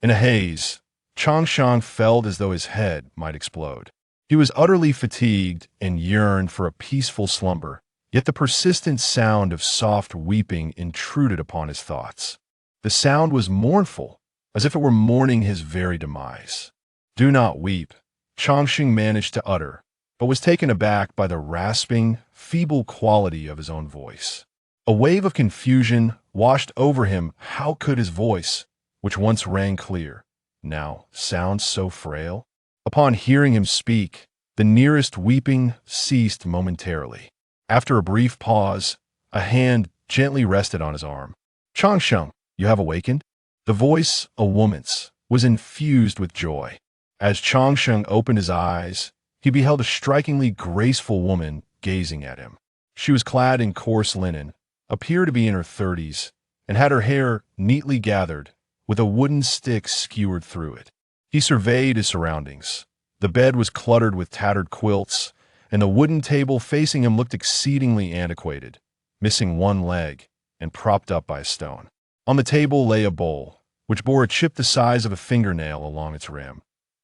In a haze, Changsheng felt as though his head might explode. He was utterly fatigued and yearned for a peaceful slumber, yet the persistent sound of soft weeping intruded upon his thoughts. The sound was mournful, as if it were mourning his very demise. "Do not weep," Changsheng managed to utter, but was taken aback by the rasping, feeble quality of his own voice. A wave of confusion washed over him. How could his voice, which once rang clear, now sound so frail? Upon hearing him speak, the nearest weeping ceased momentarily. After a brief pause, a hand gently rested on his arm. "Changsheng, you have awakened?" The voice, a woman's, was infused with joy. As Changsheng opened his eyes, he beheld a strikingly graceful woman gazing at him. She was clad in coarse linen, appeared to be in her 30s, and had her hair neatly gathered, with a wooden stick skewered through it. He surveyed his surroundings. The bed was cluttered with tattered quilts, and the wooden table facing him looked exceedingly antiquated, missing one leg and propped up by a stone. On the table lay a bowl, which bore a chip the size of a fingernail along its rim,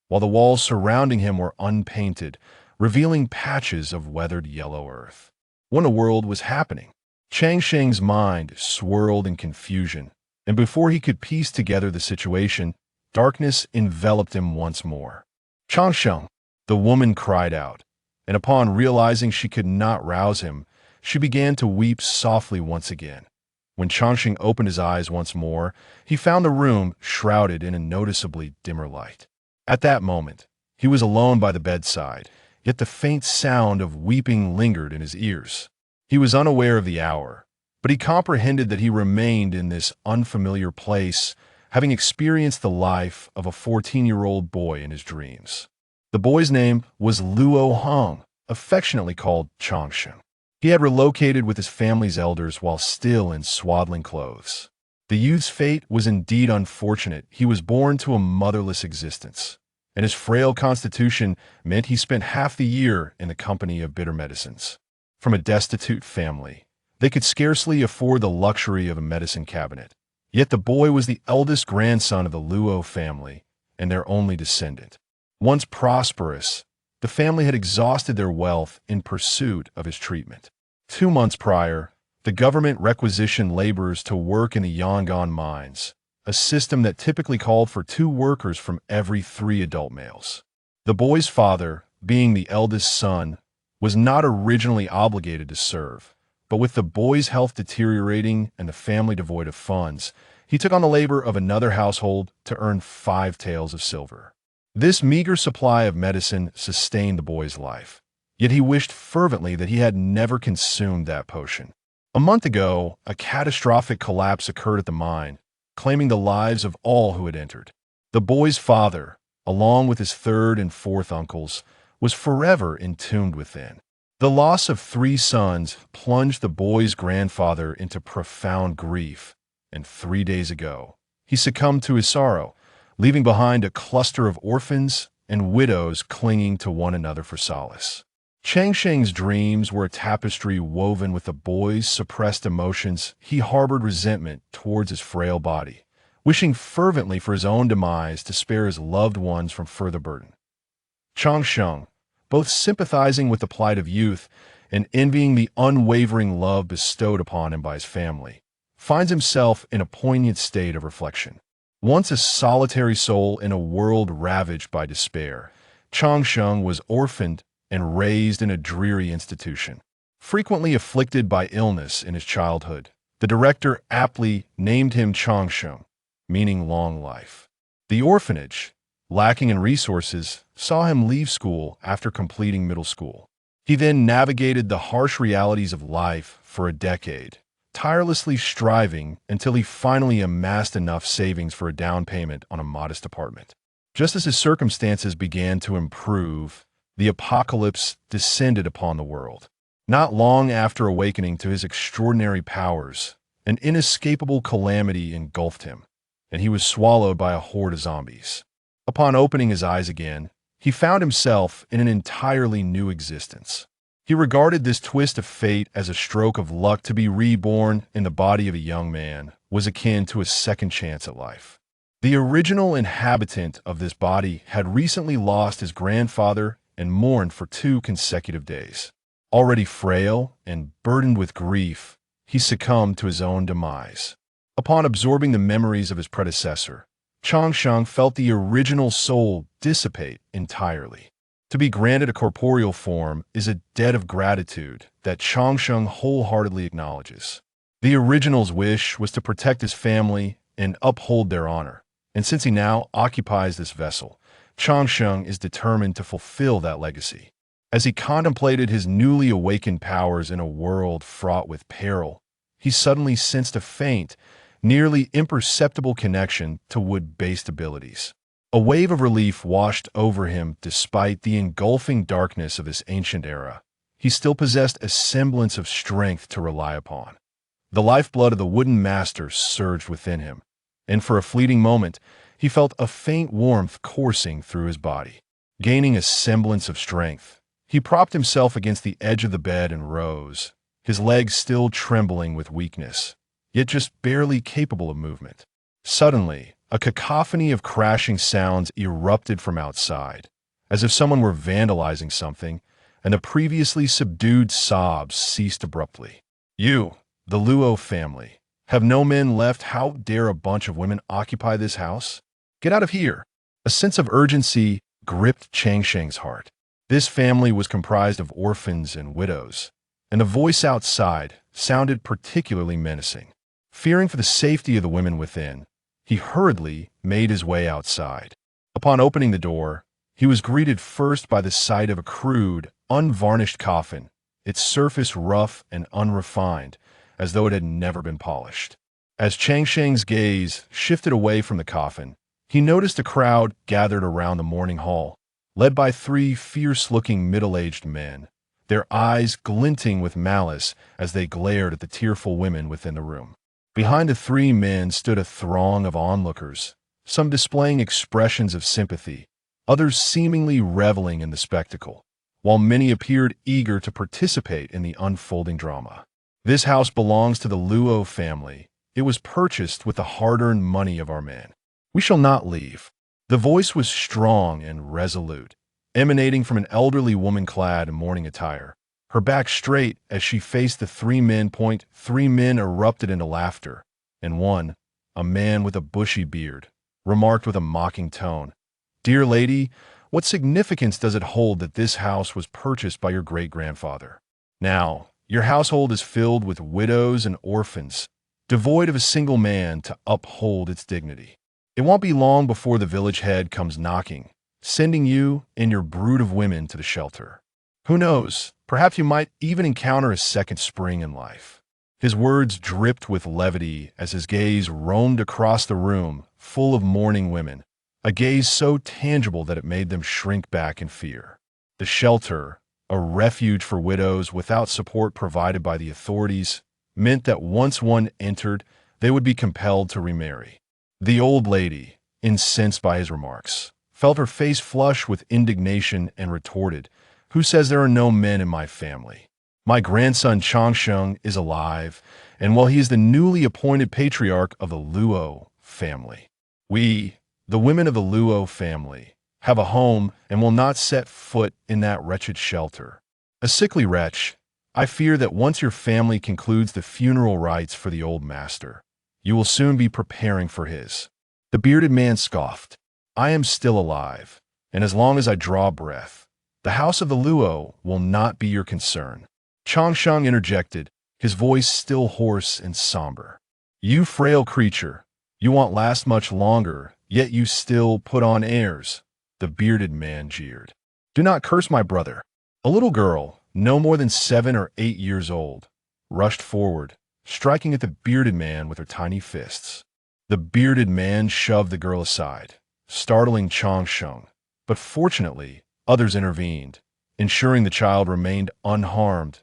while the walls surrounding him were unpainted, revealing patches of weathered yellow earth. What in the world was happening? Changsheng's mind swirled in confusion, and before he could piece together the situation, darkness enveloped him once more. "Changsheng!" the woman cried out, and upon realizing she could not rouse him, she began to weep softly once again. When Changsheng opened his eyes once more, he found the room shrouded in a noticeably dimmer light. At that moment, he was alone by the bedside, yet the faint sound of weeping lingered in his ears. He was unaware of the hour, but he comprehended that he remained in this unfamiliar place, having experienced the life of a 14-year-old boy in his dreams. The boy's name was Luo Hong, affectionately called Changsheng. He had relocated with his family's elders while still in swaddling clothes. The youth's fate was indeed unfortunate. He was born to a motherless existence, and his frail constitution meant he spent half the year in the company of bitter medicines. From a destitute family, they could scarcely afford the luxury of a medicine cabinet. Yet the boy was the eldest grandson of the Luo family and their only descendant. Once prosperous, the family had exhausted their wealth in pursuit of his treatment. 2 months prior, the government requisitioned laborers to work in the Yangon mines, a system that typically called for 2 workers from every 3 adult males. The boy's father, being the eldest son, was not originally obligated to serve, but with the boy's health deteriorating and the family devoid of funds, he took on the labor of another household to earn 5 taels of silver. This meager supply of medicine sustained the boy's life, yet he wished fervently that he had never consumed that potion. A month ago, a catastrophic collapse occurred at the mine, claiming the lives of all who had entered. The boy's father, along with his 3rd and 4th uncles, was forever entombed within. The loss of 3 sons plunged the boy's grandfather into profound grief, and 3 days ago, he succumbed to his sorrow, leaving behind a cluster of orphans and widows clinging to one another for solace. Changsheng's dreams were a tapestry woven with the boy's suppressed emotions. He harbored resentment towards his frail body, wishing fervently for his own demise to spare his loved ones from further burden. Changsheng, both sympathizing with the plight of youth and envying the unwavering love bestowed upon him by his family, finds himself in a poignant state of reflection. Once a solitary soul in a world ravaged by despair, Changsheng was orphaned and raised in a dreary institution. Frequently afflicted by illness in his childhood, the director aptly named him Changsheng, meaning long life. The orphanage, lacking in resources, saw him leave school after completing middle school. He then navigated the harsh realities of life for a decade, tirelessly striving until he finally amassed enough savings for a down payment on a modest apartment. Just as his circumstances began to improve, the apocalypse descended upon the world. Not long after awakening to his extraordinary powers, an inescapable calamity engulfed him, and he was swallowed by a horde of zombies. Upon opening his eyes again, he found himself in an entirely new existence. He regarded this twist of fate as a stroke of luck. To be reborn in the body of a young man was akin to a second chance at life. The original inhabitant of this body had recently lost his grandfather and mourned for 2 consecutive days. Already frail and burdened with grief, he succumbed to his own demise. Upon absorbing the memories of his predecessor, Changsheng felt the original soul dissipate entirely. To be granted a corporeal form is a debt of gratitude that Changsheng wholeheartedly acknowledges. The original's wish was to protect his family and uphold their honor, and since he now occupies this vessel, Changsheng is determined to fulfill that legacy. As he contemplated his newly awakened powers in a world fraught with peril, he suddenly sensed a faint, nearly imperceptible connection to wood-based abilities. A wave of relief washed over him despite the engulfing darkness of this ancient era. He still possessed a semblance of strength to rely upon. The lifeblood of the wooden master surged within him, and for a fleeting moment, he felt a faint warmth coursing through his body. Gaining a semblance of strength, he propped himself against the edge of the bed and rose, his legs still trembling with weakness, yet just barely capable of movement. Suddenly, a cacophony of crashing sounds erupted from outside, as if someone were vandalizing something, and the previously subdued sobs ceased abruptly. "You, the Luo family, have no men left. How dare a bunch of women occupy this house? Get out of here!" A sense of urgency gripped Changsheng's heart. This family was comprised of orphans and widows, and the voice outside sounded particularly menacing. Fearing for the safety of the women within, he hurriedly made his way outside. Upon opening the door, he was greeted first by the sight of a crude, unvarnished coffin, its surface rough and unrefined, as though it had never been polished. As Changsheng's gaze shifted away from the coffin, he noticed a crowd gathered around the mourning hall, led by 3 fierce-looking middle-aged men, their eyes glinting with malice as they glared at the tearful women within the room. Behind the 3 men stood a throng of onlookers, some displaying expressions of sympathy, others seemingly reveling in the spectacle, while many appeared eager to participate in the unfolding drama. "This house belongs to the Luo family. It was purchased with the hard-earned money of our men. We shall not leave." The voice was strong and resolute, emanating from an elderly woman clad in mourning attire, her back straight as she faced the 3 men. 3 men erupted into laughter, and one, a man with a bushy beard, remarked with a mocking tone, "Dear lady, what significance does it hold that this house was purchased by your great-grandfather? Now, your household is filled with widows and orphans, devoid of a single man to uphold its dignity. It won't be long before the village head comes knocking, sending you and your brood of women to the shelter. Who knows, perhaps you might even encounter a second spring in life." His words dripped with levity as his gaze roamed across the room, full of mourning women, a gaze so tangible that it made them shrink back in fear. The shelter, a refuge for widows without support provided by the authorities, meant that once one entered, they would be compelled to remarry. The old lady, incensed by his remarks, felt her face flush with indignation and retorted, "Who says there are no men in my family? My grandson Changsheng is alive, and while he is the newly appointed patriarch of the Luo family. We, the women of the Luo family, have a home and will not set foot in that wretched shelter. A sickly wretch, I fear that once your family concludes the funeral rites for the old master, you will soon be preparing for his." The bearded man scoffed, "I am still alive, and as long as I draw breath, the house of the Luo will not be your concern." Changsheng interjected, his voice still hoarse and somber. "You frail creature, you won't last much longer, yet you still put on airs," the bearded man jeered. "Do not curse my brother." A little girl, no more than 7 or 8 years old, rushed forward, striking at the bearded man with her tiny fists. The bearded man shoved the girl aside, startling Changsheng, but fortunately, others intervened, ensuring the child remained unharmed.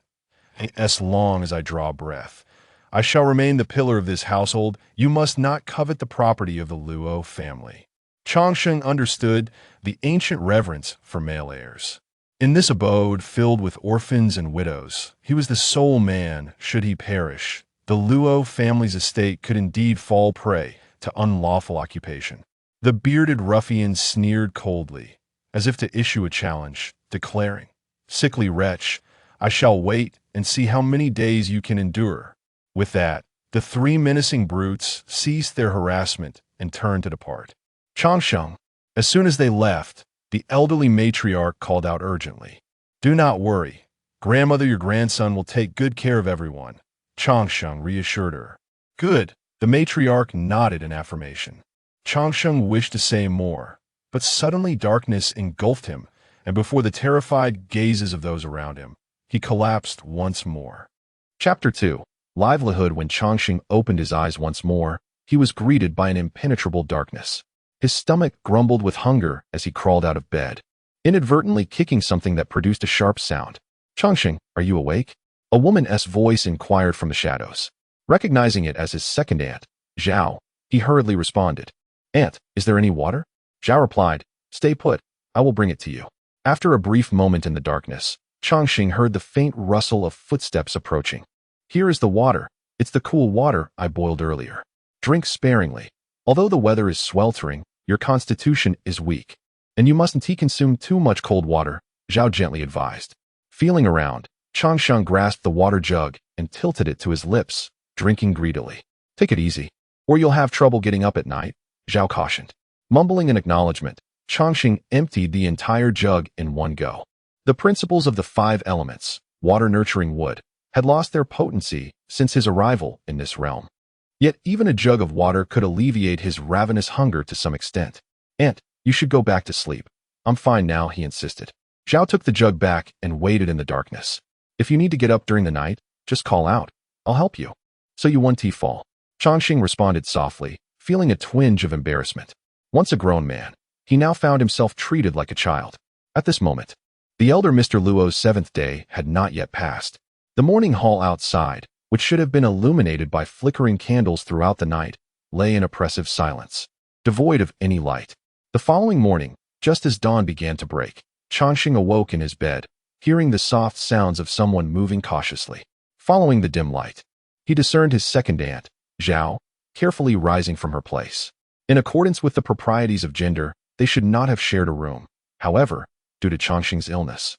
"As long as I draw breath, I shall remain the pillar of this household. You must not covet the property of the Luo family." Changsheng understood the ancient reverence for male heirs. In this abode filled with orphans and widows, he was the sole man. Should he perish, the Luo family's estate could indeed fall prey to unlawful occupation. The bearded ruffian sneered coldly, as if to issue a challenge, declaring, "Sickly wretch, I shall wait and see how many days you can endure." With that, the three menacing brutes ceased their harassment and turned to depart. Changsheng. As soon as they left, the elderly matriarch called out urgently, "Do not worry. Grandmother, your grandson will take good care of everyone." Changsheng reassured her. "Good." The matriarch nodded in affirmation. Changsheng wished to say more, but suddenly darkness engulfed him, and before the terrified gazes of those around him, he collapsed once more. Chapter 2. Livelihood. When Changsheng opened his eyes once more, he was greeted by an impenetrable darkness. His stomach grumbled with hunger as he crawled out of bed, inadvertently kicking something that produced a sharp sound. "Changsheng, are you awake?" A woman's voice inquired from the shadows. Recognizing it as his second aunt, Zhao, he hurriedly responded, "Aunt, is there any water?" Zhao replied, "Stay put, I will bring it to you." After a brief moment in the darkness, Changsheng heard the faint rustle of footsteps approaching. "Here is the water. It's the cool water I boiled earlier. Drink sparingly. Although the weather is sweltering, your constitution is weak, and you mustn't consume too much cold water," Zhao gently advised. Feeling around, Changsheng grasped the water jug and tilted it to his lips, drinking greedily. "Take it easy, or you'll have trouble getting up at night," Zhao cautioned. Mumbling an acknowledgement, Changsheng emptied the entire jug in one go. The principles of the 5 elements, water nurturing wood, had lost their potency since his arrival in this realm. Yet even a jug of water could alleviate his ravenous hunger to some extent. "Aunt, you should go back to sleep. I'm fine now," he insisted. Zhao took the jug back and waited in the darkness. "If you need to get up during the night, just call out. I'll help you." "So you want tea fall?" Changsheng responded softly, feeling a twinge of embarrassment. Once a grown man, he now found himself treated like a child. At this moment, the elder Mr. Luo's 7th day had not yet passed. The morning hall outside, which should have been illuminated by flickering candles throughout the night, lay in oppressive silence, devoid of any light. The following morning, just as dawn began to break, Changsheng awoke in his bed, hearing the soft sounds of someone moving cautiously. Following the dim light, he discerned his second aunt, Zhao, carefully rising from her place. In accordance with the proprieties of gender, they should not have shared a room. However, due to Changsheng's illness,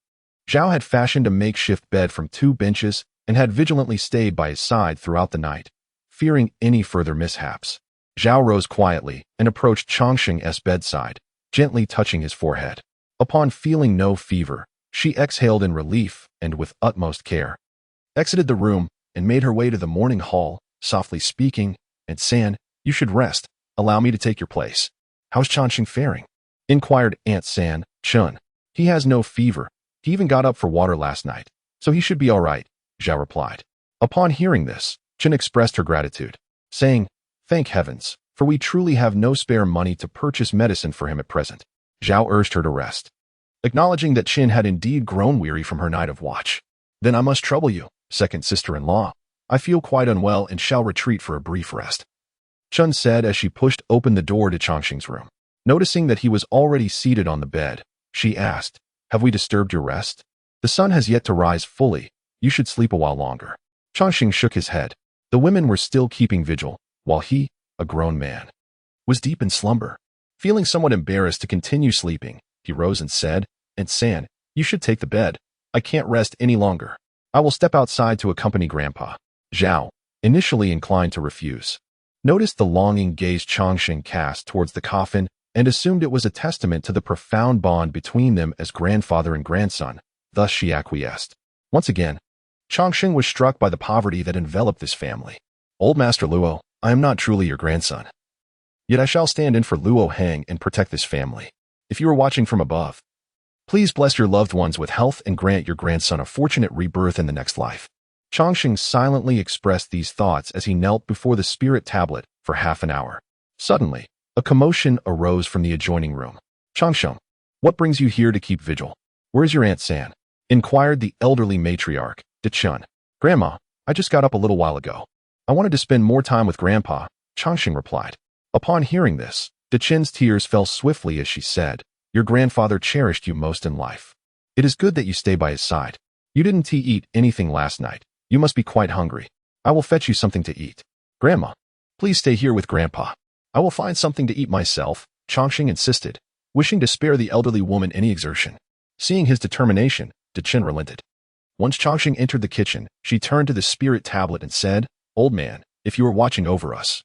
Zhao had fashioned a makeshift bed from 2 benches and had vigilantly stayed by his side throughout the night, fearing any further mishaps. Zhao rose quietly and approached Changsheng's bedside, gently touching his forehead. Upon feeling no fever, she exhaled in relief and with utmost care exited the room and made her way to the morning hall, softly speaking, "And San, you should rest. Allow me to take your place." "How's Changsheng faring?" inquired Aunt San Chun. "He has no fever. He even got up for water last night, so he should be all right," Zhao replied. Upon hearing this, Chun expressed her gratitude, saying, "Thank heavens, for we truly have no spare money to purchase medicine for him at present." Zhao urged her to rest, acknowledging that Chin had indeed grown weary from her night of watch. "Then I must trouble you, second sister-in-law. I feel quite unwell and shall retreat for a brief rest," Chun said as she pushed open the door to Changsheng's room. Noticing that he was already seated on the bed, she asked, "Have we disturbed your rest? The sun has yet to rise fully. You should sleep a while longer." Changsheng shook his head. The women were still keeping vigil, while he, a grown man, was deep in slumber. Feeling somewhat embarrassed to continue sleeping, he rose and said, "Aunt San, you should take the bed. I can't rest any longer. I will step outside to accompany Grandpa." Zhao, initially inclined to refuse, noticed the longing gaze Changsheng cast towards the coffin and assumed it was a testament to the profound bond between them as grandfather and grandson. Thus she acquiesced. Once again, Changsheng was struck by the poverty that enveloped this family. "Old Master Luo, I am not truly your grandson. Yet I shall stand in for Luo Heng and protect this family. If you are watching from above, please bless your loved ones with health and grant your grandson a fortunate rebirth in the next life." Changsheng silently expressed these thoughts as he knelt before the spirit tablet for half an hour. Suddenly, a commotion arose from the adjoining room. "Changsheng, what brings you here to keep vigil? Where's your Aunt San?" inquired the elderly matriarch, De Chun. "Grandma, I just got up a little while ago. I wanted to spend more time with Grandpa," Changsheng replied. Upon hearing this, De Chun's tears fell swiftly as she said, "Your grandfather cherished you most in life. It is good that you stay by his side. You didn't eat anything last night. You must be quite hungry. I will fetch you something to eat." "Grandma, please stay here with Grandpa. I will find something to eat myself," Chongqing insisted, wishing to spare the elderly woman any exertion. Seeing his determination, Dechen relented. Once Chongqing entered the kitchen, she turned to the spirit tablet and said, "Old man, if you are watching over us,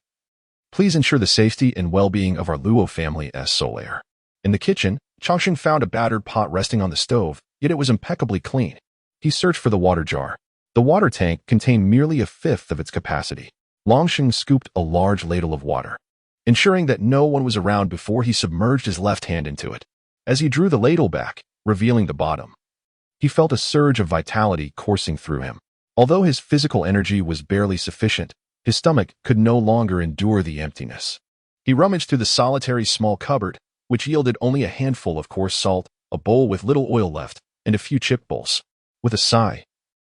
please ensure the safety and well-being of our Luo family as sole heir." In the kitchen, Chongqing found a battered pot resting on the stove, yet it was impeccably clean. He searched for the water jar. The water tank contained merely a fifth of its capacity. Longsheng scooped a large ladle of water, ensuring that no one was around before he submerged his left hand into it. As he drew the ladle back, revealing the bottom, he felt a surge of vitality coursing through him. Although his physical energy was barely sufficient, his stomach could no longer endure the emptiness. He rummaged through the solitary small cupboard, which yielded only a handful of coarse salt, a bowl with little oil left, and a few chip bowls. With a sigh,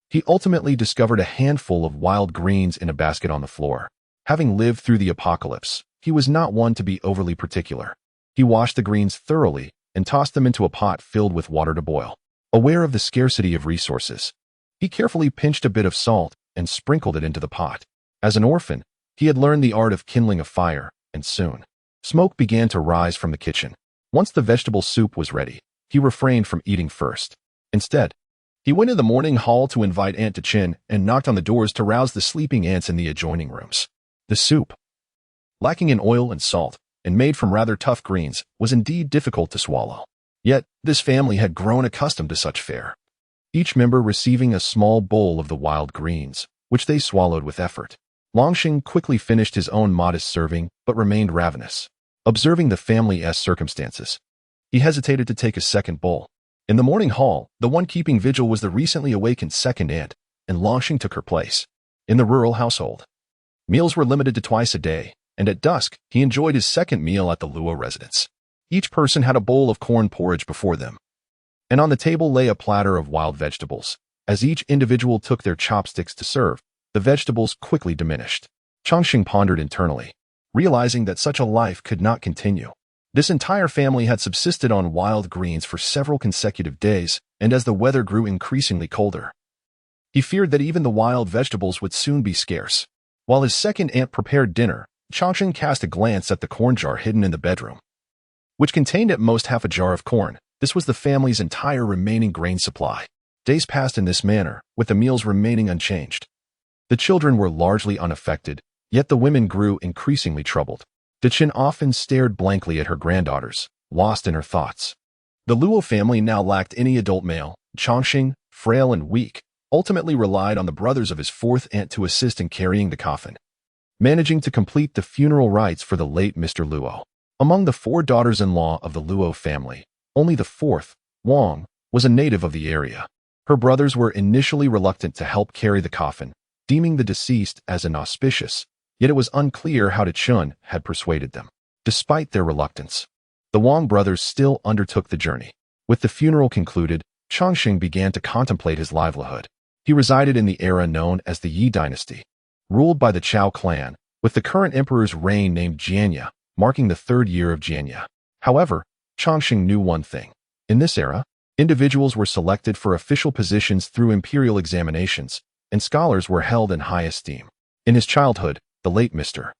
he ultimately discovered a handful of wild greens in a basket on the floor. Having lived through the apocalypse, he was not one to be overly particular. He washed the greens thoroughly and tossed them into a pot filled with water to boil. Aware of the scarcity of resources, he carefully pinched a bit of salt and sprinkled it into the pot. As an orphan, he had learned the art of kindling a fire, and soon, smoke began to rise from the kitchen. Once the vegetable soup was ready, he refrained from eating first. Instead, he went in the morning hall to invite Aunt Dechen and knocked on the doors to rouse the sleeping ants in the adjoining rooms. The soup, lacking in oil and salt, and made from rather tough greens, was indeed difficult to swallow. Yet, this family had grown accustomed to such fare, each member receiving a small bowl of the wild greens, which they swallowed with effort. Longsheng quickly finished his own modest serving, but remained ravenous. Observing the family's circumstances, he hesitated to take a second bowl. In the morning hall, the one keeping vigil was the recently awakened second aunt, and Longsheng took her place. In the rural household, meals were limited to twice a day, and at dusk, he enjoyed his second meal at the Luo residence. Each person had a bowl of corn porridge before them, and on the table lay a platter of wild vegetables. As each individual took their chopsticks to serve, the vegetables quickly diminished. Chongqing pondered internally, realizing that such a life could not continue. This entire family had subsisted on wild greens for several consecutive days, and as the weather grew increasingly colder, he feared that even the wild vegetables would soon be scarce. While his second aunt prepared dinner, Chongqing cast a glance at the corn jar hidden in the bedroom, which contained at most half a jar of corn. This was the family's entire remaining grain supply. Days passed in this manner, with the meals remaining unchanged. The children were largely unaffected, yet the women grew increasingly troubled. Dechen often stared blankly at her granddaughters, lost in her thoughts. The Luo family now lacked any adult male. Chongqing, frail and weak, ultimately relied on the brothers of his fourth aunt to assist in carrying the coffin, managing to complete the funeral rites for the late Mr. Luo. Among the four daughters-in-law of the Luo family, only the fourth, Wang, was a native of the area. Her brothers were initially reluctant to help carry the coffin, deeming the deceased as inauspicious, yet it was unclear how Dechen had persuaded them. Despite their reluctance, the Wang brothers still undertook the journey. With the funeral concluded, Chongqing began to contemplate his livelihood. He resided in the era known as the Yi dynasty, ruled by the Chao clan, with the current emperor's reign named Xianxia, marking the third year of Xianxia. However, Chongqing knew one thing. In this era, individuals were selected for official positions through imperial examinations, and scholars were held in high esteem. In his childhood, the late Mr.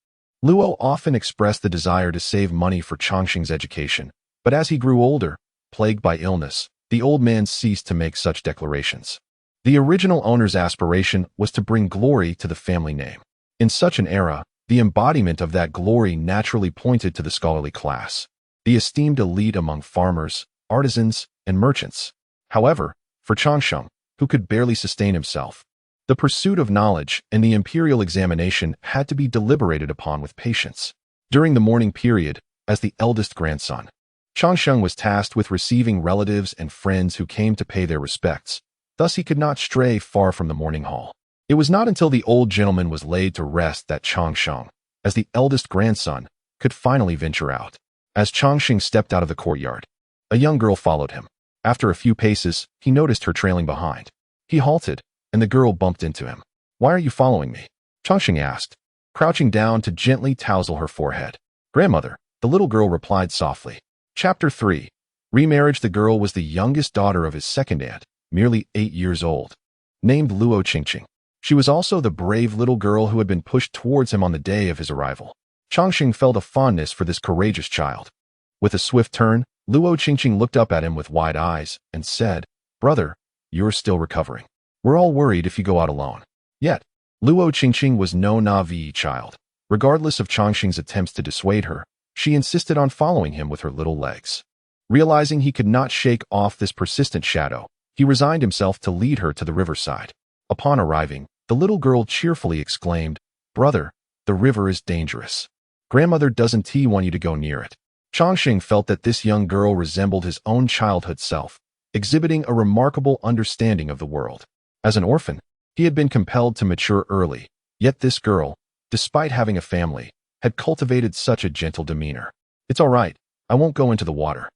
Luo often expressed the desire to save money for Chongqing's education, but as he grew older, plagued by illness, the old man ceased to make such declarations. The original owner's aspiration was to bring glory to the family name. In such an era, the embodiment of that glory naturally pointed to the scholarly class, the esteemed elite among farmers, artisans, and merchants. However, for Chongqing, who could barely sustain himself, the pursuit of knowledge and the imperial examination had to be deliberated upon with patience. During the mourning period, as the eldest grandson, Chongqing was tasked with receiving relatives and friends who came to pay their respects. Thus he could not stray far from the mourning hall. It was not until the old gentleman was laid to rest that Chongqing, as the eldest grandson, could finally venture out. As Chongqing stepped out of the courtyard, a young girl followed him. After a few paces, he noticed her trailing behind. He halted, and the girl bumped into him. "Why are you following me?" Chongqing asked, crouching down to gently tousle her forehead. "Grandmother," the little girl replied softly. Chapter 3. Remarriage. The girl was the youngest daughter of his second aunt, merely 8 years old, named Luo Qingqing. She was also the brave little girl who had been pushed towards him on the day of his arrival. Chongqing felt a fondness for this courageous child. With a swift turn, Luo Qingqing looked up at him with wide eyes and said, "Brother, you're still recovering. We're all worried if you go out alone." Yet, Luo Qingqing was no naive child. Regardless of Changxing's attempts to dissuade her, she insisted on following him with her little legs. Realizing he could not shake off this persistent shadow, he resigned himself to lead her to the riverside. Upon arriving, the little girl cheerfully exclaimed, "Brother, the river is dangerous. Grandmother doesn't want you to go near it." Changxing felt that this young girl resembled his own childhood self, exhibiting a remarkable understanding of the world. As an orphan, he had been compelled to mature early, yet this girl, despite having a family, had cultivated such a gentle demeanor. "It's all right, I won't go into the water.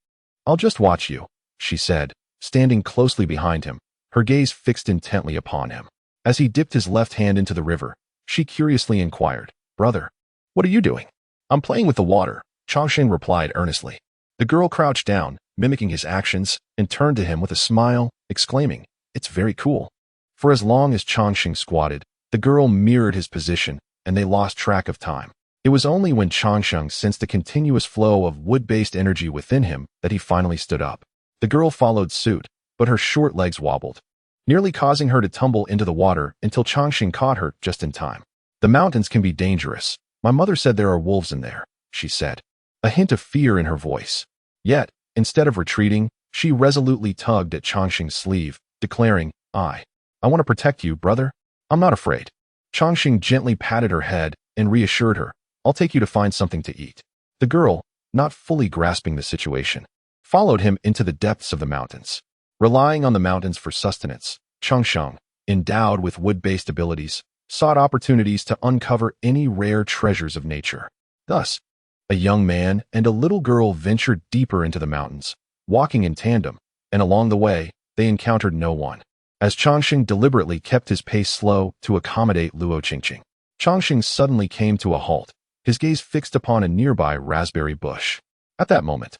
I'll just watch you," she said, standing closely behind him, her gaze fixed intently upon him. As he dipped his left hand into the river, she curiously inquired, "Brother, what are you doing?" "I'm playing with the water," Changxing replied earnestly. The girl crouched down, mimicking his actions, and turned to him with a smile, exclaiming, "It's very cool." For as long as Changxing squatted, the girl mirrored his position, and they lost track of time. It was only when Changxing sensed the continuous flow of wood-based energy within him that he finally stood up. The girl followed suit, but her short legs wobbled, nearly causing her to tumble into the water until Changxing caught her just in time. "The mountains can be dangerous. My mother said there are wolves in there," she said, a hint of fear in her voice. Yet, instead of retreating, she resolutely tugged at Changxing's sleeve, declaring, I want to protect you, brother. I'm not afraid." Changxing gently patted her head and reassured her, "I'll take you to find something to eat." The girl, not fully grasping the situation, followed him into the depths of the mountains. Relying on the mountains for sustenance, Changxing, endowed with wood-based abilities, sought opportunities to uncover any rare treasures of nature. Thus, a young man and a little girl ventured deeper into the mountains, walking in tandem, and along the way, they encountered no one. As Changxing deliberately kept his pace slow to accommodate Luo Qingqing, Changxing suddenly came to a halt, his gaze fixed upon a nearby raspberry bush. At that moment,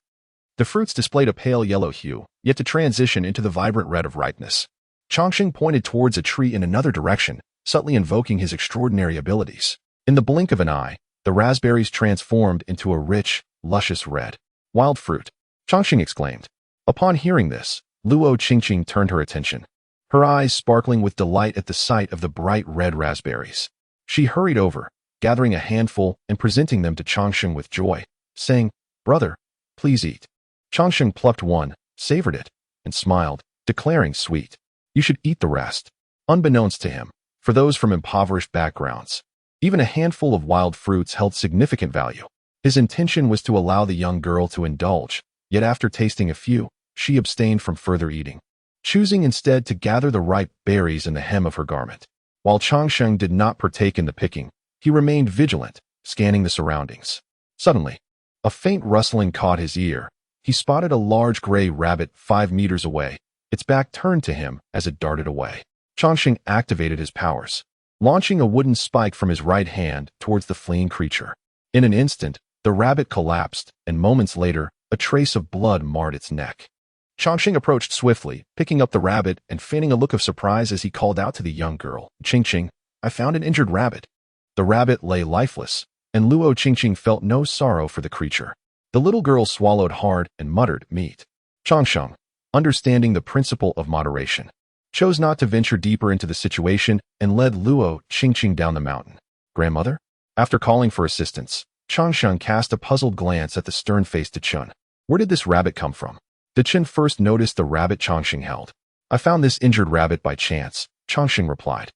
the fruits displayed a pale yellow hue, yet to transition into the vibrant red of ripeness. Changxing pointed towards a tree in another direction, subtly invoking his extraordinary abilities. In the blink of an eye, the raspberries transformed into a rich, luscious red. "Wild fruit," Changxing exclaimed. Upon hearing this, Luo Qingqing turned her attention, her eyes sparkling with delight at the sight of the bright red raspberries. She hurried over, gathering a handful and presenting them to Changxing with joy, saying, "Brother, please eat." Changxing plucked one, savored it, and smiled, declaring, "Sweet. You should eat the rest." Unbeknownst to him, for those from impoverished backgrounds, even a handful of wild fruits held significant value. His intention was to allow the young girl to indulge, yet after tasting a few, she abstained from further eating, choosing instead to gather the ripe berries in the hem of her garment. While Changxing did not partake in the picking, he remained vigilant, scanning the surroundings. Suddenly, a faint rustling caught his ear. He spotted a large gray rabbit 5 meters away, its back turned to him as it darted away. Changxing activated his powers, launching a wooden spike from his right hand towards the fleeing creature. In an instant, the rabbit collapsed, and moments later, a trace of blood marred its neck. Changxing approached swiftly, picking up the rabbit and feigning a look of surprise as he called out to the young girl, "Qingqing, I found an injured rabbit." The rabbit lay lifeless, and Luo Qingqing felt no sorrow for the creature. The little girl swallowed hard and muttered, "Meat." Changxing, understanding the principle of moderation, chose not to venture deeper into the situation and led Luo Qingqing down the mountain. "Grandmother?" After calling for assistance, Changxing cast a puzzled glance at the stern-faced Dechun. Where did this rabbit come from? Dechun first noticed the rabbit Changxing held. "I found this injured rabbit by chance," Changxing replied.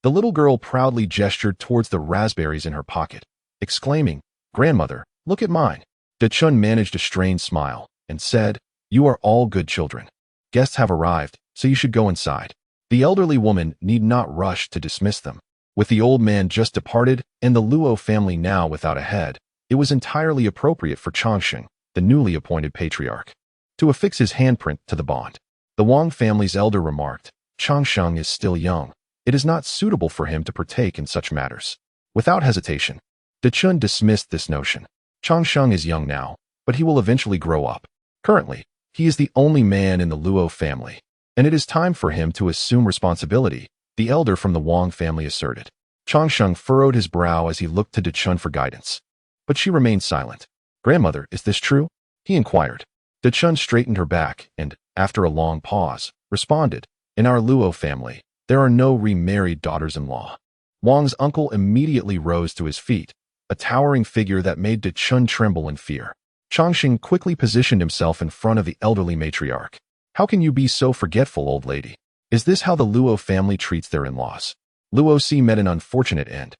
The little girl proudly gestured towards the raspberries in her pocket, exclaiming, "Grandmother, look at mine." Dechun managed a strained smile and said, "You are all good children. Guests have arrived, so you should go inside." The elderly woman need not rush to dismiss them. With the old man just departed and the Luo family now without a head, it was entirely appropriate for Changxing, the newly appointed patriarch, to affix his handprint to the bond. The Wang family's elder remarked, "Changxing is still young. It is not suitable for him to partake in such matters." Without hesitation, Dechun dismissed this notion. Changxing is young now, but he will eventually grow up. Currently, he is the only man in the Luo family, and it is time for him to assume responsibility, the elder from the Wang family asserted. Changxing furrowed his brow as he looked to Dechun for guidance, but she remained silent. "Grandmother, is this true?" he inquired. Chun straightened her back and, after a long pause, responded, "In our Luo family, there are no remarried daughters-in-law." Wang's uncle immediately rose to his feet, a towering figure that made Chun tremble in fear. Changxing quickly positioned himself in front of the elderly matriarch. "How can you be so forgetful, old lady? Is this how the Luo family treats their in-laws? Luo Si met an unfortunate end,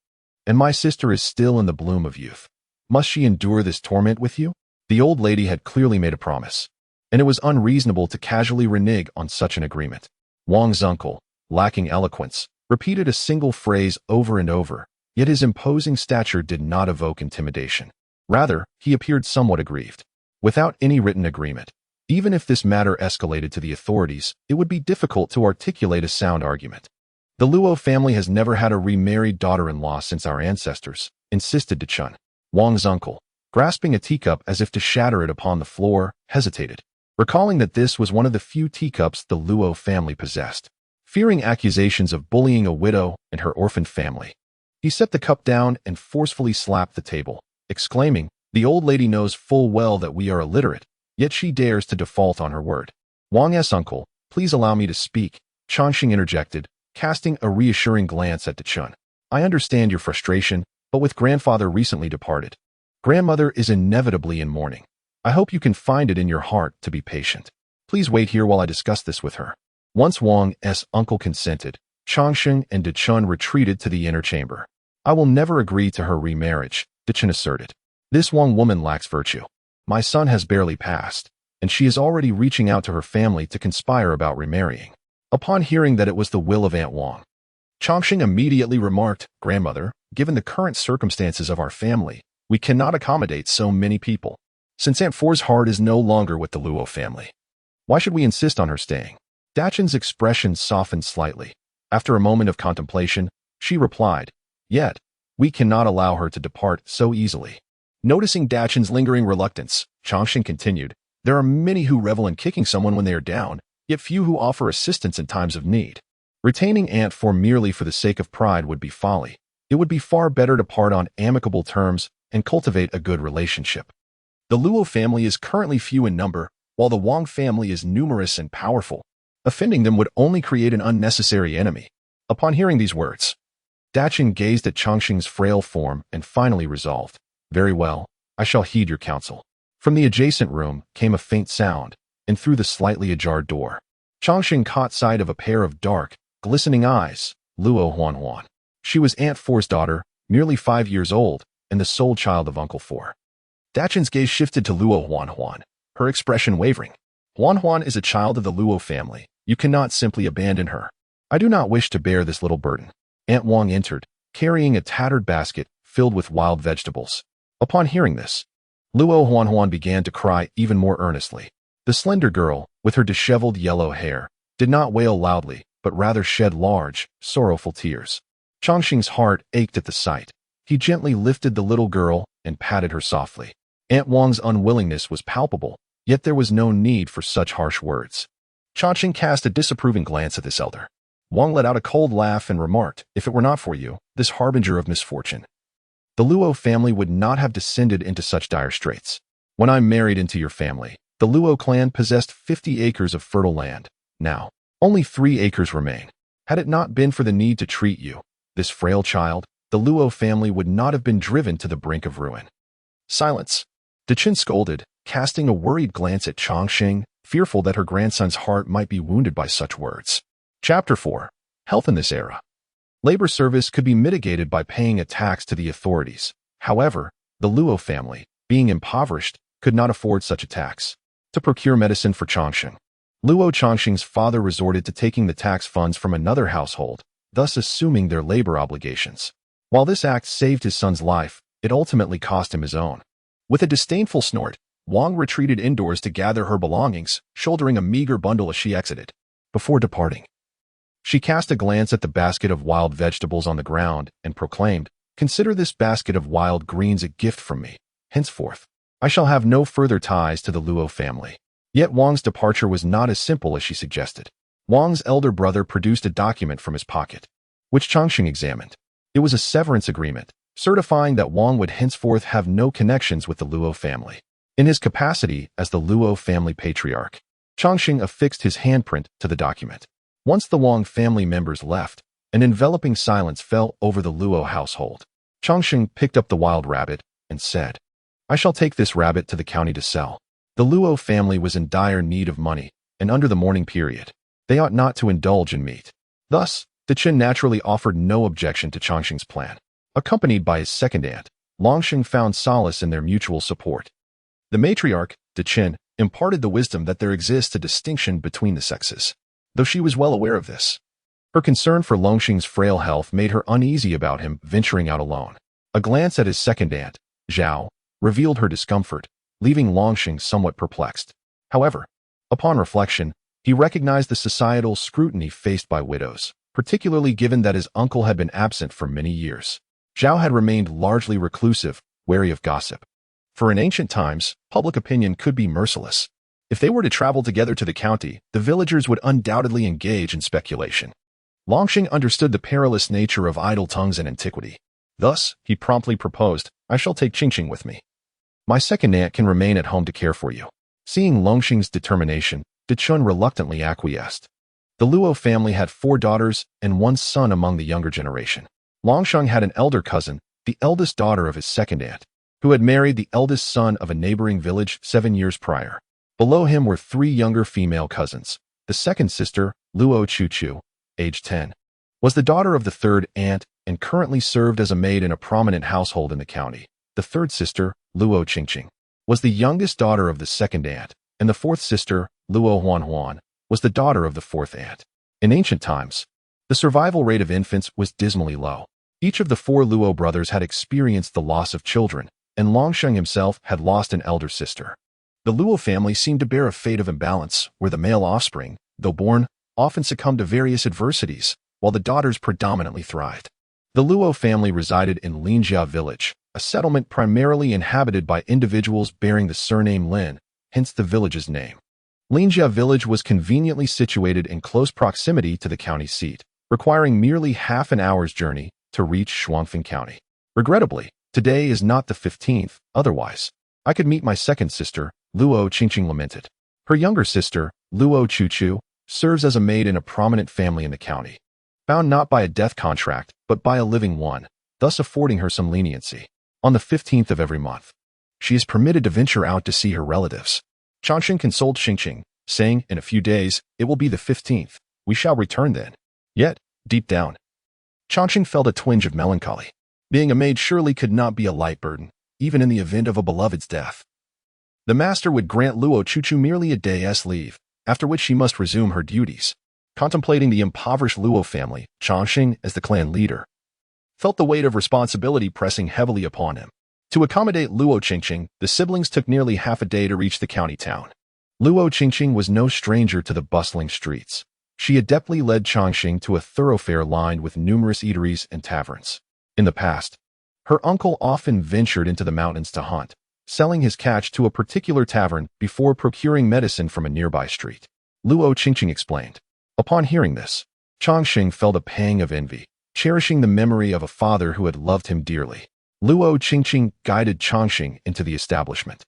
and my sister is still in the bloom of youth. Must she endure this torment with you?" The old lady had clearly made a promise, and it was unreasonable to casually renege on such an agreement. Wang's uncle, lacking eloquence, repeated a single phrase over and over, yet his imposing stature did not evoke intimidation. Rather, he appeared somewhat aggrieved. Without any written agreement, even if this matter escalated to the authorities, it would be difficult to articulate a sound argument. "The Luo family has never had a remarried daughter-in-law since our ancestors," insisted Chun. Wang's uncle, grasping a teacup as if to shatter it upon the floor, hesitated, recalling that this was one of the few teacups the Luo family possessed. Fearing accusations of bullying a widow and her orphaned family, he set the cup down and forcefully slapped the table, exclaiming, "The old lady knows full well that we are illiterate, yet she dares to default on her word." "Wang's uncle, please allow me to speak," Changxing interjected, casting a reassuring glance at Chun. "I understand your frustration, but with grandfather recently departed, grandmother is inevitably in mourning. I hope you can find it in your heart to be patient. Please wait here while I discuss this with her." Once Wang's uncle consented, Changxing and Chun retreated to the inner chamber. "I will never agree to her remarriage," Chun asserted. "This Wang woman lacks virtue. My son has barely passed, and she is already reaching out to her family to conspire about remarrying." Upon hearing that it was the will of Aunt Wang, Changxing immediately remarked, "Grandmother, given the current circumstances of our family, we cannot accommodate so many people. Since Aunt Four's heart is no longer with the Luo family, why should we insist on her staying?" Dachin's expression softened slightly. After a moment of contemplation, she replied, "Yet, we cannot allow her to depart so easily." Noticing Dachin's lingering reluctance, Changxing continued, "There are many who revel in kicking someone when they are down, yet few who offer assistance in times of need. Retaining Aunt Four merely for the sake of pride would be folly. It would be far better to part on amicable terms and cultivate a good relationship. The Luo family is currently few in number, while the Wang family is numerous and powerful. Offending them would only create an unnecessary enemy." Upon hearing these words, Dachin gazed at Changxing's frail form and finally resolved, "Very well, I shall heed your counsel." From the adjacent room came a faint sound, and through the slightly ajar door, Changxing caught sight of a pair of dark, glistening eyes, Luo Huanhuan. She was Aunt Four's daughter, nearly 5 years old, and the sole child of Uncle Four. Dachin's gaze shifted to Luo Huanhuan, her expression wavering. "Huanhuan is a child of the Luo family. You cannot simply abandon her. I do not wish to bear this little burden." Aunt Wang entered, carrying a tattered basket filled with wild vegetables. Upon hearing this, Luo Huanhuan began to cry even more earnestly. The slender girl, with her disheveled yellow hair, did not wail loudly, but rather shed large, sorrowful tears. Changxing's heart ached at the sight. He gently lifted the little girl and patted her softly. Aunt Wang's unwillingness was palpable, yet there was no need for such harsh words. Changxing cast a disapproving glance at this elder. Wang let out a cold laugh and remarked, "If it were not for you, this harbinger of misfortune, the Luo family would not have descended into such dire straits. When I married into your family, the Luo clan possessed 50 acres of fertile land. Now, only 3 acres remain. Had it not been for the need to treat you, this frail child, the Luo family would not have been driven to the brink of ruin." "Silence," Dachin scolded, casting a worried glance at Changxing, fearful that her grandson's heart might be wounded by such words. Chapter 4. Health in this era. Labor service could be mitigated by paying a tax to the authorities. However, the Luo family, being impoverished, could not afford such a tax. To procure medicine for Changxing, Luo Changxing's father resorted to taking the tax funds from another household, thus assuming their labor obligations. While this act saved his son's life, it ultimately cost him his own. With a disdainful snort, Wang retreated indoors to gather her belongings, shouldering a meager bundle as she exited. Before departing, she cast a glance at the basket of wild vegetables on the ground and proclaimed, "Consider this basket of wild greens a gift from me. Henceforth, I shall have no further ties to the Luo family." Yet Wang's departure was not as simple as she suggested. Wang's elder brother produced a document from his pocket, which Changxing examined. It was a severance agreement, certifying that Wang would henceforth have no connections with the Luo family. In his capacity as the Luo family patriarch, Chongqing affixed his handprint to the document. Once the Wang family members left, an enveloping silence fell over the Luo household. Chongqing picked up the wild rabbit and said, "I shall take this rabbit to the county to sell." The Luo family was in dire need of money, and under the mourning period, they ought not to indulge in meat. Thus, Deqin naturally offered no objection to Chongqing's plan. Accompanied by his second aunt, Longsheng found solace in their mutual support. The matriarch, Deqin, imparted the wisdom that there exists a distinction between the sexes. Though she was well aware of this, her concern for Longsheng's frail health made her uneasy about him venturing out alone. A glance at his second aunt, Zhao, revealed her discomfort, leaving Longsheng somewhat perplexed. However, upon reflection, he recognized the societal scrutiny faced by widows, particularly given that his uncle had been absent for many years. Zhao had remained largely reclusive, wary of gossip. For in ancient times, public opinion could be merciless. If they were to travel together to the county, the villagers would undoubtedly engage in speculation. Longsheng understood the perilous nature of idle tongues in antiquity. Thus, he promptly proposed, "I shall take Qingqing with me. My second aunt can remain at home to care for you." Seeing Longsheng's determination, Deqin reluctantly acquiesced. The Luo family had 4 daughters and 1 son among the younger generation. Longsheng had an elder cousin, the eldest daughter of his second aunt, who had married the eldest son of a neighboring village 7 years prior. Below him were 3 younger female cousins. The second sister, Luo Chuchu, aged 10, was the daughter of the third aunt and currently served as a maid in a prominent household in the county. The third sister, Luo Qingqing, was the youngest daughter of the second aunt, and the fourth sister, Luo Huanhuan, was the daughter of the fourth aunt. In ancient times, the survival rate of infants was dismally low. Each of the 4 Luo brothers had experienced the loss of children, and Longsheng himself had lost an elder sister. The Luo family seemed to bear a fate of imbalance, where the male offspring, though born, often succumbed to various adversities, while the daughters predominantly thrived. The Luo family resided in Linjia village, a settlement primarily inhabited by individuals bearing the surname Lin, hence the village's name. Linjia village was conveniently situated in close proximity to the county seat, requiring merely half an hour's journey to reach Shuangfeng County. Regrettably, today is not the 15th, otherwise, I could meet my second sister, Luo Qingqing lamented. Her younger sister, Luo Chuchu, serves as a maid in a prominent family in the county, bound not by a death contract, but by a living one, thus affording her some leniency. On the 15th of every month, she is permitted to venture out to see her relatives. Chongqing consoled Qingqing, saying, "In a few days, it will be the 15th. We shall return then." Yet, deep down, Chongqing felt a twinge of melancholy. Being a maid surely could not be a light burden, even in the event of a beloved's death. The master would grant Luo Chuchu merely a day's leave, after which she must resume her duties. Contemplating the impoverished Luo family, Chongqing, as the clan leader, felt the weight of responsibility pressing heavily upon him. To accommodate Luo Qingqing, the siblings took nearly half a day to reach the county town. Luo Qingqing was no stranger to the bustling streets. She adeptly led Chongqing to a thoroughfare lined with numerous eateries and taverns. In the past, her uncle often ventured into the mountains to hunt, selling his catch to a particular tavern before procuring medicine from a nearby street. Luo Qingqing explained. Upon hearing this, Chongqing felt a pang of envy, cherishing the memory of a father who had loved him dearly. Luo Qingqing guided Chongqing into the establishment,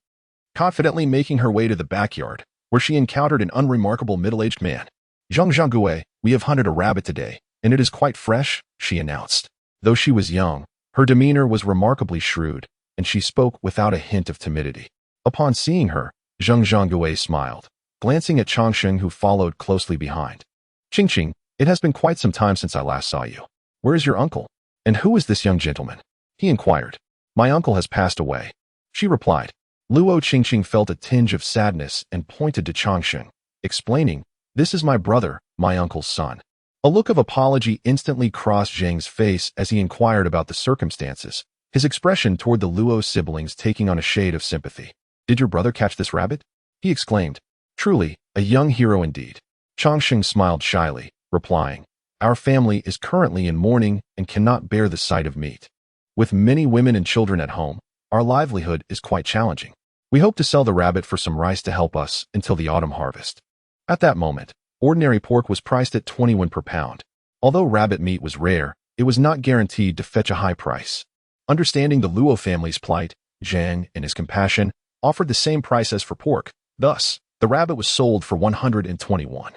confidently making her way to the backyard, where she encountered an unremarkable middle-aged man. "Zhangzhanggue, we have hunted a rabbit today, and it is quite fresh," she announced. Though she was young, her demeanor was remarkably shrewd, and she spoke without a hint of timidity. Upon seeing her, Zhangzhanggue smiled, glancing at Chongqing, who followed closely behind. "Qingqing, it has been quite some time since I last saw you. Where is your uncle? And who is this young gentleman?" he inquired. "My uncle has passed away," she replied. Luo Qingqing felt a tinge of sadness and pointed to Chongqing, explaining, "This is my brother, my uncle's son." A look of apology instantly crossed Zhang's face as he inquired about the circumstances, his expression toward the Luo siblings taking on a shade of sympathy. "Did your brother catch this rabbit?" he exclaimed. "Truly, a young hero indeed." Chongqing smiled shyly, replying, "Our family is currently in mourning and cannot bear the sight of meat. With many women and children at home, our livelihood is quite challenging. We hope to sell the rabbit for some rice to help us until the autumn harvest." At that moment, ordinary pork was priced at 21 per pound. Although rabbit meat was rare, it was not guaranteed to fetch a high price. Understanding the Luo family's plight, Zhang, in his compassion, offered the same price as for pork. Thus, the rabbit was sold for 121.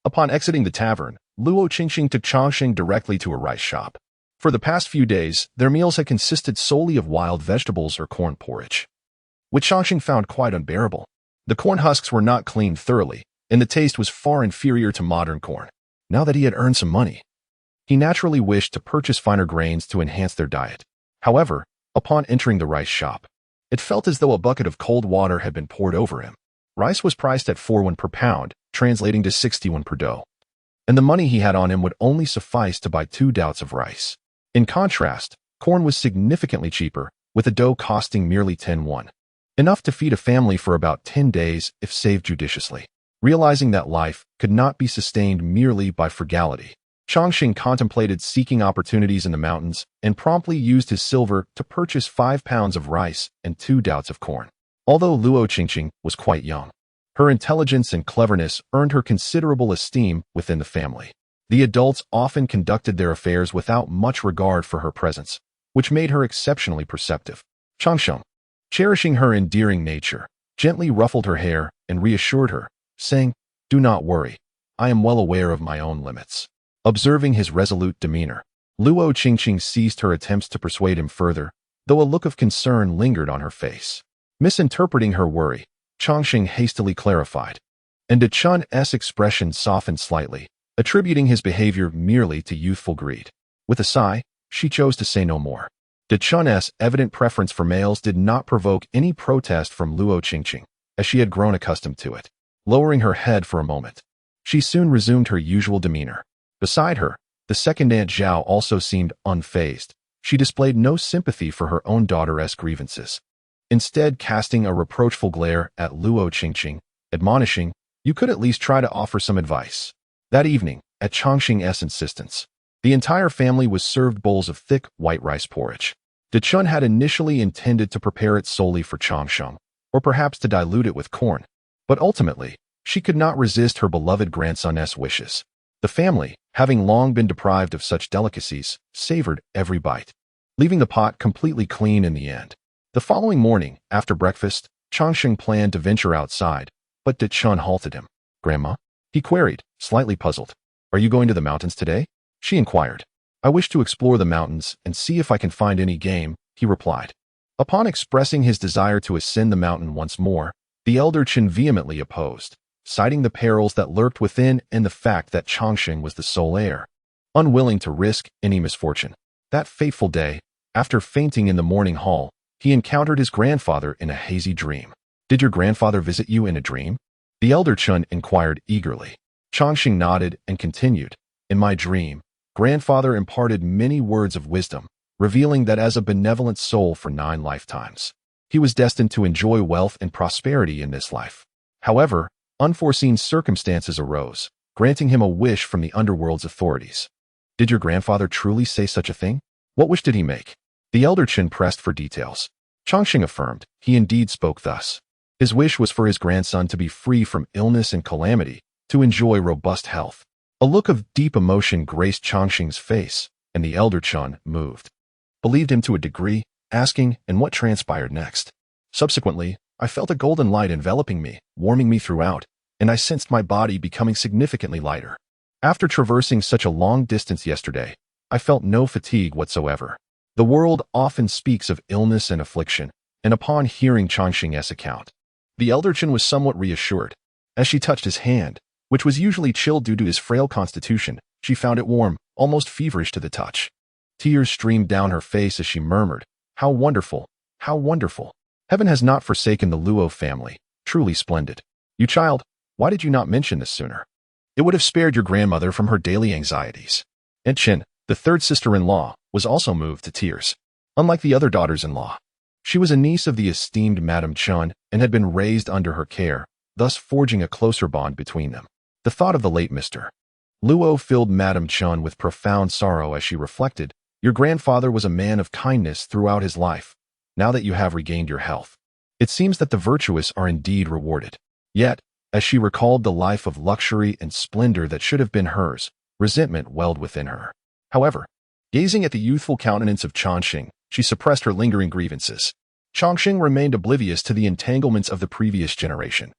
Upon exiting the tavern, Luo Qingqing took Changxing directly to a rice shop. For the past few days, their meals had consisted solely of wild vegetables or corn porridge, which Changxing found quite unbearable. The corn husks were not cleaned thoroughly, and the taste was far inferior to modern corn. Now that he had earned some money, he naturally wished to purchase finer grains to enhance their diet. However, upon entering the rice shop, it felt as though a bucket of cold water had been poured over him. Rice was priced at 4 per pound, translating to 60 per dough, and the money he had on him would only suffice to buy 2 douts of rice. In contrast, corn was significantly cheaper, with a dough costing merely 10 enough to feed a family for about 10 days if saved judiciously. Realizing that life could not be sustained merely by frugality, Changxing contemplated seeking opportunities in the mountains and promptly used his silver to purchase 5 pounds of rice and 2 douts of corn. Although Luo Qingqing was quite young, her intelligence and cleverness earned her considerable esteem within the family. The adults often conducted their affairs without much regard for her presence, which made her exceptionally perceptive. Changxing, cherishing her endearing nature, gently ruffled her hair and reassured her, saying, "Do not worry, I am well aware of my own limits." Observing his resolute demeanor, Luo Qingqing ceased her attempts to persuade him further, though a look of concern lingered on her face. Misinterpreting her worry, Changxing hastily clarified, and De Chun's expression softened slightly, attributing his behavior merely to youthful greed. With a sigh, she chose to say no more. De Chun's evident preference for males did not provoke any protest from Luo Qingqing, as she had grown accustomed to it. Lowering her head for a moment, she soon resumed her usual demeanor. Beside her, the second Aunt Zhao also seemed unfazed. She displayed no sympathy for her own daughter's grievances, instead casting a reproachful glare at Luo Qingqing, admonishing, "You could at least try to offer some advice." That evening, at Changxing's insistence, the entire family was served bowls of thick, white rice porridge. De Chun had initially intended to prepare it solely for Changxing, or perhaps to dilute it with corn, but ultimately, she could not resist her beloved grandson's wishes. The family, having long been deprived of such delicacies, savored every bite, leaving the pot completely clean in the end. The following morning, after breakfast, Changxing planned to venture outside, but De Chun halted him. "Grandma?" he queried, slightly puzzled. "Are you going to the mountains today?" she inquired. "I wish to explore the mountains and see if I can find any game," he replied. Upon expressing his desire to ascend the mountain once more, the elder Chen vehemently opposed, citing the perils that lurked within and the fact that Changxing was the sole heir, unwilling to risk any misfortune. That fateful day, after fainting in the morning hall, he encountered his grandfather in a hazy dream. "Did your grandfather visit you in a dream?" the elder Chen inquired eagerly. Changxing nodded and continued, "In my dream, grandfather imparted many words of wisdom, revealing that as a benevolent soul for 9 lifetimes, he was destined to enjoy wealth and prosperity in this life. However, unforeseen circumstances arose, granting him a wish from the underworld's authorities." "Did your grandfather truly say such a thing? What wish did he make?" The elder Chen pressed for details. Changxing affirmed he indeed spoke thus. His wish was for his grandson to be free from illness and calamity, to enjoy robust health. A look of deep emotion graced Changxing's face, and the elder Chen, moved, believed him to a degree, asking, "And what transpired next?" "Subsequently, I felt a golden light enveloping me, warming me throughout, and I sensed my body becoming significantly lighter. After traversing such a long distance yesterday, I felt no fatigue whatsoever." The world often speaks of illness and affliction, and upon hearing Changxing's account, the elder Chen was somewhat reassured. As she touched his hand, which was usually chilled due to his frail constitution, she found it warm, almost feverish to the touch. Tears streamed down her face as she murmured, "How wonderful! How wonderful! Heaven has not forsaken the Luo family. Truly splendid. You child, why did you not mention this sooner? It would have spared your grandmother from her daily anxieties." Aunt Chen, the third sister-in-law, was also moved to tears. Unlike the other daughters-in-law, she was a niece of the esteemed Madame Chen and had been raised under her care, thus forging a closer bond between them. The thought of the late Mr. Luo filled Madame Chen with profound sorrow as she reflected, "Your grandfather was a man of kindness throughout his life. Now that you have regained your health, it seems that the virtuous are indeed rewarded." Yet, as she recalled the life of luxury and splendor that should have been hers, resentment welled within her. However, gazing at the youthful countenance of Changxing, she suppressed her lingering grievances. Chongqing remained oblivious to the entanglements of the previous generation.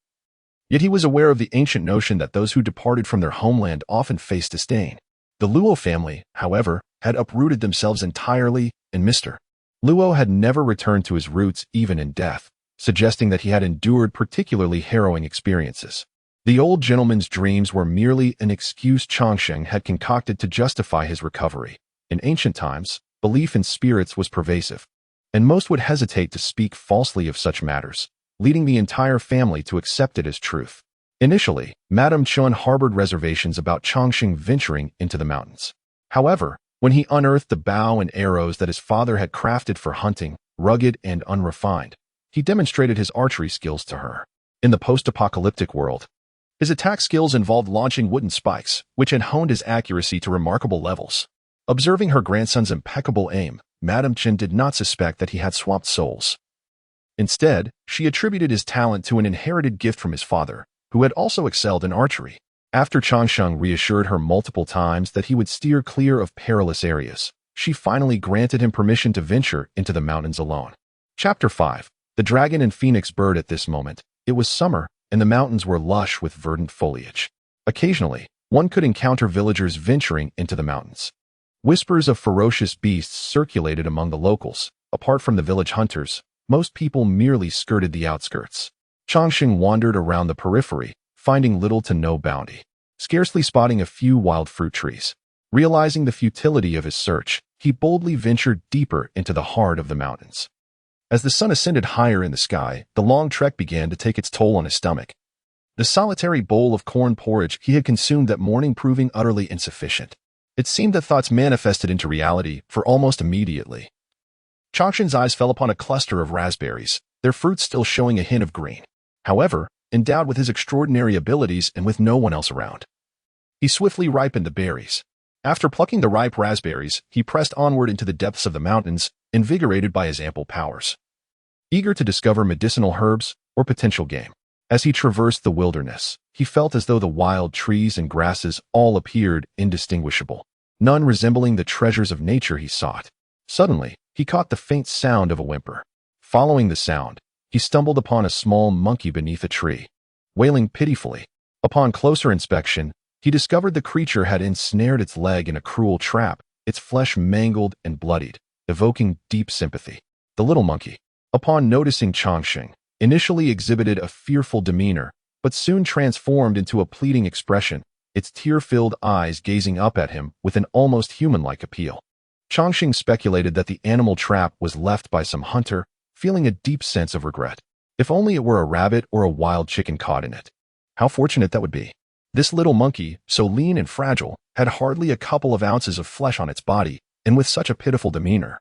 Yet he was aware of the ancient notion that those who departed from their homeland often face disdain. The Luo family, however, had uprooted themselves entirely, and Mr. Luo had never returned to his roots even in death, suggesting that he had endured particularly harrowing experiences. The old gentleman's dreams were merely an excuse Chongqing had concocted to justify his recovery. In ancient times, belief in spirits was pervasive, and most would hesitate to speak falsely of such matters, leading the entire family to accept it as truth. Initially, Madame Chun harbored reservations about Chongqing venturing into the mountains. However, when he unearthed the bow and arrows that his father had crafted for hunting, rugged and unrefined, he demonstrated his archery skills to her. In the post-apocalyptic world, his attack skills involved launching wooden spikes, which had honed his accuracy to remarkable levels. Observing her grandson's impeccable aim, Madame Chen did not suspect that he had swapped souls. Instead, she attributed his talent to an inherited gift from his father, who had also excelled in archery. After Chongqing reassured her multiple times that he would steer clear of perilous areas, she finally granted him permission to venture into the mountains alone. Chapter 5. The Dragon and Phoenix Bird. At this moment, it was summer, and the mountains were lush with verdant foliage. Occasionally, one could encounter villagers venturing into the mountains. Whispers of ferocious beasts circulated among the locals. Apart from the village hunters, most people merely skirted the outskirts. Chongqing wandered around the periphery, finding little to no bounty, scarcely spotting a few wild fruit trees. Realizing the futility of his search, he boldly ventured deeper into the heart of the mountains. As the sun ascended higher in the sky, the long trek began to take its toll on his stomach. The solitary bowl of corn porridge he had consumed that morning proving utterly insufficient. It seemed that thoughts manifested into reality for almost immediately. Chongqing's eyes fell upon a cluster of raspberries, their fruits still showing a hint of green. However, endowed with his extraordinary abilities and with no one else around, he swiftly ripened the berries. After plucking the ripe raspberries, he pressed onward into the depths of the mountains, invigorated by his ample powers. Eager to discover medicinal herbs or potential game. As he traversed the wilderness, he felt as though the wild trees and grasses all appeared indistinguishable, none resembling the treasures of nature he sought. Suddenly, he caught the faint sound of a whimper. Following the sound, he stumbled upon a small monkey beneath a tree, wailing pitifully. Upon closer inspection, he discovered the creature had ensnared its leg in a cruel trap, its flesh mangled and bloodied, evoking deep sympathy. The little monkey, upon noticing Chongqing, initially exhibited a fearful demeanor, but soon transformed into a pleading expression, its tear-filled eyes gazing up at him with an almost human-like appeal. Chongqing speculated that the animal trap was left by some hunter, feeling a deep sense of regret. If only it were a rabbit or a wild chicken caught in it. How fortunate that would be. This little monkey, so lean and fragile, had hardly a couple of ounces of flesh on its body, and with such a pitiful demeanor.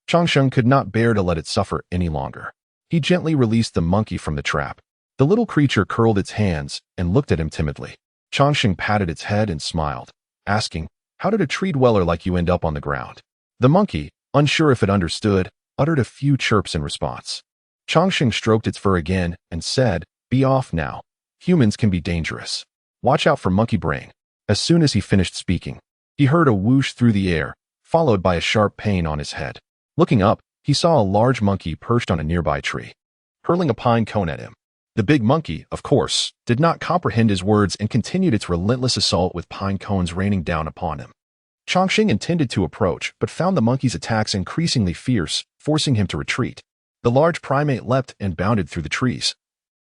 Chongqing could not bear to let it suffer any longer. He gently released the monkey from the trap. The little creature curled its hands and looked at him timidly. Chongqing patted its head and smiled, asking, "How did a tree dweller like you end up on the ground?" The monkey, unsure if it understood, uttered a few chirps in response. Chongqing stroked its fur again and said, "Be off now. Humans can be dangerous. Watch out for monkey brain." As soon as he finished speaking, he heard a whoosh through the air, followed by a sharp pain on his head. Looking up, he saw a large monkey perched on a nearby tree, hurling a pine cone at him. The big monkey, of course, did not comprehend his words and continued its relentless assault with pine cones raining down upon him. Chongqing intended to approach, but found the monkey's attacks increasingly fierce, forcing him to retreat. The large primate leapt and bounded through the trees,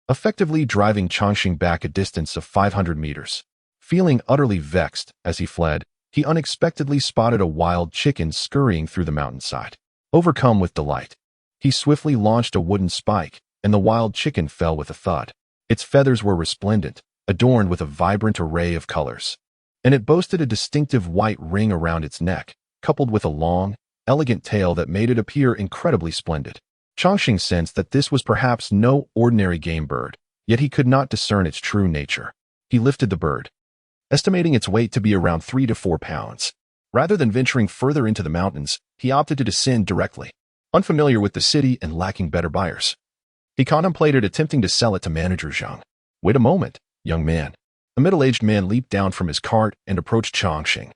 effectively driving Chongqing back a distance of 500 meters. Feeling utterly vexed as he fled, he unexpectedly spotted a wild chicken scurrying through the mountainside. Overcome with delight, he swiftly launched a wooden spike, and the wild chicken fell with a thud. Its feathers were resplendent, adorned with a vibrant array of colors, and it boasted a distinctive white ring around its neck, coupled with a long, elegant tail that made it appear incredibly splendid. Chongqing sensed that this was perhaps no ordinary game bird, yet he could not discern its true nature. He lifted the bird, estimating its weight to be around 3 to 4 pounds. Rather than venturing further into the mountains, he opted to descend directly, unfamiliar with the city and lacking better buyers. He contemplated attempting to sell it to Manager Zhang. "Wait a moment, young man." A middle-aged man leaped down from his cart and approached Chongqing.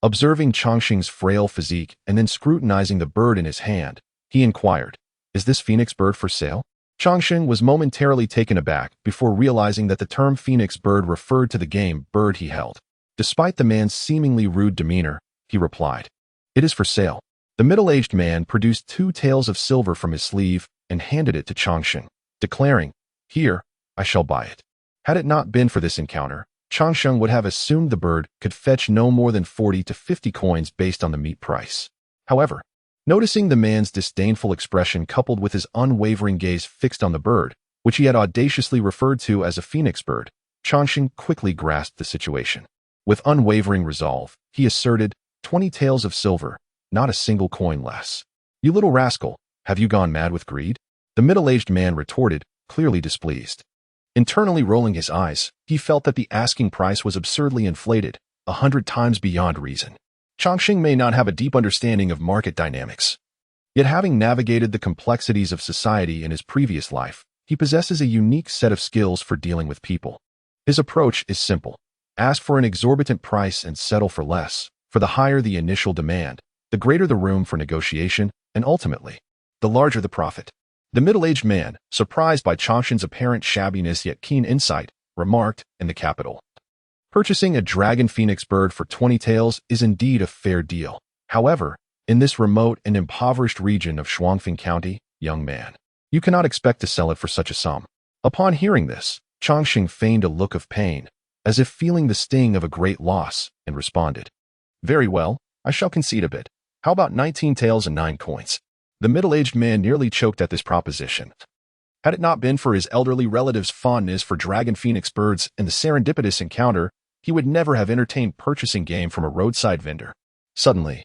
Observing Chongqing's frail physique and then scrutinizing the bird in his hand, he inquired, Is this phoenix bird for sale? Changsheng was momentarily taken aback before realizing that the term phoenix bird referred to the game bird he held. Despite the man's seemingly rude demeanor, he replied, "It is for sale." The middle-aged man produced 2 taels of silver from his sleeve and handed it to Changsheng, declaring, "Here, I shall buy it." Had it not been for this encounter, Changsheng would have assumed the bird could fetch no more than 40 to 50 coins based on the meat price. However, noticing the man's disdainful expression coupled with his unwavering gaze fixed on the bird, which he had audaciously referred to as a phoenix bird, Changsheng quickly grasped the situation. With unwavering resolve, he asserted, 20 taels of silver, not a single coin less. "You little rascal, have you gone mad with greed?" The middle-aged man retorted, clearly displeased. Internally rolling his eyes, he felt that the asking price was absurdly inflated, 100 times beyond reason. Changsheng may not have a deep understanding of market dynamics. Yet having navigated the complexities of society in his previous life, he possesses a unique set of skills for dealing with people. His approach is simple. Ask for an exorbitant price and settle for less. For the higher the initial demand, the greater the room for negotiation, and ultimately, the larger the profit. The middle-aged man, surprised by Changsheng's apparent shabbiness yet keen insight, remarked, in the capital, "Purchasing a dragon phoenix bird for 20 taels is indeed a fair deal. However, in this remote and impoverished region of Shuangfeng County, young man, you cannot expect to sell it for such a sum." Upon hearing this, Changsheng feigned a look of pain, as if feeling the sting of a great loss, and responded, "Very well, I shall concede a bit. How about 19 taels and 9 coins? The middle-aged man nearly choked at this proposition. Had it not been for his elderly relative's fondness for dragon phoenix birds and the serendipitous encounter, he would never have entertained purchasing game from a roadside vendor. Suddenly,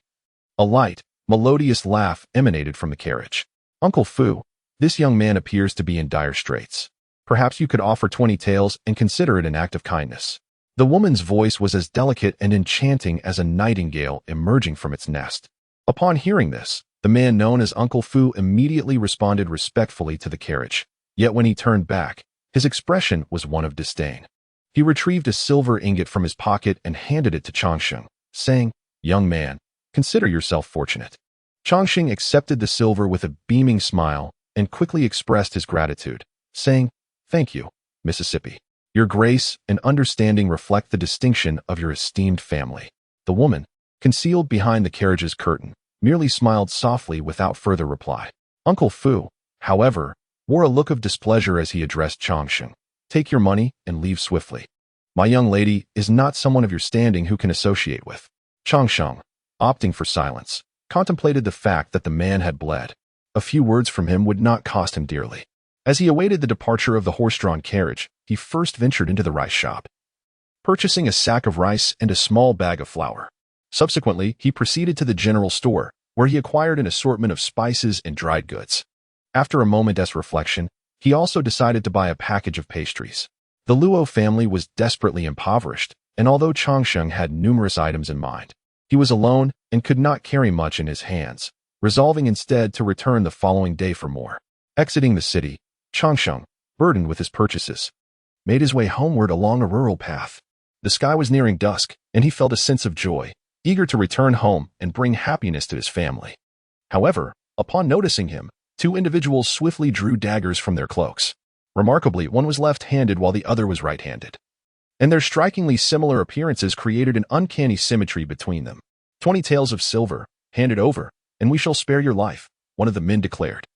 a light, melodious laugh emanated from the carriage. "Uncle Fu, this young man appears to be in dire straits. Perhaps you could offer 20 taels and consider it an act of kindness." The woman's voice was as delicate and enchanting as a nightingale emerging from its nest. Upon hearing this, the man known as Uncle Fu immediately responded respectfully to the carriage. Yet when he turned back, his expression was one of disdain. He retrieved a silver ingot from his pocket and handed it to Changsheng, saying, "Young man, consider yourself fortunate." Changsheng accepted the silver with a beaming smile and quickly expressed his gratitude, saying, "Thank you, Mississippi. Your grace and understanding reflect the distinction of your esteemed family." The woman, concealed behind the carriage's curtain, merely smiled softly without further reply. Uncle Fu, however, wore a look of displeasure as he addressed Changsheng. "Take your money and leave swiftly. My young lady is not someone of your standing who can associate with." Changsheng, opting for silence, contemplated the fact that the man had bled. A few words from him would not cost him dearly. As he awaited the departure of the horse-drawn carriage, he first ventured into the rice shop, purchasing a sack of rice and a small bag of flour. Subsequently, he proceeded to the general store, where he acquired an assortment of spices and dried goods. After a moment's reflection, he also decided to buy a package of pastries. The Luo family was desperately impoverished, and although Changsheng had numerous items in mind, he was alone and could not carry much in his hands, resolving instead to return the following day for more. Exiting the city, Changsheng, burdened with his purchases, made his way homeward along a rural path. The sky was nearing dusk, and he felt a sense of joy, eager to return home and bring happiness to his family. However, upon noticing him, 2 individuals swiftly drew daggers from their cloaks. Remarkably, one was left-handed while the other was right-handed, and their strikingly similar appearances created an uncanny symmetry between them. 20 taels of silver, hand it over, and we shall spare your life, one of the men declared.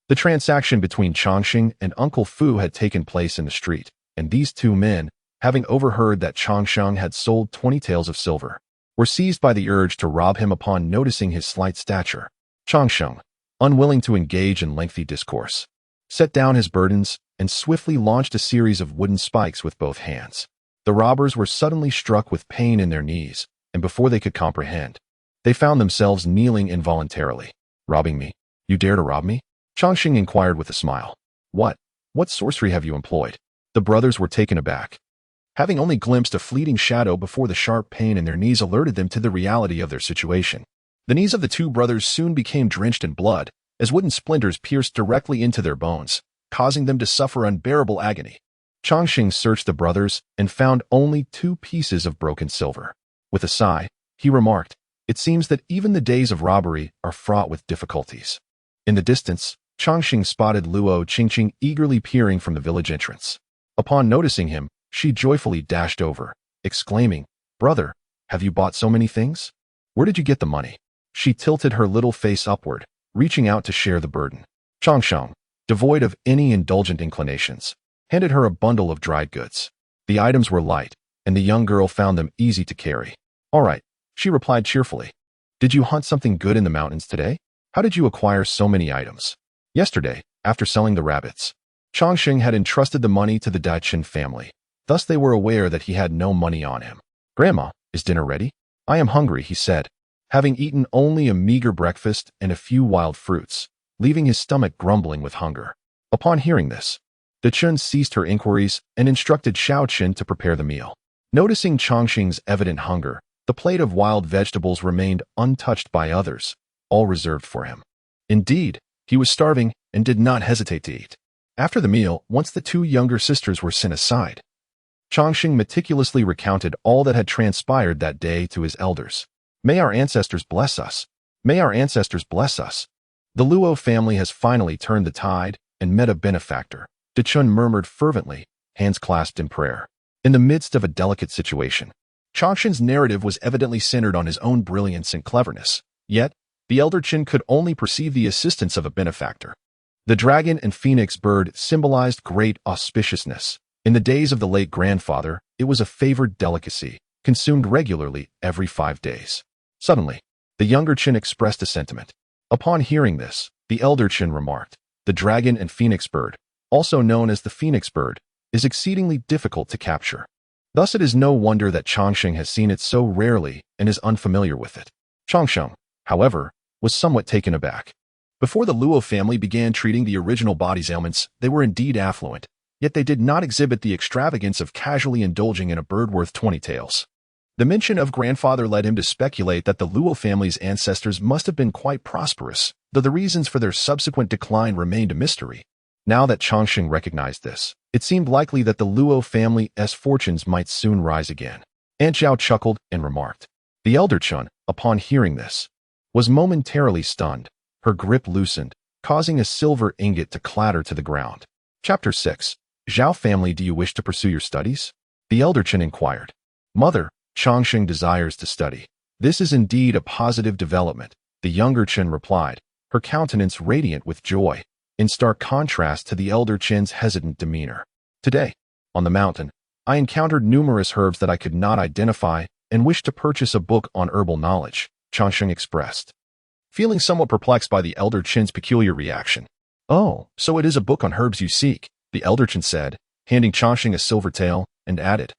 The transaction between Changsheng and Uncle Fu had taken place in the street, and these 2 men, having overheard that Changsheng had sold 20 taels of silver, were seized by the urge to rob him upon noticing his slight stature. Changsheng, unwilling to engage in lengthy discourse, set down his burdens and swiftly launched a series of wooden spikes with both hands. The robbers were suddenly struck with pain in their knees, and before they could comprehend, they found themselves kneeling involuntarily. "Robbing me? You dare to rob me?" Changsheng inquired with a smile. What sorcery have you employed?" The brothers were taken aback, having only glimpsed a fleeting shadow before the sharp pain in their knees alerted them to the reality of their situation. The knees of the 2 brothers soon became drenched in blood, as wooden splinters pierced directly into their bones, causing them to suffer unbearable agony. Changsheng searched the brothers and found only 2 pieces of broken silver. With a sigh, he remarked, "It seems that even the days of robbery are fraught with difficulties." In the distance, Changxing spotted Luo Qingqing eagerly peering from the village entrance. Upon noticing him, she joyfully dashed over, exclaiming, "Brother, have you bought so many things? Where did you get the money?" She tilted her little face upward, reaching out to share the burden. Changsheng, devoid of any indulgent inclinations, handed her a bundle of dried goods. The items were light, and the young girl found them easy to carry. "All right," she replied cheerfully. "Did you hunt something good in the mountains today? How did you acquire so many items?" "Yesterday, after selling the rabbits." Changxing had entrusted the money to the Daichin family. Thus they were aware that he had no money on him. "Grandma, is dinner ready?" "I am hungry," he said, having eaten only a meager breakfast and a few wild fruits, leaving his stomach grumbling with hunger. Upon hearing this, Dachun ceased her inquiries and instructed Xiaotian to prepare the meal. Noticing Changxing's evident hunger, the plate of wild vegetables remained untouched by others, all reserved for him. Indeed, he was starving and did not hesitate to eat. After the meal, once the two younger sisters were sent aside, Changxing meticulously recounted all that had transpired that day to his elders. "May our ancestors bless us. May our ancestors bless us. The Luo family has finally turned the tide and met a benefactor," Dachun murmured fervently, hands clasped in prayer. In the midst of a delicate situation, Changxing's narrative was evidently centered on his own brilliance and cleverness, yet the elder Qin could only perceive the assistance of a benefactor. The dragon and phoenix bird symbolized great auspiciousness. In the days of the late grandfather, it was a favored delicacy, consumed regularly every 5 days. Suddenly, the younger Qin expressed a sentiment. Upon hearing this, the elder Qin remarked, "The dragon and phoenix bird, also known as the phoenix bird, is exceedingly difficult to capture. Thus it is no wonder that Changxing has seen it so rarely and is unfamiliar with it." Changxing, however, was somewhat taken aback. Before the Luo family began treating the original body's ailments, they were indeed affluent, yet they did not exhibit the extravagance of casually indulging in a bird worth 20 taels. The mention of grandfather led him to speculate that the Luo family's ancestors must have been quite prosperous, though the reasons for their subsequent decline remained a mystery. Now that Changxing recognized this, it seemed likely that the Luo family's fortunes might soon rise again. Aunt Zhao chuckled and remarked. The elder Chun, upon hearing this, was momentarily stunned. Her grip loosened, causing a silver ingot to clatter to the ground. Chapter 6. Zhao family, do you wish to pursue your studies? The elder Qin inquired. Mother, Changxing desires to study. This is indeed a positive development, the younger Qin replied, her countenance radiant with joy, in stark contrast to the elder Qin's hesitant demeanor. Today, on the mountain, I encountered numerous herbs that I could not identify and wished to purchase a book on herbal knowledge, Changxing expressed, feeling somewhat perplexed by the elder Qin's peculiar reaction. "Oh, so it is a book on herbs you seek," the elder Qin said, handing Changxing a silver tael, and added,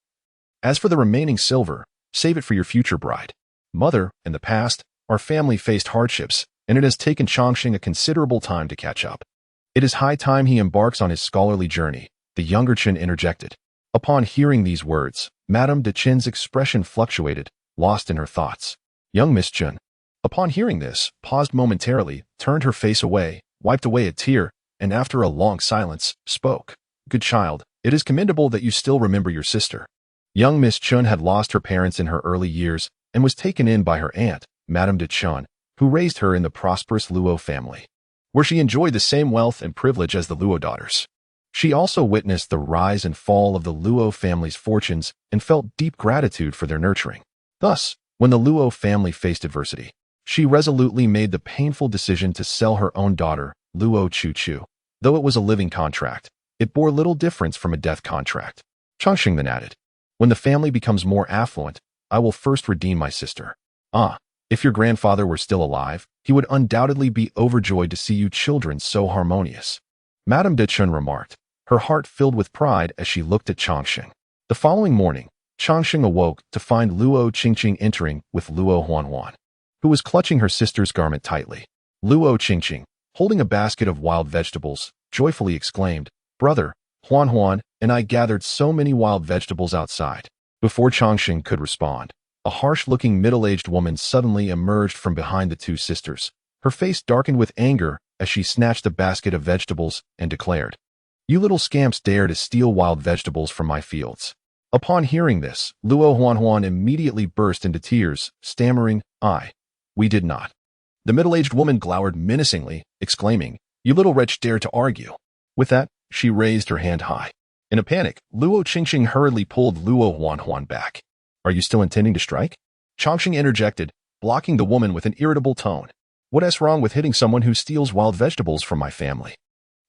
"As for the remaining silver, save it for your future bride. Mother, in the past, our family faced hardships, and it has taken Changxing a considerable time to catch up. It is high time he embarks on his scholarly journey," the younger Qin interjected. Upon hearing these words, Madame de Qin's expression fluctuated, lost in her thoughts. Young Miss Qin, upon hearing this, paused momentarily, turned her face away, wiped away a tear, and after a long silence, spoke. "Good child, it is commendable that you still remember your sister." Young Miss Chun had lost her parents in her early years and was taken in by her aunt, Madame de Chun, who raised her in the prosperous Luo family, where she enjoyed the same wealth and privilege as the Luo daughters. She also witnessed the rise and fall of the Luo family's fortunes and felt deep gratitude for their nurturing. Thus, when the Luo family faced adversity, she resolutely made the painful decision to sell her own daughter, Luo Chu-Chu. Though it was a living contract, it bore little difference from a death contract. Changxing then added, "When the family becomes more affluent, I will first redeem my sister. Ah, if your grandfather were still alive, he would undoubtedly be overjoyed to see you children so harmonious." Madame de Chun remarked, her heart filled with pride as she looked at Changxing. The following morning, Changxing awoke to find Luo Qingqing entering with Luo Huanhuan, who was clutching her sister's garment tightly. Luo Qingqing, holding a basket of wild vegetables, joyfully exclaimed, "Brother, Huanhuan and I gathered so many wild vegetables outside." Before Changxing could respond, a harsh-looking middle-aged woman suddenly emerged from behind the two sisters. Her face darkened with anger as she snatched a basket of vegetables and declared, "You little scamps dare to steal wild vegetables from my fields." Upon hearing this, Luo Huanhuan immediately burst into tears, stammering, "We did not." The middle-aged woman glowered menacingly, exclaiming, You little wretch dare to argue. With that, she raised her hand high. In a panic, Luo Qingqing hurriedly pulled Luo Huanhuan back. Are you still intending to strike? Chongqing interjected, blocking the woman with an irritable tone. What's wrong with hitting someone who steals wild vegetables from my family?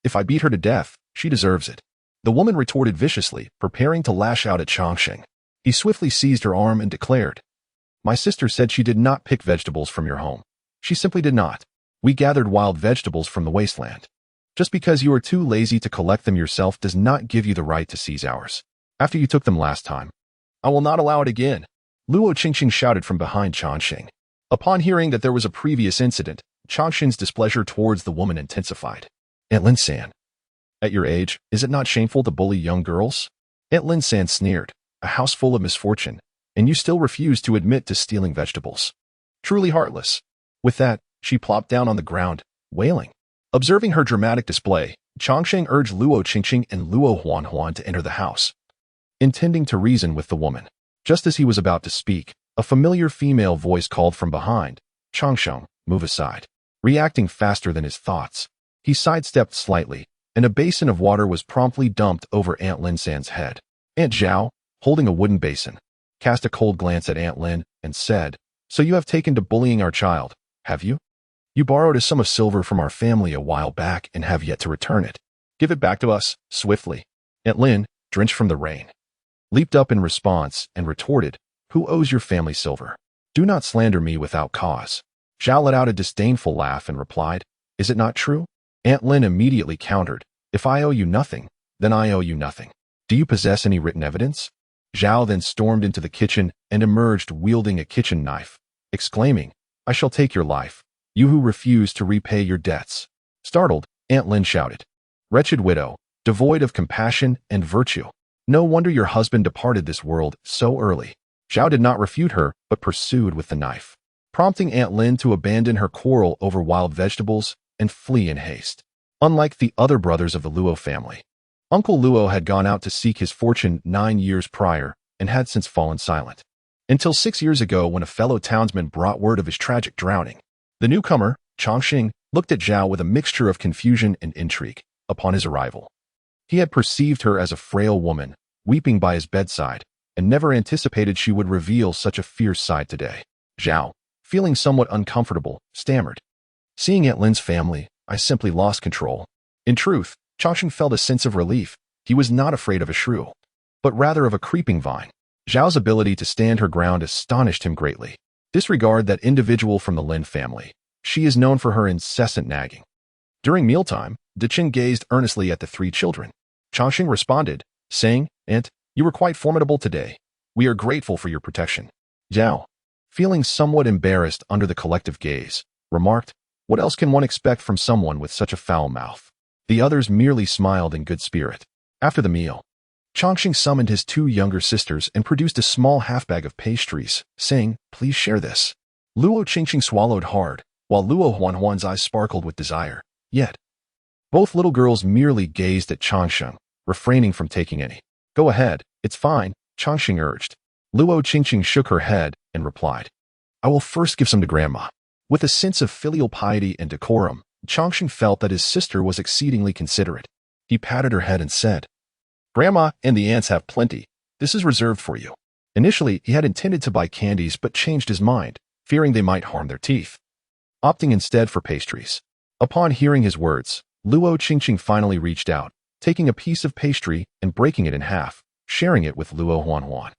If I beat her to death, she deserves it. The woman retorted viciously, preparing to lash out at Chongqing. He swiftly seized her arm and declared, My sister said she did not pick vegetables from your home. She simply did not. We gathered wild vegetables from the wasteland. Just because you are too lazy to collect them yourself does not give you the right to seize ours. After you took them last time, I will not allow it again. Luo Qingqing shouted from behind Chongqing. Upon hearing that there was a previous incident, Chongqing's displeasure towards the woman intensified. Aunt Lin-san, at your age, is it not shameful to bully young girls? Aunt Lin-san sneered, a house full of misfortune, and you still refuse to admit to stealing vegetables. Truly heartless. With that, she plopped down on the ground, wailing. Observing her dramatic display, Chongqing urged Luo Qingqing and Luo Huanhuan to enter the house, intending to reason with the woman. Just as he was about to speak, a familiar female voice called from behind, Chongqing, move aside. Reacting faster than his thoughts, he sidestepped slightly, and a basin of water was promptly dumped over Aunt Lin-san's head. Aunt Zhao, holding a wooden basin, cast a cold glance at Aunt Lin and said, So you have taken to bullying our child, have you? You borrowed a sum of silver from our family a while back and have yet to return it. Give it back to us, swiftly. Aunt Lin, drenched from the rain, leaped up in response and retorted, Who owes your family silver? Do not slander me without cause. Zhao let out a disdainful laugh and replied, Is it not true? Aunt Lin immediately countered, If I owe you nothing, then I owe you nothing. Do you possess any written evidence? Zhao then stormed into the kitchen and emerged wielding a kitchen knife, exclaiming, I shall take your life, you who refuse to repay your debts. Startled, Aunt Lin shouted, Wretched widow, devoid of compassion and virtue. No wonder your husband departed this world so early. Zhao did not refute her, but pursued with the knife, prompting Aunt Lin to abandon her quarrel over wild vegetables and flee in haste. Unlike the other brothers of the Luo family, Uncle Luo had gone out to seek his fortune 9 years prior and had since fallen silent. Until 6 years ago when a fellow townsman brought word of his tragic drowning. The newcomer, Chongqing, looked at Zhao with a mixture of confusion and intrigue. Upon his arrival, he had perceived her as a frail woman, weeping by his bedside, and never anticipated she would reveal such a fierce side today. Zhao, feeling somewhat uncomfortable, stammered, Seeing Aunt Lin's family, I simply lost control. In truth, Chongqing felt a sense of relief. He was not afraid of a shrew, but rather of a creeping vine. Zhao's ability to stand her ground astonished him greatly. Disregard that individual from the Lin family. She is known for her incessant nagging. During mealtime, Deqin gazed earnestly at the 3 children. Chongqing responded, saying, Aunt, you were quite formidable today. We are grateful for your protection. Zhao, feeling somewhat embarrassed under the collective gaze, remarked, What else can one expect from someone with such a foul mouth? The others merely smiled in good spirit. After the meal, Chongqing summoned his 2 younger sisters and produced a small half-bag of pastries, saying, Please share this. Luo Qingqing swallowed hard, while Luo Huanhuan's eyes sparkled with desire. Yet, both little girls merely gazed at Chongqing, refraining from taking any. Go ahead, it's fine, Chongqing urged. Luo Qingqing shook her head and replied, I will first give some to Grandma. With a sense of filial piety and decorum, Chongqing felt that his sister was exceedingly considerate. He patted her head and said, Grandma and the aunts have plenty. This is reserved for you. Initially, he had intended to buy candies but changed his mind, fearing they might harm their teeth, opting instead for pastries. Upon hearing his words, Luo Qingqing finally reached out, taking a piece of pastry and breaking it in half, sharing it with Luo Huanhuan.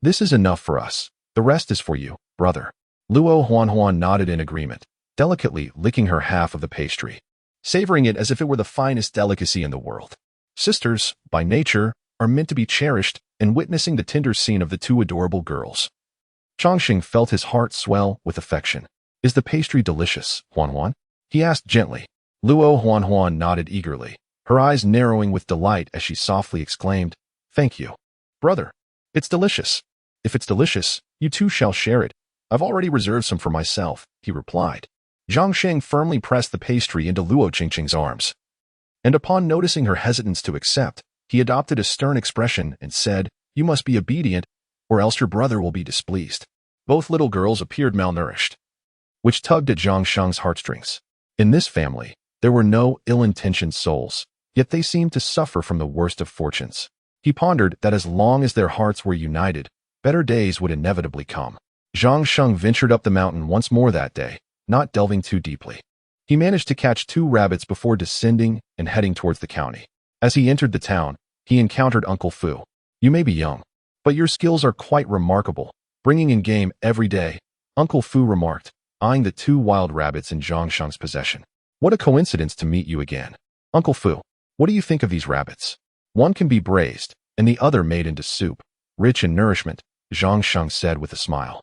This is enough for us. The rest is for you, brother. Luo Huanhuan nodded in agreement, delicately licking her half of the pastry, savoring it as if it were the finest delicacy in the world. Sisters, by nature, are meant to be cherished, and witnessing the tender scene of the 2 adorable girls, Chongqing felt his heart swell with affection. Is the pastry delicious, Huanhuan? He asked gently. Luo Huanhuan nodded eagerly, her eyes narrowing with delight as she softly exclaimed, Thank you, brother. It's delicious. If it's delicious, you 2 shall share it. I've already reserved some for myself, he replied. Zhangsheng firmly pressed the pastry into Luo Qingqing's arms, and upon noticing her hesitance to accept, he adopted a stern expression and said, You must be obedient, or else your brother will be displeased. Both little girls appeared malnourished, which tugged at Zhangsheng's heartstrings. In this family, There were no ill-intentioned souls, yet they seemed to suffer from the worst of fortunes. He pondered that as long as their hearts were united, better days would inevitably come. Xianxia ventured up the mountain once more that day, not delving too deeply. He managed to catch 2 rabbits before descending and heading towards the county. As he entered the town, he encountered Uncle Fu. "You may be young, but your skills are quite remarkable, bringing in game every day," Uncle Fu remarked, eyeing the 2 wild rabbits in Xianxia's possession. "What a coincidence to meet you again. Uncle Fu, what do you think of these rabbits? One can be braised, and the other made into soup, rich in nourishment," Xianxia said with a smile.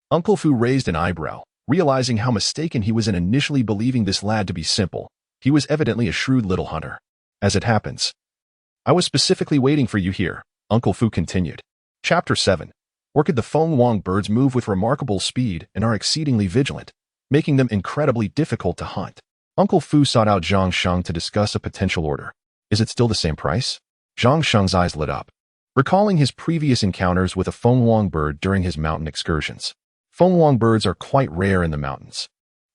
Uncle Fu raised an eyebrow, realizing how mistaken he was in initially believing this lad to be simple. He was evidently a shrewd little hunter. "As it happens, I was specifically waiting for you here," Uncle Fu continued. Chapter 7. Orchid. The Feng Wang birds move with remarkable speed and are exceedingly vigilant, making them incredibly difficult to hunt. Uncle Fu sought out Xianxia to discuss a potential order. "Is it still the same price?" Xianxia's eyes lit up, recalling his previous encounters with a Feng Wang bird during his mountain excursions. Feng Wang birds are quite rare in the mountains.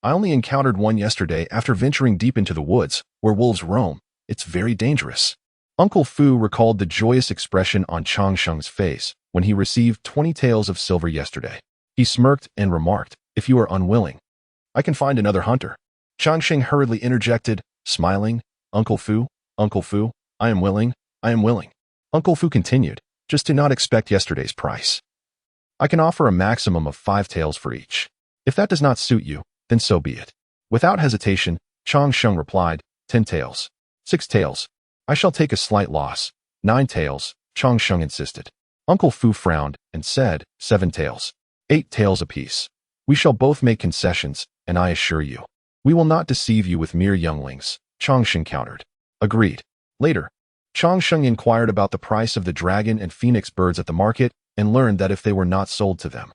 "I only encountered one yesterday after venturing deep into the woods, where wolves roam. It's very dangerous." Uncle Fu recalled the joyous expression on Xianxia's face when he received 20 taels of silver yesterday. He smirked and remarked, "If you are unwilling, I can find another hunter." Xianxia hurriedly interjected, smiling, Uncle Fu, I am willing. Uncle Fu continued, "Just do not expect yesterday's price. I can offer a maximum of 5 taels for each. If that does not suit you, then so be it." Without hesitation, Xianxia replied, 10 taels. 6 taels. I shall take a slight loss. 9 taels, Xianxia insisted. Uncle Fu frowned and said, 7 taels. 8 taels apiece. We shall both make concessions, and I assure you, we will not deceive you with mere younglings, Xianxia countered. Agreed. Later, Xianxia inquired about the price of the dragon and phoenix birds at the market and learned that if they were not sold to them,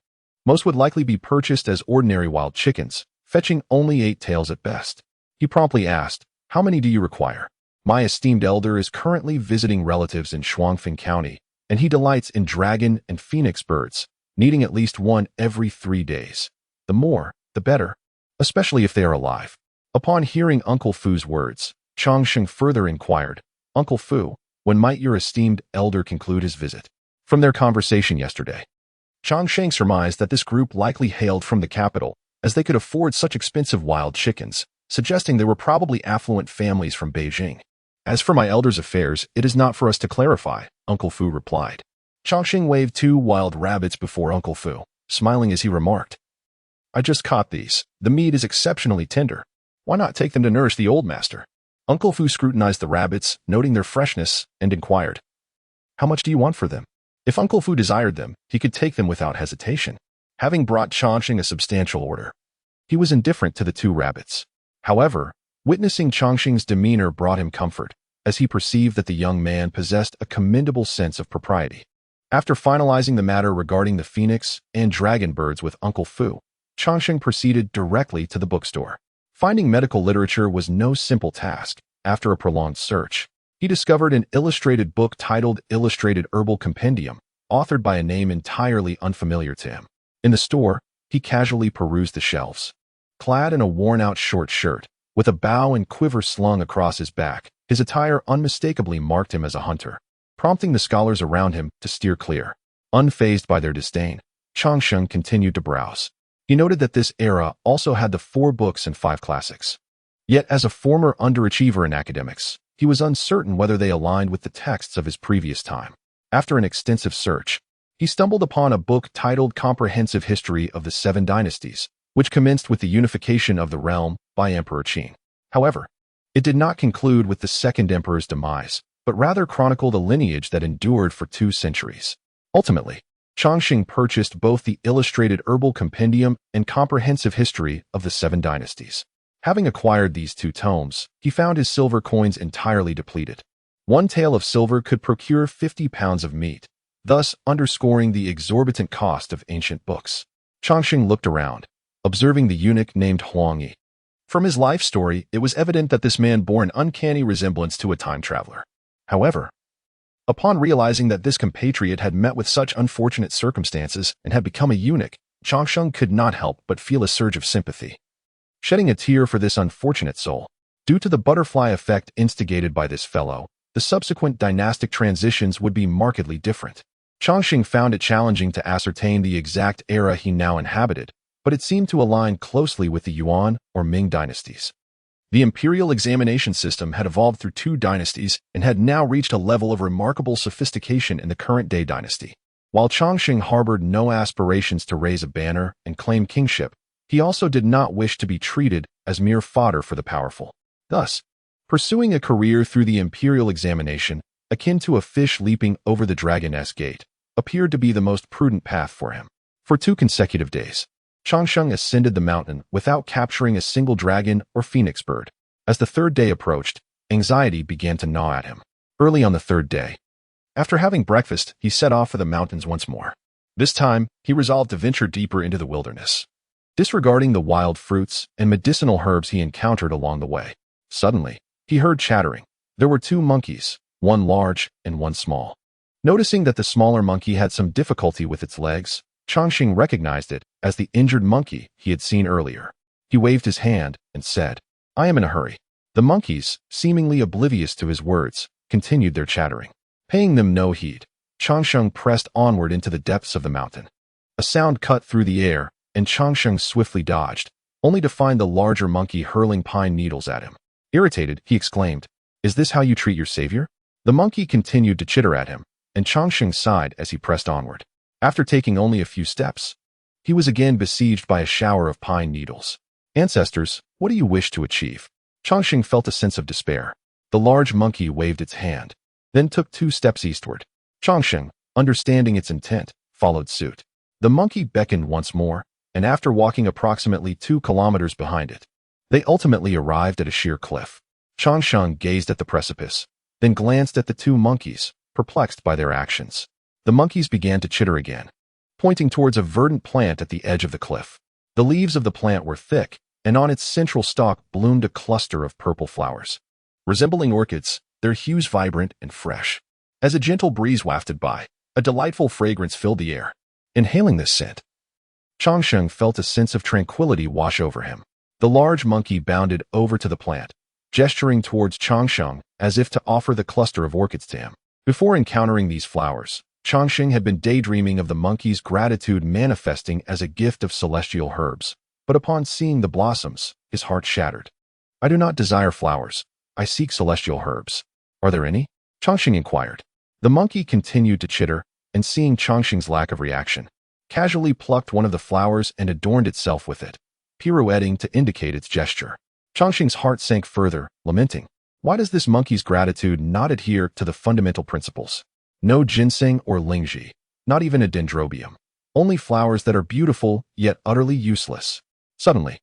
most would likely be purchased as ordinary wild chickens, fetching only 8 taels at best. He promptly asked, "How many do you require? My esteemed elder is currently visiting relatives in Shuangfeng County, and he delights in dragon and phoenix birds, needing at least one every 3 days. The more, the better, especially if they are alive." Upon hearing Uncle Fu's words, Xianxia further inquired, "Uncle Fu, when might your esteemed elder conclude his visit?" From their conversation yesterday, Xianxia surmised that this group likely hailed from the capital, as they could afford such expensive wild chickens, suggesting they were probably affluent families from Beijing. "As for my elder's affairs, it is not for us to clarify," Uncle Fu replied. Xianxia waved 2 wild rabbits before Uncle Fu, smiling as he remarked, "I just caught these. The meat is exceptionally tender. Why not take them to nourish the old master?" Uncle Fu scrutinized the rabbits, noting their freshness, and inquired, "How much do you want for them?" If Uncle Fu desired them, he could take them without hesitation. Having brought Xianxia a substantial order, he was indifferent to the 2 rabbits. However, witnessing Xianxia's demeanor brought him comfort, as he perceived that the young man possessed a commendable sense of propriety. After finalizing the matter regarding the phoenix and dragon birds with Uncle Fu, Xianxia proceeded directly to the bookstore. Finding medical literature was no simple task. After a prolonged search, he discovered an illustrated book titled Illustrated Herbal Compendium, authored by a name entirely unfamiliar to him. In the store, he casually perused the shelves. Clad in a worn-out short shirt, with a bow and quiver slung across his back, his attire unmistakably marked him as a hunter, prompting the scholars around him to steer clear. Unfazed by their disdain, Xianxia continued to browse. He noted that this era also had the 4 books and 5 classics. Yet, as a former underachiever in academics, he was uncertain whether they aligned with the texts of his previous time. After an extensive search, he stumbled upon a book titled Comprehensive History of the 7 Dynasties, which commenced with the unification of the realm by Emperor Qin. However, it did not conclude with the second emperor's demise, but rather chronicled a lineage that endured for 2 centuries. Ultimately, Xianxia purchased both the Illustrated Herbal Compendium and Comprehensive History of the 7 Dynasties. Having acquired these 2 tomes, he found his silver coins entirely depleted. 1 tael of silver could procure 50 pounds of meat, thus underscoring the exorbitant cost of ancient books. Xianxia looked around, observing the eunuch named Huang Yi. From his life story, it was evident that this man bore an uncanny resemblance to a time traveler. However, upon realizing that this compatriot had met with such unfortunate circumstances and had become a eunuch, Xianxia could not help but feel a surge of sympathy. Shedding a tear for this unfortunate soul, Due to the butterfly effect instigated by this fellow, the subsequent dynastic transitions would be markedly different. Chongqing found it challenging to ascertain the exact era he now inhabited, but it seemed to align closely with the Yuan or Ming dynasties. The imperial examination system had evolved through 2 dynasties and had now reached a level of remarkable sophistication in the current-day dynasty. While Chongqing harbored no aspirations to raise a banner and claim kingship, he also did not wish to be treated as mere fodder for the powerful. Thus, pursuing a career through the imperial examination, akin to a fish leaping over the dragon's gate, appeared to be the most prudent path for him. For 2 consecutive days, Chongqing ascended the mountain without capturing a single dragon or phoenix bird. As the 3rd day approached, anxiety began to gnaw at him. Early on the 3rd day, after having breakfast, he set off for the mountains once more. This time, he resolved to venture deeper into the wilderness, disregarding the wild fruits and medicinal herbs he encountered along the way. Suddenly, he heard chattering. There were 2 monkeys, one large and one small. Noticing that the smaller monkey had some difficulty with its legs, Chongqing recognized it as the injured monkey he had seen earlier. He waved his hand and said, "I am in a hurry." The monkeys, seemingly oblivious to his words, continued their chattering. Paying them no heed, Chongqing pressed onward into the depths of the mountain. A sound cut through the air, and Chongqing swiftly dodged, only to find the larger monkey hurling pine needles at him. Irritated, he exclaimed, "Is this how you treat your savior?" The monkey continued to chitter at him, and Chongqing sighed as he pressed onward. After taking only a few steps, he was again besieged by a shower of pine needles. "Ancestors, what do you wish to achieve?" Chongqing felt a sense of despair. The large monkey waved its hand, then took 2 steps eastward. Chongqing, understanding its intent, followed suit. The monkey beckoned once more, and after walking approximately 2 kilometers behind it, they ultimately arrived at a sheer cliff. Chongqing gazed at the precipice, then glanced at the 2 monkeys, perplexed by their actions. The monkeys began to chitter again, pointing towards a verdant plant at the edge of the cliff. The leaves of the plant were thick, and on its central stalk bloomed a cluster of purple flowers. Resembling orchids, their hues vibrant and fresh. As a gentle breeze wafted by, a delightful fragrance filled the air. Inhaling this scent, Chongqing felt a sense of tranquility wash over him. The large monkey bounded over to the plant, gesturing towards Chongqing as if to offer the cluster of orchids to him. Before encountering these flowers, Chongqing had been daydreaming of the monkey's gratitude manifesting as a gift of celestial herbs, but upon seeing the blossoms, his heart shattered. "I do not desire flowers. I seek celestial herbs. Are there any?" Chongqing inquired. The monkey continued to chitter, and seeing Chongqing's lack of reaction, casually plucked one of the flowers and adorned itself with it, pirouetting to indicate its gesture. Chongqing's heart sank further, lamenting, "Why does this monkey's gratitude not adhere to the fundamental principles? No ginseng or lingzhi, not even a dendrobium. Only flowers that are beautiful, yet utterly useless." Suddenly,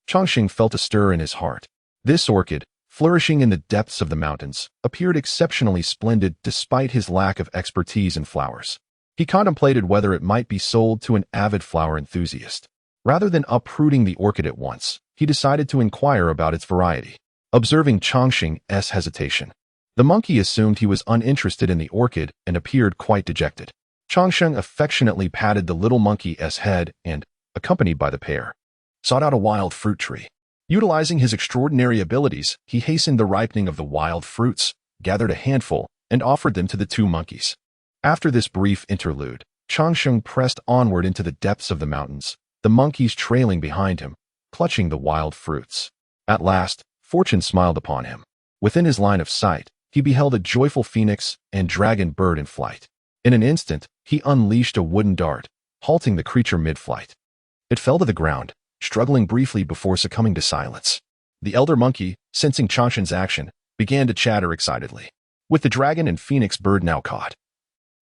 Chongqing felt a stir in his heart. This orchid, flourishing in the depths of the mountains, appeared exceptionally splendid despite his lack of expertise in flowers. He contemplated whether it might be sold to an avid flower enthusiast. Rather than uprooting the orchid at once, he decided to inquire about its variety. Observing Chongqing's hesitation, the monkey assumed he was uninterested in the orchid and appeared quite dejected. Chongqing affectionately patted the little monkey's head and, accompanied by the pair, sought out a wild fruit tree. Utilizing his extraordinary abilities, he hastened the ripening of the wild fruits, gathered a handful, and offered them to the 2 monkeys. After this brief interlude, Chongqing pressed onward into the depths of the mountains, the monkeys trailing behind him, clutching the wild fruits. At last, fortune smiled upon him. Within his line of sight, he beheld a joyful phoenix and dragon bird in flight. In an instant, he unleashed a wooden dart, halting the creature mid-flight. It fell to the ground, struggling briefly before succumbing to silence. The elder monkey, sensing Chongqing's action, began to chatter excitedly. With the dragon and phoenix bird now caught,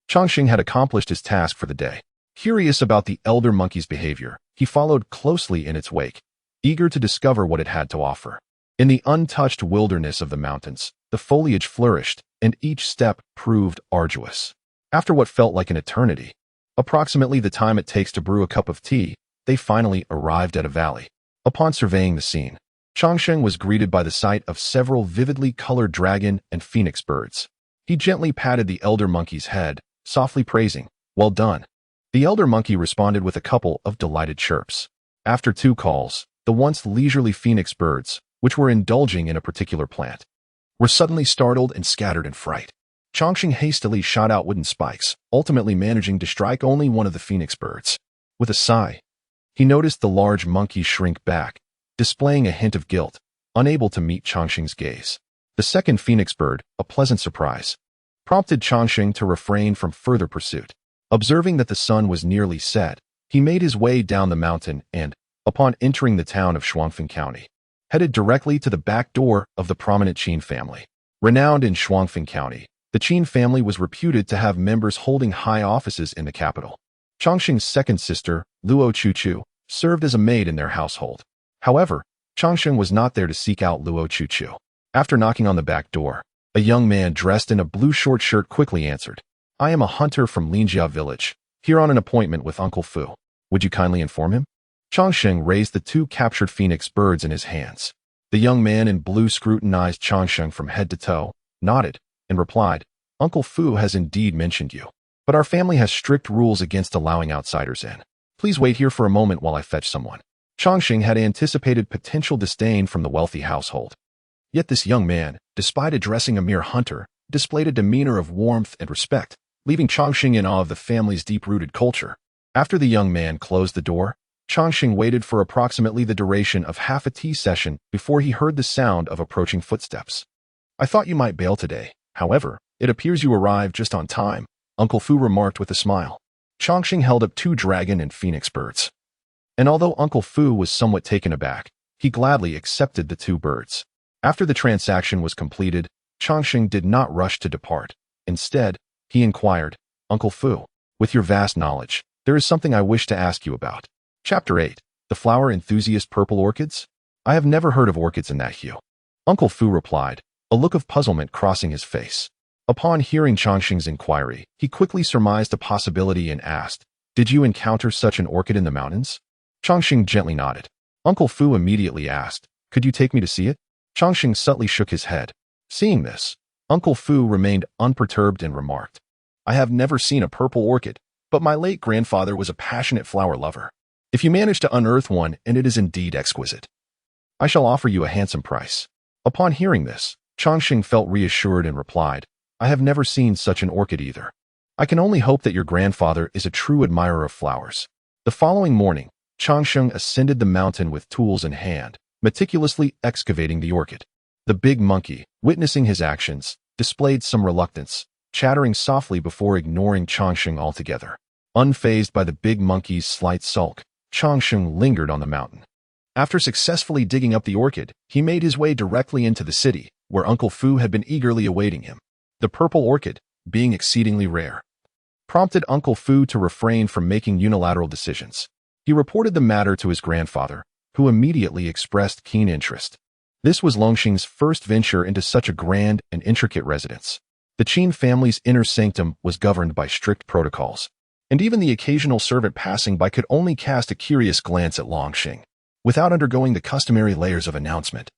Chongqing had accomplished his task for the day. Curious about the elder monkey's behavior, he followed closely in its wake, eager to discover what it had to offer. In the untouched wilderness of the mountains, the foliage flourished, and each step proved arduous. After what felt like an eternity, approximately the time it takes to brew a cup of tea, they finally arrived at a valley. Upon surveying the scene, Chongqing was greeted by the sight of several vividly colored dragon and phoenix birds. He gently patted the elder monkey's head, softly praising, "Well done." The elder monkey responded with a couple of delighted chirps. After 2 calls, the once leisurely phoenix birds, which were indulging in a particular plant, were suddenly startled and scattered in fright. Chongqing hastily shot out wooden spikes, ultimately managing to strike only one of the phoenix birds. With a sigh, he noticed the large monkey shrink back, displaying a hint of guilt, unable to meet Chongqing's gaze. The second phoenix bird, a pleasant surprise, prompted Chongqing to refrain from further pursuit. Observing that the sun was nearly set, he made his way down the mountain and, upon entering the town of Shuangfeng County, headed directly to the back door of the prominent Qin family. Renowned in Shuangfeng County, the Qin family was reputed to have members holding high offices in the capital. Chongqing's second sister, Luo Chuchu, served as a maid in their household. However, Chongqing was not there to seek out Luo Chuchu. After knocking on the back door, a young man dressed in a blue short shirt quickly answered, "I am a hunter from Linjia village, here on an appointment with Uncle Fu. Would you kindly inform him?" Chongqing raised the two captured phoenix birds in his hands. The young man in blue scrutinized Chongqing from head to toe, nodded, and replied, "Uncle Fu has indeed mentioned you, but our family has strict rules against allowing outsiders in. Please wait here for a moment while I fetch someone." Chongqing had anticipated potential disdain from the wealthy household. Yet this young man, despite addressing a mere hunter, displayed a demeanor of warmth and respect, leaving Chongqing in awe of the family's deep-rooted culture. After the young man closed the door, Chongqing waited for approximately the duration of half a tea session before he heard the sound of approaching footsteps. "I thought you might bail today. However, it appears you arrived just on time," Uncle Fu remarked with a smile. Chongqing held up two dragon and phoenix birds. And although Uncle Fu was somewhat taken aback, he gladly accepted the two birds. After the transaction was completed, Chongqing did not rush to depart. Instead, he inquired, "Uncle Fu, with your vast knowledge, there is something I wish to ask you about." Chapter 8. The Flower Enthusiast Purple Orchids? "I have never heard of orchids in that hue," Uncle Fu replied, a look of puzzlement crossing his face. Upon hearing Chongqing's inquiry, he quickly surmised a possibility and asked, "Did you encounter such an orchid in the mountains?" Chongqing gently nodded. Uncle Fu immediately asked, "Could you take me to see it?" Chongqing subtly shook his head. Seeing this, Uncle Fu remained unperturbed and remarked, "I have never seen a purple orchid, but my late grandfather was a passionate flower lover. If you manage to unearth one, and it is indeed exquisite, I shall offer you a handsome price." Upon hearing this, Chongqing felt reassured and replied, "I have never seen such an orchid either. I can only hope that your grandfather is a true admirer of flowers." The following morning, Chongqing ascended the mountain with tools in hand, meticulously excavating the orchid. The big monkey, witnessing his actions, displayed some reluctance, chattering softly before ignoring Chongqing altogether. Unfazed by the big monkey's slight sulk, Chongqing lingered on the mountain. After successfully digging up the orchid, he made his way directly into the city, where Uncle Fu had been eagerly awaiting him. The purple orchid, being exceedingly rare, prompted Uncle Fu to refrain from making unilateral decisions. He reported the matter to his grandfather, who immediately expressed keen interest. This was Longxing's first venture into such a grand and intricate residence. The Qin family's inner sanctum was governed by strict protocols, and even the occasional servant passing by could only cast a curious glance at Longxing, without undergoing the customary layers of announcement.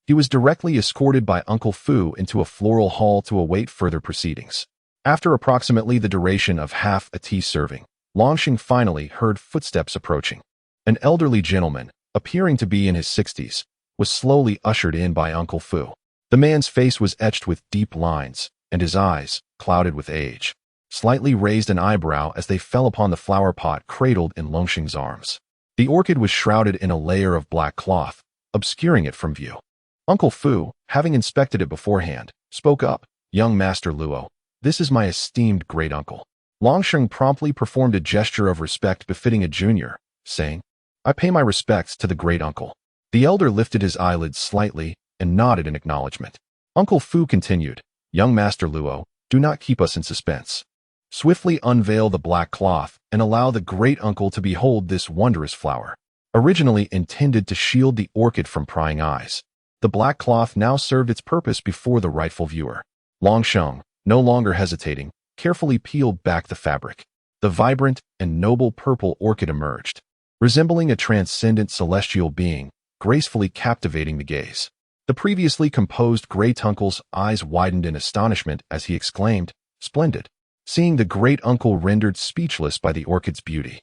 He was directly escorted by Uncle Fu into a floral hall to await further proceedings. After approximately the duration of half a tea serving, Longxing finally heard footsteps approaching. An elderly gentleman, appearing to be in his 60s, was slowly ushered in by Uncle Fu. The man's face was etched with deep lines, and his eyes, clouded with age, slightly raised an eyebrow as they fell upon the flower pot cradled in Longxing's arms. The orchid was shrouded in a layer of black cloth, obscuring it from view. Uncle Fu, having inspected it beforehand, spoke up, "Young Master Luo, this is my esteemed great-uncle." Longxing promptly performed a gesture of respect befitting a junior, saying, "I pay my respects to the great-uncle." The elder lifted his eyelids slightly and nodded in acknowledgement. Uncle Fu continued, "Young Master Luo, do not keep us in suspense. Swiftly unveil the black cloth and allow the great-uncle to behold this wondrous flower. Originally intended to shield the orchid from prying eyes, the black cloth now served its purpose before the rightful viewer." Longxing, no longer hesitating, carefully peeled back the fabric. The vibrant and noble purple orchid emerged, resembling a transcendent celestial being, gracefully captivating the gaze. The previously composed great-uncle's eyes widened in astonishment as he exclaimed, "Splendid!" Seeing the great-uncle rendered speechless by the orchid's beauty,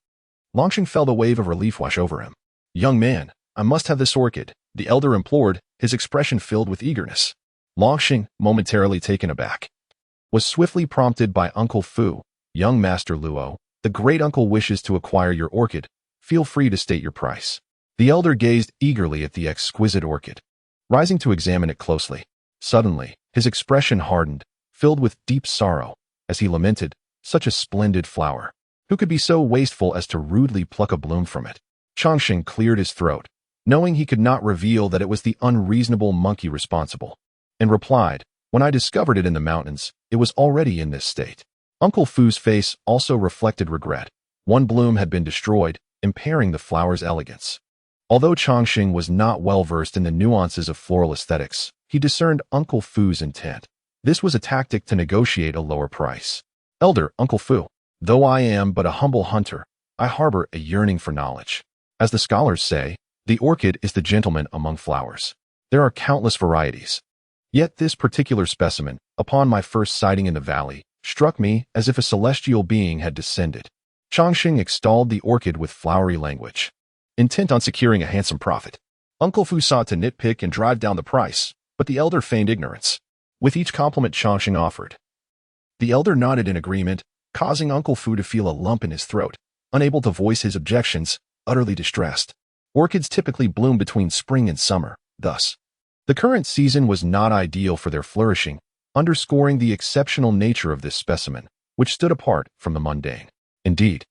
Longxing felt a wave of relief wash over him. "Young man, I must have this orchid," the elder implored, his expression filled with eagerness. Longxing, momentarily taken aback, was swiftly prompted by Uncle Fu. Young Master Luo, the great uncle wishes to acquire your orchid. Feel free to state your price. The elder gazed eagerly at the exquisite orchid, rising to examine it closely. Suddenly, his expression hardened, filled with deep sorrow, as he lamented, such a splendid flower. Who could be so wasteful as to rudely pluck a bloom from it? Changxing cleared his throat, knowing he could not reveal that it was the unreasonable monkey responsible, and replied, when I discovered it in the mountains, it was already in this state. Uncle Fu's face also reflected regret. One bloom had been destroyed, impairing the flower's elegance. Although Changxing was not well versed in the nuances of floral aesthetics, he discerned Uncle Fu's intent. This was a tactic to negotiate a lower price. Elder Uncle Fu, though I am but a humble hunter, I harbor a yearning for knowledge. As the scholars say, the orchid is the gentleman among flowers. There are countless varieties. Yet this particular specimen, upon my first sighting in the valley, struck me as if a celestial being had descended. Changxing extolled the orchid with flowery language, intent on securing a handsome profit. Uncle Fu sought to nitpick and drive down the price, but the elder feigned ignorance. With each compliment Changxing offered, the elder nodded in agreement, causing Uncle Fu to feel a lump in his throat, unable to voice his objections, utterly distressed. Orchids typically bloom between spring and summer, thus, the current season was not ideal for their flourishing, underscoring the exceptional nature of this specimen, which stood apart from the mundane. Indeed,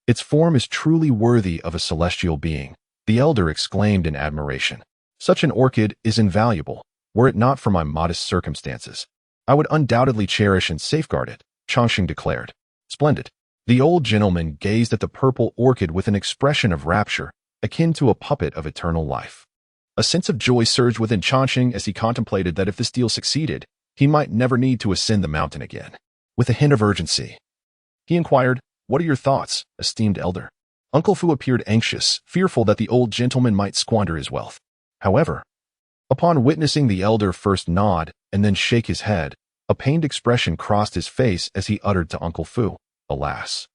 its form is truly worthy of a celestial being, the elder exclaimed in admiration. Such an orchid is invaluable. Were it not for my modest circumstances, I would undoubtedly cherish and safeguard it, Changxing declared. Splendid. The old gentleman gazed at the purple orchid with an expression of rapture, akin to a puppet of eternal life. A sense of joy surged within Changxing as he contemplated that if this deal succeeded, he might never need to ascend the mountain again. With a hint of urgency, he inquired, what are your thoughts, esteemed elder? Uncle Fu appeared anxious, fearful that the old gentleman might squander his wealth. However, upon witnessing the elder first nod and then shake his head, a pained expression crossed his face as he uttered to Uncle Fu, alas,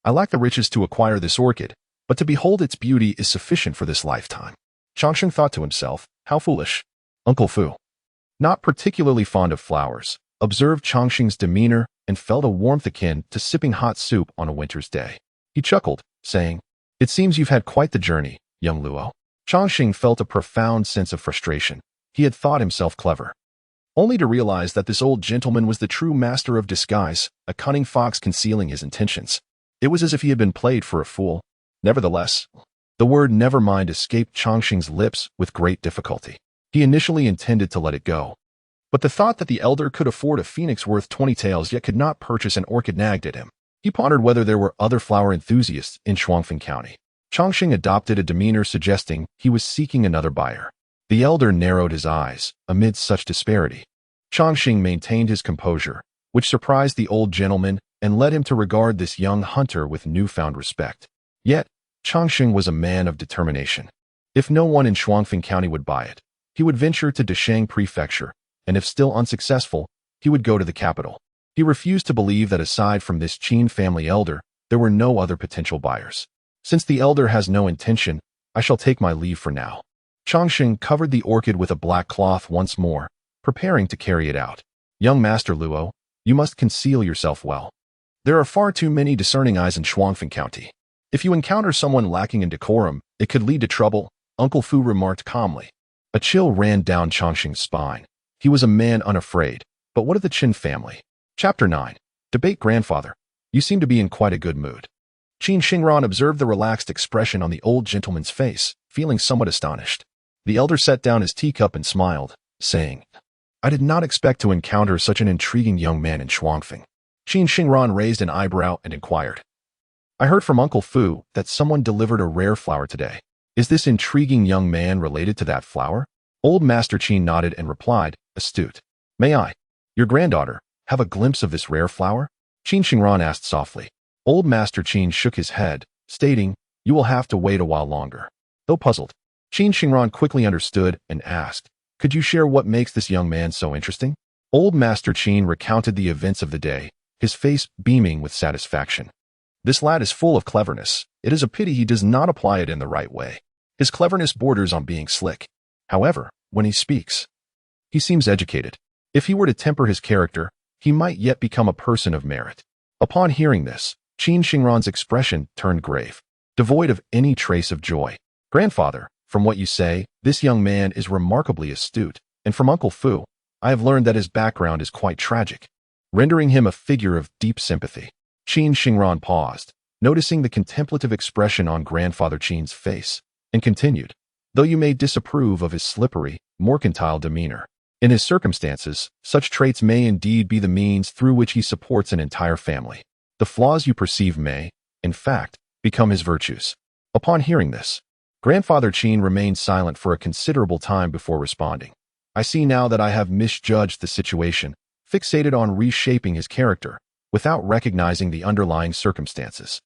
I lack the riches to acquire this orchid, but to behold its beauty is sufficient for this lifetime. Changxing thought to himself, how foolish. Uncle Fu, not particularly fond of flowers, observed Changxing's demeanor and felt a warmth akin to sipping hot soup on a winter's day. He chuckled, saying, it seems you've had quite the journey, young Luo. Changxing felt a profound sense of frustration. He had thought himself clever, only to realize that this old gentleman was the true master of disguise, a cunning fox concealing his intentions. It was as if he had been played for a fool. Nevertheless, the word never mind escaped Changxing's lips with great difficulty. He initially intended to let it go, but the thought that the elder could afford a phoenix worth 20 taels yet could not purchase an orchid nagged at him. He pondered whether there were other flower enthusiasts in Shuangfeng County. Changxing adopted a demeanor suggesting he was seeking another buyer. The elder narrowed his eyes amid such disparity. Changxing maintained his composure, which surprised the old gentleman and led him to regard this young hunter with newfound respect. Yet, Changxing was a man of determination. If no one in Shuangfeng County would buy it, he would venture to Deshang Prefecture, and if still unsuccessful, he would go to the capital. He refused to believe that aside from this Qin family elder, there were no other potential buyers. Since the elder has no intention, I shall take my leave for now. Changxing covered the orchid with a black cloth once more, preparing to carry it out. Young Master Luo, you must conceal yourself well. There are far too many discerning eyes in Shuangfeng County. If you encounter someone lacking in decorum, it could lead to trouble, Uncle Fu remarked calmly. A chill ran down Changxing's spine. He was a man unafraid, but what of the Qin family? Chapter 9. Debate Grandfather. You seem to be in quite a good mood. Qin Xingran observed the relaxed expression on the old gentleman's face, feeling somewhat astonished. The elder set down his teacup and smiled, saying, I did not expect to encounter such an intriguing young man in Shuangfeng. Qin Xingran raised an eyebrow and inquired, I heard from Uncle Fu that someone delivered a rare flower today. Is this intriguing young man related to that flower? Old Master Qin nodded and replied, astute. May I, your granddaughter, have a glimpse of this rare flower? Qin Xingran asked softly. Old Master Qin shook his head, stating, you will have to wait a while longer. Though puzzled, Qin Xingran quickly understood and asked, could you share what makes this young man so interesting? Old Master Qin recounted the events of the day, his face beaming with satisfaction. This lad is full of cleverness. It is a pity he does not apply it in the right way. His cleverness borders on being slick. However, when he speaks. He seems educated. If he were to temper his character, he might yet become a person of merit. Upon hearing this, Qin Xingran's expression turned grave, devoid of any trace of joy. Grandfather, from what you say, this young man is remarkably astute, and from Uncle Fu, I have learned that his background is quite tragic, rendering him a figure of deep sympathy. Qin Xingran paused, noticing the contemplative expression on Grandfather Qin's face, and continued, though you may disapprove of his slippery, mercantile demeanor. In his circumstances, such traits may indeed be the means through which he supports an entire family. The flaws you perceive may, in fact, become his virtues. Upon hearing this, Grandfather Qin remained silent for a considerable time before responding. I see now that I have misjudged the situation, fixated on reshaping his character, without recognizing the underlying circumstances.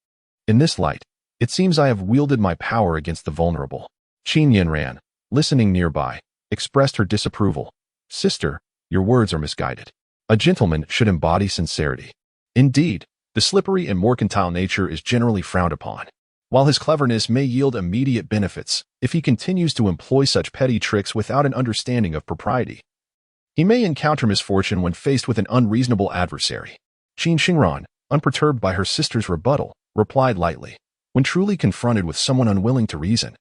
In this light, it seems I have wielded my power against the vulnerable. Qin Yanran, listening nearby, expressed her disapproval. Sister, your words are misguided. A gentleman should embody sincerity. Indeed, the slippery and mercantile nature is generally frowned upon. While his cleverness may yield immediate benefits, if he continues to employ such petty tricks without an understanding of propriety, he may encounter misfortune when faced with an unreasonable adversary. Qin Xingran, unperturbed by her sister's rebuttal, replied lightly, when truly confronted with someone unwilling to reason,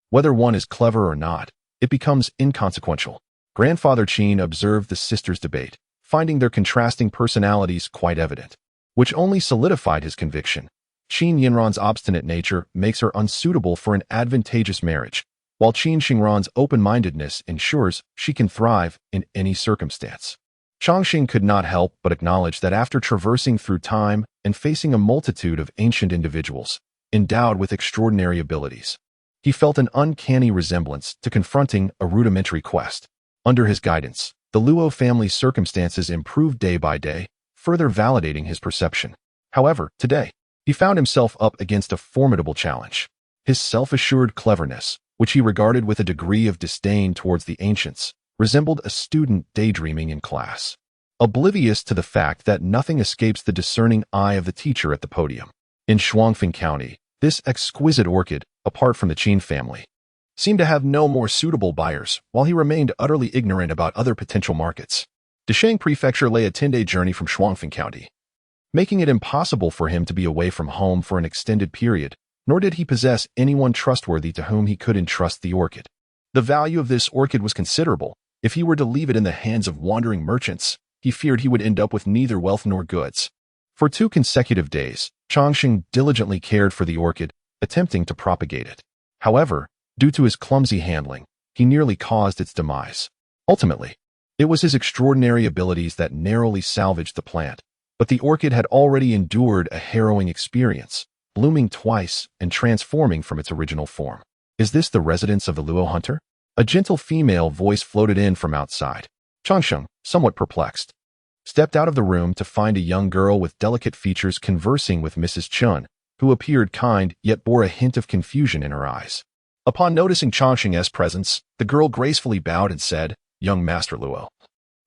whether one is clever or not, it becomes inconsequential. Grandfather Qin observed the sisters' debate, finding their contrasting personalities quite evident, which only solidified his conviction. Qin Yanran's obstinate nature makes her unsuitable for an advantageous marriage, while Qin Xingran's open-mindedness ensures she can thrive in any circumstance. Chongqing could not help but acknowledge that after traversing through time and facing a multitude of ancient individuals, endowed with extraordinary abilities, he felt an uncanny resemblance to confronting a rudimentary quest. Under his guidance, the Luo family's circumstances improved day by day, further validating his perception. However, today, he found himself up against a formidable challenge. His self-assured cleverness, which he regarded with a degree of disdain towards the ancients, resembled a student daydreaming in class, oblivious to the fact that nothing escapes the discerning eye of the teacher at the podium. In Shuangfeng County, this exquisite orchid, apart from the Qin family, seemed to have no more suitable buyers, while he remained utterly ignorant about other potential markets. Desheng Prefecture lay a 10-day journey from Shuangfeng County, making it impossible for him to be away from home for an extended period, nor did he possess anyone trustworthy to whom he could entrust the orchid. The value of this orchid was considerable. If he were to leave it in the hands of wandering merchants, he feared he would end up with neither wealth nor goods. For 2 consecutive days, Chongqing diligently cared for the orchid, attempting to propagate it. However, due to his clumsy handling, he nearly caused its demise. Ultimately, it was his extraordinary abilities that narrowly salvaged the plant, but the orchid had already endured a harrowing experience, blooming twice and transforming from its original form. Is this the residence of the Luo hunter? A gentle female voice floated in from outside. Chongqing, somewhat perplexed, stepped out of the room to find a young girl with delicate features conversing with Mrs. Chun, who appeared kind yet bore a hint of confusion in her eyes. Upon noticing Chongqing's presence, the girl gracefully bowed and said, "Young Master Luo,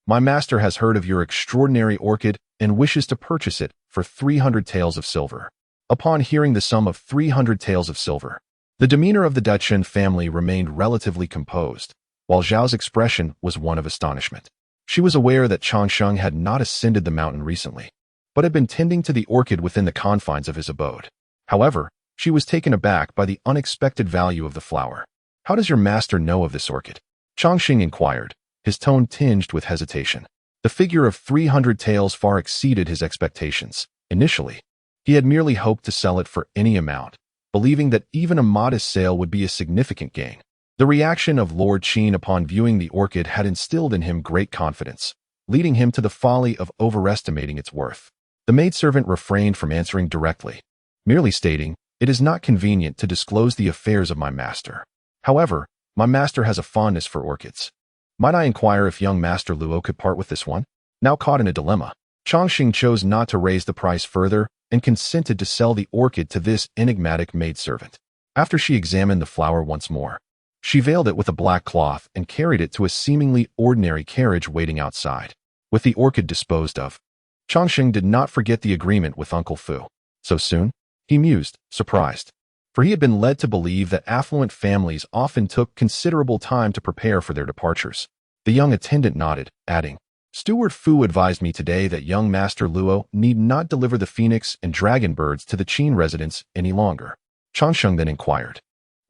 my master has heard of your extraordinary orchid and wishes to purchase it for 300 taels of silver." Upon hearing the sum of 300 taels of silver, the demeanor of the Dutchen family remained relatively composed, while Zhao's expression was one of astonishment. She was aware that Chongqing had not ascended the mountain recently, but had been tending to the orchid within the confines of his abode. However, she was taken aback by the unexpected value of the flower. "How does your master know of this orchid?" Chongqing inquired, his tone tinged with hesitation. The figure of 300 taels far exceeded his expectations. Initially, he had merely hoped to sell it for any amount, believing that even a modest sale would be a significant gain. The reaction of Lord Qin upon viewing the orchid had instilled in him great confidence, leading him to the folly of overestimating its worth. The maidservant refrained from answering directly, merely stating, "It is not convenient to disclose the affairs of my master. However, my master has a fondness for orchids. Might I inquire if young Master Luo could part with this one?" Now caught in a dilemma, Chongqing chose not to raise the price further and consented to sell the orchid to this enigmatic maidservant. After she examined the flower once more, she veiled it with a black cloth and carried it to a seemingly ordinary carriage waiting outside. With the orchid disposed of, Chongqing did not forget the agreement with Uncle Fu. So soon? He mused, surprised. for he had been led to believe that affluent families often took considerable time to prepare for their departures. The young attendant nodded, adding, "Steward Fu advised me today that young Master Luo need not deliver the phoenix and dragon birds to the Qin residence any longer." Changsheng then inquired,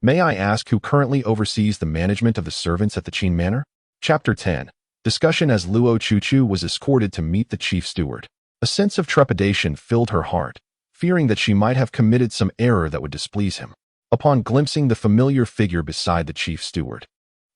"May I ask who currently oversees the management of the servants at the Qin Manor?" Chapter 10. Discussion. As Luo Chuchu was escorted to meet the chief steward, a sense of trepidation filled her heart, fearing that she might have committed some error that would displease him. Upon glimpsing the familiar figure beside the chief steward,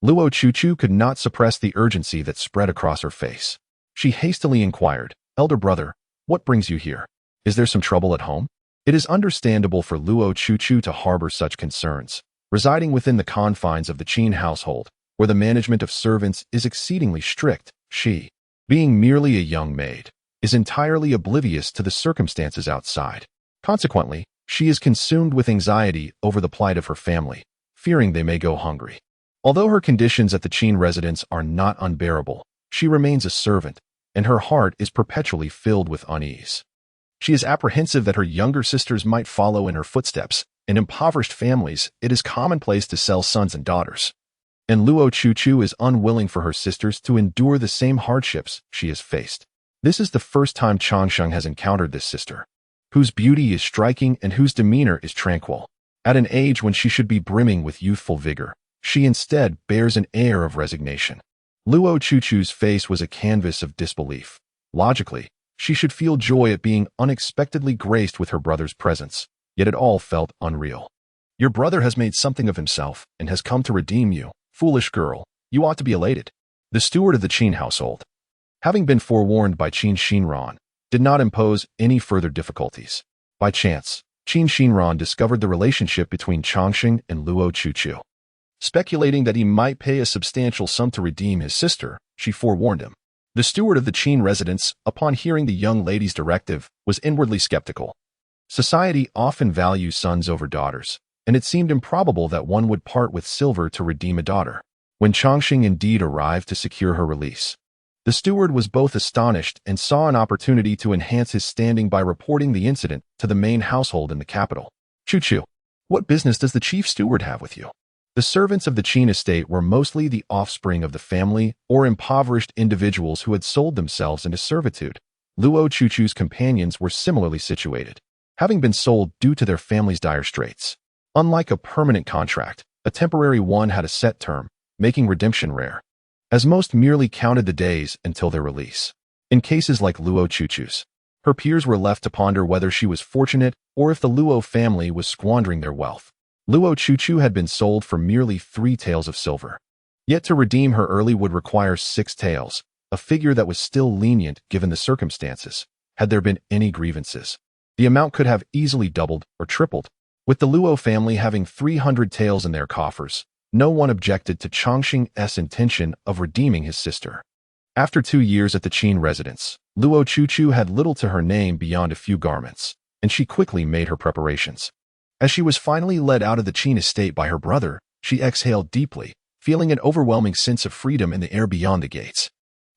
Luo Chuchu could not suppress the urgency that spread across her face. She hastily inquired, "Elder brother, what brings you here? Is there some trouble at home?" It is understandable for Luo Chuchu to harbor such concerns. Residing within the confines of the Qin household, where the management of servants is exceedingly strict, she, being merely a young maid, is entirely oblivious to the circumstances outside. Consequently, she is consumed with anxiety over the plight of her family, fearing they may go hungry. Although her conditions at the Qin residence are not unbearable, she remains a servant, and her heart is perpetually filled with unease. She is apprehensive that her younger sisters might follow in her footsteps. In impoverished families, it is commonplace to sell sons and daughters, and Luo Chuchu is unwilling for her sisters to endure the same hardships she has faced. This is the first time Changsheng has encountered this sister, whose beauty is striking and whose demeanor is tranquil. At an age when she should be brimming with youthful vigor, she instead bears an air of resignation. Luo Chuchu's face was a canvas of disbelief. Logically, she should feel joy at being unexpectedly graced with her brother's presence, yet it all felt unreal. "Your brother has made something of himself and has come to redeem you. Foolish girl, you ought to be elated." The steward of the Qin household, having been forewarned by Qin Shinran, did not impose any further difficulties. By chance, Qin Shinran discovered the relationship between Changsheng and Luo Chuchu. Speculating that he might pay a substantial sum to redeem his sister, she forewarned him. The steward of the Qin residence, upon hearing the young lady's directive, was inwardly skeptical. Society often values sons over daughters, and it seemed improbable that one would part with silver to redeem a daughter. When Changsheng indeed arrived to secure her release, the steward was both astonished and saw an opportunity to enhance his standing by reporting the incident to the main household in the capital. "Chuchu, what business does the chief steward have with you?" The servants of the Qin estate were mostly the offspring of the family or impoverished individuals who had sold themselves into servitude. Luo Chuchu's companions were similarly situated, having been sold due to their family's dire straits. Unlike a permanent contract, a temporary one had a set term, making redemption rare, as most merely counted the days until their release. In cases like Luo Chuchu's, her peers were left to ponder whether she was fortunate or if the Luo family was squandering their wealth. Luo Chuchu had been sold for merely 3 taels of silver. Yet to redeem her early would require 6 taels, a figure that was still lenient given the circumstances. Had there been any grievances, the amount could have easily doubled or tripled. With the Luo family having 300 taels in their coffers, no one objected to Changsheng's intention of redeeming his sister. After 2 years at the Qin residence, Luo Chuchu had little to her name beyond a few garments, and she quickly made her preparations. As she was finally led out of the Qin estate by her brother, she exhaled deeply, feeling an overwhelming sense of freedom in the air beyond the gates.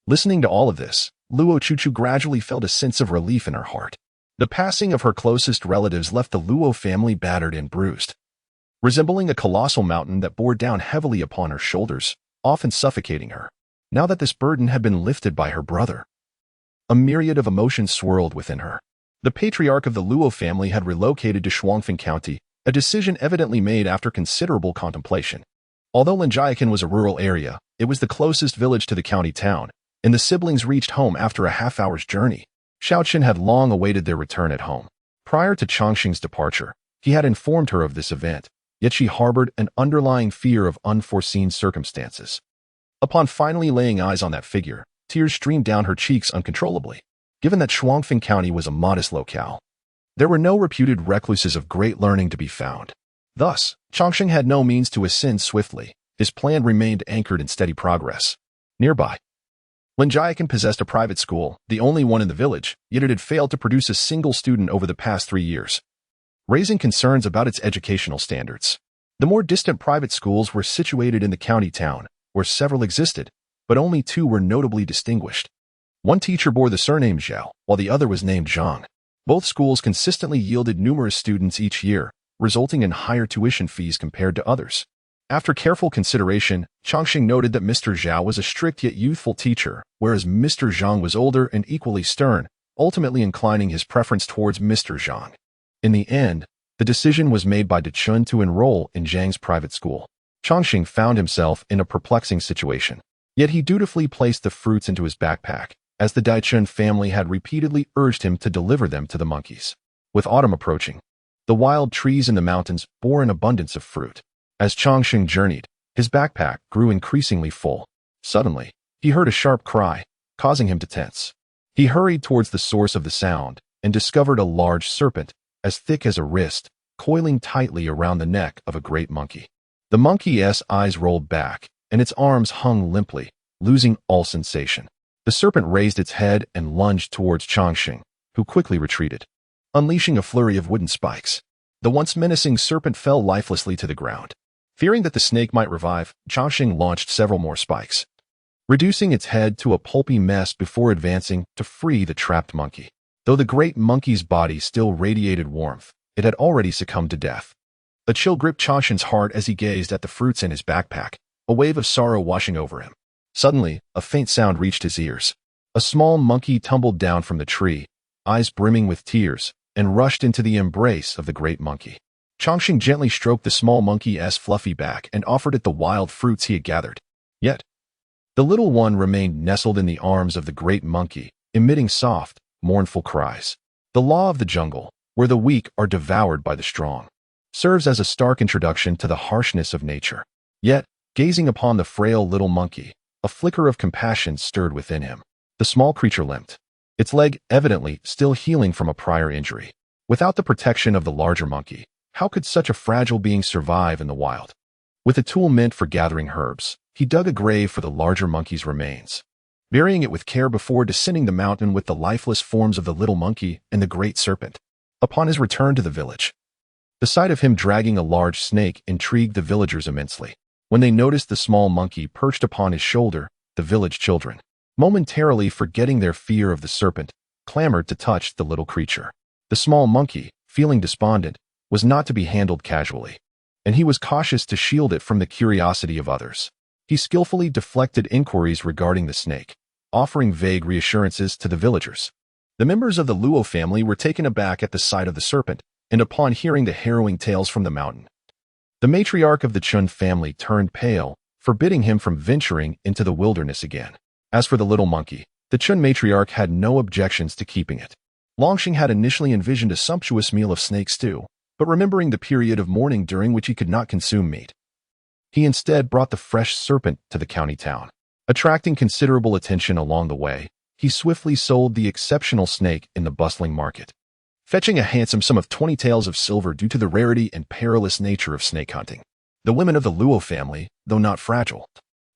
Listening to all of this, Luo Chuchu gradually felt a sense of relief in her heart. The passing of her closest relatives left the Luo family battered and bruised, resembling a colossal mountain that bore down heavily upon her shoulders, often suffocating her. Now that this burden had been lifted by her brother, a myriad of emotions swirled within her. The patriarch of the Luo family had relocated to Shuangfeng County, a decision evidently made after considerable contemplation. Although Linjiakan was a rural area, it was the closest village to the county town, and the siblings reached home after a half-hour's journey. Xiaotian had long awaited their return at home. Prior to Changsheng's departure, he had informed her of this event, yet she harbored an underlying fear of unforeseen circumstances. Upon finally laying eyes on that figure, tears streamed down her cheeks uncontrollably. Given that Shuangfeng County was a modest locale, there were no reputed recluses of great learning to be found. Thus, Changsheng had no means to ascend swiftly. His plan remained anchored in steady progress. Nearby, Linjiakan possessed a private school, the only one in the village, yet it had failed to produce a single student over the past 3 years, raising concerns about its educational standards. The more distant private schools were situated in the county town, where several existed, but only 2 were notably distinguished. One teacher bore the surname Zhao, while the other was named Zhang. Both schools consistently yielded numerous students each year, resulting in higher tuition fees compared to others. After careful consideration, Changxing noted that Mr. Zhao was a strict yet youthful teacher, whereas Mr. Zhang was older and equally stern, ultimately inclining his preference towards Mr. Zhang. In the end, the decision was made by De Chun to enroll in Zhang's private school. Changxing found himself in a perplexing situation. Yet he dutifully placed the fruits into his backpack, as the Dai Chun family had repeatedly urged him to deliver them to the monkeys. With autumn approaching, the wild trees in the mountains bore an abundance of fruit. As Changxing journeyed, his backpack grew increasingly full. Suddenly, he heard a sharp cry, causing him to tense. He hurried towards the source of the sound and discovered a large serpent, as thick as a wrist, coiling tightly around the neck of a great monkey. The monkey's eyes rolled back, and its arms hung limply, losing all sensation. The serpent raised its head and lunged towards Changxing, who quickly retreated, unleashing a flurry of wooden spikes. The once menacing serpent fell lifelessly to the ground. Fearing that the snake might revive, Changxing launched several more spikes, reducing its head to a pulpy mess before advancing to free the trapped monkey. Though the great monkey's body still radiated warmth, it had already succumbed to death. A chill gripped Changxing's heart as he gazed at the fruits in his backpack, a wave of sorrow washing over him. Suddenly, a faint sound reached his ears. A small monkey tumbled down from the tree, eyes brimming with tears, and rushed into the embrace of the great monkey. Changxing gently stroked the small monkey's fluffy back and offered it the wild fruits he had gathered. Yet, the little one remained nestled in the arms of the great monkey, emitting soft, mournful cries. The law of the jungle, where the weak are devoured by the strong, serves as a stark introduction to the harshness of nature. Yet, gazing upon the frail little monkey, a flicker of compassion stirred within him. The small creature limped, its leg evidently still healing from a prior injury. Without the protection of the larger monkey, how could such a fragile being survive in the wild? With a tool meant for gathering herbs, he dug a grave for the larger monkey's remains, burying it with care before descending the mountain with the lifeless forms of the little monkey and the great serpent. Upon his return to the village, the sight of him dragging a large snake intrigued the villagers immensely. When they noticed the small monkey perched upon his shoulder, the village children, momentarily forgetting their fear of the serpent, clamored to touch the little creature. The small monkey, feeling despondent, was not to be handled casually, and he was cautious to shield it from the curiosity of others. He skillfully deflected inquiries regarding the snake, offering vague reassurances to the villagers. The members of the Luo family were taken aback at the sight of the serpent, and upon hearing the harrowing tales from the mountain, the matriarch of the Chun family turned pale, forbidding him from venturing into the wilderness again. As for the little monkey, the Chun matriarch had no objections to keeping it. Longxing had initially envisioned a sumptuous meal of snake stew, but remembering the period of mourning during which he could not consume meat, he instead brought the fresh serpent to the county town. Attracting considerable attention along the way, he swiftly sold the exceptional snake in the bustling market, fetching a handsome sum of 20 taels of silver due to the rarity and perilous nature of snake hunting. The women of the Luo family, though not fragile,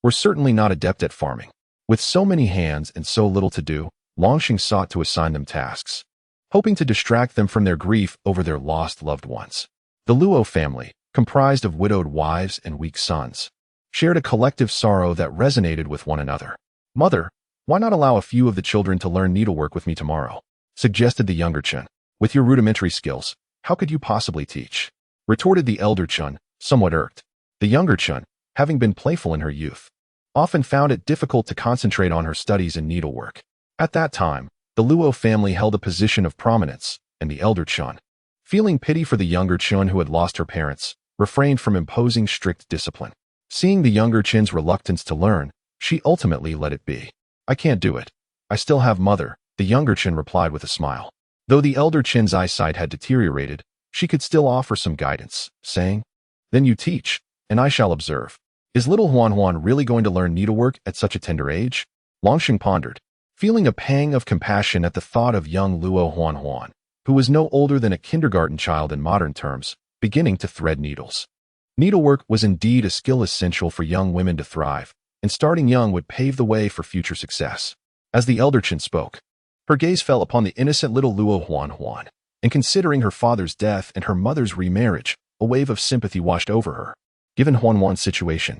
were certainly not adept at farming. With so many hands and so little to do, Longxing sought to assign them tasks, hoping to distract them from their grief over their lost loved ones. The Luo family, comprised of widowed wives and weak sons, shared a collective sorrow that resonated with one another. "Mother, why not allow a few of the children to learn needlework with me tomorrow?" suggested the younger Chun. "With your rudimentary skills, how could you possibly teach?" retorted the elder Chun, somewhat irked. The younger Chun, having been playful in her youth, often found it difficult to concentrate on her studies and needlework. At that time, the Luo family held a position of prominence, and the elder Chun, feeling pity for the younger Chun who had lost her parents, refrained from imposing strict discipline. Seeing the younger Chun's reluctance to learn, she ultimately let it be. "I can't do it. I still have mother," the younger Chun replied with a smile. Though the elder Chun's eyesight had deteriorated, she could still offer some guidance, saying, "Then you teach, and I shall observe." Is little Huan really going to learn needlework at such a tender age? Longxing pondered, feeling a pang of compassion at the thought of young Luo Huan, who was no older than a kindergarten child in modern terms, beginning to thread needles. Needlework was indeed a skill essential for young women to thrive, and starting young would pave the way for future success. As the elder Chin spoke, her gaze fell upon the innocent little Luo Huan, and considering her father's death and her mother's remarriage, a wave of sympathy washed over her. Given Huan's situation,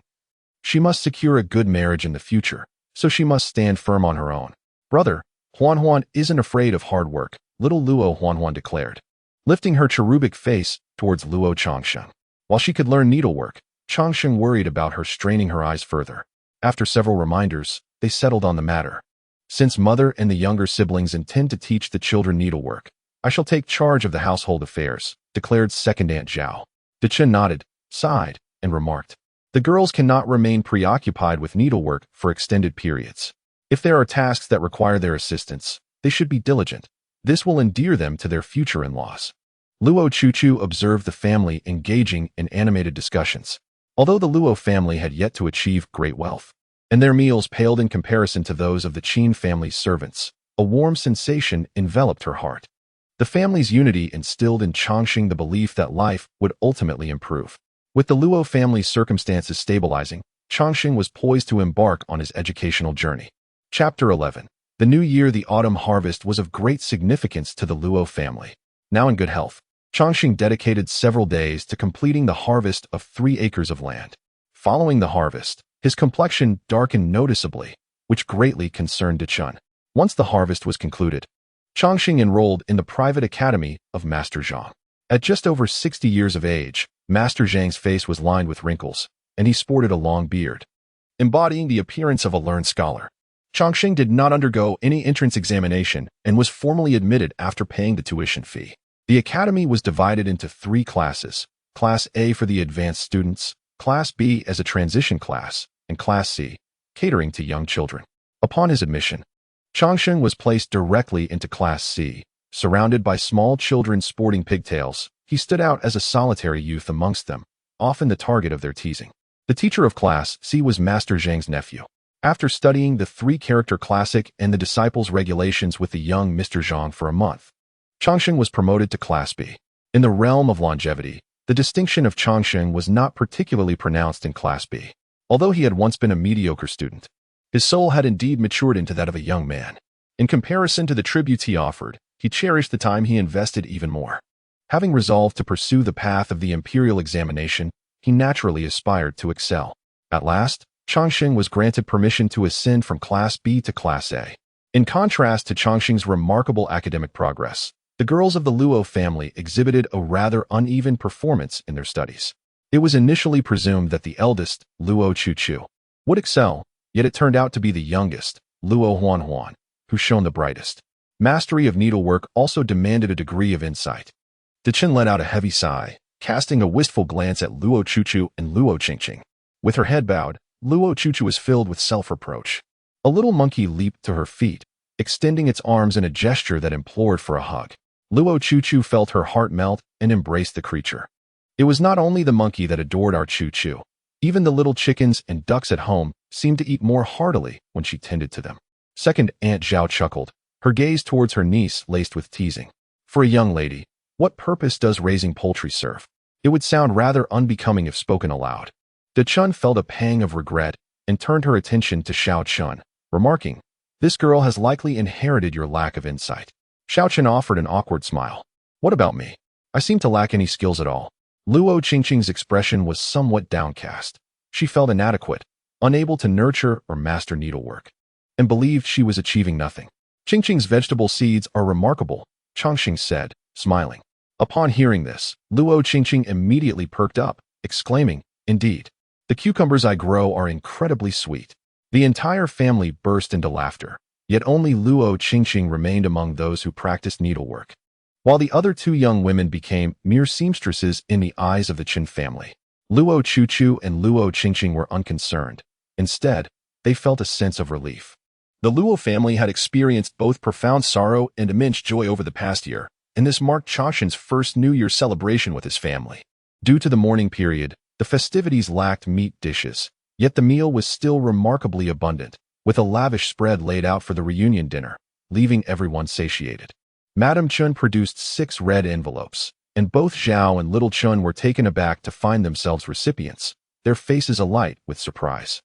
she must secure a good marriage in the future, so she must stand firm on her own. "Brother, Huan isn't afraid of hard work," little Luo Huan declared. lifting her cherubic face towards Luo Changshan. While she could learn needlework, Changshan worried about her straining her eyes further. After several reminders, they settled on the matter. Since mother and the younger siblings intend to teach the children needlework, I shall take charge of the household affairs, declared second Aunt Zhao. Dechen nodded, sighed, and remarked, the girls cannot remain preoccupied with needlework for extended periods. If there are tasks that require their assistance, they should be diligent. This will endear them to their future in-laws. Luo Chuchu observed the family engaging in animated discussions. Although the Luo family had yet to achieve great wealth, and their meals paled in comparison to those of the Qin family's servants, a warm sensation enveloped her heart. The family's unity instilled in Changxing the belief that life would ultimately improve. With the Luo family's circumstances stabilizing, Changxing was poised to embark on his educational journey. Chapter 11. The new year, the autumn harvest, was of great significance to the Luo family. Now in good health, Changxing dedicated several days to completing the harvest of 3 acres of land. Following the harvest, his complexion darkened noticeably, which greatly concerned Dechen. Once the harvest was concluded, Changxing enrolled in the private academy of Master Zhang. At just over 60 years of age, Master Zhang's face was lined with wrinkles, and he sported a long beard, embodying the appearance of a learned scholar. Changxing did not undergo any entrance examination and was formally admitted after paying the tuition fee. The academy was divided into 3 classes: Class A for the advanced students, Class B as a transition class, and Class C, catering to young children. Upon his admission, Changxing was placed directly into Class C. Surrounded by small children sporting pigtails, he stood out as a solitary youth amongst them, often the target of their teasing. The teacher of Class C was Master Zhang's nephew. After studying the 3-character classic and the disciples' regulations with the young Mr. Zhang for a month, Changxing was promoted to Class B. In the realm of longevity, the distinction of Changxing was not particularly pronounced in Class B. Although he had once been a mediocre student, his soul had indeed matured into that of a young man. In comparison to the tributes he offered, he cherished the time he invested even more. Having resolved to pursue the path of the imperial examination, he naturally aspired to excel. At last, Changxing was granted permission to ascend from Class B to Class A. In contrast to Changxing's remarkable academic progress, the girls of the Luo family exhibited a rather uneven performance in their studies. It was initially presumed that the eldest, Luo Chuchu, would excel, yet it turned out to be the youngest, Luo Huanhuan, who shone the brightest. Mastery of needlework also demanded a degree of insight. Dechen let out a heavy sigh, casting a wistful glance at Luo Chuchu and Luo Qingqing. With her head bowed, Luo Chuchu was filled with self-reproach. A little monkey leaped to her feet, extending its arms in a gesture that implored for a hug. Luo Chuchu felt her heart melt and embraced the creature. It was not only the monkey that adored our Chuchu. Even the little chickens and ducks at home seemed to eat more heartily when she tended to them. Second Aunt Zhao chuckled, her gaze towards her niece laced with teasing. For a young lady, what purpose does raising poultry serve? It would sound rather unbecoming if spoken aloud. Dechen felt a pang of regret and turned her attention to Xiaotian, remarking, this girl has likely inherited your lack of insight. Xiaotian offered an awkward smile. What about me? I seem to lack any skills at all. Luo Qingqing's expression was somewhat downcast. She felt inadequate, unable to nurture or master needlework, and believed she was achieving nothing. Qingqing's vegetable seeds are remarkable, Changxing said, smiling. Upon hearing this, Luo Qingqing immediately perked up, exclaiming, indeed, the cucumbers I grow are incredibly sweet. The entire family burst into laughter, yet only Luo Qingqing remained among those who practiced needlework, while the other 2 young women became mere seamstresses in the eyes of the Qin family. Luo Chuchu and Luo Qingqing were unconcerned. Instead, they felt a sense of relief. The Luo family had experienced both profound sorrow and immense joy over the past year, and this marked Changxing's first New Year celebration with his family. Due to the mourning period, the festivities lacked meat dishes, yet the meal was still remarkably abundant, with a lavish spread laid out for the reunion dinner, leaving everyone satiated. Madame Chun produced 6 red envelopes, and both Zhao and little Chun were taken aback to find themselves recipients, their faces alight with surprise.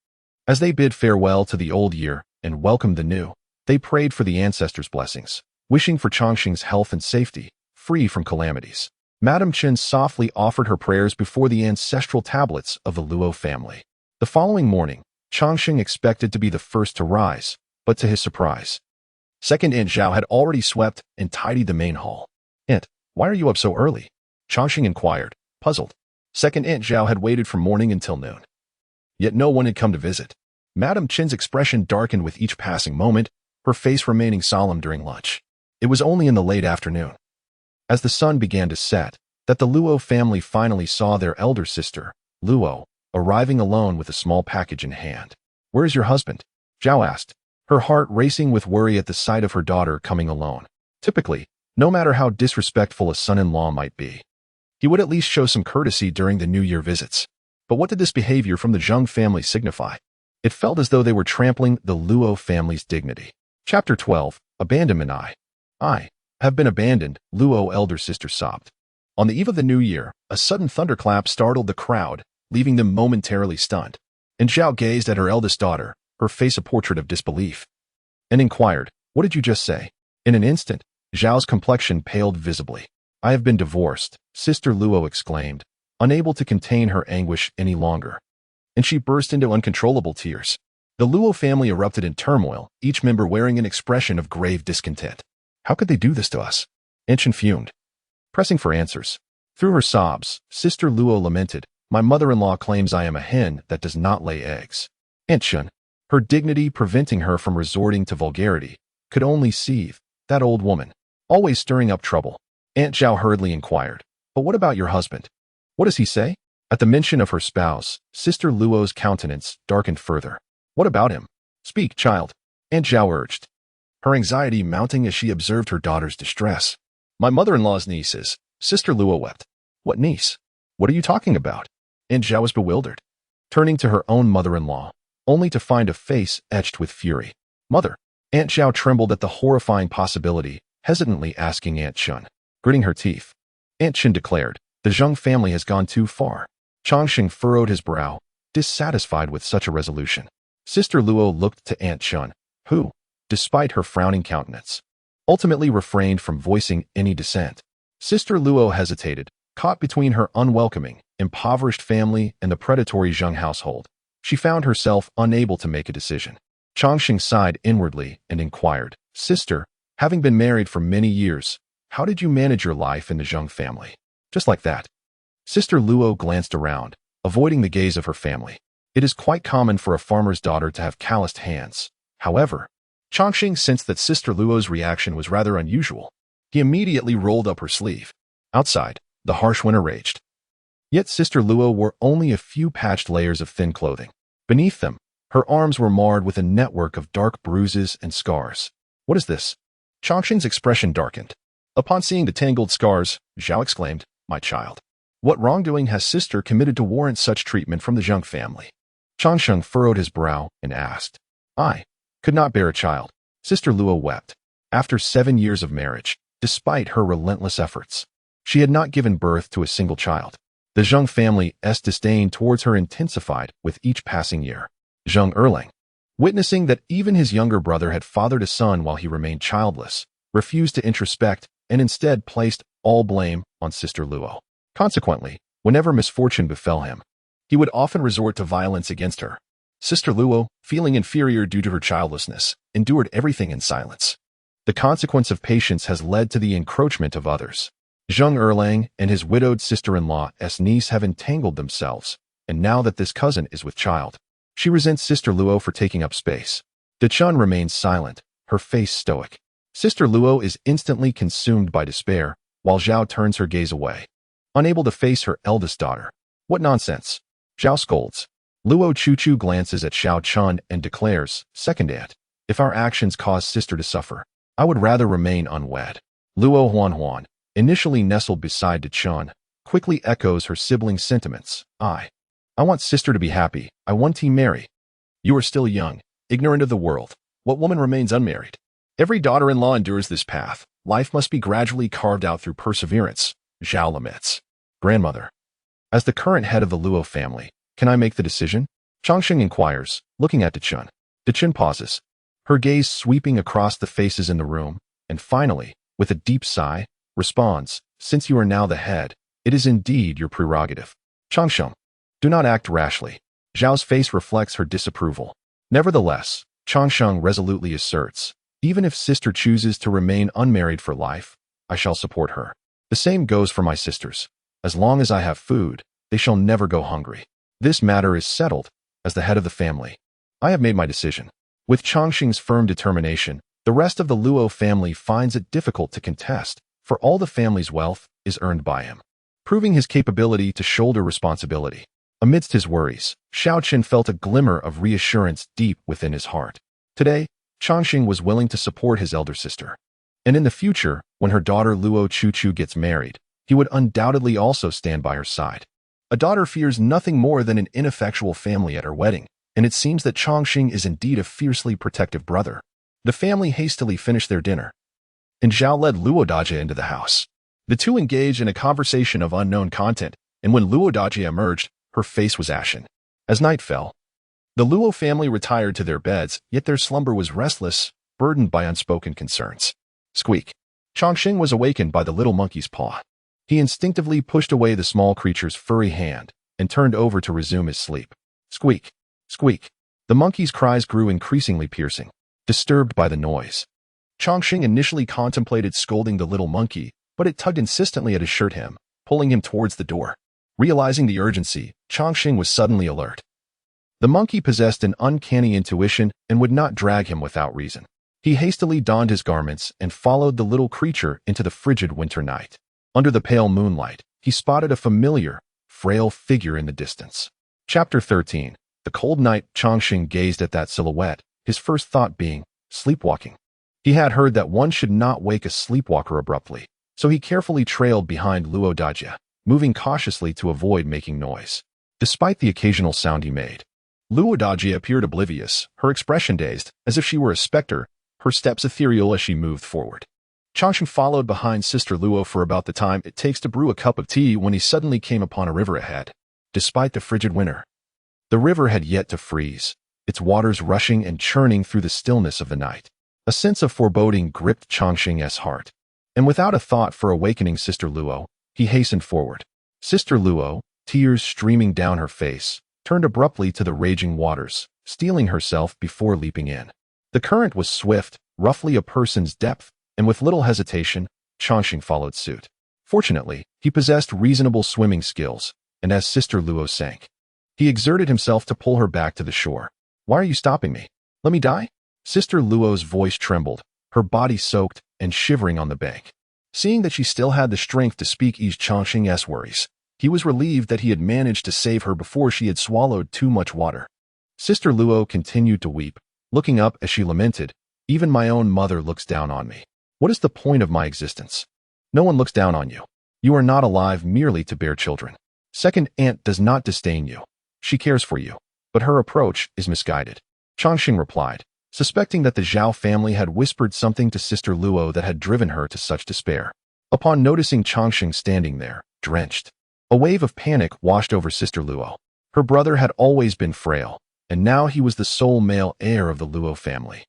As they bid farewell to the old year and welcomed the new, they prayed for the ancestors' blessings, wishing for Changxing's health and safety, free from calamities. Madame Chen softly offered her prayers before the ancestral tablets of the Luo family. The following morning, Changxing expected to be the first to rise, but to his surprise, second Aunt Zhao had already swept and tidied the main hall. Aunt, Why are you up so early? Changxing inquired, puzzled. Second Aunt Zhao had waited from morning until noon. Yet no one had come to visit. Madame Qin's expression darkened with each passing moment, her face remaining solemn during lunch. It was only in the late afternoon, as the sun began to set, that the Luo family finally saw their elder sister, Luo, arriving alone with a small package in hand. Where is your husband? Zhao asked, her heart racing with worry at the sight of her daughter coming alone. Typically, no matter how disrespectful a son-in-law might be, he would at least show some courtesy during the New Year visits. But what did this behavior from the Zheng family signify? It felt as though they were trampling the Luo family's dignity. Chapter 12, Abandonment. I have been abandoned, Luo elder sister sobbed. On the eve of the New Year, a sudden thunderclap startled the crowd, leaving them momentarily stunned. And Zhao gazed at her eldest daughter, her face a portrait of disbelief, and inquired, what did you just say? In an instant, Zhao's complexion paled visibly. I have been divorced, Sister Luo exclaimed, unable to contain her anguish any longer. And she burst into uncontrollable tears. The Luo family erupted in turmoil, each member wearing an expression of grave discontent. How could they do this to us? Aunt Chen fumed, pressing for answers. Through her sobs, Sister Luo lamented, my mother-in-law claims I am a hen that does not lay eggs. Aunt Chen, her dignity preventing her from resorting to vulgarity, could only seethe. That old woman, always stirring up trouble. Aunt Zhao hurriedly inquired, but what about your husband? What does he say? At the mention of her spouse, Sister Luo's countenance darkened further. What about him? Speak, child, Aunt Zhao urged, her anxiety mounting as she observed her daughter's distress. My mother-in-law's nieces, Sister Luo wept. What niece? What are you talking about? Aunt Zhao was bewildered, turning to her own mother-in-law, only to find a face etched with fury. Mother. Aunt Zhao trembled at the horrifying possibility, hesitantly asking Aunt Chen. Gritting her teeth, Aunt Chen declared, the Zheng family has gone too far. Changxing furrowed his brow, dissatisfied with such a resolution. Sister Luo looked to Aunt Chen, who, despite her frowning countenance, ultimately refrained from voicing any dissent. Sister Luo hesitated, caught between her unwelcoming, impoverished family and the predatory Zheng household. She found herself unable to make a decision. Changxing sighed inwardly and inquired, Sister, having been married for many years, how did you manage your life in the Zheng family? Just like that. Sister Luo glanced around, avoiding the gaze of her family. It is quite common for a farmer's daughter to have calloused hands. However, Changxing sensed that Sister Luo's reaction was rather unusual. He immediately rolled up her sleeve. Outside, the harsh winter raged. Yet Sister Luo wore only a few patched layers of thin clothing. Beneath them, her arms were marred with a network of dark bruises and scars. What is this? Changxing's expression darkened. Upon seeing the tangled scars, Zhao exclaimed, my child. What wrongdoing has Sister committed to warrant such treatment from the Zheng family? Changxing furrowed his brow and asked. I could not bear a child. Sister Luo wept. After 7 years of marriage, despite her relentless efforts, she had not given birth to a single child. The Zheng family's disdain towards her intensified with each passing year. Zheng Erlang, witnessing that even his younger brother had fathered a son while he remained childless, refused to introspect and instead placed all blame on Sister Luo. Consequently, whenever misfortune befell him, he would often resort to violence against her. Sister Luo, feeling inferior due to her childlessness, endured everything in silence. The consequence of patience has led to the encroachment of others. Zheng Erlang and his widowed sister-in-law's niece have entangled themselves, and now that this cousin is with child, she resents Sister Luo for taking up space. De Chun remains silent, her face stoic. Sister Luo is instantly consumed by despair, while Zhao turns her gaze away, unable to face her eldest daughter. What nonsense! Zhao scolds. Luo Chuchu glances at Xiao Chun and declares, Second Aunt, if our actions cause Sister to suffer, I would rather remain unwed. Luo Huan, initially nestled beside De Chun, quickly echoes her sibling's sentiments. I want Sister to be happy. I want to marry. You are still young, ignorant of the world. What woman remains unmarried? Every daughter-in-law endures this path. Life must be gradually carved out through perseverance. Zhao laments. Grandmother, as the current head of the Luo family, can I make the decision? Changxing inquires, looking at De Chun. De Chun pauses, her gaze sweeping across the faces in the room, and finally, with a deep sigh, responds, since you are now the head, it is indeed your prerogative. Changxing, do not act rashly. Zhao's face reflects her disapproval. Nevertheless, Changxing resolutely asserts, even if Sister chooses to remain unmarried for life, I shall support her. The same goes for my sisters. As long as I have food, they shall never go hungry. This matter is settled. As the head of the family, I have made my decision. With Chongqing's firm determination, the rest of the Luo family finds it difficult to contest, for all the family's wealth is earned by him, proving his capability to shoulder responsibility. Amidst his worries, Xiaotian felt a glimmer of reassurance deep within his heart. Today, Chongqing was willing to support his elder sister. And in the future, when her daughter Luo Chuchu gets married, he would undoubtedly also stand by her side. A daughter fears nothing more than an ineffectual family at her wedding, and it seems that Chongqing is indeed a fiercely protective brother. The family hastily finished their dinner, and Zhao led Luodajie into the house. The two engaged in a conversation of unknown content, and when Luodajie emerged, her face was ashen. As night fell, the Luo family retired to their beds, yet their slumber was restless, burdened by unspoken concerns. Squeak. Chongqing was awakened by the little monkey's paw. He instinctively pushed away the small creature's furry hand and turned over to resume his sleep. Squeak. Squeak. The monkey's cries grew increasingly piercing. Disturbed by the noise, Chongqing initially contemplated scolding the little monkey, but it tugged insistently at his shirt hem, pulling him towards the door. Realizing the urgency, Chongqing was suddenly alert. The monkey possessed an uncanny intuition and would not drag him without reason. He hastily donned his garments and followed the little creature into the frigid winter night. Under the pale moonlight, he spotted a familiar, frail figure in the distance. Chapter 13. The cold night. Chongqing gazed at that silhouette, his first thought being, sleepwalking. He had heard that one should not wake a sleepwalker abruptly, so he carefully trailed behind Luodajie, moving cautiously to avoid making noise. Despite the occasional sound he made, Luodajie appeared oblivious, her expression dazed, as if she were a specter, her steps ethereal as she moved forward. Chongqing followed behind Sister Luo for about the time it takes to brew a cup of tea when he suddenly came upon a river ahead. Despite the frigid winter, the river had yet to freeze, its waters rushing and churning through the stillness of the night. A sense of foreboding gripped Chongqing's heart, and without a thought for awakening Sister Luo, he hastened forward. Sister Luo, tears streaming down her face, turned abruptly to the raging waters, steeling herself before leaping in. The current was swift, roughly a person's depth, and with little hesitation, Chongqing followed suit. Fortunately, he possessed reasonable swimming skills, and as Sister Luo sank, he exerted himself to pull her back to the shore. "Why are you stopping me? Let me die?" Sister Luo's voice trembled, her body soaked and shivering on the bank. Seeing that she still had the strength to speak, eased Chongqing's worries. He was relieved that he had managed to save her before she had swallowed too much water. Sister Luo continued to weep, looking up as she lamented, "Even my own mother looks down on me. What is the point of my existence? No one looks down on you. You are not alive merely to bear children. Second Aunt does not disdain you. She cares for you, but her approach is misguided." Chongqing replied, suspecting that the Zhao family had whispered something to Sister Luo that had driven her to such despair. Upon noticing Chongqing standing there, drenched, a wave of panic washed over Sister Luo. Her brother had always been frail, and now he was the sole male heir of the Luo family.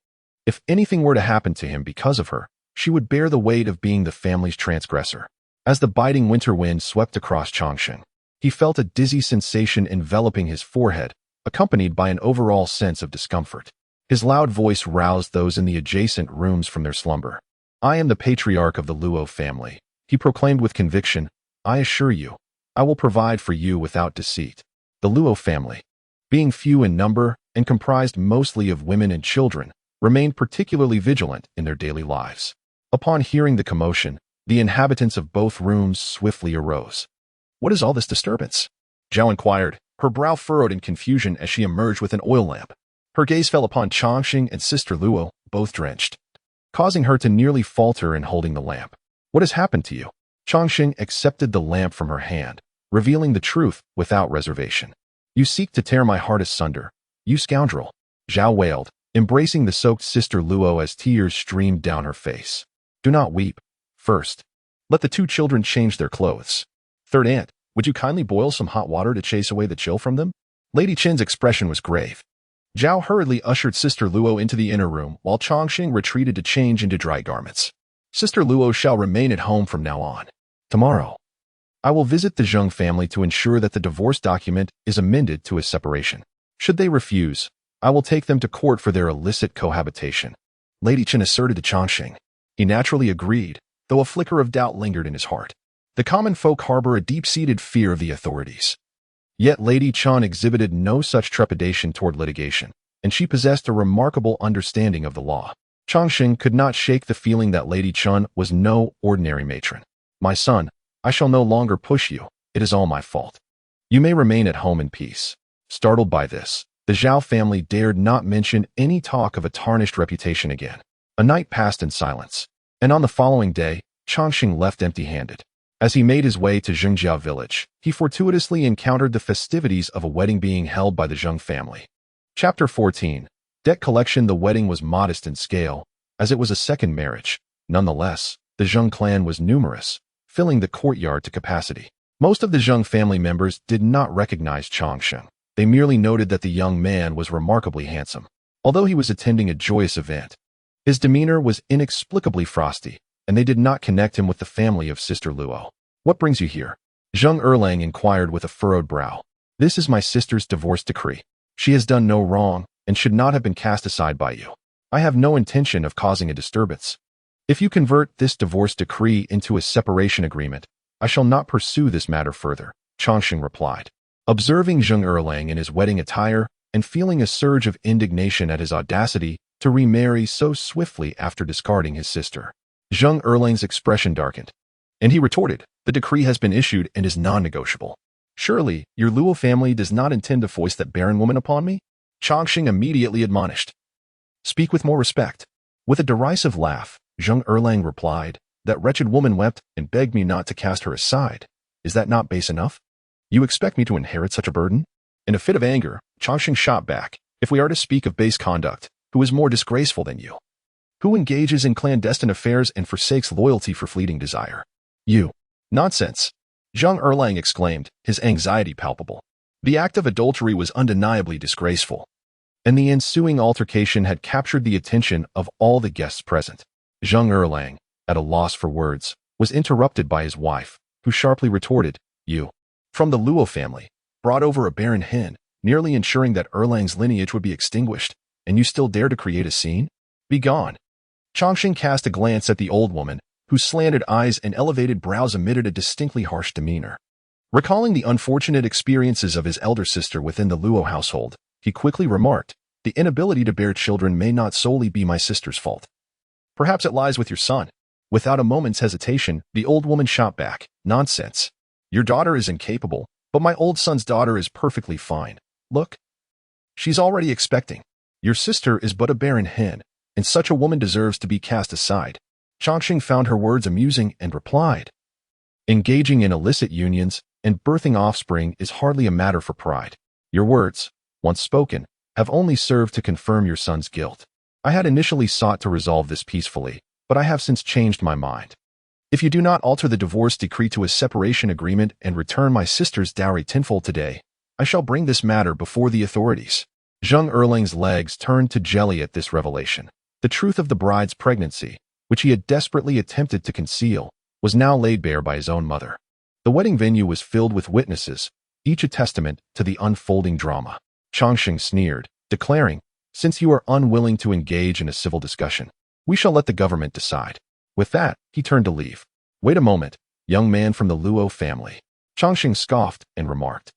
If anything were to happen to him because of her, she would bear the weight of being the family's transgressor. As the biting winter wind swept across Chongqing, he felt a dizzy sensation enveloping his forehead, accompanied by an overall sense of discomfort. His loud voice roused those in the adjacent rooms from their slumber. "I am the patriarch of the Luo family," he proclaimed with conviction. "I assure you, I will provide for you without deceit." The Luo family, being few in number and comprised mostly of women and children, remained particularly vigilant in their daily lives. Upon hearing the commotion, the inhabitants of both rooms swiftly arose. "What is all this disturbance?" Zhao inquired, her brow furrowed in confusion as she emerged with an oil lamp. Her gaze fell upon Chongqing and Sister Luo, both drenched, causing her to nearly falter in holding the lamp. "What has happened to you?" Chongqing accepted the lamp from her hand, revealing the truth without reservation. "You seek to tear my heart asunder, you scoundrel," Zhao wailed, embracing the soaked Sister Luo as tears streamed down her face. "Do not weep. First, let the two children change their clothes. Third Aunt, would you kindly boil some hot water to chase away the chill from them?" Lady Qin's expression was grave. Zhao hurriedly ushered Sister Luo into the inner room while Chongqing retreated to change into dry garments. "Sister Luo shall remain at home from now on. Tomorrow, I will visit the Zheng family to ensure that the divorce document is amended to a separation. Should they refuse, I will take them to court for their illicit cohabitation." Lady Qin asserted to Chongqing. He naturally agreed, though a flicker of doubt lingered in his heart. The common folk harbor a deep-seated fear of the authorities. Yet Lady Chen exhibited no such trepidation toward litigation, and she possessed a remarkable understanding of the law. Changxing could not shake the feeling that Lady Chen was no ordinary matron. My son, I shall no longer push you. It is all my fault. You may remain at home in peace. Startled by this, the Zhao family dared not mention any talk of a tarnished reputation again. A night passed in silence, and on the following day, Changxing left empty-handed. As he made his way to Xianxia village, he fortuitously encountered the festivities of a wedding being held by the Zheng family. Chapter 14. Debt collection. The wedding was modest in scale, as it was a second marriage. Nonetheless, the Zheng clan was numerous, filling the courtyard to capacity. Most of the Zheng family members did not recognize Changxing. They merely noted that the young man was remarkably handsome. Although he was attending a joyous event, his demeanor was inexplicably frosty, and they did not connect him with the family of Sister Luo. What brings you here? Zheng Erlang inquired with a furrowed brow. This is my sister's divorce decree. She has done no wrong and should not have been cast aside by you. I have no intention of causing a disturbance. If you convert this divorce decree into a separation agreement, I shall not pursue this matter further, Changxing replied. Observing Zheng Erlang in his wedding attire and feeling a surge of indignation at his audacity to remarry so swiftly after discarding his sister, Zheng Erlang's expression darkened, and he retorted, the decree has been issued and is non-negotiable. Surely, your Luo family does not intend to foist that barren woman upon me? Changxing immediately admonished. Speak with more respect. With a derisive laugh, Zheng Erlang replied, that wretched woman wept and begged me not to cast her aside. Is that not base enough? You expect me to inherit such a burden? In a fit of anger, Changxing shot back, if we are to speak of base conduct, who is more disgraceful than you? Who engages in clandestine affairs and forsakes loyalty for fleeting desire? You. Nonsense. Zheng Erlang exclaimed, his anxiety palpable. The act of adultery was undeniably disgraceful, and the ensuing altercation had captured the attention of all the guests present. Zheng Erlang, at a loss for words, was interrupted by his wife, who sharply retorted, you, from the Luo family, brought over a barren hen, nearly ensuring that Erlang's lineage would be extinguished, and you still dare to create a scene? Begone. Changxing cast a glance at the old woman, whose slanted eyes and elevated brows emitted a distinctly harsh demeanor. Recalling the unfortunate experiences of his elder sister within the Luo household, he quickly remarked, the inability to bear children may not solely be my sister's fault. Perhaps it lies with your son. Without a moment's hesitation, the old woman shot back, nonsense. Your daughter is incapable, but my old son's daughter is perfectly fine. Look. She's already expecting. Your sister is but a barren hen, and such a woman deserves to be cast aside. Changxing found her words amusing and replied, engaging in illicit unions and birthing offspring is hardly a matter for pride. Your words, once spoken, have only served to confirm your son's guilt. I had initially sought to resolve this peacefully, but I have since changed my mind. If you do not alter the divorce decree to a separation agreement and return my sister's dowry tenfold today, I shall bring this matter before the authorities. Zheng Erlang's legs turned to jelly at this revelation. The truth of the bride's pregnancy, which he had desperately attempted to conceal, was now laid bare by his own mother. The wedding venue was filled with witnesses, each a testament to the unfolding drama. Changxing sneered, declaring, since you are unwilling to engage in a civil discussion, we shall let the government decide. With that, he turned to leave. Wait a moment, young man from the Luo family. Changxing scoffed and remarked,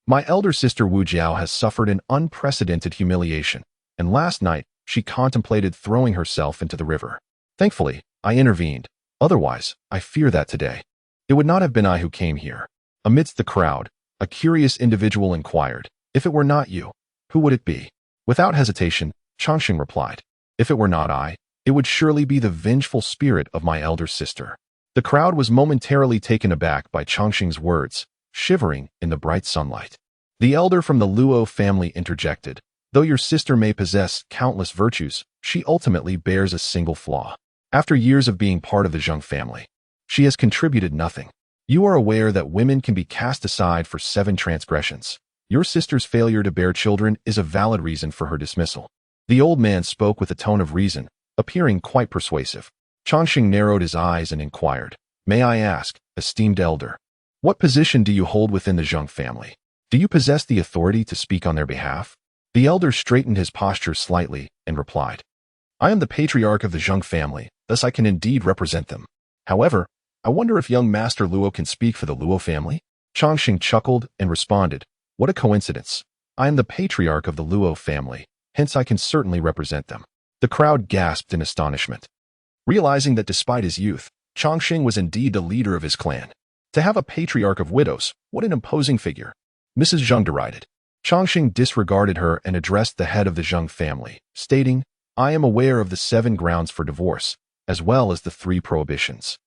my elder sister Wu Jiao has suffered an unprecedented humiliation, and last night she contemplated throwing herself into the river. Thankfully, I intervened. Otherwise, I fear that today it would not have been I who came here. Amidst the crowd, a curious individual inquired, if it were not you, who would it be? Without hesitation, Changxing replied, if it were not I, it would surely be the vengeful spirit of my elder sister. The crowd was momentarily taken aback by Changxing's words, shivering in the bright sunlight. The elder from the Luo family interjected, though your sister may possess countless virtues, she ultimately bears a single flaw. After years of being part of the Zheng family, she has contributed nothing. You are aware that women can be cast aside for 7 transgressions. Your sister's failure to bear children is a valid reason for her dismissal. The old man spoke with a tone of reason, appearing quite persuasive. Changxing narrowed his eyes and inquired, may I ask, esteemed elder, what position do you hold within the Zheng family? Do you possess the authority to speak on their behalf? The elder straightened his posture slightly and replied, I am the patriarch of the Zheng family, thus I can indeed represent them. However, I wonder if young Master Luo can speak for the Luo family? Changxing chuckled and responded, what a coincidence. I am the patriarch of the Luo family, hence I can certainly represent them. The crowd gasped in astonishment, realizing that despite his youth, Changxing was indeed the leader of his clan. To have a patriarch of widows, what an imposing figure. Mrs. Zheng derided. Changxing disregarded her and addressed the head of the Zheng family, stating, I am aware of the 7 grounds for divorce, as well as the 3 prohibitions.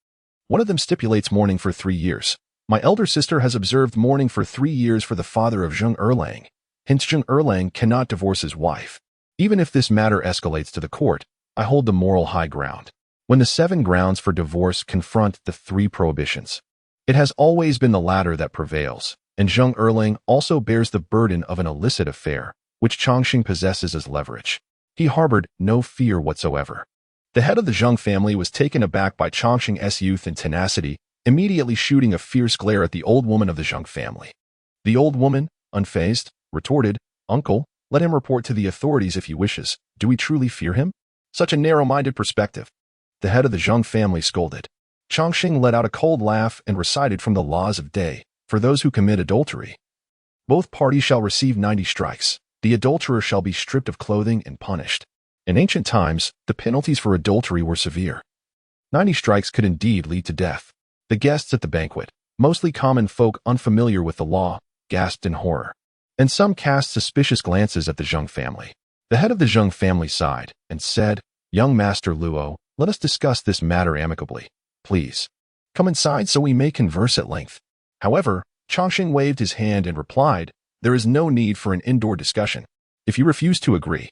One of them stipulates mourning for 3 years. My elder sister has observed mourning for 3 years for the father of Zheng Erlang. Hence Zheng Erlang cannot divorce his wife. Even if this matter escalates to the court, I hold the moral high ground. When the 7 grounds for divorce confront the 3 prohibitions, it has always been the latter that prevails, and Zheng Erlang also bears the burden of an illicit affair, which Changxing possesses as leverage. He harbored no fear whatsoever. The head of the Zheng family was taken aback by Changxing's youth and tenacity, immediately shooting a fierce glare at the old woman of the Zheng family. The old woman, unfazed, retorted, Uncle, let him report to the authorities if he wishes. Do we truly fear him? Such a narrow-minded perspective. The head of the Zheng family scolded. Changxing let out a cold laugh and recited from the laws of day, for those who commit adultery. Both parties shall receive 90 strikes. The adulterer shall be stripped of clothing and punished. In ancient times, the penalties for adultery were severe. 90 strikes could indeed lead to death. The guests at the banquet, mostly common folk unfamiliar with the law, gasped in horror, and some cast suspicious glances at the Zheng family. The head of the Zheng family sighed and said, Young Master Luo, let us discuss this matter amicably. Please, come inside so we may converse at length. However, Changxing waved his hand and replied, there is no need for an indoor discussion. If you refuse to agree,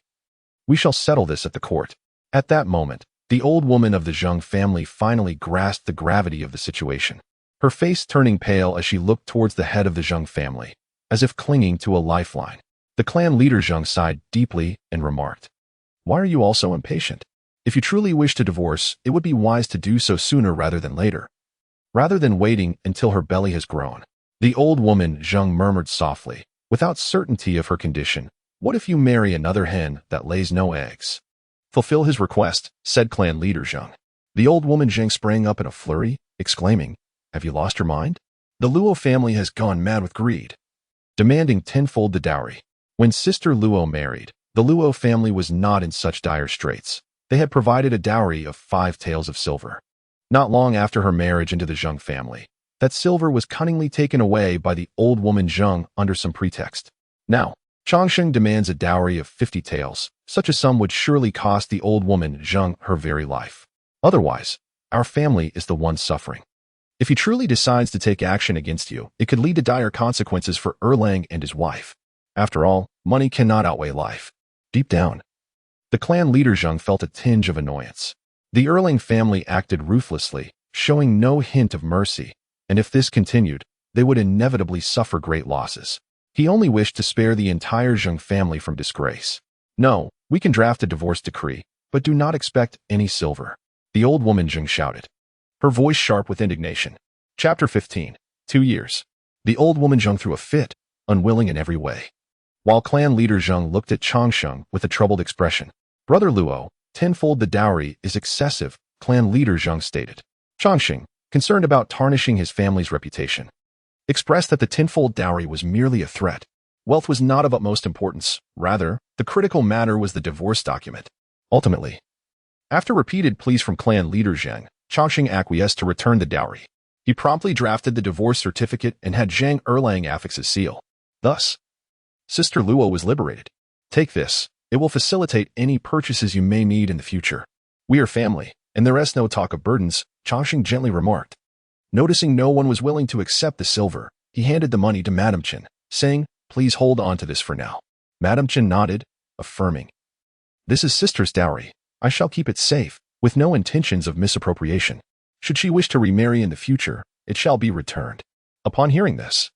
we shall settle this at the court. At that moment, the old woman of the Zheng family finally grasped the gravity of the situation, her face turning pale as she looked towards the head of the Zheng family, as if clinging to a lifeline. The clan leader Zheng sighed deeply and remarked, Why are you all so impatient? If you truly wish to divorce, it would be wise to do so sooner rather than later, rather than waiting until her belly has grown. The old woman Zheng murmured softly, without certainty of her condition, What if you marry another hen that lays no eggs? Fulfill his request, said clan leader Zheng. The old woman Zheng sprang up in a flurry, exclaiming, Have you lost your mind? The Luo family has gone mad with greed, demanding tenfold the dowry. When Sister Luo married, the Luo family was not in such dire straits. They had provided a dowry of 5 taels of silver. Not long after her marriage into the Zheng family, that silver was cunningly taken away by the old woman Zheng under some pretext. Now, Changxing demands a dowry of 50 taels. Such a sum would surely cost the old woman Zheng her very life. Otherwise, our family is the one suffering. If he truly decides to take action against you, it could lead to dire consequences for Erlang and his wife. After all, money cannot outweigh life. Deep down, the clan leader Zheng felt a tinge of annoyance. The Erlang family acted ruthlessly, showing no hint of mercy, and if this continued, they would inevitably suffer great losses. He only wished to spare the entire Zheng family from disgrace. No, we can draft a divorce decree, but do not expect any silver. The old woman Zheng shouted, her voice sharp with indignation. Chapter 15. 2 years. The old woman Zheng threw a fit, unwilling in every way. While clan leader Zheng looked at Changxing with a troubled expression. Brother Luo, tenfold the dowry is excessive, clan leader Zheng stated. Changxing, concerned about tarnishing his family's reputation, expressed that the tenfold dowry was merely a threat. Wealth was not of utmost importance. Rather, the critical matter was the divorce document. Ultimately, after repeated pleas from clan leader Zheng, Changxing acquiesced to return the dowry. He promptly drafted the divorce certificate and had Zheng Erlang affix his seal. Thus, Sister Luo was liberated. Take this. It will facilitate any purchases you may need in the future. We are family, and there is no talk of burdens, Changxing gently remarked. Noticing no one was willing to accept the silver, he handed the money to Madame Chen, saying, Please hold on to this for now. Madame Chen nodded, affirming, This is Sister's dowry. I shall keep it safe, with no intentions of misappropriation. Should she wish to remarry in the future, it shall be returned. Upon hearing this,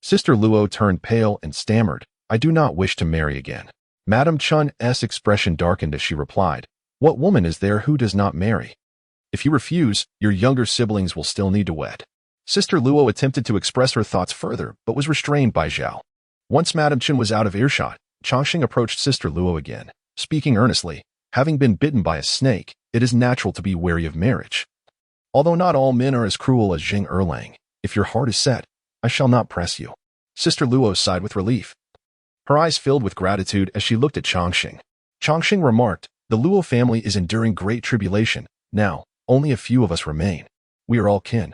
Sister Luo turned pale and stammered, I do not wish to marry again. Madame Chen's expression darkened as she replied, What woman is there who does not marry? If you refuse, your younger siblings will still need to wed. Sister Luo attempted to express her thoughts further, but was restrained by Zhao. Once Madame Chen was out of earshot, Changxing approached Sister Luo again, speaking earnestly, Having been bitten by a snake, it is natural to be wary of marriage. Although not all men are as cruel as Jing Erlang, if your heart is set, I shall not press you. Sister Luo sighed with relief. Her eyes filled with gratitude as she looked at Changxing. Changxing remarked, the Luo family is enduring great tribulation. Now, only a few of us remain. We are all kin.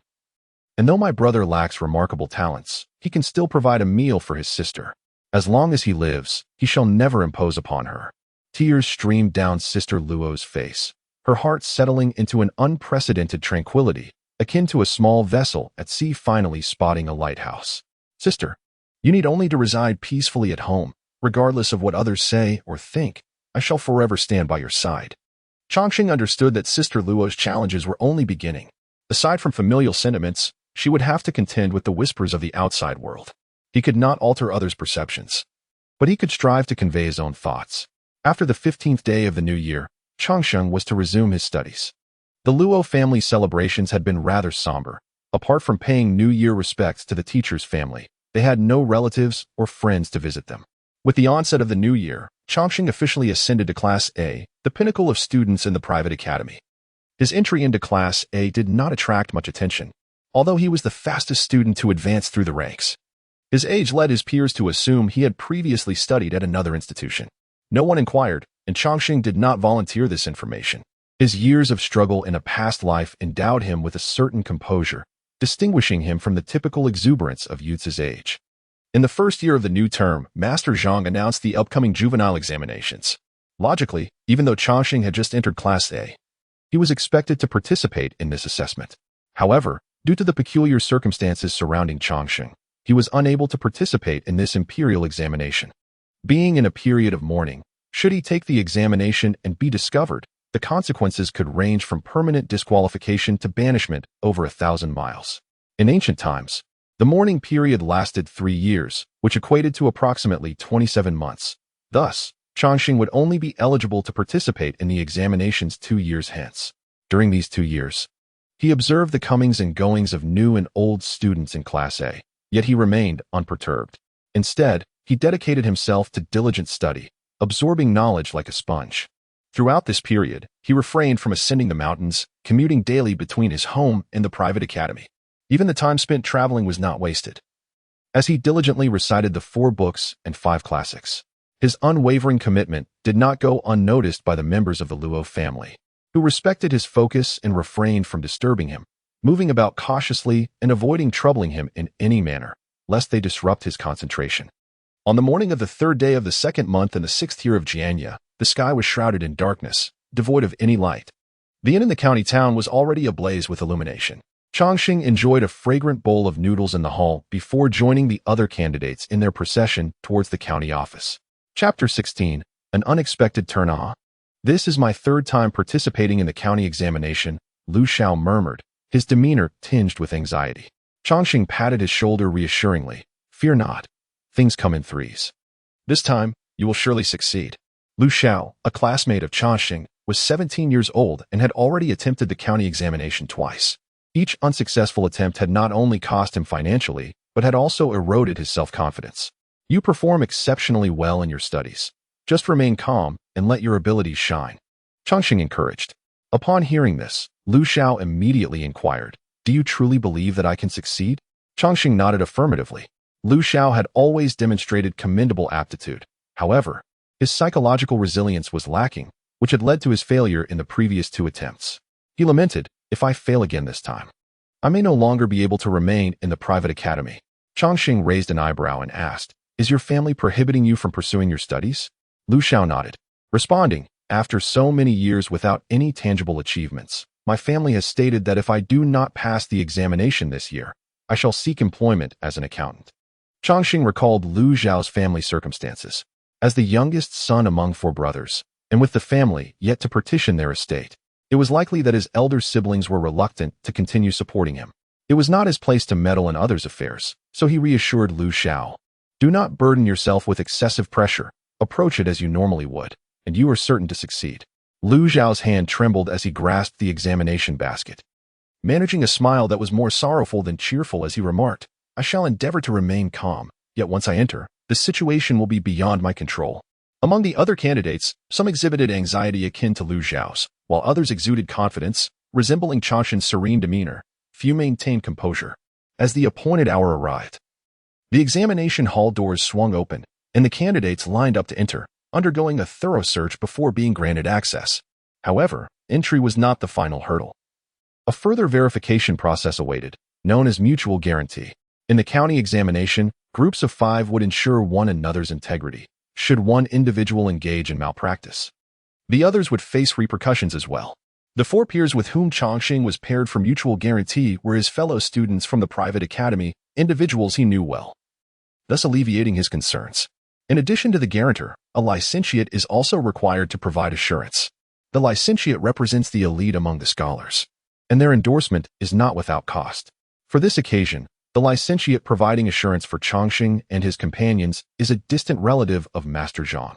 And though my brother lacks remarkable talents, he can still provide a meal for his sister. As long as he lives, he shall never impose upon her. Tears streamed down Sister Luo's face, her heart settling into an unprecedented tranquility, akin to a small vessel at sea finally spotting a lighthouse. Sister, you need only to reside peacefully at home, regardless of what others say or think. I shall forever stand by your side. Changxing understood that Sister Luo's challenges were only beginning. Aside from familial sentiments, she would have to contend with the whispers of the outside world. He could not alter others' perceptions, but he could strive to convey his own thoughts. After the 15th day of the new year, Changxing was to resume his studies. The Luo family celebrations had been rather somber. Apart from paying New Year respects to the teacher's family, they had no relatives or friends to visit them. With the onset of the new year, Changxing officially ascended to Class A, the pinnacle of students in the private academy. His entry into Class A did not attract much attention, although he was the fastest student to advance through the ranks. His age led his peers to assume he had previously studied at another institution. No one inquired, and Changxing did not volunteer this information. His years of struggle in a past life endowed him with a certain composure, distinguishing him from the typical exuberance of youth's his age. In the first year of the new term, Master Zhang announced the upcoming juvenile examinations. Logically, even though Changxing had just entered Class A, he was expected to participate in this assessment. However, due to the peculiar circumstances surrounding Changxing, he was unable to participate in this imperial examination. Being in a period of mourning, should he take the examination and be discovered, the consequences could range from permanent disqualification to banishment over 1,000 miles. In ancient times, the mourning period lasted 3 years, which equated to approximately 27 months. Thus, Changxing would only be eligible to participate in the examinations 2 years hence. During these 2 years, he observed the comings and goings of new and old students in Class A, yet he remained unperturbed. Instead, he dedicated himself to diligent study, absorbing knowledge like a sponge. Throughout this period, he refrained from ascending the mountains, commuting daily between his home and the private academy. Even the time spent traveling was not wasted, as he diligently recited the 4 books and 5 classics. His unwavering commitment did not go unnoticed by the members of the Luo family, who respected his focus and refrained from disturbing him, moving about cautiously and avoiding troubling him in any manner, lest they disrupt his concentration. On the morning of the 3rd day of the 2nd month in the 6th year of xianxia, the sky was shrouded in darkness, devoid of any light. The inn in the county town was already ablaze with illumination. Changxing enjoyed a fragrant bowl of noodles in the hall before joining the other candidates in their procession towards the county office. Chapter 16, An Unexpected Turn. This is my 3rd time participating in the county examination, Lu Xiao murmured, his demeanor tinged with anxiety. Changxing patted his shoulder reassuringly. Fear not. Things come in threes. This time, you will surely succeed. Lu Xiao, a classmate of Changxing, was 17 years old and had already attempted the county examination twice. Each unsuccessful attempt had not only cost him financially, but had also eroded his self-confidence. You perform exceptionally well in your studies. Just remain calm and let your abilities shine. Changxing encouraged. Upon hearing this, Lu Xiao immediately inquired, do you truly believe that I can succeed? Changxing nodded affirmatively. Lu Xiao had always demonstrated commendable aptitude. However, his psychological resilience was lacking, which had led to his failure in the previous 2 attempts. He lamented, if I fail again this time, I may no longer be able to remain in the private academy. Changxing raised an eyebrow and asked, is your family prohibiting you from pursuing your studies? Lu Xiao nodded, responding, after so many years without any tangible achievements, my family has stated that if I do not pass the examination this year, I shall seek employment as an accountant. Changxing recalled Lu Xiao's family circumstances. As the youngest son among 4 brothers, and with the family yet to partition their estate, it was likely that his elder siblings were reluctant to continue supporting him. It was not his place to meddle in others' affairs, so he reassured Lu Xiao. Do not burden yourself with excessive pressure. Approach it as you normally would, and you are certain to succeed. Lu Xiao's hand trembled as he grasped the examination basket, managing a smile that was more sorrowful than cheerful as he remarked, I shall endeavor to remain calm, yet once I enter, the situation will be beyond my control. Among the other candidates, some exhibited anxiety akin to Lu Xiao's, while others exuded confidence, Resembling Changshan's serene demeanor, few maintained composure. As the appointed hour arrived, the examination hall doors swung open, and the candidates lined up to enter, undergoing a thorough search before being granted access. However, entry was not the final hurdle. A further verification process awaited, known as mutual guarantee. In the county examination, groups of 5 would ensure one another's integrity. Should one individual engage in malpractice, the others would face repercussions as well. The 4 peers with whom Changshan was paired for mutual guarantee were his fellow students from the private academy, individuals he knew well, thus alleviating his concerns. In addition to the guarantor, a licentiate is also required to provide assurance. The licentiate represents the elite among the scholars, and their endorsement is not without cost. For this occasion, the licentiate providing assurance for Changshan and his companions is a distant relative of Master Zhang,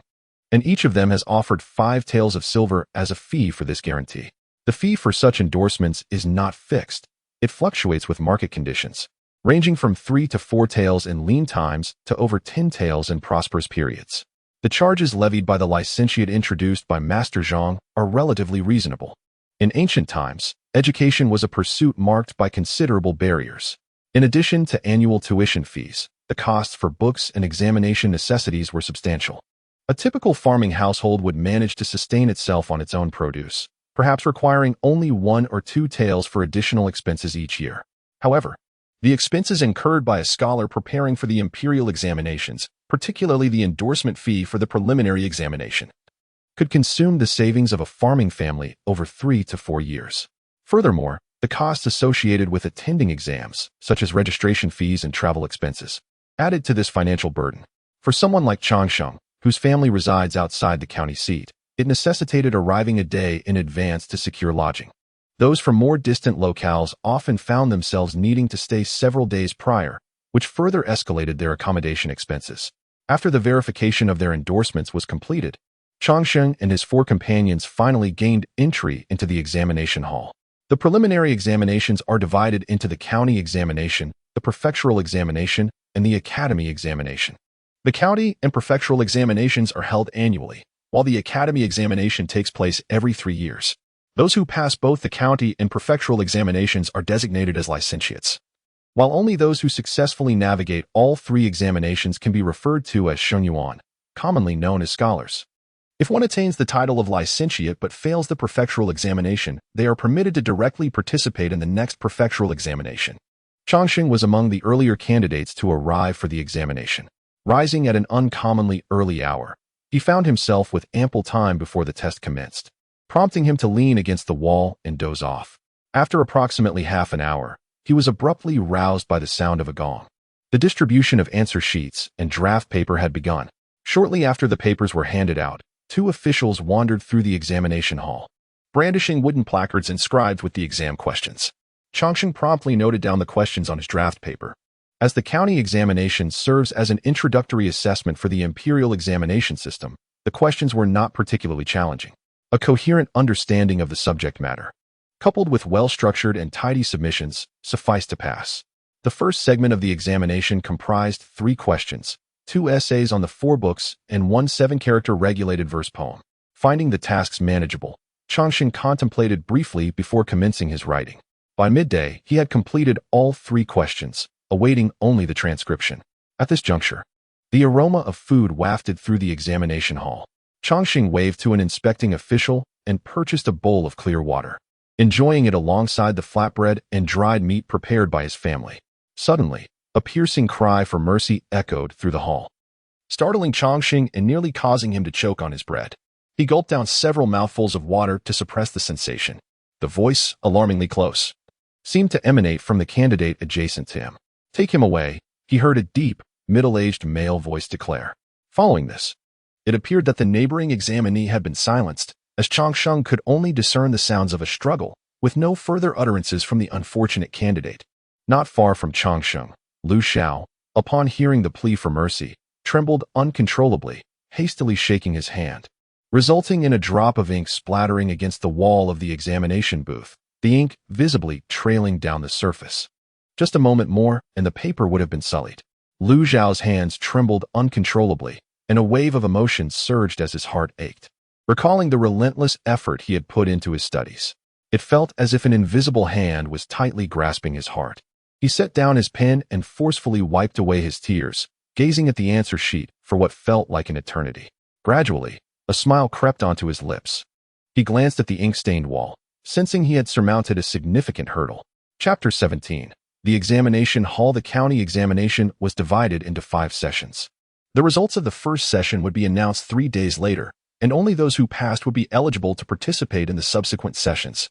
and each of them has offered 5 taels of silver as a fee for this guarantee. The fee for such endorsements is not fixed. It fluctuates with market conditions, ranging from 3 to 4 taels in lean times to over 10 taels in prosperous periods. The charges levied by the licentiate introduced by Master Zhang are relatively reasonable. In ancient times, education was a pursuit marked by considerable barriers. In addition to annual tuition fees, the costs for books and examination necessities were substantial. A typical farming household would manage to sustain itself on its own produce, perhaps requiring only 1 or 2 taels for additional expenses each year. However, the expenses incurred by a scholar preparing for the imperial examinations, particularly the endorsement fee for the preliminary examination, could consume the savings of a farming family over 3 to 4 years. Furthermore, the costs associated with attending exams, such as registration fees and travel expenses, added to this financial burden. For someone like Changshan, whose family resides outside the county seat, it necessitated arriving a day in advance to secure lodging. Those from more distant locales often found themselves needing to stay several days prior, which further escalated their accommodation expenses. After the verification of their endorsements was completed, Changshan and his 4 companions finally gained entry into the examination hall. The preliminary examinations are divided into the county examination, the prefectural examination, and the academy examination. The county and prefectural examinations are held annually, while the academy examination takes place every 3 years. Those who pass both the county and prefectural examinations are designated as licentiates, while only those who successfully navigate all 3 examinations can be referred to as shenyuan, commonly known as scholars. If one attains the title of licentiate but fails the prefectural examination, they are permitted to directly participate in the next prefectural examination. Changshan was among the earlier candidates to arrive for the examination. Rising at an uncommonly early hour, he found himself with ample time before the test commenced, prompting him to lean against the wall and doze off. After approximately half an hour, he was abruptly roused by the sound of a gong. The distribution of answer sheets and draft paper had begun. Shortly after the papers were handed out, 2 officials wandered through the examination hall, brandishing wooden placards inscribed with the exam questions. Changshan promptly noted down the questions on his draft paper. As the county examination serves as an introductory assessment for the imperial examination system, the questions were not particularly challenging. A coherent understanding of the subject matter, coupled with well-structured and tidy submissions, sufficed to pass. The first segment of the examination comprised 3 questions, 2 essays on the 4 books, and 1 7-character regulated verse poem. Finding the tasks manageable, Changshan contemplated briefly before commencing his writing. By midday, he had completed all 3 questions, awaiting only the transcription. At this juncture, the aroma of food wafted through the examination hall. Changshan waved to an inspecting official and purchased a bowl of clear water, enjoying it alongside the flatbread and dried meat prepared by his family. Suddenly, a piercing cry for mercy echoed through the hall, startling Changshan and nearly causing him to choke on his bread. He gulped down several mouthfuls of water to suppress the sensation. The voice, alarmingly close, seemed to emanate from the candidate adjacent to him. "Take him away," he heard a deep, middle-aged male voice declare. Following this, it appeared that the neighboring examinee had been silenced, as Changshan could only discern the sounds of a struggle, with no further utterances from the unfortunate candidate. Not far from Changshan, Lu Xiao, upon hearing the plea for mercy, trembled uncontrollably, hastily shaking his hand, resulting in a drop of ink splattering against the wall of the examination booth, the ink visibly trailing down the surface. Just a moment more, and the paper would have been sullied. Lu Xiao's hands trembled uncontrollably, and a wave of emotion surged as his heart ached, recalling the relentless effort he had put into his studies. It felt as if an invisible hand was tightly grasping his heart. He set down his pen and forcefully wiped away his tears, gazing at the answer sheet for what felt like an eternity. Gradually, a smile crept onto his lips. He glanced at the ink-stained wall, sensing he had surmounted a significant hurdle. Chapter 17. The examination hall. The county examination was divided into 5 sessions. The results of the first session would be announced 3 days later, and only those who passed would be eligible to participate in the subsequent sessions.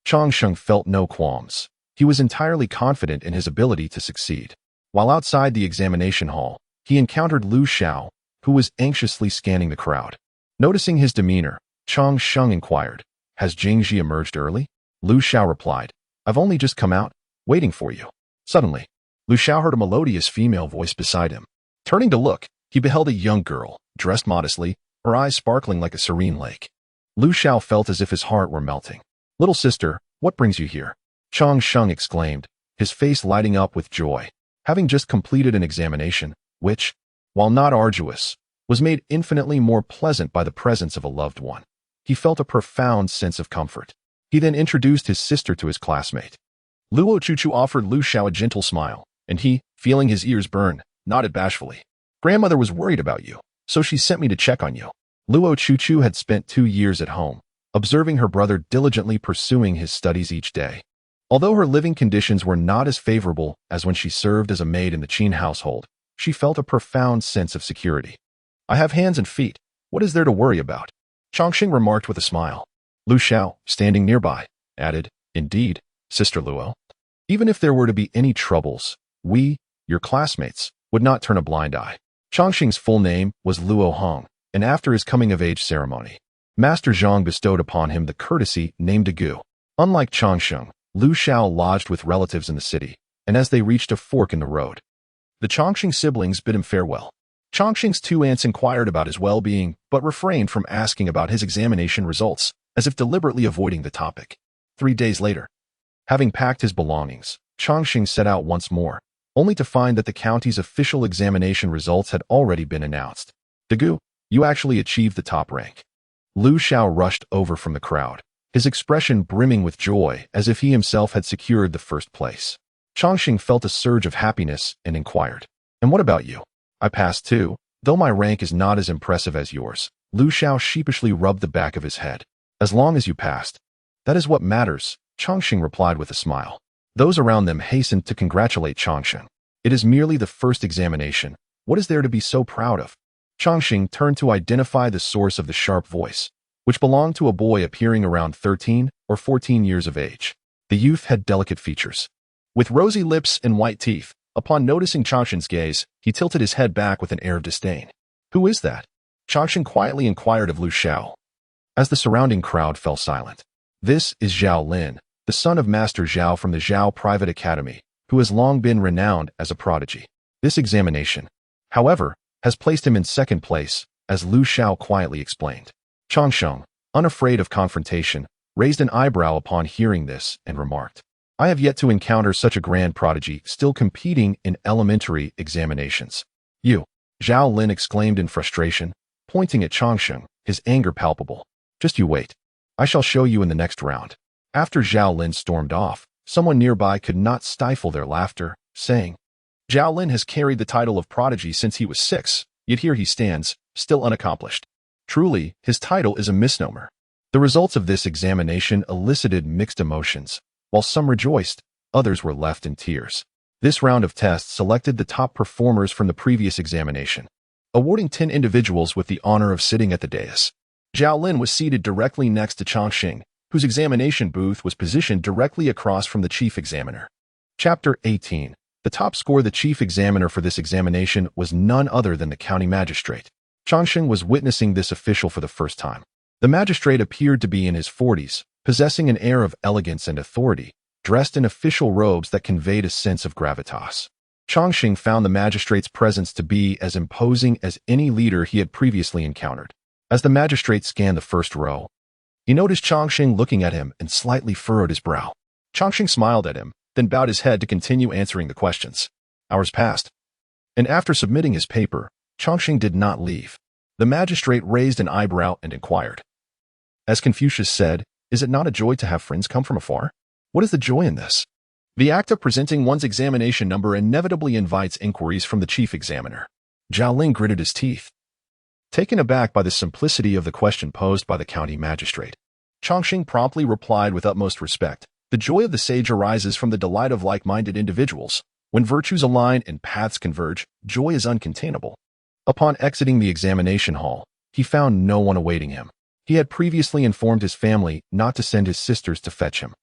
Changsheng felt no qualms. He was entirely confident in his ability to succeed. While outside the examination hall, he encountered Lu Xiao, who was anxiously scanning the crowd. Noticing his demeanor, Changsheng inquired, "Has Jingxi emerged early?" Lu Xiao replied, "I've only just come out, waiting for you." Suddenly, Lu Xiao heard a melodious female voice beside him. Turning to look, he beheld a young girl, dressed modestly, her eyes sparkling like a serene lake. Lu Xiao felt as if his heart were melting. "Little sister, what brings you here?" Changsheng exclaimed, his face lighting up with joy. Having just completed an examination, which, while not arduous, was made infinitely more pleasant by the presence of a loved one, he felt a profound sense of comfort. He then introduced his sister to his classmate. Luo Chuchu offered Lu Xiao a gentle smile, and he, feeling his ears burn, nodded bashfully. "Grandmother was worried about you, so she sent me to check on you." Luo Chuchu had spent 2 years at home, observing her brother diligently pursuing his studies each day. Although her living conditions were not as favorable as when she served as a maid in the Qin household, she felt a profound sense of security. "I have hands and feet. What is there to worry about?" Changxing remarked with a smile. Lu Xiao, standing nearby, added, "Indeed, Sister Luo. Even if there were to be any troubles, we, your classmates, would not turn a blind eye." Changxing's full name was Luo Hong, and after his coming-of-age ceremony, Master Zhang bestowed upon him the courtesy named Gu. Unlike Changsheng, Lu Xiao lodged with relatives in the city, and as they reached a fork in the road, the Changxing siblings bid him farewell. Changxing's 2 aunts inquired about his well-being, but refrained from asking about his examination results, as if deliberately avoiding the topic. 3 days later, having packed his belongings, Changxing set out once more, only to find that the county's official examination results had already been announced. "Dagu, you actually achieved the top rank." Lu Xiao rushed over from the crowd, his expression brimming with joy as if he himself had secured the first place. Changxing felt a surge of happiness and inquired, "And what about you?" "I passed too, though my rank is not as impressive as yours." Lu Xiao sheepishly rubbed the back of his head. "As long as you passed, that is what matters," Changxing replied with a smile. Those around them hastened to congratulate Changxing. "It is merely the first examination. What is there to be so proud of?" Changxing turned to identify the source of the sharp voice, which belonged to a boy appearing around 13 or 14 years of age. The youth had delicate features, with rosy lips and white teeth. Upon noticing Changxing's gaze, he tilted his head back with an air of disdain. "Who is that?" Changxing quietly inquired of Lu Xiao, as the surrounding crowd fell silent. "This is Zhao Lin, the son of Master Zhao from the Zhao Private Academy, who has long been renowned as a prodigy. This examination, however, has placed him in second place," as Lu Xiao quietly explained. Changsheng, unafraid of confrontation, raised an eyebrow upon hearing this and remarked, "I have yet to encounter such a grand prodigy still competing in elementary examinations." "You!" Zhao Lin exclaimed in frustration, pointing at Changsheng, his anger palpable. "Just you wait. I shall show you in the next round." After Zhao Lin stormed off, someone nearby could not stifle their laughter, saying, "Zhao Lin has carried the title of prodigy since he was 6, yet here he stands, still unaccomplished. Truly, his title is a misnomer." The results of this examination elicited mixed emotions. While some rejoiced, others were left in tears. This round of tests selected the top performers from the previous examination, awarding 10 individuals with the honor of sitting at the dais. Zhao Lin was seated directly next to Changxing, whose examination booth was positioned directly across from the chief examiner. Chapter 18. The top score. The chief examiner for this examination was none other than the county magistrate. Changxing was witnessing this official for the first time. The magistrate appeared to be in his 40s, possessing an air of elegance and authority, dressed in official robes that conveyed a sense of gravitas. Changxing found the magistrate's presence to be as imposing as any leader he had previously encountered. As the magistrate scanned the first row, he noticed Changxing looking at him and slightly furrowed his brow. Changxing smiled at him, then bowed his head to continue answering the questions. Hours passed, and after submitting his paper, Changxing did not leave. The magistrate raised an eyebrow and inquired, "As Confucius said, Is it not a joy to have friends come from afar? What is the joy in this? The act of presenting one's examination number inevitably invites inquiries from the chief examiner. Zhao Ling gritted his teeth, taken aback by the simplicity of the question posed by the county magistrate. Chongqing promptly replied with utmost respect. The joy of the sage arises from the delight of like-minded individuals. When virtues align and paths converge, joy is uncontainable. Upon exiting the examination hall, he found no one awaiting him. He had previously informed his family not to send his sisters to fetch him.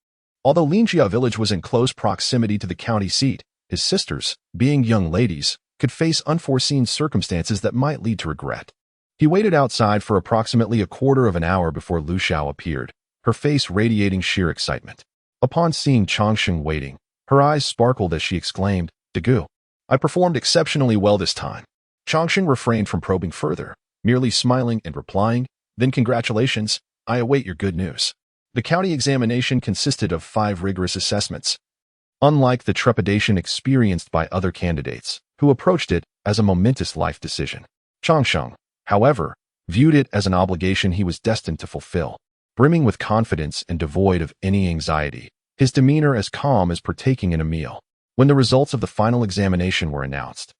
Although Xianxia village was in close proximity to the county seat, his sisters, being young ladies, could face unforeseen circumstances that might lead to regret. He waited outside for approximately a quarter of an hour before Lu Xiao appeared, her face radiating sheer excitement. Upon seeing Chongqing waiting, her eyes sparkled as she exclaimed, "Degu, I performed exceptionally well this time." Chongqing refrained from probing further, merely smiling and replying, "Then congratulations, I await your good news." The county examination consisted of 5 rigorous assessments. Unlike the trepidation experienced by other candidates, who approached it as a momentous life decision, Chongqing, however, viewed it as an obligation he was destined to fulfill. Brimming with confidence and devoid of any anxiety, his demeanor as calm as partaking in a meal. When the results of the final examination were announced,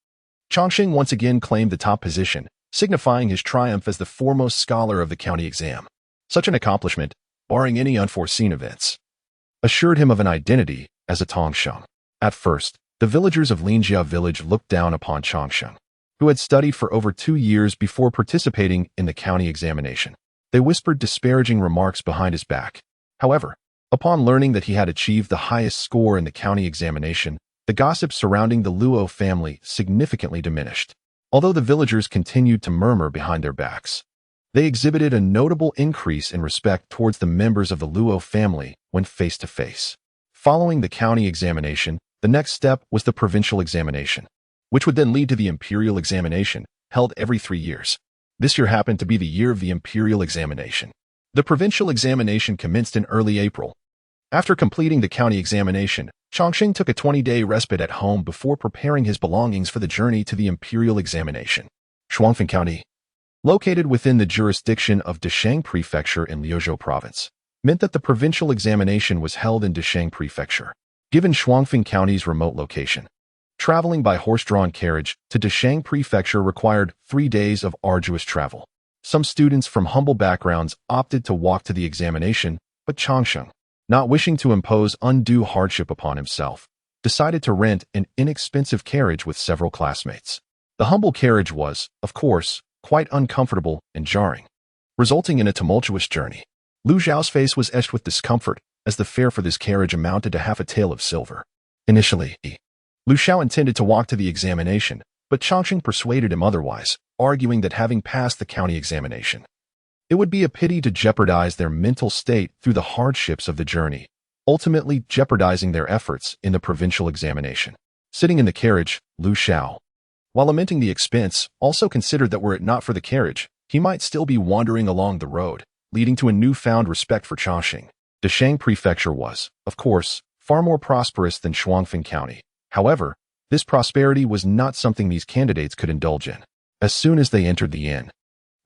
Chongqing once again claimed the top position, signifying his triumph as the foremost scholar of the county exam. Such an accomplishment, barring any unforeseen events, assured him of an identity as a Tongsheng. At first, the villagers of Linjia village looked down upon Chongqing, who had studied for over 2 years before participating in the county examination. They whispered disparaging remarks behind his back. However, upon learning that he had achieved the highest score in the county examination, the gossip surrounding the Luo family significantly diminished. Although the villagers continued to murmur behind their backs, they exhibited a notable increase in respect towards the members of the Luo family when face to face. Following the county examination, the next step was the provincial examination, which would then lead to the imperial examination, held every 3 years. This year happened to be the year of the imperial examination. The provincial examination commenced in early April. After completing the county examination, Chongqing took a 20-day respite at home before preparing his belongings for the journey to the imperial examination. Shuangfeng County, located within the jurisdiction of Desheng Prefecture in Liuzhou Province, meant that the provincial examination was held in Desheng Prefecture. Given Shuangfeng County's remote location, traveling by horse-drawn carriage to Desheng Prefecture required 3 days of arduous travel. Some students from humble backgrounds opted to walk to the examination, but Chongqing, not wishing to impose undue hardship upon himself, decided to rent an inexpensive carriage with several classmates. The humble carriage was, of course, quite uncomfortable and jarring, resulting in a tumultuous journey. Lu Xiao's face was etched with discomfort, as the fare for this carriage amounted to half a tael of silver. Initially, Lu Xiao intended to walk to the examination, but Chongqing persuaded him otherwise, arguing that having passed the county examination, it would be a pity to jeopardize their mental state through the hardships of the journey, ultimately jeopardizing their efforts in the provincial examination. Sitting in the carriage, Lu Xiao, while lamenting the expense, also considered that were it not for the carriage, he might still be wandering along the road, leading to a newfound respect for Chongqing. Desheng Prefecture was, of course, far more prosperous than Shuangfeng County. However, this prosperity was not something these candidates could indulge in. As soon as they entered the inn,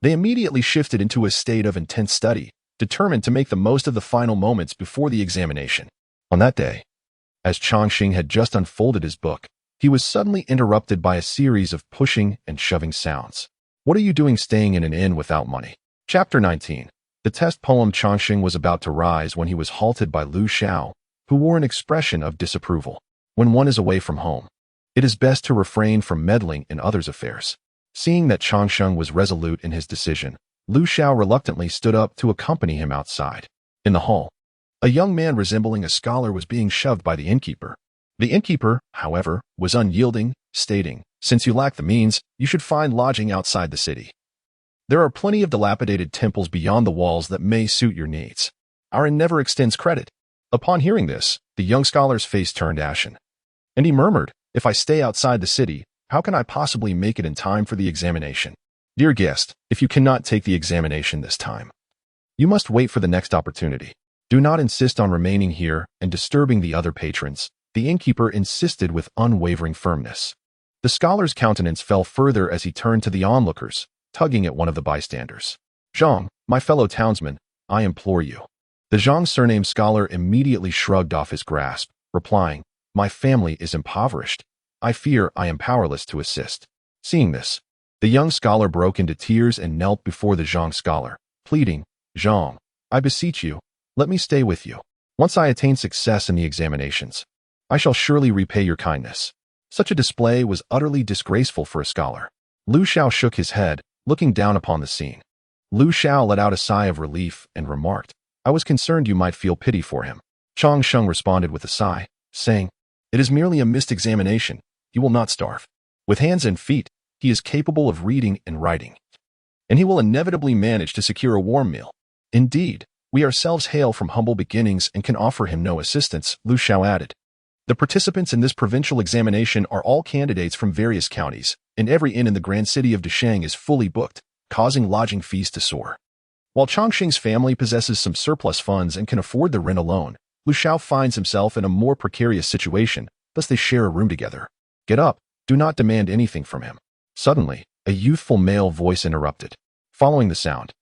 they immediately shifted into a state of intense study, determined to make the most of the final moments before the examination. On that day, as Chongqing had just unfolded his book, he was suddenly interrupted by a series of pushing and shoving sounds. "What are you doing staying in an inn without money?" Chapter 19. The test poem. Chongqing was about to rise when he was halted by Lu Xiao, who wore an expression of disapproval. When one is away from home, it is best to refrain from meddling in others' affairs. Seeing that Chongqing was resolute in his decision, Lu Xiao reluctantly stood up to accompany him outside. In the hall, a young man resembling a scholar was being shoved by the innkeeper. The innkeeper, however, was unyielding, stating, "Since you lack the means, you should find lodging outside the city. There are plenty of dilapidated temples beyond the walls that may suit your needs. Our inn never extends credit." Upon hearing this, the young scholar's face turned ashen, and he murmured, "If I stay outside the city, how can I possibly make it in time for the examination? Dear guest, if you cannot take the examination this time, you must wait for the next opportunity. Do not insist on remaining here and disturbing the other patrons," the innkeeper insisted with unwavering firmness. The scholar's countenance fell further as he turned to the onlookers, tugging at one of the bystanders. "Zhang, my fellow townsman, I implore you. The Zhang surname scholar immediately shrugged off his grasp, replying, "My family is impoverished. I fear I am powerless to assist." Seeing this, the young scholar broke into tears and knelt before the Zhang scholar, pleading, "Zhang, I beseech you, let me stay with you. Once I attain success in the examinations, I shall surely repay your kindness." Such a display was utterly disgraceful for a scholar. Lu Xiao shook his head, looking down upon the scene. Lu Xiao let out a sigh of relief and remarked, "I was concerned you might feel pity for him." Chang Sheng responded with a sigh, saying, "It is merely a missed examination. He will not starve. With hands and feet, he is capable of reading and writing, and he will inevitably manage to secure a warm meal. Indeed, we ourselves hail from humble beginnings and can offer him no assistance," Lu Xiao added. "The participants in this provincial examination are all candidates from various counties, and every inn in the grand city of Desheng is fully booked, causing lodging fees to soar. While Changxing's family possesses some surplus funds and can afford the rent alone, Lu Xiao finds himself in a more precarious situation, thus they share a room together. Get up, do not demand anything from him." Suddenly, a youthful male voice interrupted. Following the sound,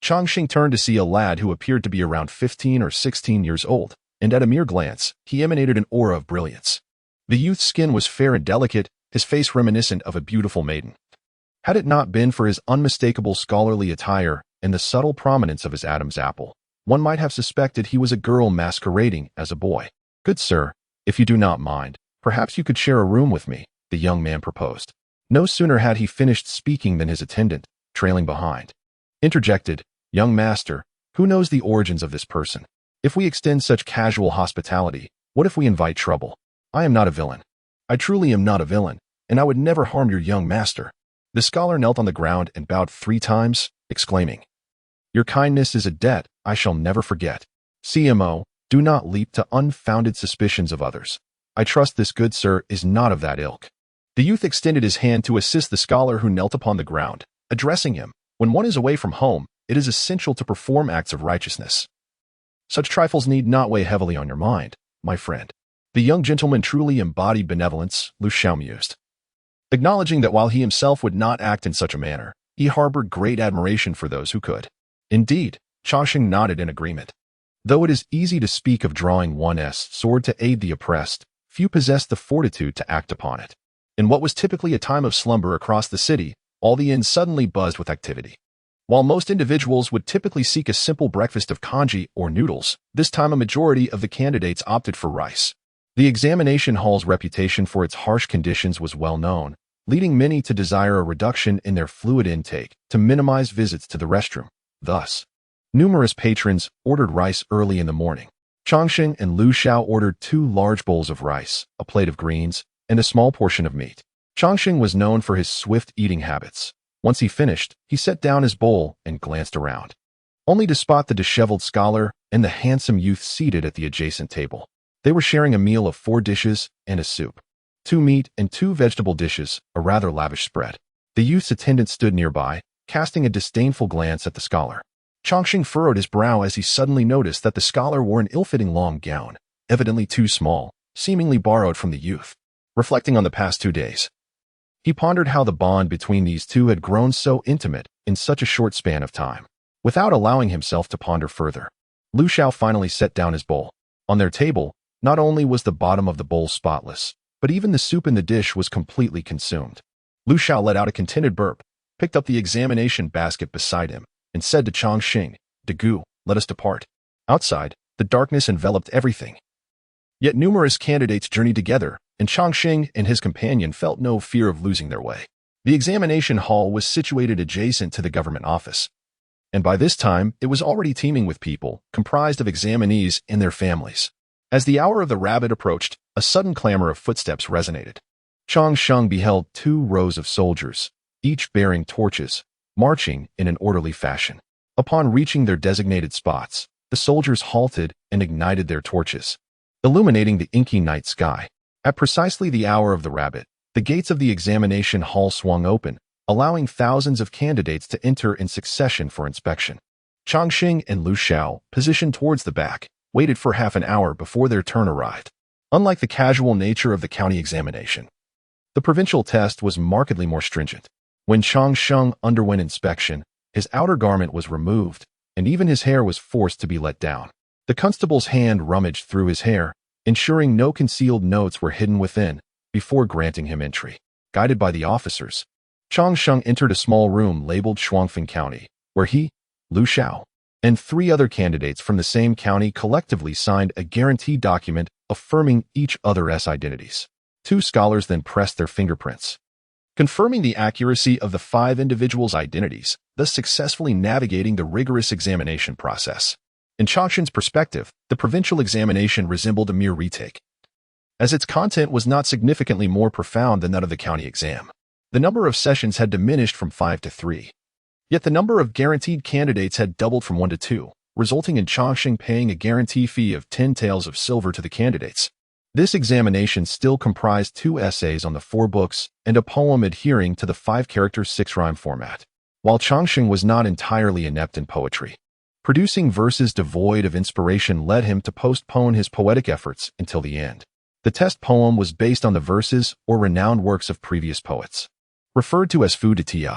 Changxing turned to see a lad who appeared to be around 15 or 16 years old, and at a mere glance, he emanated an aura of brilliance. The youth's skin was fair and delicate, his face reminiscent of a beautiful maiden. Had it not been for his unmistakable scholarly attire and the subtle prominence of his Adam's apple, one might have suspected he was a girl masquerading as a boy. "Good sir, if you do not mind, perhaps you could share a room with me," the young man proposed. No sooner had he finished speaking than his attendant, trailing behind, interjected, "Young master, who knows the origins of this person? If we extend such casual hospitality, what if we invite trouble? I am not a villain. I truly am not a villain, and I would never harm your young master." The scholar knelt on the ground and bowed 3 times, exclaiming, "Your kindness is a debt I shall never forget. CMO, do not leap to unfounded suspicions of others. I trust this good sir is not of that ilk." The youth extended his hand to assist the scholar who knelt upon the ground, addressing him, "When one is away from home, it is essential to perform acts of righteousness. Such trifles need not weigh heavily on your mind, my friend." The young gentleman truly embodied benevolence, Lu Xiao mused, acknowledging that while he himself would not act in such a manner, he harbored great admiration for those who could. Indeed, Changxing nodded in agreement. Though it is easy to speak of drawing one's sword to aid the oppressed, few possess the fortitude to act upon it. In what was typically a time of slumber across the city, all the inns suddenly buzzed with activity. While most individuals would typically seek a simple breakfast of congee or noodles, this time a majority of the candidates opted for rice. The examination hall's reputation for its harsh conditions was well known, leading many to desire a reduction in their fluid intake to minimize visits to the restroom. Thus, numerous patrons ordered rice early in the morning. Changxing and Lu Xiao ordered 2 large bowls of rice, a plate of greens, and a small portion of meat. Changxing was known for his swift eating habits. Once he finished, he set down his bowl and glanced around, only to spot the disheveled scholar and the handsome youth seated at the adjacent table. They were sharing a meal of 4 dishes and a soup, 2 meat and 2 vegetable dishes, a rather lavish spread. The youth's attendant stood nearby, casting a disdainful glance at the scholar. Changxing furrowed his brow as he suddenly noticed that the scholar wore an ill-fitting long gown, evidently too small, seemingly borrowed from the youth. Reflecting on the past 2 days, he pondered how the bond between these two had grown so intimate in such a short span of time. Without allowing himself to ponder further, Lu Xiao finally set down his bowl. On their table, not only was the bottom of the bowl spotless, but even the soup in the dish was completely consumed. Lu Xiao let out a contented burp, picked up the examination basket beside him, and said to Changxing, "Degu, let us depart." Outside, the darkness enveloped everything. Yet numerous candidates journeyed together, and Changxing and his companion felt no fear of losing their way. The examination hall was situated adjacent to the government office, and by this time it was already teeming with people, comprised of examinees and their families. As the hour of the rabbit approached, a sudden clamor of footsteps resonated. Changxing beheld 2 rows of soldiers, each bearing torches, marching in an orderly fashion. Upon reaching their designated spots, the soldiers halted and ignited their torches, illuminating the inky night sky. At precisely the hour of the rabbit, the gates of the examination hall swung open, allowing thousands of candidates to enter in succession for inspection. Changxing and Lu Xiao, positioned towards the back, waited for half an hour before their turn arrived. Unlike the casual nature of the county examination, the provincial test was markedly more stringent. When Changxing underwent inspection, his outer garment was removed, and even his hair was forced to be let down. The constable's hand rummaged through his hair, ensuring no concealed notes were hidden within, before granting him entry. Guided by the officers, Changsheng entered a small room labeled Shuangfeng County, where he, Lu Xiao, and 3 other candidates from the same county collectively signed a guarantee document affirming each other's identities. 2 scholars then pressed their fingerprints, confirming the accuracy of the 5 individuals' identities, thus successfully navigating the rigorous examination process. In Changsheng's perspective, the provincial examination resembled a mere retake, as its content was not significantly more profound than that of the county exam. The number of sessions had diminished from 5 to 3. Yet the number of guaranteed candidates had doubled from 1 to 2, resulting in Changsheng paying a guarantee fee of 10 taels of silver to the candidates. This examination still comprised 2 essays on the 4 books and a poem adhering to the 5-character 6-rhyme format. While Changsheng was not entirely inept in poetry, producing verses devoid of inspiration led him to postpone his poetic efforts until the end. The test poem was based on the verses or renowned works of previous poets, referred to as fou de ti.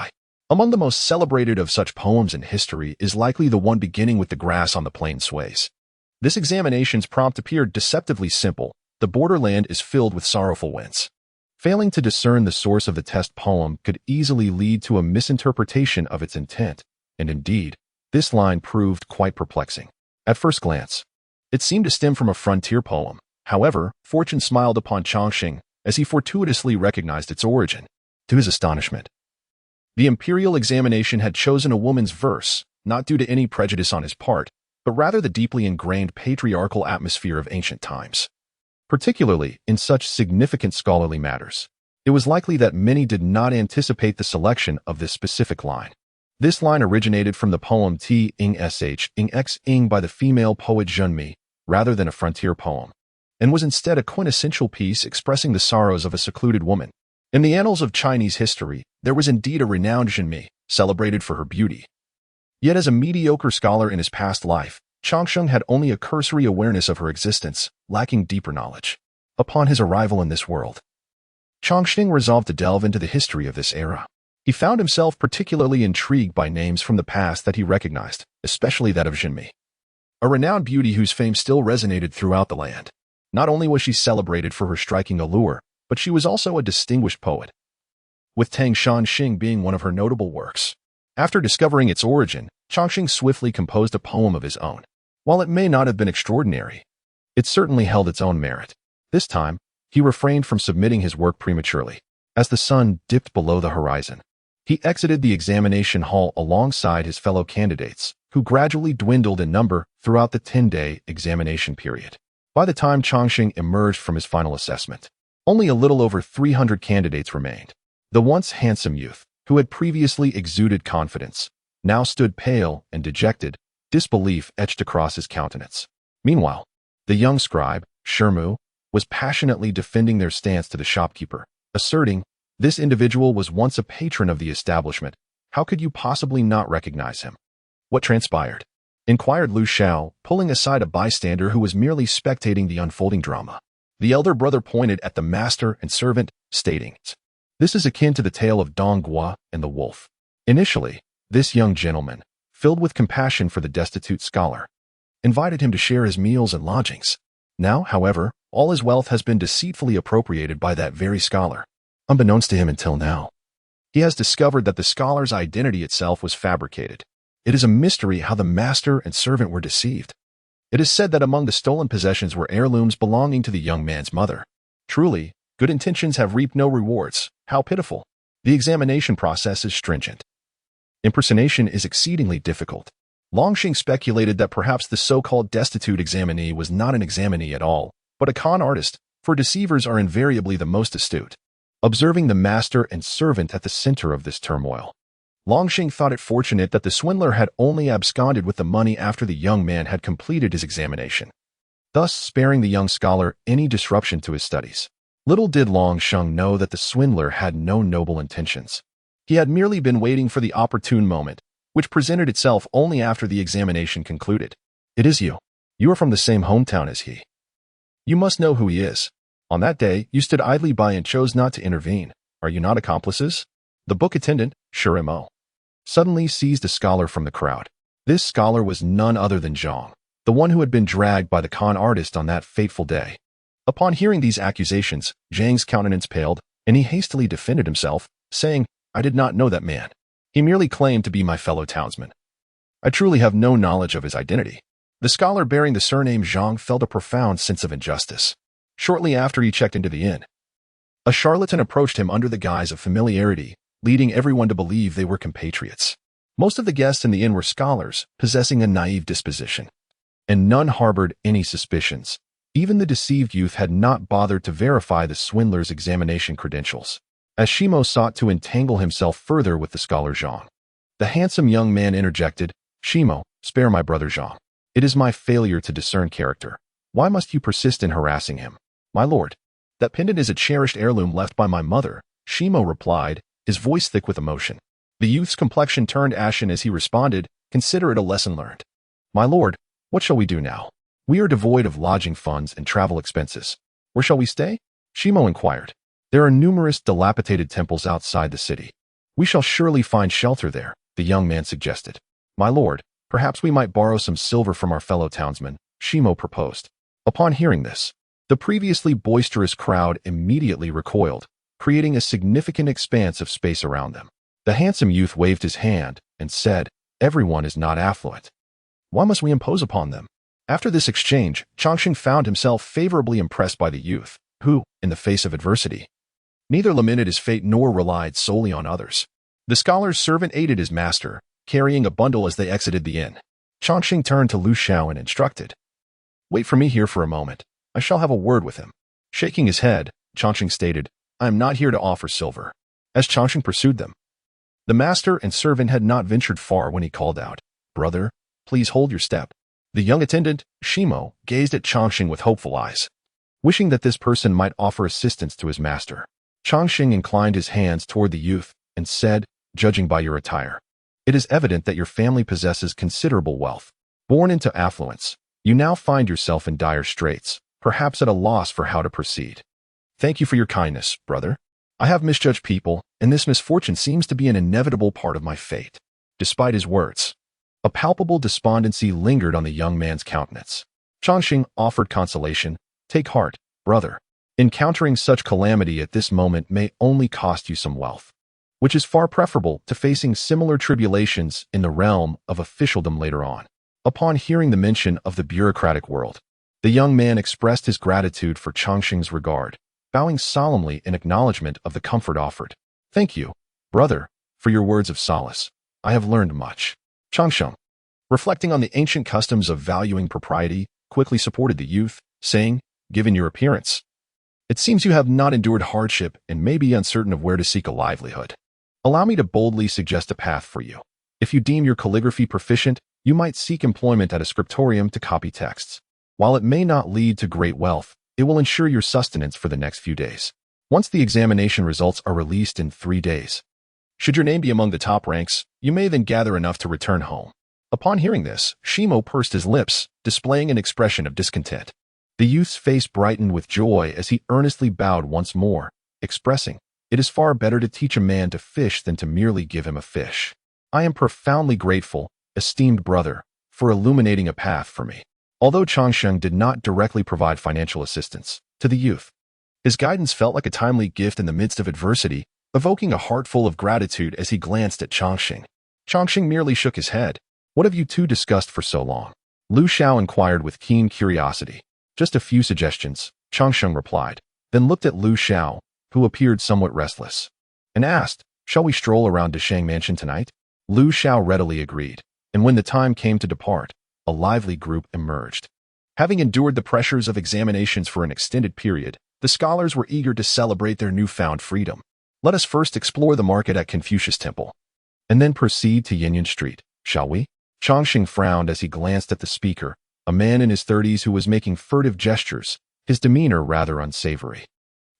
Among the most celebrated of such poems in history is likely the one beginning with "The grass on the plain sways." This examination's prompt appeared deceptively simple. The borderland is filled with sorrowful winds. Failing to discern the source of the test poem could easily lead to a misinterpretation of its intent, and indeed, this line proved quite perplexing. At first glance, it seemed to stem from a frontier poem. However, fortune smiled upon Changsheng as he fortuitously recognized its origin. To his astonishment, the imperial examination had chosen a woman's verse, not due to any prejudice on his part, but rather the deeply ingrained patriarchal atmosphere of ancient times. Particularly in such significant scholarly matters, it was likely that many did not anticipate the selection of this specific line. This line originated from the poem Ti Ing Sh Ing X Ing by the female poet Zhenmi, rather than a frontier poem, and was instead a quintessential piece expressing the sorrows of a secluded woman. In the annals of Chinese history, there was indeed a renowned Zhenmi, celebrated for her beauty. Yet as a mediocre scholar in his past life, Changsheng had only a cursory awareness of her existence, lacking deeper knowledge. Upon his arrival in this world, Changsheng resolved to delve into the history of this era. He found himself particularly intrigued by names from the past that he recognized, especially that of Zhenmi, a renowned beauty whose fame still resonated throughout the land. Not only was she celebrated for her striking allure, but she was also a distinguished poet, with Tang Shanxing being one of her notable works. After discovering its origin, Changsheng swiftly composed a poem of his own. While it may not have been extraordinary, it certainly held its own merit. This time, he refrained from submitting his work prematurely. As the sun dipped below the horizon, he exited the examination hall alongside his fellow candidates, who gradually dwindled in number throughout the 10-day examination period. By the time Changsheng emerged from his final assessment, only a little over 300 candidates remained. The once handsome youth, who had previously exuded confidence, now stood pale and dejected, disbelief etched across his countenance. Meanwhile, the young scribe, Shermu, was passionately defending their stance to the shopkeeper, asserting, "This individual was once a patron of the establishment. How could you possibly not recognize him?" "What transpired?" inquired Lu Xiao, pulling aside a bystander who was merely spectating the unfolding drama. The elder brother pointed at the master and servant, stating, "This is akin to the tale of Dong Gua and the wolf." Initially, this young gentleman, filled with compassion for the destitute scholar, invited him to share his meals and lodgings. Now, however, all his wealth has been deceitfully appropriated by that very scholar. Unbeknownst to him until now, he has discovered that the scholar's identity itself was fabricated. It is a mystery how the master and servant were deceived. It is said that among the stolen possessions were heirlooms belonging to the young man's mother. Truly, good intentions have reaped no rewards. How pitiful. The examination process is stringent. Impersonation is exceedingly difficult. Longxing speculated that perhaps the so-called destitute examinee was not an examinee at all, but a con artist, for deceivers are invariably the most astute. Observing the master and servant at the center of this turmoil, Longxing thought it fortunate that the swindler had only absconded with the money after the young man had completed his examination, thus sparing the young scholar any disruption to his studies. Little did Longxing know that the swindler had no noble intentions. He had merely been waiting for the opportune moment, which presented itself only after the examination concluded. "It is you. You are from the same hometown as he. You must know who he is. On that day, you stood idly by and chose not to intervene. Are you not accomplices?" The book attendant, Shurimo, suddenly seized a scholar from the crowd. This scholar was none other than Zhang, the one who had been dragged by the con artist on that fateful day. Upon hearing these accusations, Zhang's countenance paled, and he hastily defended himself, saying, "I did not know that man. He merely claimed to be my fellow townsman. I truly have no knowledge of his identity." The scholar bearing the surname Zhang felt a profound sense of injustice. Shortly after he checked into the inn, a charlatan approached him under the guise of familiarity, leading everyone to believe they were compatriots. Most of the guests in the inn were scholars, possessing a naive disposition, and none harbored any suspicions. Even the deceived youth had not bothered to verify the swindler's examination credentials. As Shimo sought to entangle himself further with the scholar Zhang, the handsome young man interjected, "Shimo, spare my brother Zhang. It is my failure to discern character. Why must you persist in harassing him?" "My lord, that pendant is a cherished heirloom left by my mother," Shimo replied, his voice thick with emotion. The youth's complexion turned ashen as he responded, "Consider it a lesson learned." "My lord, what shall we do now? We are devoid of lodging funds and travel expenses. Where shall we stay?" Shimo inquired. "There are numerous dilapidated temples outside the city. We shall surely find shelter there," the young man suggested. "My lord, perhaps we might borrow some silver from our fellow townsmen," Shimo proposed. Upon hearing this, the previously boisterous crowd immediately recoiled, creating a significant expanse of space around them. The handsome youth waved his hand and said, "Everyone is not affluent. Why must we impose upon them?" After this exchange, Changxing found himself favorably impressed by the youth, who, in the face of adversity, neither lamented his fate nor relied solely on others. The scholar's servant aided his master, carrying a bundle as they exited the inn. Changxing turned to Lu Xiao and instructed, "Wait for me here for a moment. I shall have a word with him." Shaking his head, Changxing stated, "I am not here to offer silver." As Changxing pursued them, the master and servant had not ventured far when he called out, "Brother, please hold your step." The young attendant, Shimo, gazed at Changxing with hopeful eyes, wishing that this person might offer assistance to his master. Changxing inclined his hands toward the youth and said, "Judging by your attire, it is evident that your family possesses considerable wealth. Born into affluence, you now find yourself in dire straits, perhaps at a loss for how to proceed. Thank you for your kindness, brother. I have misjudged people, and this misfortune seems to be an inevitable part of my fate." Despite his words, a palpable despondency lingered on the young man's countenance. Changxing offered consolation, "Take heart, brother. Encountering such calamity at this moment may only cost you some wealth, which is far preferable to facing similar tribulations in the realm of officialdom later on." Upon hearing the mention of the bureaucratic world, the young man expressed his gratitude for Changxing's regard, bowing solemnly in acknowledgement of the comfort offered. "Thank you, brother, for your words of solace. I have learned much." Changxing, reflecting on the ancient customs of valuing propriety, quickly supported the youth, saying, "Given your appearance, it seems you have not endured hardship and may be uncertain of where to seek a livelihood. Allow me to boldly suggest a path for you. If you deem your calligraphy proficient, you might seek employment at a scriptorium to copy texts. While it may not lead to great wealth, it will ensure your sustenance for the next few days. Once the examination results are released in 3 days, should your name be among the top ranks, you may then gather enough to return home." Upon hearing this, Shimo pursed his lips, displaying an expression of discontent. The youth's face brightened with joy as he earnestly bowed once more, expressing, "It is far better to teach a man to fish than to merely give him a fish. I am profoundly grateful, esteemed brother, for illuminating a path for me." Although Changxing did not directly provide financial assistance to the youth, his guidance felt like a timely gift in the midst of adversity, evoking a heart full of gratitude as he glanced at Changxing. Changxing merely shook his head. "What have you two discussed for so long?" Lu Xiao inquired with keen curiosity. "Just a few suggestions," Changxing replied, then looked at Lu Xiao, who appeared somewhat restless, and asked, "Shall we stroll around Deshang Mansion tonight?" Lu Xiao readily agreed, and when the time came to depart, a lively group emerged. Having endured the pressures of examinations for an extended period, the scholars were eager to celebrate their newfound freedom. "Let us first explore the market at Confucius Temple, and then proceed to Yinyan Street, shall we?" Changxing frowned as he glanced at the speaker, a man in his 30s who was making furtive gestures, his demeanor rather unsavory.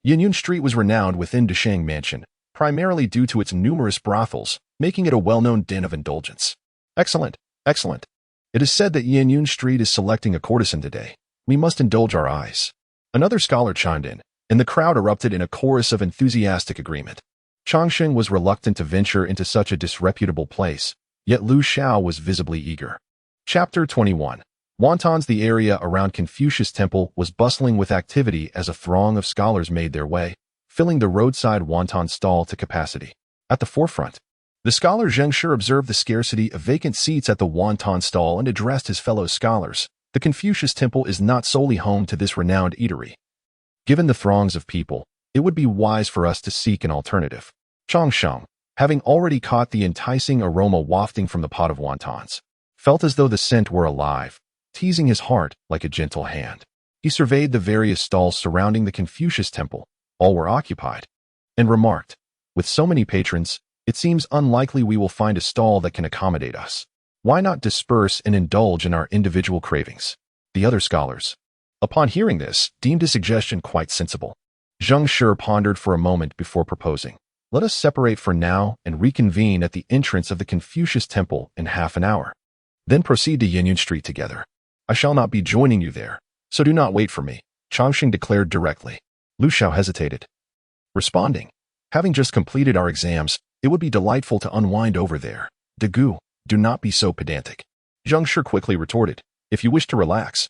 Yinyan Street was renowned within Deshang Mansion, primarily due to its numerous brothels, making it a well-known den of indulgence. "Excellent, excellent. It is said that Yinyan Street is selecting a courtesan today. We must indulge our eyes." Another scholar chimed in, and the crowd erupted in a chorus of enthusiastic agreement. Changxing was reluctant to venture into such a disreputable place, yet Lu Xiao was visibly eager. Chapter 21. Wontons, the area around Confucius Temple, was bustling with activity as a throng of scholars made their way, filling the roadside wonton stall to capacity. At the forefront, the scholar xianxia observed the scarcity of vacant seats at the wonton stall and addressed his fellow scholars. The Confucius Temple is not solely home to this renowned eatery. Given the throngs of people, it would be wise for us to seek an alternative. Changshan, having already caught the enticing aroma wafting from the pot of wontons, felt as though the scent were alive, teasing his heart like a gentle hand. He surveyed the various stalls surrounding the Confucius Temple. All were occupied, and remarked, "With so many patrons, it seems unlikely we will find a stall that can accommodate us. Why not disperse and indulge in our individual cravings?" The other scholars, upon hearing this, deemed his suggestion quite sensible. Xianxia pondered for a moment before proposing, "Let us separate for now and reconvene at the entrance of the Confucius Temple in half an hour. Then proceed to Union Street together. I shall not be joining you there, so do not wait for me," Changxing declared directly. Lu Xiao hesitated, responding, "Having just completed our exams, it would be delightful to unwind over there. Degu, do not be so pedantic." Xianxia quickly retorted, "If you wish to relax,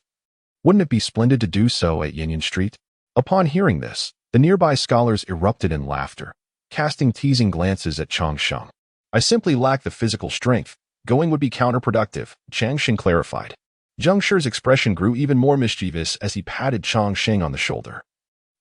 wouldn't it be splendid to do so at Union Street?" Upon hearing this, the nearby scholars erupted in laughter, casting teasing glances at Changshan. "I simply lack the physical strength. Going would be counterproductive," Changxing clarified. Xianxia's expression grew even more mischievous as he patted Changxing on the shoulder,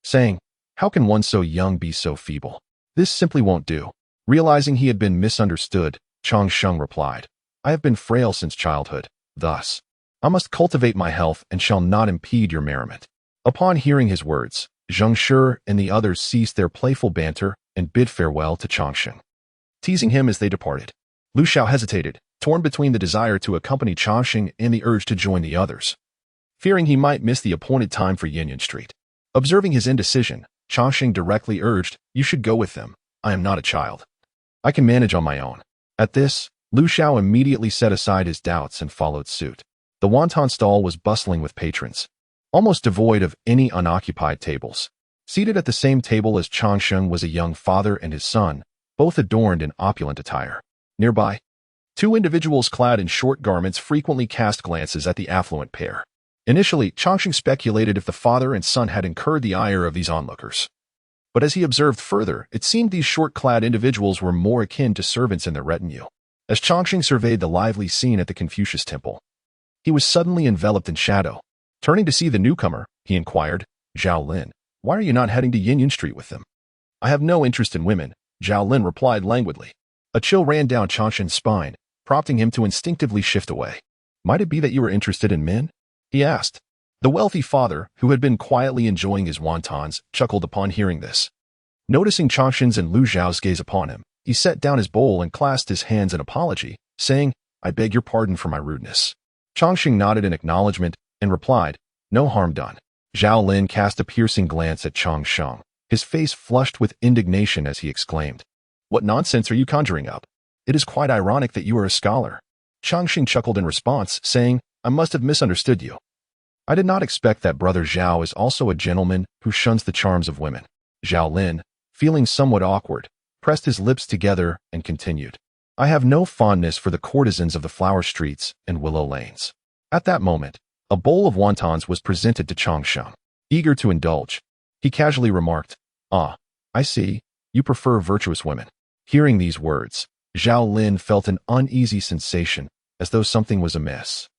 saying, "How can one so young be so feeble? This simply won't do." Realizing he had been misunderstood, Changxing replied, "I have been frail since childhood. Thus, I must cultivate my health and shall not impede your merriment." Upon hearing his words, Xianxia and the others ceased their playful banter and bid farewell to Changxing, teasing him as they departed. Lu Xiao hesitated, torn between the desire to accompany Changxing and the urge to join the others, fearing he might miss the appointed time for Union Street. Observing his indecision, Changxing directly urged, "You should go with them. I am not a child. I can manage on my own." At this, Lu Xiao immediately set aside his doubts and followed suit. The wonton stall was bustling with patrons, almost devoid of any unoccupied tables. Seated at the same table as Changxing was a young father and his son, both adorned in opulent attire. Nearby, two individuals clad in short garments frequently cast glances at the affluent pair. Initially, Changxing speculated if the father and son had incurred the ire of these onlookers. But as he observed further, it seemed these short-clad individuals were more akin to servants in their retinue. As Changxing surveyed the lively scene at the Confucius Temple, he was suddenly enveloped in shadow. Turning to see the newcomer, he inquired, "Zhao Lin, why are you not heading to Union Street with them?" "I have no interest in women," Zhao Lin replied languidly. A chill ran down Changxing's spine, prompting him to instinctively shift away. "Might it be that you were interested in men?" he asked. The wealthy father, who had been quietly enjoying his wontons, chuckled upon hearing this. Noticing Changxing's and Lu Xiao's gaze upon him, he set down his bowl and clasped his hands in apology, saying, "I beg your pardon for my rudeness." Changxing nodded in acknowledgement and replied, "No harm done." Zhao Lin cast a piercing glance at Changxing, his face flushed with indignation as he exclaimed, "What nonsense are you conjuring up? It is quite ironic that you are a scholar." Changxing chuckled in response, saying, "I must have misunderstood you. I did not expect that brother Zhao is also a gentleman who shuns the charms of women." Zhao Lin, feeling somewhat awkward, pressed his lips together and continued, "I have no fondness for the courtesans of the flower streets and willow lanes." At that moment, a bowl of wontons was presented to Changxing. Eager to indulge, he casually remarked, "Ah, I see, you prefer virtuous women." Hearing these words, Zhao Lin felt an uneasy sensation, as though something was amiss.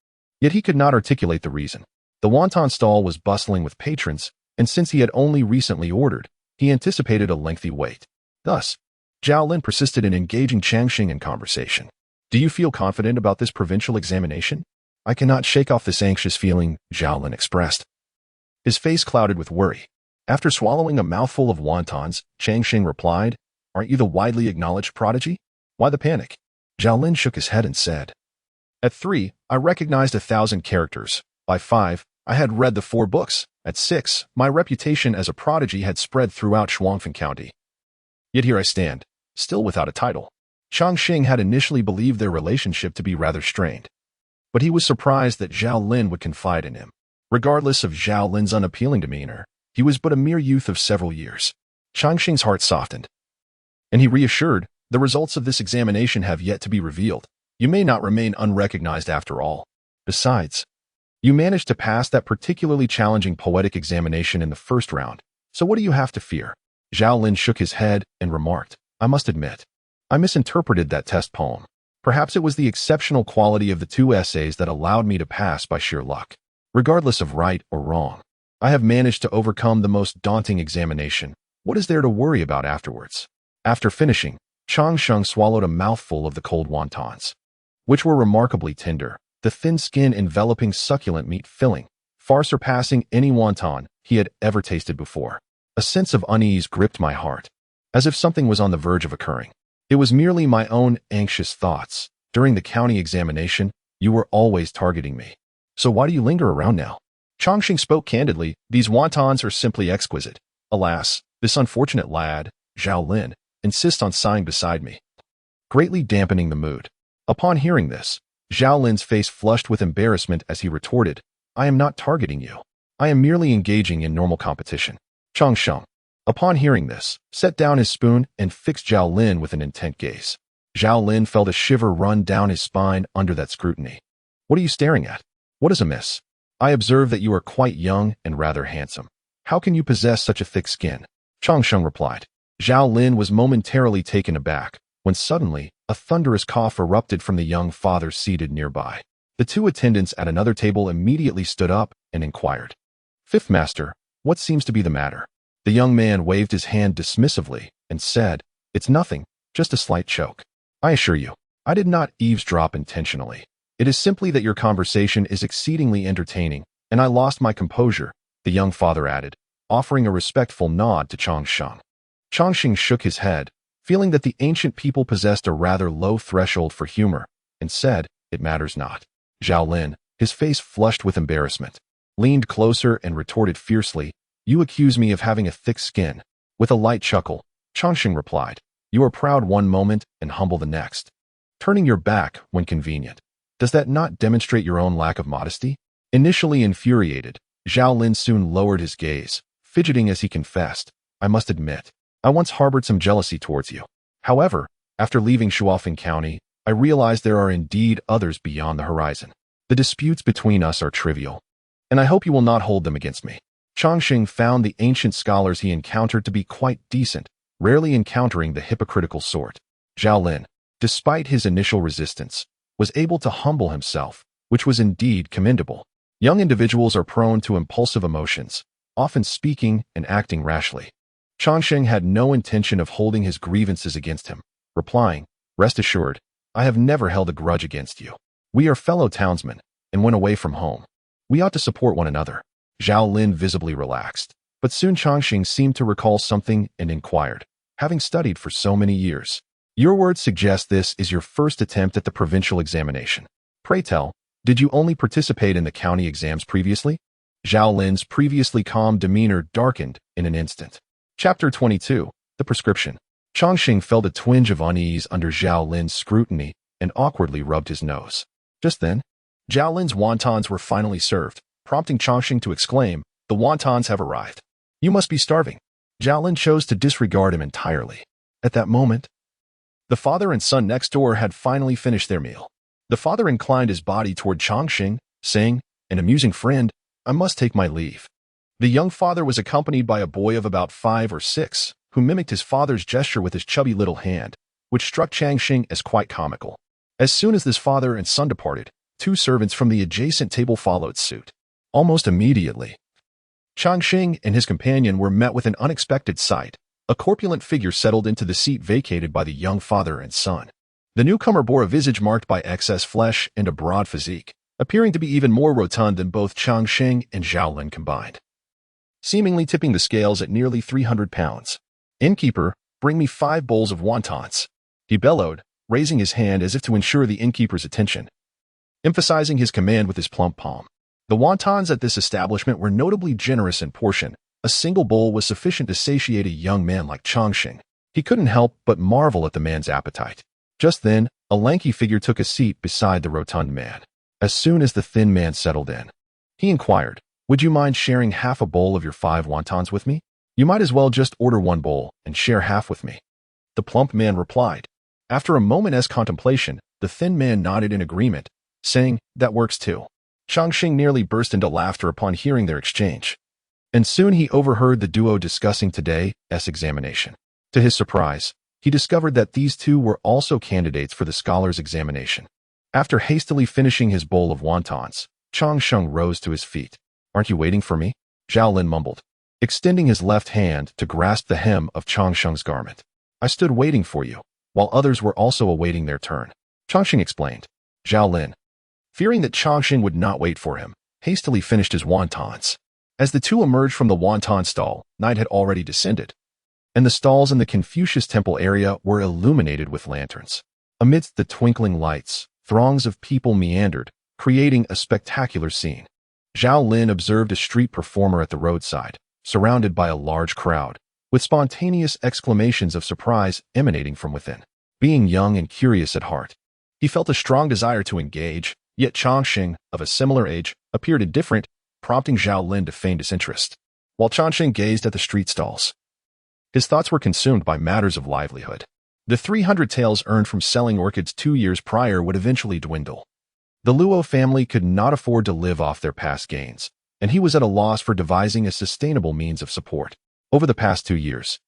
Yet he could not articulate the reason. The wonton stall was bustling with patrons, and since he had only recently ordered, he anticipated a lengthy wait. Thus, Zhao Lin persisted in engaging Changxing in conversation. "Do you feel confident about this provincial examination?" "I cannot shake off this anxious feeling," Zhao Lin expressed, his face clouded with worry. After swallowing a mouthful of wontons, Changxing replied, "Aren't you the widely acknowledged prodigy? Why the panic?" Zhao Lin shook his head and said, "At 3, I recognized 1,000 characters. By 5, I had read the 4 books. At 6, my reputation as a prodigy had spread throughout Shuangfen County. Yet here I stand, still without a title." Changxing had initially believed their relationship to be rather strained, but he was surprised that Zhao Lin would confide in him. Regardless of Zhao Lin's unappealing demeanor, he was but a mere youth of several years. Changxing's heart softened, and he reassured, "The results of this examination have yet to be revealed. You may not remain unrecognized after all. Besides, You managed to pass that particularly challenging poetic examination in the first round, so what do you have to fear? Zhao Lin shook his head and remarked, I must admit, I misinterpreted that test poem. Perhaps it was the exceptional quality of the two essays that allowed me to pass by sheer luck. Regardless of right or wrong, I have managed to overcome the most daunting examination. What is there to worry about afterwards? After finishing, Changsheng swallowed a mouthful of the cold wontons, which were remarkably tender, the thin skin enveloping succulent meat filling, far surpassing any wonton he had ever tasted before. A sense of unease gripped my heart, as if something was on the verge of occurring. It was merely my own anxious thoughts. During the county examination, you were always targeting me. So why do you linger around now? Changxing spoke candidly, these wontons are simply exquisite. Alas, this unfortunate lad, Zhao Lin, insists on sighing beside me, greatly dampening the mood. Upon hearing this, Zhao Lin's face flushed with embarrassment as he retorted, I am not targeting you. I am merely engaging in normal competition. Changsheng, upon hearing this, set down his spoon and fixed Zhao Lin with an intent gaze. Zhao Lin felt a shiver run down his spine under that scrutiny. What are you staring at? What is amiss? I observe that you are quite young and rather handsome. How can you possess such a thick skin? Changsheng replied. Zhao Lin was momentarily taken aback, when suddenly, a thunderous cough erupted from the young father seated nearby. The two attendants at another table immediately stood up and inquired, Fifth Master, what seems to be the matter? The young man waved his hand dismissively and said, It's nothing, just a slight choke. I assure you, I did not eavesdrop intentionally. It is simply that your conversation is exceedingly entertaining, and I lost my composure, the young father added, offering a respectful nod to Changsheng. Changxing shook his head, feeling that the ancient people possessed a rather low threshold for humor, and said, It matters not. Zhao Lin, his face flushed with embarrassment, leaned closer and retorted fiercely, You accuse me of having a thick skin. With a light chuckle, Changxing replied, You are proud one moment and humble the next, turning your back when convenient. Does that not demonstrate your own lack of modesty? Initially infuriated, Zhao Lin soon lowered his gaze, fidgeting as he confessed, I must admit, I once harbored some jealousy towards you. However, after leaving Shuofeng County, I realized there are indeed others beyond the horizon. The disputes between us are trivial, and I hope you will not hold them against me. Changxing found the ancient scholars he encountered to be quite decent, rarely encountering the hypocritical sort. Zhao Lin, despite his initial resistance, was able to humble himself, which was indeed commendable. Young individuals are prone to impulsive emotions, often speaking and acting rashly. Changxing had no intention of holding his grievances against him, replying, Rest assured, I have never held a grudge against you. We are fellow townsmen, and when away from home, we ought to support one another. Zhao Lin visibly relaxed, but soon Changxing seemed to recall something and inquired, having studied for so many years. Your words suggest this is your first attempt at the provincial examination. Pray tell, did you only participate in the county exams previously? Zhao Lin's previously calm demeanor darkened in an instant. Chapter 22, The Prescription. Changxing felt a twinge of unease under Zhao Lin's scrutiny and awkwardly rubbed his nose. Just then, Zhao Lin's wontons were finally served, prompting Changxing to exclaim, The wontons have arrived. You must be starving. Zhao Lin chose to disregard him entirely. At that moment, the father and son next door had finally finished their meal. The father inclined his body toward Changxing, saying, An amusing friend, I must take my leave. The young father was accompanied by a boy of about 5 or 6, who mimicked his father's gesture with his chubby little hand, which struck Changxing as quite comical. As soon as this father and son departed, 2 servants from the adjacent table followed suit. Almost immediately, Changxing and his companion were met with an unexpected sight. A corpulent figure settled into the seat vacated by the young father and son. The newcomer bore a visage marked by excess flesh and a broad physique, appearing to be even more rotund than both Changxing and Zhao Lin combined, seemingly tipping the scales at nearly 300 pounds. Innkeeper, bring me 5 bowls of wontons, he bellowed, raising his hand as if to ensure the innkeeper's attention, emphasizing his command with his plump palm. The wontons at this establishment were notably generous in portion. A single bowl was sufficient to satiate a young man like Changxing. He couldn't help but marvel at the man's appetite. Just then, a lanky figure took a seat beside the rotund man. As soon as the thin man settled in, he inquired, Would you mind sharing half a bowl of your 5 wontons with me? You might as well just order 1 bowl and share half with me. The plump man replied. After a moment's contemplation, the thin man nodded in agreement, saying, That works too. Changxing nearly burst into laughter upon hearing their exchange. And soon he overheard the duo discussing today's examination. To his surprise, he discovered that these two were also candidates for the scholar's examination. After hastily finishing his bowl of wontons, Changxing rose to his feet. "Aren't you waiting for me?" Zhao Lin mumbled, extending his left hand to grasp the hem of Changxing's garment. "I stood waiting for you, while others were also awaiting their turn," Changxing explained. Zhao Lin, fearing that Changxing would not wait for him, hastily finished his wontons. As the two emerged from the wonton stall, night had already descended, and the stalls in the Confucius temple area were illuminated with lanterns. Amidst the twinkling lights, throngs of people meandered, creating a spectacular scene. Zhao Lin observed a street performer at the roadside, surrounded by a large crowd, with spontaneous exclamations of surprise emanating from within. Being young and curious at heart, he felt a strong desire to engage, yet Changxing, of a similar age, appeared indifferent, prompting Zhao Lin to feign disinterest. While Changxing gazed at the street stalls, his thoughts were consumed by matters of livelihood. The 300 taels earned from selling orchids 2 years prior would eventually dwindle. The Luo family could not afford to live off their past gains, and he was at a loss for devising a sustainable means of support. Over the past 2 years,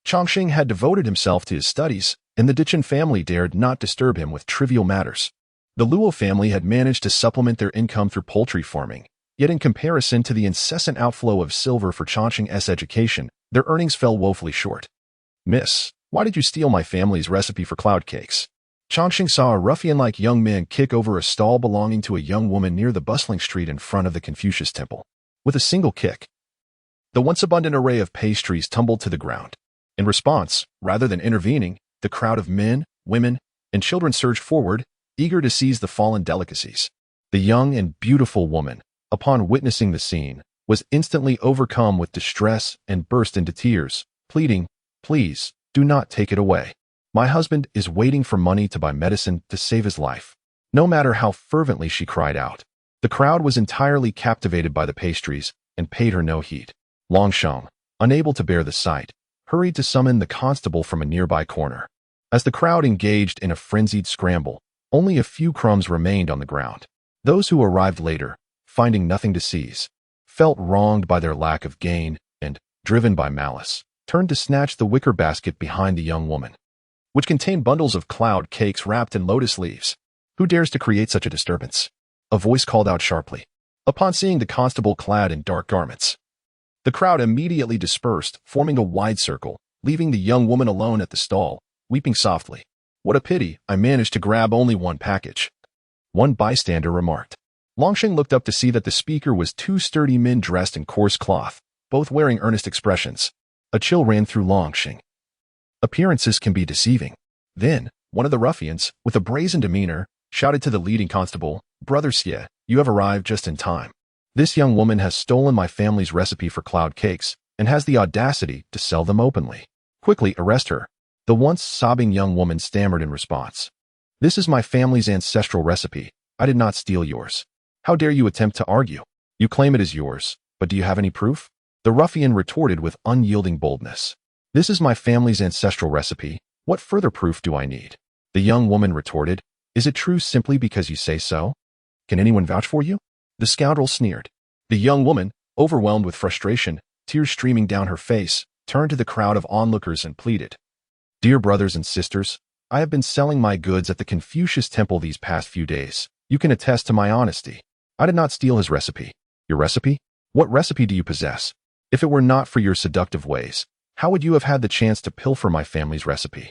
Changxing had devoted himself to his studies, and the Dichen family dared not disturb him with trivial matters. The Luo family had managed to supplement their income through poultry farming, yet in comparison to the incessant outflow of silver for Changxing's education, their earnings fell woefully short. "Miss, why did you steal my family's recipe for cloud cakes?" Changxing saw a ruffian-like young man kick over a stall belonging to a young woman near the bustling street in front of the Confucius temple. With a single kick, the once abundant array of pastries tumbled to the ground. In response, rather than intervening, the crowd of men, women, and children surged forward, eager to seize the fallen delicacies. The young and beautiful woman, upon witnessing the scene, was instantly overcome with distress and burst into tears, pleading, "Please, do not take it away. My husband is waiting for money to buy medicine to save his life." No matter how fervently she cried out, the crowd was entirely captivated by the pastries and paid her no heed. Longsheng, unable to bear the sight, hurried to summon the constable from a nearby corner. As the crowd engaged in a frenzied scramble, only a few crumbs remained on the ground. Those who arrived later, finding nothing to seize, felt wronged by their lack of gain and, driven by malice, turned to snatch the wicker basket behind the young woman, which contained bundles of cloud cakes wrapped in lotus leaves. "Who dares to create such a disturbance?" a voice called out sharply. Upon seeing the constable clad in dark garments, the crowd immediately dispersed, forming a wide circle, leaving the young woman alone at the stall, weeping softly. "What a pity, I managed to grab only one package," one bystander remarked. Longsheng looked up to see that the speaker was 2 sturdy men dressed in coarse cloth, both wearing earnest expressions. A chill ran through Longsheng. Appearances can be deceiving. Then, one of the ruffians, with a brazen demeanor, shouted to the leading constable, "Brother Xie, you have arrived just in time. This young woman has stolen my family's recipe for cloud cakes and has the audacity to sell them openly. Quickly arrest her." The once sobbing young woman stammered in response. "This is my family's ancestral recipe. I did not steal yours. How dare you attempt to argue? You claim it is yours, but do you have any proof?" The ruffian retorted with unyielding boldness. "This is my family's ancestral recipe. What further proof do I need?" The young woman retorted, "Is it true simply because you say so? Can anyone vouch for you?" The scoundrel sneered. The young woman, overwhelmed with frustration, tears streaming down her face, turned to the crowd of onlookers and pleaded, "Dear brothers and sisters, I have been selling my goods at the Confucius temple these past few days. You can attest to my honesty. I did not steal his recipe." "Your recipe? What recipe do you possess? If it were not for your seductive ways, how would you have had the chance to pilfer my family's recipe?"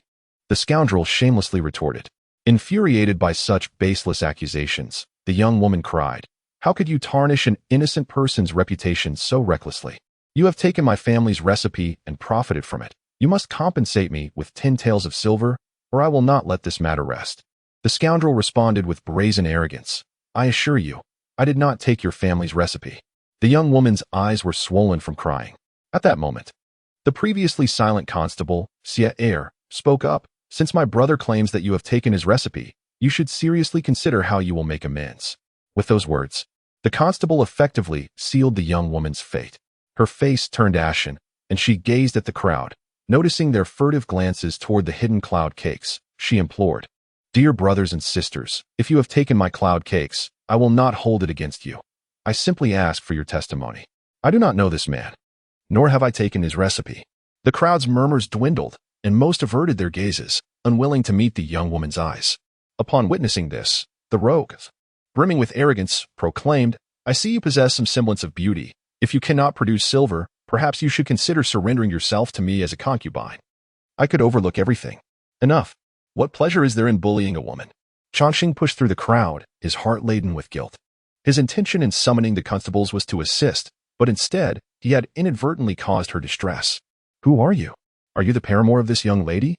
The scoundrel shamelessly retorted. Infuriated by such baseless accusations, the young woman cried, "How could you tarnish an innocent person's reputation so recklessly? You have taken my family's recipe and profited from it. You must compensate me with 10 taels of silver, or I will not let this matter rest." The scoundrel responded with brazen arrogance, "I assure you, I did not take your family's recipe." The young woman's eyes were swollen from crying. At that moment, the previously silent constable, Xie spoke up. "Since my brother claims that you have taken his recipe, you should seriously consider how you will make amends." With those words, the constable effectively sealed the young woman's fate. Her face turned ashen, and she gazed at the crowd. Noticing their furtive glances toward the hidden cloud cakes, she implored, Dear brothers and sisters, if you have taken my cloud cakes, I will not hold it against you. I simply ask for your testimony. I do not know this man, nor have I taken his recipe. The crowd's murmurs dwindled, and most averted their gazes, unwilling to meet the young woman's eyes. Upon witnessing this, the rogue, brimming with arrogance, proclaimed, I see you possess some semblance of beauty. If you cannot produce silver, perhaps you should consider surrendering yourself to me as a concubine. I could overlook everything. Enough. What pleasure is there in bullying a woman? Changxing pushed through the crowd, his heart laden with guilt. His intention in summoning the constables was to assist, but instead, he had inadvertently caused her distress. Who are you? Are you the paramour of this young lady?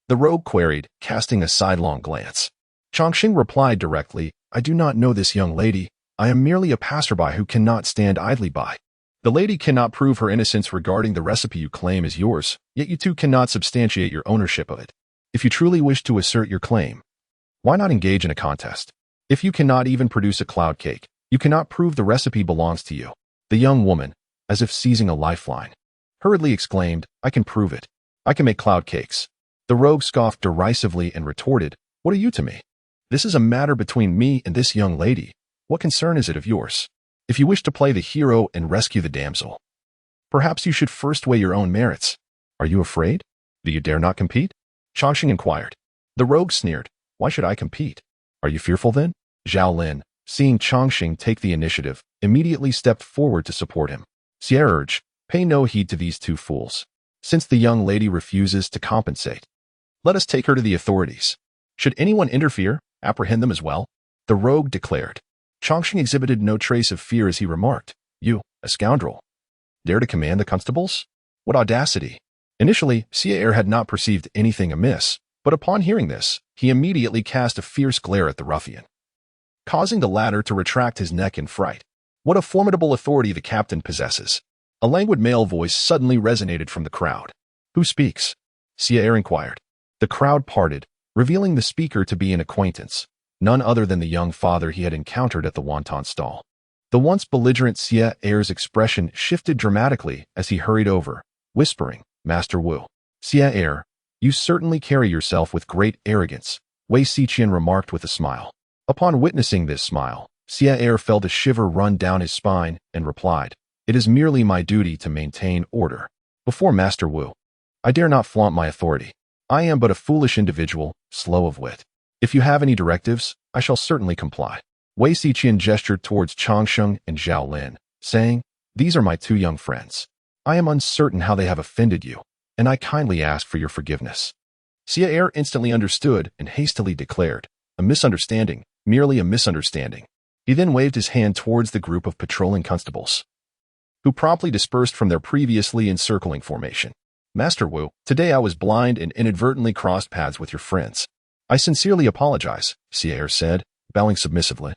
The rogue queried, casting a sidelong glance. Changxing replied directly, I do not know this young lady. I am merely a passerby who cannot stand idly by. The lady cannot prove her innocence regarding the recipe you claim is yours, yet you too cannot substantiate your ownership of it. If you truly wish to assert your claim, why not engage in a contest? If you cannot even produce a cloud cake, you cannot prove the recipe belongs to you. The young woman, as if seizing a lifeline, hurriedly exclaimed, I can prove it. I can make cloud cakes. The rogue scoffed derisively and retorted, What are you to me? This is a matter between me and this young lady. What concern is it of yours? If you wish to play the hero and rescue the damsel, perhaps you should first weigh your own merits. Are you afraid? Do you dare not compete? Changxing inquired. The rogue sneered, Why should I compete? Are you fearful then? Zhao Lin, seeing Changxing take the initiative, immediately stepped forward to support him. Xie urged, Pay no heed to these two fools. Since the young lady refuses to compensate, let us take her to the authorities. Should anyone interfere, apprehend them as well. The rogue declared. Changxing exhibited no trace of fear as he remarked, You, a scoundrel, dare to command the constables? What audacity! Initially, Xie had not perceived anything amiss, but upon hearing this, he immediately cast a fierce glare at the ruffian, causing the latter to retract his neck in fright. What a formidable authority the captain possesses! A languid male voice suddenly resonated from the crowd. Who speaks? Xie inquired. The crowd parted, revealing the speaker to be an acquaintance, none other than the young father he had encountered at the wonton stall. The once belligerent Xie's expression shifted dramatically as he hurried over, whispering, Master Wu. Xie, you certainly carry yourself with great arrogance, Bai Xiaotian remarked with a smile. Upon witnessing this smile, Xie felt a shiver run down his spine and replied, It is merely my duty to maintain order. Before Master Wu, I dare not flaunt my authority. I am but a foolish individual, slow of wit. If you have any directives, I shall certainly comply. Bai Xiaotian gestured towards Changxing and Zhao Lin, saying, These are my two young friends. I am uncertain how they have offended you, and I kindly ask for your forgiveness. Xie instantly understood and hastily declared, A misunderstanding, merely a misunderstanding. He then waved his hand towards the group of patrolling constables, who promptly dispersed from their previously encircling formation. Master Wu, today I was blind and inadvertently crossed paths with your friends. I sincerely apologize, Xie said, bowing submissively,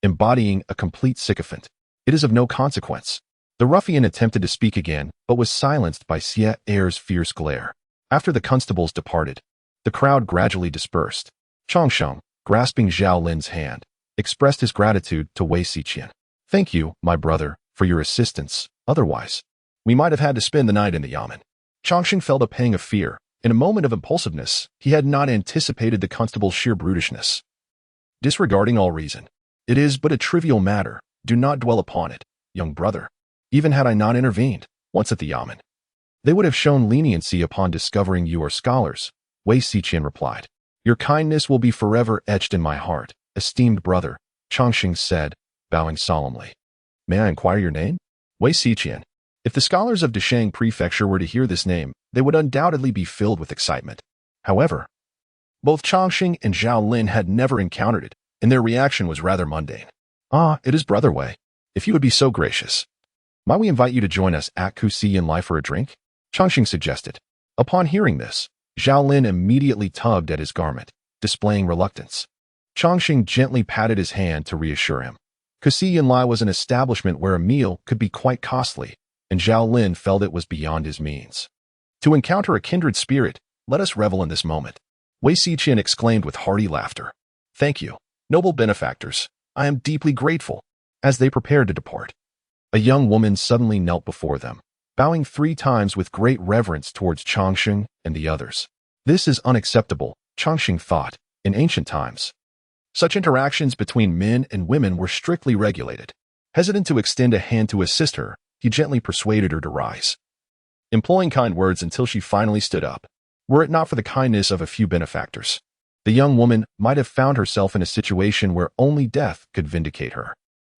embodying a complete sycophant. It is of no consequence. The ruffian attempted to speak again, but was silenced by Xie's fierce glare. After the constables departed, the crowd gradually dispersed. Changxing, grasping Zhao Lin's hand, expressed his gratitude to Bai Xiaotian. Thank you, my brother, for your assistance. Otherwise, we might have had to spend the night in the yamen. Changxing felt a pang of fear. In a moment of impulsiveness, he had not anticipated the constable's sheer brutishness. Disregarding all reason, it is but a trivial matter. Do not dwell upon it, young brother. Even had I not intervened, once at the yamen, they would have shown leniency upon discovering you are scholars, Bai Xiaotian replied. Your kindness will be forever etched in my heart, esteemed brother, Changxing said, bowing solemnly. May I inquire your name? Bai Xiaotian. If the scholars of Deshang Prefecture were to hear this name, they would undoubtedly be filled with excitement. However, both Changxing and Zhao Lin had never encountered it, and their reaction was rather mundane. Ah, it is Brother Wei. If you would be so gracious, might we invite you to join us at Xianxia for a drink? Changxing suggested. Upon hearing this, Zhao Lin immediately tugged at his garment, displaying reluctance. Changxing gently patted his hand to reassure him. Xianxia was an establishment where a meal could be quite costly, and Zhao Lin felt it was beyond his means. To encounter a kindred spirit, let us revel in this moment. Bai Xiaotian exclaimed with hearty laughter. Thank you, noble benefactors. I am deeply grateful. As they prepared to depart, a young woman suddenly knelt before them, bowing 3 times with great reverence towards Changxing and the others. This is unacceptable, Changxing thought, in ancient times. Such interactions between men and women were strictly regulated. Hesitant to extend a hand to assist her, he gently persuaded her to rise, employing kind words until she finally stood up. Were it not for the kindness of a few benefactors, the young woman might have found herself in a situation where only death could vindicate her.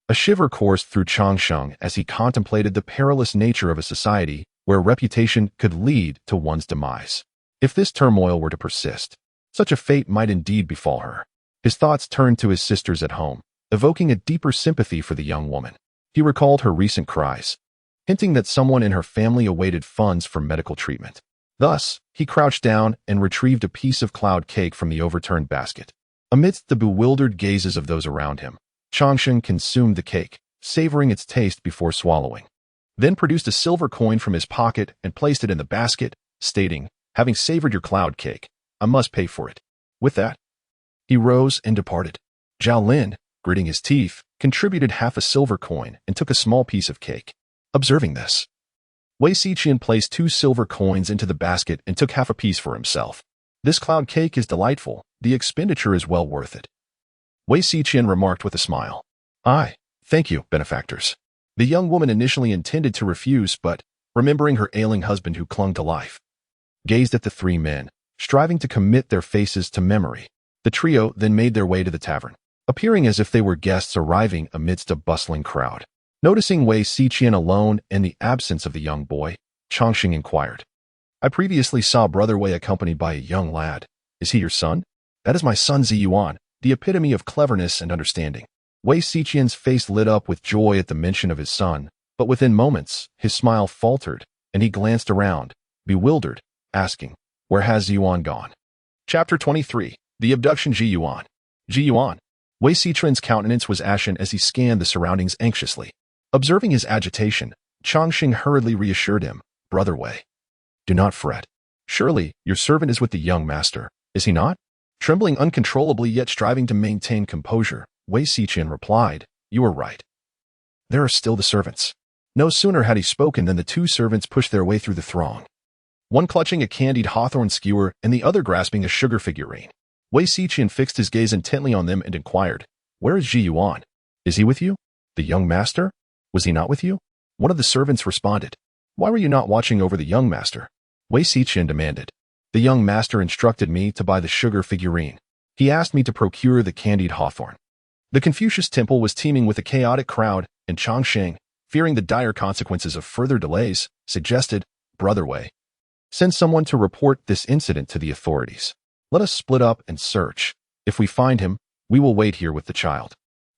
A shiver coursed through Changsheng as he contemplated the perilous nature of a society where reputation could lead to one's demise. If this turmoil were to persist, such a fate might indeed befall her. His thoughts turned to his sisters at home, evoking a deeper sympathy for the young woman. He recalled her recent cries, hinting that someone in her family awaited funds for medical treatment. Thus, he crouched down and retrieved a piece of cloud cake from the overturned basket. Amidst the bewildered gazes of those around him, Changsheng consumed the cake, savoring its taste before swallowing. Then produced a silver coin from his pocket and placed it in the basket, stating, "Having savored your cloud cake, I must pay for it." With that, he rose and departed. Zhao Lin, gritting his teeth, contributed half a silver coin and took a small piece of cake. Observing this, Bai Xiaotian placed 2 silver coins into the basket and took half a piece for himself. "This cloud cake is delightful. The expenditure is well worth it," Bai Xiaotian remarked with a smile. Thank you, benefactors." The young woman initially intended to refuse, but, remembering her ailing husband who clung to life, gazed at the 3 men, striving to commit their faces to memory. The trio then made their way to the tavern, appearing as if they were guests arriving amidst a bustling crowd. Noticing Bai Xiaotian alone and the absence of the young boy, Changsheng inquired, "I previously saw Brother Wei accompanied by a young lad. Is he your son?" "That is my son Ziyuan, the epitome of cleverness and understanding." Bai Xiaotian's face lit up with joy at the mention of his son, but within moments, his smile faltered, and he glanced around, bewildered, asking, "Where has Ziyuan gone?" Chapter 23. The Abduction. Ziyuan. Bai Xiaotian's countenance was ashen as he scanned the surroundings anxiously. Observing his agitation, Changsheng hurriedly reassured him, "Brother Wei, do not fret. Surely, your servant is with the young master, is he not?" Trembling uncontrollably yet striving to maintain composure, Bai Xiaotian replied, "You are right. There are still the servants." No sooner had he spoken than the 2 servants pushed their way through the throng, one clutching a candied hawthorn skewer and the other grasping a sugar figurine. Bai Xiaotian fixed his gaze intently on them and inquired, "Where is Ziyuan? Is he with you? The young master? Was he not with you?" One of the servants responded, "Why were you not watching over the young master?" Bai Xiaotian demanded. "The young master instructed me to buy the sugar figurine. He asked me to procure the candied hawthorn." The Confucius temple was teeming with a chaotic crowd, and Changsheng, fearing the dire consequences of further delays, suggested, "Brother Wei, send someone to report this incident to the authorities. Let us split up and search. If we find him, we will wait here with the child.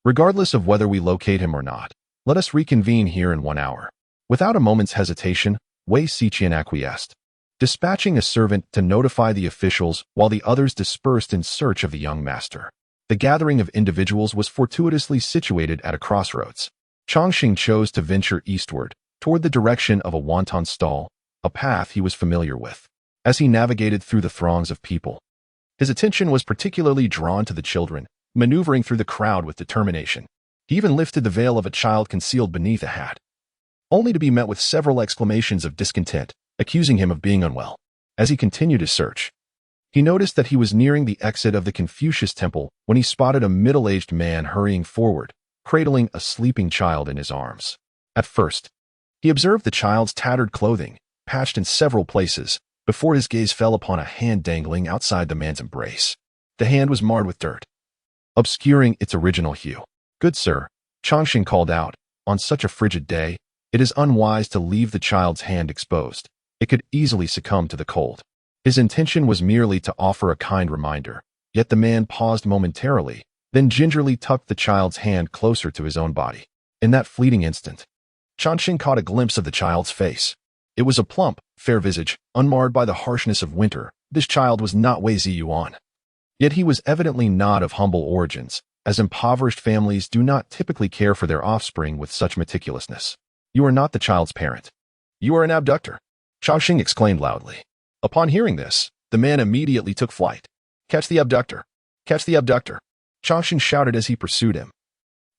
Regardless of whether we locate him or not, let us reconvene here in 1 hour." Without a moment's hesitation, Bai Xiaotian acquiesced, dispatching a servant to notify the officials while the others dispersed in search of the young master. The gathering of individuals was fortuitously situated at a crossroads. Changsheng chose to venture eastward, toward the direction of a wonton stall, a path he was familiar with. As he navigated through the throngs of people, his attention was particularly drawn to the children, maneuvering through the crowd with determination. He even lifted the veil of a child concealed beneath a hat, only to be met with several exclamations of discontent, accusing him of being unwell. As he continued his search, he noticed that he was nearing the exit of the Confucius temple when he spotted a middle-aged man hurrying forward, cradling a sleeping child in his arms. At first, he observed the child's tattered clothing, patched in several places, before his gaze fell upon a hand dangling outside the man's embrace. The hand was marred with dirt, obscuring its original hue. "Good sir," Changsheng called out, "on such a frigid day, it is unwise to leave the child's hand exposed. It could easily succumb to the cold." His intention was merely to offer a kind reminder, yet the man paused momentarily, then gingerly tucked the child's hand closer to his own body. In that fleeting instant, Changsheng caught a glimpse of the child's face. It was a plump, fair visage, unmarred by the harshness of winter. This child was not Wei Ziyuan. Yet he was evidently not of humble origins, as impoverished families do not typically care for their offspring with such meticulousness. "You are not the child's parent. You are an abductor," Changsheng exclaimed loudly. Upon hearing this, the man immediately took flight. "Catch the abductor! Catch the abductor!" Changsheng shouted as he pursued him,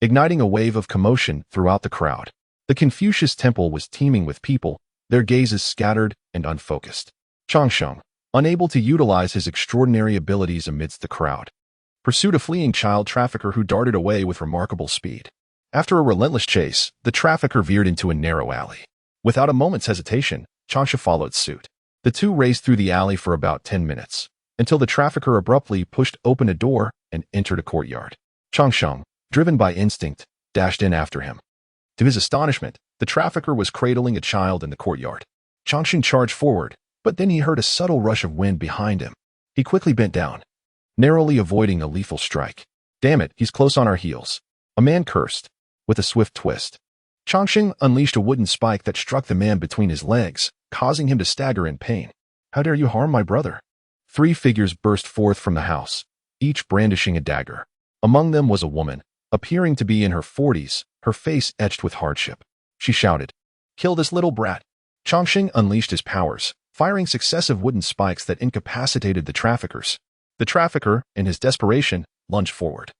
igniting a wave of commotion throughout the crowd. The Confucius temple was teeming with people, their gazes scattered and unfocused. Changsheng, unable to utilize his extraordinary abilities amidst the crowd, pursued a fleeing child trafficker who darted away with remarkable speed. After a relentless chase, the trafficker veered into a narrow alley. Without a moment's hesitation, xianxia followed suit. The two raced through the alley for about 10 minutes, until the trafficker abruptly pushed open a door and entered a courtyard. Xianxia, driven by instinct, dashed in after him. To his astonishment, the trafficker was cradling a child in the courtyard. Xianxia charged forward, but then he heard a subtle rush of wind behind him. He quickly bent down, narrowly avoiding a lethal strike. "Damn it, he's close on our heels," a man cursed. With a swift twist, Xianxia unleashed a wooden spike that struck the man between his legs, causing him to stagger in pain. "How dare you harm my brother?" 3 figures burst forth from the house, each brandishing a dagger. Among them was a woman, appearing to be in her 40s, her face etched with hardship. She shouted, "Kill this little brat." Xianxia unleashed his powers, firing successive wooden spikes that incapacitated the traffickers. The trafficker, in his desperation, lunged forward,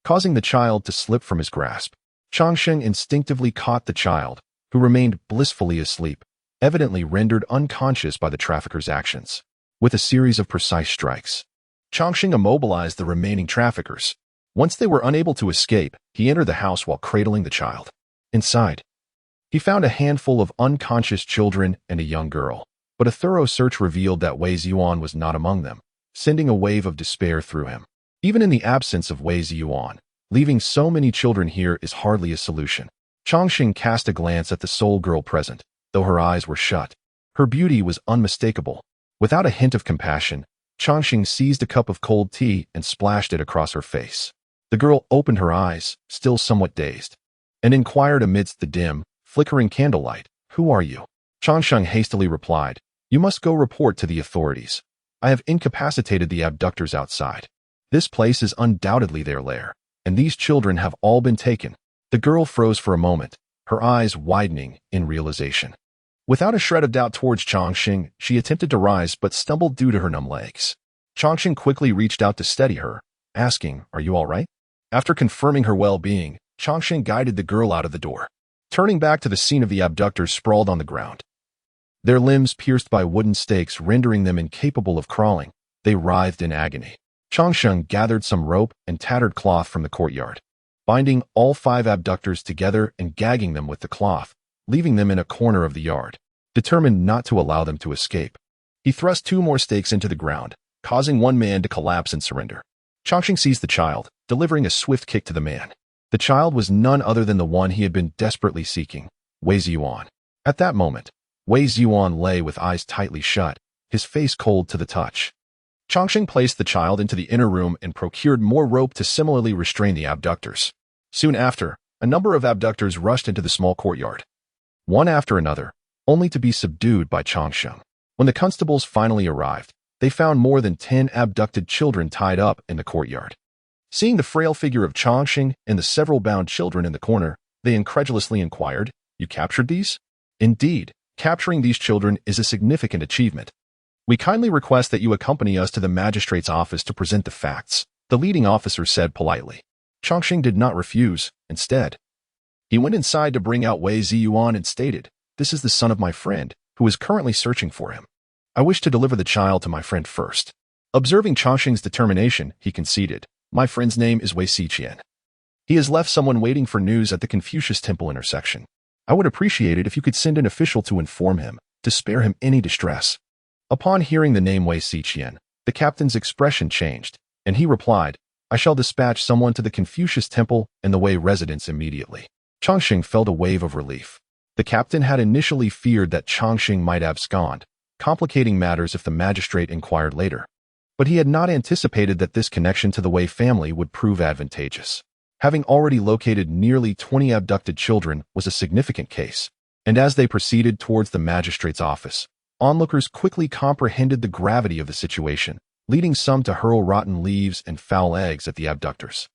causing the child to slip from his grasp. Xianxia instinctively caught the child, who remained blissfully asleep, evidently rendered unconscious by the trafficker's actions. With a series of precise strikes, Xianxia immobilized the remaining traffickers. Once they were unable to escape, he entered the house while cradling the child. Inside, he found a handful of unconscious children and a young girl, but a thorough search revealed that Bai Xiaotian was not among them, sending a wave of despair through him. Even in the absence of Bai Xiaotian, leaving so many children here is hardly a solution. Xianxia cast a glance at the sole girl present, though her eyes were shut. Her beauty was unmistakable. Without a hint of compassion, Xianxia seized a cup of cold tea and splashed it across her face. The girl opened her eyes, still somewhat dazed, and inquired amidst the dim, flickering candlelight, "Who are you?" Xianxia hastily replied, "You must go report to the authorities. I have incapacitated the abductors outside. This place is undoubtedly their lair, and these children have all been taken." The girl froze for a moment, her eyes widening in realization. Without a shred of doubt towards Xianxia, she attempted to rise but stumbled due to her numb legs. Xianxia quickly reached out to steady her, asking, "Are you all right?" After confirming her well-being, Xianxia guided the girl out of the door. Turning back to the scene of the abductors sprawled on the ground, their limbs pierced by wooden stakes rendering them incapable of crawling, they writhed in agony. Xianxia gathered some rope and tattered cloth from the courtyard, binding all 5 abductors together and gagging them with the cloth, leaving them in a corner of the yard, determined not to allow them to escape. He thrust 2 more stakes into the ground, causing one man to collapse and surrender. Xianxia seized the child, delivering a swift kick to the man. The child was none other than the one he had been desperately seeking, Bai Xiaotian. At that moment, Bai Xiaotian lay with eyes tightly shut, his face cold to the touch. Xianxia placed the child into the inner room and procured more rope to similarly restrain the abductors. Soon after, a number of abductors rushed into the small courtyard, one after another, only to be subdued by Xianxia. When the constables finally arrived, they found more than 10 abducted children tied up in the courtyard. Seeing the frail figure of Xianxia and the several bound children in the corner, they incredulously inquired, "You captured these?" "Indeed, capturing these children is a significant achievement. We kindly request that you accompany us to the magistrate's office to present the facts," the leading officer said politely. Xianxia did not refuse. Instead, he went inside to bring out Bai Xiaotian and stated, "This is the son of my friend, who is currently searching for him. I wish to deliver the child to my friend first." Observing Xianxia's determination, he conceded, "My friend's name is Bai Xiaotian. He has left someone waiting for news at the Confucius Temple intersection. I would appreciate it if you could send an official to inform him, to spare him any distress." Upon hearing the name Bai Xiaotian, the captain's expression changed, and he replied, "I shall dispatch someone to the Confucius Temple and the Wei residence immediately." Xianxia felt a wave of relief. The captain had initially feared that Xianxia might abscond, complicating matters if the magistrate inquired later. But he had not anticipated that this connection to the Wei family would prove advantageous. Having already located nearly 20 abducted children was a significant case, and as they proceeded towards the magistrate's office, onlookers quickly comprehended the gravity of the situation, leading some to hurl rotten leaves and foul eggs at the abductors.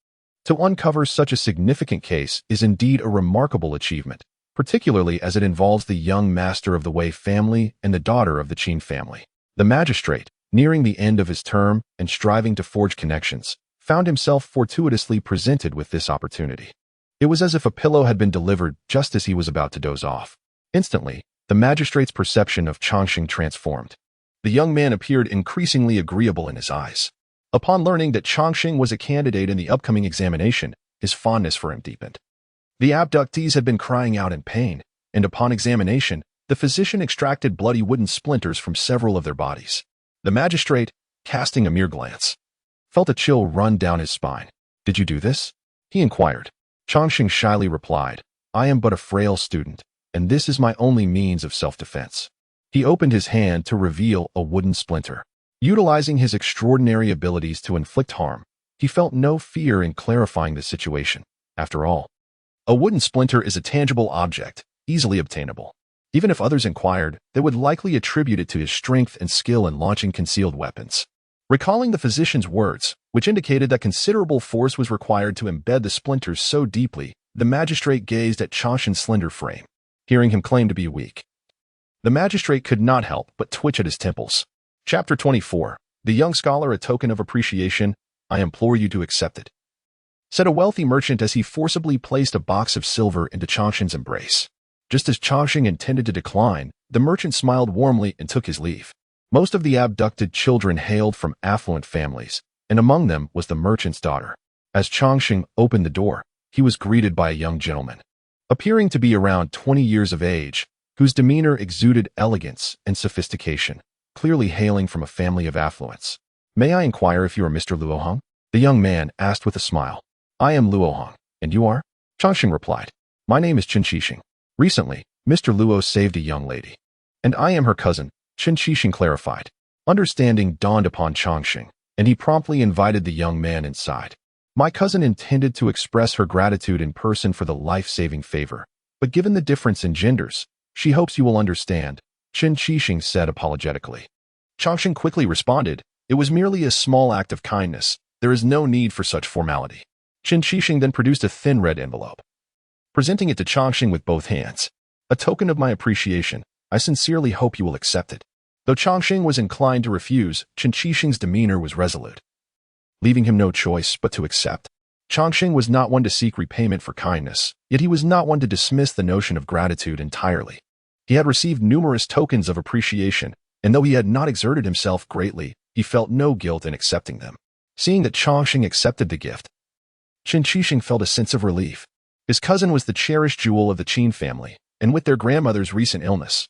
To uncover such a significant case is indeed a remarkable achievement, particularly as it involves the young master of the Wei family and the daughter of the Qin family. The magistrate, nearing the end of his term and striving to forge connections, found himself fortuitously presented with this opportunity. It was as if a pillow had been delivered just as he was about to doze off. Instantly, the magistrate's perception of Xianxia transformed. The young man appeared increasingly agreeable in his eyes. Upon learning that Changxing was a candidate in the upcoming examination, his fondness for him deepened. The abductees had been crying out in pain, and upon examination, the physician extracted bloody wooden splinters from several of their bodies. The magistrate, casting a mere glance, felt a chill run down his spine. "Did you do this?" he inquired. Changxing shyly replied, "I am but a frail student, and this is my only means of self-defense." He opened his hand to reveal a wooden splinter. Utilizing his extraordinary abilities to inflict harm, he felt no fear in clarifying the situation. After all, a wooden splinter is a tangible object, easily obtainable. Even if others inquired, they would likely attribute it to his strength and skill in launching concealed weapons. Recalling the physician's words, which indicated that considerable force was required to embed the splinters so deeply, the magistrate gazed at Changxing's slender frame, hearing him claim to be weak. The magistrate could not help but twitch at his temples. Chapter 24. The young scholar, a token of appreciation. "I implore you to accept it," said a wealthy merchant as he forcibly placed a box of silver into Changxing's embrace. Just as Changxing intended to decline, the merchant smiled warmly and took his leave. Most of the abducted children hailed from affluent families, and among them was the merchant's daughter. As Changxing opened the door, he was greeted by a young gentleman, appearing to be around 20 years of age, whose demeanor exuded elegance and sophistication, clearly hailing from a family of affluence. "May I inquire if you are Mr. Luohong?" the young man asked with a smile. "I am Luohong, and you are?" Changxing replied. "My name is Qin. Recently, Mr. Luo saved a young lady, and I am her cousin," Qin clarified. Understanding dawned upon Changxing, and he promptly invited the young man inside. "My cousin intended to express her gratitude in person for the life-saving favor, but given the difference in genders, she hopes you will understand," Qin said apologetically. Changxing quickly responded, "It was merely a small act of kindness. There is no need for such formality." Qin then produced a thin red envelope, presenting it to Changxing with both hands. "A token of my appreciation. I sincerely hope you will accept it." Though Changxing was inclined to refuse, Qin demeanor was resolute, leaving him no choice but to accept. Changxing was not one to seek repayment for kindness, yet he was not one to dismiss the notion of gratitude entirely. He had received numerous tokens of appreciation, and though he had not exerted himself greatly, he felt no guilt in accepting them. Seeing that Changxing accepted the gift, Qin felt a sense of relief. His cousin was the cherished jewel of the Qin family, and with their grandmother's recent illness,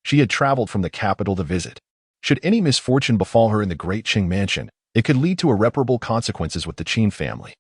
she had traveled from the capital to visit. Should any misfortune befall her in the great Qing mansion, it could lead to irreparable consequences with the Qin family.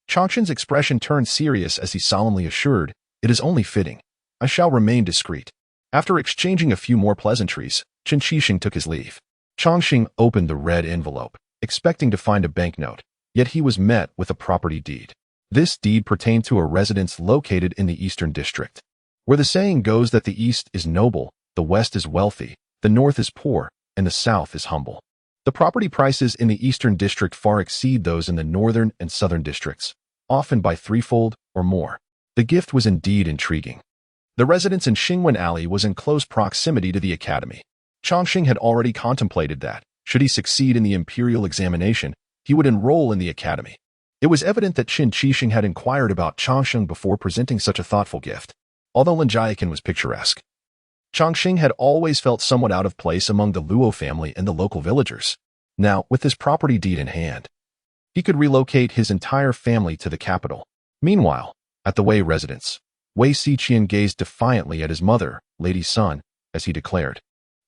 Changxing's expression turned serious as he solemnly assured, "It is only fitting. I shall remain discreet." After exchanging a few more pleasantries, Qin took his leave. Changxing opened the red envelope, expecting to find a banknote, yet he was met with a property deed. This deed pertained to a residence located in the Eastern District, where the saying goes that the East is noble, the West is wealthy, the North is poor, and the South is humble. The property prices in the Eastern District far exceed those in the Northern and Southern districts, often by threefold or more. The gift was indeed intriguing. The residence in Xingwen Alley was in close proximity to the academy. Changxing had already contemplated that, should he succeed in the imperial examination, he would enroll in the academy. It was evident that Qin had inquired about Changxing before presenting such a thoughtful gift. Although Linjiakin was picturesque, Changxing had always felt somewhat out of place among the Luo family and the local villagers. Now, with his property deed in hand, he could relocate his entire family to the capital. Meanwhile, at the Wei residence, Bai Xiaotian gazed defiantly at his mother, Lady Sun, as he declared,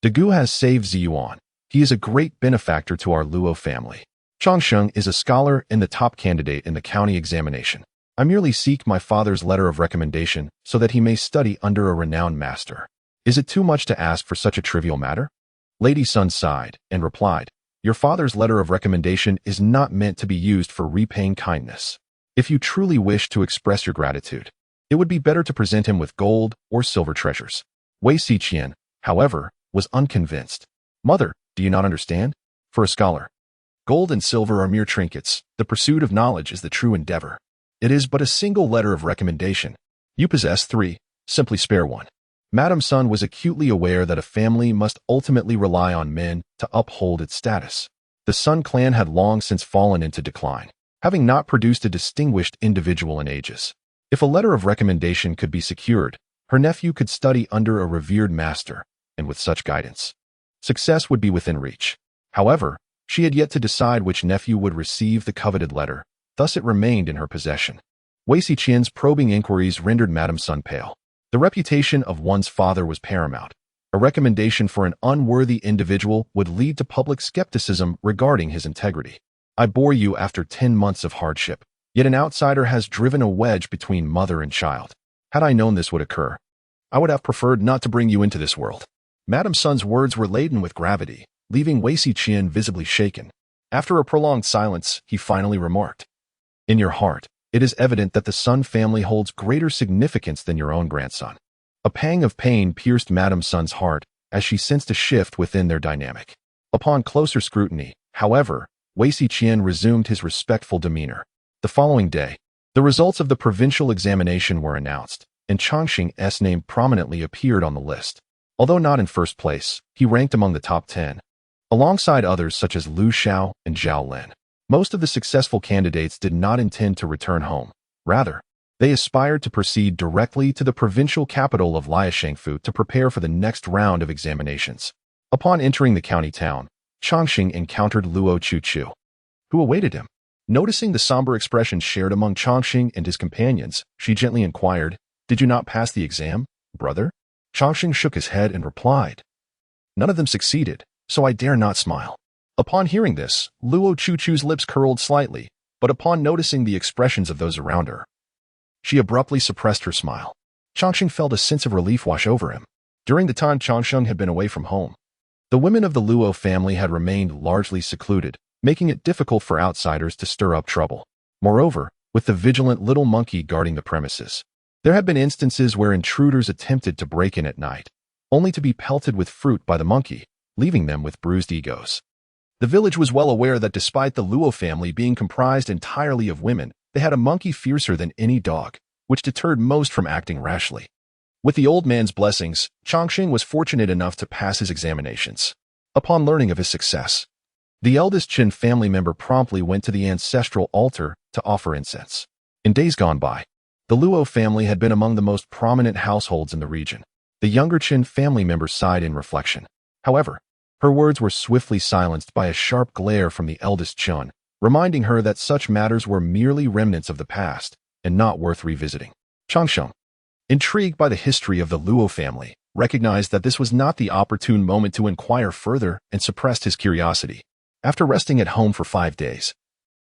"Dagu has saved Ziyuan. He is a great benefactor to our Luo family. Changxing is a scholar and the top candidate in the county examination. I merely seek my father's letter of recommendation so that he may study under a renowned master. Is it too much to ask for such a trivial matter?" Lady Sun sighed and replied, "Your father's letter of recommendation is not meant to be used for repaying kindness. If you truly wish to express your gratitude, it would be better to present him with gold or silver treasures." Bai Xiaotian, however, was unconvinced. "Mother, do you not understand? For a scholar, gold and silver are mere trinkets. The pursuit of knowledge is the true endeavor. It is but a single letter of recommendation. You possess 3, simply spare one." Madame Sun was acutely aware that a family must ultimately rely on men to uphold its status. The Sun clan had long since fallen into decline, having not produced a distinguished individual in ages. If a letter of recommendation could be secured, her nephew could study under a revered master, and with such guidance, success would be within reach. However, She had yet to decide which nephew would receive the coveted letter, thus it remained in her possession. Bai Xiaotian's probing inquiries rendered Madame Sun pale. The reputation of one's father was paramount. A recommendation for an unworthy individual would lead to public skepticism regarding his integrity. I bore you after 10 months of hardship, yet an outsider has driven a wedge between mother and child. Had I known this would occur, I would have preferred not to bring you into this world. Madame Sun's words were laden with gravity, leaving Bai Xiaotian visibly shaken. After a prolonged silence, he finally remarked, "In your heart, it is evident that the Sun family holds greater significance than your own grandson." A pang of pain pierced Madame Sun's heart as she sensed a shift within their dynamic. Upon closer scrutiny, however, Bai Xiaotian resumed his respectful demeanor. The following day, the results of the provincial examination were announced, and Changxing's name prominently appeared on the list. Although not in first place, he ranked among the top 10, alongside others such as Lu Xiao and Zhao Lin. Most of the successful candidates did not intend to return home. Rather, they aspired to proceed directly to the provincial capital of Liashangfu to prepare for the next round of examinations. Upon entering the county town, Changxing encountered Luo Chuchu, who awaited him. Noticing the somber expression shared among Changxing and his companions, she gently inquired, "Did you not pass the exam, brother?" Changxing shook his head and replied, "None of them succeeded, so I dare not smile." Upon hearing this, Luo Chuchu's lips curled slightly, but upon noticing the expressions of those around her, she abruptly suppressed her smile. Changxing felt a sense of relief wash over him. During the time Changxing had been away from home, the women of the Luo family had remained largely secluded, making it difficult for outsiders to stir up trouble. Moreover, with the vigilant little monkey guarding the premises, there had been instances where intruders attempted to break in at night, only to be pelted with fruit by the monkey, leaving them with bruised egos. The village was well aware that despite the Luo family being comprised entirely of women, they had a monkey fiercer than any dog, which deterred most from acting rashly. With the old man's blessings, Changxing was fortunate enough to pass his examinations. Upon learning of his success, the eldest Qin family member promptly went to the ancestral altar to offer incense. In days gone by, the Luo family had been among the most prominent households in the region. The younger Qin family member sighed in reflection. However, her words were swiftly silenced by a sharp glare from the eldest Chun, reminding her that such matters were merely remnants of the past and not worth revisiting. Changsheng, intrigued by the history of the Luo family, recognized that this was not the opportune moment to inquire further and suppressed his curiosity. After resting at home for 5 days,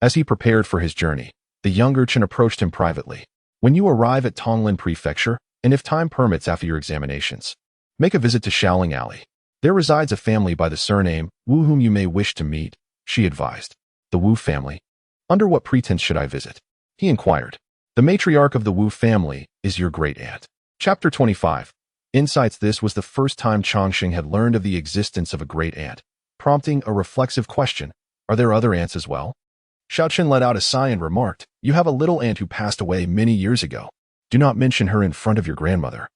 as he prepared for his journey, the younger Qin approached him privately. "When you arrive at Tonglin Prefecture, and if time permits after your examinations, make a visit to Shaoling Alley. There resides a family by the surname Wu whom you may wish to meet," she advised. "The Wu family? Under what pretense should I visit?" he inquired. "The matriarch of the Wu family is your great-aunt." Chapter 25. Insights. This was the first time Changxing had learned of the existence of a great-aunt, prompting a reflexive question, "Are there other aunts as well?" Xiaotian let out a sigh and remarked, "You have a little aunt who passed away many years ago. Do not mention her in front of your grandmother.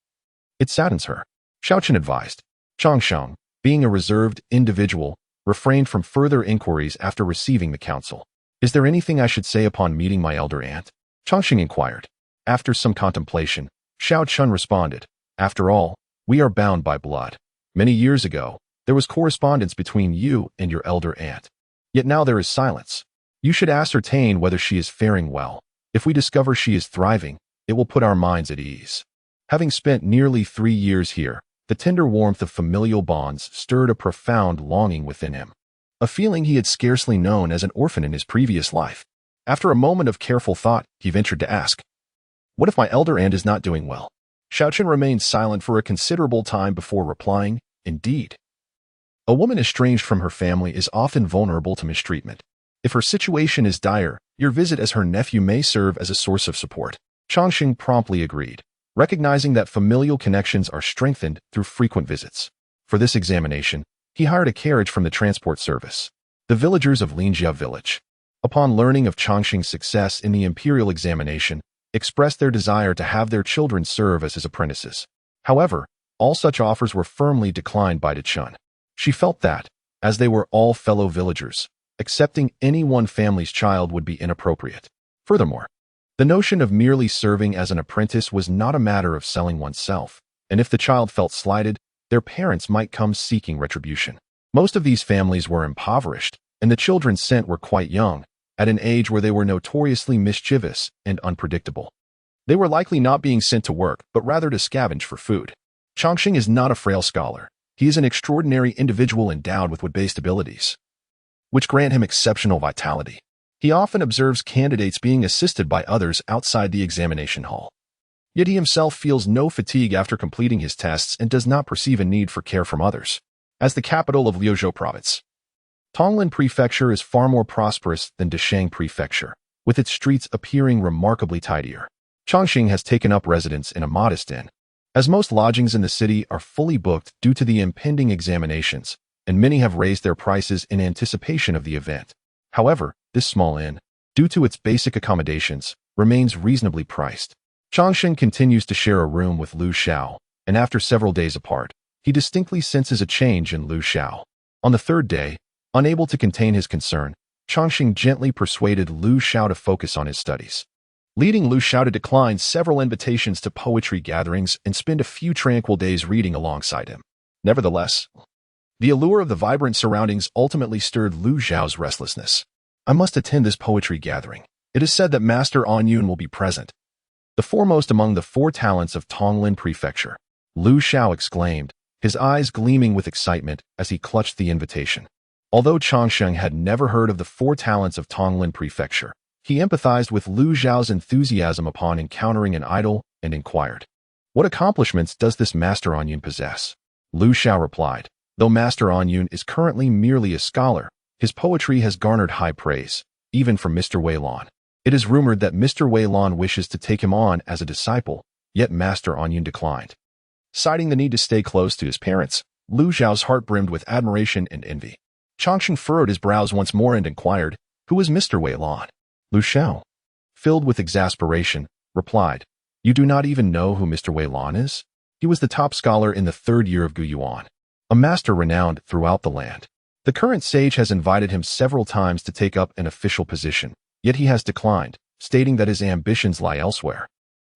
It saddens her," Xiaotian advised. Changsheng, being a reserved individual, refrained from further inquiries after receiving the counsel. "Is there anything I should say upon meeting my elder aunt?" Changxing inquired. After some contemplation, Xiao Chun responded, "After all, we are bound by blood. Many years ago, there was correspondence between you and your elder aunt. Yet now there is silence. You should ascertain whether she is faring well. If we discover she is thriving, it will put our minds at ease." Having spent nearly 3 years here, the tender warmth of familial bonds stirred a profound longing within him, a feeling he had scarcely known as an orphan in his previous life. After a moment of careful thought, he ventured to ask, "What if my elder aunt is not doing well?" Xiaotian remained silent for a considerable time before replying, "Indeed. A woman estranged from her family is often vulnerable to mistreatment. If her situation is dire, your visit as her nephew may serve as a source of support." Changxing promptly agreed, recognizing that familial connections are strengthened through frequent visits. For this examination, he hired a carriage from the transport service. The villagers of Linjia village, upon learning of Changxing's success in the imperial examination, expressed their desire to have their children serve as his apprentices. However, all such offers were firmly declined by Chun. She felt that, as they were all fellow villagers, accepting any one family's child would be inappropriate. Furthermore, the notion of merely serving as an apprentice was not a matter of selling oneself, and if the child felt slighted, their parents might come seeking retribution. Most of these families were impoverished, and the children sent were quite young, at an age where they were notoriously mischievous and unpredictable. They were likely not being sent to work, but rather to scavenge for food. Changxing is not a frail scholar. He is an extraordinary individual endowed with wood-based abilities, which grant him exceptional vitality. He often observes candidates being assisted by others outside the examination hall. Yet he himself feels no fatigue after completing his tests and does not perceive a need for care from others. As the capital of Liuzhou Province, Tonglin Prefecture is far more prosperous than Desheng Prefecture, with its streets appearing remarkably tidier. Changxing has taken up residence in a modest inn, as most lodgings in the city are fully booked due to the impending examinations, and many have raised their prices in anticipation of the event. However, this small inn, due to its basic accommodations, remains reasonably priced. Changxing continues to share a room with Lu Xiao, and after several days apart, he distinctly senses a change in Lu Xiao. On the third day, unable to contain his concern, Changxing gently persuaded Lu Xiao to focus on his studies, leading Lu Xiao to decline several invitations to poetry gatherings and spend a few tranquil days reading alongside him. Nevertheless, the allure of the vibrant surroundings ultimately stirred Lu Xiao's restlessness. I must attend this poetry gathering. It is said that Master Anyun will be present, the foremost among the 4 talents of Tonglin Prefecture. Lu Xiao exclaimed, his eyes gleaming with excitement as he clutched the invitation. Although Changxing had never heard of the 4 talents of Tonglin Prefecture, he empathized with Lu Xiao's enthusiasm upon encountering an idol and inquired, "What accomplishments does this Master Anyun possess?" Lu Xiao replied, "Though Master Anyun is currently merely a scholar, his poetry has garnered high praise, even from Mr. Wei Lan. It is rumored that Mr. Wei Lan wishes to take him on as a disciple, yet Master Anyun declined." Citing the need to stay close to his parents, Lu Xiao's heart brimmed with admiration and envy. Changxing furrowed his brows once more and inquired, "Who is Mr. Wei Lan?" Lu Xiao, filled with exasperation, replied, "You do not even know who Mr. Wei Lan is? He was the top scholar in the 3rd year of Guyuan, a master renowned throughout the land. The current sage has invited him several times to take up an official position, yet he has declined, stating that his ambitions lie elsewhere.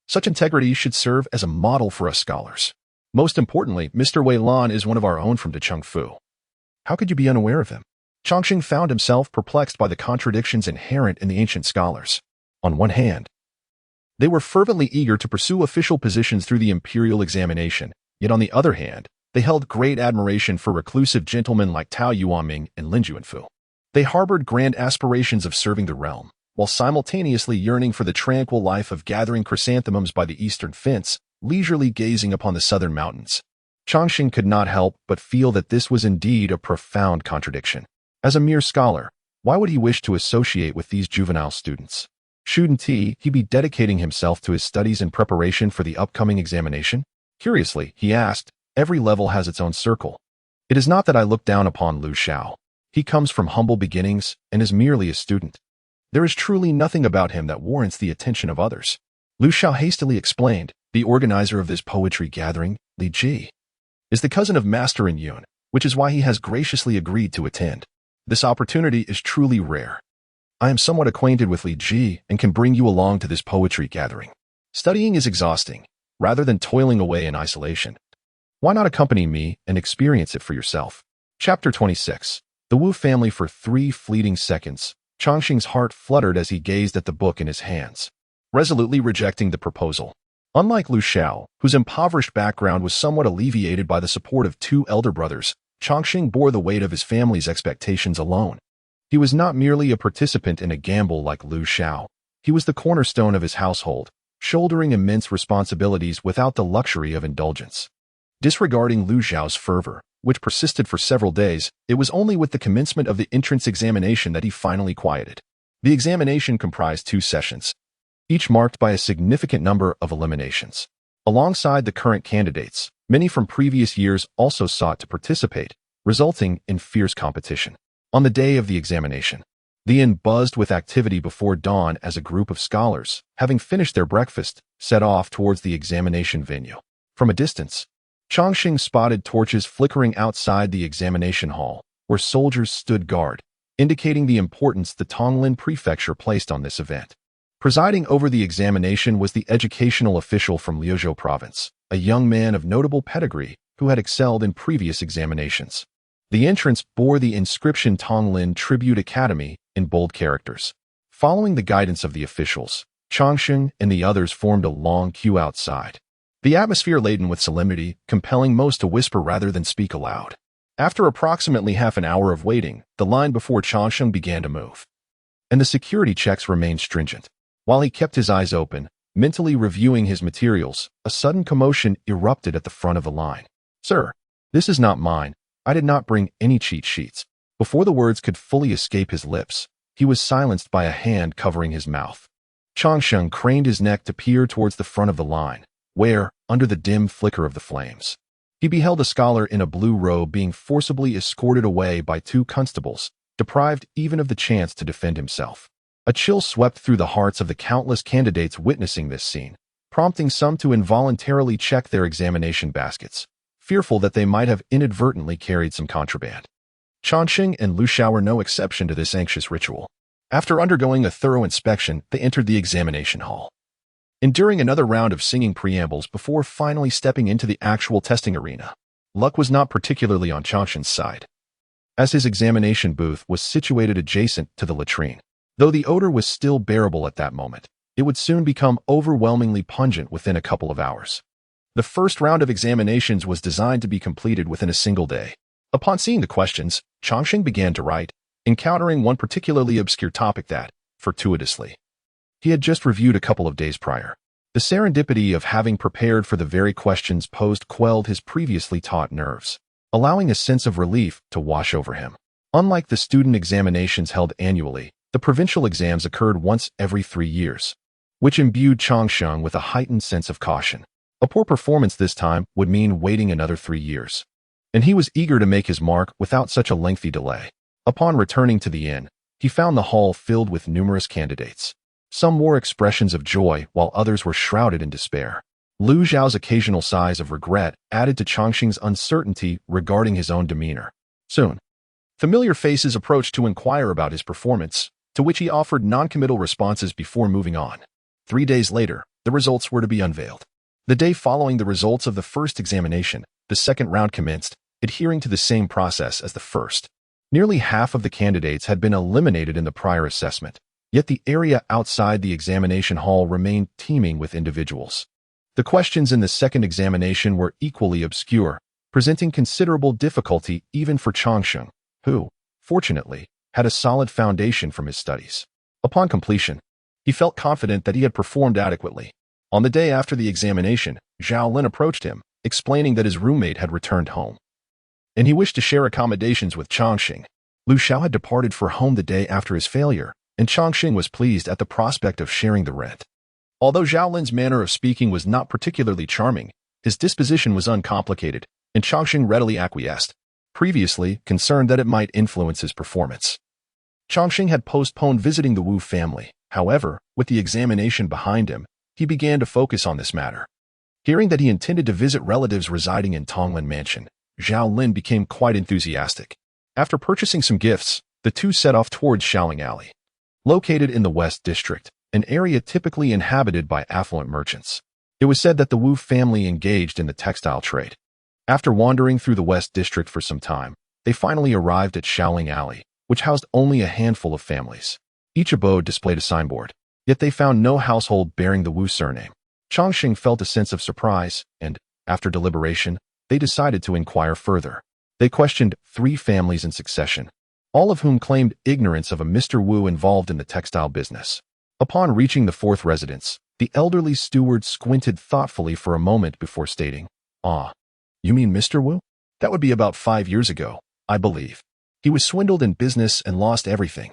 Such integrity should serve as a model for us scholars. Most importantly, Mr. Wei Lan is one of our own from Dechengfu. How could you be unaware of him?" Changxing found himself perplexed by the contradictions inherent in the ancient scholars. On one hand, they were fervently eager to pursue official positions through the imperial examination, yet on the other hand, they held great admiration for reclusive gentlemen like Tao Yuanming and Lin Juanfu. They harbored grand aspirations of serving the realm, while simultaneously yearning for the tranquil life of gathering chrysanthemums by the eastern fence, leisurely gazing upon the southern mountains. Changxing could not help but feel that this was indeed a profound contradiction. As a mere scholar, why would he wish to associate with these juvenile students? Shouldn't he be dedicating himself to his studies in preparation for the upcoming examination? Curiously, he asked, "Every level has its own circle. It is not that I look down upon Lu Xiao. He comes from humble beginnings and is merely a student. There is truly nothing about him that warrants the attention of others." Lu Xiao hastily explained, "The organizer of this poetry gathering, Li Ji, is the cousin of Master Anyun, which is why he has graciously agreed to attend. This opportunity is truly rare. I am somewhat acquainted with Li Ji and can bring you along to this poetry gathering. Studying is exhausting, rather than toiling away in isolation. Why not accompany me and experience it for yourself?" Chapter 26. The Wu family. For 3 fleeting seconds, Changxing's heart fluttered as he gazed at the book in his hands, resolutely rejecting the proposal. Unlike Lu Xiao, whose impoverished background was somewhat alleviated by the support of 2 elder brothers, Changxing bore the weight of his family's expectations alone. He was not merely a participant in a gamble like Lu Xiao. He was the cornerstone of his household, shouldering immense responsibilities without the luxury of indulgence. Disregarding Lu Xiao's fervor, which persisted for several days, it was only with the commencement of the entrance examination that he finally quieted. The examination comprised 2 sessions, each marked by a significant number of eliminations. Alongside the current candidates, many from previous years also sought to participate, resulting in fierce competition. On the day of the examination, the inn buzzed with activity before dawn as a group of scholars, having finished their breakfast, set off towards the examination venue. From a distance, Changxing spotted torches flickering outside the examination hall, where soldiers stood guard, indicating the importance the Tonglin Prefecture placed on this event. Presiding over the examination was the educational official from Liuzhou Province, a young man of notable pedigree who had excelled in previous examinations. The entrance bore the inscription Tonglin Tribute Academy in bold characters. Following the guidance of the officials, Changsheng and the others formed a long queue outside. The atmosphere laden with solemnity, compelling most to whisper rather than speak aloud. After approximately half an hour of waiting, the line before Changsheng began to move. And the security checks remained stringent. While he kept his eyes open, mentally reviewing his materials, a sudden commotion erupted at the front of the line. "Sir, this is not mine. I did not bring any cheat sheets." Before the words could fully escape his lips, he was silenced by a hand covering his mouth. Changsheng craned his neck to peer towards the front of the line, where, under the dim flicker of the flames, he beheld a scholar in a blue robe being forcibly escorted away by two constables, deprived even of the chance to defend himself. A chill swept through the hearts of the countless candidates witnessing this scene, prompting some to involuntarily check their examination baskets, fearful that they might have inadvertently carried some contraband. Changsheng and Lu Xiao were no exception to this anxious ritual. After undergoing a thorough inspection, they entered the examination hall, enduring another round of singing preambles before finally stepping into the actual testing arena. Luck was not particularly on Changsheng's side, as his examination booth was situated adjacent to the latrine. Though the odor was still bearable at that moment, it would soon become overwhelmingly pungent within a couple of hours. The first round of examinations was designed to be completed within a single day. Upon seeing the questions, Changsheng began to write, encountering one particularly obscure topic that, fortuitously, he had just reviewed a couple of days prior. The serendipity of having prepared for the very questions posed quelled his previously taut nerves, allowing a sense of relief to wash over him. Unlike the student examinations held annually, the provincial exams occurred once every 3 years, which imbued Changsheng with a heightened sense of caution. A poor performance this time would mean waiting another 3 years, and he was eager to make his mark without such a lengthy delay. Upon returning to the inn, he found the hall filled with numerous candidates. Some wore expressions of joy while others were shrouded in despair. Lu Xiao's occasional sighs of regret added to Changsheng's uncertainty regarding his own demeanor. Soon, familiar faces approached to inquire about his performance, to which he offered non-committal responses before moving on. 3 days later, the results were to be unveiled. The day following the results of the first examination, the second round commenced, adhering to the same process as the first. Nearly half of the candidates had been eliminated in the prior assessment, yet the area outside the examination hall remained teeming with individuals. The questions in the second examination were equally obscure, presenting considerable difficulty even for Changsheng, who, fortunately, had a solid foundation from his studies. Upon completion, he felt confident that he had performed adequately. On the day after the examination, Zhao Lin approached him, explaining that his roommate had returned home, and he wished to share accommodations with Changsheng. Lu Xiao had departed for home the day after his failure, and Changsheng was pleased at the prospect of sharing the rent. Although Zhao Lin's manner of speaking was not particularly charming, his disposition was uncomplicated, and Changsheng readily acquiesced, previously concerned that it might influence his performance. Changsheng had postponed visiting the Wu family. However, with the examination behind him, he began to focus on this matter. Hearing that he intended to visit relatives residing in Tonglin Mansion, Zhao Lin became quite enthusiastic. After purchasing some gifts, the two set off towards Xiaoling Alley, located in the West District, an area typically inhabited by affluent merchants. It was said that the Wu family engaged in the textile trade. After wandering through the West District for some time, they finally arrived at Xiaoling Alley, which housed only a handful of families. Each abode displayed a signboard, yet they found no household bearing the Wu surname. Changsheng felt a sense of surprise, and, after deliberation, they decided to inquire further. They questioned 3 families in succession, all of whom claimed ignorance of a Mr. Wu involved in the textile business. Upon reaching the 4th residence, the elderly steward squinted thoughtfully for a moment before stating, "Ah, you mean Mr. Wu? That would be about 5 years ago, I believe. He was swindled in business and lost everything.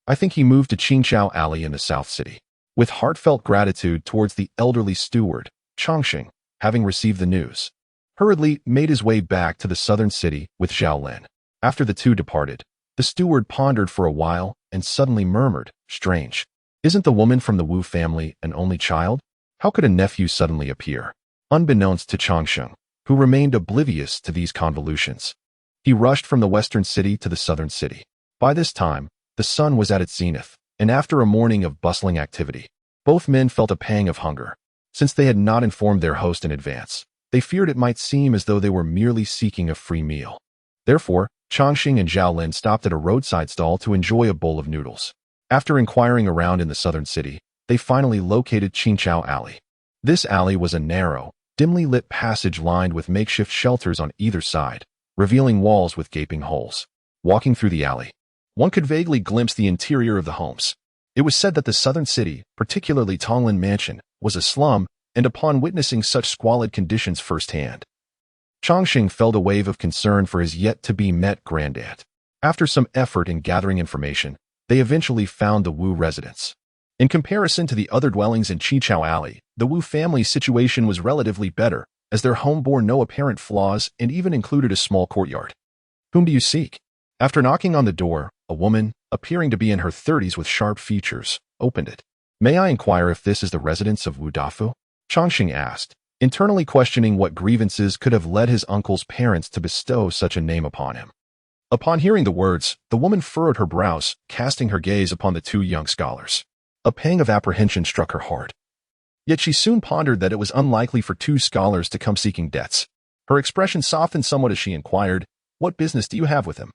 I think he moved to Qingqiao Alley in the South City." With heartfelt gratitude towards the elderly steward, Changsheng, having received the news, hurriedly made his way back to the southern city with Zhao Lin. After the two departed, the steward pondered for a while and suddenly murmured, "Strange. Isn't the woman from the Wu family an only child? How could a nephew suddenly appear?" Unbeknownst to Changsheng, who remained oblivious to these convolutions, he rushed from the western city to the southern city. By this time, the sun was at its zenith, and after a morning of bustling activity, both men felt a pang of hunger. Since they had not informed their host in advance, they feared it might seem as though they were merely seeking a free meal. Therefore, Changxing and Zhao Lin stopped at a roadside stall to enjoy a bowl of noodles. After inquiring around in the southern city, they finally located Qingqiao Alley. This alley was a narrow, dimly lit passage lined with makeshift shelters on either side, revealing walls with gaping holes. Walking through the alley, one could vaguely glimpse the interior of the homes. It was said that the southern city, particularly Tonglin Mansion, was a slum, and upon witnessing such squalid conditions firsthand, Changxing felt a wave of concern for his yet-to-be-met grandaunt. After some effort in gathering information, they eventually found the Wu residence. In comparison to the other dwellings in Qingqiao Alley, the Wu family's situation was relatively better, as their home bore no apparent flaws and even included a small courtyard. "Whom do you seek?" After knocking on the door, a woman, appearing to be in her 30s with sharp features, opened it. "May I inquire if this is the residence of Wu Dafu?" Changxing asked, internally questioning what grievances could have led his uncle's parents to bestow such a name upon him. Upon hearing the words, the woman furrowed her brows, casting her gaze upon the two young scholars. A pang of apprehension struck her heart. Yet she soon pondered that it was unlikely for two scholars to come seeking debts. Her expression softened somewhat as she inquired, "What business do you have with him?"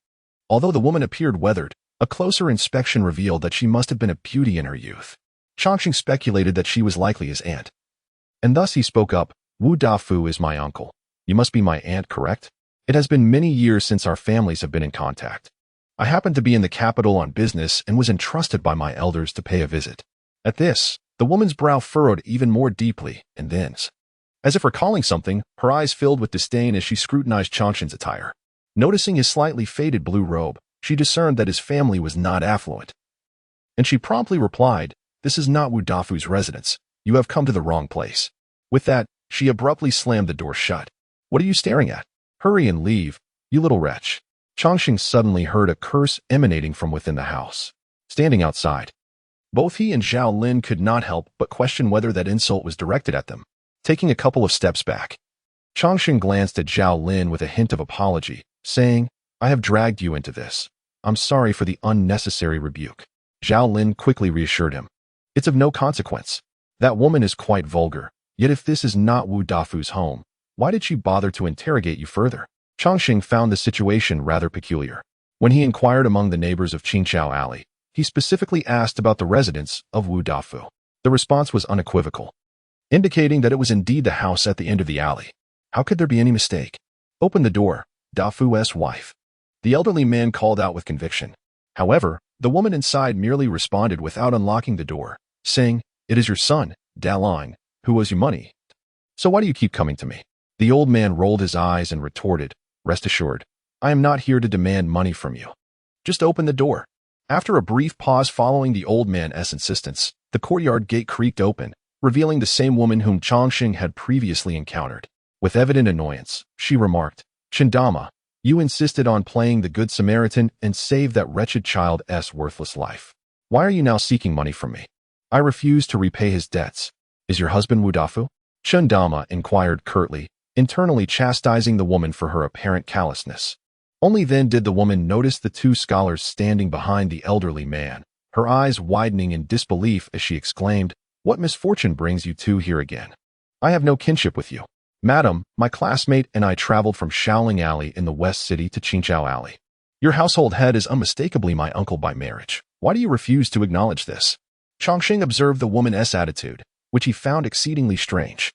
Although the woman appeared weathered, a closer inspection revealed that she must have been a beauty in her youth. Changxing speculated that she was likely his aunt. And thus he spoke up, "Wu Dafu is my uncle. You must be my aunt, correct? It has been many years since our families have been in contact. I happened to be in the capital on business and was entrusted by my elders to pay a visit." At this, the woman's brow furrowed even more deeply, and then, as if recalling something, her eyes filled with disdain as she scrutinized Changxing's attire. Noticing his slightly faded blue robe, she discerned that his family was not affluent. And she promptly replied, "This is not Wu Dafu's residence. You have come to the wrong place." With that, she abruptly slammed the door shut. "What are you staring at? Hurry and leave, you little wretch." Changxing suddenly heard a curse emanating from within the house. Standing outside, both he and Zhao Lin could not help but question whether that insult was directed at them. Taking a couple of steps back, Changxing glanced at Zhao Lin with a hint of apology, saying, "I have dragged you into this. I'm sorry for the unnecessary rebuke." Zhao Lin quickly reassured him. "It's of no consequence. That woman is quite vulgar. Yet if this is not Wu Dafu's home, why did she bother to interrogate you further?" Changxing found the situation rather peculiar. When he inquired among the neighbors of Qingqiao Alley, he specifically asked about the residence of Wu Dafu. The response was unequivocal, indicating that it was indeed the house at the end of the alley. How could there be any mistake? "Open the door, Dafu's wife," the elderly man called out with conviction. However, the woman inside merely responded without unlocking the door, saying, "It is your son, Dalang, who owes you money. So why do you keep coming to me?" The old man rolled his eyes and retorted, "Rest assured, I am not here to demand money from you. Just open the door." After a brief pause following the old man's insistence, the courtyard gate creaked open, revealing the same woman whom Changxing had previously encountered. With evident annoyance, she remarked, "Chindama, you insisted on playing the Good Samaritan and saved that wretched child's worthless life. Why are you now seeking money from me?" "I refuse to repay his debts. Is your husband Wu Dafu?" Chindama inquired curtly, internally chastising the woman for her apparent callousness. Only then did the woman notice the two scholars standing behind the elderly man, her eyes widening in disbelief as she exclaimed, "What misfortune brings you two here again? I have no kinship with you. Madam, my classmate and I traveled from Shaoling Alley in the West City to Qingqiao Alley. Your household head is unmistakably my uncle by marriage. Why do you refuse to acknowledge this?" Changxing observed the woman's attitude, which he found exceedingly strange.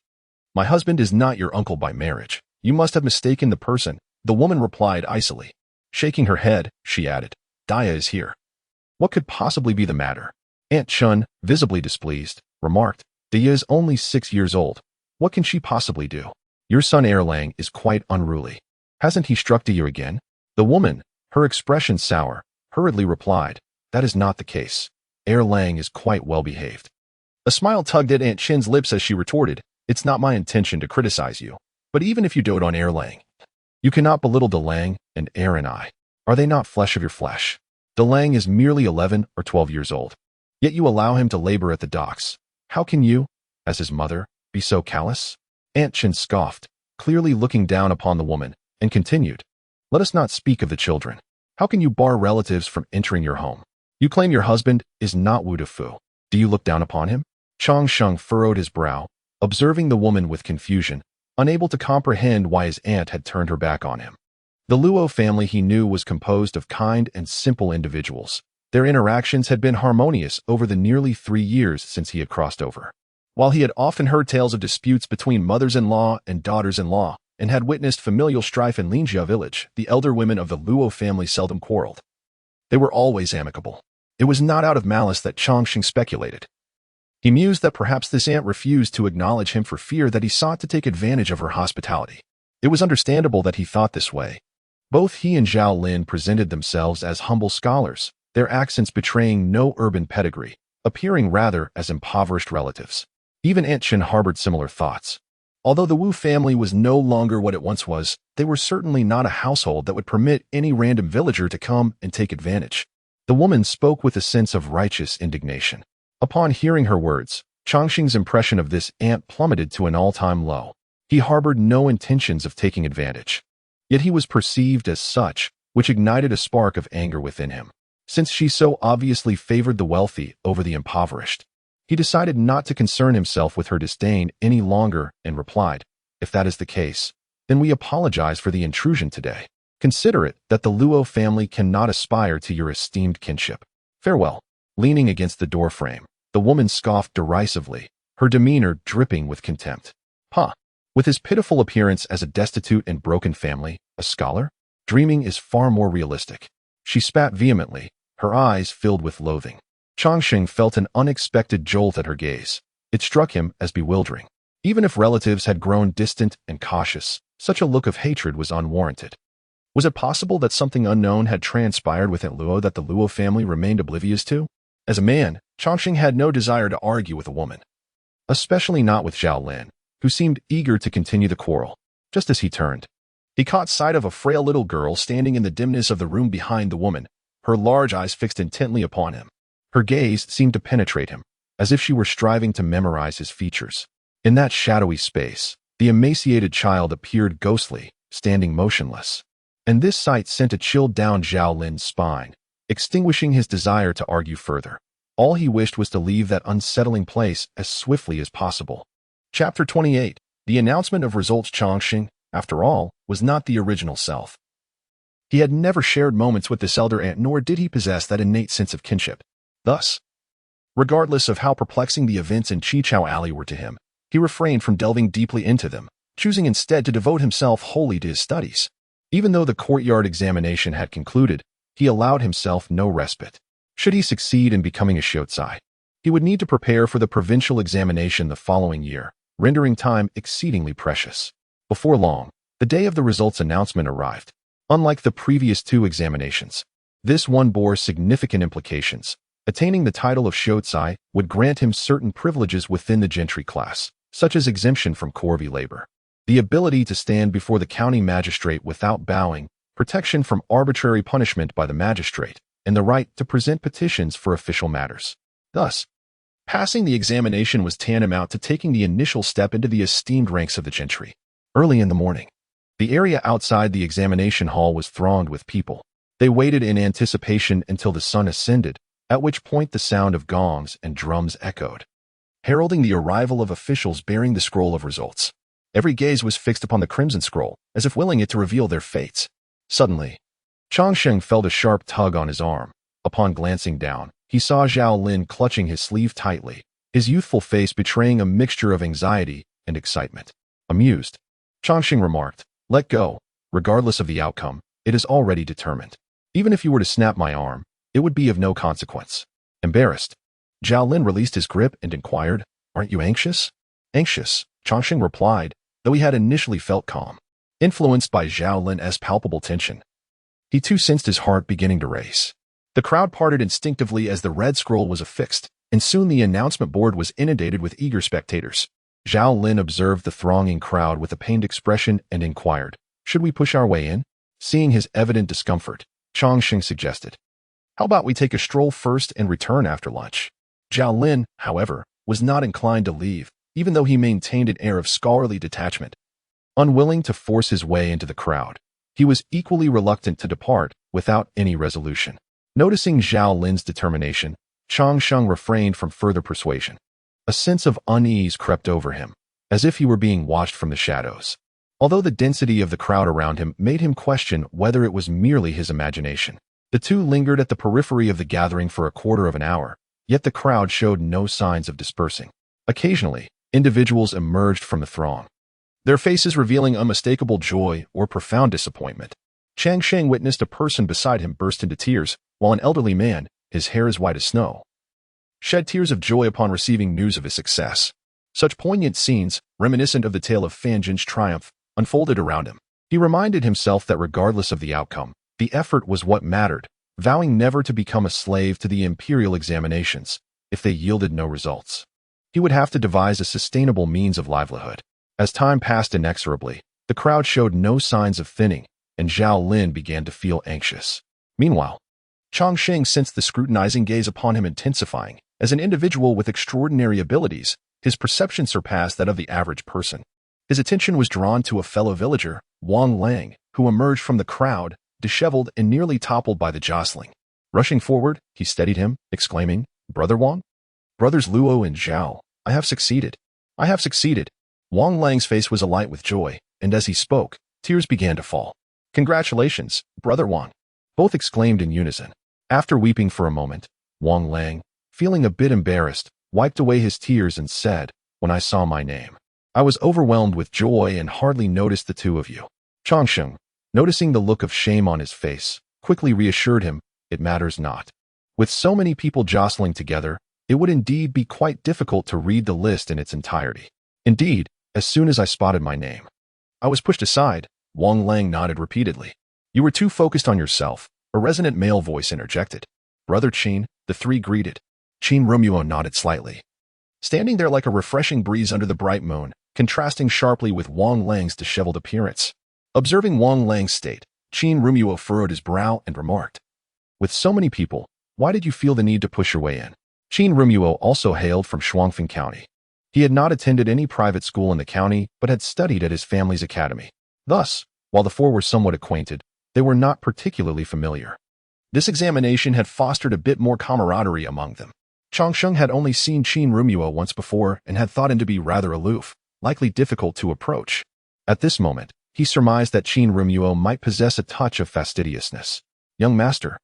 "My husband is not your uncle by marriage. You must have mistaken the person," the woman replied icily. Shaking her head, she added, "Daya is here." What could possibly be the matter? Aunt Chun, visibly displeased, remarked, "Daya is only 6 years old. What can she possibly do? Your son Erlang is quite unruly. Hasn't he struck Daya again?" The woman, her expression sour, hurriedly replied, "That is not the case. Erlang is quite well behaved." A smile tugged at Aunt Chin's lips as she retorted, "It's not my intention to criticize you. But even if you dote on Erlang, you cannot belittle Dalang and and I. Are they not flesh of your flesh? Dalang is merely 11 or 12 years old. Yet you allow him to labor at the docks. How can you, as his mother, be so callous?" Aunt Chin scoffed, clearly looking down upon the woman, and continued, "Let us not speak of the children. How can you bar relatives from entering your home? You claim your husband is not Wu Dafu. Do you look down upon him?" Changxing furrowed his brow, observing the woman with confusion, unable to comprehend why his aunt had turned her back on him. The Luo family he knew was composed of kind and simple individuals. Their interactions had been harmonious over the nearly 3 years since he had crossed over. While he had often heard tales of disputes between mothers-in-law and daughters-in-law, and had witnessed familial strife in Linjia village, the elder women of the Luo family seldom quarreled. They were always amicable. It was not out of malice that Changxing speculated. He mused that perhaps this aunt refused to acknowledge him for fear that he sought to take advantage of her hospitality. It was understandable that he thought this way. Both he and Zhao Lin presented themselves as humble scholars, their accents betraying no urban pedigree, appearing rather as impoverished relatives. Even Aunt Chen harbored similar thoughts. Although the Wu family was no longer what it once was, they were certainly not a household that would permit any random villager to come and take advantage. The woman spoke with a sense of righteous indignation. Upon hearing her words, Changxing's impression of this aunt plummeted to an all-time low. He harbored no intentions of taking advantage. Yet he was perceived as such, which ignited a spark of anger within him. Since she so obviously favored the wealthy over the impoverished, he decided not to concern himself with her disdain any longer and replied, "If that is the case, then we apologize for the intrusion today. Consider it that the Luo family cannot aspire to your esteemed kinship. Farewell." Leaning against the doorframe, the woman scoffed derisively, her demeanor dripping with contempt. "Huh. With his pitiful appearance as a destitute and broken family, a scholar? Dreaming is far more realistic." She spat vehemently, her eyes filled with loathing. Changxing felt an unexpected jolt at her gaze. It struck him as bewildering. Even if relatives had grown distant and cautious, such a look of hatred was unwarranted. Was it possible that something unknown had transpired within Luo that the Luo family remained oblivious to? As a man, Changxing had no desire to argue with a woman, especially not with Zhao Lin, who seemed eager to continue the quarrel. Just as he turned, he caught sight of a frail little girl standing in the dimness of the room behind the woman, her large eyes fixed intently upon him. Her gaze seemed to penetrate him, as if she were striving to memorize his features. In that shadowy space, the emaciated child appeared ghostly, standing motionless. And this sight sent a chill down Zhao Lin's spine, extinguishing his desire to argue further. All he wished was to leave that unsettling place as swiftly as possible. Chapter 28. The announcement of results. Changxing, after all, was not the original self. He had never shared moments with this elder aunt, nor did he possess that innate sense of kinship. Thus, regardless of how perplexing the events in Qichao Alley were to him, he refrained from delving deeply into them, choosing instead to devote himself wholly to his studies. Even though the courtyard examination had concluded, he allowed himself no respite. Should he succeed in becoming a xianxia, he would need to prepare for the provincial examination the following year, rendering time exceedingly precious. Before long, the day of the results announcement arrived. Unlike the previous 2 examinations, this one bore significant implications. Attaining the title of xianxia would grant him certain privileges within the gentry class, such as exemption from corvée labor, the ability to stand before the county magistrate without bowing, protection from arbitrary punishment by the magistrate, and the right to present petitions for official matters. Thus, passing the examination was tantamount to taking the initial step into the esteemed ranks of the gentry. Early in the morning, the area outside the examination hall was thronged with people. They waited in anticipation until the sun ascended, at which point the sound of gongs and drums echoed, heralding the arrival of officials bearing the scroll of results. Every gaze was fixed upon the crimson scroll, as if willing it to reveal their fates. Suddenly, Changxing felt a sharp tug on his arm. Upon glancing down, he saw Zhao Lin clutching his sleeve tightly, his youthful face betraying a mixture of anxiety and excitement. Amused, Changxing remarked, "Let go. Regardless of the outcome, it is already determined. Even if you were to snap my arm, it would be of no consequence." Embarrassed, Zhao Lin released his grip and inquired, "Aren't you anxious?" "Anxious," Changxing replied, though he had initially felt calm. Influenced by Zhao Lin's palpable tension, he too sensed his heart beginning to race. The crowd parted instinctively as the red scroll was affixed, and soon the announcement board was inundated with eager spectators. Zhao Lin observed the thronging crowd with a pained expression and inquired, "Should we push our way in?" Seeing his evident discomfort, Changxing suggested, "How about we take a stroll first and return after lunch?" Zhao Lin, however, was not inclined to leave, even though he maintained an air of scholarly detachment. Unwilling to force his way into the crowd, he was equally reluctant to depart without any resolution. Noticing Zhao Lin's determination, Changxing refrained from further persuasion. A sense of unease crept over him, as if he were being watched from the shadows. although the density of the crowd around him made him question whether it was merely his imagination. The two lingered at the periphery of the gathering for a quarter of an hour, yet the crowd showed no signs of dispersing. Occasionally, individuals emerged from the throng, their faces revealing unmistakable joy or profound disappointment. Xianxia witnessed a person beside him burst into tears, while an elderly man, his hair as white as snow, shed tears of joy upon receiving news of his success. Such poignant scenes, reminiscent of the tale of Fan Jin's triumph, unfolded around him. He reminded himself that regardless of the outcome, the effort was what mattered, vowing never to become a slave to the imperial examinations if they yielded no results. He would have to devise a sustainable means of livelihood. As time passed inexorably, the crowd showed no signs of thinning, and Zhao Lin began to feel anxious. Meanwhile, Chongqing sensed the scrutinizing gaze upon him intensifying. As an individual with extraordinary abilities, his perception surpassed that of the average person. His attention was drawn to a fellow villager, Wang Lang, who emerged from the crowd, disheveled and nearly toppled by the jostling. Rushing forward, he steadied him, exclaiming, "Brother Wang? Brothers Luo and Zhao, I have succeeded. I have succeeded." Wang Lang's face was alight with joy, and as he spoke, tears began to fall. "Congratulations, Brother Wang," both exclaimed in unison. After weeping for a moment, Wang Lang, feeling a bit embarrassed, wiped away his tears and said, "When I saw my name, I was overwhelmed with joy and hardly noticed the two of you." Chongqing, noticing the look of shame on his face, quickly reassured him, "It matters not. With so many people jostling together, it would indeed be quite difficult to read the list in its entirety. Indeed, as soon as I spotted my name, I was pushed aside." Wang Lang nodded repeatedly. "You were too focused on yourself," a resonant male voice interjected. "Brother Qin," the three greeted. Qin Rumuo nodded slightly, standing there like a refreshing breeze under the bright moon, contrasting sharply with Wang Lang's disheveled appearance. Observing Wang Lang's state, Qin Rumuo furrowed his brow and remarked, "With so many people, why did you feel the need to push your way in?" Qin Rumuo also hailed from Shuangfeng County. He had not attended any private school in the county, but had studied at his family's academy. Thus, while the four were somewhat acquainted, they were not particularly familiar. This examination had fostered a bit more camaraderie among them. Chongqing had only seen Qin Rumuo once before and had thought him to be rather aloof, likely difficult to approach. At this moment, he surmised that Qin Rumuo might possess a touch of fastidiousness. Young master,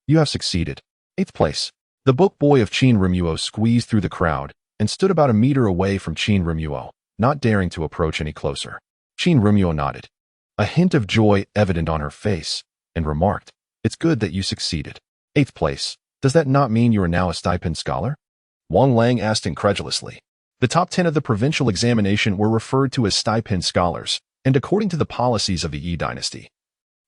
you have succeeded. 8th place." The book boy of Qin Rumuo squeezed through the crowd and stood about a meter away from Qin Rumuo, not daring to approach any closer. Qin Rumuo nodded, a hint of joy evident on her face, and remarked, "It's good that you succeeded. 8th place. Does that not mean you are now a stipend scholar?" Wang Lang asked incredulously. The top 10 of the provincial examination were referred to as stipend scholars, and according to the policies of the Yi dynasty,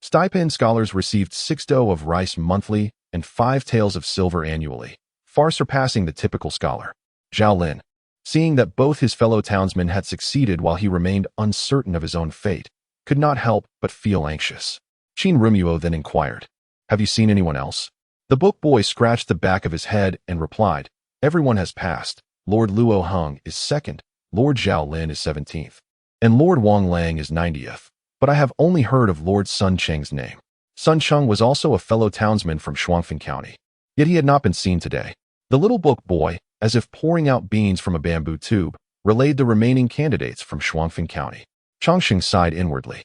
stipend scholars received 6 dough of rice monthly and 5 taels of silver annually, far surpassing the typical scholar. Zhao Lin, seeing that both his fellow townsmen had succeeded while he remained uncertain of his own fate, could not help but feel anxious. Qin Rumuo then inquired, "Have you seen anyone else?" The book boy scratched the back of his head and replied, "Everyone has passed. Lord Luo Heng is 2nd, Lord Zhao Lin is 17th, and Lord Wang Lang is 90th, but I have only heard of Lord Sun Cheng's name." Sun Cheng was also a fellow townsman from Shuangfeng County, yet he had not been seen today. The little book boy, as if pouring out beans from a bamboo tube, relayed the remaining candidates from Shuangfeng County. Chongqing sighed inwardly.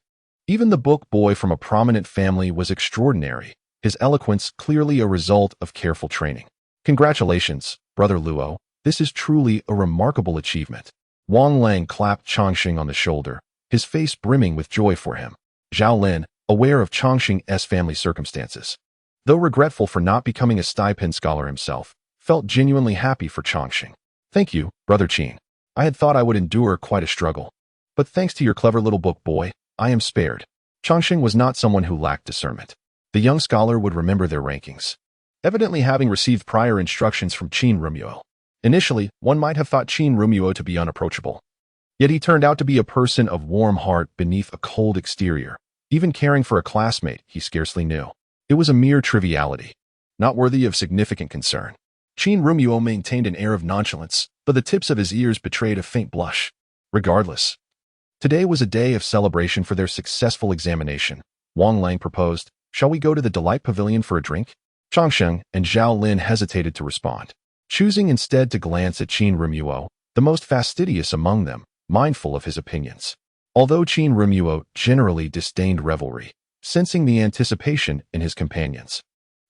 Even the book boy from a prominent family was extraordinary, his eloquence clearly a result of careful training. "Congratulations, Brother Luo. This is truly a remarkable achievement." Wang Lang clapped Chongqing on the shoulder, his face brimming with joy for him. Zhao Lin, aware of Chongqing's family circumstances, though regretful for not becoming a stipend scholar himself, felt genuinely happy for Chongqing. "Thank you, Brother Qin. I had thought I would endure quite a struggle, but thanks to your clever little book boy, I am spared." Chongqing was not someone who lacked discernment. The young scholar would remember their rankings, evidently having received prior instructions from Qin Rumuo. Initially, one might have thought Qin Rumuo to be unapproachable. Yet he turned out to be a person of warm heart beneath a cold exterior, even caring for a classmate he scarcely knew. It was a mere triviality, not worthy of significant concern. Qin Rumuo maintained an air of nonchalance, but the tips of his ears betrayed a faint blush. Regardless, today was a day of celebration for their successful examination. Wang Lang proposed, "Shall we go to the Delight Pavilion for a drink?" Chongqing and Zhao Lin hesitated to respond, choosing instead to glance at Qin Rumuo, the most fastidious among them, mindful of his opinions. although Qin Rumuo generally disdained revelry, sensing the anticipation in his companions.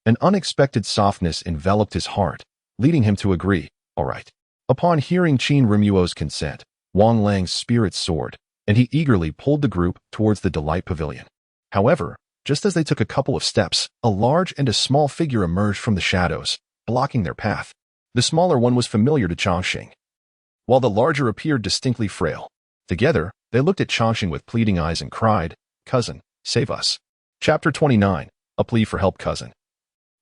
An unexpected softness enveloped his heart, leading him to agree, all right. Upon hearing Qin Rumuo's consent, Wang Lang's spirits soared, and he eagerly pulled the group towards the Delight Pavilion. However, just as they took a couple of steps, a large and a small figure emerged from the shadows, blocking their path. The smaller one was familiar to Changxing, while the larger appeared distinctly frail. Together, they looked at Changxing with pleading eyes and cried, "Cousin, save us." Chapter 29, A Plea for Help. Cousin.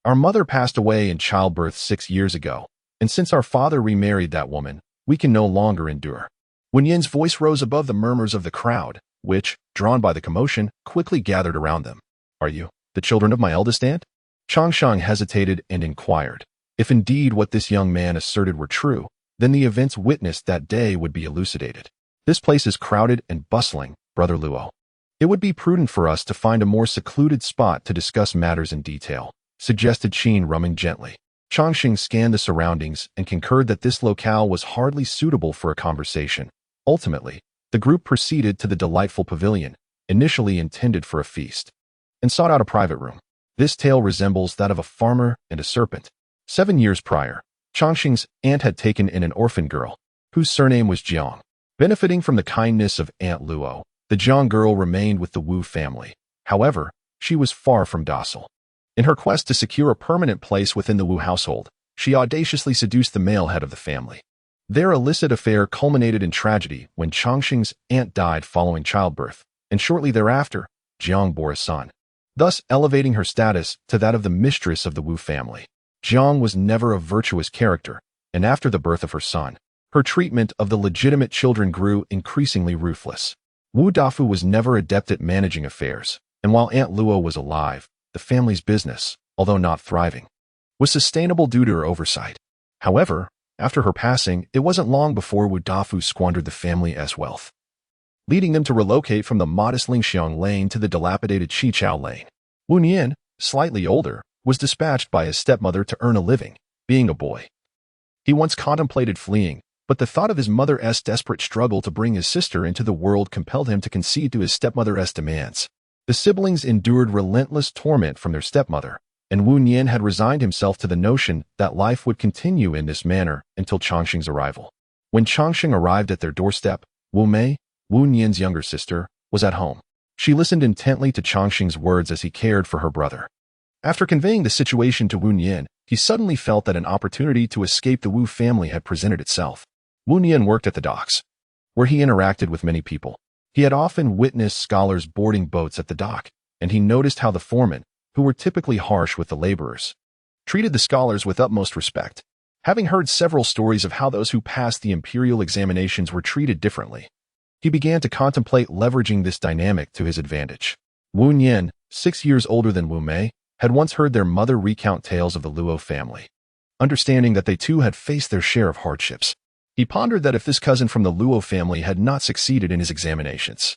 Our mother passed away in childbirth 6 years ago, and since our father remarried that woman, we can no longer endure. Wen Yin's voice rose above the murmurs of the crowd, which, drawn by the commotion, quickly gathered around them. Are you the children of my eldest aunt? Changshang hesitated and inquired. If indeed what this young man asserted were true, then the events witnessed that day would be elucidated. This place is crowded and bustling, Brother Luo. It would be prudent for us to find a more secluded spot to discuss matters in detail, suggested Qin Rumming gently. Changxing scanned the surroundings and concurred that this locale was hardly suitable for a conversation. Ultimately, the group proceeded to the delightful pavilion, initially intended for a feast, and sought out a private room. This tale resembles that of a farmer and a serpent. 7 years prior, Changxing's aunt had taken in an orphan girl, whose surname was Jiang. Benefiting from the kindness of Aunt Luo, the Jiang girl remained with the Wu family. However, she was far from docile. In her quest to secure a permanent place within the Wu household, she audaciously seduced the male head of the family. Their illicit affair culminated in tragedy when Changxing's aunt died following childbirth, and shortly thereafter, Jiang bore a son, thus elevating her status to that of the mistress of the Wu family. Jiang was never a virtuous character, and after the birth of her son, her treatment of the legitimate children grew increasingly ruthless. Wu Dafu was never adept at managing affairs, and while Aunt Luo was alive, the family's business, although not thriving, was sustainable due to her oversight. However, after her passing, it wasn't long before Wu Dafu squandered the family's wealth, leading them to relocate from the modest Lingxiang Lane to the dilapidated Qichao Lane. Wu Nian, slightly older, was dispatched by his stepmother to earn a living, being a boy. He once contemplated fleeing, but the thought of his mother's desperate struggle to bring his sister into the world compelled him to concede to his stepmother's demands. The siblings endured relentless torment from their stepmother, and Wu Nian had resigned himself to the notion that life would continue in this manner until Changxing's arrival. When Changxing arrived at their doorstep, Wu Mei, Wu Nian's younger sister, was at home. She listened intently to Changxing's words as he cared for her brother. After conveying the situation to Wu Nian, he suddenly felt that an opportunity to escape the Wu family had presented itself. Wu Nian worked at the docks, where he interacted with many people. He had often witnessed scholars boarding boats at the dock, and he noticed how the foremen, who were typically harsh with the laborers, treated the scholars with utmost respect. Having heard several stories of how those who passed the imperial examinations were treated differently, he began to contemplate leveraging this dynamic to his advantage. Wu Nian, 6 years older than Wu Mei, had once heard their mother recount tales of the Luo family. Understanding that they too had faced their share of hardships, he pondered that if this cousin from the Luo family had not succeeded in his examinations,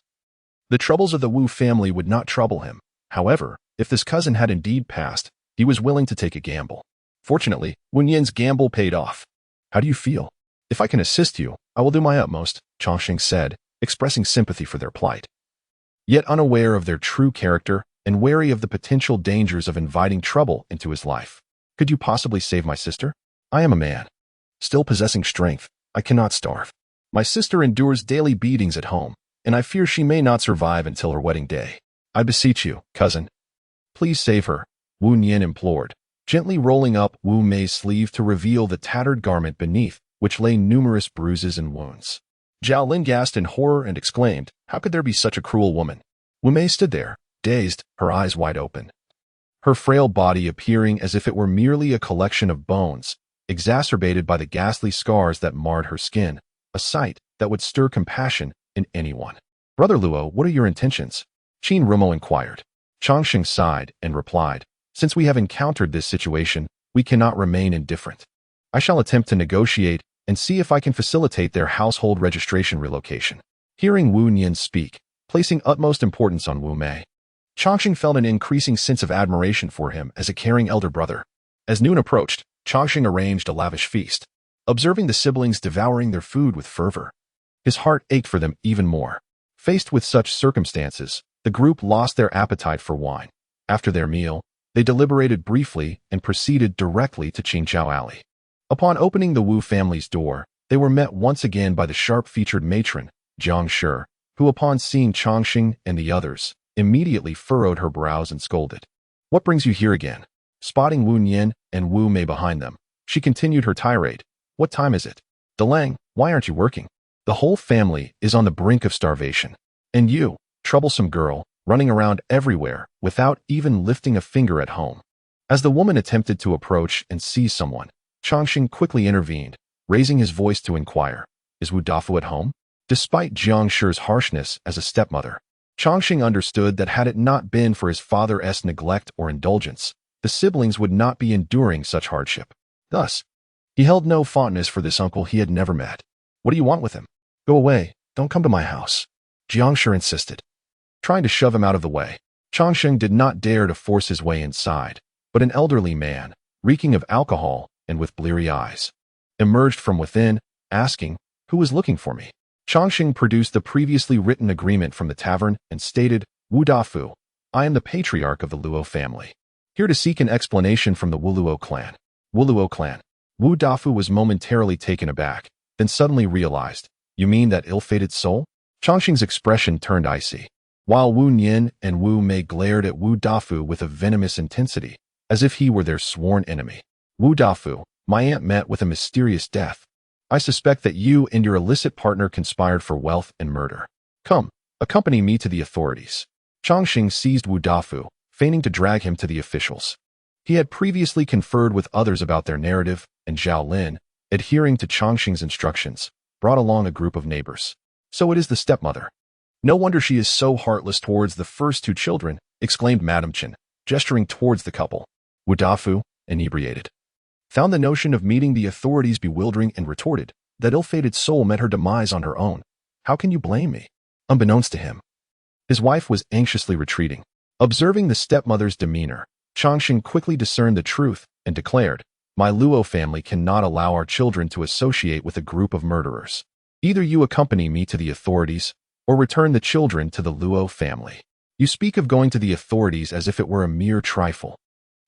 the troubles of the Wu family would not trouble him. However, if this cousin had indeed passed, he was willing to take a gamble. Fortunately, Wu Nian's gamble paid off. How do you feel? If I can assist you, I will do my utmost, Changxing said, expressing sympathy for their plight. Yet unaware of their true character and wary of the potential dangers of inviting trouble into his life. Could you possibly save my sister? I am a man. Still possessing strength, I cannot starve. My sister endures daily beatings at home, and I fear she may not survive until her wedding day. I beseech you, cousin. Please save her, Wu Nian implored, gently rolling up Wu Mei's sleeve to reveal the tattered garment beneath, which lay numerous bruises and wounds. Zhao Lin gasped in horror and exclaimed, how could there be such a cruel woman? Wu Mei stood there, dazed, her eyes wide open, her frail body appearing as if it were merely a collection of bones, exacerbated by the ghastly scars that marred her skin, a sight that would stir compassion in anyone. Brother Luo, what are your intentions? Qin Rumo inquired. Changxing sighed and replied, since we have encountered this situation, we cannot remain indifferent. I shall attempt to negotiate and see if I can facilitate their household registration relocation. Hearing Wu Nian speak, placing utmost importance on Wu Mei, Changxing felt an increasing sense of admiration for him as a caring elder brother. As noon approached, Changxing arranged a lavish feast. Observing the siblings devouring their food with fervor, his heart ached for them even more. Faced with such circumstances, the group lost their appetite for wine. After their meal, they deliberated briefly and proceeded directly to Qingqiao Alley. Upon opening the Wu family's door, they were met once again by the sharp-featured matron, Jiang Shi, who upon seeing Changxing and the others, immediately furrowed her brows and scolded. "What brings you here again?" Spotting Wu Nian and Wu Mei behind them, she continued her tirade. "What time is it? Delang, why aren't you working? The whole family is on the brink of starvation. And you, troublesome girl, running around everywhere without even lifting a finger at home." As the woman attempted to approach and seize someone, Changxing quickly intervened, raising his voice to inquire, "Is Wu Dafu at home?" Despite Jiang Shi's harshness as a stepmother, Changxing understood that had it not been for his father's neglect or indulgence, the siblings would not be enduring such hardship. Thus, he held no fondness for this uncle he had never met. "What do you want with him?" "Go away, don't come to my house," Jiang Shi insisted. Trying to shove him out of the way, Changxing did not dare to force his way inside, but an elderly man, reeking of alcohol and with bleary eyes, emerged from within, asking, "Who was looking for me?" Changxing produced the previously written agreement from the tavern and stated, "Wu Dafu, I am the patriarch of the Luo family, here to seek an explanation from the Wu Luo clan." Wu Luo clan. Wu Dafu was momentarily taken aback, then suddenly realized, "You mean that ill-fated soul?" Changxing's expression turned icy, while Wu Nian and Wu Mei glared at Wu Dafu with a venomous intensity, as if he were their sworn enemy. "Wu Dafu, my aunt met with a mysterious death. I suspect that you and your illicit partner conspired for wealth and murder. Come, accompany me to the authorities." Changxing seized Wu Dafu, feigning to drag him to the officials. He had previously conferred with others about their narrative, and Zhao Lin, adhering to Changxing's instructions, brought along a group of neighbors. "So it is the stepmother. No wonder she is so heartless towards the first two children," exclaimed Madame Chen, gesturing towards the couple. Wu Dafu, inebriated, found the notion of meeting the authorities bewildering and retorted, "That ill-fated soul met her demise on her own. How can you blame me?" Unbeknownst to him, his wife was anxiously retreating. Observing the stepmother's demeanor, Changxing quickly discerned the truth and declared, "My Luo family cannot allow our children to associate with a group of murderers. Either you accompany me to the authorities, or return the children to the Luo family." "You speak of going to the authorities as if it were a mere trifle,"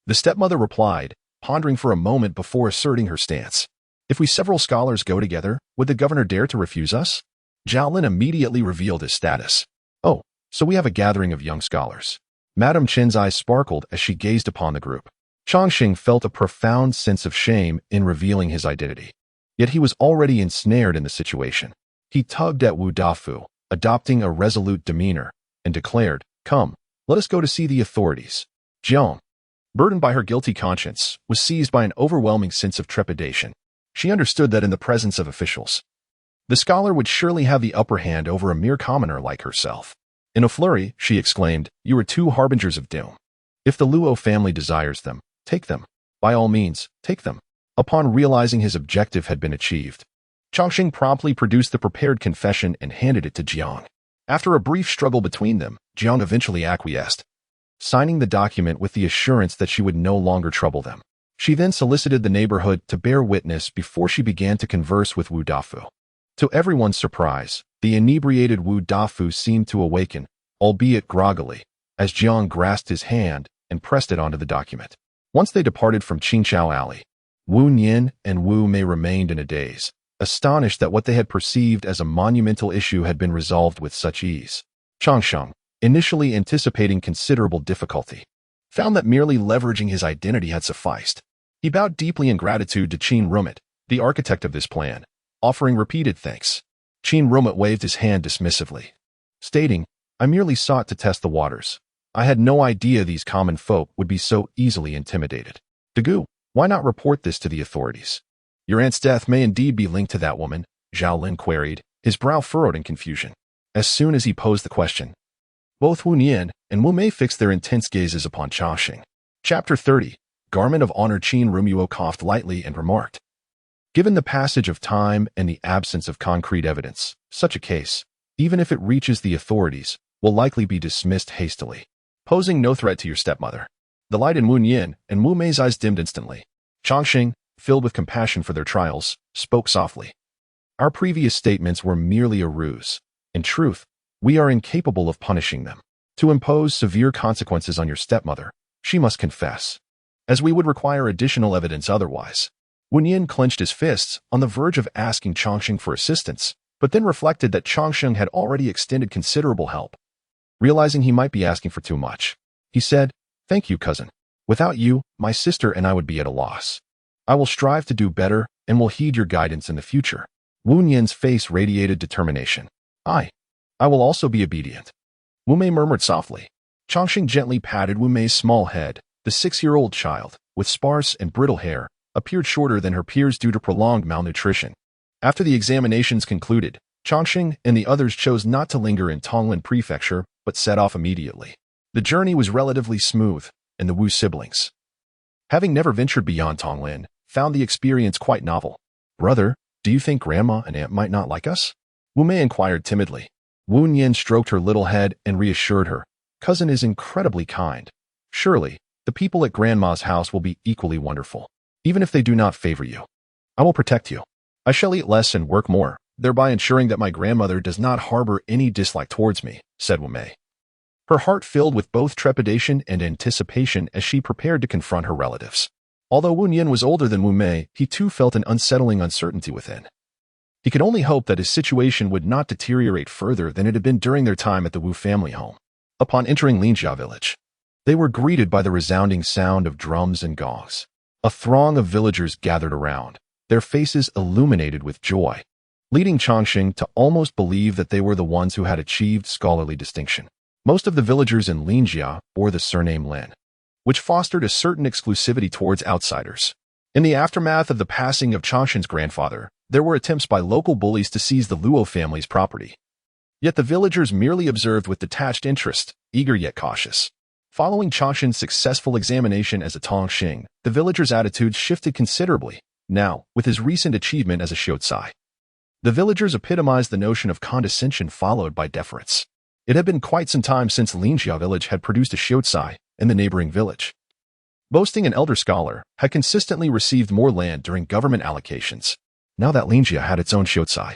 the stepmother replied, pondering for a moment before asserting her stance. "If we several scholars go together, would the governor dare to refuse us?" Zhao Lin immediately revealed his status. "Oh, so we have a gathering of young scholars." Madame Chen's eyes sparkled as she gazed upon the group. Changxing felt a profound sense of shame in revealing his identity. Yet he was already ensnared in the situation. He tugged at Wu Dafu, adopting a resolute demeanor, and declared, "Come, let us go to see the authorities." Jiang, burdened by her guilty conscience, was seized by an overwhelming sense of trepidation. She understood that in the presence of officials, the scholar would surely have the upper hand over a mere commoner like herself. In a flurry, she exclaimed, "You are two harbingers of doom. If the Luo family desires them, take them. By all means, take them." Upon realizing his objective had been achieved, Changxing promptly produced the prepared confession and handed it to Jiang. After a brief struggle between them, Jiang eventually acquiesced, signing the document with the assurance that she would no longer trouble them. She then solicited the neighborhood to bear witness before she began to converse with Wu Dafu. To everyone's surprise, the inebriated Wu Dafu seemed to awaken, albeit groggily, as Jiang grasped his hand and pressed it onto the document. Once they departed from Qingqiao Alley, Wu Nian and Wu Mei remained in a daze, astonished that what they had perceived as a monumental issue had been resolved with such ease. Changxing, initially anticipating considerable difficulty, found that merely leveraging his identity had sufficed. He bowed deeply in gratitude to Qin Rumit, the architect of this plan, offering repeated thanks. Qin Rumit waved his hand dismissively, stating, "I merely sought to test the waters. I had no idea these common folk would be so easily intimidated. Dagu, why not report this to the authorities?" "Your aunt's death may indeed be linked to that woman," Zhao Lin queried, his brow furrowed in confusion. As soon as he posed the question, both Wu Nian and Wu Mei fixed their intense gazes upon Changxing. Chapter 30. Garment of Honor. Qin Rumuo coughed lightly and remarked, "Given the passage of time and the absence of concrete evidence, such a case, even if it reaches the authorities, will likely be dismissed hastily, posing no threat to your stepmother." The light in Wu Nian and Wu Mei's eyes dimmed instantly. Changxing, filled with compassion for their trials, spoke softly. "Our previous statements were merely a ruse. In truth, We are incapable of punishing them. To impose severe consequences on your stepmother, she must confess, as we would require additional evidence otherwise. Wu Yin clenched his fists, on the verge of asking Changsheng for assistance, but then reflected that Changsheng had already extended considerable help. Realizing he might be asking for too much, he said, "Thank you, cousin. Without you, my sister and I would be at a loss. I will strive to do better and will heed your guidance in the future." Wu Yin's face radiated determination. I will also be obedient." Wu Mei murmured softly. Changsheng gently patted Wu Mei's small head. The 6-year-old child, with sparse and brittle hair, appeared shorter than her peers due to prolonged malnutrition. After the examinations concluded, Changsheng and the others chose not to linger in Tonglin Prefecture, but set off immediately. The journey was relatively smooth, and the Wu siblings, having never ventured beyond Tonglin, found the experience quite novel. "Brother, do you think Grandma and Aunt might not like us?" Wu Mei inquired timidly. Wu Yin stroked her little head and reassured her. "Cousin is incredibly kind. Surely, the people at Grandma's house will be equally wonderful, even if they do not favor you. I will protect you. I shall eat less and work more, thereby ensuring that my grandmother does not harbor any dislike towards me," said Wu Mei. Her heart filled with both trepidation and anticipation as she prepared to confront her relatives. Although Wu Yin was older than Wu Mei, he too felt an unsettling uncertainty within. He could only hope that his situation would not deteriorate further than it had been during their time at the Wu family home. Upon entering Xianxia village, they were greeted by the resounding sound of drums and gongs. A throng of villagers gathered around, their faces illuminated with joy, leading Changsheng to almost believe that they were the ones who had achieved scholarly distinction. Most of the villagers in Xianxia bore the surname Lin, which fostered a certain exclusivity towards outsiders. In the aftermath of the passing of Changsheng's grandfather, there were attempts by local bullies to seize the Luo family's property. Yet the villagers merely observed with detached interest, eager yet cautious. Following Changsheng's successful examination as a Tongxing, the villagers' attitudes shifted considerably. Now, with his recent achievement as a xianxia, the villagers epitomized the notion of condescension followed by deference. It had been quite some time since Xianxia village had produced a xianxia in the neighboring village. Boasting an elder scholar, had consistently received more land during government allocations. Now that Xianxia had its own xianxia,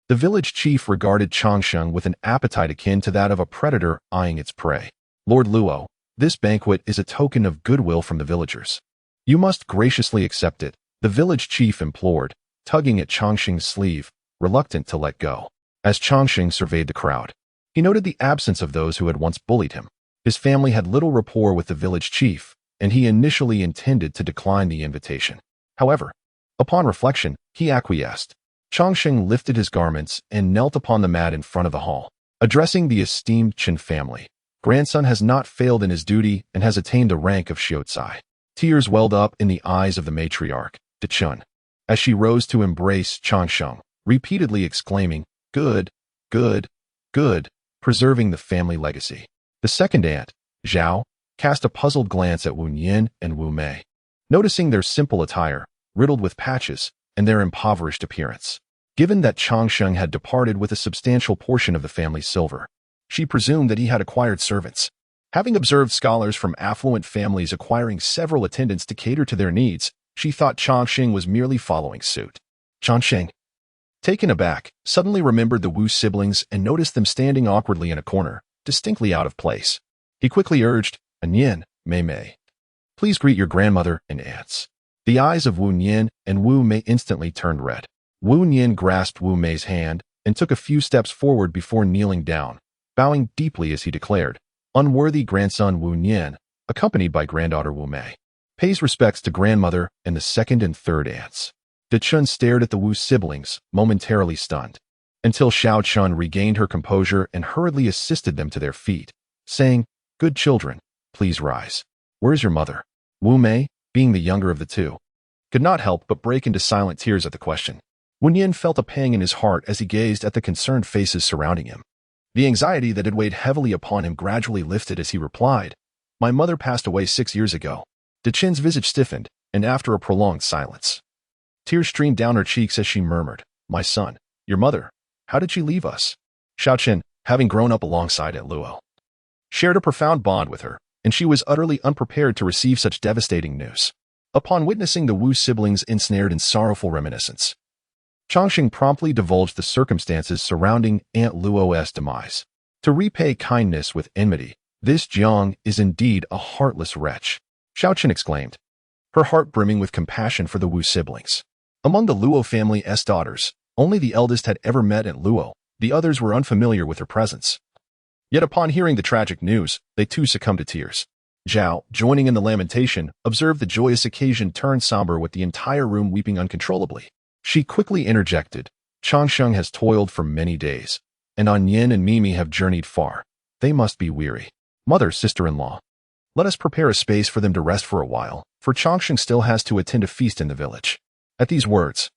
the village chief regarded Changsheng with an appetite akin to that of a predator eyeing its prey. "Lord Luo, this banquet is a token of goodwill from the villagers. You must graciously accept it," the village chief implored, tugging at Changsheng's sleeve, reluctant to let go. As Changsheng surveyed the crowd, he noted the absence of those who had once bullied him. His family had little rapport with the village chief, and he initially intended to decline the invitation. However, upon reflection, he acquiesced. Changsheng lifted his garments and knelt upon the mat in front of the hall. Addressing the esteemed Qin family, "Grandson has not failed in his duty and has attained the rank of xianxia." Tears welled up in the eyes of the matriarch, Dichun, as she rose to embrace Changsheng, repeatedly exclaiming, "Good, good, good," preserving the family legacy. The second aunt, Zhao, cast a puzzled glance at Wu Yin and Wu Mei, noticing their simple attire, riddled with patches, and their impoverished appearance. Given that Changsheng had departed with a substantial portion of the family's silver, she presumed that he had acquired servants. Having observed scholars from affluent families acquiring several attendants to cater to their needs, she thought Changsheng was merely following suit. Changsheng, taken aback, suddenly remembered the Wu siblings and noticed them standing awkwardly in a corner, distinctly out of place. He quickly urged, "Yin, Mei Mei, please greet your grandmother and aunts." The eyes of Wu Yin and Wu Mei instantly turned red. Wu Yin grasped Wu Mei's hand and took a few steps forward before kneeling down, bowing deeply as he declared, "Unworthy grandson Wu Yin, accompanied by granddaughter Wu Mei, pays respects to grandmother and the second and third aunts." Dichun stared at the Wu siblings, momentarily stunned, until Xiao Chun regained her composure and hurriedly assisted them to their feet, saying, "Good children, please rise. Where is your mother?" Wu Mei, being the younger of the two, could not help but break into silent tears at the question. Wu Yin felt a pang in his heart as he gazed at the concerned faces surrounding him. The anxiety that had weighed heavily upon him gradually lifted as he replied, "My mother passed away 6 years ago." Dichun's visage stiffened, and after a prolonged silence, tears streamed down her cheeks as she murmured, "My son, your mother, how did she leave us?" Xiaotian, having grown up alongside Aunt Luo, shared a profound bond with her, and she was utterly unprepared to receive such devastating news. Upon witnessing the Wu siblings ensnared in sorrowful reminiscence, Changsheng promptly divulged the circumstances surrounding Aunt Luo's demise. To repay kindness with enmity, this Jiang is indeed a heartless wretch, Xiaotian exclaimed, her heart brimming with compassion for the Wu siblings. Among the Luo family's daughters, only the eldest had ever met at Luo. The others were unfamiliar with her presence. Yet upon hearing the tragic news, they too succumbed to tears. Zhao, joining in the lamentation, observed the joyous occasion turn somber with the entire room weeping uncontrollably. She quickly interjected, Changsheng has toiled for many days, and Onion and Mimi have journeyed far. They must be weary. Mother, sister-in-law, let us prepare a space for them to rest for a while, for Changsheng still has to attend a feast in the village. At these words,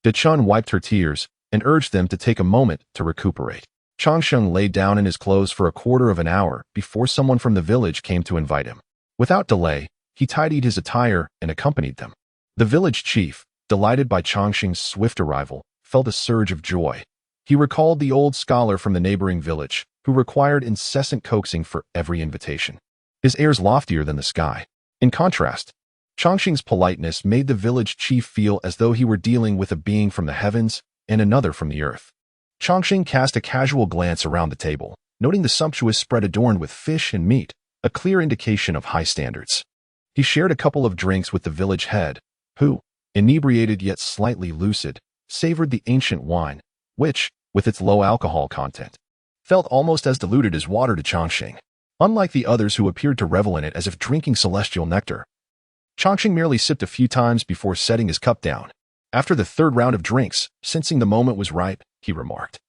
De Chun wiped her tears and urged them to take a moment to recuperate. Changsheng lay down in his clothes for a quarter of an hour before someone from the village came to invite him. Without delay, he tidied his attire and accompanied them. The village chief, delighted by Changsheng's swift arrival, felt a surge of joy. He recalled the old scholar from the neighboring village, who required incessant coaxing for every invitation. His airs loftier than the sky. In contrast, Changsheng's politeness made the village chief feel as though he were dealing with a being from the heavens and another from the earth. Changsheng cast a casual glance around the table, noting the sumptuous spread adorned with fish and meat, a clear indication of high standards. He shared a couple of drinks with the village head, who, inebriated yet slightly lucid, savored the ancient wine, which, with its low alcohol content, felt almost as diluted as water to Changsheng. Unlike the others who appeared to revel in it as if drinking celestial nectar, Changsheng merely sipped a few times before setting his cup down. After the third round of drinks, sensing the moment was ripe, he remarked,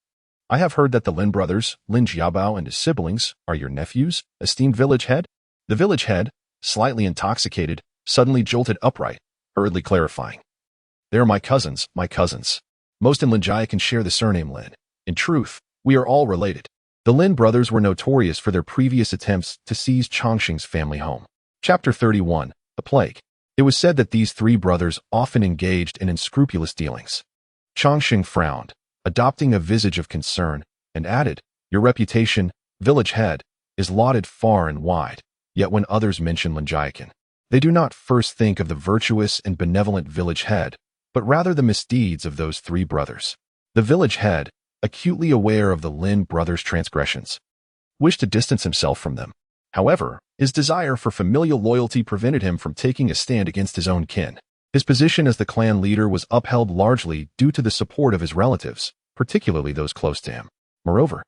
I have heard that the Lin brothers, Lin Jiabao and his siblings, are your nephews, esteemed village head? The village head, slightly intoxicated, suddenly jolted upright, hurriedly clarifying. They are my cousins, my cousins. Most in Linjia can share the surname Lin. In truth, we are all related. The Lin brothers were notorious for their previous attempts to seize Changsheng's family home. Chapter 31, The Plague. It was said that these three brothers often engaged in unscrupulous dealings. Changsheng frowned, adopting a visage of concern, and added, your reputation, village head, is lauded far and wide, yet when others mention Lin Jiaotian, they do not first think of the virtuous and benevolent village head, but rather the misdeeds of those three brothers. The village head, acutely aware of the Lin brothers' transgressions, wished to distance himself from them. However, his desire for familial loyalty prevented him from taking a stand against his own kin. His position as the clan leader was upheld largely due to the support of his relatives, particularly those close to him. Moreover,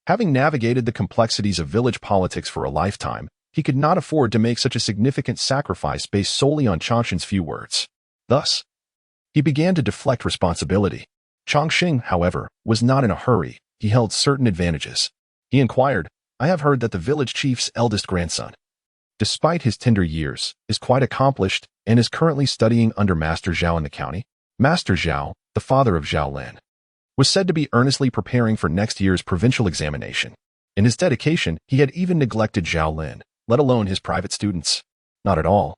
having navigated the complexities of village politics for a lifetime, he could not afford to make such a significant sacrifice based solely on Changsheng's few words. Thus, he began to deflect responsibility. Changsheng, however, was not in a hurry. He held certain advantages. He inquired, I have heard that the village chief's eldest grandson, despite his tender years, is quite accomplished and is currently studying under Master Zhao in the county. Master Zhao, the father of Zhao Lin, was said to be earnestly preparing for next year's provincial examination. In his dedication, he had even neglected Zhao Lin, let alone his private students. Not at all,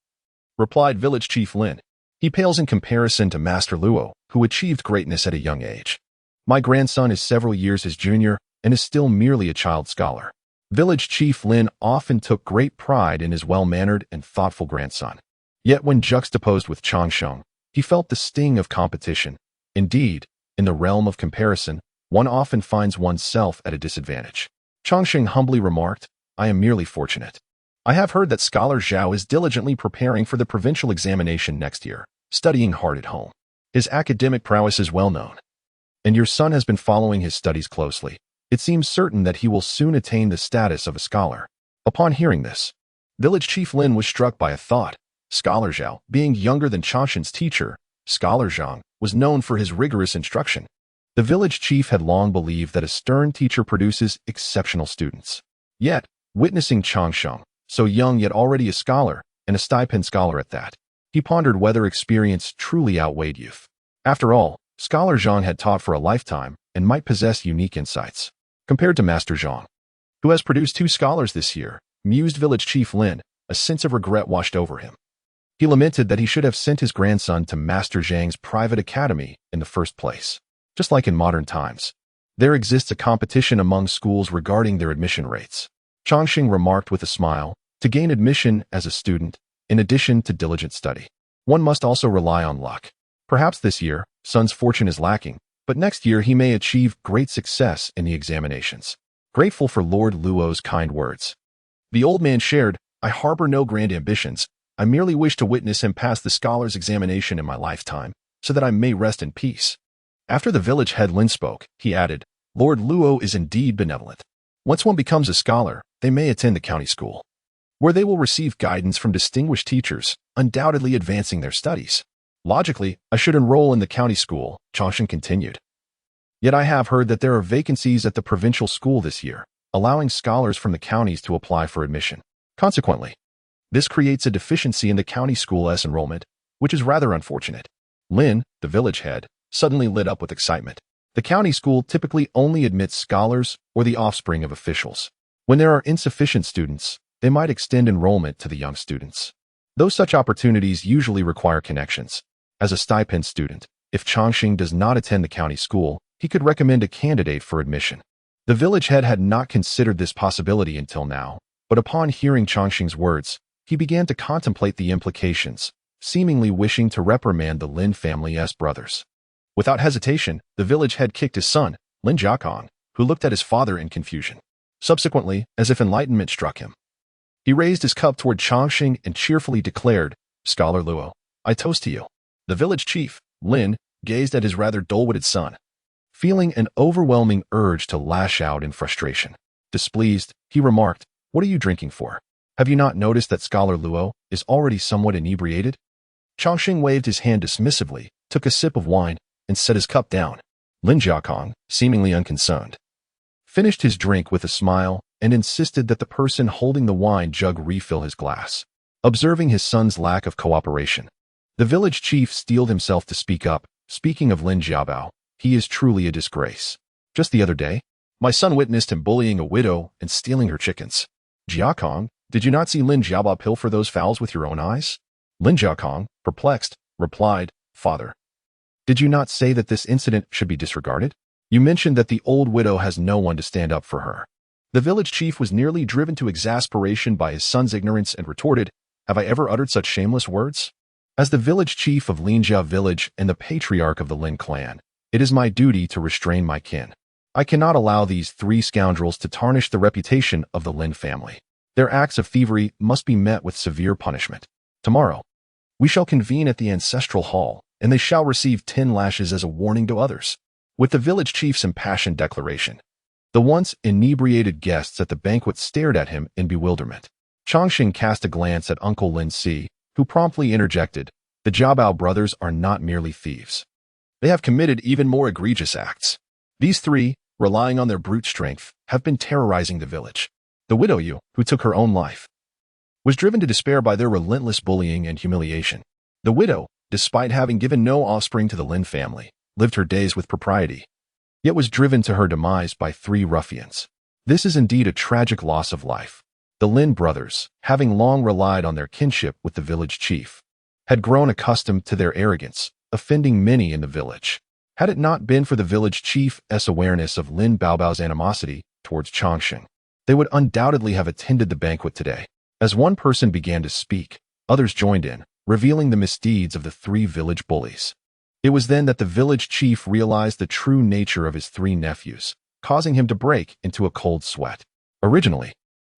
replied village chief Lin. He pales in comparison to Master Luo, who achieved greatness at a young age. My grandson is several years his junior and is still merely a child scholar. Village chief Lin often took great pride in his well-mannered and thoughtful grandson. Yet when juxtaposed with Changsheng, he felt the sting of competition. Indeed, in the realm of comparison, one often finds oneself at a disadvantage. Changsheng humbly remarked, I am merely fortunate. I have heard that Scholar Zhao is diligently preparing for the provincial examination next year, studying hard at home. His academic prowess is well known, and your son has been following his studies closely. It seems certain that he will soon attain the status of a scholar. Upon hearing this, village chief Lin was struck by a thought. Scholar Zhao, being younger than Changsheng's teacher, Scholar Zhang, was known for his rigorous instruction. The village chief had long believed that a stern teacher produces exceptional students. Yet, witnessing Changsheng, so young yet already a scholar, and a stipend scholar at that, he pondered whether experience truly outweighed youth. After all, Scholar Zhang had taught for a lifetime and might possess unique insights. Compared to Master Zhang, who has produced 2 scholars this year, mused village chief Lin, a sense of regret washed over him. He lamented that he should have sent his grandson to Master Zhang's private academy in the first place. Just like in modern times, there exists a competition among schools regarding their admission rates. Changsheng remarked with a smile, to gain admission as a student, in addition to diligent study, one must also rely on luck. Perhaps this year, son's fortune is lacking, but next year he may achieve great success in the examinations. grateful for Lord Luo's kind words. The old man shared, "I harbor no grand ambitions. I merely wish to witness him pass the scholar's examination in my lifetime, so that I may rest in peace." After the village head Lin spoke, he added, "Lord Luo is indeed benevolent. Once one becomes a scholar, they may attend the county school, where they will receive guidance from distinguished teachers, undoubtedly advancing their studies. Logically, I should enroll in the county school," Xiaotian continued. "Yet I have heard that there are vacancies at the provincial school this year, allowing scholars from the counties to apply for admission. Consequently, this creates a deficiency in the county school's enrollment, which is rather unfortunate." Lin, the village head, suddenly lit up with excitement. The county school typically only admits scholars or the offspring of officials. When there are insufficient students, they might extend enrollment to the young students. Though such opportunities usually require connections. As a stipend student, if Changxing does not attend the county school, he could recommend a candidate for admission. The village head had not considered this possibility until now, but upon hearing Changxing's words, he began to contemplate the implications, seemingly wishing to reprimand the Lin family's brothers. Without hesitation, the village head kicked his son, Lin Jiakong, who looked at his father in confusion. Subsequently, as if enlightenment struck him, he raised his cup toward Changxing and cheerfully declared, "Scholar Luo, I toast to you." The village chief, Lin, gazed at his rather dull-witted son, feeling an overwhelming urge to lash out in frustration. Displeased, he remarked, "What are you drinking for? Have you not noticed that Scholar Luo is already somewhat inebriated?" Changxing waved his hand dismissively, took a sip of wine, and set his cup down. Lin Jiakong, seemingly unconcerned, finished his drink with a smile and insisted that the person holding the wine jug refill his glass. Observing his son's lack of cooperation, the village chief steeled himself to speak up. "Speaking of Lin Jiabao, he is truly a disgrace. Just the other day, my son witnessed him bullying a widow and stealing her chickens." "Jiakong, did you not see Lin Jiabao pilfer those fowls with your own eyes?" Lin Jiakong, perplexed, replied, "Father, did you not say that this incident should be disregarded? You mentioned that the old widow has no one to stand up for her." The village chief was nearly driven to exasperation by his son's ignorance and retorted, "Have I ever uttered such shameless words? As the village chief of Linjia village and the patriarch of the Lin clan, it is my duty to restrain my kin. I cannot allow these three scoundrels to tarnish the reputation of the Lin family. Their acts of thievery must be met with severe punishment. Tomorrow, we shall convene at the ancestral hall, and they shall receive 10 lashes as a warning to others." With the village chief's impassioned declaration, the once inebriated guests at the banquet stared at him in bewilderment. Changxing cast a glance at Uncle Lin Si, who promptly interjected, "The Jiabao brothers are not merely thieves. They have committed even more egregious acts. These three, relying on their brute strength, have been terrorizing the village. The widow Yu, who took her own life, was driven to despair by their relentless bullying and humiliation. The widow, despite having given no offspring to the Lin family, lived her days with propriety, yet was driven to her demise by 3 ruffians. This is indeed a tragic loss of life." The Lin brothers, having long relied on their kinship with the village chief, had grown accustomed to their arrogance, offending many in the village. Had it not been for the village chief's awareness of Lin Baobao's animosity towards Changxing, they would undoubtedly have attended the banquet today. As one person began to speak, others joined in, revealing the misdeeds of the 3 village bullies. It was then that the village chief realized the true nature of his 3 nephews, causing him to break into a cold sweat. Originally,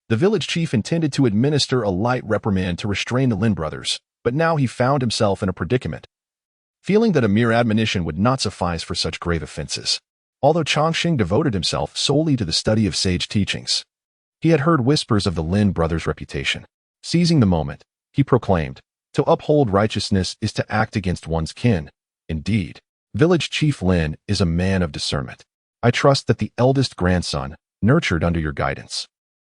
the village chief intended to administer a light reprimand to restrain the Lin brothers, but now he found himself in a predicament, feeling that a mere admonition would not suffice for such grave offenses. Although Changxing devoted himself solely to the study of sage teachings, he had heard whispers of the Lin brothers' reputation. Seizing the moment, he proclaimed, "To uphold righteousness is to act against one's kin. Indeed, village chief Lin is a man of discernment. I trust that the eldest grandson, nurtured under your guidance,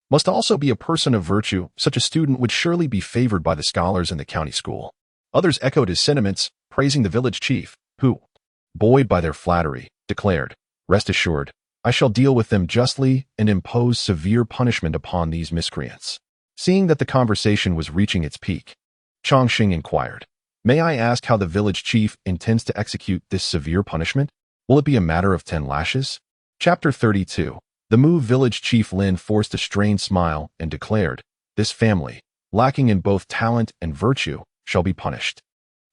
must also be a person of virtue. Such a student would surely be favored by the scholars in the county school." Others echoed his sentiments, praising the village chief, who, buoyed by their flattery, declared, "Rest assured, I shall deal with them justly and impose severe punishment upon these miscreants." Seeing that the conversation was reaching its peak, Changxing inquired, "May I ask how the village chief intends to execute this severe punishment? Will it be a matter of 10 lashes? Chapter 32. The Mu village chief Lin forced a strained smile and declared, "This family, lacking in both talent and virtue, shall be punished.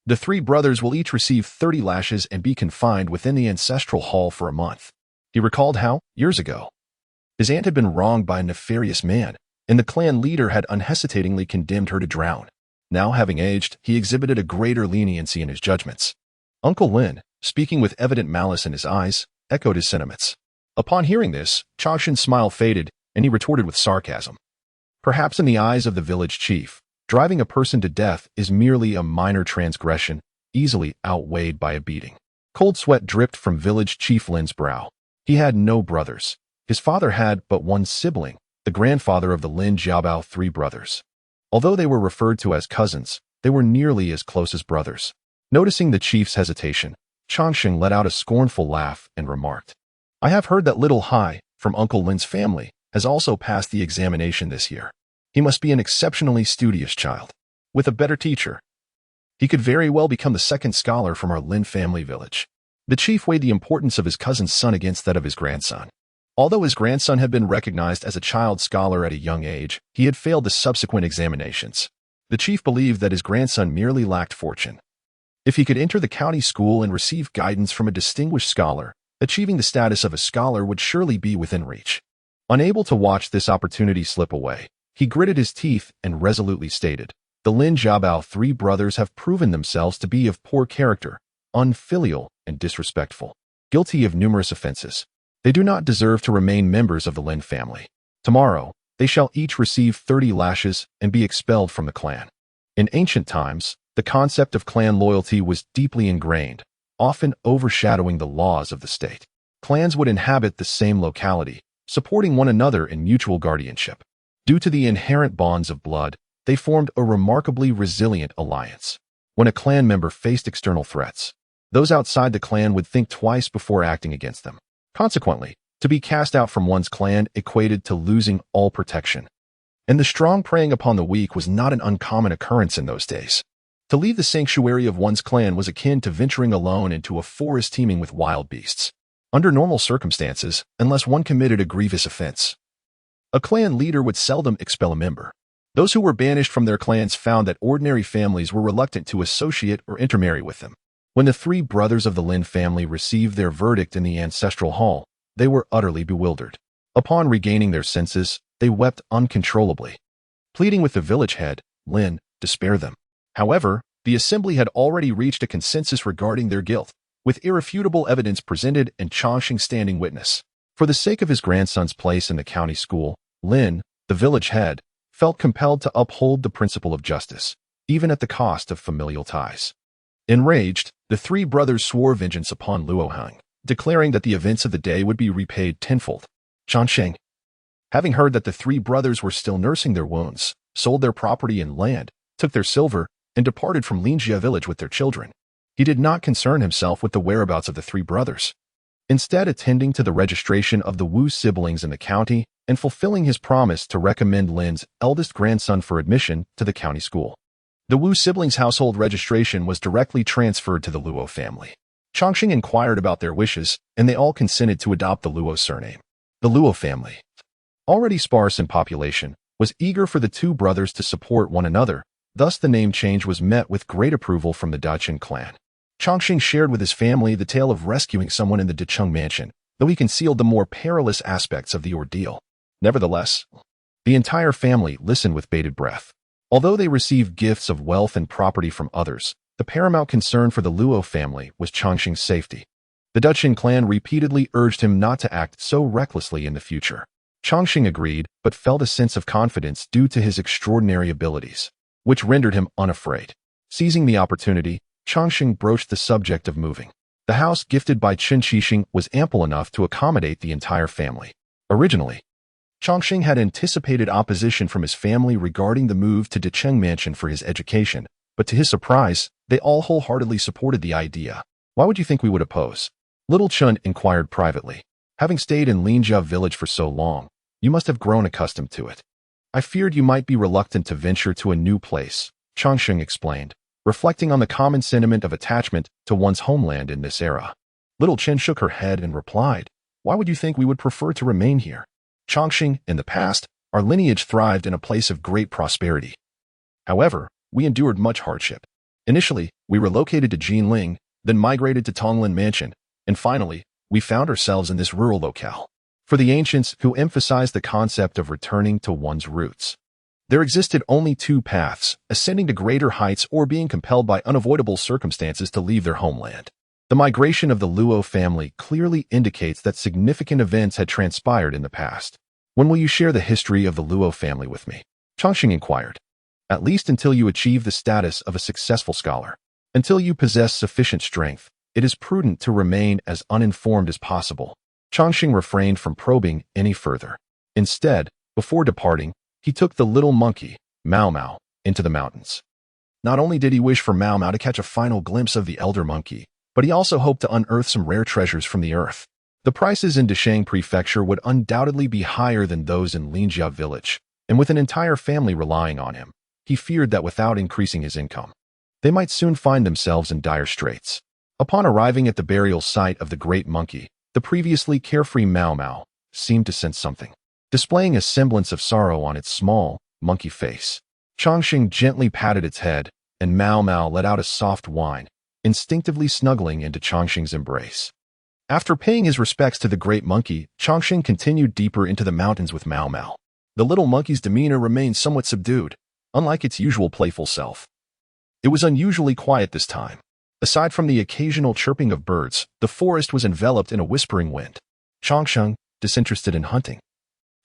The 3 brothers will each receive 30 lashes and be confined within the ancestral hall for a month." He recalled how, years ago, His aunt had been wronged by a nefarious man, and the clan leader had unhesitatingly condemned her to drown. Now, having aged, he exhibited a greater leniency in his judgments. Uncle Lin, speaking with evident malice in his eyes, echoed his sentiments. Upon hearing this, Changshan's smile faded, and he retorted with sarcasm. Perhaps in the eyes of the village chief, driving a person to death is merely a minor transgression, easily outweighed by a beating. Cold sweat dripped from village chief Lin's brow. He had no brothers. His father had but one sibling, the grandfather of the Lin Jiabao three brothers. Although they were referred to as cousins, they were nearly as close as brothers. Noticing the chief's hesitation, Changshan let out a scornful laugh and remarked, "I have heard that little Hai, from Uncle Lin's family, has also passed the examination this year. He must be an exceptionally studious child. With a better teacher, he could very well become the second scholar from our Lin family village." The chief weighed the importance of his cousin's son against that of his grandson. Although his grandson had been recognized as a child scholar at a young age, he had failed the subsequent examinations. The chief believed that his grandson merely lacked fortune. If he could enter the county school and receive guidance from a distinguished scholar, achieving the status of a scholar would surely be within reach. Unable to watch this opportunity slip away, he gritted his teeth and resolutely stated, "The Lin Jiabao three brothers have proven themselves to be of poor character, unfilial, and disrespectful, guilty of numerous offenses. They do not deserve to remain members of the Lin family. Tomorrow, they shall each receive 30 lashes and be expelled from the clan." In ancient times, the concept of clan loyalty was deeply ingrained, often overshadowing the laws of the state. Clans would inhabit the same locality, supporting one another in mutual guardianship. Due to the inherent bonds of blood, they formed a remarkably resilient alliance. When a clan member faced external threats, those outside the clan would think twice before acting against them. Consequently, to be cast out from one's clan equated to losing all protection. And the strong preying upon the weak was not an uncommon occurrence in those days. To leave the sanctuary of one's clan was akin to venturing alone into a forest teeming with wild beasts. Under normal circumstances, unless one committed a grievous offense, a clan leader would seldom expel a member. Those who were banished from their clans found that ordinary families were reluctant to associate or intermarry with them. When the three brothers of the Lin family received their verdict in the ancestral hall, they were utterly bewildered. Upon regaining their senses, they wept uncontrollably, pleading with the village head, Lin, to spare them. However, the assembly had already reached a consensus regarding their guilt, with irrefutable evidence presented and Changshan standing witness. For the sake of his grandson's place in the county school, Lin, the village head, felt compelled to uphold the principle of justice, even at the cost of familial ties. Enraged, the three brothers swore vengeance upon Luohang, declaring that the events of the day would be repaid tenfold. Changshan, having heard that the three brothers were still nursing their wounds, sold their property and land, took their silver, and departed from Linjia village with their children. He did not concern himself with the whereabouts of the three brothers, instead attending to the registration of the Wu siblings in the county and fulfilling his promise to recommend Lin's eldest grandson for admission to the county school. The Wu siblings' household registration was directly transferred to the Luo family. Changshan inquired about their wishes, and they all consented to adopt the Luo surname. The Luo family, already sparse in population, was eager for the two brothers to support one another, thus the name change was met with great approval from the Dacheng clan. Changshan shared with his family the tale of rescuing someone in the Dacheng mansion, though he concealed the more perilous aspects of the ordeal. Nevertheless, the entire family listened with bated breath. Although they received gifts of wealth and property from others, the paramount concern for the Luo family was Changshan's safety. The Dacheng clan repeatedly urged him not to act so recklessly in the future. Changshan agreed, but felt a sense of confidence due to his extraordinary abilities, which rendered him unafraid. Seizing the opportunity, Changshan broached the subject of moving. The house gifted by Chen Qixing was ample enough to accommodate the entire family. Originally, Changshan had anticipated opposition from his family regarding the move to Dacheng Mansion for his education, but to his surprise, they all wholeheartedly supported the idea. "Why would you think we would oppose?" Little Chun inquired privately. "Having stayed in Linjia village for so long, you must have grown accustomed to it. I feared you might be reluctant to venture to a new place," Changshan explained, reflecting on the common sentiment of attachment to one's homeland in this era. Little Chen shook her head and replied, "Why would you think we would prefer to remain here? Changshan, in the past, our lineage thrived in a place of great prosperity. However, we endured much hardship. Initially, we relocated to Jinling, then migrated to Tonglin Mansion, and finally, we found ourselves in this rural locale. for the ancients who emphasized the concept of returning to one's roots. There existed only two paths: ascending to greater heights or being compelled by unavoidable circumstances to leave their homeland. The migration of the Luo family clearly indicates that significant events had transpired in the past. When will you share the history of the Luo family with me? Changxing inquired. At least until you achieve the status of a successful scholar. Until you possess sufficient strength, it is prudent to remain as uninformed as possible. Changxing refrained from probing any further. Instead, before departing, he took the little monkey, Mao Mao, into the mountains. Not only did he wish for Mao Mao to catch a final glimpse of the elder monkey, but he also hoped to unearth some rare treasures from the earth. The prices in Desheng Prefecture would undoubtedly be higher than those in Linjia village, and with an entire family relying on him, he feared that without increasing his income, they might soon find themselves in dire straits. Upon arriving at the burial site of the great monkey, the previously carefree Mao Mao seemed to sense something, displaying a semblance of sorrow on its small, monkey face. Changxing gently patted its head, and Mao Mao let out a soft whine, instinctively snuggling into Changxing's embrace. After paying his respects to the great monkey, Changxing continued deeper into the mountains with Mao Mao. The little monkey's demeanor remained somewhat subdued, unlike its usual playful self. It was unusually quiet this time. Aside from the occasional chirping of birds, the forest was enveloped in a whispering wind. Changxing, disinterested in hunting,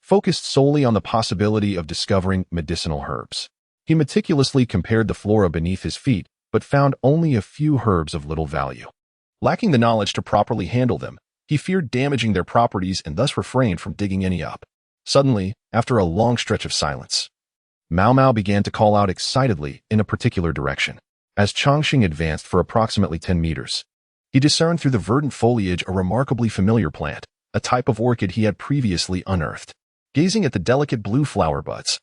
focused solely on the possibility of discovering medicinal herbs. He meticulously compared the flora beneath his feet, but found only a few herbs of little value. Lacking the knowledge to properly handle them, he feared damaging their properties and thus refrained from digging any up. Suddenly, after a long stretch of silence, Mao Mao began to call out excitedly in a particular direction. As Changxing advanced for approximately 10 meters, he discerned through the verdant foliage a remarkably familiar plant, a type of orchid he had previously unearthed. Gazing at the delicate blue flower buds,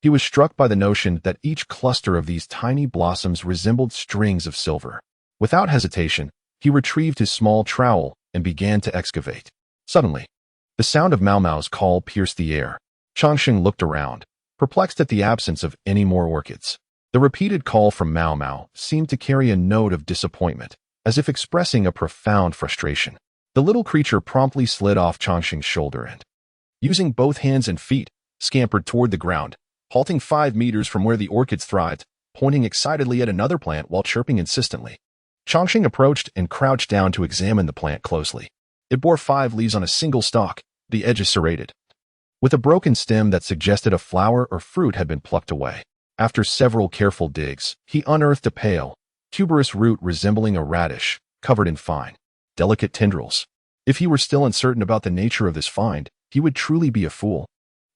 he was struck by the notion that each cluster of these tiny blossoms resembled strings of silver. Without hesitation, he retrieved his small trowel and began to excavate. Suddenly, the sound of Mao Mao's call pierced the air. Changxing looked around, perplexed at the absence of any more orchids. The repeated call from Mao Mao seemed to carry a note of disappointment, as if expressing a profound frustration. The little creature promptly slid off Changxing's shoulder and, using both hands and feet, scampered toward the ground, halting 5 meters from where the orchids thrived, pointing excitedly at another plant while chirping insistently. Changxing approached and crouched down to examine the plant closely. It bore 5 leaves on a single stalk, the edges serrated, with a broken stem that suggested a flower or fruit had been plucked away. After several careful digs, he unearthed a pale, tuberous root resembling a radish, covered in fine, delicate tendrils. If he were still uncertain about the nature of this find, he would truly be a fool.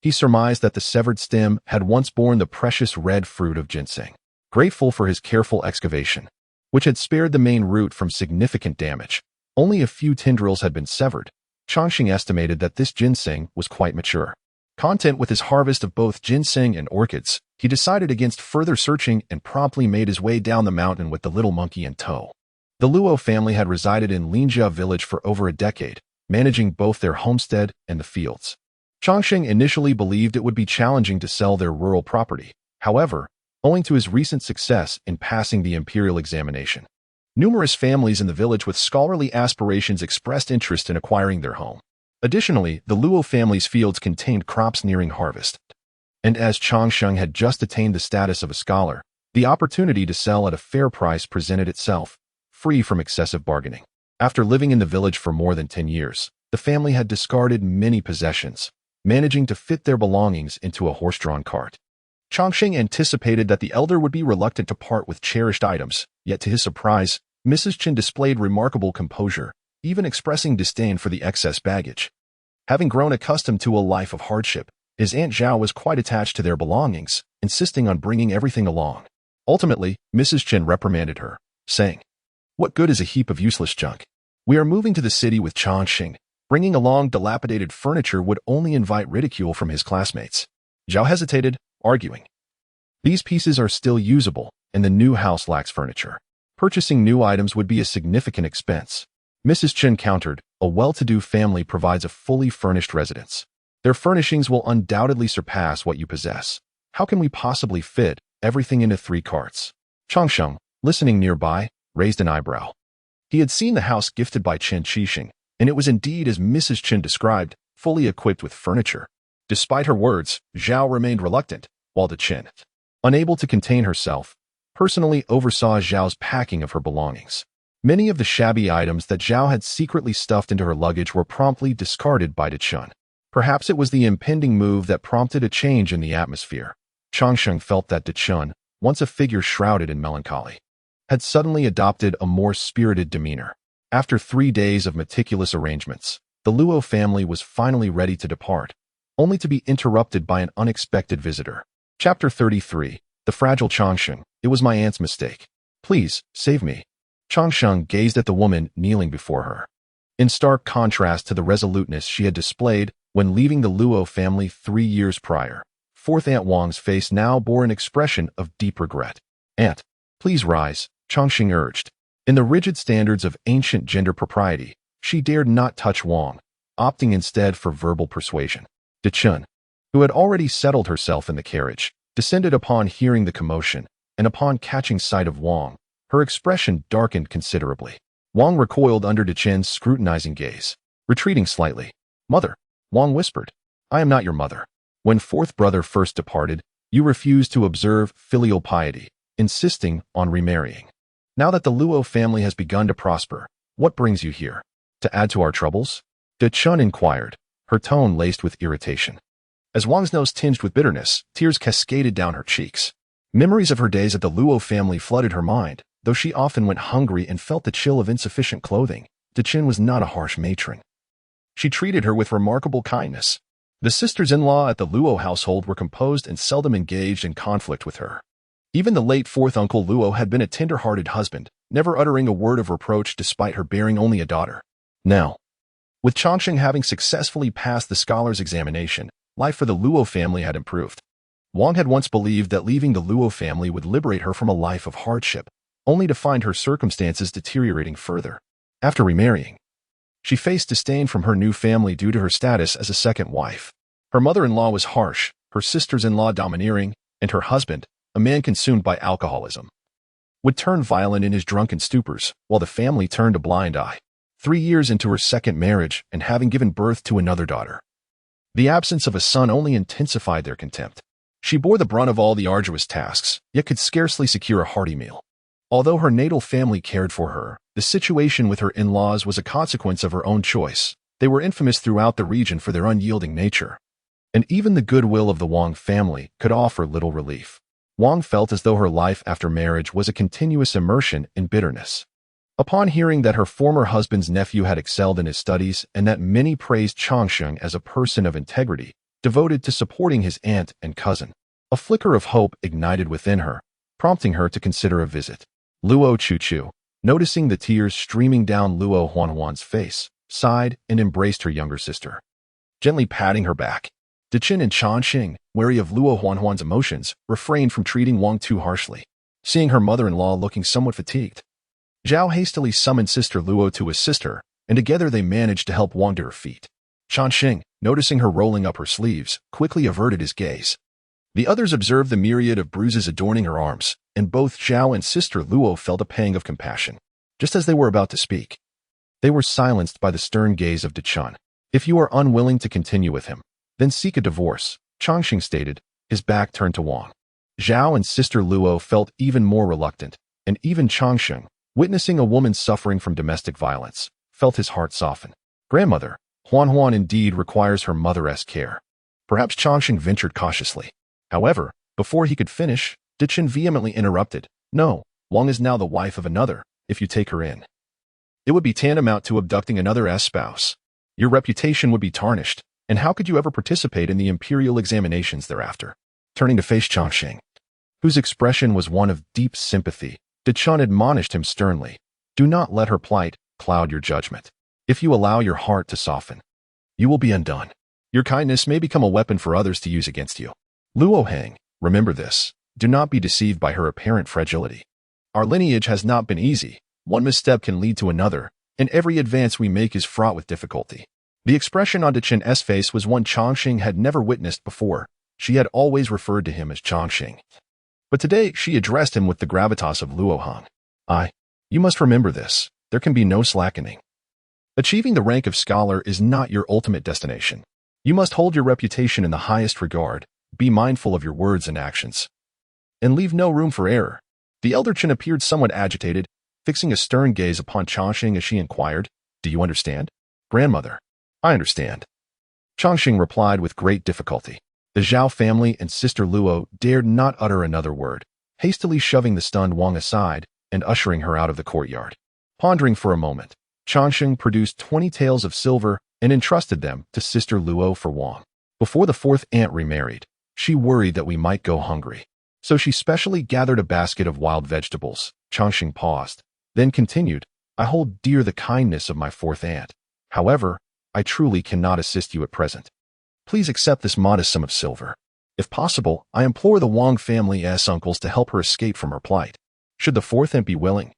He surmised that the severed stem had once borne the precious red fruit of ginseng. Grateful for his careful excavation, which had spared the main root from significant damage, only a few tendrils had been severed. Changxing estimated that this ginseng was quite mature. Content with his harvest of both ginseng and orchids, he decided against further searching and promptly made his way down the mountain with the little monkey in tow. The Luo family had resided in Linjia village for over a decade, managing both their homestead and the fields. Changxing initially believed it would be challenging to sell their rural property. However, owing to his recent success in passing the imperial examination, numerous families in the village with scholarly aspirations expressed interest in acquiring their home. Additionally, the Luo family's fields contained crops nearing harvest. And as Changxing had just attained the status of a scholar, the opportunity to sell at a fair price presented itself, free from excessive bargaining. After living in the village for more than 10 years, the family had discarded many possessions, managing to fit their belongings into a horse-drawn cart. Changxing anticipated that the elder would be reluctant to part with cherished items, yet to his surprise, Mrs. Chen displayed remarkable composure, even expressing disdain for the excess baggage. Having grown accustomed to a life of hardship, his Aunt Zhao was quite attached to their belongings, insisting on bringing everything along. Ultimately, Mrs. Chen reprimanded her, saying, "What good is a heap of useless junk? We are moving to the city with Changxing. Bringing along dilapidated furniture would only invite ridicule from his classmates." Zhao hesitated, arguing, "These pieces are still usable, and the new house lacks furniture. Purchasing new items would be a significant expense." Mrs. Chen countered, "A well-to-do family provides a fully furnished residence. Their furnishings will undoubtedly surpass what you possess. How can we possibly fit everything into 3 carts?" Changxing, listening nearby, raised an eyebrow. He had seen the house gifted by Chen Qixing, and it was indeed as Mrs. Chen described, fully equipped with furniture. Despite her words, Zhao remained reluctant, while Dechen, unable to contain herself, personally oversaw Zhao's packing of her belongings. Many of the shabby items that Zhao had secretly stuffed into her luggage were promptly discarded by Dechen. Perhaps it was the impending move that prompted a change in the atmosphere. Changsheng felt that Dechen, once a figure shrouded in melancholy, had suddenly adopted a more spirited demeanor. After 3 days of meticulous arrangements, the Luo family was finally ready to depart, only to be interrupted by an unexpected visitor. Chapter 33. The Fragile Changsheng. It was my aunt's mistake. Please, save me. Changsheng gazed at the woman kneeling before her. In stark contrast to the resoluteness she had displayed when leaving the Luo family 3 years prior, fourth Aunt Wang's face now bore an expression of deep regret. Aunt, please rise, Changsheng urged. In the rigid standards of ancient gender propriety, she dared not touch Wang, opting instead for verbal persuasion. Dechen, who had already settled herself in the carriage, descended upon hearing the commotion, and upon catching sight of Wang, her expression darkened considerably. Wang recoiled under Dechen's scrutinizing gaze, retreating slightly. Mother, Wang whispered, I am not your mother. When fourth brother first departed, you refused to observe filial piety, insisting on remarrying. Now that the Luo family has begun to prosper, what brings you here? To add to our troubles? Dechen inquired, her tone laced with irritation. As Wang's nose tinged with bitterness, tears cascaded down her cheeks. Memories of her days at the Luo family flooded her mind. Though she often went hungry and felt the chill of insufficient clothing, Dechen was not a harsh matron. She treated her with remarkable kindness. The sisters-in-law at the Luo household were composed and seldom engaged in conflict with her. Even the late fourth uncle Luo had been a tender-hearted husband, never uttering a word of reproach despite her bearing only a daughter. Now, with Changsheng having successfully passed the scholar's examination, life for the Luo family had improved. Wang had once believed that leaving the Luo family would liberate her from a life of hardship, only to find her circumstances deteriorating further. After remarrying, she faced disdain from her new family due to her status as a second wife. Her mother-in-law was harsh, her sisters-in-law domineering, and her husband, a man consumed by alcoholism, would turn violent in his drunken stupors, while the family turned a blind eye. 3 years into her second marriage and having given birth to another daughter, the absence of a son only intensified their contempt. She bore the brunt of all the arduous tasks, yet could scarcely secure a hearty meal. Although her natal family cared for her, the situation with her in-laws was a consequence of her own choice. They were infamous throughout the region for their unyielding nature, and even the goodwill of the Wang family could offer little relief. Wang felt as though her life after marriage was a continuous immersion in bitterness. Upon hearing that her former husband's nephew had excelled in his studies and that many praised Changsheng as a person of integrity, devoted to supporting his aunt and cousin, a flicker of hope ignited within her, prompting her to consider a visit. Luo Chuchu, noticing the tears streaming down Luo Huanhuan's face, sighed and embraced her younger sister, gently patting her back. Dechen and Changsheng, wary of Luo Huanhuan's emotions, refrained from treating Wang too harshly. Seeing her mother-in-law looking somewhat fatigued, Zhao hastily summoned Sister Luo to assist her, and together they managed to help Wang to her feet. Changsheng, noticing her rolling up her sleeves, quickly averted his gaze. The others observed the myriad of bruises adorning her arms, and both Zhao and Sister Luo felt a pang of compassion. Just as they were about to speak, they were silenced by the stern gaze of Dechen. If you are unwilling to continue with him, then seek a divorce, Changsheng stated, his back turned to Wang. Zhao and Sister Luo felt even more reluctant, and even Changsheng, witnessing a woman suffering from domestic violence, felt his heart soften. Grandmother, Huanhuan indeed requires her mother-esque care. Perhaps Changsheng ventured cautiously. However, before he could finish, Dechen vehemently interrupted. No, Wang is now the wife of another, if you take her in. It would be tantamount to abducting another spouse. Your reputation would be tarnished, and how could you ever participate in the imperial examinations thereafter? Turning to face Changsheng, whose expression was one of deep sympathy, Dechen admonished him sternly. Do not let her plight cloud your judgment. If you allow your heart to soften, you will be undone. Your kindness may become a weapon for others to use against you. Luo Heng, remember this. Do not be deceived by her apparent fragility. Our lineage has not been easy. One misstep can lead to another, and every advance we make is fraught with difficulty. The expression on Dechen's face was one Changsheng had never witnessed before. She had always referred to him as Changsheng, but today she addressed him with the gravitas of Luo Heng. You must remember this. There can be no slackening. Achieving the rank of scholar is not your ultimate destination. You must hold your reputation in the highest regard, be mindful of your words and actions, and leave no room for error. The elder Chen appeared somewhat agitated, fixing a stern gaze upon Changxing as she inquired, "Do you understand?" "Grandmother, I understand." Changxing replied with great difficulty. The Zhao family and Sister Luo dared not utter another word, hastily shoving the stunned Wang aside and ushering her out of the courtyard. Pondering for a moment, Changxing produced 20 taels of silver and entrusted them to Sister Luo for Wang. Before the fourth aunt remarried, she worried that we might go hungry. So she specially gathered a basket of wild vegetables. Changxing paused, then continued, "I hold dear the kindness of my fourth aunt. However, I truly cannot assist you at present. Please accept this modest sum of silver. If possible, I implore the Wang family's uncles to help her escape from her plight. Should the fourth aunt be willing,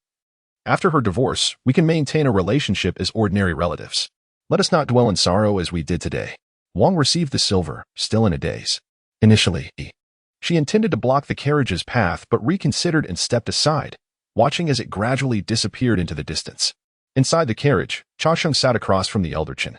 after her divorce, we can maintain a relationship as ordinary relatives. Let us not dwell in sorrow as we did today." Wang received the silver, still in a daze. Initially, she intended to block the carriage's path but reconsidered and stepped aside, watching as it gradually disappeared into the distance. Inside the carriage, Changxing sat across from the elder Chen,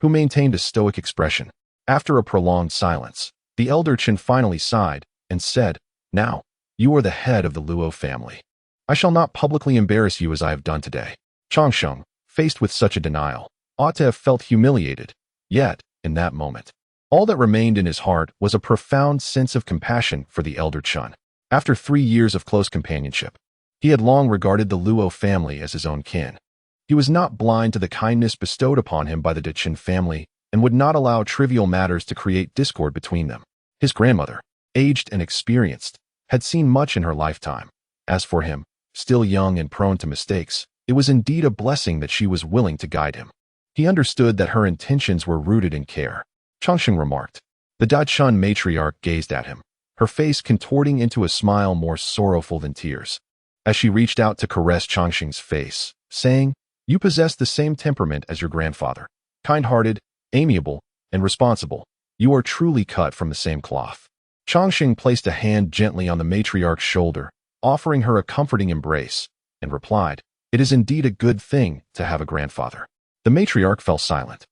who maintained a stoic expression. After a prolonged silence, the elder Chen finally sighed and said, "Now, you are the head of the Luo family. I shall not publicly embarrass you as I have done today." Changxing, faced with such a denial, ought to have felt humiliated. Yet, in that moment, all that remained in his heart was a profound sense of compassion for the elder Chen. After 3 years of close companionship, he had long regarded the Luo family as his own kin. He was not blind to the kindness bestowed upon him by the Chen family and would not allow trivial matters to create discord between them. His grandmother, aged and experienced, had seen much in her lifetime. As for him, still young and prone to mistakes, it was indeed a blessing that she was willing to guide him. He understood that her intentions were rooted in care. Changxing remarked. The Dachun matriarch gazed at him, her face contorting into a smile more sorrowful than tears, as she reached out to caress Changxing's face, saying, "You possess the same temperament as your grandfather. Kind-hearted, amiable, and responsible. You are truly cut from the same cloth." Changxing placed a hand gently on the matriarch's shoulder, offering her a comforting embrace, and replied, "It is indeed a good thing to have a grandfather." The matriarch fell silent.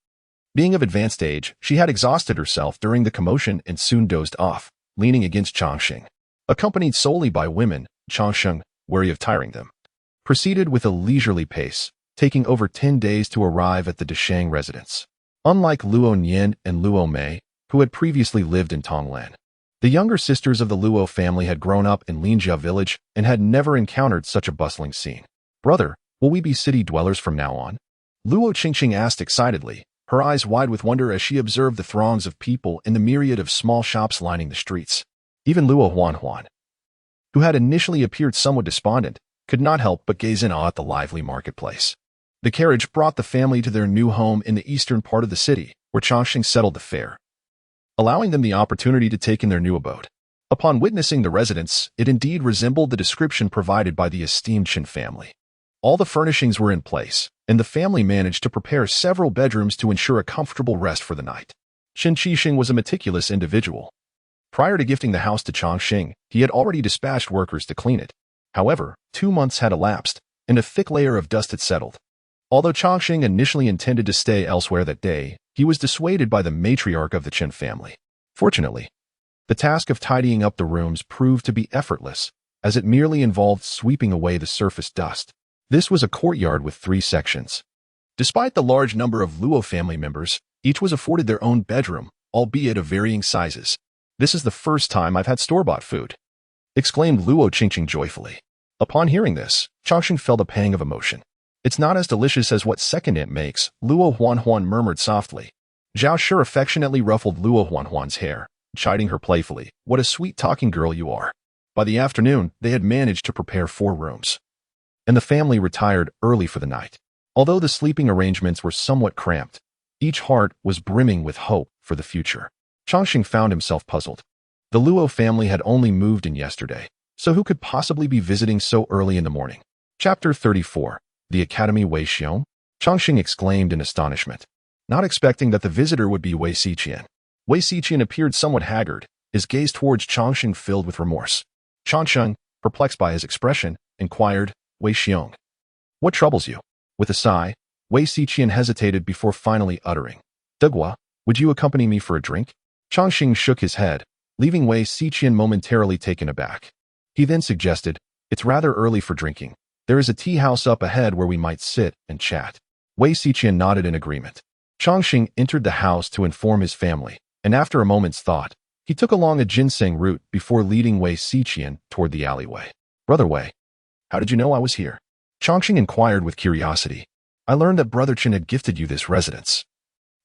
Being of advanced age, she had exhausted herself during the commotion and soon dozed off, leaning against Changxing. Accompanied solely by women, Changxing, wary of tiring them, proceeded with a leisurely pace, taking over 10 days to arrive at the Deshang residence. Unlike Luo Nian and Luo Mei, who had previously lived in Tonglan, the younger sisters of the Luo family had grown up in Linjia village and had never encountered such a bustling scene. "Brother, will we be city dwellers from now on?" Luo Qingqing asked excitedly, her eyes wide with wonder as she observed the throngs of people and the myriad of small shops lining the streets. Even Luo Huanhuan, who had initially appeared somewhat despondent, could not help but gaze in awe at the lively marketplace. The carriage brought the family to their new home in the eastern part of the city, where Changxing settled the fare, allowing them the opportunity to take in their new abode. Upon witnessing the residence, it indeed resembled the description provided by the esteemed Chen family. All the furnishings were in place, and the family managed to prepare several bedrooms to ensure a comfortable rest for the night. Chen Qixing was a meticulous individual. Prior to gifting the house to Changxing, he had already dispatched workers to clean it. However, 2 months had elapsed, and a thick layer of dust had settled. Although Changxing initially intended to stay elsewhere that day, he was dissuaded by the matriarch of the Chen family. Fortunately, the task of tidying up the rooms proved to be effortless, as it merely involved sweeping away the surface dust. This was a courtyard with 3 sections. Despite the large number of Luo family members, each was afforded their own bedroom, albeit of varying sizes. "This is the first time I've had store-bought food," exclaimed Luo Qingqing joyfully. Upon hearing this, Changxing felt a pang of emotion. "It's not as delicious as what second aunt makes," Luo Huanhuan murmured softly. Zhao Shi affectionately ruffled Luo Huanhuan's hair, chiding her playfully, "What a sweet-talking girl you are." By the afternoon, they had managed to prepare 4 rooms, and the family retired early for the night. Although the sleeping arrangements were somewhat cramped, each heart was brimming with hope for the future. Changxing found himself puzzled. The Luo family had only moved in yesterday, so who could possibly be visiting so early in the morning? Chapter 34. The Academy Bai Xiaotian? Changxing exclaimed in astonishment, not expecting that the visitor would be Bai Xiaotian. Bai Xiaotian appeared somewhat haggard, his gaze towards Changxing filled with remorse. Changxing, perplexed by his expression, inquired, "Bai Xiaotian, what troubles you?" With a sigh, Bai Xiaotian hesitated before finally uttering, "Degua, Would you accompany me for a drink? Changxing shook his head, leaving Bai Xiaotian momentarily taken aback. He then suggested, "It's rather early for drinking. There is a tea house up ahead where we might sit and chat." Bai Xiaotian nodded in agreement. Changxing entered the house to inform his family, and after a moment's thought, he took along a ginseng route before leading Bai Xiaotian toward the alleyway. "Brother Wei, how did you know I was here?" Changxing inquired with curiosity. "I learned that Brother Chen had gifted you this residence,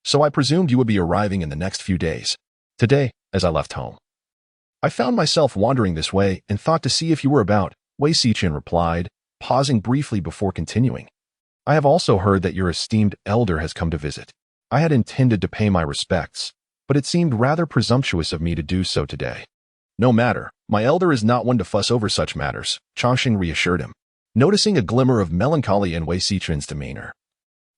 so I presumed you would be arriving in the next few days. Today, as I left home, I found myself wandering this way and thought to see if you were about," Bai Xiaotian replied, pausing briefly before continuing. "I have also heard that your esteemed elder has come to visit. I had intended to pay my respects, but it seemed rather presumptuous of me to do so today." "No matter, my elder is not one to fuss over such matters," Changxing reassured him, noticing a glimmer of melancholy in Bai Xiaotian's demeanor.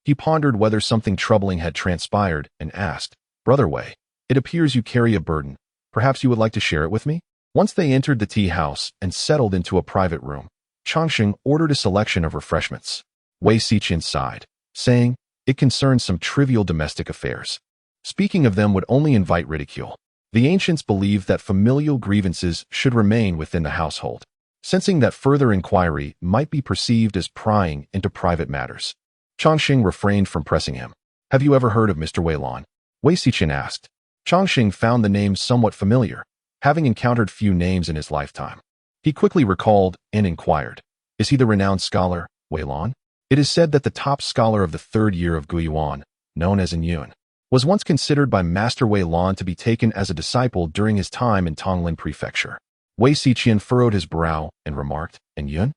He pondered whether something troubling had transpired and asked, "Brother Wei, it appears you carry a burden. Perhaps you would like to share it with me?" Once they entered the tea house and settled into a private room, Changxing ordered a selection of refreshments. Bai Xiaotian sighed, saying, "It concerns some trivial domestic affairs. Speaking of them would only invite ridicule. The ancients believed that familial grievances should remain within the household, sensing that further inquiry might be perceived as prying into private matters." Changxing refrained from pressing him. "Have you ever heard of Mr. Wei Lan?" Bai Xiaotian asked. Changxing found the name somewhat familiar, having encountered few names in his lifetime. He quickly recalled and inquired, "Is he the renowned scholar, Wei Lan?" It is said that the top scholar of the third year of Guiyuan, known as Yun, was once considered by Master Wei Lan to be taken as a disciple during his time in Tonglin Prefecture. Bai Xiaotian furrowed his brow and remarked, "Yun?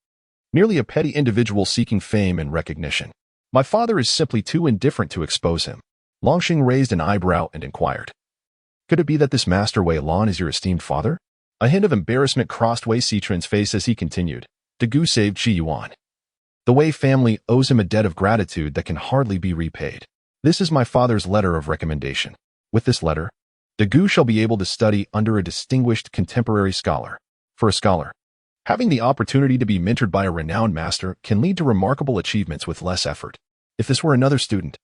Merely a petty individual seeking fame and recognition. My father is simply too indifferent to expose him." Longxing raised an eyebrow and inquired, "Could it be that this Master Wei Lan is your esteemed father?" A hint of embarrassment crossed Bai Xiaotian's face as he continued, "Dagu saved Qi Yuan. The Wei family owes him a debt of gratitude that can hardly be repaid. This is my father's letter of recommendation. With this letter, Dagu shall be able to study under a distinguished contemporary scholar. For a scholar, having the opportunity to be mentored by a renowned master can lead to remarkable achievements with less effort. If this were another student,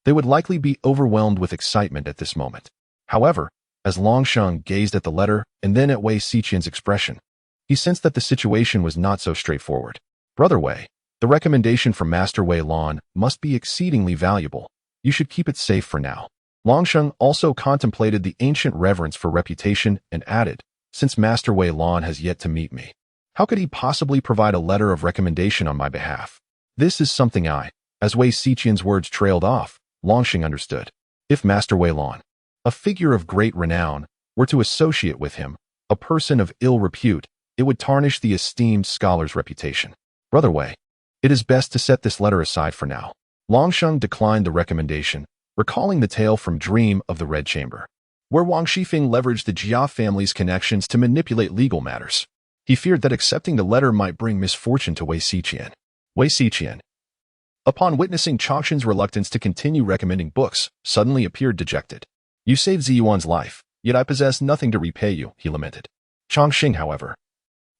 they would likely be overwhelmed with excitement at this moment." However, as Longsheng gazed at the letter and then at Bai Xiaotian's expression, he sensed that the situation was not so straightforward. "Brother Wei, the recommendation from Master Wei Lan must be exceedingly valuable. You should keep it safe for now." Longsheng also contemplated the ancient reverence for reputation and added, "Since Master Wei Lan has yet to meet me, how could he possibly provide a letter of recommendation on my behalf? This is something I," as Bai Xiaotian's words trailed off, Longsheng understood. If Master Wei Lan, a figure of great renown, were to associate with him, a person of ill repute, it would tarnish the esteemed scholar's reputation. "Brother Wei, it is best to set this letter aside for now." Longsheng declined the recommendation, recalling the tale from Dream of the Red Chamber, where Wang Shifeng leveraged the Jia family's connections to manipulate legal matters. He feared that accepting the letter might bring misfortune to Bai Xiaotian. Bai Xiaotian, upon witnessing Changxing's reluctance to continue recommending books, suddenly appeared dejected. "You saved Ziyuan's life, yet I possess nothing to repay you," he lamented. Changxing, however,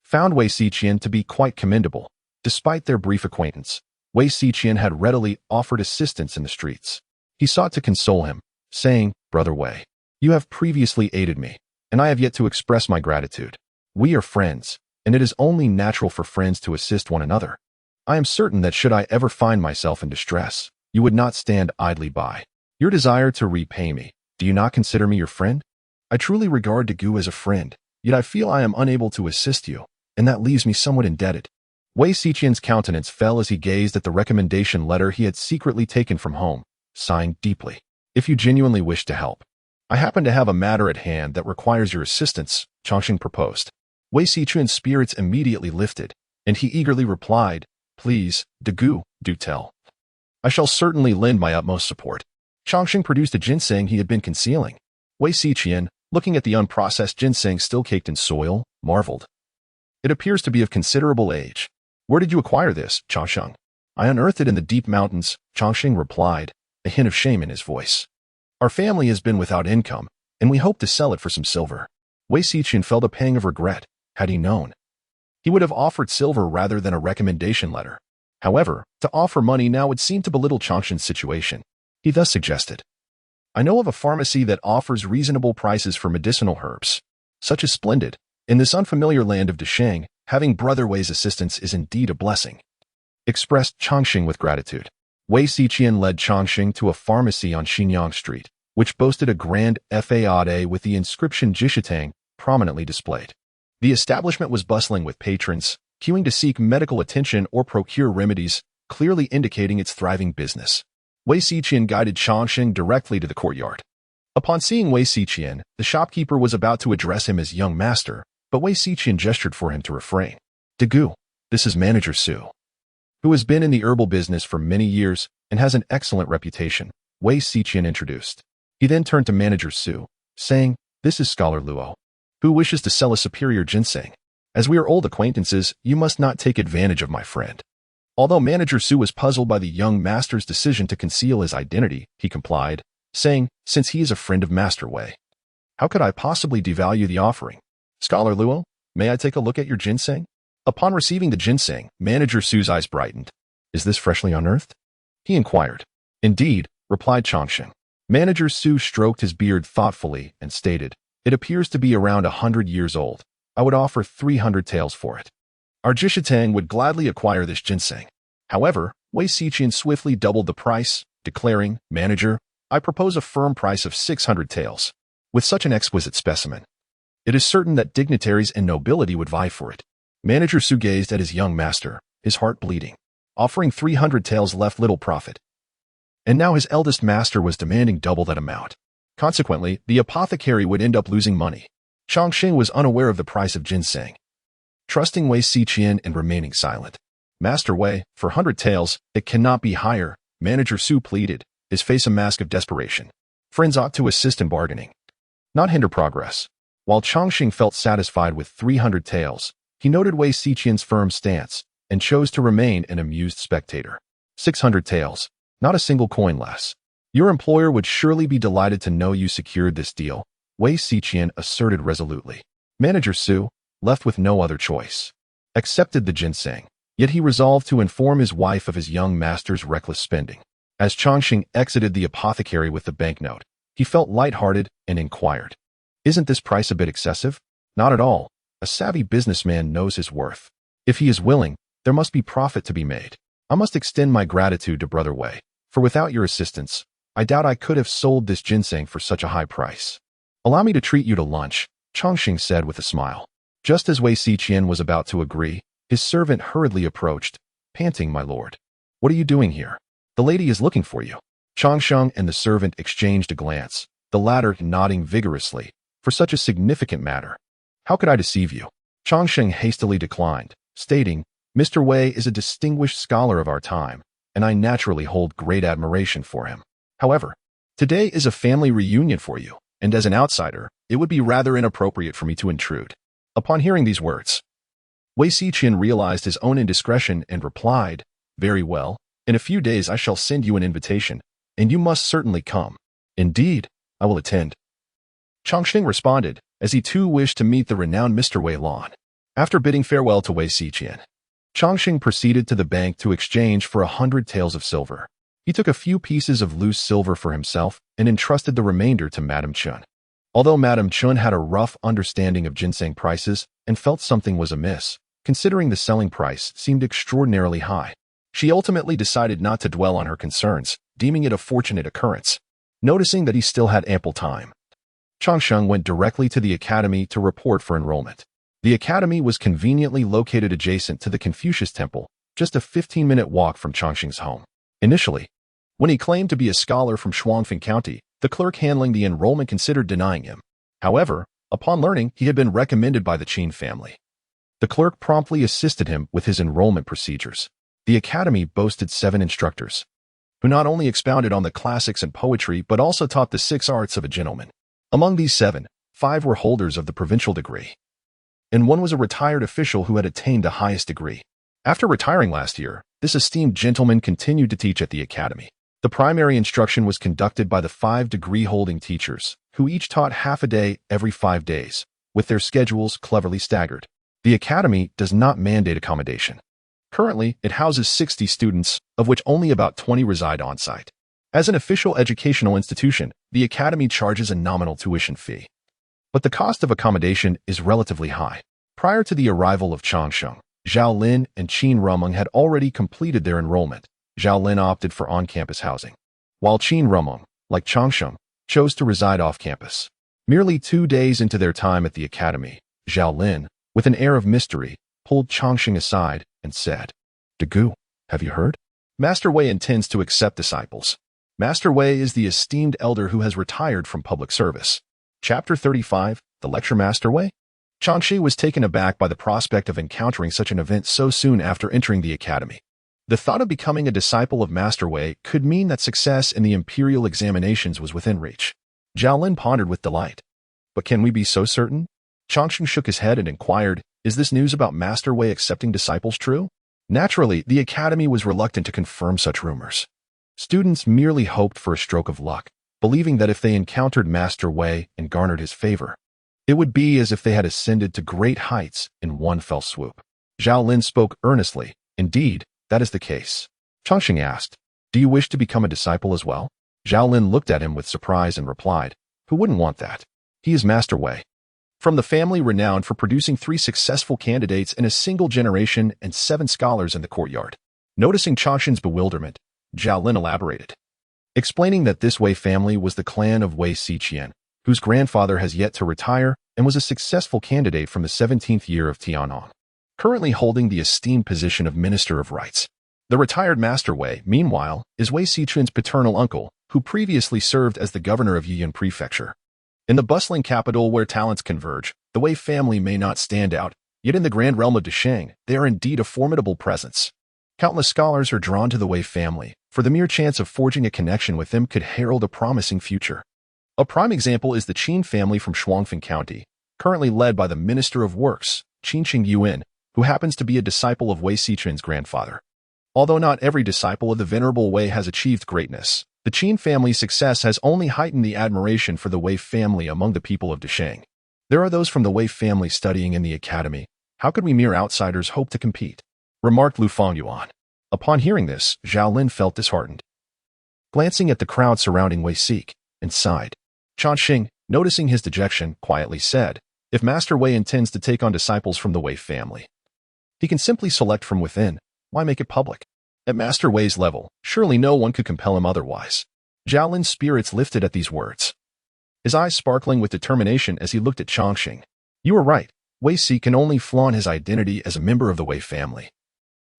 found Bai Xiaotian to be quite commendable. Despite their brief acquaintance, Bai Xiaotian had readily offered assistance in the streets. He sought to console him, saying, "Brother Wei, you have previously aided me, and I have yet to express my gratitude. We are friends, and it is only natural for friends to assist one another. I am certain that should I ever find myself in distress, you would not stand idly by. Your desire to repay me, do you not consider me your friend? I truly regard Dagu as a friend, yet I feel I am unable to assist you, and that leaves me somewhat indebted." Bai Xiaotian's countenance fell as he gazed at the recommendation letter he had secretly taken from home, sighing deeply. "If you genuinely wish to help, I happen to have a matter at hand that requires your assistance," Changxing proposed. Bai Xiaotian's spirits immediately lifted, and he eagerly replied, "Please, Dagu, do tell. I shall certainly lend my utmost support." Changxing produced a ginseng he had been concealing. Bai Xiaotian, looking at the unprocessed ginseng still caked in soil, marveled. "It appears to be of considerable age. Where did you acquire this, Changxing?" "I unearthed it in the deep mountains," Changxing replied, a hint of shame in his voice. "Our family has been without income, and we hope to sell it for some silver." Bai Xiaotian felt a pang of regret. Had he known, he would have offered silver rather than a recommendation letter. However, to offer money now would seem to belittle Changxing's situation. He thus suggested, I know of a pharmacy that offers reasonable prices for medicinal herbs. Such is splendid. In this unfamiliar land of Desheng, having Brother Wei's assistance is indeed a blessing. Expressed Chongqing with gratitude. Wei Xiaotian led Chongqing to a pharmacy on Xinyang Street, which boasted a grand faade with the inscription Jishitang prominently displayed. The establishment was bustling with patrons, queuing to seek medical attention or procure remedies, clearly indicating its thriving business. Wei Xiaotian guided Chongqing directly to the courtyard. Upon seeing Wei Xiaotian, the shopkeeper was about to address him as young master, but Wei Xiaotian gestured for him to refrain. Degu, this is Manager Su, who has been in the herbal business for many years and has an excellent reputation, Wei Xiaotian introduced. He then turned to Manager Su, saying, this is Scholar Luo, who wishes to sell a superior ginseng. As we are old acquaintances, you must not take advantage of my friend. Although Manager Su was puzzled by the young master's decision to conceal his identity, he complied, saying, since he is a friend of Master Wei, how could I possibly devalue the offering? Scholar Luo, may I take a look at your ginseng? Upon receiving the ginseng, Manager Su's eyes brightened. Is this freshly unearthed? He inquired. Indeed, replied Chongqing. Manager Su stroked his beard thoughtfully and stated, it appears to be around 100 years old. I would offer 300 taels for it. Our Jishitang would gladly acquire this ginseng. However, Wei Xiaotian swiftly doubled the price, declaring, Manager, I propose a firm price of 600 taels. With such an exquisite specimen, it is certain that dignitaries and nobility would vie for it. Manager Su gazed at his young master, his heart bleeding. Offering 300 taels left little profit. And now his eldest master was demanding double that amount. Consequently, the apothecary would end up losing money. Chongqing was unaware of the price of ginseng, trusting Wei Xiaotian and remaining silent. Master Wei, for 100 taels, it cannot be higher, Manager Su pleaded, his face a mask of desperation. Friends ought to assist in bargaining, not hinder progress. While Chongqing felt satisfied with 300 taels, he noted Wei Xiaotian's firm stance and chose to remain an amused spectator. 600 taels, not a single coin less. Your employer would surely be delighted to know you secured this deal, Wei Xiaotian asserted resolutely. Manager Su, left with no other choice, accepted the ginseng, yet he resolved to inform his wife of his young master's reckless spending. As Chongqing exited the apothecary with the banknote, he felt lighthearted and inquired, isn't this price a bit excessive? Not at all. A savvy businessman knows his worth. If he is willing, there must be profit to be made. I must extend my gratitude to Brother Wei, for without your assistance, I doubt I could have sold this ginseng for such a high price. Allow me to treat you to lunch, Chongqing said with a smile. Just as Wei Xiaotian was about to agree, his servant hurriedly approached, panting, my lord. What are you doing here? The lady is looking for you. Chongqing and the servant exchanged a glance, the latter nodding vigorously, for such a significant matter. How could I deceive you? Chongqing hastily declined, stating, Mr. Wei is a distinguished scholar of our time, and I naturally hold great admiration for him. However, today is a family reunion for you, and as an outsider, it would be rather inappropriate for me to intrude. Upon hearing these words, Wei Xiaotian realized his own indiscretion and replied, very well, in a few days I shall send you an invitation, and you must certainly come. Indeed, I will attend. Chongqing responded, as he too wished to meet the renowned Mr. Wei Lan. After bidding farewell to Wei Xiaotian, Chongqing proceeded to the bank to exchange for 100 taels of silver. He took a few pieces of loose silver for himself and entrusted the remainder to Madame Chun. Although Madame Chun had a rough understanding of ginseng prices and felt something was amiss, considering the selling price seemed extraordinarily high, she ultimately decided not to dwell on her concerns, deeming it a fortunate occurrence. Noticing that he still had ample time, Chongqing went directly to the academy to report for enrollment. The academy was conveniently located adjacent to the Confucius Temple, just a 15-minute walk from Chongqing's home. Initially, when he claimed to be a scholar from Shuangfeng County, the clerk handling the enrollment considered denying him. However, upon learning he had been recommended by the Qin family, the clerk promptly assisted him with his enrollment procedures. The academy boasted 7 instructors, who not only expounded on the classics and poetry but also taught the 6 arts of a gentleman. Among these 7, 5 were holders of the provincial degree, and 1 was a retired official who had attained the highest degree. After retiring last year, this esteemed gentleman continued to teach at the academy. The primary instruction was conducted by the 5 degree-holding teachers, who each taught half a day every 5 days, with their schedules cleverly staggered. The academy does not mandate accommodation. Currently, it houses 60 students, of which only about 20 reside on-site. As an official educational institution, the academy charges a nominal tuition fee. But the cost of accommodation is relatively high. Prior to the arrival of Changsheng, Zhao Lin and Qin Rumeng had already completed their enrollment. Zhao Lin opted for on-campus housing, while Qin Rumeng, like Changsheng, chose to reside off-campus. Merely 2 days into their time at the academy, Zhao Lin, with an air of mystery, pulled Changsheng aside and said, "Dagu, have you heard? Master Wei intends to accept disciples." Master Wei is the esteemed elder who has retired from public service. Chapter 35, The Lecture Master Wei? Changshi was taken aback by the prospect of encountering such an event so soon after entering the academy. The thought of becoming a disciple of Master Wei could mean that success in the imperial examinations was within reach. Zhao Lin pondered with delight. But can we be so certain? Changsheng shook his head and inquired, "Is this news about Master Wei accepting disciples true?" Naturally, the academy was reluctant to confirm such rumors. Students merely hoped for a stroke of luck, believing that if they encountered Master Wei and garnered his favor, it would be as if they had ascended to great heights in one fell swoop. Zhao Lin spoke earnestly. "Indeed, that is the case." Changsheng asked, "Do you wish to become a disciple as well?" Zhao Lin looked at him with surprise and replied, "Who wouldn't want that? He is Master Wei, from the family renowned for producing 3 successful candidates in a single generation and 7 scholars in the courtyard." Noticing Changsheng's bewilderment, Zhao Lin elaborated, explaining that this Wei family was the clan of Bai Xiaotian, whose grandfather has yet to retire and was a successful candidate from the 17th year of Tian'an, currently holding the esteemed position of Minister of Rites. The retired Master Wei, meanwhile, is Wei Xichuan's paternal uncle, who previously served as the governor of Yiyan Prefecture. In the bustling capital where talents converge, the Wei family may not stand out, yet in the grand realm of Desheng, they are indeed a formidable presence. Countless scholars are drawn to the Wei family, for the mere chance of forging a connection with them could herald a promising future. A prime example is the Qin family from Shuangfeng County, currently led by the Minister of Works, Qin Yuan, who happens to be a disciple of Wei Xichuan's grandfather. Although not every disciple of the Venerable Wei has achieved greatness, the Qin family's success has only heightened the admiration for the Wei family among the people of Desheng. There are those from the Wei family studying in the academy. How could we mere outsiders hope to compete? Remarked Lu Fengyuan. Upon hearing this, Zhao Lin felt disheartened. Glancing at the crowd surrounding Wei Sik, and sighed. Changsheng, noticing his dejection, quietly said, "If Master Wei intends to take on disciples from the Wei family, he can simply select from within. Why make it public? At Master Wei's level, surely no one could compel him otherwise." Zhao Lin's spirits lifted at these words, his eyes sparkling with determination as he looked at Changsheng. "You are right. Wei Sik can only flaunt his identity as a member of the Wei family.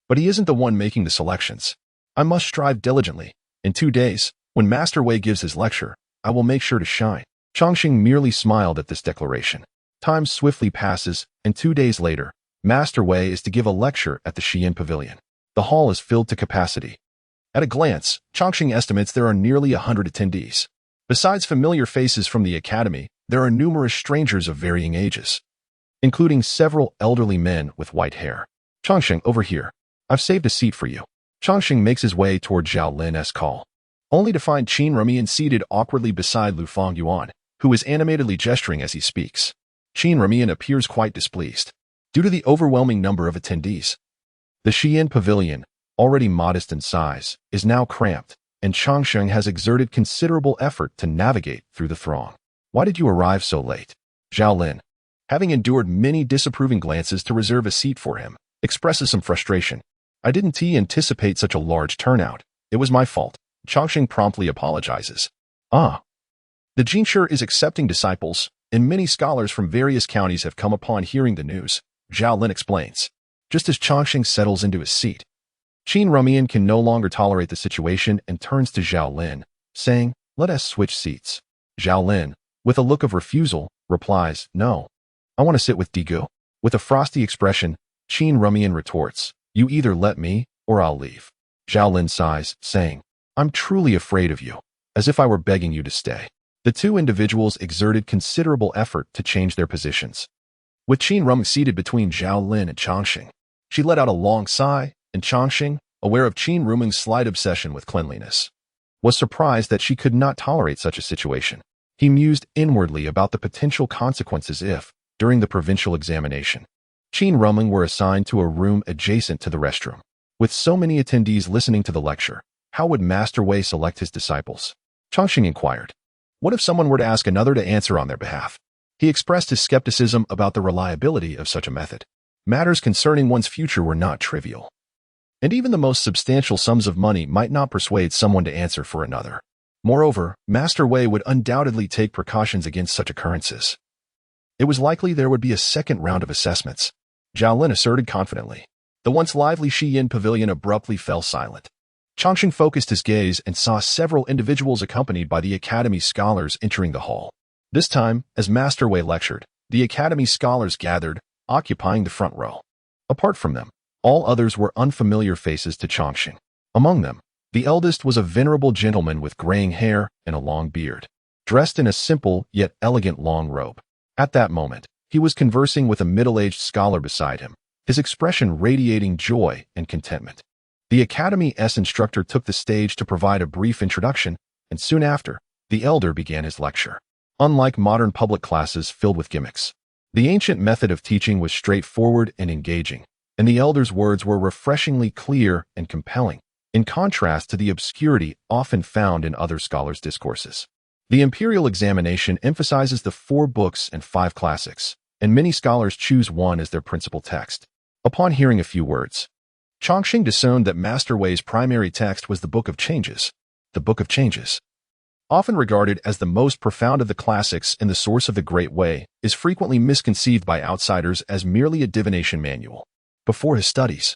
But he isn't the one making the selections. I must strive diligently. In 2 days, when Master Wei gives his lecture, I will make sure to shine." Changsheng merely smiled at this declaration. Time swiftly passes, and 2 days later, Master Wei is to give a lecture at the Xian Pavilion. The hall is filled to capacity. At a glance, Changsheng estimates there are nearly 100 attendees. Besides familiar faces from the academy, there are numerous strangers of varying ages, including several elderly men with white hair. "Changsheng, over here. I've saved a seat for you." Changsheng makes his way toward Zhao Lin's call, only to find Qin Rumeng seated awkwardly beside Lu Fengyuan, who is animatedly gesturing as he speaks. Qin Rumeng appears quite displeased, due to the overwhelming number of attendees. The Xian Pavilion, already modest in size, is now cramped, and Changsheng has exerted considerable effort to navigate through the throng. "Why did you arrive so late?" Zhao Lin, having endured many disapproving glances to reserve a seat for him, expresses some frustration. "I didn't anticipate such a large turnout. It was my fault." Changsheng promptly apologizes. The Jinshi is accepting disciples, and many scholars from various counties have come upon hearing the news, Zhao Lin explains. Just as Changsheng settles into his seat, Qin Rumeng can no longer tolerate the situation and turns to Zhao Lin, saying, "Let us switch seats." Zhao Lin, with a look of refusal, replies, "No. I want to sit with Dagu." With a frosty expression, Qin Rumeng retorts, "You either let me, or I'll leave." Zhao Lin sighs, saying, "I'm truly afraid of you, as if I were begging you to stay." The two individuals exerted considerable effort to change their positions. With Qin Rumeng seated between Zhao Lin and Changsheng, she let out a long sigh, and Changsheng, aware of Qin Rumeng's slight obsession with cleanliness, was surprised that she could not tolerate such a situation. He mused inwardly about the potential consequences if, during the provincial examination, Qin Rumeng were assigned to a room adjacent to the restroom. With so many attendees listening to the lecture, How would Master Wei select his disciples? Chongqing inquired. What if someone were to ask another to answer on their behalf? He expressed his skepticism about the reliability of such a method. Matters concerning one's future were not trivial, and even the most substantial sums of money might not persuade someone to answer for another. Moreover, Master Wei would undoubtedly take precautions against such occurrences. It was likely there would be a second round of assessments, Zhao Lin asserted confidently. The once lively Shiyin pavilion abruptly fell silent. Chongqing focused his gaze and saw several individuals accompanied by the Academy scholars entering the hall. This time, as Master Wei lectured, the Academy scholars gathered, occupying the front row. Apart from them, all others were unfamiliar faces to Chongqing. Among them, the eldest was a venerable gentleman with graying hair and a long beard, dressed in a simple yet elegant long robe. At that moment, he was conversing with a middle-aged scholar beside him, his expression radiating joy and contentment. The Academy's instructor took the stage to provide a brief introduction, and soon after, the elder began his lecture. Unlike modern public classes filled with gimmicks, the ancient method of teaching was straightforward and engaging, and the elder's words were refreshingly clear and compelling, in contrast to the obscurity often found in other scholars' discourses. The imperial examination emphasizes the 4 books and 5 classics, and many scholars choose one as their principal text. Upon hearing a few words, Chongqing discerned that Master Wei's primary text was the Book of Changes. The Book of Changes, often regarded as the most profound of the classics and the source of the Great Way, is frequently misconceived by outsiders as merely a divination manual. Before his studies,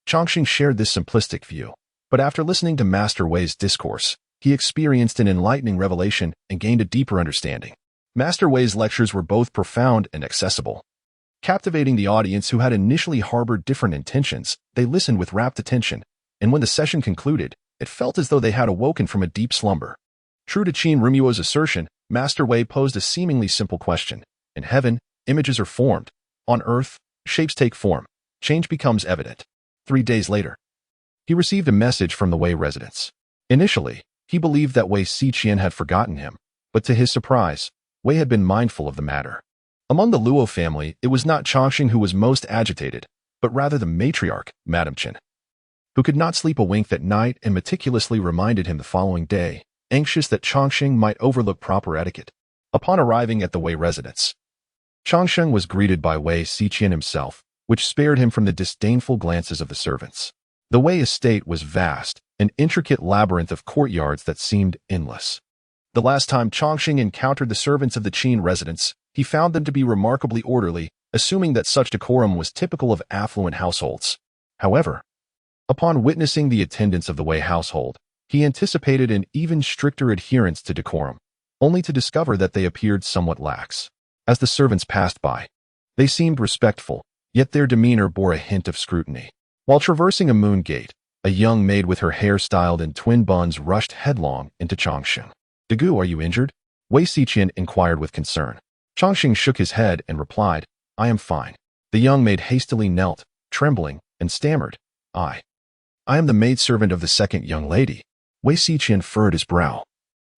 Chongqing shared this simplistic view, but after listening to Master Wei's discourse, he experienced an enlightening revelation and gained a deeper understanding. Master Wei's lectures were both profound and accessible. Captivating the audience who had initially harbored different intentions, they listened with rapt attention, and when the session concluded, it felt as though they had awoken from a deep slumber. True to Qin Rumuo's assertion, Master Wei posed a seemingly simple question. In heaven, images are formed. On earth, shapes take form. Change becomes evident. 3 days later, he received a message from the Wei residents. Initially, he believed that Wei Xiaotian had forgotten him, but to his surprise, Wei had been mindful of the matter. Among the Luo family, it was not Chongqing who was most agitated, but rather the matriarch, Madame Chen, who could not sleep a wink that night and meticulously reminded him the following day, anxious that Chongqing might overlook proper etiquette. Upon arriving at the Wei residence, Chongqing was greeted by Wei Xiaotian himself, which spared him from the disdainful glances of the servants. The Wei estate was vast, an intricate labyrinth of courtyards that seemed endless. The last time Chongqing encountered the servants of the Qin residence, he found them to be remarkably orderly, assuming that such decorum was typical of affluent households. However, upon witnessing the attendance of the Wei household, he anticipated an even stricter adherence to decorum, only to discover that they appeared somewhat lax. As the servants passed by, they seemed respectful, yet their demeanor bore a hint of scrutiny. While traversing a moon gate, a young maid with her hair styled in twin buns rushed headlong into Chongqing. "Dagu, are you injured?" Wei Xiaotian inquired with concern. Chongqing shook his head and replied, "I am fine." The young maid hastily knelt, trembling, and stammered, I am the maidservant of the second young lady." Wei Xiaotian furrowed his brow.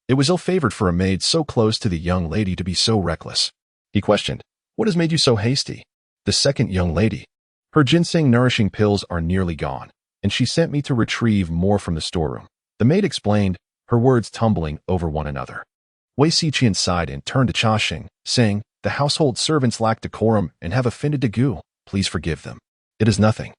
It was ill-favored for a maid so close to the young lady to be so reckless. He questioned, "What has made you so hasty?" "The second young lady. Her ginseng-nourishing pills are nearly gone, and she sent me to retrieve more from the storeroom." The maid explained, her words tumbling over one another. Wei Xiaotian sighed and turned to Chongqing, saying, "The household servants lack decorum and have offended Dagu. Please forgive them. It is nothing."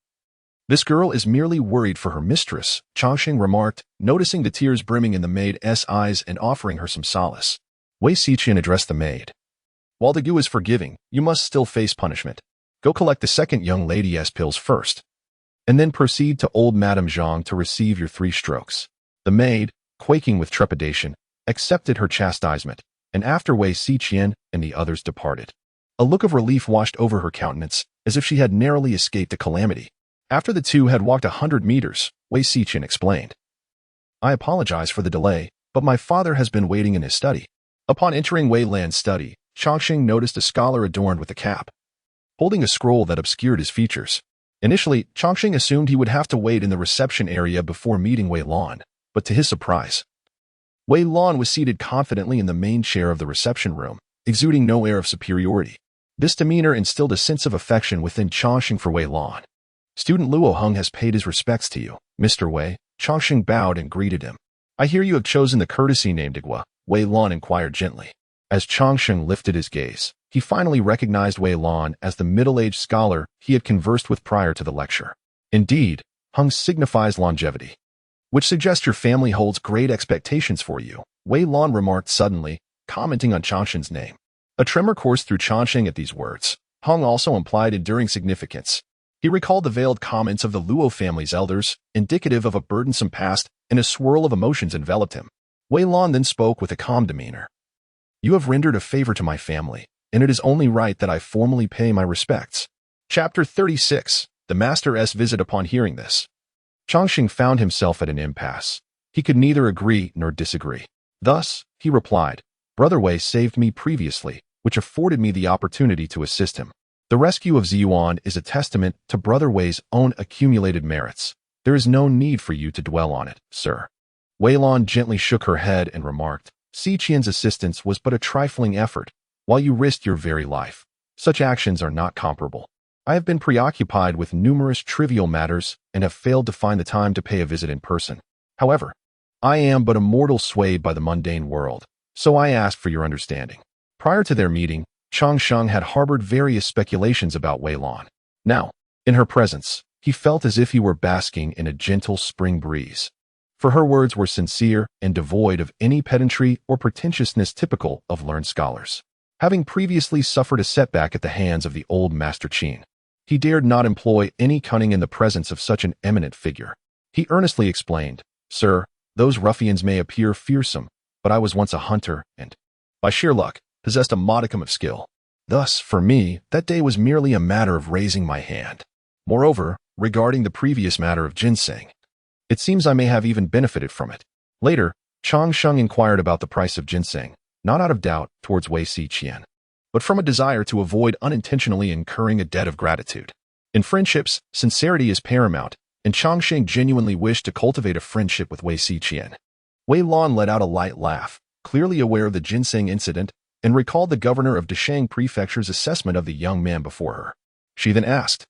"This girl is merely worried for her mistress," Chongqing remarked, noticing the tears brimming in the maid's eyes and offering her some solace. Wei Xiaotian addressed the maid. "While Dagu is forgiving, you must still face punishment. Go collect the second young lady's pills first, and then proceed to old Madame Zhang to receive your 3 strokes." The maid, quaking with trepidation, accepted her chastisement, and after Wei Xiaotian and the others departed, a look of relief washed over her countenance, as if she had narrowly escaped a calamity. After the two had walked 100 meters, Wei Xiaotian explained, "I apologize for the delay, but my father has been waiting in his study." Upon entering Wei Lan's study, Chongqing noticed a scholar adorned with a cap, holding a scroll that obscured his features. Initially, Chongqing assumed he would have to wait in the reception area before meeting Wei Lan, but to his surprise, Wei Lan was seated confidently in the main chair of the reception room, exuding no air of superiority. This demeanor instilled a sense of affection within Chongqing for Wei Lan. "Student Luo Heng has paid his respects to you, Mr. Wei," Chongqing bowed and greeted him. "I hear you have chosen the courtesy named Igwa," Wei Lan inquired gently. As Chongqing lifted his gaze, he finally recognized Wei Lan as the middle-aged scholar he had conversed with prior to the lecture. "Indeed, Hung signifies longevity, which suggests your family holds great expectations for you," Wei Lan remarked suddenly, commenting on Chongqing's name. A tremor coursed through Chongqing at these words. Hung also implied enduring significance. He recalled the veiled comments of the Luo family's elders, indicative of a burdensome past, and a swirl of emotions enveloped him. Wei Lan then spoke with a calm demeanor. "You have rendered a favor to my family, and it is only right that I formally pay my respects." Chapter 36. The Master's Visit. Upon hearing this, Chongqing found himself at an impasse. He could neither agree nor disagree. Thus, he replied, "Brother Wei saved me previously, which afforded me the opportunity to assist him. The rescue of Ziyuan is a testament to Brother Wei's own accumulated merits. There is no need for you to dwell on it, sir." Wei Lan gently shook her head and remarked, "Xiqian's assistance was but a trifling effort, while you risked your very life. Such actions are not comparable. I have been preoccupied with numerous trivial matters and have failed to find the time to pay a visit in person. However, I am but a mortal swayed by the mundane world, so I ask for your understanding." Prior to their meeting, Chongqing had harbored various speculations about Wei Lan. Now, in her presence, he felt as if he were basking in a gentle spring breeze. For her words were sincere and devoid of any pedantry or pretentiousness typical of learned scholars. Having previously suffered a setback at the hands of the old Master Qin, he dared not employ any cunning in the presence of such an eminent figure. He earnestly explained, "Sir, those ruffians may appear fearsome, but I was once a hunter and, by sheer luck, possessed a modicum of skill. Thus, for me, that day was merely a matter of raising my hand. Moreover, regarding the previous matter of ginseng, it seems I may have even benefited from it." Later, Chongqing inquired about the price of ginseng, not out of doubt towards Wei Xiaotian, but from a desire to avoid unintentionally incurring a debt of gratitude. In friendships, sincerity is paramount, and Chongqing genuinely wished to cultivate a friendship with Wei Xiaotian. Wei Lan let out a light laugh, clearly aware of the ginseng incident, and recalled the governor of Deshang Prefecture's assessment of the young man before her. She then asked,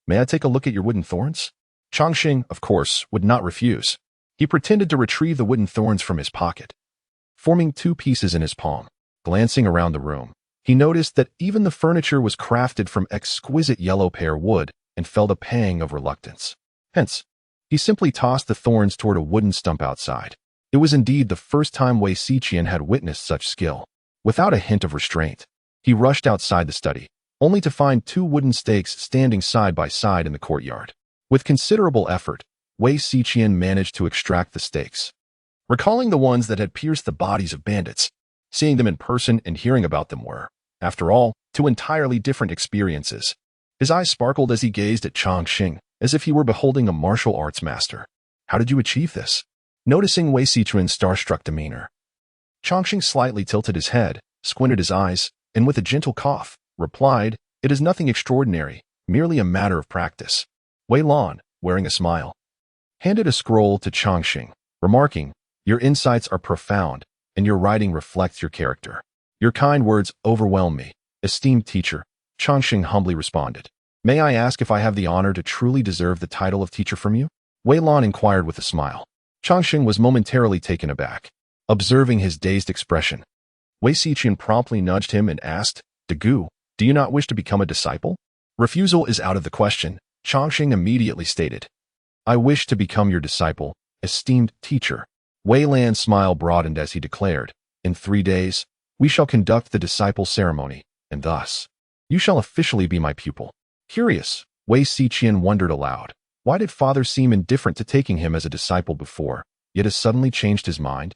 "May I take a look at your wooden thorns?" Chongqing, of course, would not refuse. He pretended to retrieve the wooden thorns from his pocket, forming two pieces in his palm. Glancing around the room, he noticed that even the furniture was crafted from exquisite yellow pear wood and felt a pang of reluctance. Hence, he simply tossed the thorns toward a wooden stump outside. It was indeed the first time Wei Xiaotian had witnessed such skill. Without a hint of restraint, he rushed outside the study, only to find two wooden stakes standing side by side in the courtyard. With considerable effort, Wei Xiaotian managed to extract the stakes. Recalling the ones that had pierced the bodies of bandits, seeing them in person and hearing about them were, after all, two entirely different experiences. His eyes sparkled as he gazed at Chongqing, as if he were beholding a martial arts master. "How did you achieve this?" Noticing Wei Xiaotian's starstruck demeanor, Chongqing slightly tilted his head, squinted his eyes, and with a gentle cough, replied, "It is nothing extraordinary, merely a matter of practice." Wei Lan, wearing a smile, handed a scroll to Chongqing, remarking, "Your insights are profound, and your writing reflects your character. Your kind words overwhelm me, esteemed teacher." Chongqing humbly responded, "May I ask if I have the honor to truly deserve the title of teacher from you?" Wei Lan inquired with a smile. Chongqing was momentarily taken aback. Observing his dazed expression, Wei Xiaotian promptly nudged him and asked, "Dagu, do you not wish to become a disciple?" "Refusal is out of the question," Chongqing immediately stated. "I wish to become your disciple, esteemed teacher." Wei Lan's smile broadened as he declared, "In 3 days, we shall conduct the disciple ceremony, and thus, you shall officially be my pupil." Curious, Wei Xiaotian wondered aloud. Why did father seem indifferent to taking him as a disciple before, yet has suddenly changed his mind?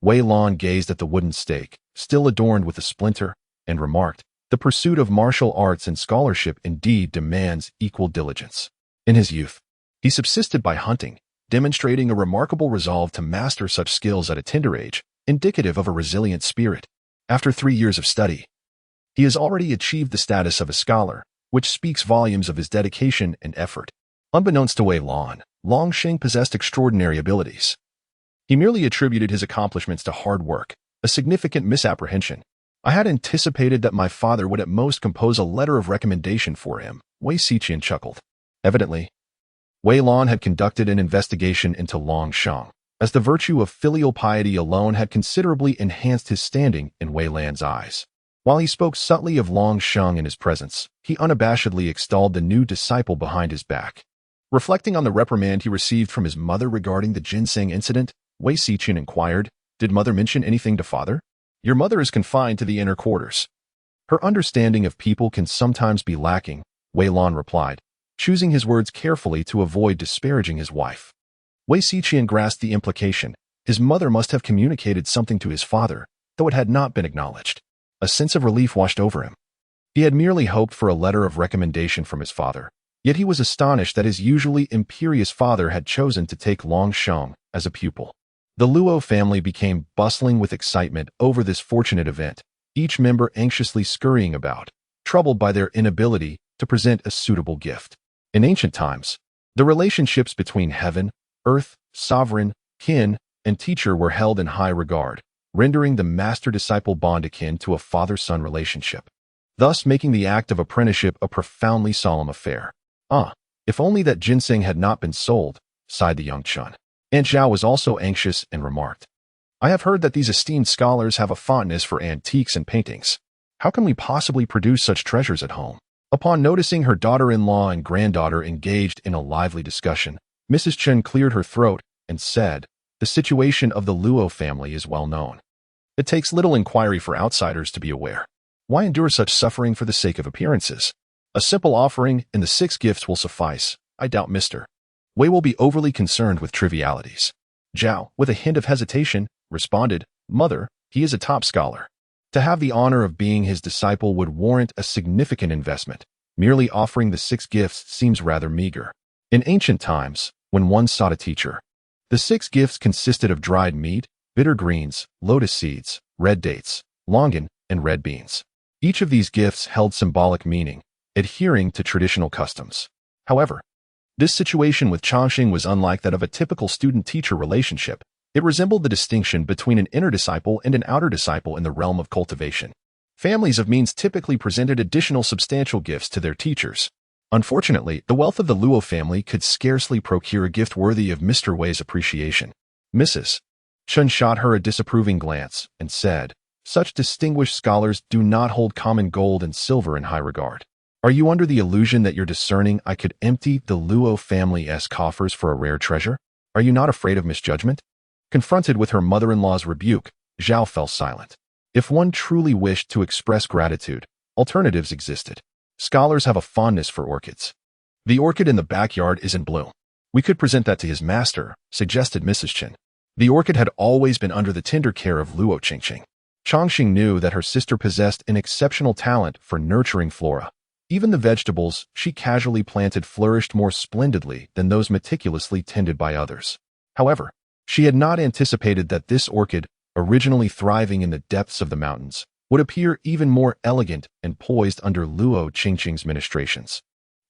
Wei Lan gazed at the wooden stake, still adorned with a splinter, and remarked, "The pursuit of martial arts and scholarship indeed demands equal diligence." In his youth, he subsisted by hunting, demonstrating a remarkable resolve to master such skills at a tender age, indicative of a resilient spirit. After 3 years of study, he has already achieved the status of a scholar, which speaks volumes of his dedication and effort. Unbeknownst to Wei Lan, Longsheng possessed extraordinary abilities. He merely attributed his accomplishments to hard work, a significant misapprehension. "I had anticipated that my father would at most compose a letter of recommendation for him," Wei Xiaotian chuckled. Evidently, Wei Lan had conducted an investigation into Longsheng, as the virtue of filial piety alone had considerably enhanced his standing in Wei Lan's eyes. While he spoke subtly of Longsheng in his presence, he unabashedly extolled the new disciple behind his back. Reflecting on the reprimand he received from his mother regarding the ginseng incident, Bai Xiaotian inquired, "Did mother mention anything to father?" "Your mother is confined to the inner quarters. Her understanding of people can sometimes be lacking," Wei Lan replied, choosing his words carefully to avoid disparaging his wife. Bai Xiaotian grasped the implication. His mother must have communicated something to his father, though it had not been acknowledged. A sense of relief washed over him. He had merely hoped for a letter of recommendation from his father, yet he was astonished that his usually imperious father had chosen to take Longsheng as a pupil. The Luo family became bustling with excitement over this fortunate event, each member anxiously scurrying about, troubled by their inability to present a suitable gift. In ancient times, the relationships between heaven, earth, sovereign, kin, and teacher were held in high regard, rendering the master-disciple bond akin to a father-son relationship, thus making the act of apprenticeship a profoundly solemn affair. If only that ginseng had not been sold, sighed the young Chun. Aunt Zhao was also anxious and remarked, "I have heard that these esteemed scholars have a fondness for antiques and paintings. How can we possibly produce such treasures at home?" Upon noticing her daughter-in-law and granddaughter engaged in a lively discussion, Mrs. Chen cleared her throat and said, "The situation of the Luo family is well known. It takes little inquiry for outsiders to be aware. Why endure such suffering for the sake of appearances? A simple offering and the 6 gifts will suffice. I doubt Mr. Wei will be overly concerned with trivialities." Zhao, with a hint of hesitation, responded, "Mother, he is a top scholar. To have the honor of being his disciple would warrant a significant investment. Merely offering the 6 gifts seems rather meager. In ancient times, when one sought a teacher, the 6 gifts consisted of dried meat, bitter greens, lotus seeds, red dates, longan, and red beans. Each of these gifts held symbolic meaning, adhering to traditional customs. However, this situation with Changxing was unlike that of a typical student-teacher relationship. It resembled the distinction between an inner disciple and an outer disciple in the realm of cultivation. Families of means typically presented additional substantial gifts to their teachers. Unfortunately, the wealth of the Luo family could scarcely procure a gift worthy of Mr. Wei's appreciation. Mrs. Chen shot her a disapproving glance and said, "Such distinguished scholars do not hold common gold and silver in high regard. Are you under the illusion that you're discerning I could empty the Luo family's coffers for a rare treasure? Are you not afraid of misjudgment?" Confronted with her mother-in-law's rebuke, Zhao fell silent. If one truly wished to express gratitude, alternatives existed. Scholars have a fondness for orchids. "The orchid in the backyard is in bloom. We could present that to his master," suggested Mrs. Chen. The orchid had always been under the tender care of Luo Qingqing. Changxing knew that her sister possessed an exceptional talent for nurturing flora. Even the vegetables she casually planted flourished more splendidly than those meticulously tended by others. However, she had not anticipated that this orchid, originally thriving in the depths of the mountains, would appear even more elegant and poised under Luo Qingqing's ministrations.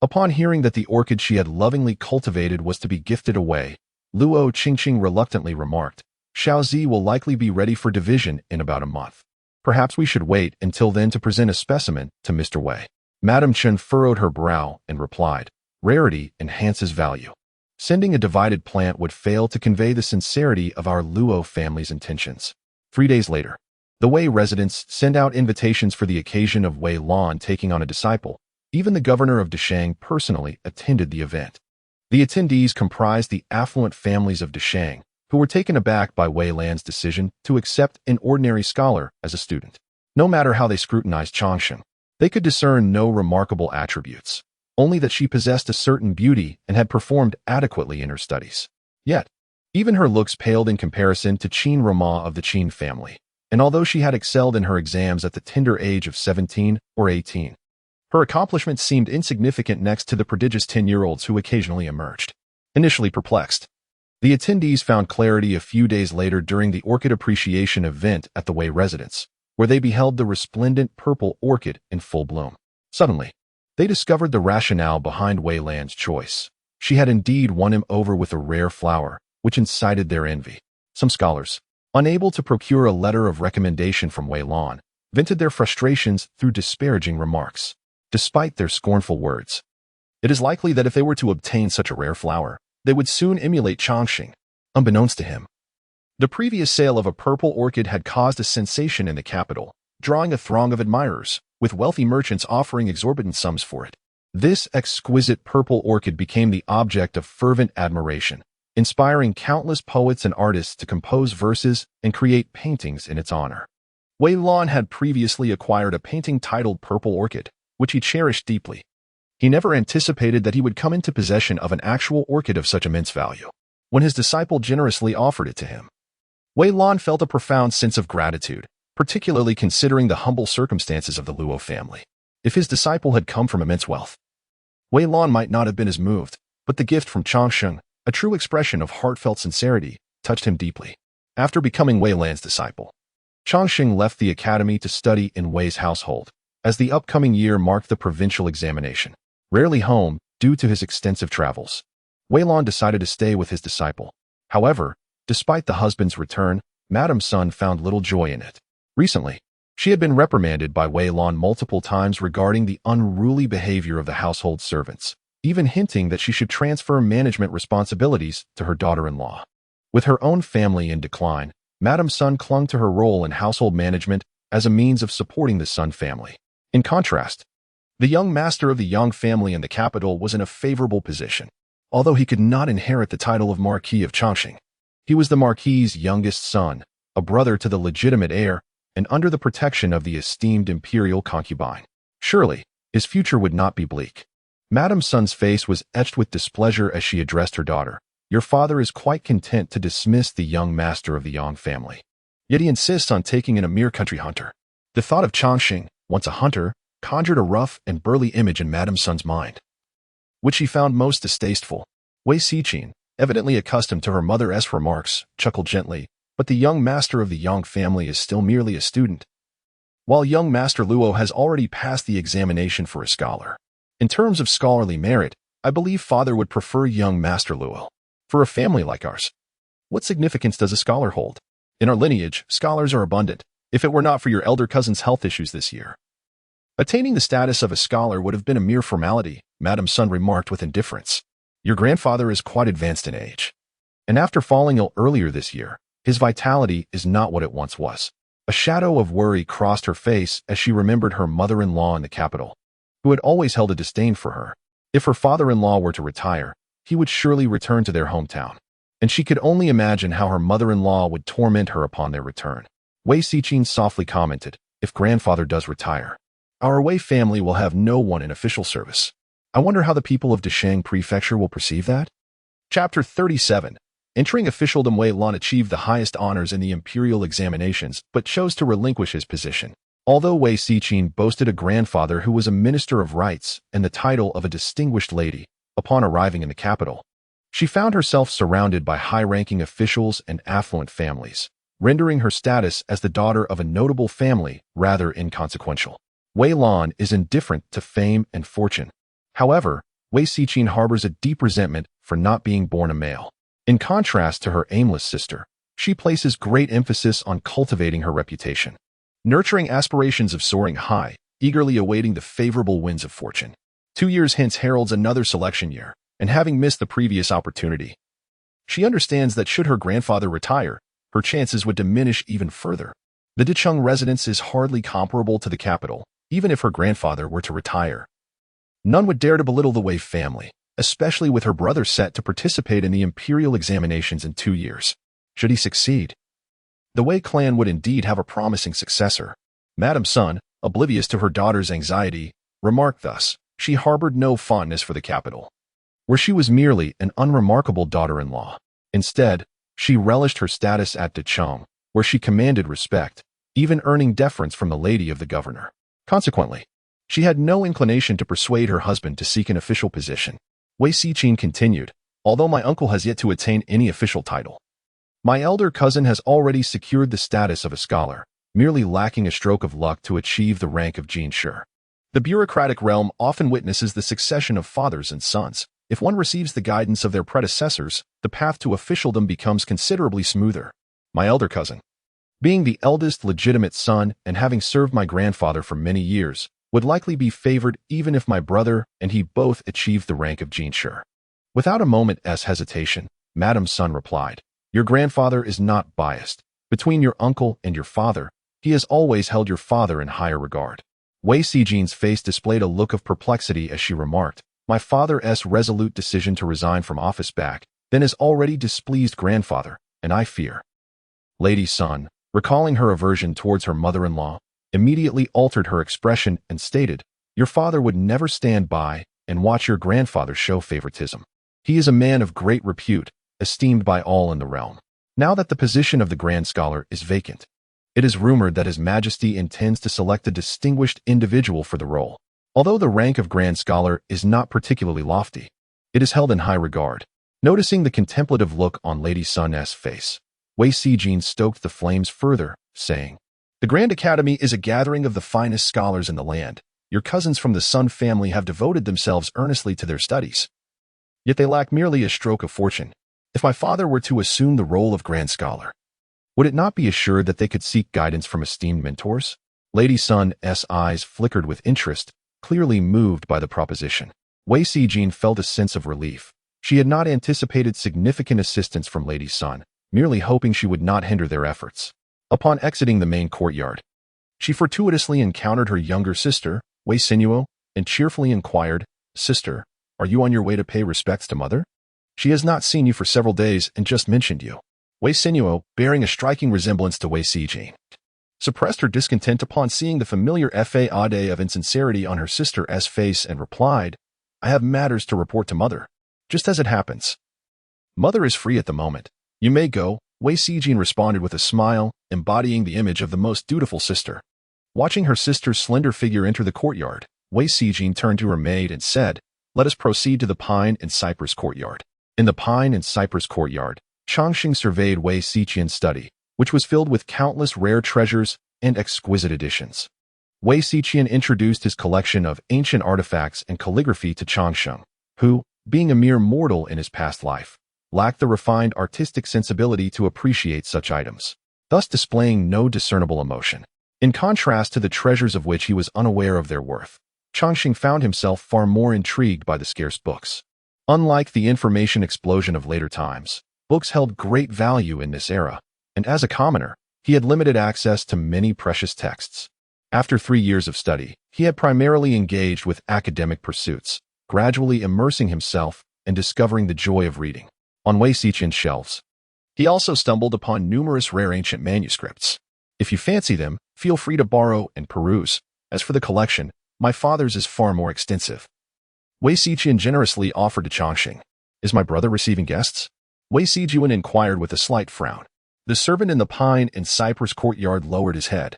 Upon hearing that the orchid she had lovingly cultivated was to be gifted away, Luo Qingqing reluctantly remarked, "Xiaozi will likely be ready for division in about a month. Perhaps we should wait until then to present a specimen to Mr. Wei." Madame Chen furrowed her brow and replied, "Rarity enhances value. Sending a divided plant would fail to convey the sincerity of our Luo family's intentions." 3 days later, the Wei residents sent out invitations for the occasion of Wei Lan taking on a disciple. Even the governor of Deshang personally attended the event. The attendees comprised the affluent families of Deshang, who were taken aback by Wei Lan's decision to accept an ordinary scholar as a student. No matter how they scrutinized Changxing, they could discern no remarkable attributes, only that she possessed a certain beauty and had performed adequately in her studies. Yet, even her looks paled in comparison to Qin Rama of the Qin family, and although she had excelled in her exams at the tender age of 17 or 18, her accomplishments seemed insignificant next to the prodigious 10-year-olds who occasionally emerged. Initially perplexed, the attendees found clarity a few days later during the orchid appreciation event at the Wei residence, where they beheld the resplendent purple orchid in full bloom. Suddenly, they discovered the rationale behind Wei Lan's choice. She had indeed won him over with a rare flower, which incited their envy. Some scholars, unable to procure a letter of recommendation from Wei Lan, vented their frustrations through disparaging remarks. Despite their scornful words, It is likely that if they were to obtain such a rare flower, they would soon emulate Chongqing, unbeknownst to him. The previous sale of a purple orchid had caused a sensation in the capital, drawing a throng of admirers, with wealthy merchants offering exorbitant sums for it. This exquisite purple orchid became the object of fervent admiration, inspiring countless poets and artists to compose verses and create paintings in its honor. Wei Lan had previously acquired a painting titled Purple Orchid, which he cherished deeply. He never anticipated that he would come into possession of an actual orchid of such immense value, when his disciple generously offered it to him. Wei Lan felt a profound sense of gratitude, particularly considering the humble circumstances of the Luo family. If his disciple had come from immense wealth, Wei Lan might not have been as moved, but the gift from Chongqing, a true expression of heartfelt sincerity, touched him deeply. After becoming Wei Lan's disciple, Chongqing left the academy to study in Wei's household, as the upcoming year marked the provincial examination. Rarely home, due to his extensive travels, Wei Lan decided to stay with his disciple. However, despite the husband's return, Madame Sun found little joy in it. Recently, she had been reprimanded by Wei Lan multiple times regarding the unruly behavior of the household servants, even hinting that she should transfer management responsibilities to her daughter-in-law. With her own family in decline, Madame Sun clung to her role in household management as a means of supporting the Sun family. In contrast, the young master of the Yang family in the capital was in a favorable position. Although he could not inherit the title of Marquis of Chongqing, he was the Marquis's youngest son, a brother to the legitimate heir, and under the protection of the esteemed imperial concubine. Surely, his future would not be bleak. Madame Sun's face was etched with displeasure as she addressed her daughter. Your father is quite content to dismiss the young master of the Yang family. Yet he insists on taking in a mere country hunter. The thought of Chongqing, once a hunter, conjured a rough and burly image in Madame Sun's mind, which she found most distasteful. Bai Xiaotian, evidently accustomed to her mother's remarks, chuckled gently, but the young master of the Yang family is still merely a student, while young Master Luo has already passed the examination for a scholar. In terms of scholarly merit, I believe father would prefer young Master Luo. For a family like ours, what significance does a scholar hold? In our lineage, scholars are abundant, if it were not for your elder cousin's health issues this year. Attaining the status of a scholar would have been a mere formality, Madame Sun remarked with indifference. Your grandfather is quite advanced in age, and after falling ill earlier this year, his vitality is not what it once was. A shadow of worry crossed her face as she remembered her mother-in-law in the capital, who had always held a disdain for her. If her father-in-law were to retire, he would surely return to their hometown, and she could only imagine how her mother-in-law would torment her upon their return. Bai Xiaotian softly commented, if grandfather does retire, our Wei family will have no one in official service. I wonder how the people of Desheng Prefecture will perceive that? Chapter 37. Entering officialdom, Wei Lan achieved the highest honors in the imperial examinations, but chose to relinquish his position. Although Bai Xiaotian boasted a grandfather who was a minister of rights and the title of a distinguished lady, upon arriving in the capital, she found herself surrounded by high-ranking officials and affluent families, rendering her status as the daughter of a notable family rather inconsequential. Wei Lan is indifferent to fame and fortune. However, Bai Xiaotian harbors a deep resentment for not being born a male. In contrast to her aimless sister, she places great emphasis on cultivating her reputation, nurturing aspirations of soaring high, eagerly awaiting the favorable winds of fortune. 2 years hence heralds another selection year, and having missed the previous opportunity, she understands that should her grandfather retire, her chances would diminish even further. The Decheng residence is hardly comparable to the capital, even if her grandfather were to retire. None would dare to belittle the Wei family, especially with her brother set to participate in the imperial examinations in 2 years. Should he succeed, the Wei clan would indeed have a promising successor. Madame Sun, oblivious to her daughter's anxiety, remarked thus. She harbored no fondness for the capital, where she was merely an unremarkable daughter-in-law. Instead, she relished her status at Decheng, where she commanded respect, even earning deference from the lady of the governor. Consequently, she had no inclination to persuade her husband to seek an official position. Bai Xiaotian continued, although my uncle has yet to attain any official title, my elder cousin has already secured the status of a scholar, merely lacking a stroke of luck to achieve the rank of xianxia. The bureaucratic realm often witnesses the succession of fathers and sons. If one receives the guidance of their predecessors, the path to officialdom becomes considerably smoother. My elder cousin, being the eldest legitimate son and having served my grandfather for many years, would likely be favored even if my brother and he both achieved the rank of xianxia. Without a moment's hesitation, Madame Sun replied, "Your grandfather is not biased. Between your uncle and your father, he has always held your father in higher regard." Wei Xijian's face displayed a look of perplexity as she remarked, "My father's resolute decision to resign from office back then has already displeased grandfather, and I fear." Lady Sun, recalling her aversion towards her mother-in-law, immediately altered her expression and stated, "Your father would never stand by and watch your grandfather show favoritism. He is a man of great repute, esteemed by all in the realm. Now that the position of the Grand Scholar is vacant, it is rumored that His Majesty intends to select a distinguished individual for the role. Although the rank of Grand Scholar is not particularly lofty, it is held in high regard." Noticing the contemplative look on Lady Sun's face, Wei Xijian stoked the flames further, saying, "The Grand Academy is a gathering of the finest scholars in the land. Your cousins from the Sun family have devoted themselves earnestly to their studies. Yet they lack merely a stroke of fortune. If my father were to assume the role of Grand Scholar, would it not be assured that they could seek guidance from esteemed mentors?" Lady Sun's eyes flickered with interest, clearly moved by the proposition. Wei Xijian felt a sense of relief. She had not anticipated significant assistance from Lady Sun, merely hoping she would not hinder their efforts. Upon exiting the main courtyard, she fortuitously encountered her younger sister, Wei Xinyuo, and cheerfully inquired, "Sister, are you on your way to pay respects to mother? She has not seen you for several days and just mentioned you." Wei Xinyuo, bearing a striking resemblance to Wei Xijian, suppressed her discontent upon seeing the familiar facade of insincerity on her sister's face and replied, "I have matters to report to mother. Just as it happens, mother is free at the moment. You may go." Wei Xijian responded with a smile, embodying the image of the most dutiful sister. Watching her sister's slender figure enter the courtyard, Wei Xijian turned to her maid and said, "Let us proceed to the Pine and Cypress courtyard." In the Pine and Cypress courtyard, Changxing surveyed Wei Xijian's study, which was filled with countless rare treasures and exquisite additions. Wei Xijian introduced his collection of ancient artifacts and calligraphy to Changxing, who, being a mere mortal in his past life, lacked the refined artistic sensibility to appreciate such items, thus displaying no discernible emotion. In contrast to the treasures of which he was unaware of their worth, Changxing found himself far more intrigued by the scarce books. Unlike the information explosion of later times, books held great value in this era, and as a commoner, he had limited access to many precious texts. After 3 years of study, he had primarily engaged with academic pursuits, gradually immersing himself and discovering the joy of reading. On Wei Xijian's shelves, he also stumbled upon numerous rare ancient manuscripts. If you fancy them, feel free to borrow and peruse. As for the collection, my father's is far more extensive. Wei Xijian generously offered to Changxing. "Is my brother receiving guests?" Wei Xijian inquired with a slight frown. The servant in the Pine and Cypress courtyard lowered his head,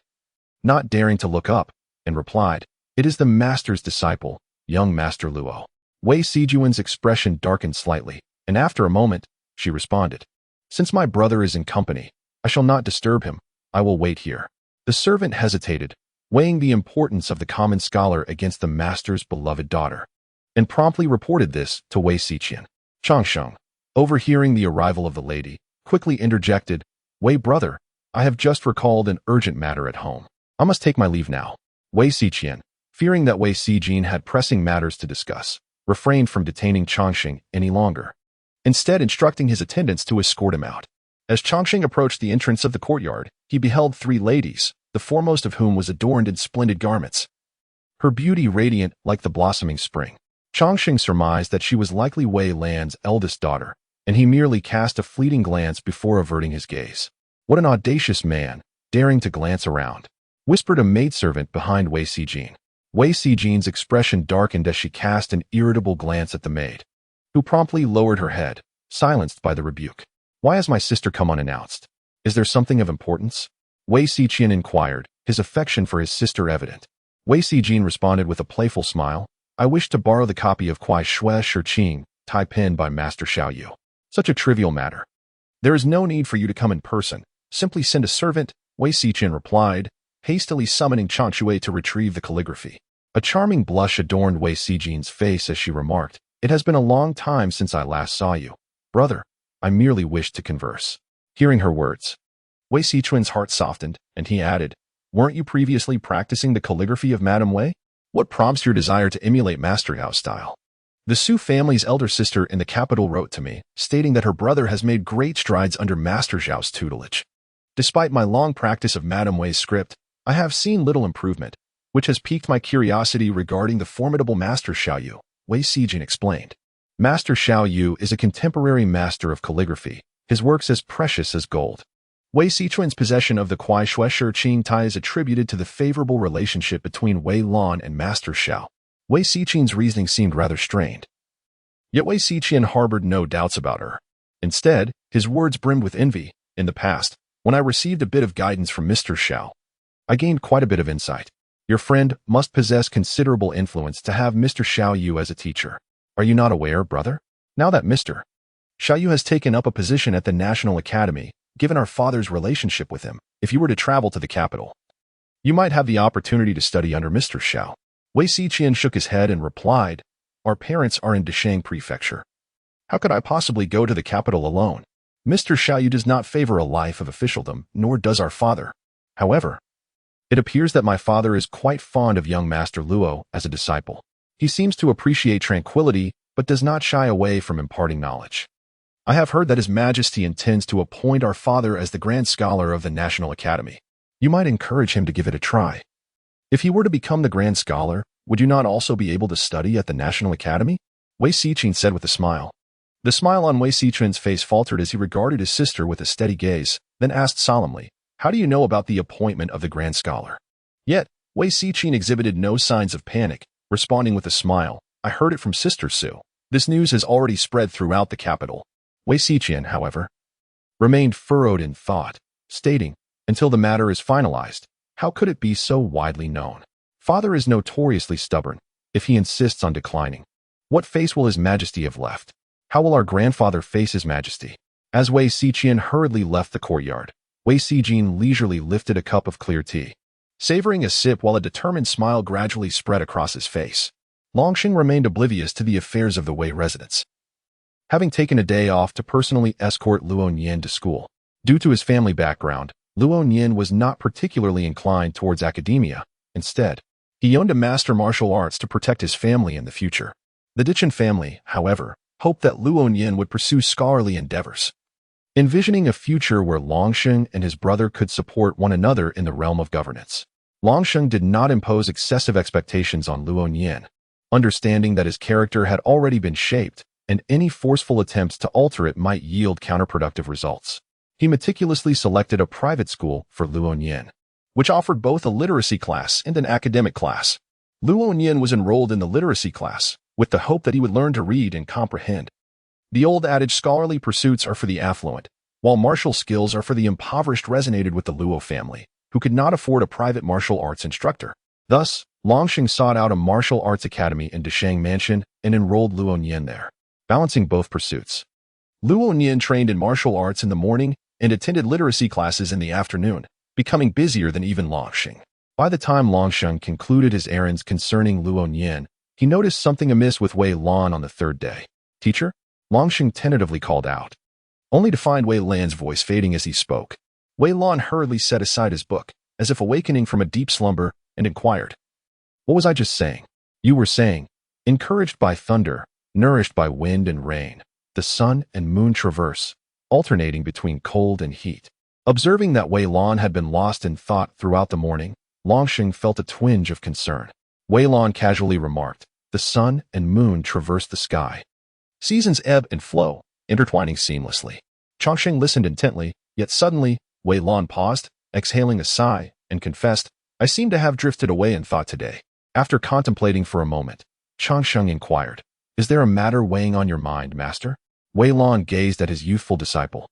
not daring to look up, and replied, "It is the master's disciple, young Master Luo." Wei Xijian's expression darkened slightly, and after a moment, she responded, "Since my brother is in company, I shall not disturb him. I will wait here." The servant hesitated, weighing the importance of the common scholar against the master's beloved daughter, and promptly reported this to Wei Xijian. Changxing, overhearing the arrival of the lady, quickly interjected, "Wei brother, I have just recalled an urgent matter at home. I must take my leave now." Wei Xijian, fearing that Wei Xijian had pressing matters to discuss, refrained from detaining Changxing any longer, instead instructing his attendants to escort him out. As Changxing approached the entrance of the courtyard, he beheld 3 ladies, the foremost of whom was adorned in splendid garments, her beauty radiant like the blossoming spring. Changxing surmised that she was likely Wei Lan's eldest daughter, and he merely cast a fleeting glance before averting his gaze. "What an audacious man, daring to glance around," whispered a maidservant behind Wei Xijian. Wei Xijian's expression darkened as she cast an irritable glance at the maid, who promptly lowered her head, silenced by the rebuke. "Why has my sister come unannounced? Is there something of importance?" Wei Xijian inquired, his affection for his sister evident. Wei Xijian responded with a playful smile, "I wish to borrow the copy of Kuai Shui Shi Tai penned by Master Xiaoyu. Such a trivial matter. There is no need for you to come in person. Simply send a servant," Wei Xijian replied, hastily summoning Changshui to retrieve the calligraphy. A charming blush adorned Wei Xijian's face as she remarked, "It has been a long time since I last saw you. Brother, I merely wished to converse." Hearing her words, Wei Xijian's heart softened, and he added, "Weren't you previously practicing the calligraphy of Madame Wei?" What prompts your desire to emulate Masterhouse style? The Su family's elder sister in the capital wrote to me, stating that her brother has made great strides under Master Zhao's tutelage. Despite my long practice of Madame Wei's script, I have seen little improvement, which has piqued my curiosity regarding the formidable Master Xiaoyu, Wei Xiaotian explained. Master Xiaoyu is a contemporary master of calligraphy, his works as precious as gold. Wei Xiaotian's possession of the Kuai Shueshi Qing Tai is attributed to the favorable relationship between Wei Lan and Master Xiao. Wei Xiaotian's reasoning seemed rather strained. Yet Wei Xiaotian harbored no doubts about her. Instead, his words brimmed with envy. In the past, when I received a bit of guidance from Mr. Xiao, I gained quite a bit of insight. Your friend must possess considerable influence to have Mr. Xiaoyu as a teacher. Are you not aware, brother? Now that Mr. Xiaoyu has taken up a position at the National Academy, given our father's relationship with him, if you were to travel to the capital, you might have the opportunity to study under Mr. Xiao. Wei Xiaotian shook his head and replied, Our parents are in Deshang Prefecture. How could I possibly go to the capital alone? Mr. Xiaoyu does not favor a life of officialdom, nor does our father. However, it appears that my father is quite fond of young Master Luo as a disciple. He seems to appreciate tranquility, but does not shy away from imparting knowledge. I have heard that His Majesty intends to appoint our father as the Grand Scholar of the National Academy. You might encourage him to give it a try. If he were to become the Grand Scholar, would you not also be able to study at the National Academy? Wei Xiaotian said with a smile. The smile on Wei Xiaotian's face faltered as he regarded his sister with a steady gaze, then asked solemnly, How do you know about the appointment of the Grand Scholar? Yet, Wei Xiaotian exhibited no signs of panic, responding with a smile, I heard it from Sister Su. This news has already spread throughout the capital. Wei Xiaotian, however, remained furrowed in thought, stating, Until the matter is finalized, how could it be so widely known? Father is notoriously stubborn, if he insists on declining. What face will His Majesty have left? How will our grandfather face His Majesty? As Wei Xiaotian hurriedly left the courtyard, Wei Xiaotian leisurely lifted a cup of clear tea, savoring a sip while a determined smile gradually spread across his face. Longsheng remained oblivious to the affairs of the Wei residence. Having taken a day off to personally escort Luo Nian to school, due to his family background, Luo Nian was not particularly inclined towards academia. Instead, he owned a master martial arts to protect his family in the future. The Dichen family, however, hoped that Luo Nian would pursue scholarly endeavors, envisioning a future where Longsheng and his brother could support one another in the realm of governance. Longsheng did not impose excessive expectations on Luo Nian, understanding that his character had already been shaped, and any forceful attempts to alter it might yield counterproductive results. He meticulously selected a private school for Luo Nian, which offered both a literacy class and an academic class. Luo Nian was enrolled in the literacy class, with the hope that he would learn to read and comprehend. The old adage scholarly pursuits are for the affluent, while martial skills are for the impoverished resonated with the Luo family, who could not afford a private martial arts instructor. Thus, Longsheng sought out a martial arts academy in Deshang Mansion and enrolled Luo Nian there, balancing both pursuits. Luo Nian trained in martial arts in the morning and attended literacy classes in the afternoon, becoming busier than even Longsheng. By the time Longsheng concluded his errands concerning Luo Nian, he noticed something amiss with Wei Lan on the third day. Teacher? Longsheng tentatively called out, only to find Wei Lan's voice fading as he spoke. Wei Lan hurriedly set aside his book, as if awakening from a deep slumber, and inquired, What was I just saying? You were saying, encouraged by thunder, nourished by wind and rain, the sun and moon traverse, alternating between cold and heat. Observing that Wei Lan had been lost in thought throughout the morning, Longsheng felt a twinge of concern. Wei Lan casually remarked, The sun and moon traverse the sky. Seasons ebb and flow, intertwining seamlessly. Chongsheng listened intently, yet suddenly, Wei Lan paused, exhaling a sigh, and confessed, I seem to have drifted away in thought today. After contemplating for a moment, Chongsheng inquired, Is there a matter weighing on your mind, master? Wei Lan gazed at his youthful disciple,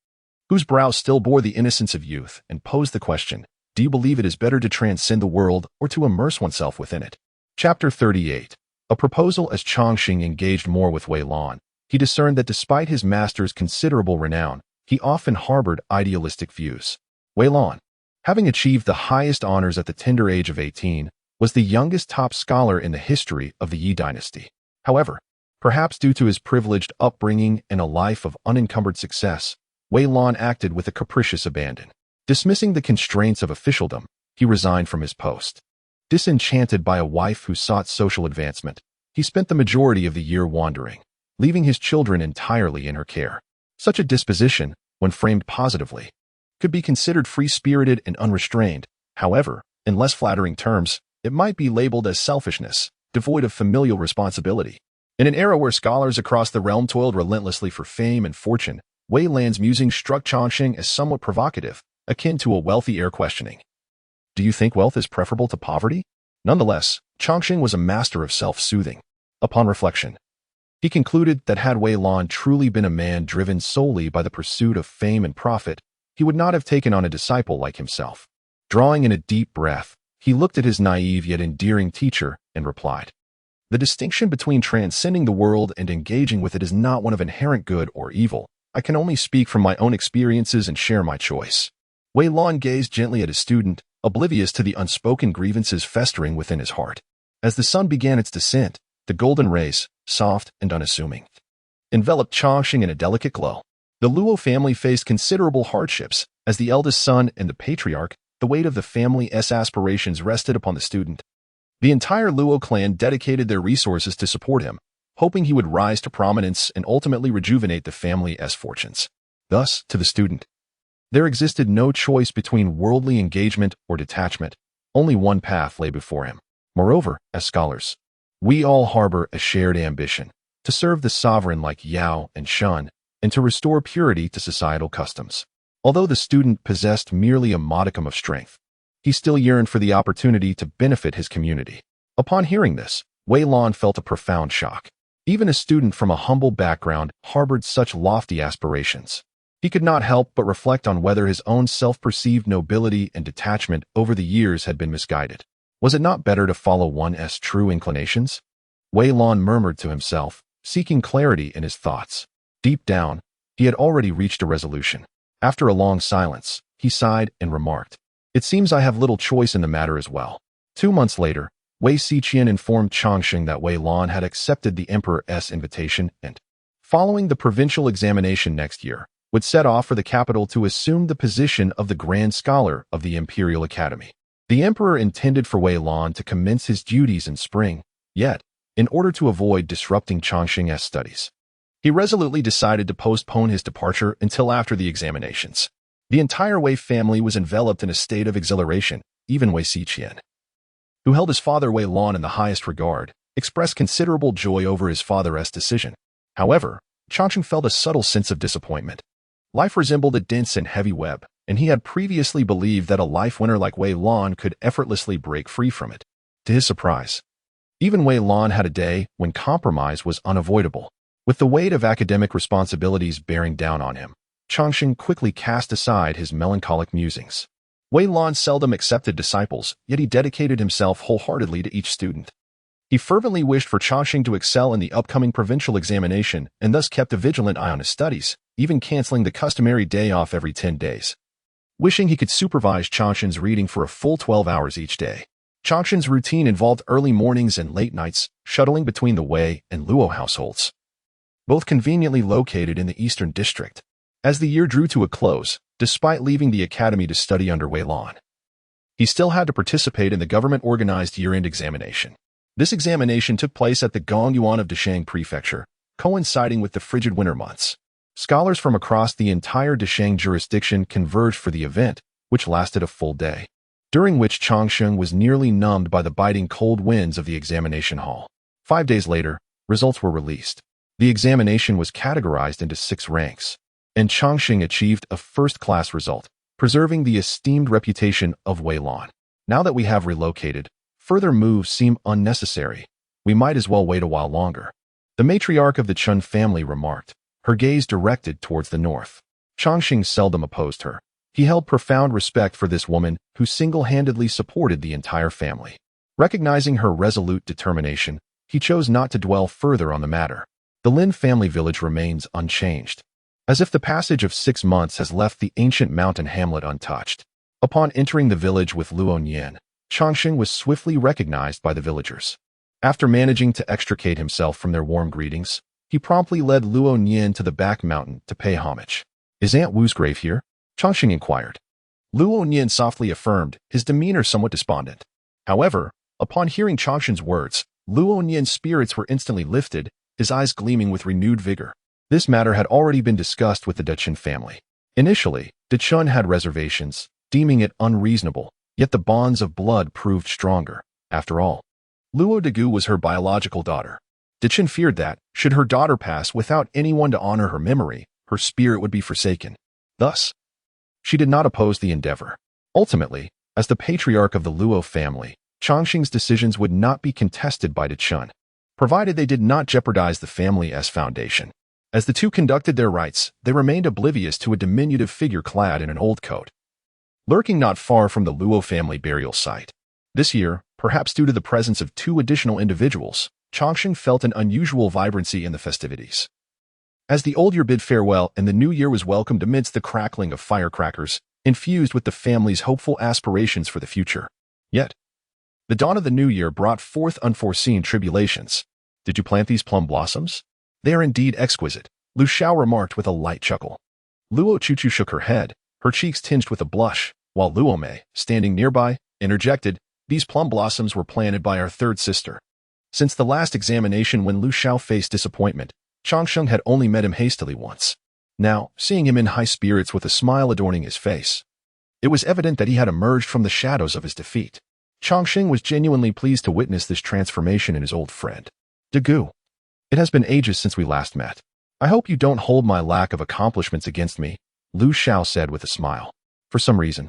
whose brow still bore the innocence of youth, and posed the question, Do you believe it is better to transcend the world or to immerse oneself within it? Chapter 38. A proposal. As Chongsheng engaged more with Wei Lan, he discerned that despite his master's considerable renown, he often harbored idealistic views. Wei Lan, having achieved the highest honors at the tender age of 18, was the youngest top scholar in the history of the Yi dynasty. However, perhaps due to his privileged upbringing and a life of unencumbered success, Wei Lan acted with a capricious abandon. Dismissing the constraints of officialdom, he resigned from his post. Disenchanted by a wife who sought social advancement, he spent the majority of the year wandering, leaving his children entirely in her care. Such a disposition, when framed positively, could be considered free-spirited and unrestrained. However, in less flattering terms, it might be labeled as selfishness, devoid of familial responsibility. In an era where scholars across the realm toiled relentlessly for fame and fortune, Wei Lan's musings struck Chongqing as somewhat provocative, akin to a wealthy heir questioning, "Do you think wealth is preferable to poverty?" Nonetheless, Chongqing was a master of self-soothing. Upon reflection, he concluded that had Wei Lan truly been a man driven solely by the pursuit of fame and profit, he would not have taken on a disciple like himself. Drawing in a deep breath, he looked at his naive yet endearing teacher and replied, "The distinction between transcending the world and engaging with it is not one of inherent good or evil. I can only speak from my own experiences and share my choice." Wei Lan gazed gently at his student, oblivious to the unspoken grievances festering within his heart. As the sun began its descent, the golden rays, soft and unassuming, enveloped Chongqing in a delicate glow. The Luo family faced considerable hardships. As the eldest son and the patriarch, the weight of the family's aspirations rested upon the student. The entire Luo clan dedicated their resources to support him, hoping he would rise to prominence and ultimately rejuvenate the family's fortunes. Thus, to the student, there existed no choice between worldly engagement or detachment. Only one path lay before him. Moreover, as scholars, we all harbor a shared ambition to serve the sovereign like Yao and Shun, and to restore purity to societal customs. Although the student possessed merely a modicum of strength, he still yearned for the opportunity to benefit his community. Upon hearing this, Wei Lan felt a profound shock. Even a student from a humble background harbored such lofty aspirations. He could not help but reflect on whether his own self-perceived nobility and detachment over the years had been misguided. Was it not better to follow one's true inclinations? Wei Lan murmured to himself, seeking clarity in his thoughts. Deep down, he had already reached a resolution. After a long silence, he sighed and remarked, "It seems I have little choice in the matter as well." 2 months later, Bai Xiaotian informed Chongqing that Wei Lan had accepted the emperor's invitation and, following the provincial examination next year, would set off for the capital to assume the position of the Grand Scholar of the Imperial Academy. The emperor intended for Wei Lan to commence his duties in spring, yet, in order to avoid disrupting Chongqing's studies, he resolutely decided to postpone his departure until after the examinations. The entire Wei family was enveloped in a state of exhilaration. Even Bai Xiaotian, who held his father Wei Lan in the highest regard, expressed considerable joy over his father's decision. However, Chongqing felt a subtle sense of disappointment. Life resembled a dense and heavy web, and he had previously believed that a life winner like Wei Lan could effortlessly break free from it. To his surprise, even Wei Lan had a day when compromise was unavoidable. With the weight of academic responsibilities bearing down on him, Chongqing quickly cast aside his melancholic musings. Wei Lan seldom accepted disciples, yet he dedicated himself wholeheartedly to each student. He fervently wished for Chongqing to excel in the upcoming provincial examination and thus kept a vigilant eye on his studies, even canceling the customary day off every 10 days. Wishing he could supervise Chongqing's reading for a full 12 hours each day. Chongqing's routine involved early mornings and late nights, shuttling between the Wei and Luo households, both conveniently located in the Eastern District. As the year drew to a close, despite leaving the academy to study under Wei Lan, he still had to participate in the government-organized year-end examination. This examination took place at the Gongyuan of Deshang Prefecture, coinciding with the frigid winter months. Scholars from across the entire Deshang jurisdiction converged for the event, which lasted a full day, during which Chongqing was nearly numbed by the biting cold winds of the examination hall. 5 days later, results were released. The examination was categorized into 6 ranks, and Chongqing achieved a first-class result, preserving the esteemed reputation of Wei Lan. Now that we have relocated, further moves seem unnecessary. We might as well wait a while longer. The matriarch of the Chun family remarked, her gaze directed towards the north. Chongqing seldom opposed her. He held profound respect for this woman who single-handedly supported the entire family. Recognizing her resolute determination, he chose not to dwell further on the matter. The Lin family village remains unchanged, as if the passage of 6 months has left the ancient mountain hamlet untouched. Upon entering the village with Luo Nian, Chongqing was swiftly recognized by the villagers. After managing to extricate himself from their warm greetings, he promptly led Luo Nian to the back mountain to pay homage. "Is Aunt Wu's grave here?" Chongqing inquired. Luo Nian softly affirmed, his demeanor somewhat despondent. However, upon hearing Changshan's words, Luo Nian's spirits were instantly lifted, his eyes gleaming with renewed vigor. This matter had already been discussed with the Dechen family. Initially, Dechen had reservations, deeming it unreasonable, yet the bonds of blood proved stronger. After all, Luo Degu was her biological daughter. Dechen feared that, should her daughter pass without anyone to honor her memory, her spirit would be forsaken. Thus, she did not oppose the endeavor. Ultimately, as the patriarch of the Luo family, Changxing's decisions would not be contested by Dechen, provided they did not jeopardize the family's foundation. As the two conducted their rites, they remained oblivious to a diminutive figure clad in an old coat, lurking not far from the Luo family burial site. This year, perhaps due to the presence of two additional individuals, Changxing felt an unusual vibrancy in the festivities. As the old year bid farewell and the new year was welcomed amidst the crackling of firecrackers, infused with the family's hopeful aspirations for the future. Yet, the dawn of the new year brought forth unforeseen tribulations. Did you plant these plum blossoms? They are indeed exquisite, Lu Xiao remarked with a light chuckle. Luo Chuchu shook her head, her cheeks tinged with a blush, while Luo Mei, standing nearby, interjected, "These plum blossoms were planted by our third sister." Since the last examination when Lu Xiao faced disappointment, Changsheng had only met him hastily once. Now, seeing him in high spirits with a smile adorning his face, it was evident that he had emerged from the shadows of his defeat. Changxing was genuinely pleased to witness this transformation in his old friend. Degu, it has been ages since we last met. I hope you don't hold my lack of accomplishments against me, Lu Xiao said with a smile. For some reason,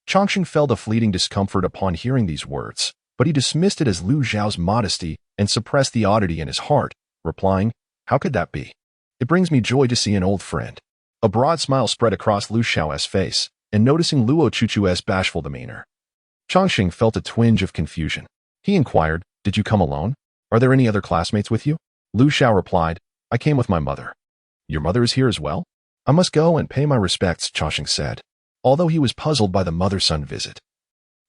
Changxing felt a fleeting discomfort upon hearing these words, but he dismissed it as Lu Xiao's modesty and suppressed the oddity in his heart, replying, "How could that be? It brings me joy to see an old friend." A broad smile spread across Lu Xiao's face, and noticing Luo Chuchu's bashful demeanor, Changxing felt a twinge of confusion. He inquired, "Did you come alone? Are there any other classmates with you?" Lu Xiao replied, "I came with my mother." "Your mother is here as well?" "I must go and pay my respects," Changxing said, although he was puzzled by the mother-son visit.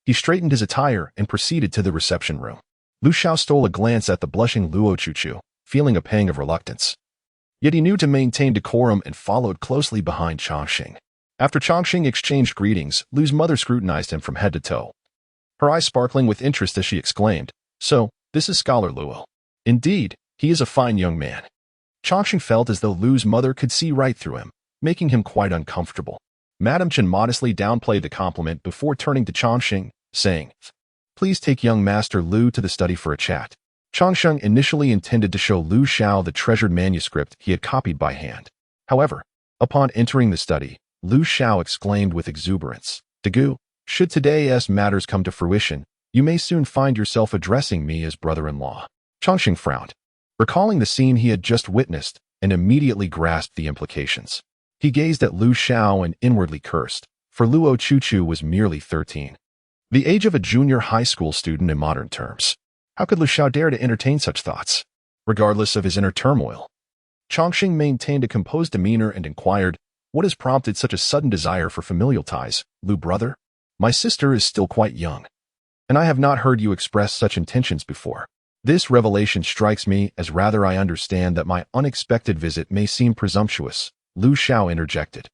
He straightened his attire and proceeded to the reception room. Lu Xiao stole a glance at the blushing Luo Chuchu, feeling a pang of reluctance. Yet he knew to maintain decorum and followed closely behind Changxing. After Changxing exchanged greetings, Lu's mother scrutinized him from head to toe, her eyes sparkling with interest as she exclaimed, "So, this is Scholar Luo. Indeed, he is a fine young man." Changxing felt as though Lu's mother could see right through him, making him quite uncomfortable. Madame Chen modestly downplayed the compliment before turning to Changxing, saying, "Please take young Master Lu to the study for a chat." Changxing initially intended to show Lu Xiao the treasured manuscript he had copied by hand. However, upon entering the study, Lu Xiao exclaimed with exuberance, "Degu, should today's matters come to fruition, you may soon find yourself addressing me as brother-in-law." Changxing frowned, recalling the scene he had just witnessed, and immediately grasped the implications. He gazed at Lu Xiao and inwardly cursed, for Luo Chuchu was merely 13. The age of a junior high school student in modern terms. How could Lu Xiao dare to entertain such thoughts? Regardless of his inner turmoil, Changxing maintained a composed demeanor and inquired, "What has prompted such a sudden desire for familial ties, Lu brother? My sister is still quite young, and I have not heard you express such intentions before. This revelation strikes me as rather I understand that my unexpected visit may seem presumptuous," Lu Xiao interjected,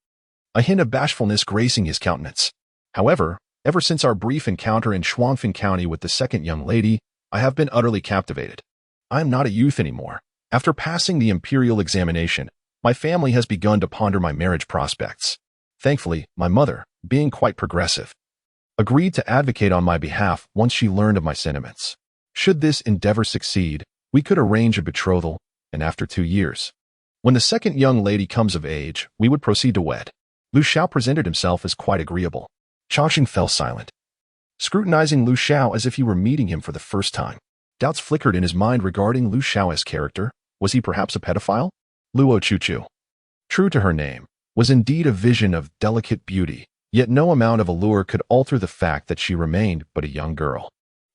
a hint of bashfulness gracing his countenance. "However, ever since our brief encounter in Shuangfeng County with the second young lady, I have been utterly captivated. I am not a youth anymore. After passing the imperial examination, my family has begun to ponder my marriage prospects. Thankfully, my mother, being quite progressive, agreed to advocate on my behalf once she learned of my sentiments. Should this endeavor succeed, we could arrange a betrothal, and after 2 years, when the second young lady comes of age, we would proceed to wed." Lu Xiao presented himself as quite agreeable. Changxing fell silent, scrutinizing Lu Xiao as if he were meeting him for the first time. Doubts flickered in his mind regarding Lu Xiao's character. Was he perhaps a pedophile? Luo Chuchu, true to her name, was indeed a vision of delicate beauty, yet no amount of allure could alter the fact that she remained but a young girl.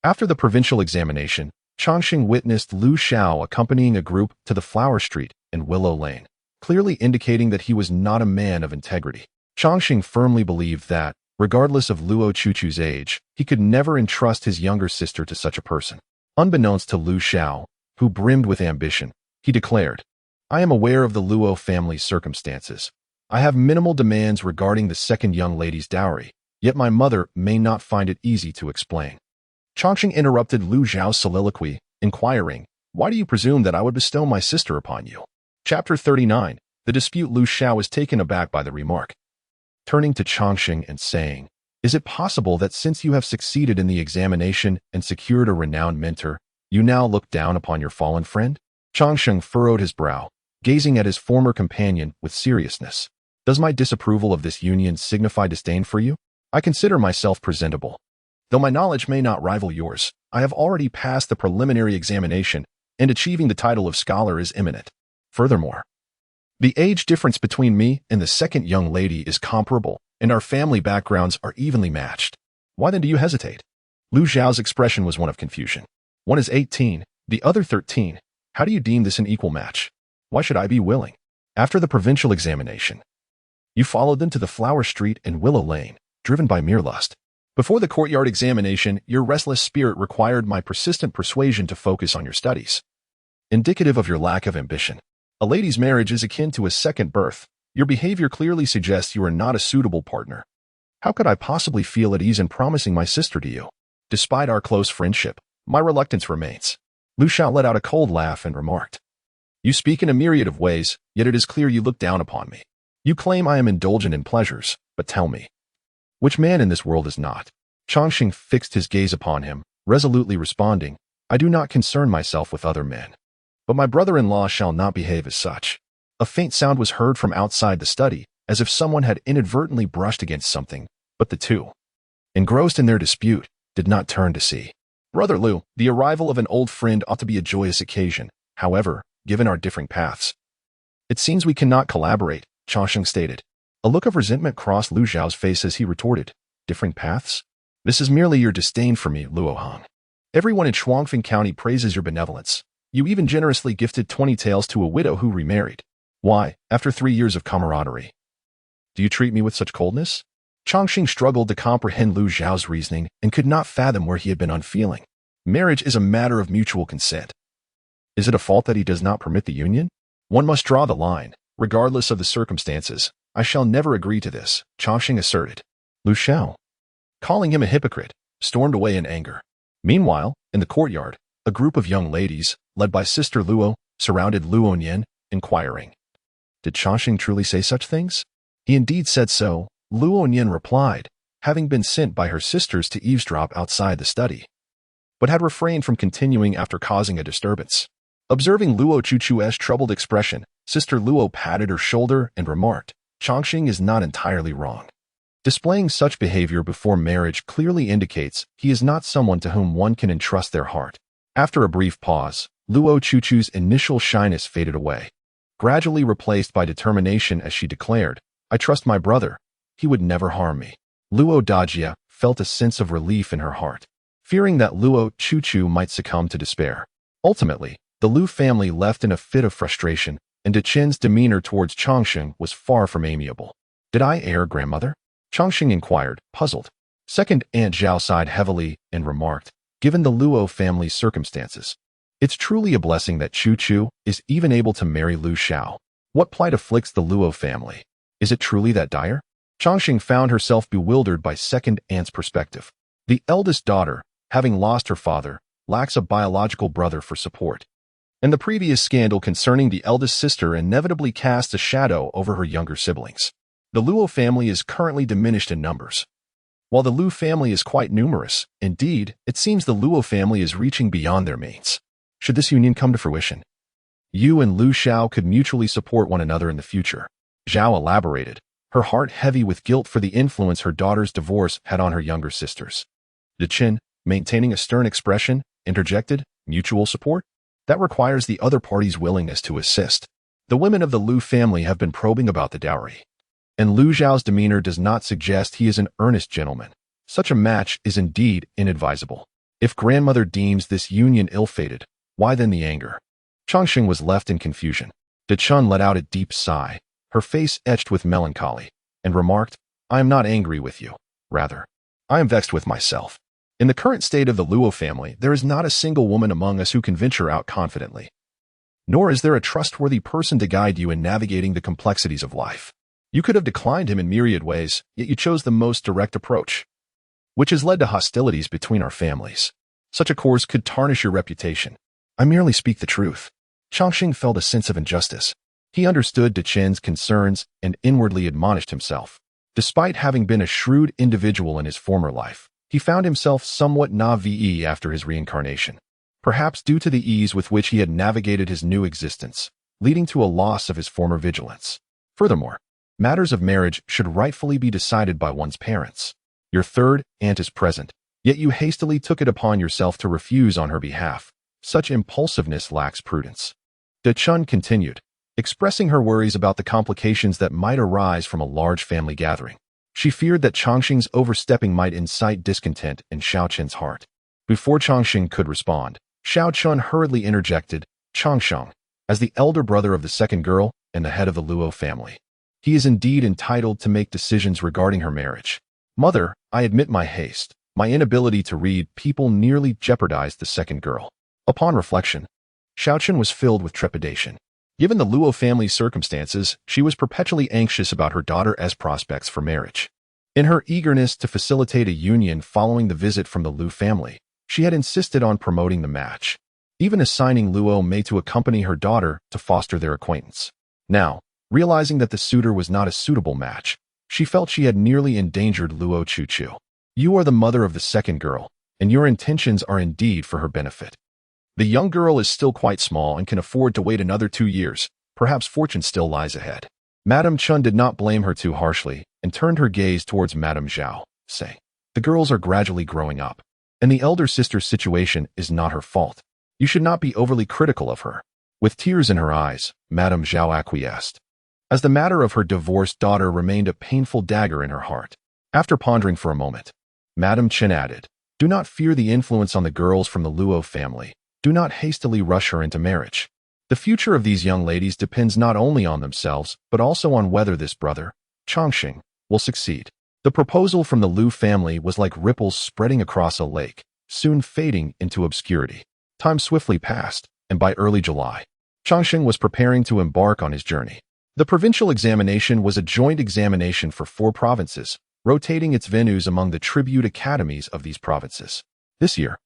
After the provincial examination, Changxing witnessed Lu Xiao accompanying a group to the Flower Street and Willow Lane, clearly indicating that he was not a man of integrity. Changxing firmly believed that, regardless of Luo Chuchu's age, he could never entrust his younger sister to such a person. Unbeknownst to Lu Xiao, who brimmed with ambition, he declared, "I am aware of the Luo family's circumstances. I have minimal demands regarding the second young lady's dowry, yet my mother may not find it easy to explain." Chongqing interrupted Lu Zhao's soliloquy, inquiring, "Why do you presume that I would bestow my sister upon you?" Chapter 39. The dispute. Lu Xiao was taken aback by the remark, turning to Chongqing and saying, "Is it possible that since you have succeeded in the examination and secured a renowned mentor, you now look down upon your fallen friend?" Chongqing furrowed his brow, gazing at his former companion with seriousness. "Does my disapproval of this union signify disdain for you? I consider myself presentable. Though my knowledge may not rival yours, I have already passed the preliminary examination, and achieving the title of scholar is imminent. Furthermore, the age difference between me and the second young lady is comparable, and our family backgrounds are evenly matched. Why then do you hesitate?" Lu Zhao's expression was one of confusion. "One is 18, the other 13. How do you deem this an equal match? Why should I be willing?" After the provincial examination, you followed them to the Flower Street and Willow Lane, driven by mere lust. Before the courtyard examination, your restless spirit required my persistent persuasion to focus on your studies. Indicative of your lack of ambition. A lady's marriage is akin to a second birth. Your behavior clearly suggests you are not a suitable partner. How could I possibly feel at ease in promising my sister to you? Despite our close friendship, my reluctance remains. Lu Xiao let out a cold laugh and remarked, "You speak in a myriad of ways, yet it is clear you look down upon me. You claim I am indulgent in pleasures, but tell me, which man in this world is not?" Chongqing fixed his gaze upon him, resolutely responding, "I do not concern myself with other men. But my brother-in-law shall not behave as such." A faint sound was heard from outside the study, as if someone had inadvertently brushed against something, but the two, engrossed in their dispute, did not turn to see. "Brother Lu, the arrival of an old friend ought to be a joyous occasion. However, given our differing paths, it seems we cannot collaborate," Chongqing stated. A look of resentment crossed Lu Zhao's face as he retorted, "Differing paths? This is merely your disdain for me, Luo Hong. Everyone in Shuangfeng County praises your benevolence. You even generously gifted 20 taels to a widow who remarried. Why, after 3 years of camaraderie, do you treat me with such coldness?" Chongqing struggled to comprehend Lu Zhao's reasoning and could not fathom where he had been unfeeling. Marriage is a matter of mutual consent. Is it a fault that he does not permit the union? One must draw the line, regardless of the circumstances. I shall never agree to this, Chongqing asserted. Lu Xiao, calling him a hypocrite, stormed away in anger. Meanwhile, in the courtyard, a group of young ladies, led by Sister Luo, surrounded Luo Nian, inquiring, "Did Chongqing truly say such things?" "He indeed said so," Luo Nian replied, having been sent by her sisters to eavesdrop outside the study, but had refrained from continuing after causing a disturbance. Observing Luo Chuchu's troubled expression, Sister Luo patted her shoulder and remarked, "Chongqing is not entirely wrong. Displaying such behavior before marriage clearly indicates he is not someone to whom one can entrust their heart." After a brief pause, Luo Chuchu's initial shyness faded away, gradually replaced by determination as she declared, "I trust my brother. He would never harm me." Luo Dajia felt a sense of relief in her heart, fearing that Luo Chuchu might succumb to despair. Ultimately, the Lu family left in a fit of frustration, and Dechen's demeanor towards Chongqing was far from amiable. "Did I err, grandmother?" Chongqing inquired, puzzled. Second Aunt Zhao sighed heavily and remarked, "Given the Luo family's circumstances, it's truly a blessing that Chuchu is even able to marry Lu Xiao. What plight afflicts the Luo family? Is it truly that dire?" Chongqing found herself bewildered by Second Aunt's perspective. The eldest daughter, having lost her father, lacks a biological brother for support, and the previous scandal concerning the eldest sister inevitably casts a shadow over her younger siblings. The Luo family is currently diminished in numbers, while the Lu family is quite numerous. Indeed, it seems the Luo family is reaching beyond their means. Should this union come to fruition, you and Lu Xiao could mutually support one another in the future. Zhao elaborated, her heart heavy with guilt for the influence her daughter's divorce had on her younger sisters. Dechen, maintaining a stern expression, interjected, "Mutual support? That requires the other party's willingness to assist. The women of the Lu family have been probing about the dowry, and Lu Zhao's demeanor does not suggest he is an earnest gentleman. Such a match is indeed inadvisable. If grandmother deems this union ill-fated, why then the anger?" Chongqing was left in confusion. Dechen let out a deep sigh, her face etched with melancholy, and remarked, "I am not angry with you. Rather, I am vexed with myself. In the current state of the Luo family, there is not a single woman among us who can venture out confidently. Nor is there a trustworthy person to guide you in navigating the complexities of life. You could have declined him in myriad ways, yet you chose the most direct approach, which has led to hostilities between our families. Such a course could tarnish your reputation. I merely speak the truth. Changxing felt a sense of injustice. He understood De Chen's concerns and inwardly admonished himself. Despite having been a shrewd individual in his former life, he found himself somewhat naive after his reincarnation, perhaps due to the ease with which he had navigated his new existence, leading to a loss of his former vigilance. Furthermore, matters of marriage should rightfully be decided by one's parents. Your third aunt is present, yet you hastily took it upon yourself to refuse on her behalf. Such impulsiveness lacks prudence. De Chun continued, expressing her worries about the complications that might arise from a large family gathering. She feared that Changxing's overstepping might incite discontent in Xiaotian's heart. Before Changxing could respond, Xiaotian hurriedly interjected, Changsheng, as the elder brother of the second girl and the head of the Luo family. He is indeed entitled to make decisions regarding her marriage. Mother, I admit my haste. My inability to read people nearly jeopardized the second girl. Upon reflection, Xiaotian was filled with trepidation. Given the Luo family's circumstances, she was perpetually anxious about her daughter's prospects for marriage. In her eagerness to facilitate a union following the visit from the Lu family, she had insisted on promoting the match, even assigning Luo Mei to accompany her daughter to foster their acquaintance. Now, realizing that the suitor was not a suitable match, she felt she had nearly endangered Luo Chuchu. You are the mother of the second girl, and your intentions are indeed for her benefit. The young girl is still quite small and can afford to wait another 2 years. Perhaps fortune still lies ahead. Madame Chun did not blame her too harshly and turned her gaze towards Madame Zhao, saying, the girls are gradually growing up, and the elder sister's situation is not her fault. You should not be overly critical of her. With tears in her eyes, Madame Zhao acquiesced, as the matter of her divorced daughter remained a painful dagger in her heart. After pondering for a moment, Madame Chen added, do not fear the influence on the girls from the Luo family. Do not hastily rush her into marriage. The future of these young ladies depends not only on themselves, but also on whether this brother, Changxing, will succeed. The proposal from the Lu family was like ripples spreading across a lake, soon fading into obscurity. Time swiftly passed, and by early July, Changxing was preparing to embark on his journey. The provincial examination was a joint examination for 4 provinces, rotating its venues among the tribute academies of these provinces. This year,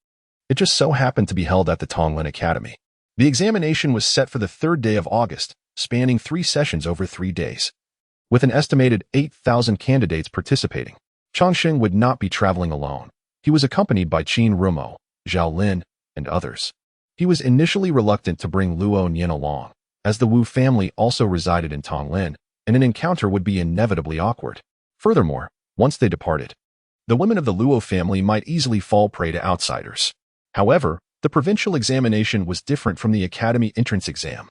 it just so happened to be held at the Tonglin Academy. The examination was set for the 3rd day of August, spanning 3 sessions over 3 days. With an estimated 8,000 candidates participating, Changxing would not be traveling alone. He was accompanied by Qin Rumo, Zhao Lin, and others. He was initially reluctant to bring Luo Nian along, as the Wu family also resided in Tonglin, and an encounter would be inevitably awkward. Furthermore, once they departed, the women of the Luo family might easily fall prey to outsiders. However, the provincial examination was different from the academy entrance exam,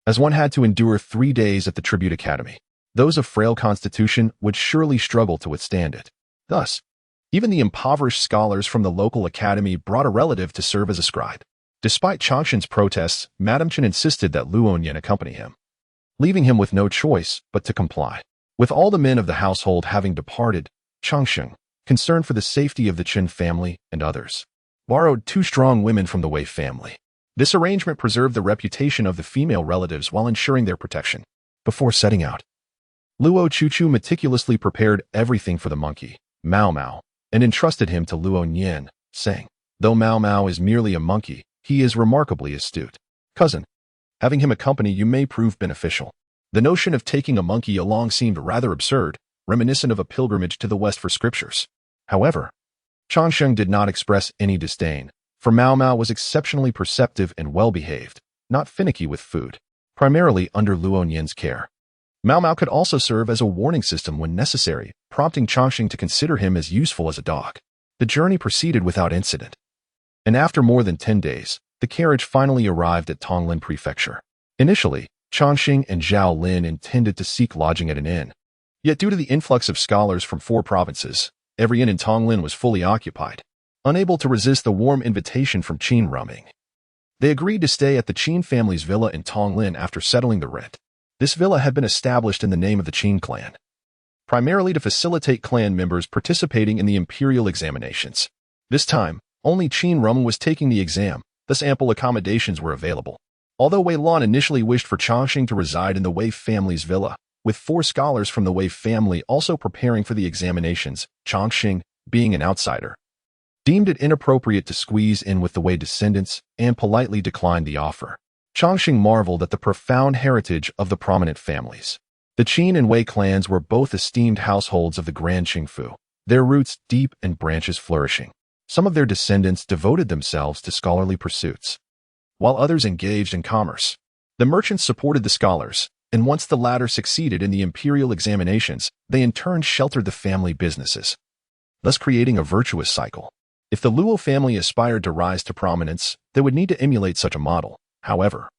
as one had to endure 3 days at the tribute academy. Those of frail constitution would surely struggle to withstand it. Thus, even the impoverished scholars from the local academy brought a relative to serve as a scribe. Despite Changxing's protests, Madame Chen insisted that Luo Nian accompany him, leaving him with no choice but to comply. With all the men of the household having departed, Changxing, concerned for the safety of the Chen family and others, borrowed 2 strong women from the Wei family. This arrangement preserved the reputation of the female relatives while ensuring their protection. Before setting out, Luo Chuchu meticulously prepared everything for the monkey, Mao Mao, and entrusted him to Luo Nian, saying, though Mao Mao is merely a monkey, he is remarkably astute. Cousin, having him accompany you may prove beneficial. The notion of taking a monkey along seemed rather absurd, reminiscent of a pilgrimage to the West for scriptures. However, Changxing did not express any disdain, for Mao Mao was exceptionally perceptive and well-behaved, not finicky with food, primarily under Luo Nian's care. Mao Mao could also serve as a warning system when necessary, prompting Changxing to consider him as useful as a dog. The journey proceeded without incident, and after more than 10 days, the carriage finally arrived at Tonglin Prefecture. Initially, Changxing and Zhao Lin intended to seek lodging at an inn. Yet due to the influx of scholars from 4 provinces, every inn in Tonglin was fully occupied. Unable to resist the warm invitation from Qin Ruming, they agreed to stay at the Qin family's villa in Tonglin after settling the rent. This villa had been established in the name of the Qin clan, primarily to facilitate clan members participating in the imperial examinations. This time, only Qin Ruming was taking the exam, thus ample accommodations were available. Although Wei Lan initially wished for Changxing to reside in the Wei family's villa, with 4 scholars from the Wei family also preparing for the examinations, Changxing, being an outsider, deemed it inappropriate to squeeze in with the Wei descendants and politely declined the offer. Chongqing marveled at the profound heritage of the prominent families. The Qin and Wei clans were both esteemed households of the Grand Qingfu, their roots deep and branches flourishing. Some of their descendants devoted themselves to scholarly pursuits, while others engaged in commerce. The merchants supported the scholars, and once the latter succeeded in the imperial examinations, they in turn sheltered the family businesses, thus creating a virtuous cycle. If the Luo family aspired to rise to prominence, they would need to emulate such a model. However,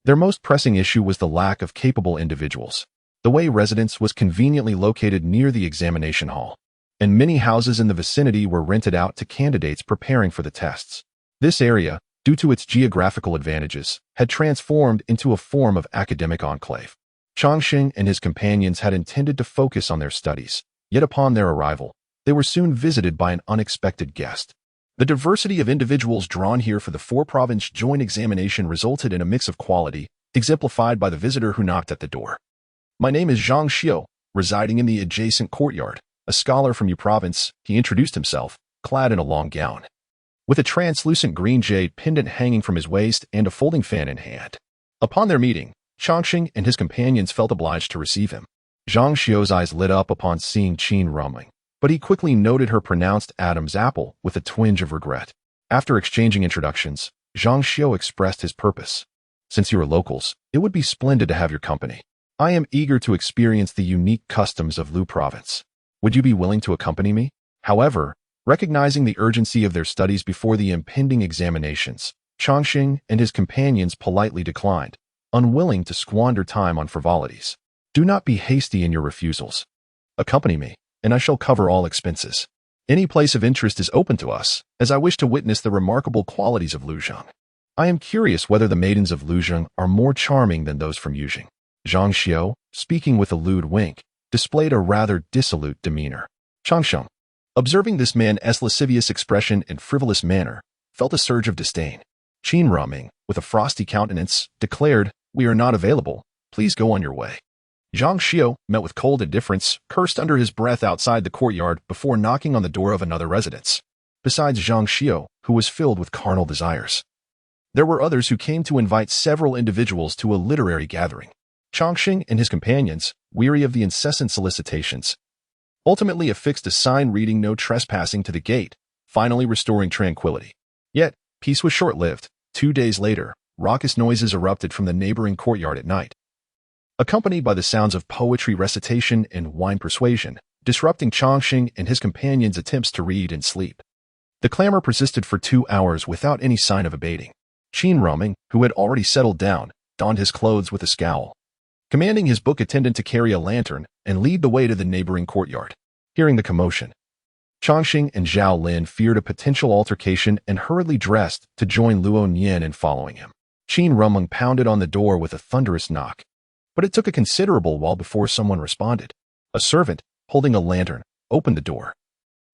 their most pressing issue was the lack of capable individuals. The Wei residence was conveniently located near the examination hall, and many houses in the vicinity were rented out to candidates preparing for the tests. This area, due to its geographical advantages, had transformed into a form of academic enclave. Chongqing and his companions had intended to focus on their studies, yet upon their arrival, they were soon visited by an unexpected guest. The diversity of individuals drawn here for the four-province joint examination resulted in a mix of quality, exemplified by the visitor who knocked at the door. "My name is Zhang Xiao, residing in the adjacent courtyard. A scholar from your province," he introduced himself, clad in a long gown, with a translucent green jade pendant hanging from his waist and a folding fan in hand. Upon their meeting, Chongqing and his companions felt obliged to receive him. Zhang Xiao's eyes lit up upon seeing Qin Ruming, but he quickly noted her pronounced Adam's apple with a twinge of regret. After exchanging introductions, Zhang Xiao expressed his purpose. "Since you are locals, it would be splendid to have your company. I am eager to experience the unique customs of Lu province. Would you be willing to accompany me?" However, recognizing the urgency of their studies before the impending examinations, Chongqing and his companions politely declined, unwilling to squander time on frivolities. "Do not be hasty in your refusals. Accompany me, and I shall cover all expenses. Any place of interest is open to us, as I wish to witness the remarkable qualities of Luzhang. I am curious whether the maidens of Luzhang are more charming than those from Yuzhang." Zhang Xiao, speaking with a lewd wink, displayed a rather dissolute demeanor. Chongqing, observing this man's lascivious expression and frivolous manner, felt a surge of disdain. Qin Ruming, with a frosty countenance, declared, "We are not available. Please go on your way." Zhang Xiao, met with cold indifference, cursed under his breath outside the courtyard before knocking on the door of another residence. Besides Zhang Xiao, who was filled with carnal desires, there were others who came to invite several individuals to a literary gathering. Chongqing and his companions, weary of the incessant solicitations, ultimately affixed a sign reading "No trespassing" to the gate, finally restoring tranquility. Yet, peace was short-lived. 2 days later, raucous noises erupted from the neighboring courtyard at night, accompanied by the sounds of poetry recitation and wine persuasion, disrupting Chongqing and his companions' attempts to read and sleep. The clamor persisted for 2 hours without any sign of abating. Qin Ruming, who had already settled down, donned his clothes with a scowl, commanding his book attendant to carry a lantern and lead the way to the neighboring courtyard. Hearing the commotion, Chongqing and Zhao Lin feared a potential altercation and hurriedly dressed to join Luo Nian in following him. Qin Ruming pounded on the door with a thunderous knock, but it took a considerable while before someone responded. A servant, holding a lantern, opened the door,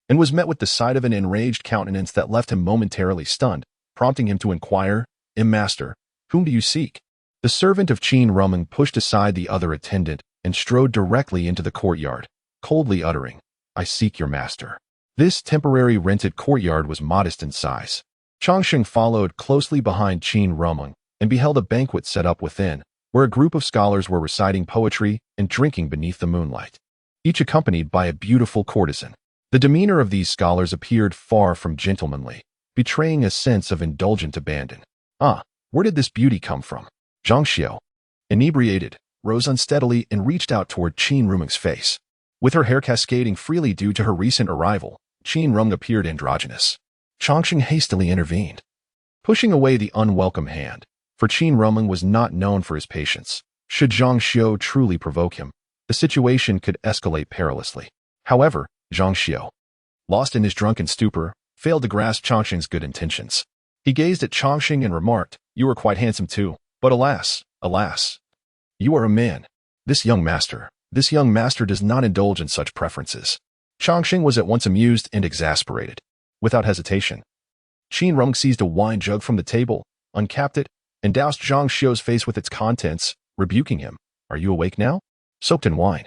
and was met with the sight of an enraged countenance that left him momentarily stunned, prompting him to inquire, "Master, whom do you seek?" The servant of Qin Ruming pushed aside the other attendant and strode directly into the courtyard, coldly uttering, "I seek your master." This temporary rented courtyard was modest in size. Chongqing followed closely behind Qin Ruming and beheld a banquet set up within, where a group of scholars were reciting poetry and drinking beneath the moonlight, each accompanied by a beautiful courtesan. The demeanor of these scholars appeared far from gentlemanly, betraying a sense of indulgent abandon. Where did this beauty come from? Zhang Xiao, inebriated, rose unsteadily and reached out toward Qin Ruming's face. With her hair cascading freely due to her recent arrival, Qin Ruming appeared androgynous. Chongqing hastily intervened, pushing away the unwelcome hand, for Qin Ruming was not known for his patience. Should Zhang Xiao truly provoke him, the situation could escalate perilously. However, Zhang Xiao, lost in his drunken stupor, failed to grasp Chongqing's good intentions. He gazed at Chongqing and remarked, "You are quite handsome too, but alas, you are a man. This young master does not indulge in such preferences." Chongqing was at once amused and exasperated. Without hesitation, Qin Ruming seized a wine jug from the table, uncapped it, and doused Zhang Xiao's face with its contents, rebuking him. "Are you awake now? Soaked in wine."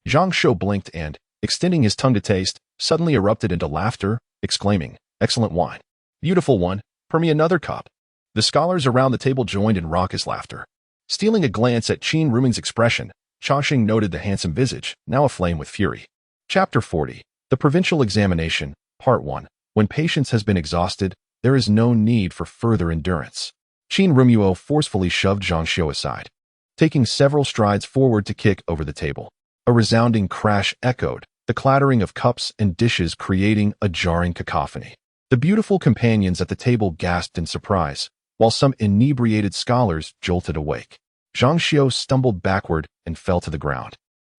Zhang Xiao blinked and, extending his tongue to taste, suddenly erupted into laughter, exclaiming, Excellent wine. Beautiful one. Pour me another cup. The scholars around the table joined in raucous laughter. Stealing a glance at Qin Ruming's expression, Changxing noted the handsome visage, now aflame with fury. Chapter 40. The Provincial Examination, Part 1. When patience has been exhausted, there is no need for further endurance. Qin Rumyuo forcefully shoved Zhang Xiu aside, taking several strides forward to kick over the table. A resounding crash echoed, the clattering of cups and dishes creating a jarring cacophony. The beautiful companions at the table gasped in surprise, while some inebriated scholars jolted awake. Zhang Xiu stumbled backward and fell to the ground,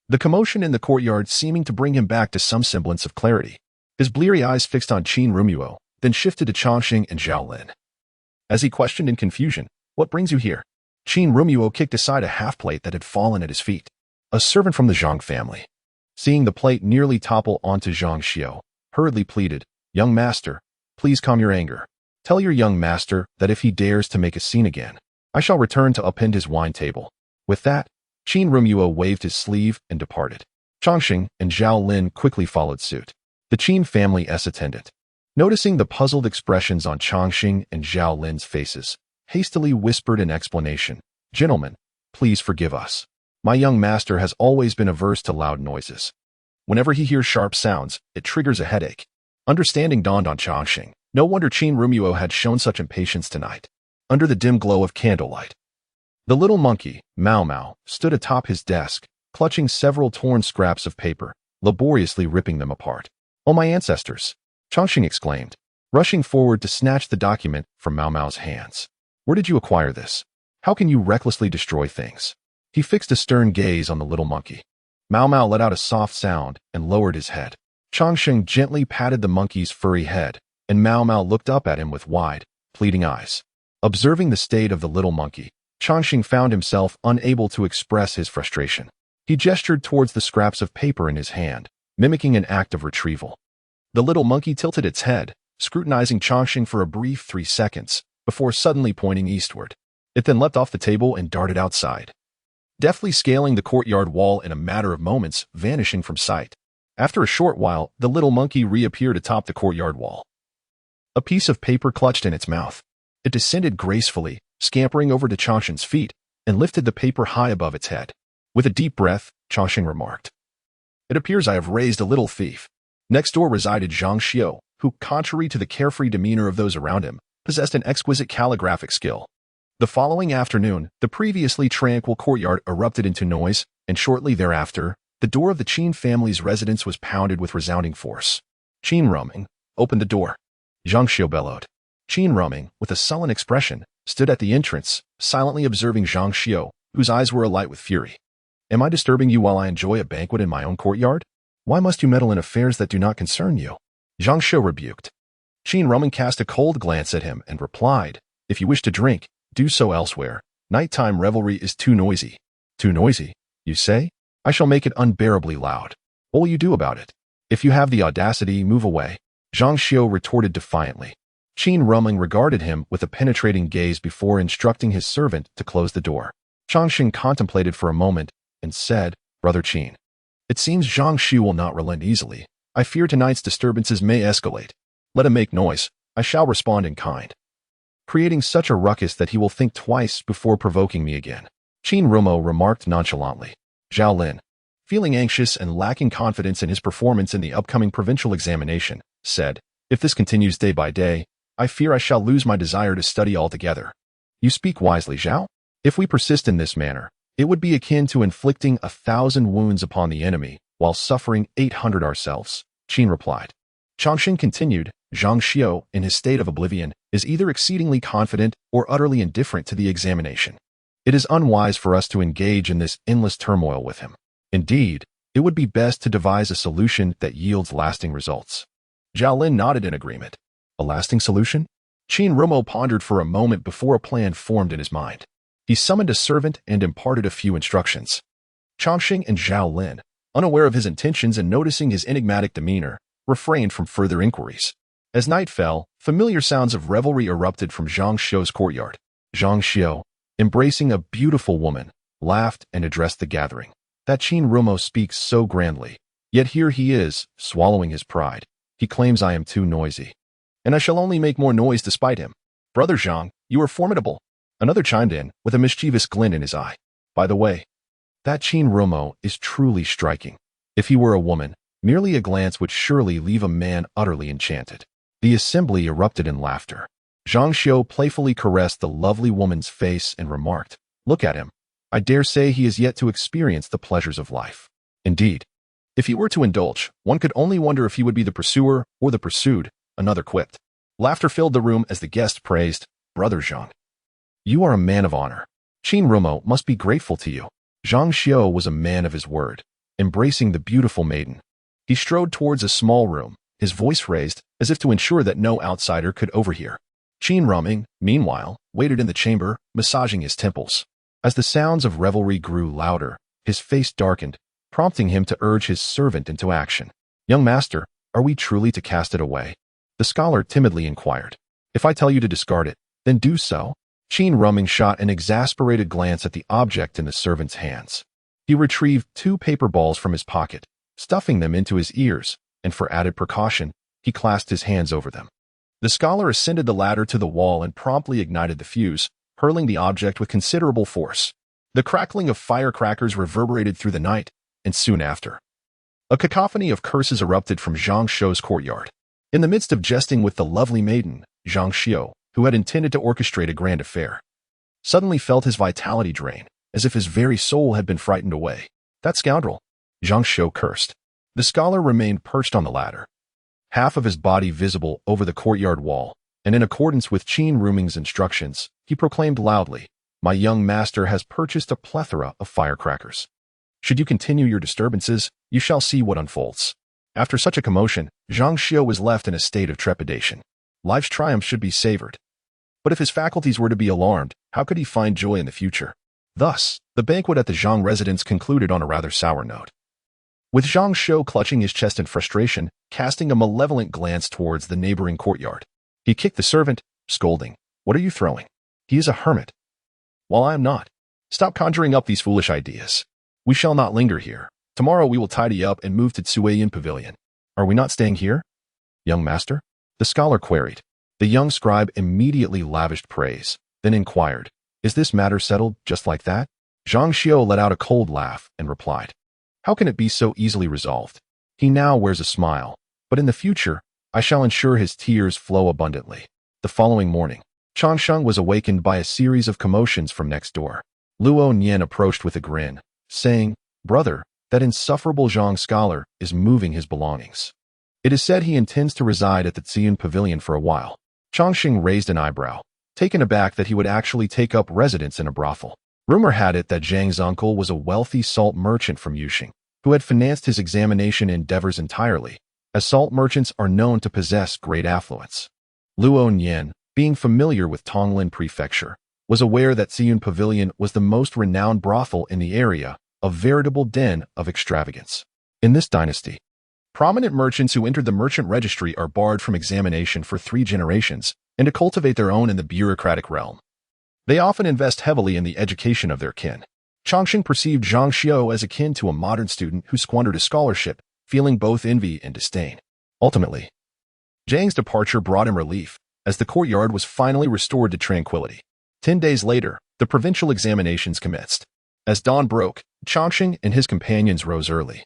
the commotion in the courtyard seeming to bring him back to some semblance of clarity. His bleary eyes fixed on Qin Rumyuo, then shifted to Changxing and Zhao Lin. As he questioned in confusion, "What brings you here?" Qin Rumyuo kicked aside a half-plate that had fallen at his feet. A servant from the Zhang family. Seeing the plate nearly topple onto Zhang Xiu, hurriedly pleaded, "Young master, please calm your anger. Tell your young master that if he dares to make a scene again, I shall return to upend his wine table." With that, Qin Rumyuo waved his sleeve and departed. Changxing and Zhao Lin quickly followed suit. The Qin family's attendant, noticing the puzzled expressions on Changxing and Zhao Lin's faces, hastily whispered an explanation. "Gentlemen, please forgive us. My young master has always been averse to loud noises. Whenever he hears sharp sounds, it triggers a headache." Understanding dawned on Changxing. No wonder Qin Rumyuo had shown such impatience tonight. Under the dim glow of candlelight, the little monkey, Mao Mao, stood atop his desk, clutching several torn scraps of paper, laboriously ripping them apart. "Oh, my ancestors!" Changxing exclaimed, rushing forward to snatch the document from Mao Mao's hands. "Where did you acquire this? How can you recklessly destroy things?" He fixed a stern gaze on the little monkey. Mao Mao let out a soft sound and lowered his head. Changxing gently patted the monkey's furry head, and Mao Mao looked up at him with wide, pleading eyes. Observing the state of the little monkey, Changxing found himself unable to express his frustration. He gestured towards the scraps of paper in his hand, mimicking an act of retrieval. The little monkey tilted its head, scrutinizing Changxing for a brief 3 seconds, before suddenly pointing eastward. It then leapt off the table and darted outside, deftly scaling the courtyard wall in a matter of moments, vanishing from sight. After a short while, the little monkey reappeared atop the courtyard wall, a piece of paper clutched in its mouth. It descended gracefully, scampering over to Changxing's feet, and lifted the paper high above its head. With a deep breath, Changxing remarked, "It appears I have raised a little thief." Next door resided Zhang Xiu, who, contrary to the carefree demeanor of those around him, possessed an exquisite calligraphic skill. The following afternoon, the previously tranquil courtyard erupted into noise, and shortly thereafter, the door of the Qin family's residence was pounded with resounding force. "Qin Ruming, open the door," Zhang Xiu bellowed. Qin Ruming, with a sullen expression, stood at the entrance, silently observing Zhang Xiu, whose eyes were alight with fury. "Am I disturbing you while I enjoy a banquet in my own courtyard? Why must you meddle in affairs that do not concern you?" Zhang Xiu rebuked. Qin Ruming cast a cold glance at him and replied, "If you wish to drink, do so elsewhere. Nighttime revelry is too noisy." "Too noisy, you say? I shall make it unbearably loud. What will you do about it?" "If you have the audacity, move away," Zhang Xiu retorted defiantly. Qin Ruming regarded him with a penetrating gaze before instructing his servant to close the door. Changxing contemplated for a moment and said, "Brother Qin, it seems Zhang Xiu will not relent easily. I fear tonight's disturbances may escalate. Let him make noise. I shall respond in kind, creating such a ruckus that he will think twice before provoking me again." Qin Rumyuo remarked nonchalantly. Zhao Lin, feeling anxious and lacking confidence in his performance in the upcoming provincial examination, said, "If this continues day by day, I fear I shall lose my desire to study altogether." "You speak wisely, Zhao. If we persist in this manner, it would be akin to inflicting 1,000 wounds upon the enemy while suffering 800 ourselves," Qin replied. Changxing continued, "Zhang Xiu, in his state of oblivion, is either exceedingly confident or utterly indifferent to the examination. It is unwise for us to engage in this endless turmoil with him. Indeed, it would be best to devise a solution that yields lasting results." Zhao Lin nodded in agreement. A lasting solution? Qin Rumyuo pondered for a moment before a plan formed in his mind. He summoned a servant and imparted a few instructions. Changxing and Zhao Lin, unaware of his intentions and noticing his enigmatic demeanor, refrained from further inquiries. As night fell, familiar sounds of revelry erupted from Zhang Xiu's courtyard. Zhang Xiu, embracing a beautiful woman, laughed and addressed the gathering. "That Qin Rumyuo speaks so grandly, yet here he is, swallowing his pride. He claims I am too noisy." and I shall only make more noise despite him. Brother Zhang, you are formidable. Another chimed in, with a mischievous glint in his eye. By the way, that Qin Rumo is truly striking. If he were a woman, merely a glance would surely leave a man utterly enchanted. The assembly erupted in laughter. Zhang Xiu playfully caressed the lovely woman's face and remarked, "Look at him. I dare say he is yet to experience the pleasures of life." Indeed, if he were to indulge, one could only wonder if he would be the pursuer or the pursued, another quipped. Laughter filled the room as the guest praised, "Brother Zhang, you are a man of honor. Qin Rumo must be grateful to you." Zhang Xiu was a man of his word, embracing the beautiful maiden. He strode towards a small room, his voice raised, as if to ensure that no outsider could overhear. Qin Ruming, meanwhile, waited in the chamber, massaging his temples. As the sounds of revelry grew louder, his face darkened, prompting him to urge his servant into action. "Young master, are we truly to cast it away?" The scholar timidly inquired. "If I tell you to discard it, then do so." Qin Ruming shot an exasperated glance at the object in the servant's hands. He retrieved 2 paper balls from his pocket, stuffing them into his ears, and for added precaution, he clasped his hands over them. The scholar ascended the ladder to the wall and promptly ignited the fuse, hurling the object with considerable force. The crackling of firecrackers reverberated through the night, and soon after, a cacophony of curses erupted from Zhang Xiu's courtyard. In the midst of jesting with the lovely maiden, Zhang Xiu, who had intended to orchestrate a grand affair, suddenly felt his vitality drain, as if his very soul had been frightened away. "That scoundrel!" Zhang Xiu cursed. The scholar remained perched on the ladder, half of his body visible over the courtyard wall, and in accordance with Qin Ruming's instructions, he proclaimed loudly, "My young master has purchased a plethora of firecrackers. Should you continue your disturbances, you shall see what unfolds." After such a commotion, Zhang Xiu was left in a state of trepidation. Life's triumphs should be savored. But if his faculties were to be alarmed, how could he find joy in the future? Thus, the banquet at the Zhang residence concluded on a rather sour note. With Zhang Xiu clutching his chest in frustration, casting a malevolent glance towards the neighboring courtyard, he kicked the servant, scolding, "What are you throwing? He is a hermit, while I am not. Stop conjuring up these foolish ideas. We shall not linger here. Tomorrow we will tidy up and move to Tsueyin Pavilion. Are we not staying here, young master?" The scholar queried. The young scribe immediately lavished praise, then inquired, "Is this matter settled just like that?" Zhang Xiu let out a cold laugh and replied, "How can it be so easily resolved? He now wears a smile, but in the future, I shall ensure his tears flow abundantly." The following morning, Changsheng was awakened by a series of commotions from next door. Luo Nian approached with a grin, saying, "Brother, that insufferable Zhang scholar is moving his belongings. It is said he intends to reside at the Tsueyin Pavilion for a while." Changsheng raised an eyebrow, taken aback that he would actually take up residence in a brothel. Rumor had it that Zhang's uncle was a wealthy salt merchant from Yuxing, who had financed his examination endeavors entirely, as salt merchants are known to possess great affluence. Luo Nian, being familiar with Tonglin Prefecture, was aware that Tsueyin Pavilion was the most renowned brothel in the area, a veritable den of extravagance. In this dynasty, prominent merchants who entered the merchant registry are barred from examination for 3 generations and to cultivate their own in the bureaucratic realm. They often invest heavily in the education of their kin. Changsheng perceived Zhang Xiu as akin to a modern student who squandered his scholarship, feeling both envy and disdain. Ultimately, Zhang's departure brought him relief, as the courtyard was finally restored to tranquility. 10 days later, the provincial examinations commenced. As dawn broke, Changsheng and his companions rose early,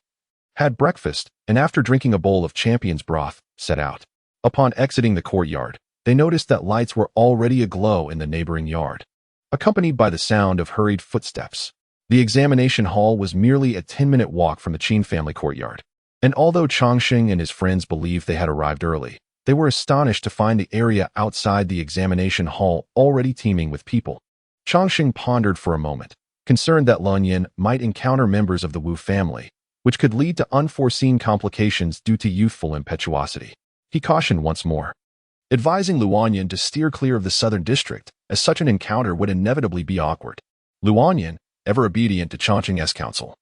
had breakfast, and after drinking a bowl of champion's broth, set out. Upon exiting the courtyard, they noticed that lights were already aglow in the neighboring yard, accompanied by the sound of hurried footsteps. The examination hall was merely a 10-minute walk from the Qin family courtyard, and although Changsheng and his friends believed they had arrived early, they were astonished to find the area outside the examination hall already teeming with people. Changsheng pondered for a moment, concerned that Lunyan might encounter members of the Wu family, which could lead to unforeseen complications due to youthful impetuosity. He cautioned once more, advising Luanyan to steer clear of the southern district, as such an encounter would inevitably be awkward. Luanyan, ever obedient to Changsheng's counsel,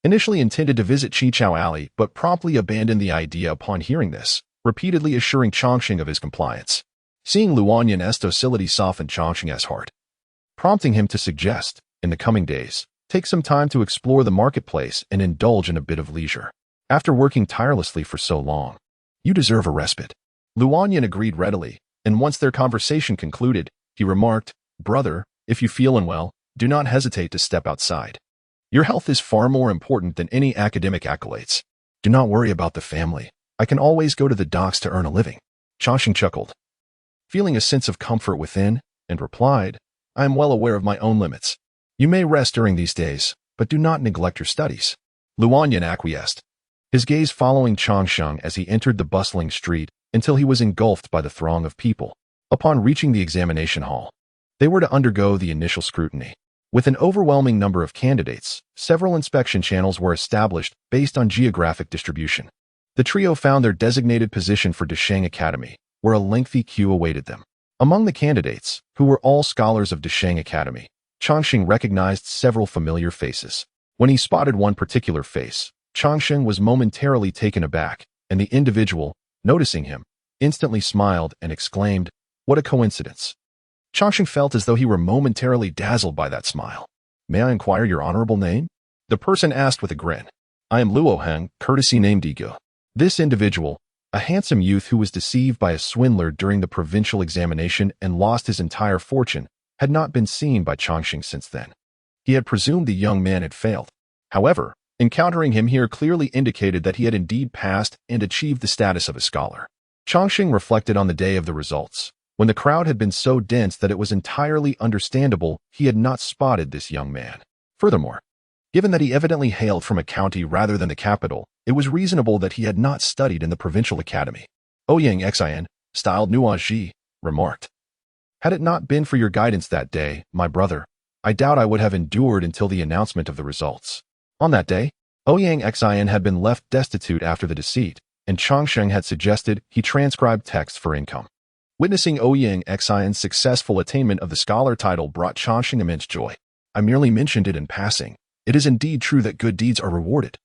initially intended to visit Chichao Alley but promptly abandoned the idea upon hearing this, repeatedly assuring Changsheng of his compliance. Seeing Luanyan's docility softened Changsheng's heart, prompting him to suggest, in the coming days, take some time to explore the marketplace and indulge in a bit of leisure. After working tirelessly for so long, you deserve a respite. Luanyan agreed readily, and once their conversation concluded, he remarked, "Brother, if you feel unwell, do not hesitate to step outside. Your health is far more important than any academic accolades. Do not worry about the family. I can always go to the docks to earn a living." Changxing chuckled, feeling a sense of comfort within, and replied, "I am well aware of my own limits. You may rest during these days, but do not neglect your studies." Luanyan acquiesced, his gaze following Changxing as he entered the bustling street until he was engulfed by the throng of people. Upon reaching the examination hall, they were to undergo the initial scrutiny. With an overwhelming number of candidates, several inspection channels were established based on geographic distribution. The trio found their designated position for Desheng Academy, where a lengthy queue awaited them. Among the candidates, who were all scholars of Desheng Academy, Changxing recognized several familiar faces. When he spotted one particular face, Changxing was momentarily taken aback, and the individual, noticing him, instantly smiled and exclaimed, "What a coincidence." Changxing felt as though he were momentarily dazzled by that smile. "May I inquire your honorable name?" The person asked with a grin. "I am Luoheng, courtesy name Digo." This individual, a handsome youth who was deceived by a swindler during the provincial examination and lost his entire fortune, had not been seen by Changxing since then. He had presumed the young man had failed. However, encountering him here clearly indicated that he had indeed passed and achieved the status of a scholar. Changxing reflected on the day of the results, when the crowd had been so dense that it was entirely understandable he had not spotted this young man. Furthermore, given that he evidently hailed from a county rather than the capital, it was reasonable that he had not studied in the provincial academy. Xianxia, styled Nuaji, remarked, "Had it not been for your guidance that day, my brother, I doubt I would have endured until the announcement of the results." On that day, Xianxia had been left destitute after the deceit, and Changxing had suggested he transcribe texts for income. Witnessing Xianxia's successful attainment of the scholar title brought Changxing immense joy. "I merely mentioned it in passing. It is indeed true that good deeds are rewarded."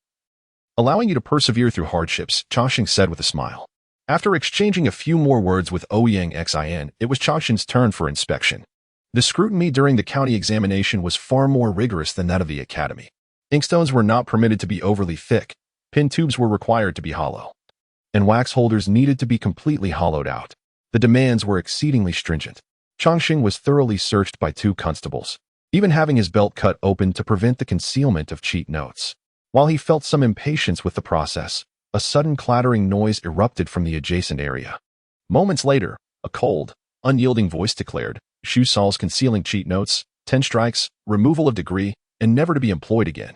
"Allowing you to persevere through hardships," Changxing said with a smile. After exchanging a few more words with Xianxia, it was Changxing's turn for inspection. The scrutiny during the county examination was far more rigorous than that of the academy. Inkstones were not permitted to be overly thick, pin tubes were required to be hollow, and wax holders needed to be completely hollowed out. The demands were exceedingly stringent. Changxing was thoroughly searched by 2 constables, even having his belt cut open to prevent the concealment of cheat notes. While he felt some impatience with the process, a sudden clattering noise erupted from the adjacent area. Moments later, a cold, unyielding voice declared, "Shoe soles concealing cheat notes, 10 strikes, removal of degree, and never to be employed again."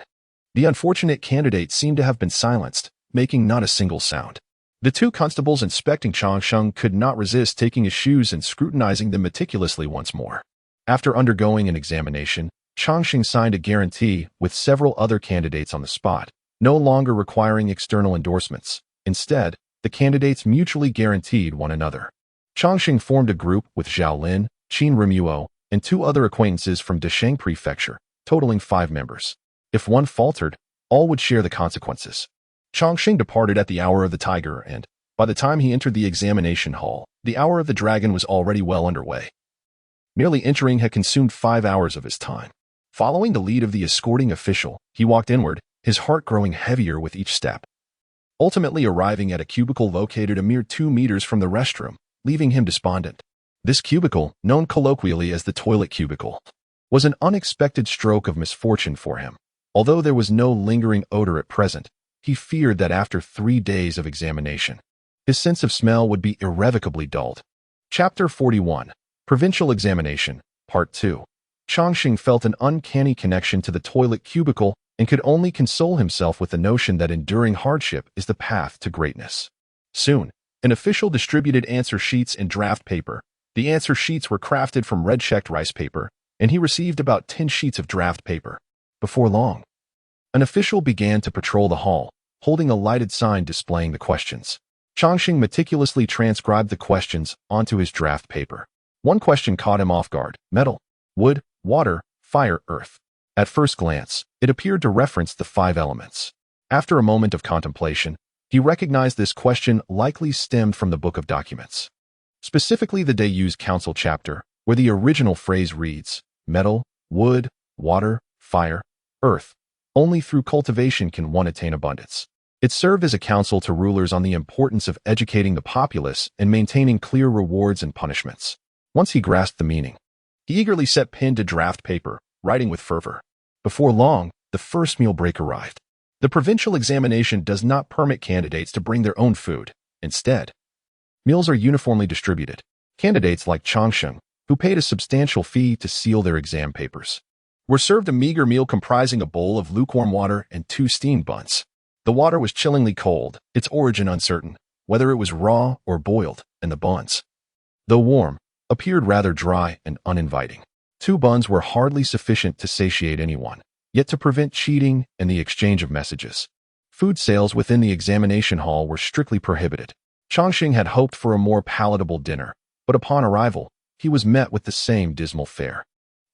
The unfortunate candidate seemed to have been silenced, making not a single sound. The 2 constables inspecting Changxing could not resist taking his shoes and scrutinizing them meticulously once more. After undergoing an examination, Changxing signed a guarantee with several other candidates on the spot, no longer requiring external endorsements. Instead, the candidates mutually guaranteed one another. Changxing formed a group with Zhao Lin, Qin Rimuo, and 2 other acquaintances from Desheng Prefecture, totaling 5 members. If one faltered, all would share the consequences. Changxing departed at the hour of the tiger, and, by the time he entered the examination hall, the hour of the dragon was already well underway. Merely entering had consumed 5 hours of his time. Following the lead of the escorting official, he walked inward, his heart growing heavier with each step. Ultimately arriving at a cubicle located a mere 2 meters from the restroom, leaving him despondent. This cubicle, known colloquially as the toilet cubicle, was an unexpected stroke of misfortune for him. Although there was no lingering odor at present, he feared that after 3 days of examination, his sense of smell would be irrevocably dulled. Chapter 41, Provincial Examination, Part 2. Changxing felt an uncanny connection to the toilet cubicle and could only console himself with the notion that enduring hardship is the path to greatness. Soon, an official distributed answer sheets and draft paper. The answer sheets were crafted from red-checked rice paper, and he received about 10 sheets of draft paper. Before long, an official began to patrol the hall, holding a lighted sign displaying the questions. Changxing meticulously transcribed the questions onto his draft paper. One question caught him off guard: metal, wood, water, fire, earth. At first glance, it appeared to reference the 5 elements. After a moment of contemplation, he recognized this question likely stemmed from the Book of Documents, specifically the Deuse Council chapter, where the original phrase reads, "Metal, wood, water, fire, earth. Only through cultivation can one attain abundance." It served as a counsel to rulers on the importance of educating the populace and maintaining clear rewards and punishments. Once he grasped the meaning, he eagerly set pen to draft paper, writing with fervor. Before long, the first meal break arrived. The provincial examination does not permit candidates to bring their own food. Instead, meals are uniformly distributed. Candidates like Changsheng, who paid a substantial fee to seal their exam papers, were served a meager meal comprising a bowl of lukewarm water and 2 steamed buns. The water was chillingly cold, its origin uncertain, whether it was raw or boiled, and the buns, though warm, appeared rather dry and uninviting. 2 buns were hardly sufficient to satiate anyone, yet to prevent cheating and the exchange of messages, food sales within the examination hall were strictly prohibited. Changsheng had hoped for a more palatable dinner, but upon arrival, he was met with the same dismal fare.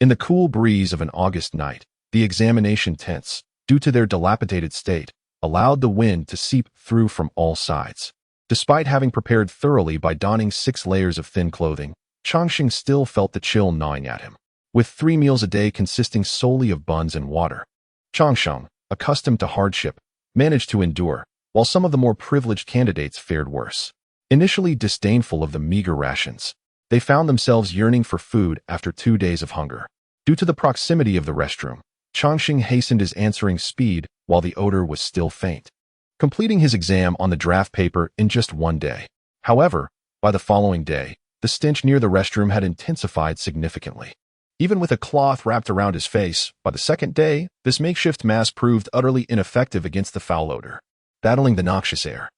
In the cool breeze of an August night, the examination tents, due to their dilapidated state, allowed the wind to seep through from all sides. Despite having prepared thoroughly by donning 6 layers of thin clothing, Changsheng still felt the chill gnawing at him. With 3 meals a day consisting solely of buns and water, Changsheng, accustomed to hardship, managed to endure, while some of the more privileged candidates fared worse. Initially disdainful of the meager rations, they found themselves yearning for food after 2 days of hunger. Due to the proximity of the restroom, Changsheng hastened his answering speed while the odor was still faint, completing his exam on the draft paper in just 1 day. However, by the following day, the stench near the restroom had intensified significantly. Even with a cloth wrapped around his face, by the 2nd day, this makeshift mask proved utterly ineffective against the foul odor, battling the noxious air.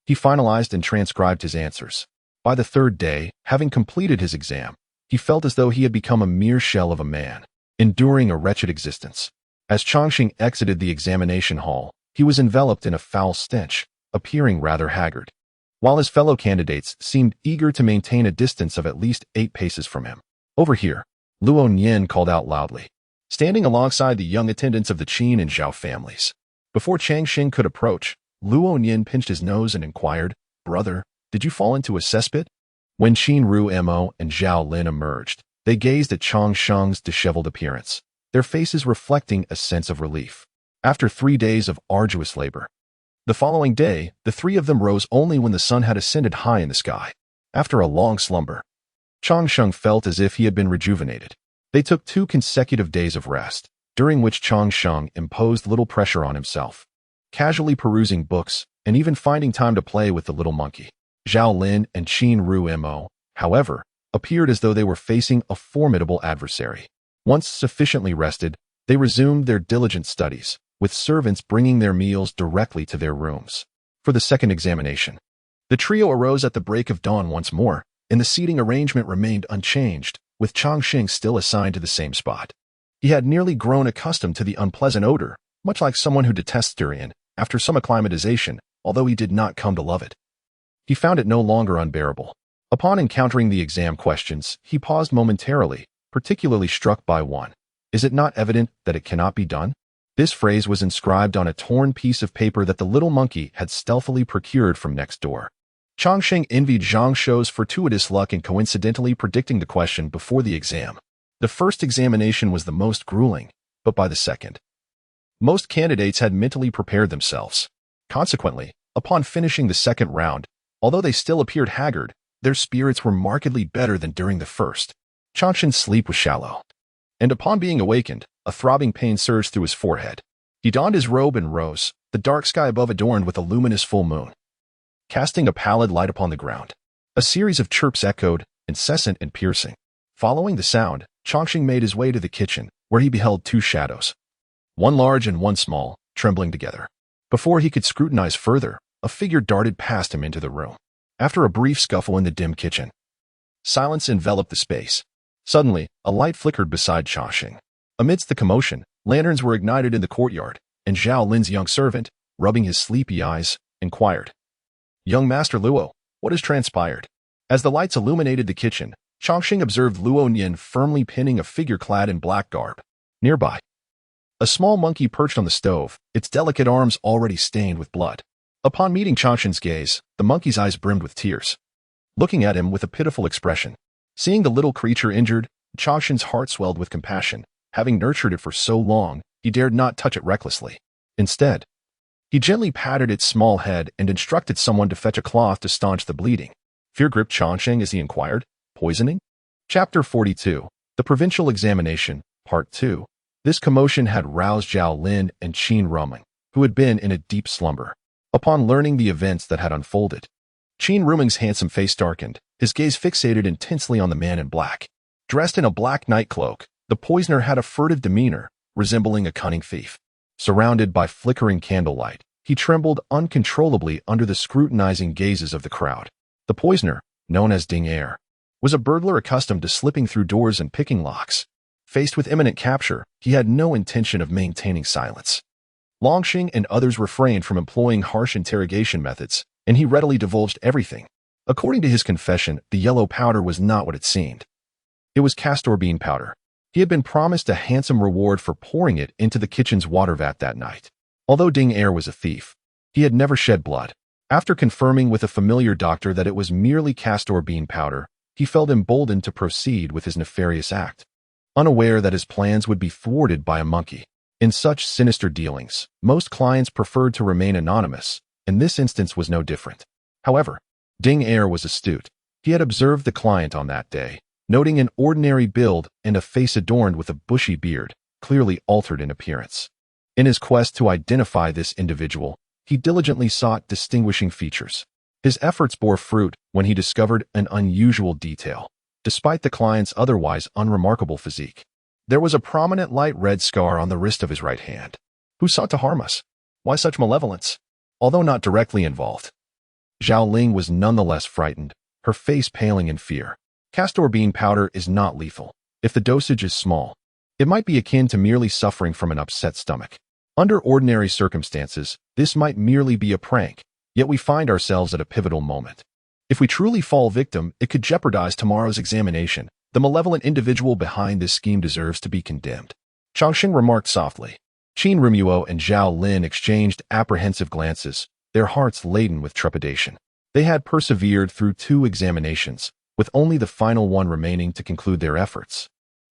He finalized and transcribed his answers. By the 3rd day, having completed his exam, he felt as though he had become a mere shell of a man, enduring a wretched existence. As Changsheng exited the examination hall, he was enveloped in a foul stench, appearing rather haggard, while his fellow candidates seemed eager to maintain a distance of at least 8 paces from him. "Over here," Luo Nian called out loudly, standing alongside the young attendants of the Qin and Zhao families. Before Changsheng could approach, Luo Nian pinched his nose and inquired, "Brother, did you fall into a cesspit?" When Qin Ruo and Zhao Lin emerged, they gazed at Changsheng's disheveled appearance, their faces reflecting a sense of relief. After 3 days of arduous labor, the following day, the 3 of them rose only when the sun had ascended high in the sky. After a long slumber, Changsheng felt as if he had been rejuvenated. They took 2 consecutive days of rest, during which Changsheng imposed little pressure on himself, casually perusing books and even finding time to play with the little monkey. Zhao Lin and Qin Ruo, however, appeared as though they were facing a formidable adversary. Once sufficiently rested, they resumed their diligent studies, with servants bringing their meals directly to their rooms. For the 2nd examination, the trio arose at the break of dawn once more, and the seating arrangement remained unchanged, with Changsheng still assigned to the same spot. He had nearly grown accustomed to the unpleasant odor, much like someone who detests durian, after some acclimatization, although he did not come to love it. He found it no longer unbearable. Upon encountering the exam questions, he paused momentarily, particularly struck by one. "Is it not evident that it cannot be done?" This phrase was inscribed on a torn piece of paper that the little monkey had stealthily procured from next door. Changsheng envied Zhang Shou's fortuitous luck in coincidentally predicting the question before the exam. The first examination was the most grueling, but by the 2nd, most candidates had mentally prepared themselves. Consequently, upon finishing the 2nd round, although they still appeared haggard, their spirits were markedly better than during the first. Changsheng's sleep was shallow, and upon being awakened, a throbbing pain surged through his forehead. He donned his robe and rose, the dark sky above adorned with a luminous full moon, casting a pallid light upon the ground. A series of chirps echoed, incessant and piercing. Following the sound, Changsheng made his way to the kitchen, where he beheld 2 shadows, one large and one small, trembling together. Before he could scrutinize further, a figure darted past him into the room. After a brief scuffle in the dim kitchen, silence enveloped the space. Suddenly, a light flickered beside Changsheng. Amidst the commotion, lanterns were ignited in the courtyard, and Zhao Lin's young servant, rubbing his sleepy eyes, inquired, "Young Master Luo, what has transpired?" As the lights illuminated the kitchen, Changsheng observed Luo Nian firmly pinning a figure clad in black garb. Nearby, a small monkey perched on the stove, its delicate arms already stained with blood. Upon meeting Changsheng's gaze, the monkey's eyes brimmed with tears, looking at him with a pitiful expression. Seeing the little creature injured, Changsheng's heart swelled with compassion. Having nurtured it for so long, he dared not touch it recklessly. Instead, He gently patted its small head and instructed someone to fetch a cloth to staunch the bleeding. Fear gripped Xianxia as he inquired, "Poisoning?" Chapter 42. The Provincial Examination, Part 2. This commotion had roused Zhao Lin and Qin Ruming, who had been in a deep slumber. Upon learning the events that had unfolded, Qin Ruming's handsome face darkened, his gaze fixated intensely on the man in black. Dressed in a black night cloak, the poisoner had a furtive demeanor, resembling a cunning thief. Surrounded by flickering candlelight, he trembled uncontrollably under the scrutinizing gazes of the crowd. The poisoner, known as Ding Er, was a burglar accustomed to slipping through doors and picking locks. Faced with imminent capture, he had no intention of maintaining silence. Longxing and others refrained from employing harsh interrogation methods, and he readily divulged everything. According to his confession, the yellow powder was not what it seemed. It was castor bean powder. He had been promised a handsome reward for pouring it into the kitchen's water vat that night. Although Ding Er was a thief, he had never shed blood. After confirming with a familiar doctor that it was merely castor bean powder, he felt emboldened to proceed with his nefarious act, unaware that his plans would be thwarted by a monkey. In such sinister dealings, most clients preferred to remain anonymous, and this instance was no different. However, Ding Er was astute. He had observed the client on that day, noting an ordinary build and a face adorned with a bushy beard, clearly altered in appearance. In his quest to identify this individual, he diligently sought distinguishing features. His efforts bore fruit when he discovered an unusual detail. Despite the client's otherwise unremarkable physique, there was a prominent light red scar on the wrist of his right hand. Who sought to harm us? Why such malevolence? Although not directly involved, Zhao Ling was nonetheless frightened, her face paling in fear. Castor bean powder is not lethal. If the dosage is small, it might be akin to merely suffering from an upset stomach. Under ordinary circumstances, this might merely be a prank, yet we find ourselves at a pivotal moment. If we truly fall victim, it could jeopardize tomorrow's examination. The malevolent individual behind this scheme deserves to be condemned. Changxing remarked softly. Qin Ruming and Zhao Lin exchanged apprehensive glances, their hearts laden with trepidation. They had persevered through 2 examinations, with only the final one remaining to conclude their efforts.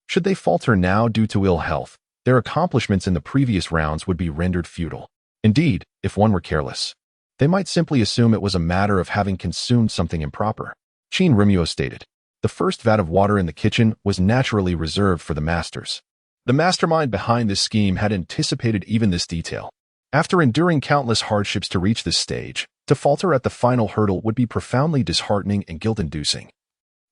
Should they falter now due to ill health, their accomplishments in the previous rounds would be rendered futile. Indeed, if one were careless, they might simply assume it was a matter of having consumed something improper. Qin Ruming stated. The first vat of water in the kitchen was naturally reserved for the masters. The mastermind behind this scheme had anticipated even this detail. After enduring countless hardships to reach this stage, to falter at the final hurdle would be profoundly disheartening and guilt-inducing,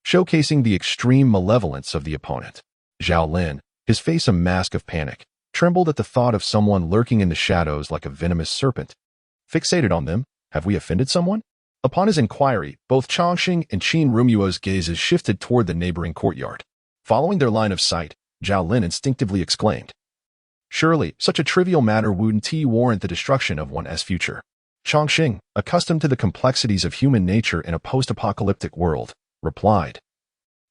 showcasing the extreme malevolence of the opponent. Zhao Lin, his face a mask of panic, trembled at the thought of someone lurking in the shadows like a venomous serpent. Fixated on them, have we offended someone? Upon his inquiry, both Changxing and Qin Ruming's gazes shifted toward the neighboring courtyard. Following their line of sight, Zhao Lin instinctively exclaimed, "Surely, such a trivial matter wouldn't warrant the destruction of one's future." Changxing, accustomed to the complexities of human nature in a post-apocalyptic world, replied,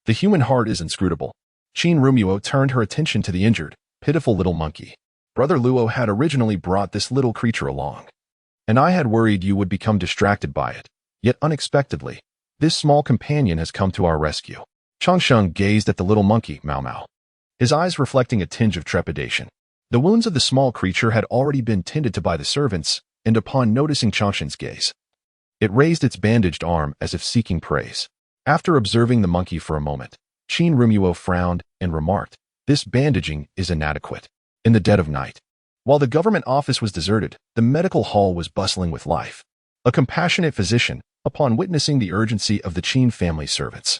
"The human heart is inscrutable." Qin Ruming turned her attention to the injured, pitiful little monkey. Brother Luo had originally brought this little creature along, and I had worried you would become distracted by it. Yet unexpectedly, this small companion has come to our rescue. Changxing gazed at the little monkey, Mao Mao, his eyes reflecting a tinge of trepidation. The wounds of the small creature had already been tended to by the servants, and upon noticing Changxing's gaze, it raised its bandaged arm as if seeking praise. After observing the monkey for a moment, Qin Ruming frowned and remarked, "This bandaging is inadequate." In the dead of night, while the government office was deserted, the medical hall was bustling with life. A compassionate physician, upon witnessing the urgency of the Qin family servants,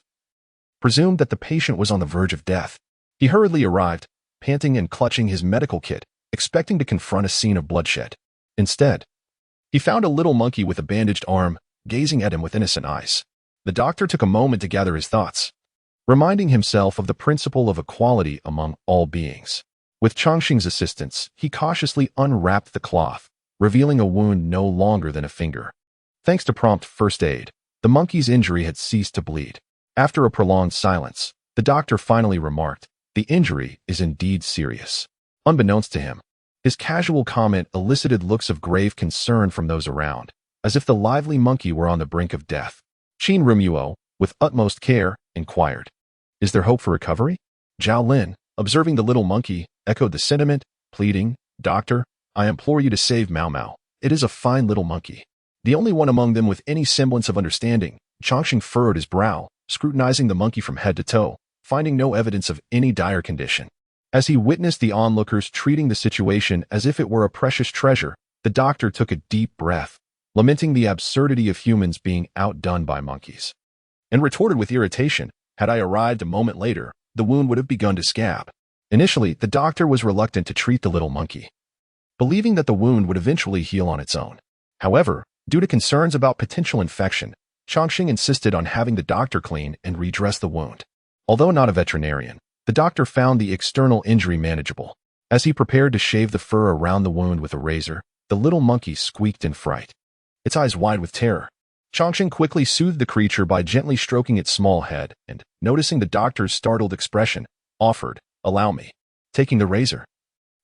presumed that the patient was on the verge of death. He hurriedly arrived, panting and clutching his medical kit, expecting to confront a scene of bloodshed. Instead, he found a little monkey with a bandaged arm, gazing at him with innocent eyes. The doctor took a moment to gather his thoughts, reminding himself of the principle of equality among all beings. With Changxing's assistance, he cautiously unwrapped the cloth, revealing a wound no longer than a finger. Thanks to prompt first aid, the monkey's injury had ceased to bleed. After a prolonged silence, the doctor finally remarked, "The injury is indeed serious." Unbeknownst to him, his casual comment elicited looks of grave concern from those around, as if the lively monkey were on the brink of death. Qin Ruming, with utmost care, inquired, "Is there hope for recovery?" Zhao Lin, observing the little monkey, echoed the sentiment, pleading, "Doctor, I implore you to save Mao Mao. It is a fine little monkey. The only one among them with any semblance of understanding. Chongqing furrowed his brow, scrutinizing the monkey from head to toe, finding no evidence of any dire condition. As he witnessed the onlookers treating the situation as if it were a precious treasure, the doctor took a deep breath, lamenting the absurdity of humans being outdone by monkeys, and retorted with irritation, "Had I arrived a moment later, the wound would have begun to scab." Initially, the doctor was reluctant to treat the little monkey, believing that the wound would eventually heal on its own. However, due to concerns about potential infection, Chongqing insisted on having the doctor clean and redress the wound. Although not a veterinarian, the doctor found the external injury manageable. As he prepared to shave the fur around the wound with a razor, the little monkey squeaked in fright, its eyes wide with terror. Chongqing quickly soothed the creature by gently stroking its small head and, noticing the doctor's startled expression, offered, "Allow me." Taking the razor,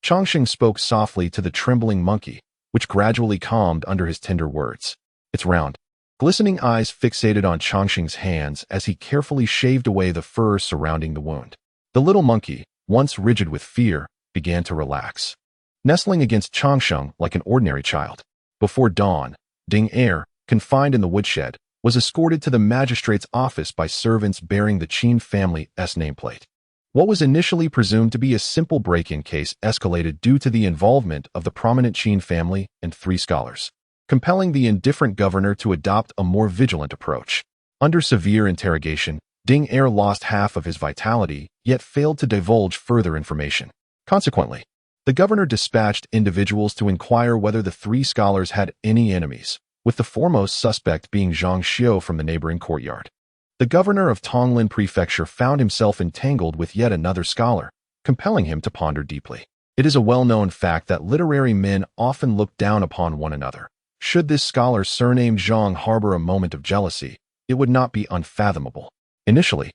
Chongqing spoke softly to the trembling monkey, which gradually calmed under his tender words. Its round, glistening eyes fixated on Chongqing's hands as he carefully shaved away the fur surrounding the wound. The little monkey, once rigid with fear, began to relax, nestling against Chongqing like an ordinary child. Before dawn, Ding Er, confined in the woodshed, was escorted to the magistrate's office by servants bearing the Qin family's nameplate. What was initially presumed to be a simple break-in case escalated due to the involvement of the prominent Qin family and 3 scholars, compelling the indifferent governor to adopt a more vigilant approach. Under severe interrogation, Ding Er lost half of his vitality, yet failed to divulge further information. Consequently, the governor dispatched individuals to inquire whether the 3 scholars had any enemies, with the foremost suspect being Zhang Xiao from the neighboring courtyard. The governor of Tonglin Prefecture found himself entangled with yet another scholar, compelling him to ponder deeply. It is a well-known fact that literary men often look down upon one another. Should this scholar surnamed Zhang harbor a moment of jealousy, it would not be unfathomable. Initially,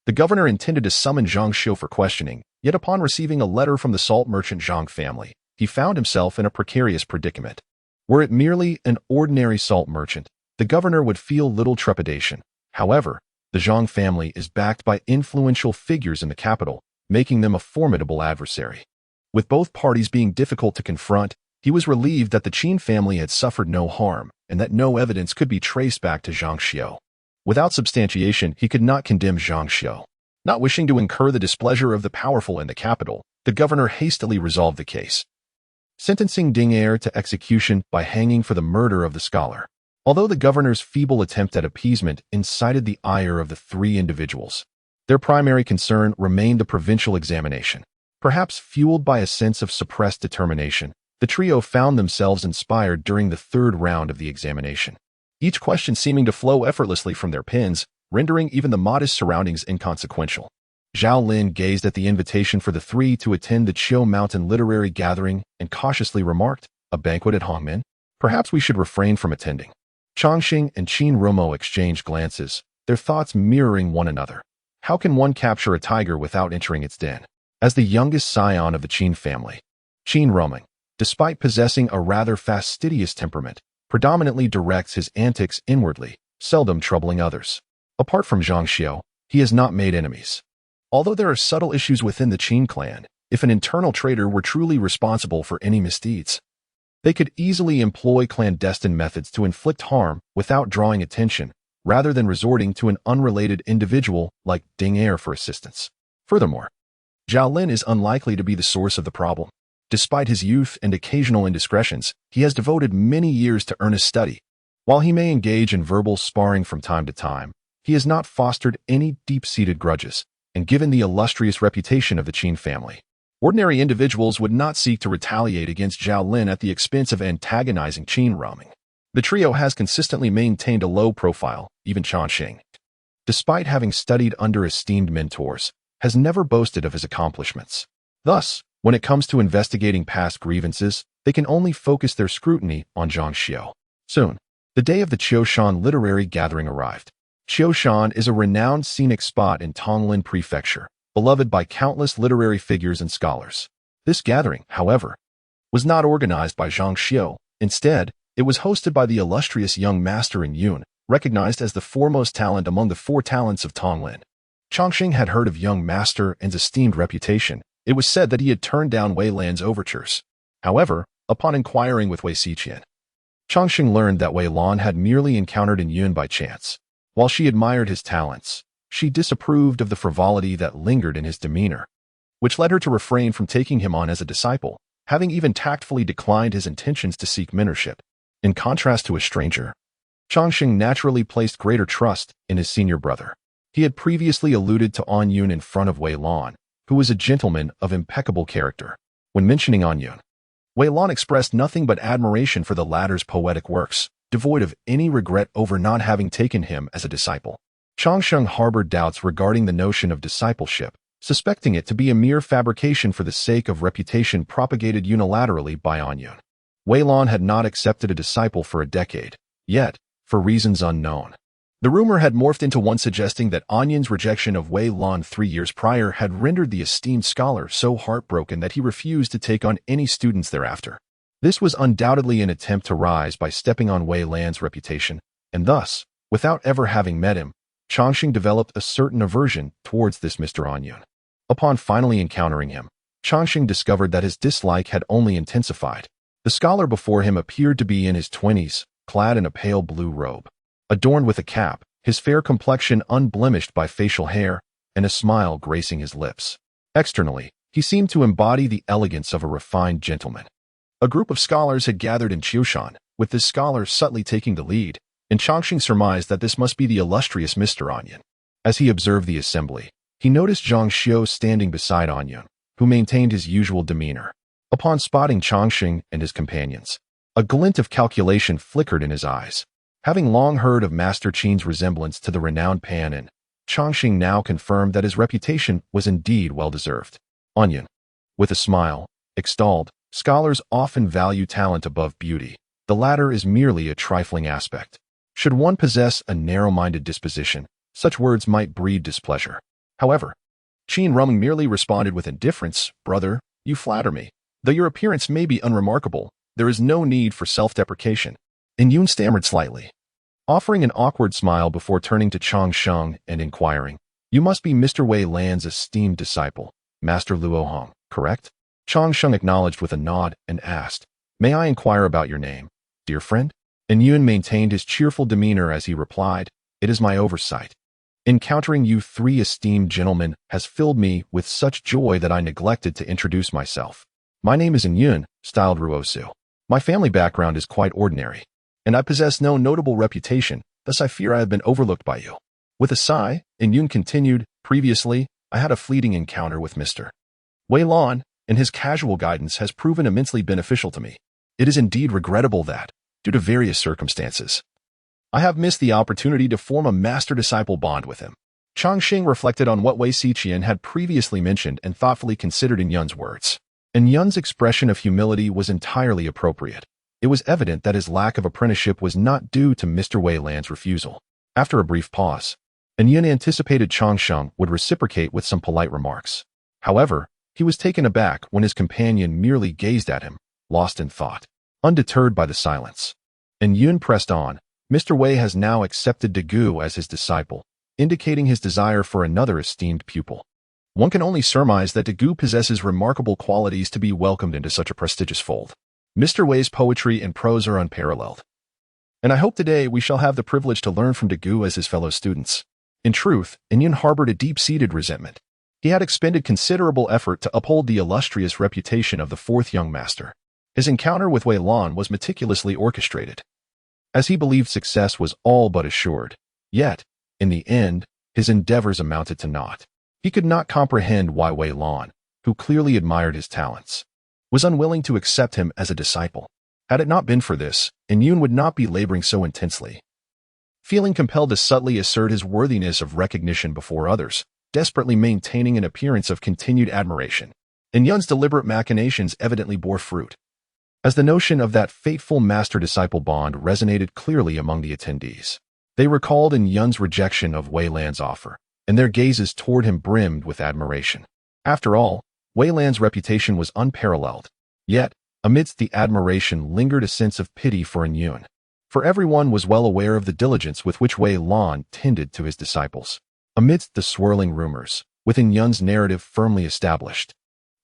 the governor intended to summon Zhang Xiao for questioning, yet upon receiving a letter from the salt merchant Zhang family, he found himself in a precarious predicament. Were it merely an ordinary salt merchant, the governor would feel little trepidation. However, the Zhang family is backed by influential figures in the capital, making them a formidable adversary. With both parties being difficult to confront, he was relieved that the Qin family had suffered no harm and that no evidence could be traced back to Zhang Xiao. Without substantiation, he could not condemn Zhang Xiao. Not wishing to incur the displeasure of the powerful in the capital, the governor hastily resolved the case, sentencing Ding Er to execution by hanging for the murder of the scholar. Although the governor's feeble attempt at appeasement incited the ire of the 3 individuals, their primary concern remained the provincial examination. Perhaps fueled by a sense of suppressed determination, the trio found themselves inspired during the 3rd round of the examination, each question seeming to flow effortlessly from their pens, rendering even the modest surroundings inconsequential. Zhao Lin gazed at the invitation for the 3 to attend the Qiu Mountain literary gathering and cautiously remarked, "A banquet at Hongmen? Perhaps we should refrain from attending." Chongqing and Qin Romo exchanged glances, their thoughts mirroring one another. How can one capture a tiger without entering its den? As the youngest scion of the Qin family, Qin Romo, despite possessing a rather fastidious temperament, predominantly directs his antics inwardly, seldom troubling others. Apart from Zhang Xiao, he has not made enemies. Although there are subtle issues within the Qin clan, if an internal traitor were truly responsible for any misdeeds, they could easily employ clandestine methods to inflict harm without drawing attention, rather than resorting to an unrelated individual like Ding Er for assistance. Furthermore, Zhao Lin is unlikely to be the source of the problem. Despite his youth and occasional indiscretions, he has devoted many years to earnest study. While he may engage in verbal sparring from time to time, he has not fostered any deep-seated grudges, and given the illustrious reputation of the Qin family, ordinary individuals would not seek to retaliate against Zhao Lin at the expense of antagonizing Qin Romo. The trio has consistently maintained a low profile, even Chongqing, despite having studied under esteemed mentors, has never boasted of his accomplishments. Thus, when it comes to investigating past grievances, they can only focus their scrutiny on Zhang Xiao. Soon, the day of the Qiushan literary gathering arrived. Qiushan is a renowned scenic spot in Tonglin Prefecture, beloved by countless literary figures and scholars. This gathering, however, was not organized by Zhang Xiao. Instead, it was hosted by the illustrious young master in Yun, recognized as the foremost talent among the 4 talents of Tonglin. Chongqing had heard of young master and's esteemed reputation. It was said that he had turned down Wei Lan's overtures. However, upon inquiring with Bai Xiaotian, Changxing learned that Wei Lan had merely encountered Yun by chance. While she admired his talents, she disapproved of the frivolity that lingered in his demeanor, which led her to refrain from taking him on as a disciple, having even tactfully declined his intentions to seek mentorship. In contrast to a stranger, Changxing naturally placed greater trust in his senior brother. He had previously alluded to An Yun in front of Wei Lan, who was a gentleman of impeccable character. When mentioning An Yun, Wei Lan expressed nothing but admiration for the latter's poetic works, devoid of any regret over not having taken him as a disciple. Changxing harbored doubts regarding the notion of discipleship, suspecting it to be a mere fabrication for the sake of reputation propagated unilaterally by An Yun. Wei Lan had not accepted a disciple for a decade, yet, for reasons unknown. The rumor had morphed into one suggesting that An Yun's rejection of Wei Lan 3 years prior had rendered the esteemed scholar so heartbroken that he refused to take on any students thereafter. This was undoubtedly an attempt to rise by stepping on Wei Lan's reputation, and thus, without ever having met him, Changxing developed a certain aversion towards this Mr. An Yun. Upon finally encountering him, Changxing discovered that his dislike had only intensified. The scholar before him appeared to be in his 20s, clad in a pale blue robe, adorned with a cap, his fair complexion unblemished by facial hair, and a smile gracing his lips. Externally, he seemed to embody the elegance of a refined gentleman. A group of scholars had gathered in Qiushan, with this scholar subtly taking the lead, and Changxing surmised that this must be the illustrious Mr. An Yun. As he observed the assembly, he noticed Zhang Xiu standing beside An Yun, who maintained his usual demeanor. Upon spotting Changxing and his companions, a glint of calculation flickered in his eyes. Having long heard of Master Qin's resemblance to the renowned Pan, Changxing now confirmed that his reputation was indeed well-deserved. An Yun, with a smile, extolled, scholars often value talent above beauty. The latter is merely a trifling aspect. Should one possess a narrow-minded disposition, such words might breed displeasure. However, Qin Ruming merely responded with indifference, "Brother, you flatter me. Though your appearance may be unremarkable, there is no need for self-deprecation." And Yun stammered slightly, offering an awkward smile before turning to Changxing and inquiring, "You must be Mr. Wei Lan's esteemed disciple, Master Luohong, correct?" Changxing acknowledged with a nod and asked, "May I inquire about your name, dear friend?" And Yun maintained his cheerful demeanor as he replied, "It is my oversight. Encountering you 3 esteemed gentlemen has filled me with such joy that I neglected to introduce myself. My name is Yun, styled Ruosu. My family background is quite ordinary, and I possess no notable reputation, thus I fear I have been overlooked by you." With a sigh, Yun continued, "Previously, I had a fleeting encounter with Mr. Wei Lan, and his casual guidance has proven immensely beneficial to me. It is indeed regrettable that, due to various circumstances, I have missed the opportunity to form a master-disciple bond with him." Changxing reflected on what Bai Xiaotian had previously mentioned and thoughtfully considered Yun's words. Yun's expression of humility was entirely appropriate. It was evident that his lack of apprenticeship was not due to Mr. Wei Lan's refusal. After a brief pause, Yun anticipated Changxing would reciprocate with some polite remarks. However, he was taken aback when his companion merely gazed at him, lost in thought. Undeterred by the silence, Yun pressed on, "Mr. Wei has now accepted Dagu as his disciple, indicating his desire for another esteemed pupil. One can only surmise that Dagu possesses remarkable qualities to be welcomed into such a prestigious fold. Mr. Wei's poetry and prose are unparalleled, and I hope today we shall have the privilege to learn from Dagu as his fellow students." In truth, Yun harbored a deep-seated resentment. He had expended considerable effort to uphold the illustrious reputation of the 4th young master. His encounter with Wei Lan was meticulously orchestrated, as he believed success was all but assured. Yet, in the end, his endeavors amounted to naught. He could not comprehend why Wei Lan, who clearly admired his talents, was unwilling to accept him as a disciple. Had it not been for this, Yun would not be laboring so intensely. Feeling compelled to subtly assert his worthiness of recognition before others, desperately maintaining an appearance of continued admiration, Yun's deliberate machinations evidently bore fruit, as the notion of that fateful master-disciple bond resonated clearly among the attendees. They recalled Yun's rejection of Wei Lan's offer, and their gazes toward him brimmed with admiration. After all, Wei Lan's reputation was unparalleled. Yet, amidst the admiration lingered a sense of pity for Yun, for everyone was well aware of the diligence with which Wei Lan tended to his disciples. Amidst the swirling rumors, with Yun's narrative firmly established,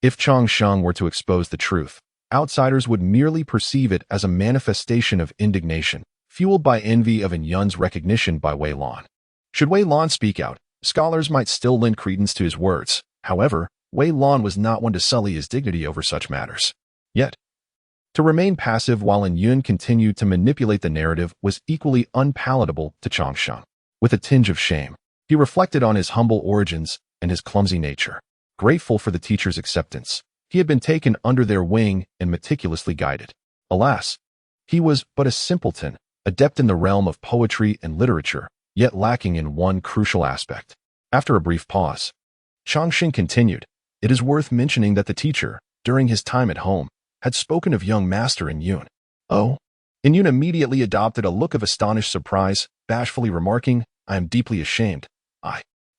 if Changxing were to expose the truth, outsiders would merely perceive it as a manifestation of indignation, fueled by envy of Yun's recognition by Wei Lan. Should Wei Lan speak out, scholars might still lend credence to his words. However, Wei Lan was not one to sully his dignity over such matters. Yet, to remain passive while Yun continued to manipulate the narrative was equally unpalatable to Changsheng. With a tinge of shame, he reflected on his humble origins and his clumsy nature. Grateful for the teacher's acceptance, he had been taken under their wing and meticulously guided. Alas, he was but a simpleton, adept in the realm of poetry and literature, yet lacking in one crucial aspect. After a brief pause, Changsheng continued, "It is worth mentioning that the teacher, during his time at home, had spoken of young master Yun." "Oh?" Yun immediately adopted a look of astonished surprise, bashfully remarking, "I am deeply ashamed.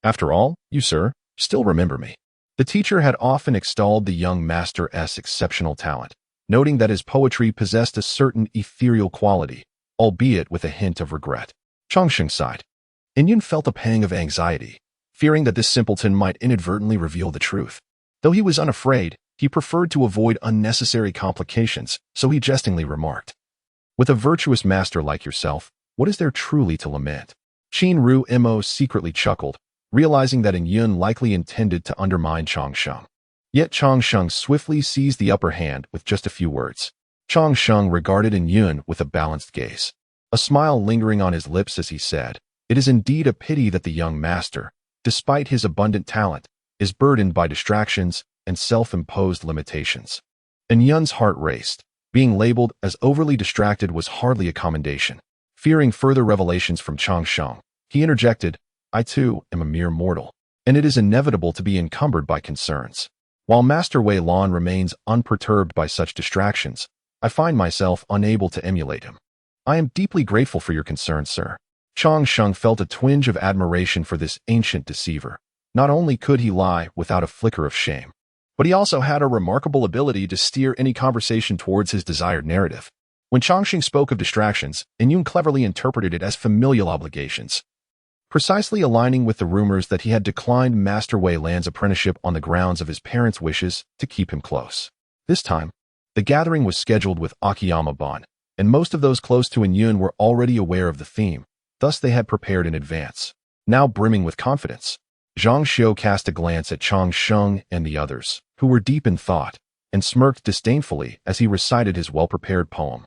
After all, you, sir, still remember me." The teacher had often extolled the young master's exceptional talent, noting that his poetry possessed a certain ethereal quality, albeit with a hint of regret. Changsheng sighed. Yun felt a pang of anxiety, fearing that this simpleton might inadvertently reveal the truth. Though he was unafraid, he preferred to avoid unnecessary complications, so he jestingly remarked, "With a virtuous master like yourself, what is there truly to lament?" Qin Ru Mo secretly chuckled, realizing that Yun likely intended to undermine Changsheng. Yet Changsheng swiftly seized the upper hand with just a few words. Changsheng regarded Yun with a balanced gaze, a smile lingering on his lips as he said, "It is indeed a pity that the young master, despite his abundant talent, is burdened by distractions and self-imposed limitations." Yun's heart raced. Being labeled as overly distracted was hardly a commendation. Fearing further revelations from Changsheng, he interjected, "I too am a mere mortal, and it is inevitable to be encumbered by concerns. While Master Wei Lan remains unperturbed by such distractions, I find myself unable to emulate him." "I am deeply grateful for your concern, sir." Changsheng felt a twinge of admiration for this ancient deceiver. Not only could he lie without a flicker of shame, but he also had a remarkable ability to steer any conversation towards his desired narrative. When Changsheng spoke of distractions, Yun cleverly interpreted it as familial obligations, precisely aligning with the rumors that he had declined Master Wei Lan's apprenticeship on the grounds of his parents' wishes to keep him close. This time, the gathering was scheduled with Akiyama Ban, and most of those close to Yun were already aware of the theme, thus they had prepared in advance. Now brimming with confidence, Zhang Xiu cast a glance at Changsheng and the others, who were deep in thought, and smirked disdainfully as he recited his well-prepared poem,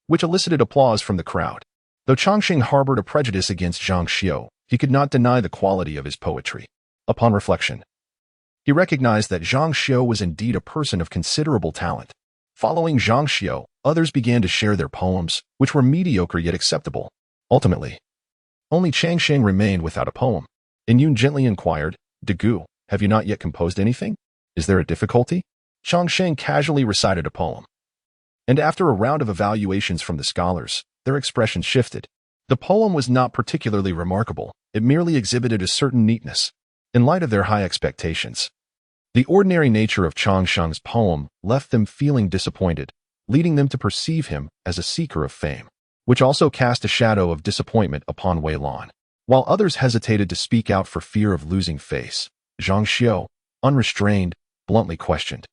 which elicited applause from the crowd. Though Changsheng harbored a prejudice against Zhang Xiu, he could not deny the quality of his poetry. Upon reflection, he recognized that Zhang Xiu was indeed a person of considerable talent. Following Zhang Xiu, others began to share their poems, which were mediocre yet acceptable. Ultimately, only Changsheng remained without a poem. Yun gently inquired, "Dagu, have you not yet composed anything? Is there a difficulty?" Changsheng casually recited a poem, and after a round of evaluations from the scholars, their expressions shifted. The poem was not particularly remarkable, it merely exhibited a certain neatness. In light of their high expectations, the ordinary nature of Changsheng's poem left them feeling disappointed, leading them to perceive him as a seeker of fame, which also cast a shadow of disappointment upon Wei Lan. While others hesitated to speak out for fear of losing face, Zhang Xiu, unrestrained, bluntly questioned,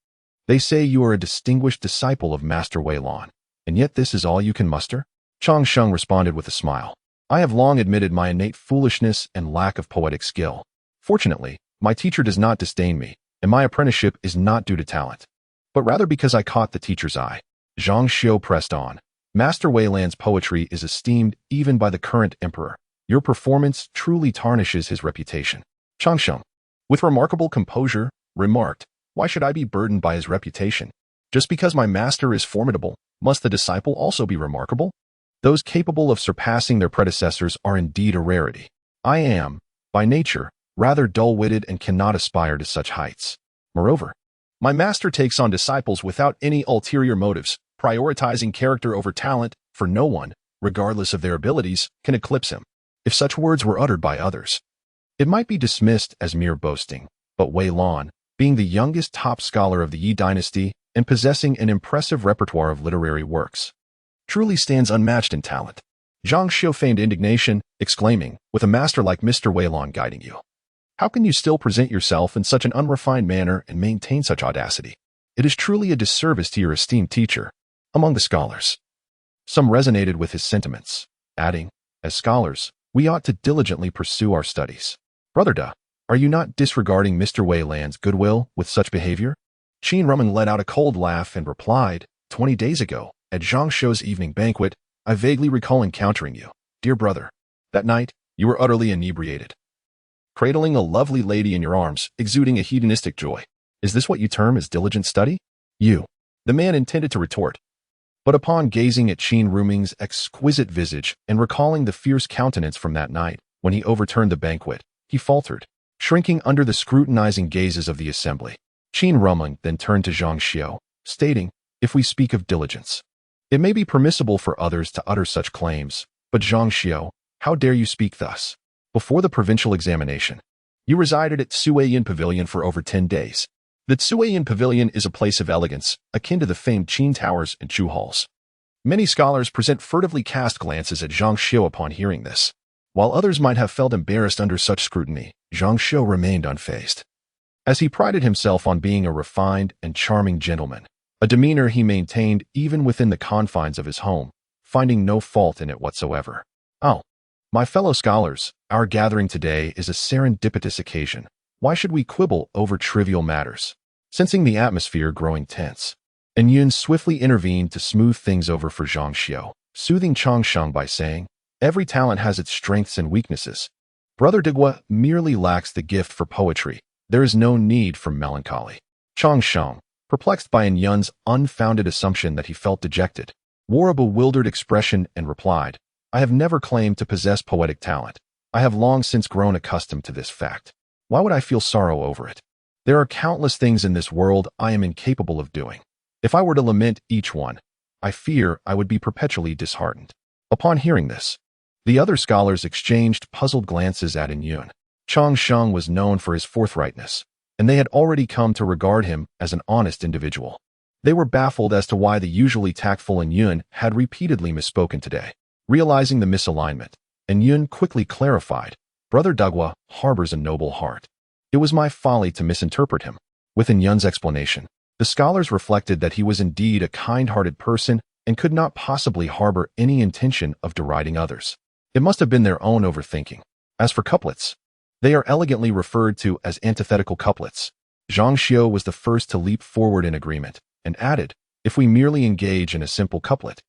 "They say you are a distinguished disciple of Master Wei Lan, and yet this is all you can muster?" Changsheng responded with a smile, "I have long admitted my innate foolishness and lack of poetic skill. Fortunately, my teacher does not disdain me, and my apprenticeship is not due to talent, but rather because I caught the teacher's eye." Zhang Xiu pressed on, "Master Wei Lan's poetry is esteemed even by the current emperor. Your performance truly tarnishes his reputation." Changsheng, with remarkable composure, remarked, "Why should I be burdened by his reputation? Just because my master is formidable, must the disciple also be remarkable? Those capable of surpassing their predecessors are indeed a rarity. I am, by nature, rather dull-witted and cannot aspire to such heights. Moreover, my master takes on disciples without any ulterior motives, prioritizing character over talent, for no one, regardless of their abilities, can eclipse him." If such words were uttered by others, it might be dismissed as mere boasting, but Wei Lan, being the youngest top scholar of the Yi dynasty and possessing an impressive repertoire of literary works, truly stands unmatched in talent. Zhang Xiu feigned indignation, exclaiming, "With a master like Mr. Wei Lan guiding you, how can you still present yourself in such an unrefined manner and maintain such audacity?" It is truly a disservice to your esteemed teacher. Among the scholars, some resonated with his sentiments, adding, as scholars, we ought to diligently pursue our studies. Brother Da, are you not disregarding Mr. Wei Lan's goodwill with such behavior? Qin Rumeng let out a cold laugh and replied, 20 days ago, at Zhang Shou's evening banquet, I vaguely recall encountering you, dear brother. That night, you were utterly inebriated, cradling a lovely lady in your arms, exuding a hedonistic joy. Is this what you term as diligent study? You. The man intended to retort. But upon gazing at Qin Rumeng's exquisite visage and recalling the fierce countenance from that night, when he overturned the banquet, he faltered, shrinking under the scrutinizing gazes of the assembly. Qin Rumeng then turned to Zhang Xiao, stating, if we speak of diligence, it may be permissible for others to utter such claims, but Zhang Xiao, how dare you speak thus? Before the provincial examination, you resided at Suayan Pavilion for over 10 days. The Suayan Pavilion is a place of elegance, akin to the famed Qin Towers and Chu Halls. Many scholars present furtively cast glances at Zhang Xiao upon hearing this. While others might have felt embarrassed under such scrutiny, Zhang Xiao remained unfazed. As he prided himself on being a refined and charming gentleman, a demeanor he maintained even within the confines of his home, finding no fault in it whatsoever. Oh, my fellow scholars, our gathering today is a serendipitous occasion. Why should we quibble over trivial matters? Sensing the atmosphere growing tense, and Yun swiftly intervened to smooth things over for Zhang Xiao, soothing Changsheng by saying, every talent has its strengths and weaknesses. Brother Digua merely lacks the gift for poetry. There is no need for melancholy. Changsheng, perplexed by Yun's unfounded assumption that he felt dejected, wore a bewildered expression and replied, I have never claimed to possess poetic talent. I have long since grown accustomed to this fact. Why would I feel sorrow over it? There are countless things in this world I am incapable of doing. If I were to lament each one, I fear I would be perpetually disheartened. Upon hearing this, the other scholars exchanged puzzled glances at Yun. Changsheng was known for his forthrightness, and they had already come to regard him as an honest individual. They were baffled as to why the usually tactful Yun had repeatedly misspoken today. Realizing the misalignment, Yun quickly clarified, Brother Dagua harbors a noble heart. It was my folly to misinterpret him. With Yun's explanation, the scholars reflected that he was indeed a kind-hearted person and could not possibly harbor any intention of deriding others. It must have been their own overthinking. As for couplets, they are elegantly referred to as antithetical couplets. Zhang Xiao was the first to leap forward in agreement, and added, if we merely engage in a simple couplet,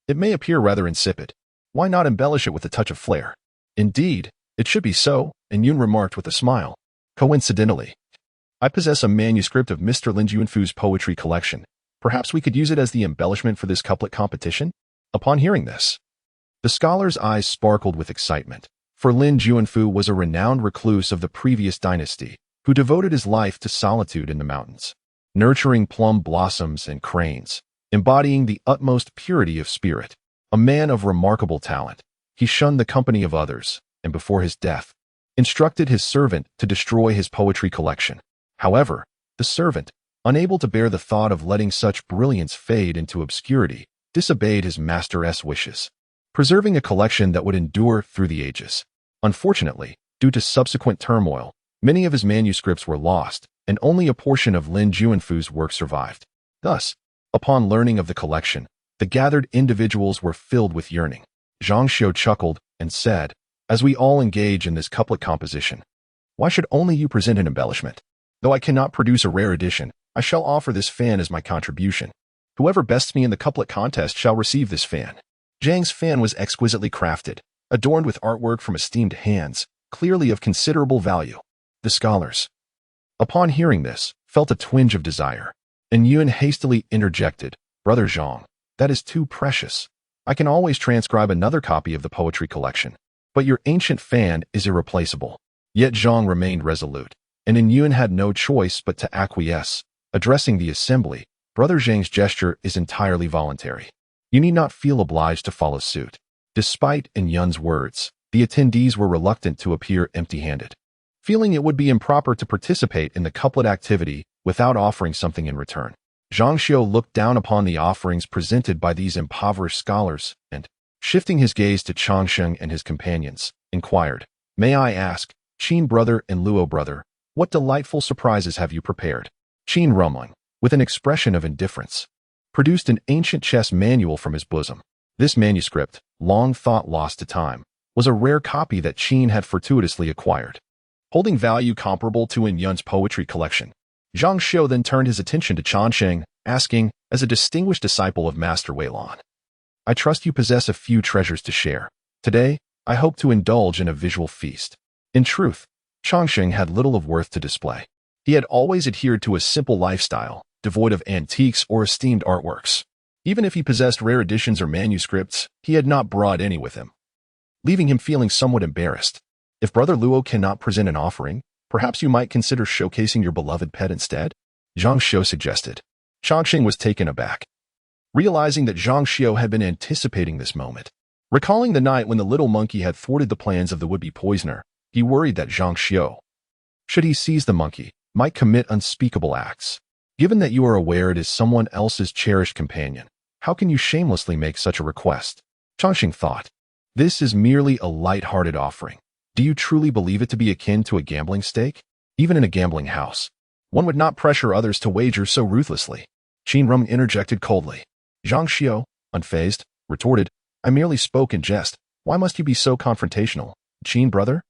it may appear rather insipid. Why not embellish it with a touch of flair? Indeed, it should be so, and Yun remarked with a smile. Coincidentally, I possess a manuscript of Mr. Lin Juanfu's poetry collection. Perhaps we could use it as the embellishment for this couplet competition? Upon hearing this, the scholar's eyes sparkled with excitement, for Lin Juanfu was a renowned recluse of the previous dynasty, who devoted his life to solitude in the mountains, nurturing plum blossoms and cranes, embodying the utmost purity of spirit. A man of remarkable talent, he shunned the company of others, and before his death, instructed his servant to destroy his poetry collection. However, the servant, unable to bear the thought of letting such brilliance fade into obscurity, disobeyed his master's wishes, preserving a collection that would endure through the ages. Unfortunately, due to subsequent turmoil, many of his manuscripts were lost, and only a portion of Lin Juanfu's work survived. Thus, upon learning of the collection, the gathered individuals were filled with yearning. Zhang Xiao chuckled and said, as we all engage in this couplet composition, why should only you present an embellishment? Though I cannot produce a rare edition, I shall offer this fan as my contribution. Whoever bests me in the couplet contest shall receive this fan. Zhang's fan was exquisitely crafted, adorned with artwork from esteemed hands, clearly of considerable value. The scholars, upon hearing this, felt a twinge of desire, and Yun hastily interjected, Brother Zhang, that is too precious. I can always transcribe another copy of the poetry collection, but your ancient fan is irreplaceable. Yet Zhang remained resolute, and Yun had no choice but to acquiesce. Addressing the assembly, Brother Zhang's gesture is entirely voluntary. You need not feel obliged to follow suit. Despite Yun's words, the attendees were reluctant to appear empty-handed, feeling it would be improper to participate in the couplet activity without offering something in return. Zhang Xiao looked down upon the offerings presented by these impoverished scholars and, shifting his gaze to Changsheng and his companions, inquired, May I ask, Qin brother and Luo brother, what delightful surprises have you prepared? Qin Rumeng, with an expression of indifference, produced an ancient chess manual from his bosom. This manuscript, long thought lost to time, was a rare copy that Qin had fortuitously acquired, holding value comparable to in Yun's poetry collection. Xianxia then turned his attention to Changsheng, asking, as a distinguished disciple of Master Weilan, "I trust you possess a few treasures to share. Today, I hope to indulge in a visual feast." In truth, Changsheng had little of worth to display. He had always adhered to a simple lifestyle, devoid of antiques or esteemed artworks. Even if he possessed rare editions or manuscripts, he had not brought any with him, leaving him feeling somewhat embarrassed. "If Brother Luo cannot present an offering, perhaps you might consider showcasing your beloved pet instead?" Xianxia suggested. Changsheng was taken aback, realizing that Xianxia had been anticipating this moment. Recalling the night when the little monkey had thwarted the plans of the would-be poisoner, he worried that Xianxia, should he seize the monkey, might commit unspeakable acts. Given that you are aware it is someone else's cherished companion, how can you shamelessly make such a request? Changsheng thought. This is merely a light-hearted offering. Do you truly believe it to be akin to a gambling stake? Even in a gambling house, one would not pressure others to wager so ruthlessly. Qin Rum interjected coldly. Xianxia, unfazed, retorted, "I merely spoke in jest. Why must you be so confrontational, Qin brother?"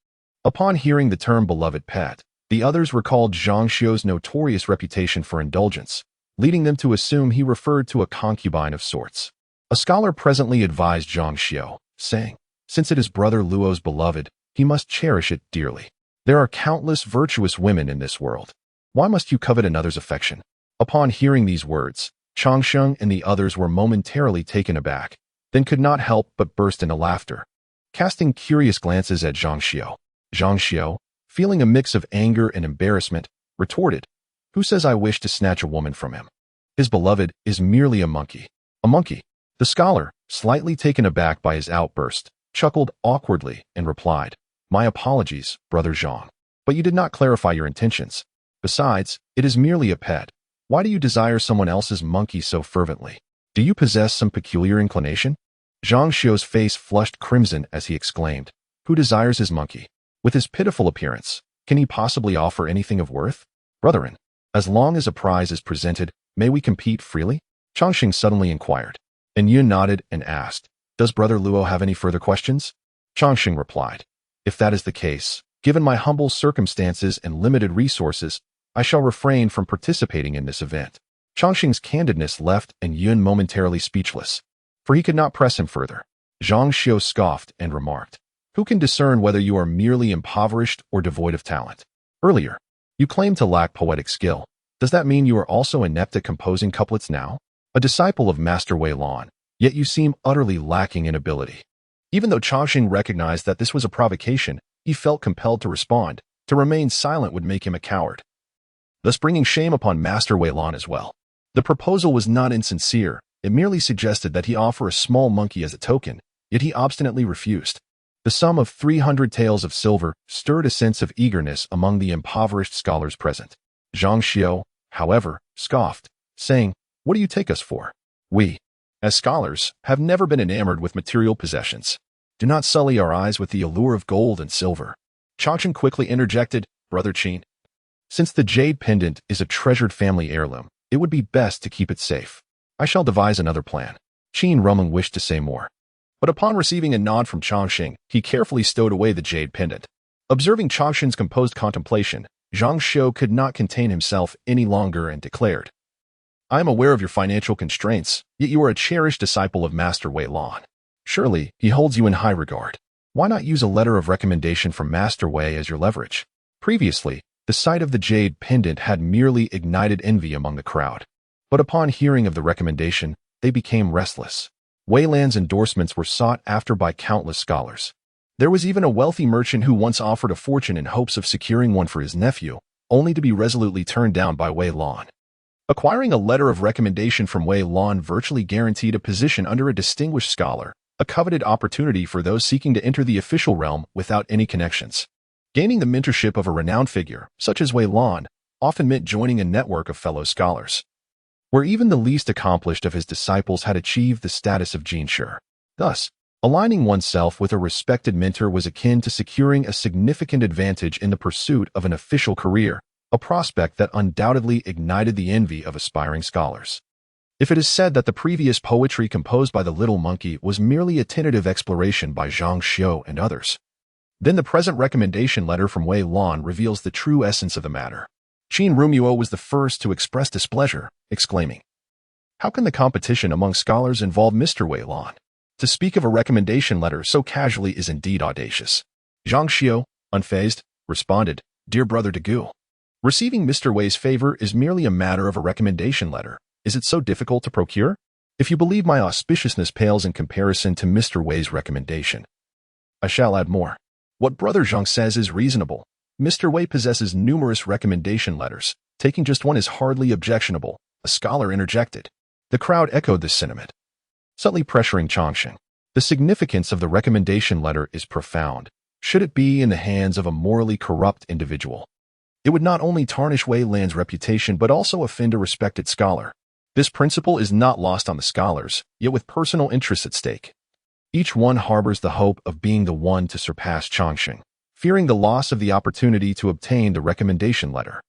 Upon hearing the term beloved pet, the others recalled Xianxia's notorious reputation for indulgence, leading them to assume he referred to a concubine of sorts. A scholar presently advised Xianxia, saying, "Since it is Brother Luo's beloved, he must cherish it dearly. There are countless virtuous women in this world. Why must you covet another's affection?" Upon hearing these words, Changsheng and the others were momentarily taken aback, then could not help but burst into laughter, casting curious glances at Xianxia. Xianxia, feeling a mix of anger and embarrassment, retorted, "Who says I wish to snatch a woman from him? His beloved is merely a monkey." "A monkey?" The scholar, slightly taken aback by his outburst, chuckled awkwardly and replied, "My apologies, Brother Zhang, but you did not clarify your intentions. Besides, it is merely a pet. Why do you desire someone else's monkey so fervently? Do you possess some peculiar inclination?" Xianxia's face flushed crimson as he exclaimed, "Who desires his monkey? With his pitiful appearance, can he possibly offer anything of worth? Brethren, as long as a prize is presented, may we compete freely?" Changsheng suddenly inquired, and Yun nodded and asked, "Does Brother Luo have any further questions?" Changsheng replied, "If that is the case, given my humble circumstances and limited resources, I shall refrain from participating in this event." Changsheng's candidness left and Yun momentarily speechless, for he could not press him further. Xianxia scoffed and remarked, "Who can discern whether you are merely impoverished or devoid of talent? Earlier, you claimed to lack poetic skill. Does that mean you are also inept at composing couplets now? A disciple of Master Weilan, yet you seem utterly lacking in ability." Even though Changsheng recognized that this was a provocation, he felt compelled to respond. To remain silent would make him a coward, thus bringing shame upon Master Weilan as well. The proposal was not insincere. It merely suggested that he offer a small monkey as a token, yet he obstinately refused. The sum of 300 taels of silver stirred a sense of eagerness among the impoverished scholars present. Xianxia, however, scoffed, saying, "What do you take us for? We, as scholars, have never been enamored with material possessions. Do not sully our eyes with the allure of gold and silver." Changsheng quickly interjected, "Brother Qin, since the jade pendant is a treasured family heirloom, it would be best to keep it safe. I shall devise another plan." Qin Rumeng wished to say more, but upon receiving a nod from Changsheng, he carefully stowed away the jade pendant. Observing Changsheng's composed contemplation, Xianxia could not contain himself any longer and declared, "I am aware of your financial constraints, yet you are a cherished disciple of Master Weilan. Surely, he holds you in high regard. Why not use a letter of recommendation from Master Wei as your leverage?" Previously, the sight of the jade pendant had merely ignited envy among the crowd, but upon hearing of the recommendation, they became restless. Weilan's endorsements were sought after by countless scholars. There was even a wealthy merchant who once offered a fortune in hopes of securing one for his nephew, only to be resolutely turned down by Weilan. Acquiring a letter of recommendation from Weilan virtually guaranteed a position under a distinguished scholar, a coveted opportunity for those seeking to enter the official realm without any connections. Gaining the mentorship of a renowned figure, such as Weilan, often meant joining a network of fellow scholars, where even the least accomplished of his disciples had achieved the status of xianxia. Thus, aligning oneself with a respected mentor was akin to securing a significant advantage in the pursuit of an official career, a prospect that undoubtedly ignited the envy of aspiring scholars. If it is said that the previous poetry composed by the little monkey was merely a tentative exploration by xianxia and others, then the present recommendation letter from Wei Lan reveals the true essence of the matter. Qin Rumuo was the first to express displeasure, exclaiming, "How can the competition among scholars involve Mr. Wei Lan? To speak of a recommendation letter so casually is indeed audacious." Xianxia, unfazed, responded, "Dear brother Degu, receiving Mr. Wei's favor is merely a matter of a recommendation letter. Is it so difficult to procure? If you believe my auspiciousness pales in comparison to Mr. Wei's recommendation, I shall add more. What Brother Zhang says is reasonable. Mr. Wei possesses numerous recommendation letters. Taking just one is hardly objectionable," a scholar interjected. The crowd echoed this sentiment, subtly pressuring Changsheng. The significance of the recommendation letter is profound. Should it be in the hands of a morally corrupt individual, it would not only tarnish Wei Lan's reputation but also offend a respected scholar. This principle is not lost on the scholars, yet with personal interests at stake, each one harbors the hope of being the one to surpass Changsheng, fearing the loss of the opportunity to obtain the recommendation letter.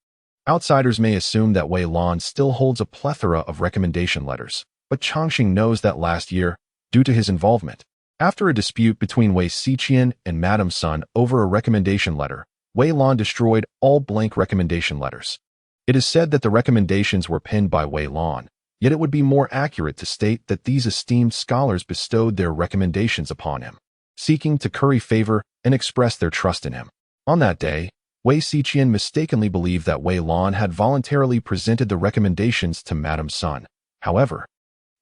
Outsiders may assume that Wei Lan still holds a plethora of recommendation letters, but Changsheng knows that last year, due to his involvement, after a dispute between Bai Xiaotian and Madame Sun over a recommendation letter, Wei Lan destroyed all blank recommendation letters. It is said that the recommendations were penned by Wei Lan, yet it would be more accurate to state that these esteemed scholars bestowed their recommendations upon him, seeking to curry favor and express their trust in him. On that day, Bai Xiaotian mistakenly believed that Wei Lan had voluntarily presented the recommendations to Madame Sun. However,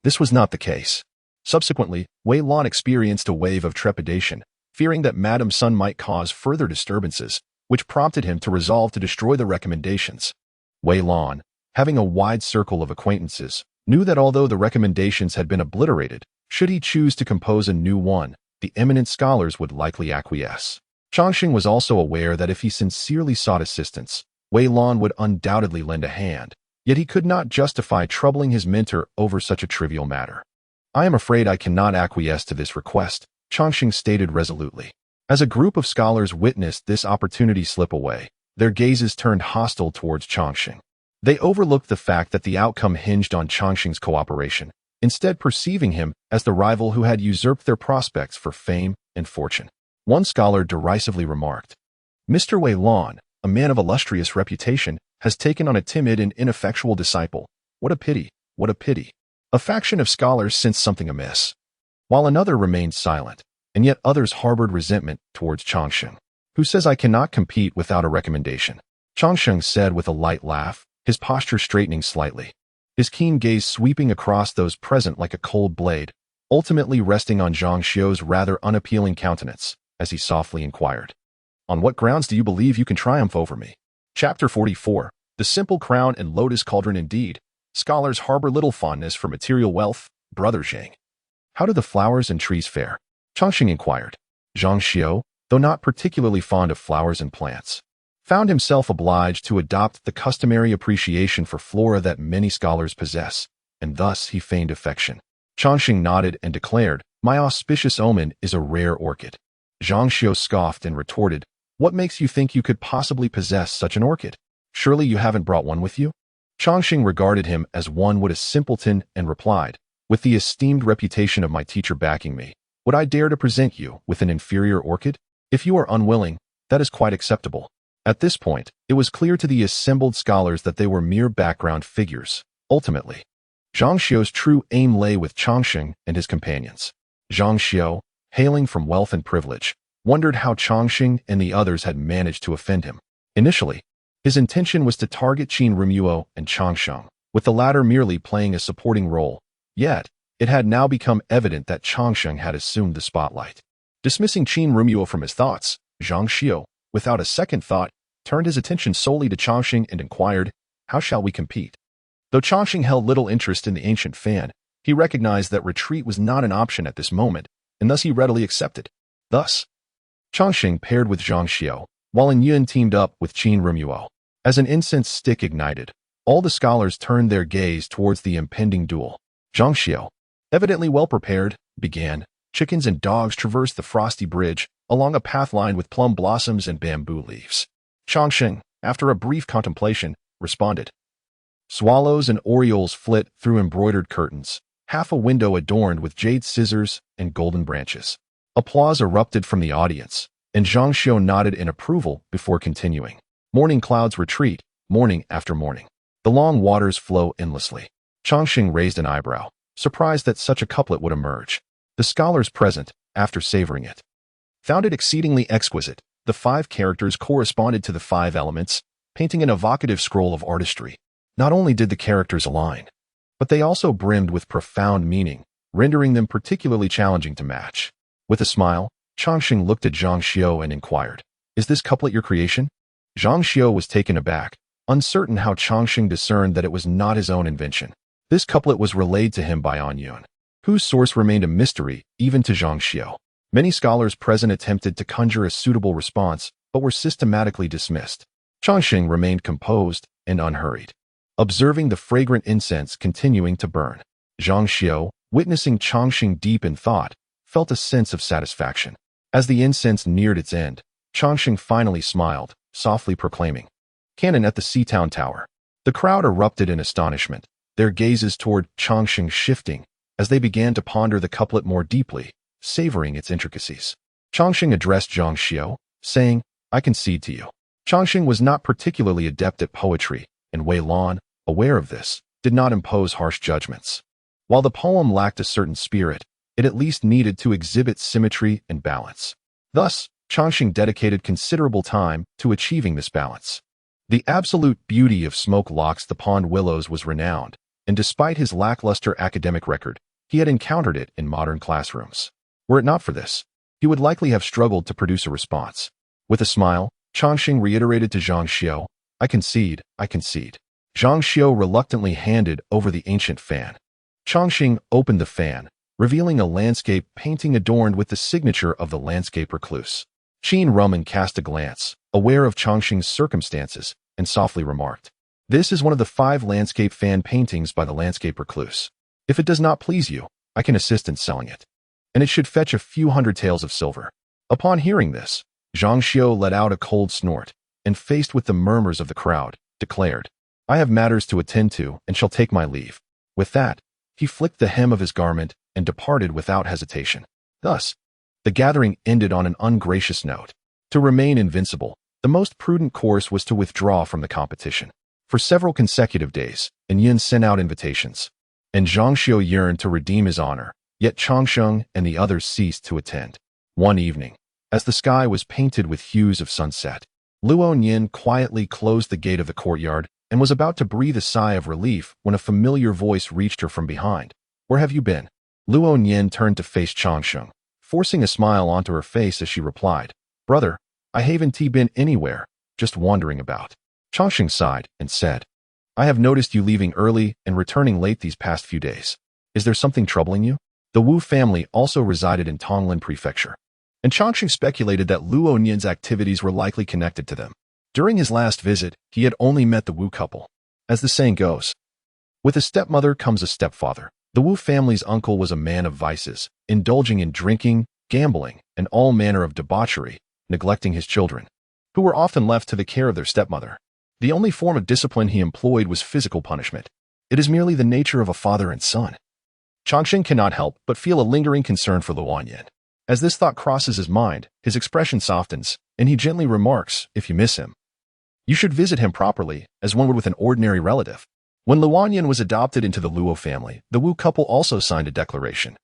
this was not the case. Subsequently, Wei Lan experienced a wave of trepidation, fearing that Madame Sun might cause further disturbances, which prompted him to resolve to destroy the recommendations. Wei Lan, having a wide circle of acquaintances, knew that although the recommendations had been obliterated, should he choose to compose a new one, the eminent scholars would likely acquiesce. Changsheng was also aware that if he sincerely sought assistance, Wei Lan would undoubtedly lend a hand, yet he could not justify troubling his mentor over such a trivial matter. "I am afraid I cannot acquiesce to this request," Changsheng stated resolutely. As a group of scholars witnessed this opportunity slip away, their gazes turned hostile towards Changsheng. They overlooked the fact that the outcome hinged on Changsheng's cooperation, instead perceiving him as the rival who had usurped their prospects for fame and fortune. One scholar derisively remarked, "Mr. Wei Lan, a man of illustrious reputation, has taken on a timid and ineffectual disciple. What a pity, what a pity." A faction of scholars sensed something amiss, while another remained silent, and yet others harbored resentment towards Changsheng. "Who says I cannot compete without a recommendation?" Changsheng said with a light laugh, his posture straightening slightly, his keen gaze sweeping across those present like a cold blade, ultimately resting on Zhang Xiu's rather unappealing countenance, as he softly inquired, "On what grounds do you believe you can triumph over me?" Chapter 44. The Simple Crown and Lotus Cauldron. Indeed, scholars harbor little fondness for material wealth, Brother Zhang. "How do the flowers and trees fare?" Changsheng inquired. Zhang Xiu, though not particularly fond of flowers and plants, found himself obliged to adopt the customary appreciation for flora that many scholars possess, and thus he feigned affection. Changsheng nodded and declared, "My auspicious omen is a rare orchid." Zhang Xiu scoffed and retorted, "What makes you think you could possibly possess such an orchid? Surely you haven't brought one with you?" Changsheng regarded him as one would a simpleton and replied, "With the esteemed reputation of my teacher backing me, would I dare to present you with an inferior orchid? If you are unwilling, that is quite acceptable." At this point, it was clear to the assembled scholars that they were mere background figures. Ultimately, Zhang Xiu's true aim lay with Changsheng and his companions. Zhang Xiu, hailing from wealth and privilege, wondered how Changsheng and the others had managed to offend him. Initially, his intention was to target Qin Rumuo and Changsheng, with the latter merely playing a supporting role. Yet, it had now become evident that Changsheng had assumed the spotlight. Dismissing Qin Rumuo from his thoughts, Zhang Xiu, without a second thought, turned his attention solely to Changsheng and inquired, "How shall we compete?" Though Changsheng held little interest in the ancient fan, he recognized that retreat was not an option at this moment, and thus he readily accepted. Thus, Changsheng paired with Zhang Xiu, while Yun teamed up with Qin Rumuo. As an incense stick ignited, all the scholars turned their gaze towards the impending duel. Zhang Xiu, evidently well prepared, began. Chickens and dogs traversed the frosty bridge, along a path lined with plum blossoms and bamboo leaves. Changsheng, after a brief contemplation, responded. Swallows and orioles flit through embroidered curtains, half a window adorned with jade scissors and golden branches. Applause erupted from the audience, and xianxia nodded in approval before continuing. Morning clouds retreat, morning after morning. The long waters flow endlessly. Changxing raised an eyebrow, surprised that such a couplet would emerge. The scholars present, after savoring it, found it exceedingly exquisite. The 5 characters corresponded to the 5 elements, painting an evocative scroll of artistry. Not only did the characters align, but they also brimmed with profound meaning, rendering them particularly challenging to match. With a smile, Changxing looked at xianxia and inquired, "Is this couplet your creation?" Xianxia was taken aback, uncertain how Changxing discerned that it was not his own invention. This couplet was relayed to him by Anyun, whose source remained a mystery even to xianxia. Many scholars present attempted to conjure a suitable response, but were systematically dismissed. Changxing remained composed and unhurried, observing the fragrant incense continuing to burn. Xianxia, witnessing Changxing deep in thought, felt a sense of satisfaction. As the incense neared its end, Changxing finally smiled, softly proclaiming, "Cannon at the Seatown Tower." The crowd erupted in astonishment, their gazes toward Changxing shifting as they began to ponder the couplet more deeply, savoring its intricacies. Changxing addressed xianxia, saying, "I concede to you." Changxing was not particularly adept at poetry, and Wei Lan, aware of this, did not impose harsh judgments. While the poem lacked a certain spirit, it at least needed to exhibit symmetry and balance. Thus, Changxing dedicated considerable time to achieving this balance. The absolute beauty of Smoke Locks the Pond Willows was renowned, and despite his lackluster academic record, he had encountered it in modern classrooms. Were it not for this, he would likely have struggled to produce a response. With a smile, Changxing reiterated to xianxia, I concede, I concede." Xianxia reluctantly handed over the ancient fan. Changxing opened the fan, revealing a landscape painting adorned with the signature of the landscape recluse. Qin Rumen cast a glance, aware of Changxing's circumstances, and softly remarked, "This is one of the 5 landscape fan paintings by the landscape recluse. If it does not please you, I can assist in selling it, and it should fetch a few hundred taels of silver." Upon hearing this, xianxia let out a cold snort, and faced with the murmurs of the crowd, declared, "I have matters to attend to and shall take my leave." With that, he flicked the hem of his garment and departed without hesitation. Thus, the gathering ended on an ungracious note. To remain invincible, the most prudent course was to withdraw from the competition. For several consecutive days, Yin sent out invitations, and xianxia yearned to redeem his honor, yet Changxing and the others ceased to attend. One evening, as the sky was painted with hues of sunset, Yin quietly closed the gate of the courtyard and was about to breathe a sigh of relief when a familiar voice reached her from behind. "Where have you been?" Yin turned to face Changxing, forcing a smile onto her face as she replied, "Brother, I haven't been anywhere, just wandering about." Changxing sighed and said, "I have noticed you leaving early and returning late these past few days. Is there something troubling you?" The Wu family also resided in Tonglin Prefecture, and Changxing speculated that Yin's activities were likely connected to them. During his last visit, he had only met the Wu couple. As the saying goes, with a stepmother comes a stepfather. The Wu family's uncle was a man of vices, indulging in drinking, gambling, and all manner of debauchery, neglecting his children, who were often left to the care of their stepmother. The only form of discipline he employed was physical punishment. It is merely the nature of a father and son. Changxing cannot help but feel a lingering concern for Yin. As this thought crosses his mind, his expression softens, and he gently remarks, "If you miss him, you should visit him properly, as one would with an ordinary relative." When Yin was adopted into the Luo family, the Wu couple also signed a declaration,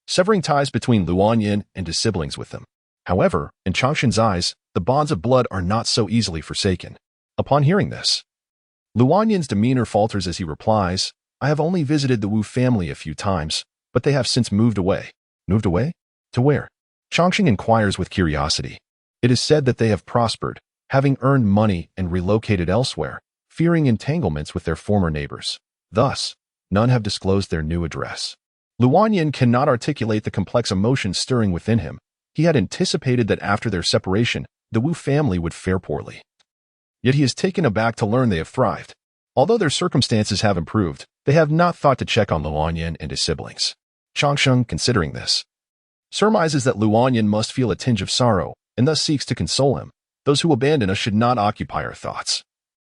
severing ties between Yin and his siblings with them. However, in Changxing's eyes, the bonds of blood are not so easily forsaken. Upon hearing this, Yin's demeanor falters as he replies, "I have only visited the Wu family a few times, but they have since moved away." "Moved away? To where?" Changxing inquires with curiosity. It is said that they have prospered, having earned money and relocated elsewhere, fearing entanglements with their former neighbors. Thus, none have disclosed their new address. Yin cannot articulate the complex emotions stirring within him. He had anticipated that after their separation, the Wu family would fare poorly. Yet he is taken aback to learn they have thrived. Although their circumstances have improved, they have not thought to check on Yin and his siblings. Changxing, considering this, surmises that Yin must feel a tinge of sorrow, and thus seeks to console him. Those who abandon us should not occupy our thoughts.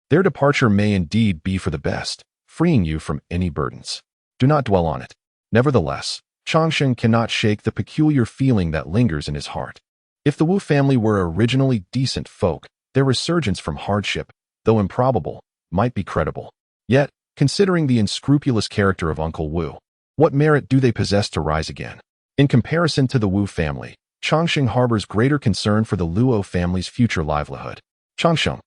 Their departure may indeed be for the best, freeing you from any burdens. Do not dwell on it. Nevertheless, Changsheng cannot shake the peculiar feeling that lingers in his heart. If the Wu family were originally decent folk, their resurgence from hardship, though improbable, might be credible. Yet, considering the unscrupulous character of Uncle Wu, what merit do they possess to rise again? In comparison to the Wu family, Changsheng harbors greater concern for the Luo family's future livelihood. Changsheng,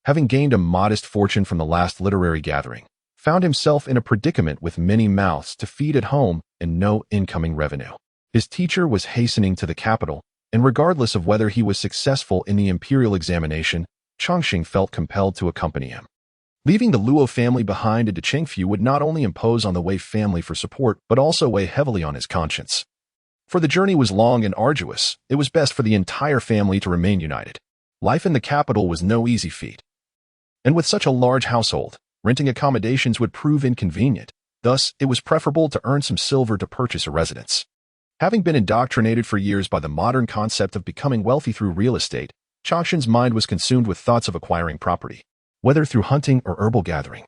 having gained a modest fortune from the last literary gathering, found himself in a predicament with many mouths to feed at home and no incoming revenue. His teacher was hastening to the capital, and regardless of whether he was successful in the imperial examination, Changsheng felt compelled to accompany him. Leaving the Luo family behind into Chengfu would not only impose on the Wei family for support, but also weigh heavily on his conscience. For the journey was long and arduous, it was best for the entire family to remain united. Life in the capital was no easy feat. And with such a large household, renting accommodations would prove inconvenient. Thus, it was preferable to earn some silver to purchase a residence. Having been indoctrinated for years by the modern concept of becoming wealthy through real estate, Changsheng's mind was consumed with thoughts of acquiring property, whether through hunting or herbal gathering.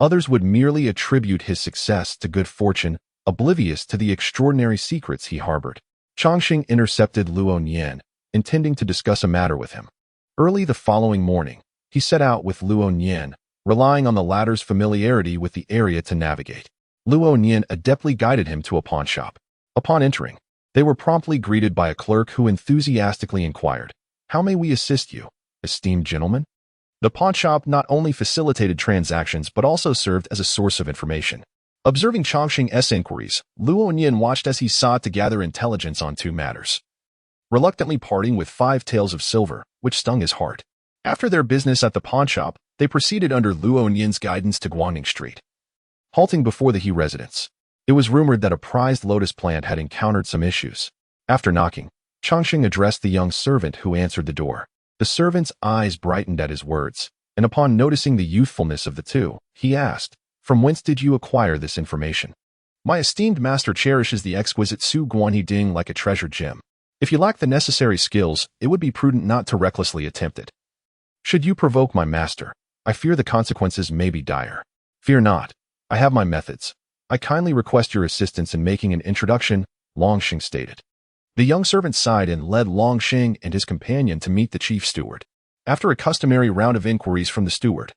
Others would merely attribute his success to good fortune, oblivious to the extraordinary secrets he harbored. Changsheng intercepted Luo Nian, intending to discuss a matter with him. Early the following morning, he set out with Luo Nian, relying on the latter's familiarity with the area to navigate. Luo Nian adeptly guided him to a pawnshop. Upon entering, they were promptly greeted by a clerk who enthusiastically inquired, "How may we assist you, esteemed gentlemen?" The pawnshop not only facilitated transactions but also served as a source of information. Observing Changsheng's inquiries, Luo Nian watched as he sought to gather intelligence on two matters. Reluctantly parting with 5 taels of silver, which stung his heart. After their business at the pawnshop, they proceeded under Luo Nian's guidance to Guangning Street. Halting before the He residence, it was rumored that a prized lotus plant had encountered some issues. After knocking, Changsheng addressed the young servant who answered the door. The servant's eyes brightened at his words, and upon noticing the youthfulness of the two, he asked, "From whence did you acquire this information?" "My esteemed master cherishes the exquisite Su Guanhe Ding like a treasured gem. If you lack the necessary skills, it would be prudent not to recklessly attempt it. Should you provoke my master, I fear the consequences may be dire. Fear not. I have my methods. I kindly request your assistance in making an introduction," Longsheng stated. The young servant sighed and led Longsheng and his companion to meet the chief steward. After a customary round of inquiries from the steward,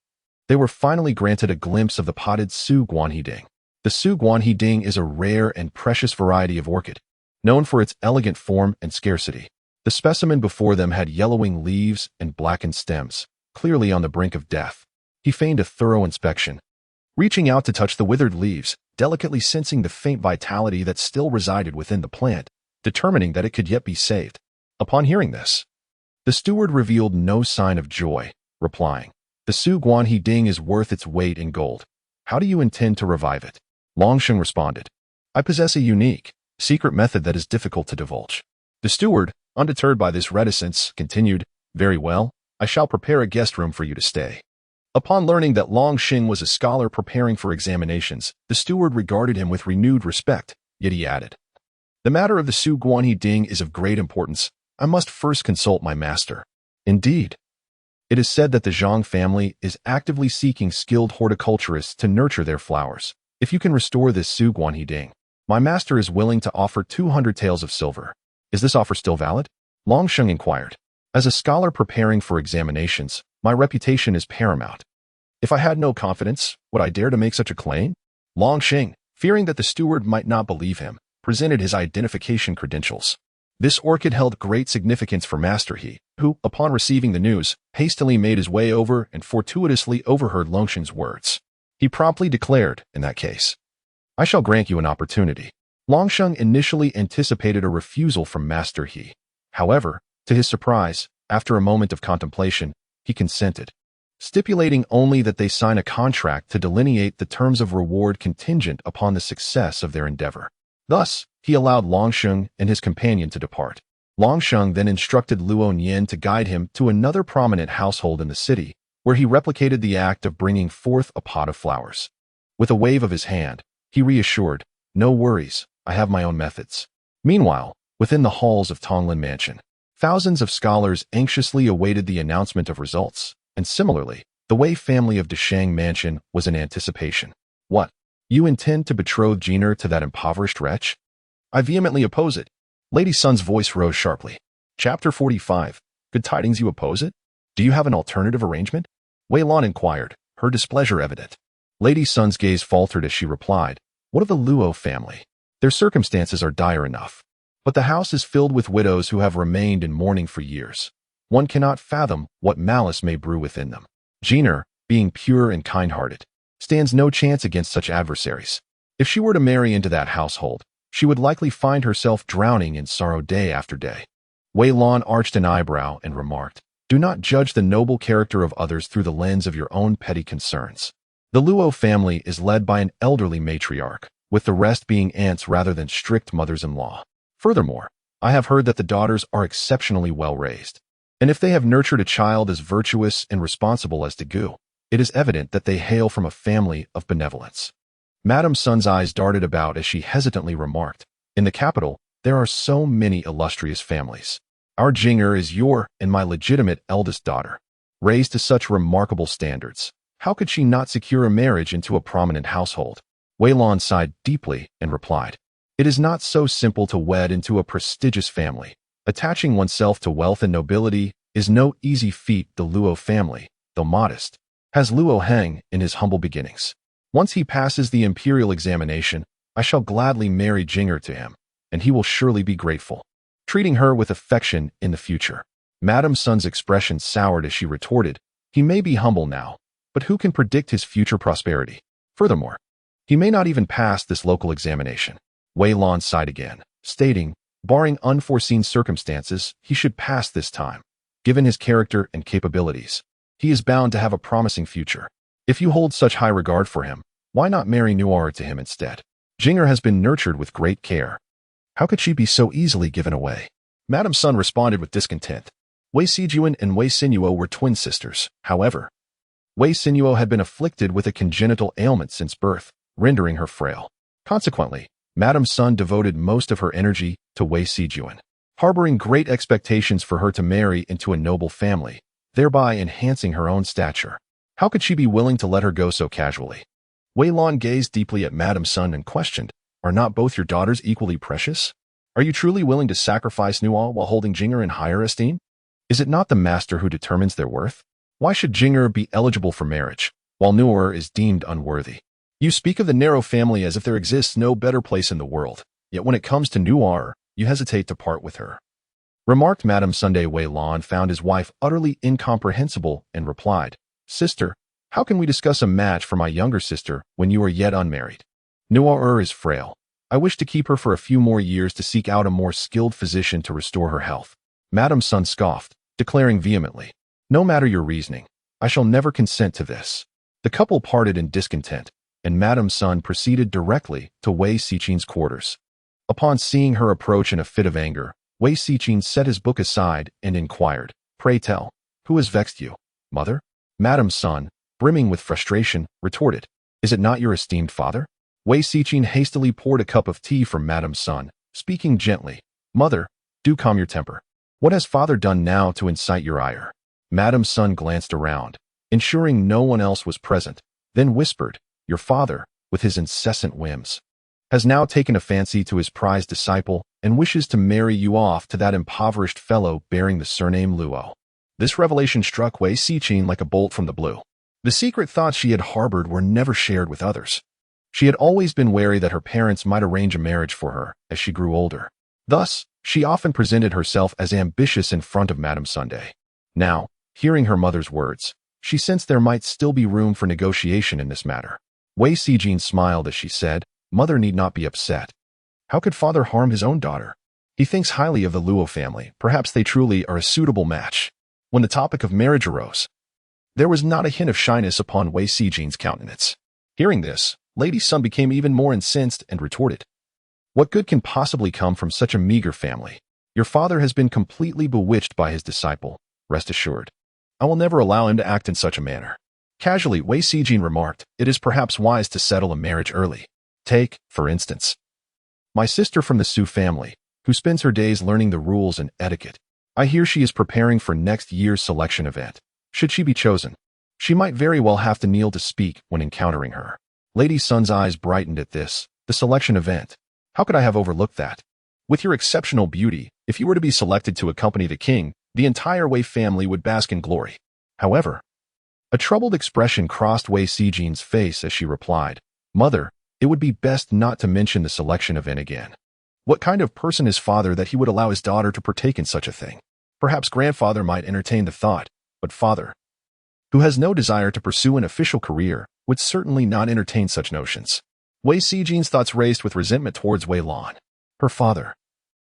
they were finally granted a glimpse of the potted Su Guanhe Ding. The Su Guanhe Ding is a rare and precious variety of orchid, known for its elegant form and scarcity. The specimen before them had yellowing leaves and blackened stems, clearly on the brink of death. He feigned a thorough inspection, reaching out to touch the withered leaves, delicately sensing the faint vitality that still resided within the plant, determining that it could yet be saved. Upon hearing this, the steward revealed no sign of joy, replying, "The Su Guanhe Ding is worth its weight in gold. How do you intend to revive it?" Longsheng responded, "I possess a unique, secret method that is difficult to divulge." The steward, undeterred by this reticence, continued, "Very well, I shall prepare a guest room for you to stay." Upon learning that Longsheng was a scholar preparing for examinations, the steward regarded him with renewed respect, yet he added, "The matter of the Su Guanhe Ding is of great importance. I must first consult my master." Indeed, it is said that the Zhang family is actively seeking skilled horticulturists to nurture their flowers. If you can restore this Su Guanhe Ding, my master is willing to offer 200 taels of silver. Is this offer still valid? Longsheng inquired. As a scholar preparing for examinations, my reputation is paramount. If I had no confidence, would I dare to make such a claim? Longsheng, fearing that the steward might not believe him, presented his identification credentials. This orchid held great significance for Master He, who, upon receiving the news, hastily made his way over and fortuitously overheard Longsheng's words. He promptly declared, "In that case, I shall grant you an opportunity." Longsheng initially anticipated a refusal from Master He. However, to his surprise, after a moment of contemplation, he consented, stipulating only that they sign a contract to delineate the terms of reward contingent upon the success of their endeavor. Thus, he allowed Longsheng and his companion to depart. Longsheng then instructed Luo Nian to guide him to another prominent household in the city, where he replicated the act of bringing forth a pot of flowers. With a wave of his hand, he reassured, "No worries, I have my own methods." Meanwhile, within the halls of Tonglin Mansion, Thousands of scholars anxiously awaited the announcement of results, and similarly, the Wei family of Deshang Mansion was in anticipation. What? You intend to betroth Jiner to that impoverished wretch? I vehemently oppose it. Lady Sun's voice rose sharply. Chapter 45. Good tidings, you oppose it? Do you have an alternative arrangement? Wei Lan inquired, her displeasure evident. Lady Sun's gaze faltered as she replied, What of the Luo family? Their circumstances are dire enough. But the house is filled with widows who have remained in mourning for years. One cannot fathom what malice may brew within them. Jiner, being pure and kind-hearted, stands no chance against such adversaries. If she were to marry into that household, she would likely find herself drowning in sorrow day after day. Wei Lan arched an eyebrow and remarked, Do not judge the noble character of others through the lens of your own petty concerns. The Luo family is led by an elderly matriarch, with the rest being aunts rather than strict mothers-in-law. Furthermore, I have heard that the daughters are exceptionally well raised. And if they have nurtured a child as virtuous and responsible as Gu, it is evident that they hail from a family of benevolence. Madame Sun's eyes darted about as she hesitantly remarked, In the capital, there are so many illustrious families. Our Jing'er is your and my legitimate eldest daughter. Raised to such remarkable standards, how could she not secure a marriage into a prominent household? Wei Lan sighed deeply and replied, It is not so simple to wed into a prestigious family. Attaching oneself to wealth and nobility is no easy feat. The Luo family, though modest, has Luo Heng in his humble beginnings. Once he passes the imperial examination, I shall gladly marry Jing'er to him, and he will surely be grateful, treating her with affection in the future. Madame Sun's expression soured as she retorted, He may be humble now, but who can predict his future prosperity? Furthermore, he may not even pass this local examination. Wei Lan sighed again, stating, Barring unforeseen circumstances, he should pass this time. Given his character and capabilities, he is bound to have a promising future. If you hold such high regard for him, why not marry Nuar to him instead? Jing'er has been nurtured with great care. How could she be so easily given away? Madame Sun responded with discontent. Wei Xiaotian and Wei Sinuo were twin sisters. However, Wei Sinuo had been afflicted with a congenital ailment since birth, rendering her frail. Consequently, Madame Sun devoted most of her energy to Wei Xiaotian, harboring great expectations for her to marry into a noble family, thereby enhancing her own stature. How could she be willing to let her go so casually? Wei Lan gazed deeply at Madame Sun and questioned, Are not both your daughters equally precious? Are you truly willing to sacrifice Nual while holding Jing'er in higher esteem? Is it not the master who determines their worth? Why should Jing'er be eligible for marriage, while Nuar is deemed unworthy? You speak of the narrow family as if there exists no better place in the world, yet when it comes to Nuar, you hesitate to part with her. Remarked Madame Sunday. Wei Lan found his wife utterly incomprehensible and replied, Sister, how can we discuss a match for my younger sister when you are yet unmarried? Nuar is frail. I wish to keep her for a few more years to seek out a more skilled physician to restore her health. Madame Sun scoffed, declaring vehemently, No matter your reasoning, I shall never consent to this. The couple parted in discontent, and Madame Sun proceeded directly to Wei Xiqin's quarters. Upon seeing her approach in a fit of anger, Wei Xiqin set his book aside and inquired, Pray tell, who has vexed you, mother? Madame Sun, brimming with frustration, retorted, Is it not your esteemed father? Wei Xiqin hastily poured a cup of tea for Madame Sun, speaking gently, Mother, do calm your temper. What has father done now to incite your ire? Madame Sun glanced around, ensuring no one else was present, then whispered, Your father, with his incessant whims, has now taken a fancy to his prized disciple and wishes to marry you off to that impoverished fellow bearing the surname Luo. This revelation struck Wei Xiqin like a bolt from the blue. The secret thoughts she had harbored were never shared with others. She had always been wary that her parents might arrange a marriage for her as she grew older. Thus, she often presented herself as ambitious in front of Madame Sunday. Now, hearing her mother's words, she sensed there might still be room for negotiation in this matter. Wei Xiqin smiled as she said, Mother need not be upset. How could father harm his own daughter? He thinks highly of the Luo family. Perhaps they truly are a suitable match. When the topic of marriage arose, there was not a hint of shyness upon Wei Xiqin's countenance. Hearing this, Lady Sun became even more incensed and retorted, What good can possibly come from such a meager family? Your father has been completely bewitched by his disciple, rest assured. I will never allow him to act in such a manner. Casually, Wei Xiqin remarked, It is perhaps wise to settle a marriage early. Take, for instance, my sister from the Su family, who spends her days learning the rules and etiquette. I hear she is preparing for next year's selection event. Should she be chosen, she might very well have to kneel to speak when encountering her. Lady Sun's eyes brightened at this. The selection event. How could I have overlooked that? With your exceptional beauty, if you were to be selected to accompany the king, the entire Wei family would bask in glory. However, a troubled expression crossed Wei Xiaotian's face as she replied, Mother, it would be best not to mention the selection event again. What kind of person is father that he would allow his daughter to partake in such a thing? Perhaps grandfather might entertain the thought, but father, who has no desire to pursue an official career, would certainly not entertain such notions. Wei Xiaotian's thoughts raced with resentment towards Wei Lan. Her father,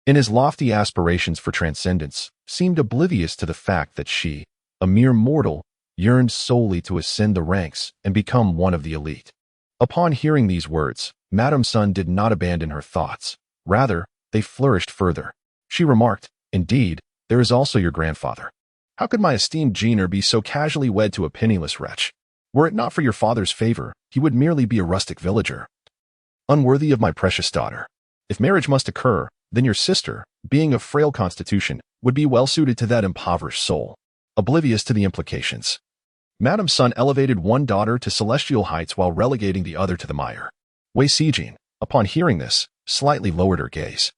in his lofty aspirations for transcendence, seemed oblivious to the fact that she, a mere mortal, yearned solely to ascend the ranks and become one of the elite. Upon hearing these words, Madame Sun did not abandon her thoughts. Rather, they flourished further. She remarked, Indeed, there is also your grandfather. How could my esteemed Jeaner be so casually wed to a penniless wretch? Were it not for your father's favor, he would merely be a rustic villager, unworthy of my precious daughter. If marriage must occur, then your sister, being of frail constitution, would be well suited to that impoverished soul, oblivious to the implications. Madame Sun elevated one daughter to celestial heights while relegating the other to the mire. Wei Xiaotian, upon hearing this, slightly lowered her gaze.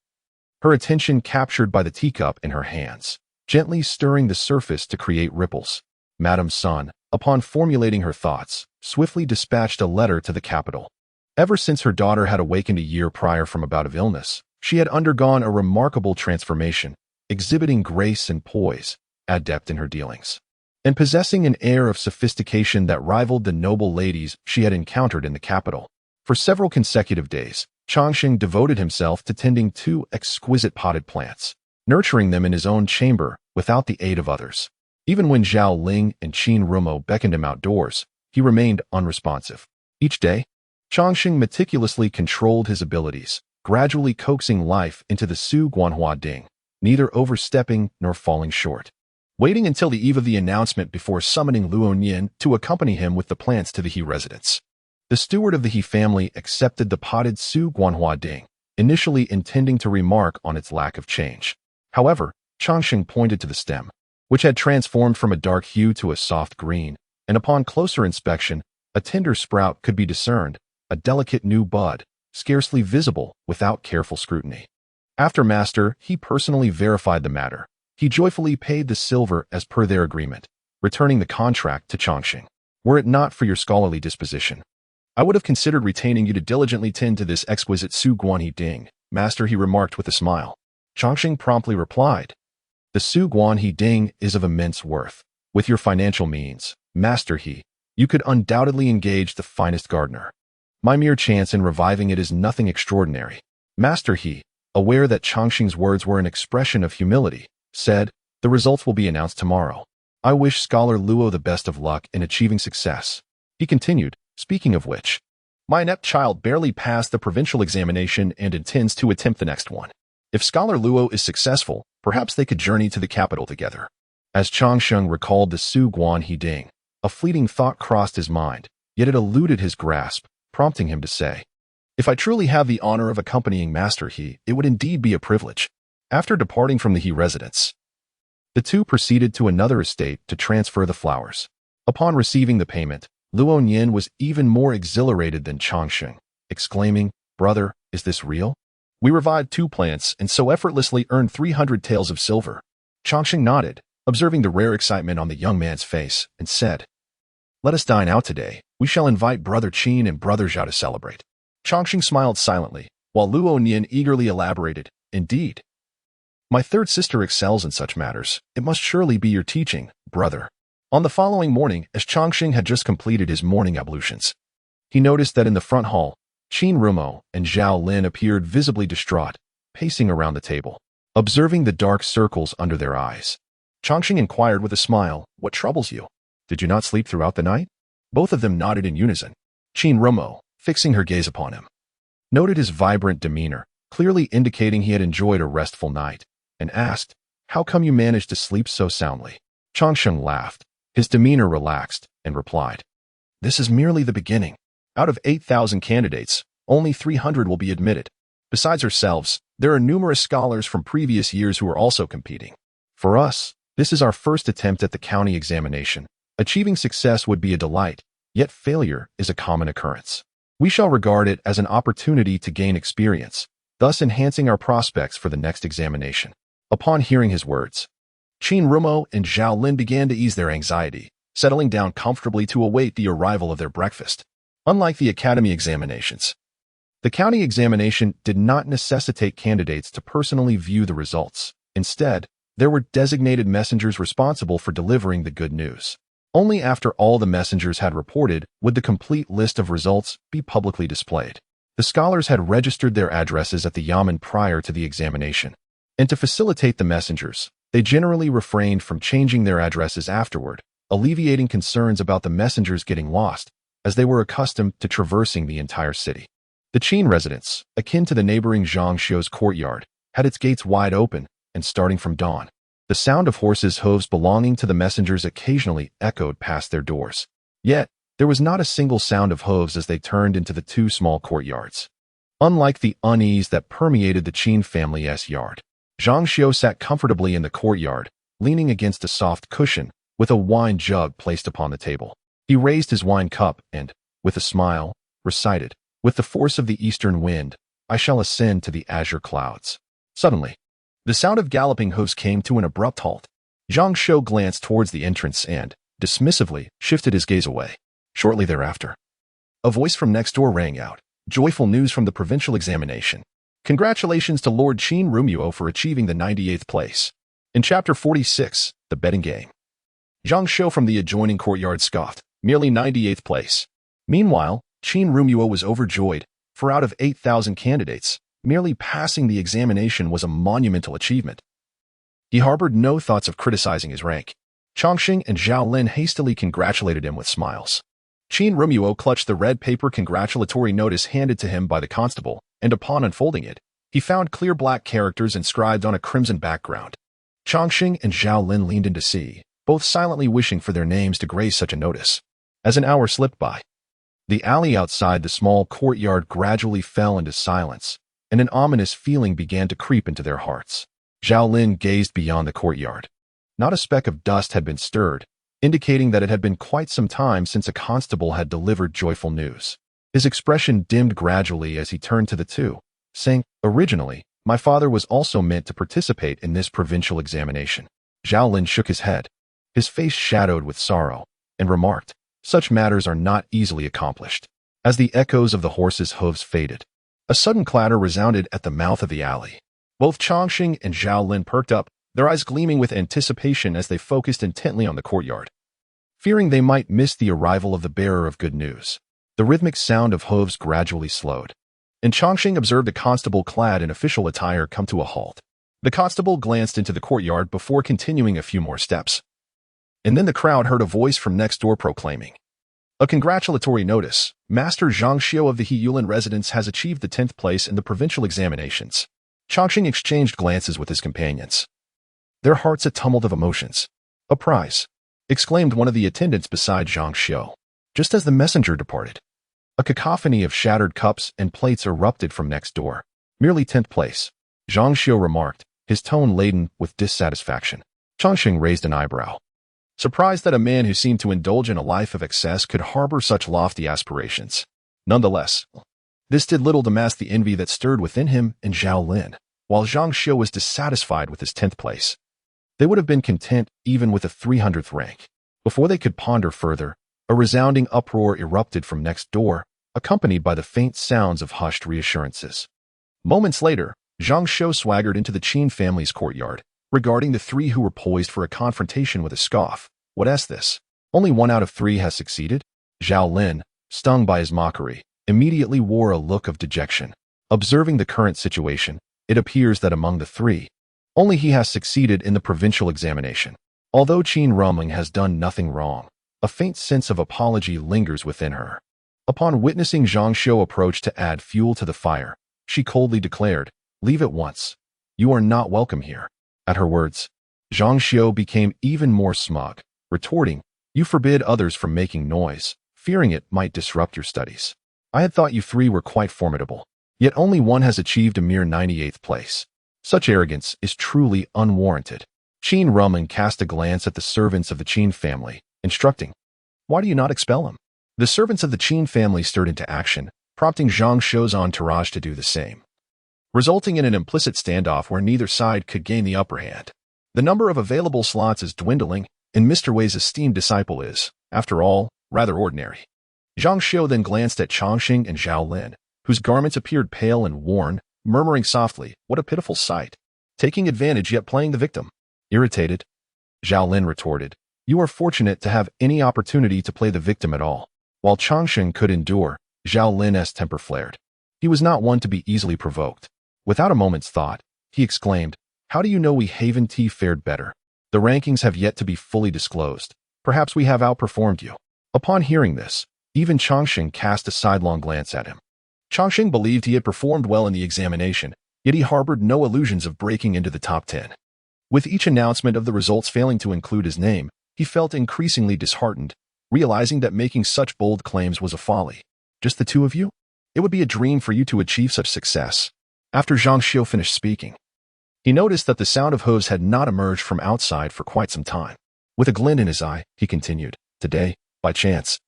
Her attention captured by the teacup in her hands, gently stirring the surface to create ripples. Madame Sun, upon formulating her thoughts, swiftly dispatched a letter to the capital. Ever since her daughter had awakened a year prior from a bout of illness, she had undergone a remarkable transformation, exhibiting grace and poise, adept in her dealings, and possessing an air of sophistication that rivaled the noble ladies she had encountered in the capital. For several consecutive days, Changxing devoted himself to tending two exquisite potted plants, nurturing them in his own chamber without the aid of others. Even when Zhao Ling and Qin Rumo beckoned him outdoors, he remained unresponsive. Each day, Changxing meticulously controlled his abilities, gradually coaxing life into the Su Guanhua Ding, neither overstepping nor falling short. Waiting until the eve of the announcement before summoning Luo Nian to accompany him with the plants to the He residence. The steward of the He family accepted the potted Su Guanhua Ding, initially intending to remark on its lack of change. However, Changxing pointed to the stem, which had transformed from a dark hue to a soft green, and upon closer inspection, a tender sprout could be discerned, a delicate new bud, scarcely visible without careful scrutiny. After Master He personally verified the matter, he joyfully paid the silver as per their agreement, returning the contract to Changxing. Were it not for your scholarly disposition, I would have considered retaining you to diligently tend to this exquisite Su Guanhua Ding, Master He remarked with a smile. Changxing promptly replied, The Su Guanhua Ding is of immense worth. With your financial means, Master He, you could undoubtedly engage the finest gardener. My mere chance in reviving it is nothing extraordinary. Master He, aware that Changxing's words were an expression of humility, said, The results will be announced tomorrow. I wish Scholar Luo the best of luck in achieving success. He continued, Speaking of which, my inept child barely passed the provincial examination and intends to attempt the next one. If Scholar Luo is successful, perhaps they could journey to the capital together. As Changxing recalled the Su Guanhua Ding, a fleeting thought crossed his mind, yet it eluded his grasp, prompting him to say, If I truly have the honor of accompanying Master He, it would indeed be a privilege. After departing from the He residence, the two proceeded to another estate to transfer the flowers. Upon receiving the payment, Luo Nian was even more exhilarated than Changxing, exclaiming, Brother, is this real? We revived 2 plants and so effortlessly earned 300 taels of silver. Changxing nodded, observing the rare excitement on the young man's face, and said, Let us dine out today. We shall invite Brother Qin and Brother Zhao to celebrate. Changxing smiled silently, while Luo Nian eagerly elaborated, Indeed. My third sister excels in such matters. It must surely be your teaching, brother. On the following morning, as Changxing had just completed his morning ablutions, he noticed that in the front hall, Qin Rumo and Zhao Lin appeared visibly distraught, pacing around the table, observing the dark circles under their eyes. Changxing inquired with a smile, What troubles you? Did you not sleep throughout the night? Both of them nodded in unison. Qin Rumo, fixing her gaze upon him, noted his vibrant demeanor, clearly indicating he had enjoyed a restful night, and asked, How come you managed to sleep so soundly? Changxing laughed. His demeanor relaxed, and replied, This is merely the beginning. Out of 8,000 candidates, only 300 will be admitted. Besides ourselves, there are numerous scholars from previous years who are also competing. For us, this is our first attempt at the county examination. Achieving success would be a delight, yet failure is a common occurrence. We shall regard it as an opportunity to gain experience, thus enhancing our prospects for the next examination." Upon hearing his words, Qin Rumo and Zhao Lin began to ease their anxiety, settling down comfortably to await the arrival of their breakfast. Unlike the academy examinations, the county examination did not necessitate candidates to personally view the results. Instead, there were designated messengers responsible for delivering the good news. Only after all the messengers had reported would the complete list of results be publicly displayed. The scholars had registered their addresses at the yamen prior to the examination, and to facilitate the messengers, they generally refrained from changing their addresses afterward, alleviating concerns about the messengers getting lost, as they were accustomed to traversing the entire city. The Qin residence, akin to the neighboring xianxia's courtyard, had its gates wide open, and starting from dawn, the sound of horses' hooves belonging to the messengers occasionally echoed past their doors. Yet, there was not a single sound of hooves as they turned into the two small courtyards. Unlike the unease that permeated the Qin family's yard, Xianxia sat comfortably in the courtyard, leaning against a soft cushion, with a wine jug placed upon the table. He raised his wine cup and, with a smile, recited, "With the force of the eastern wind, I shall ascend to the azure clouds." Suddenly, the sound of galloping hoofs came to an abrupt halt. Zhang Shou glanced towards the entrance and, dismissively, shifted his gaze away. Shortly thereafter, a voice from next door rang out, "Joyful news from the provincial examination. Congratulations to Lord Qin Rumuo for achieving the 98th place." In Chapter 46, The Betting Game, Zhang Shou from the adjoining courtyard scoffed, "Merely 98th place." Meanwhile, Qin Rumuo was overjoyed, for out of 8,000 candidates, merely passing the examination was a monumental achievement. He harbored no thoughts of criticizing his rank. Chongqing and Zhao Lin hastily congratulated him with smiles. Qin Rumuo clutched the red paper congratulatory notice handed to him by the constable, and upon unfolding it, he found clear black characters inscribed on a crimson background. Chongqing and Zhao Lin leaned in to see, both silently wishing for their names to grace such a notice. As an hour slipped by, the alley outside the small courtyard gradually fell into silence, and an ominous feeling began to creep into their hearts. Zhao Lin gazed beyond the courtyard. Not a speck of dust had been stirred, indicating that it had been quite some time since a constable had delivered joyful news. His expression dimmed gradually as he turned to the two, saying, "Originally, my father was also meant to participate in this provincial examination." Zhao Lin shook his head, his face shadowed with sorrow, and remarked, "Such matters are not easily accomplished." As the echoes of the horses' hooves faded, a sudden clatter resounded at the mouth of the alley. Both Chongqing and Zhao Lin perked up, their eyes gleaming with anticipation as they focused intently on the courtyard. Fearing they might miss the arrival of the bearer of good news, the rhythmic sound of hooves gradually slowed, and Chongqing observed a constable clad in official attire come to a halt. The constable glanced into the courtyard before continuing a few more steps. And then the crowd heard a voice from next door proclaiming, "A congratulatory notice. Master Zhang Xiu of the Heyulan residence has achieved the 10th place in the provincial examinations." Chongqing exchanged glances with his companions, their hearts a tumult of emotions. "A prize!" exclaimed one of the attendants beside Zhang Xiu. Just as the messenger departed, a cacophony of shattered cups and plates erupted from next door. "Merely 10th place," Zhang Xiu remarked, his tone laden with dissatisfaction. Chongqing raised an eyebrow, surprised that a man who seemed to indulge in a life of excess could harbor such lofty aspirations. Nonetheless, this did little to mask the envy that stirred within him and Zhao Lin. While Zhang Xiu was dissatisfied with his 10th place, they would have been content even with a 300th rank. Before they could ponder further, a resounding uproar erupted from next door, accompanied by the faint sounds of hushed reassurances. Moments later, Zhang Xiu swaggered into the Qin family's courtyard, regarding the three who were poised for a confrontation with a scoff. "What's this? Only 1 out of 3 has succeeded?" Zhao Lin, stung by his mockery, immediately wore a look of dejection. Observing the current situation, it appears that among the 3, only he has succeeded in the provincial examination. Although Qin Rumling has done nothing wrong, a faint sense of apology lingers within her. Upon witnessing Zhang Xiu approach to add fuel to the fire, she coldly declared, "Leave at once. You are not welcome here." At her words, Zhang Xiu became even more smug, retorting, "You forbid others from making noise, fearing it might disrupt your studies. I had thought you 3 were quite formidable, yet only one has achieved a mere 98th place. Such arrogance is truly unwarranted." Qin Rumen cast a glance at the servants of the Qin family, instructing, "Why do you not expel him?" The servants of the Qin family stirred into action, prompting Zhang Xiu's entourage to do the same, resulting in an implicit standoff where neither side could gain the upper hand. The number of available slots is dwindling, and Mr. Wei's esteemed disciple is, after all, rather ordinary. Zhang Xiu then glanced at Chongqing and Zhao Lin, whose garments appeared pale and worn, murmuring softly, "What a pitiful sight. Taking advantage yet playing the victim." Irritated, Zhao Lin retorted, "You are fortunate to have any opportunity to play the victim at all." While Chongqing could endure, Zhao Lin's temper flared. He was not one to be easily provoked. Without a moment's thought, he exclaimed, "How do you know we Haven Tea fared better? The rankings have yet to be fully disclosed. Perhaps we have outperformed you." Upon hearing this, even Chongqing cast a sidelong glance at him. Chongqing believed he had performed well in the examination, yet he harbored no illusions of breaking into the top 10. With each announcement of the results failing to include his name, he felt increasingly disheartened, realizing that making such bold claims was a folly. "Just the two of you? It would be a dream for you to achieve such success." After Zhang Xiu finished speaking, he noticed that the sound of hooves had not emerged from outside for quite some time. With a glint in his eye, he continued, "Today, by chance,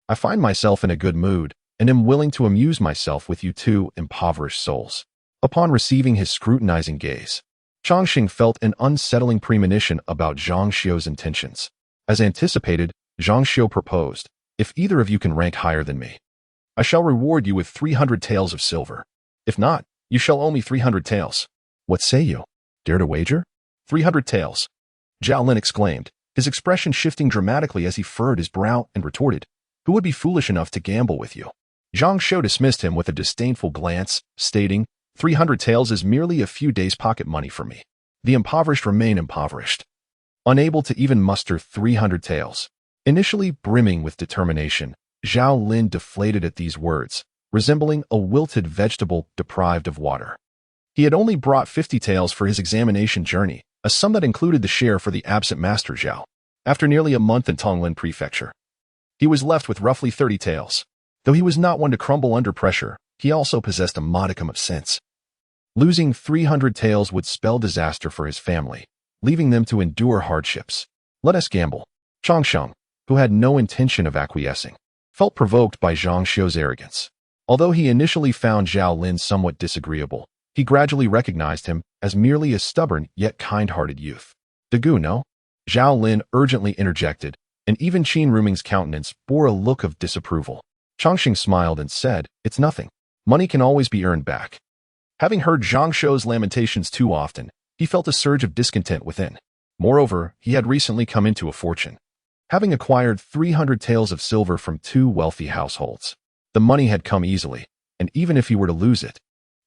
I find myself in a good mood and am willing to amuse myself with you two impoverished souls." Upon receiving his scrutinizing gaze, Chongqing felt an unsettling premonition about Zhang Xiu's intentions. As anticipated, Zhang Xiu proposed, "If either of you can rank higher than me, I shall reward you with 300 taels of silver. If not, you shall owe me 300 taels. What say you? Dare to wager?" 300 taels. Zhao Lin exclaimed, his expression shifting dramatically as he furrowed his brow and retorted, "Who would be foolish enough to gamble with you?" Zhang Xiu dismissed him with a disdainful glance, stating, 300 taels is merely a few days' pocket money for me. The impoverished remain impoverished, unable to even muster 300 taels. Initially brimming with determination, Zhao Lin deflated at these words, resembling a wilted vegetable deprived of water. He had only brought 50 taels for his examination journey, a sum that included the share for the absent master Zhao. After nearly a month in Tonglin Prefecture, he was left with roughly 30 taels. Though he was not one to crumble under pressure, he also possessed a modicum of sense. Losing 300 taels would spell disaster for his family, leaving them to endure hardships. "Let us gamble." Chongqing, who had no intention of acquiescing, felt provoked by Zhang Xiu's arrogance. Although he initially found Zhao Lin somewhat disagreeable, he gradually recognized him as merely a stubborn yet kind-hearted youth. "Dagu, no?" Zhao Lin urgently interjected, and even Qin Ruming's countenance bore a look of disapproval. Chongqing smiled and said, "It's nothing. Money can always be earned back." Having heard Zhang Xiu's lamentations too often, he felt a surge of discontent within. Moreover, he had recently come into a fortune, having acquired 300 taels of silver from 2 wealthy households. The money had come easily, and even if he were to lose it,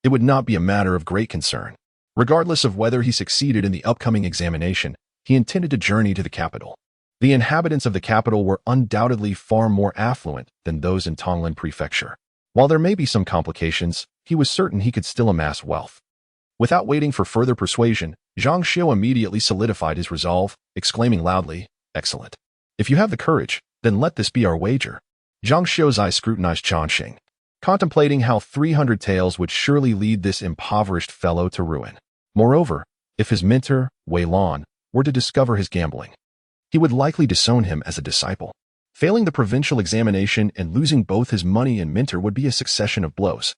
it would not be a matter of great concern. Regardless of whether he succeeded in the upcoming examination, he intended to journey to the capital. The inhabitants of the capital were undoubtedly far more affluent than those in Tonglin Prefecture. While there may be some complications, he was certain he could still amass wealth. Without waiting for further persuasion, Zhang Xiu immediately solidified his resolve, exclaiming loudly, "Excellent. If you have the courage, then let this be our wager." Zhang Xiu's eyes scrutinized Chongqing, contemplating how 300 taels would surely lead this impoverished fellow to ruin. Moreover, if his mentor, Wei Lan, were to discover his gambling, he would likely disown him as a disciple. Failing the provincial examination and losing both his money and mentor would be a succession of blows,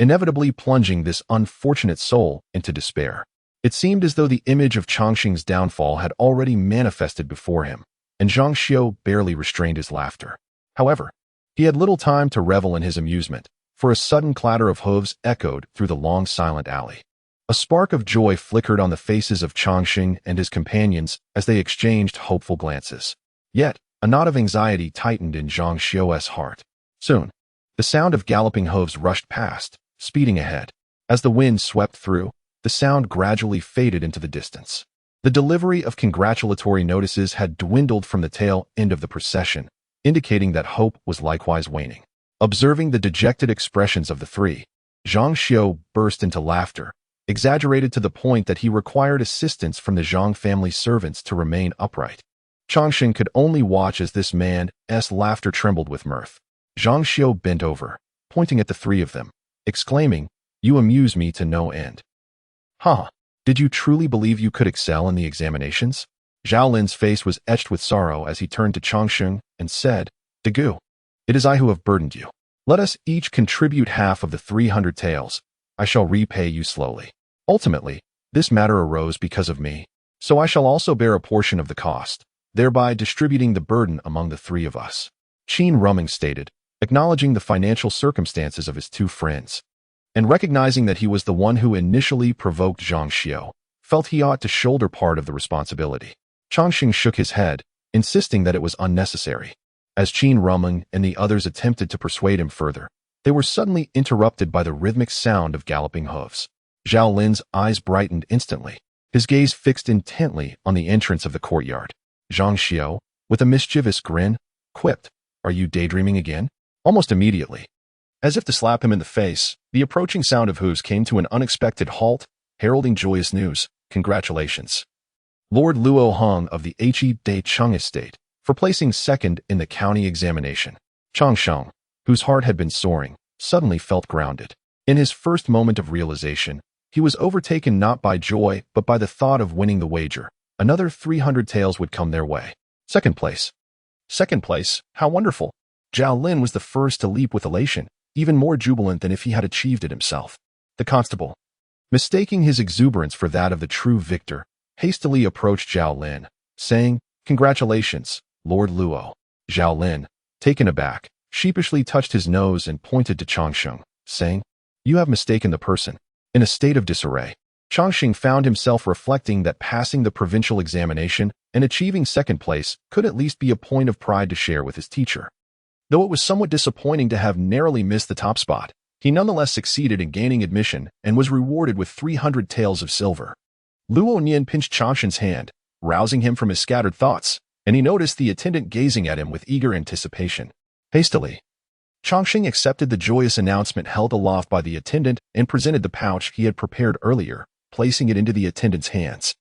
inevitably plunging this unfortunate soul into despair. It seemed as though the image of Chongqing's downfall had already manifested before him, and Zhang Xiu barely restrained his laughter. However, he had little time to revel in his amusement, for a sudden clatter of hooves echoed through the long silent alley. A spark of joy flickered on the faces of Chongqing and his companions as they exchanged hopeful glances. Yet, a knot of anxiety tightened in Zhang Xiu's heart. Soon, the sound of galloping hooves rushed past, speeding ahead. As the wind swept through, the sound gradually faded into the distance. The delivery of congratulatory notices had dwindled from the tail end of the procession, indicating that hope was likewise waning. Observing the dejected expressions of the three, Zhang Xiu burst into laughter, exaggerated to the point that he required assistance from the Zhang family servants to remain upright. Chongqing could only watch as this man's laughter trembled with mirth. Zhang Xiu bent over, pointing at the three of them, exclaiming, "You amuse me to no end." "Ha! Did you truly believe you could excel in the examinations? Zhao Lin's face was etched with sorrow as he turned to Changsheng and said, Dagu, it is I who have burdened you. Let us each contribute half of the 300 taels. I shall repay you slowly. Ultimately, this matter arose because of me, so I shall also bear a portion of the cost, thereby distributing the burden among the three of us. Qin Ruming stated, acknowledging the financial circumstances of his two friends, and recognizing that he was the one who initially provoked Zhang Xiao, felt he ought to shoulder part of the responsibility. Changsheng shook his head, insisting that it was unnecessary. As Qin Ruming and the others attempted to persuade him further, they were suddenly interrupted by the rhythmic sound of galloping hooves. Zhao Lin's eyes brightened instantly, his gaze fixed intently on the entrance of the courtyard. Zhang Xiao, with a mischievous grin, quipped, Are you daydreaming again? Almost immediately, as if to slap him in the face, the approaching sound of hooves came to an unexpected halt, heralding joyous news. Congratulations, Lord Luo Hong of the He De Cheng estate, for placing second in the county examination. Changsheng, whose heart had been soaring, suddenly felt grounded. In his first moment of realization, he was overtaken not by joy but by the thought of winning the wager. Another 300 taels would come their way. Second place. Second place, how wonderful! Zhao Lin was the first to leap with elation, even more jubilant than if he had achieved it himself. The constable, mistaking his exuberance for that of the true victor, hastily approached Zhao Lin, saying, Congratulations, Lord Luo. Zhao Lin, taken aback, sheepishly touched his nose and pointed to Changsheng, saying, You have mistaken the person. In a state of disarray, Changsheng found himself reflecting that passing the provincial examination and achieving second place could at least be a point of pride to share with his teacher. Though it was somewhat disappointing to have narrowly missed the top spot, he nonetheless succeeded in gaining admission and was rewarded with 300 taels of silver. Luo Nian pinched Changsheng's hand, rousing him from his scattered thoughts, and he noticed the attendant gazing at him with eager anticipation. Hastily, Changsheng accepted the joyous announcement held aloft by the attendant and presented the pouch he had prepared earlier, placing it into the attendant's hands.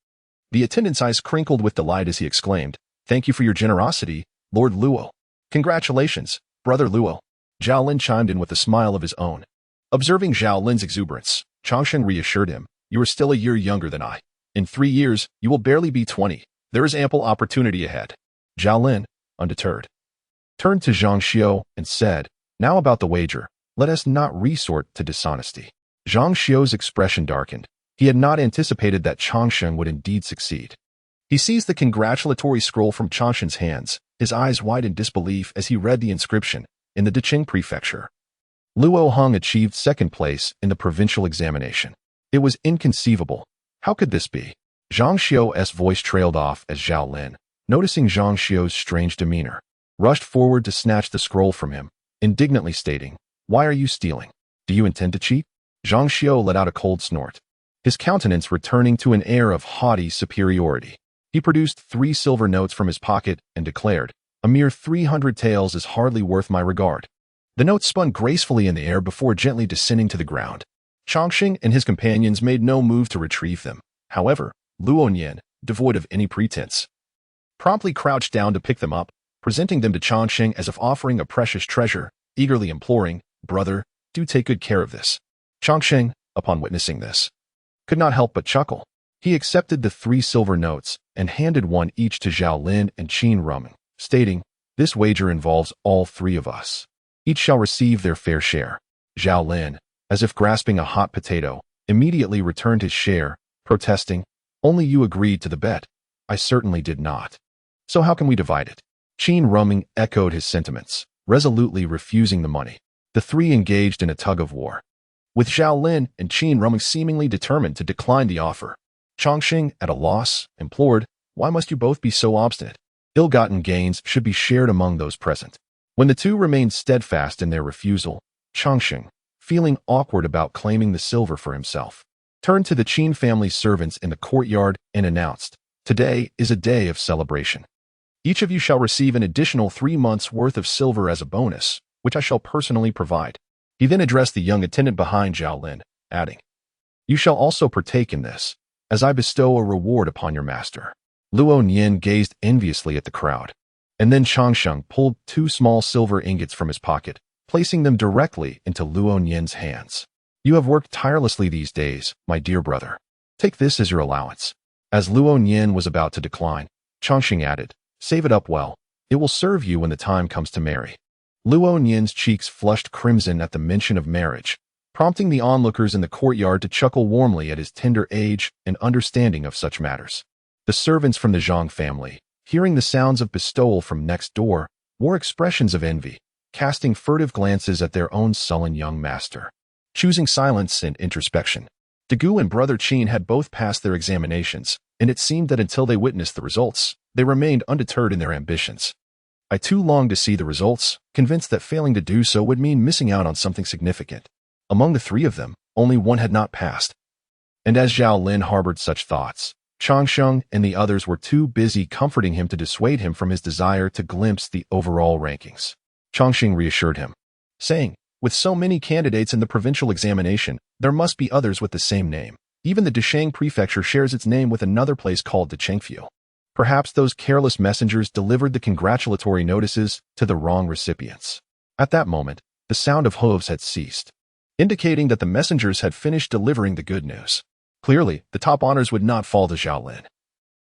The attendant's eyes crinkled with delight as he exclaimed, Thank you for your generosity, Lord Luo. Congratulations, Brother Luo. Zhao Lin chimed in with a smile of his own. Observing Zhao Lin's exuberance, Changsheng reassured him, You are still a year younger than I. In 3 years, you will barely be 20. There is ample opportunity ahead. Zhao Lin, undeterred, turned to Zhang Xiao and said, Now about the wager, let us not resort to dishonesty. Zhang Xiao's expression darkened. He had not anticipated that Changsheng would indeed succeed. He seized the congratulatory scroll from Changsheng's hands, his eyes wide in disbelief as he read the inscription, in the Deqing prefecture. Luo Hong achieved second place in the provincial examination. It was inconceivable. How could this be? Zhang Xiao's voice trailed off as Zhao Lin, noticing Zhang Xiao's strange demeanor, rushed forward to snatch the scroll from him, indignantly stating, Why are you stealing? Do you intend to cheat? Zhang Xiao let out a cold snort, his countenance returning to an air of haughty superiority. He produced 3 silver notes from his pocket and declared, A mere 300 taels is hardly worth my regard. The notes spun gracefully in the air before gently descending to the ground. Changsheng and his companions made no move to retrieve them. However, Luo Nian, devoid of any pretense, promptly crouched down to pick them up, presenting them to Changsheng as if offering a precious treasure, eagerly imploring, Brother, do take good care of this. Changsheng, upon witnessing this, could not help but chuckle. He accepted the 3 silver notes and handed one each to Zhao Lin and Qin Ruming, stating, This wager involves all 3 of us. Each shall receive their fair share. Zhao Lin, as if grasping a hot potato, immediately returned his share, protesting, Only you agreed to the bet. I certainly did not. So how can we divide it? Qin Ruming echoed his sentiments, resolutely refusing the money. The 3 engaged in a tug-of-war, with Zhao Lin and Qin Ruming seemingly determined to decline the offer. Changsheng, at a loss, implored, Why must you both be so obstinate? Ill-gotten gains should be shared among those present. When the 2 remained steadfast in their refusal, Changsheng, feeling awkward about claiming the silver for himself, turned to the Qin family's servants in the courtyard and announced, Today is a day of celebration. Each of you shall receive an additional 3 months' worth of silver as a bonus, which I shall personally provide. He then addressed the young attendant behind Zhao Lin, adding, You shall also partake in this, as I bestow a reward upon your master. Luo Nian gazed enviously at the crowd, and then Changsheng pulled 2 small silver ingots from his pocket, placing them directly into Luo Nian's hands. You have worked tirelessly these days, my dear brother. Take this as your allowance." As Luo Nian was about to decline, Changxing added, "Save it up well. It will serve you when the time comes to marry." Luo Nian's cheeks flushed crimson at the mention of marriage, prompting the onlookers in the courtyard to chuckle warmly at his tender age and understanding of such matters. The servants from the Zhang family, hearing the sounds of bestowal from next door, wore expressions of envy, casting furtive glances at their own sullen young master. Choosing silence and introspection, Dagu and brother Qin had both passed their examinations, and it seemed that until they witnessed the results, they remained undeterred in their ambitions. I too longed to see the results, convinced that failing to do so would mean missing out on something significant. Among the three of them, only one had not passed. And as Zhao Lin harbored such thoughts, Changsheng and the others were too busy comforting him to dissuade him from his desire to glimpse the overall rankings. Changxing reassured him, saying, "With so many candidates in the provincial examination, there must be others with the same name. Even the Deshang prefecture shares its name with another place called Dechengfu. Perhaps those careless messengers delivered the congratulatory notices to the wrong recipients." At that moment, the sound of hooves had ceased, indicating that the messengers had finished delivering the good news. Clearly, the top honors would not fall to Zhao Lin.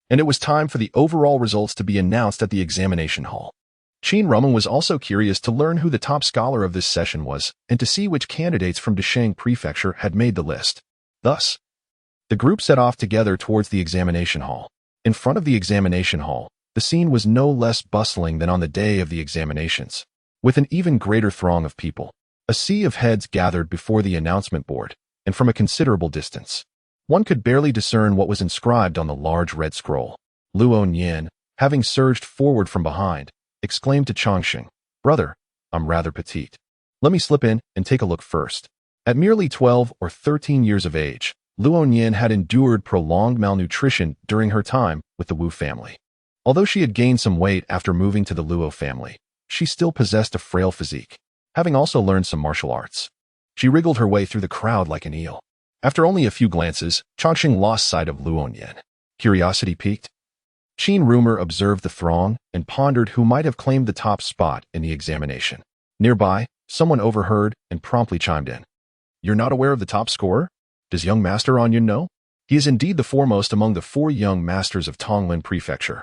And it was time for the overall results to be announced at the examination hall. Qin Rumeng was also curious to learn who the top scholar of this session was and to see which candidates from Deshang Prefecture had made the list. Thus, the group set off together towards the examination hall. In front of the examination hall, the scene was no less bustling than on the day of the examinations. With an even greater throng of people, a sea of heads gathered before the announcement board, and from a considerable distance, one could barely discern what was inscribed on the large red scroll. Luo Nian, having surged forward from behind, exclaimed to Changxing, "Brother, I'm rather petite. Let me slip in and take a look first." At merely 12 or 13 years of age, Luo Nian had endured prolonged malnutrition during her time with the Wu family. Although she had gained some weight after moving to the Luo family, she still possessed a frail physique, having also learned some martial arts. She wriggled her way through the crowd like an eel. After only a few glances, Changxing lost sight of Luo Nian. Curiosity piqued. Qin Rumor observed the throng and pondered who might have claimed the top spot in the examination. Nearby, someone overheard and promptly chimed in. "You're not aware of the top scorer? Does young Master Onion know? He is indeed the foremost among the 4 young masters of Tonglin Prefecture,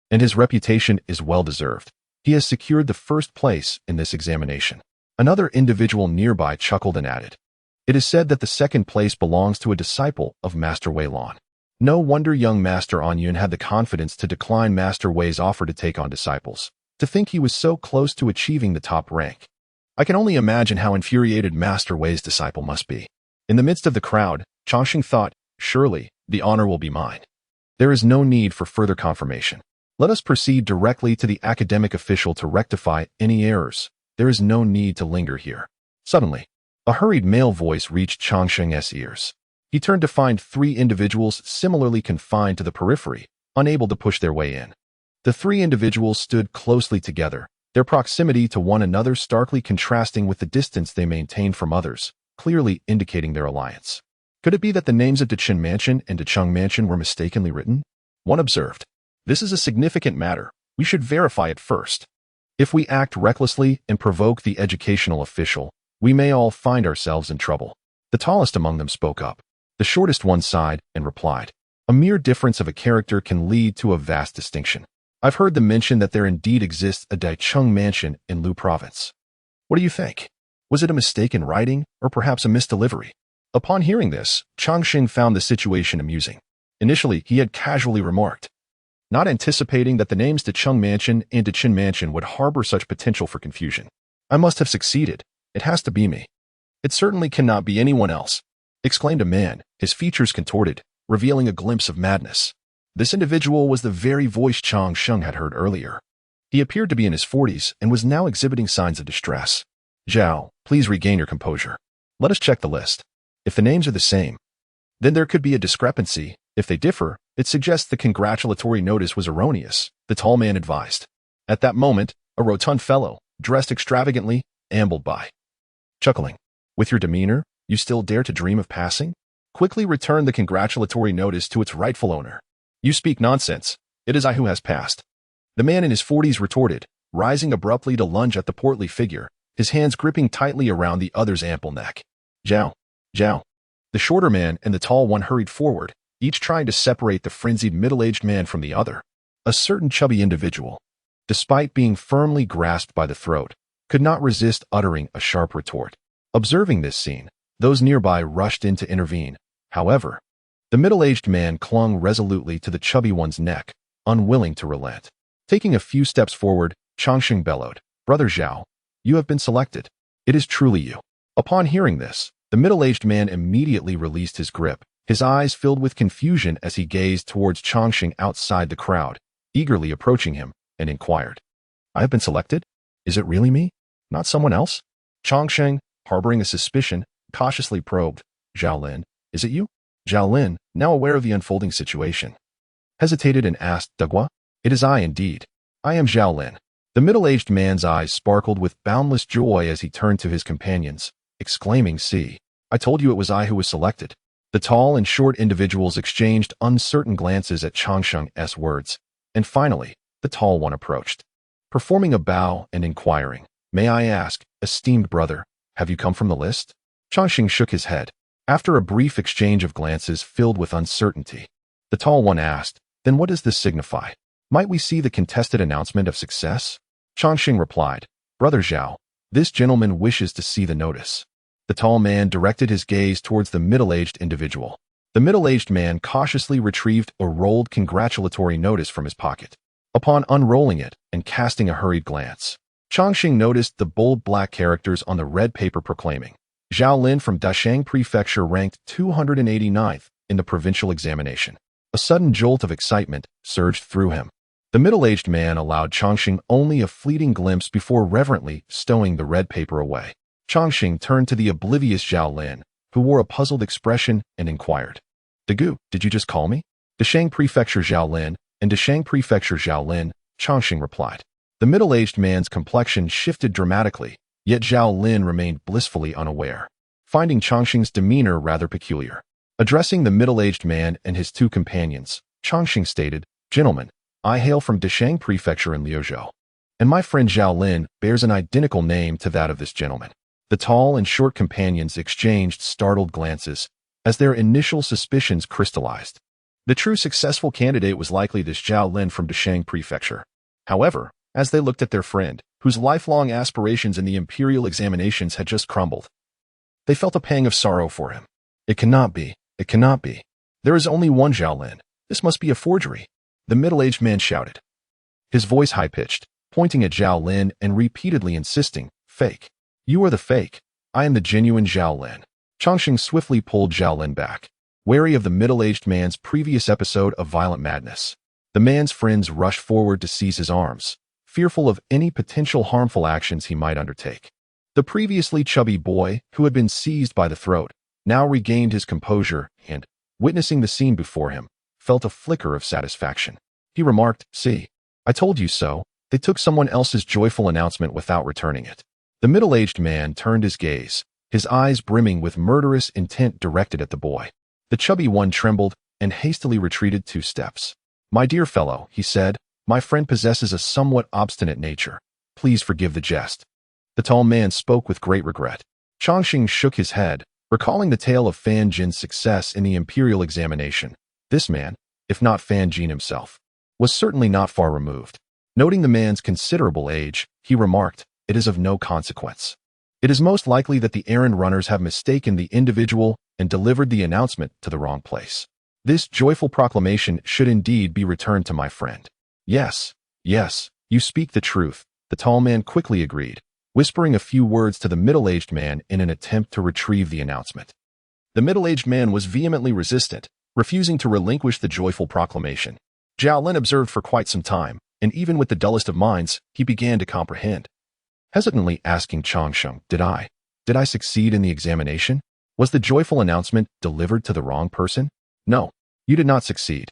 and his reputation is well-deserved. He has secured the first place in this examination." Another individual nearby chuckled and added, "It is said that the second place belongs to a disciple of Master Wei Lan. No wonder young Master Onion had the confidence to decline Master Wei's offer to take on disciples. To think he was so close to achieving the top rank. I can only imagine how infuriated Master Wei's disciple must be." In the midst of the crowd, Changxing thought, "Surely, the honor will be mine. There is no need for further confirmation. Let us proceed directly to the academic official to rectify any errors. There is no need to linger here." Suddenly, a hurried male voice reached Changxing's ears. He turned to find 3 individuals similarly confined to the periphery, unable to push their way in. The 3 individuals stood closely together, their proximity to one another starkly contrasting with the distance they maintained from others, clearly indicating their alliance. Could it be that the names of Dechen Mansion and Decheng Mansion were mistakenly written? One observed, "This is a significant matter. We should verify it first. If we act recklessly and provoke the educational official, we may all find ourselves in trouble." The tallest among them spoke up. The shortest one sighed and replied, "A mere difference of a character can lead to a vast distinction. I've heard them mention that there indeed exists a Daicheng Mansion in Lu Province. What do you think? Was it a mistake in writing, or perhaps a misdelivery?" Upon hearing this, Changxing found the situation amusing. Initially, he had casually remarked, not anticipating that the names Decheng Mansion and Dechen Mansion would harbor such potential for confusion. "I must have succeeded. It has to be me. It certainly cannot be anyone else," exclaimed a man, his features contorted, revealing a glimpse of madness. This individual was the very voice Changxing had heard earlier. He appeared to be in his 40s and was now exhibiting signs of distress. "Zhao, please regain your composure. Let us check the list. If the names are the same, then there could be a discrepancy. If they differ, it suggests the congratulatory notice was erroneous," the tall man advised. At that moment, a rotund fellow, dressed extravagantly, ambled by. Chuckling, "With your demeanor, you still dare to dream of passing?" Quickly returned the congratulatory notice to its rightful owner. "You speak nonsense. It is I who has passed." The man in his 40s retorted, rising abruptly to lunge at the portly figure, his hands gripping tightly around the other's ample neck. "Zhao, Zhao." The shorter man and the tall one hurried forward, each trying to separate the frenzied middle-aged man from the other. A certain chubby individual, despite being firmly grasped by the throat, could not resist uttering a sharp retort. Observing this scene, those nearby rushed in to intervene. However, the middle-aged man clung resolutely to the chubby one's neck, unwilling to relent. Taking a few steps forward, Changxing bellowed, "Brother Zhao, you have been selected. It is truly you." Upon hearing this, the middle-aged man immediately released his grip, his eyes filled with confusion as he gazed towards Changxing outside the crowd, eagerly approaching him, and inquired, "I have been selected? Is it really me? Not someone else?" Changxing, harboring a suspicion, cautiously probed, "Zhao Lin, is it you?" Zhao Lin, now aware of the unfolding situation, hesitated and asked, "Degua? It is I indeed. I am Zhao Lin." The middle-aged man's eyes sparkled with boundless joy as he turned to his companions, exclaiming, "See, I told you it was I who was selected." The tall and short individuals exchanged uncertain glances at Changxing's words, and finally, the tall one approached, performing a bow and inquiring, "May I ask, esteemed brother, have you come from the list?" Changxing shook his head. After a brief exchange of glances filled with uncertainty, the tall one asked, "Then what does this signify? Might we see the contested announcement of success?" Changxing replied, "Brother Zhao, this gentleman wishes to see the notice." The tall man directed his gaze towards the middle-aged individual. The middle-aged man cautiously retrieved a rolled congratulatory notice from his pocket. Upon unrolling it and casting a hurried glance, Changxing noticed the bold black characters on the red paper proclaiming, "Zhao Lin from Dashang Prefecture ranked 289th in the provincial examination." A sudden jolt of excitement surged through him. The middle-aged man allowed Changxing only a fleeting glimpse before reverently stowing the red paper away. Changxing turned to the oblivious Zhao Lin, who wore a puzzled expression, and inquired, "Degu, did you just call me?" "Dashang Prefecture Zhao Lin and Dashang Prefecture Zhao Lin," Changxing replied. The middle-aged man's complexion shifted dramatically, yet Zhao Lin remained blissfully unaware, finding Changxing's demeanor rather peculiar. Addressing the middle-aged man and his two companions, Changxing stated, "Gentlemen, I hail from Dashang Prefecture in Liuzhou, and my friend Zhao Lin bears an identical name to that of this gentleman." The tall and short companions exchanged startled glances as their initial suspicions crystallized. The true successful candidate was likely this Zhao Lin from Dashang Prefecture. However, as they looked at their friend, whose lifelong aspirations in the imperial examinations had just crumbled, they felt a pang of sorrow for him. "It cannot be. It cannot be. There is only one Zhao Lin. This must be a forgery," the middle-aged man shouted, his voice high-pitched, pointing at Zhao Lin and repeatedly insisting, "Fake. You are the fake. I am the genuine Zhao Lin." Changxing swiftly pulled Zhao Lin back, wary of the middle-aged man's previous episode of violent madness. The man's friends rushed forward to seize his arms, fearful of any potential harmful actions he might undertake. The previously chubby boy, who had been seized by the throat, now regained his composure and, witnessing the scene before him, felt a flicker of satisfaction. He remarked, "See, I told you so. They took someone else's joyful announcement without returning it." The middle-aged man turned his gaze, his eyes brimming with murderous intent directed at the boy. The chubby one trembled and hastily retreated 2 steps. "My dear fellow," he said, "my friend possesses a somewhat obstinate nature. Please forgive the jest." The tall man spoke with great regret. Changxing shook his head, recalling the tale of Fan Jin's success in the imperial examination. This man, if not Fan Jin himself, was certainly not far removed. Noting the man's considerable age, he remarked, "It is of no consequence. It is most likely that the errand runners have mistaken the individual and delivered the announcement to the wrong place. This joyful proclamation should indeed be returned to my friend." "Yes, yes, you speak the truth," the tall man quickly agreed, whispering a few words to the middle-aged man in an attempt to retrieve the announcement. The middle-aged man was vehemently resistant, refusing to relinquish the joyful proclamation. Zhao Lin observed for quite some time, and even with the dullest of minds, he began to comprehend. Hesitantly asking Changxing, Did I succeed in the examination? Was the joyful announcement delivered to the wrong person?" "No, you did not succeed.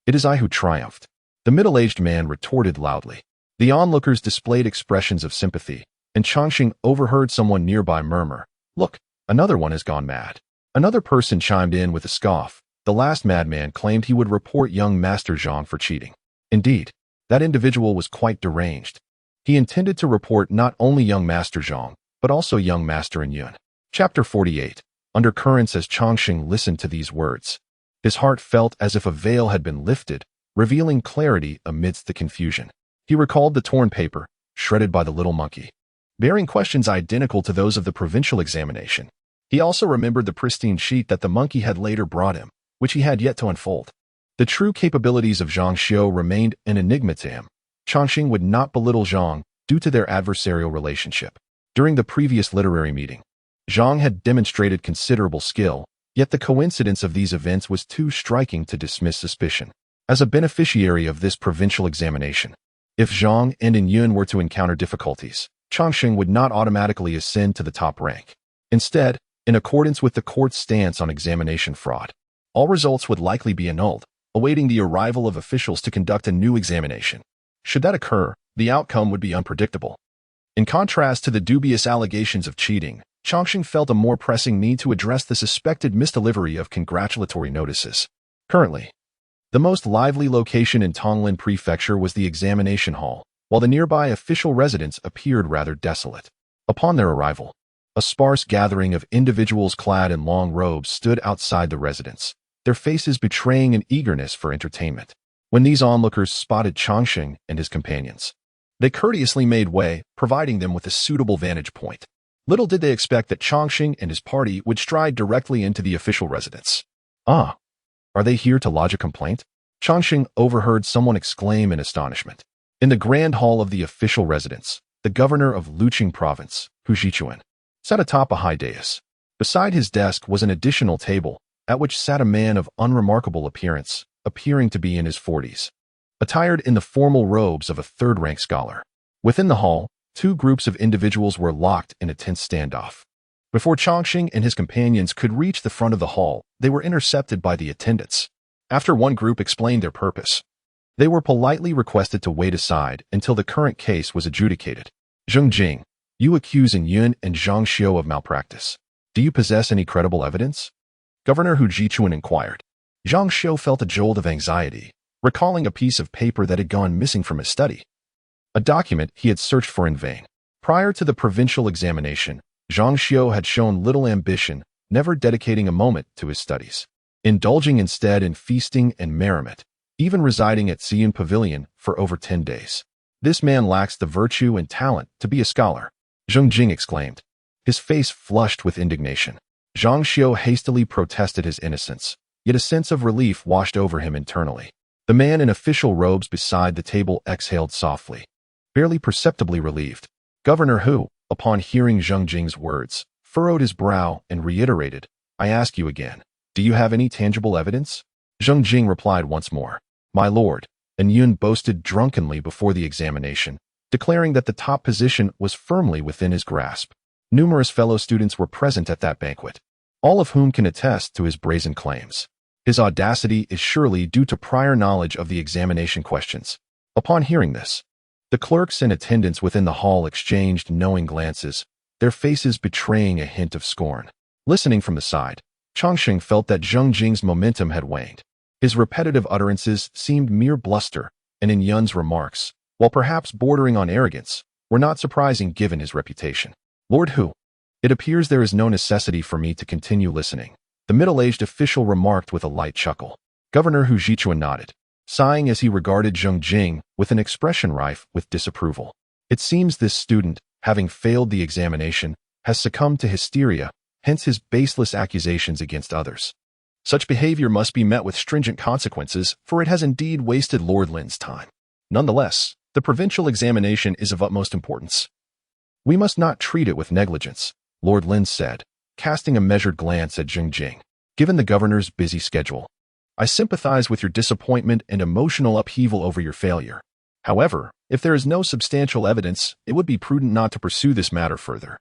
It is I who triumphed," the middle-aged man retorted loudly. The onlookers displayed expressions of sympathy, and Changxing overheard someone nearby murmur, "Look, another one has gone mad." Another person chimed in with a scoff. The last madman claimed he would report young Master Zhang for cheating. Indeed, that individual was quite deranged. He intended to report not only young Master Zhang, but also young Master Yun. Chapter 48. Undercurrents. As Changxing listened to these words, His heart felt as if a veil had been lifted, revealing clarity amidst the confusion. He recalled the torn paper, shredded by the little monkey, bearing questions identical to those of the provincial examination. He also remembered the pristine sheet that the monkey had later brought him, which he had yet to unfold. The true capabilities of Zhang Xiao remained an enigma to him. Changxing would not belittle Zhang due to their adversarial relationship. During the previous literary meeting, Zhang had demonstrated considerable skill, yet the coincidence of these events was too striking to dismiss suspicion. As a beneficiary of this provincial examination, if Zhang and Yun were to encounter difficulties, Changxing would not automatically ascend to the top rank. Instead, in accordance with the court's stance on examination fraud, all results would likely be annulled, awaiting the arrival of officials to conduct a new examination. Should that occur, the outcome would be unpredictable. In contrast to the dubious allegations of cheating, Changxing felt a more pressing need to address the suspected misdelivery of congratulatory notices. Currently, the most lively location in Tonglin Prefecture was the examination hall, while the nearby official residence appeared rather desolate. Upon their arrival, a sparse gathering of individuals clad in long robes stood outside the residence, their faces betraying an eagerness for entertainment. When these onlookers spotted Changxing and his companions, they courteously made way, providing them with a suitable vantage point. Little did they expect that Changxing and his party would stride directly into the official residence. Ah, are they here to lodge a complaint? Changxing overheard someone exclaim in astonishment. In the grand hall of the official residence, the governor of Luqing province, Bai Xiaotian, sat atop a high dais. Beside his desk was an additional table, at which sat a man of unremarkable appearance, appearing to be in his 40s, attired in the formal robes of a third-rank scholar. Within the hall, two groups of individuals were locked in a tense standoff. Before Changxing and his companions could reach the front of the hall, they were intercepted by the attendants. After one group explained their purpose, they were politely requested to wait aside until the current case was adjudicated. Zheng Jing, you accuse Yun and Zhang Xiao of malpractice. Do you possess any credible evidence? Governor Hu Jichuan inquired. Zhang Xiao felt a jolt of anxiety, recalling a piece of paper that had gone missing from his study. A document he had searched for in vain. Prior to the provincial examination, Zhang Xiao had shown little ambition, never dedicating a moment to his studies, indulging instead in feasting and merriment, even residing at Xian Pavilion for over 10 days. This man lacks the virtue and talent to be a scholar, Zheng Jing exclaimed, his face flushed with indignation. Zhang Xiao hastily protested his innocence, yet a sense of relief washed over him internally. The man in official robes beside the table exhaled softly, barely perceptibly relieved. Governor Hu, upon hearing Zheng Jing's words, furrowed his brow and reiterated, I ask you again, do you have any tangible evidence? Zheng Jing replied once more, my lord, and Yun boasted drunkenly before the examination, declaring that the top position was firmly within his grasp. Numerous fellow students were present at that banquet, all of whom can attest to his brazen claims. His audacity is surely due to prior knowledge of the examination questions. Upon hearing this, the clerks and attendants within the hall exchanged knowing glances, their faces betraying a hint of scorn. Listening from the side, Changxing felt that Zheng Jing's momentum had waned. His repetitive utterances seemed mere bluster, and in Yun's remarks, while perhaps bordering on arrogance, were not surprising given his reputation. Lord Hu, it appears there is no necessity for me to continue listening, the middle-aged official remarked with a light chuckle. Governor Hu Jichuan nodded, sighing as he regarded Zheng Jing with an expression rife with disapproval. It seems this student, having failed the examination, has succumbed to hysteria, hence his baseless accusations against others. Such behavior must be met with stringent consequences, for it has indeed wasted Lord Lin's time. Nonetheless, the provincial examination is of utmost importance. We must not treat it with negligence, Lord Lin said, casting a measured glance at Zheng Jing. Given the governor's busy schedule, I sympathize with your disappointment and emotional upheaval over your failure. However, if there is no substantial evidence, it would be prudent not to pursue this matter further.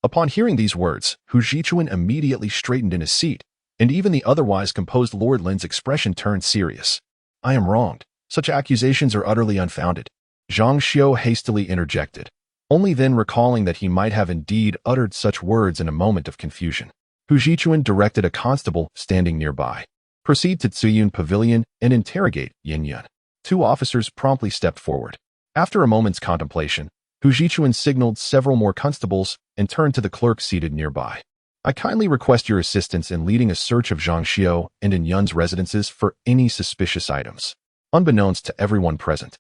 Upon hearing these words, Hu Jichuan immediately straightened in his seat, and even the otherwise composed Lord Lin's expression turned serious. I am wronged. Such accusations are utterly unfounded. Zhang Xiao hastily interjected, only then recalling that he might have indeed uttered such words in a moment of confusion. Hu Jichuan directed a constable standing nearby. Proceed to Tsuyun Pavilion and interrogate Yin Yun. Two officers promptly stepped forward. After a moment's contemplation, Hu Jichuan signaled several more constables and turned to the clerk seated nearby. I kindly request your assistance in leading a search of Xianxia and in Yun's residences for any suspicious items. Unbeknownst to everyone present,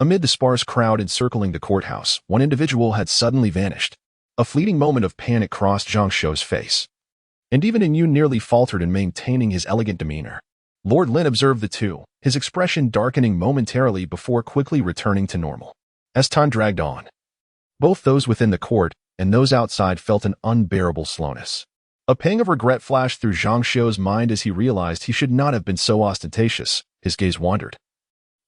amid the sparse crowd encircling the courthouse, one individual had suddenly vanished. A fleeting moment of panic crossed Xianxia's face, and even Yun nearly faltered in maintaining his elegant demeanor. Lord Lin observed the two, his expression darkening momentarily before quickly returning to normal. As time dragged on, both those within the court and those outside felt an unbearable slowness. A pang of regret flashed through Xianxia's mind as he realized he should not have been so ostentatious. His gaze wandered,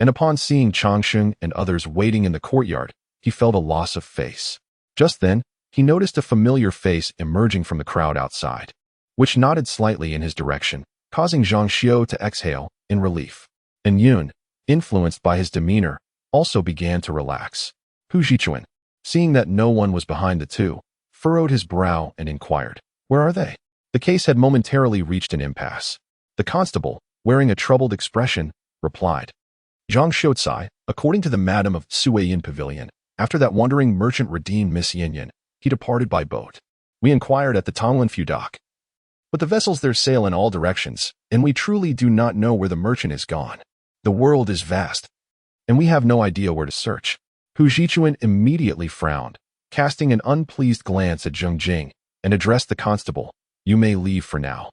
and upon seeing Changsheng and others waiting in the courtyard, he felt a loss of face. Just then, he noticed a familiar face emerging from the crowd outside, which nodded slightly in his direction, causing Xianxia to exhale in relief. And Yun, influenced by his demeanor, also began to relax. Hu Zhichuan, seeing that no one was behind the two, furrowed his brow and inquired, "Where are they?" The case had momentarily reached an impasse. The constable, wearing a troubled expression, replied, "Zhang Xiaotsai, according to the madam of Suiyin Pavilion, after that wandering merchant redeemed Miss Yin, he departed by boat. We inquired at the Tonglan Fu dock, but the vessels there sail in all directions, and we truly do not know where the merchant is gone. The world is vast, and we have no idea where to search." Hu Zhichuan immediately frowned, casting an unpleased glance at Zheng Jing, and addressed the constable, "You may leave for now."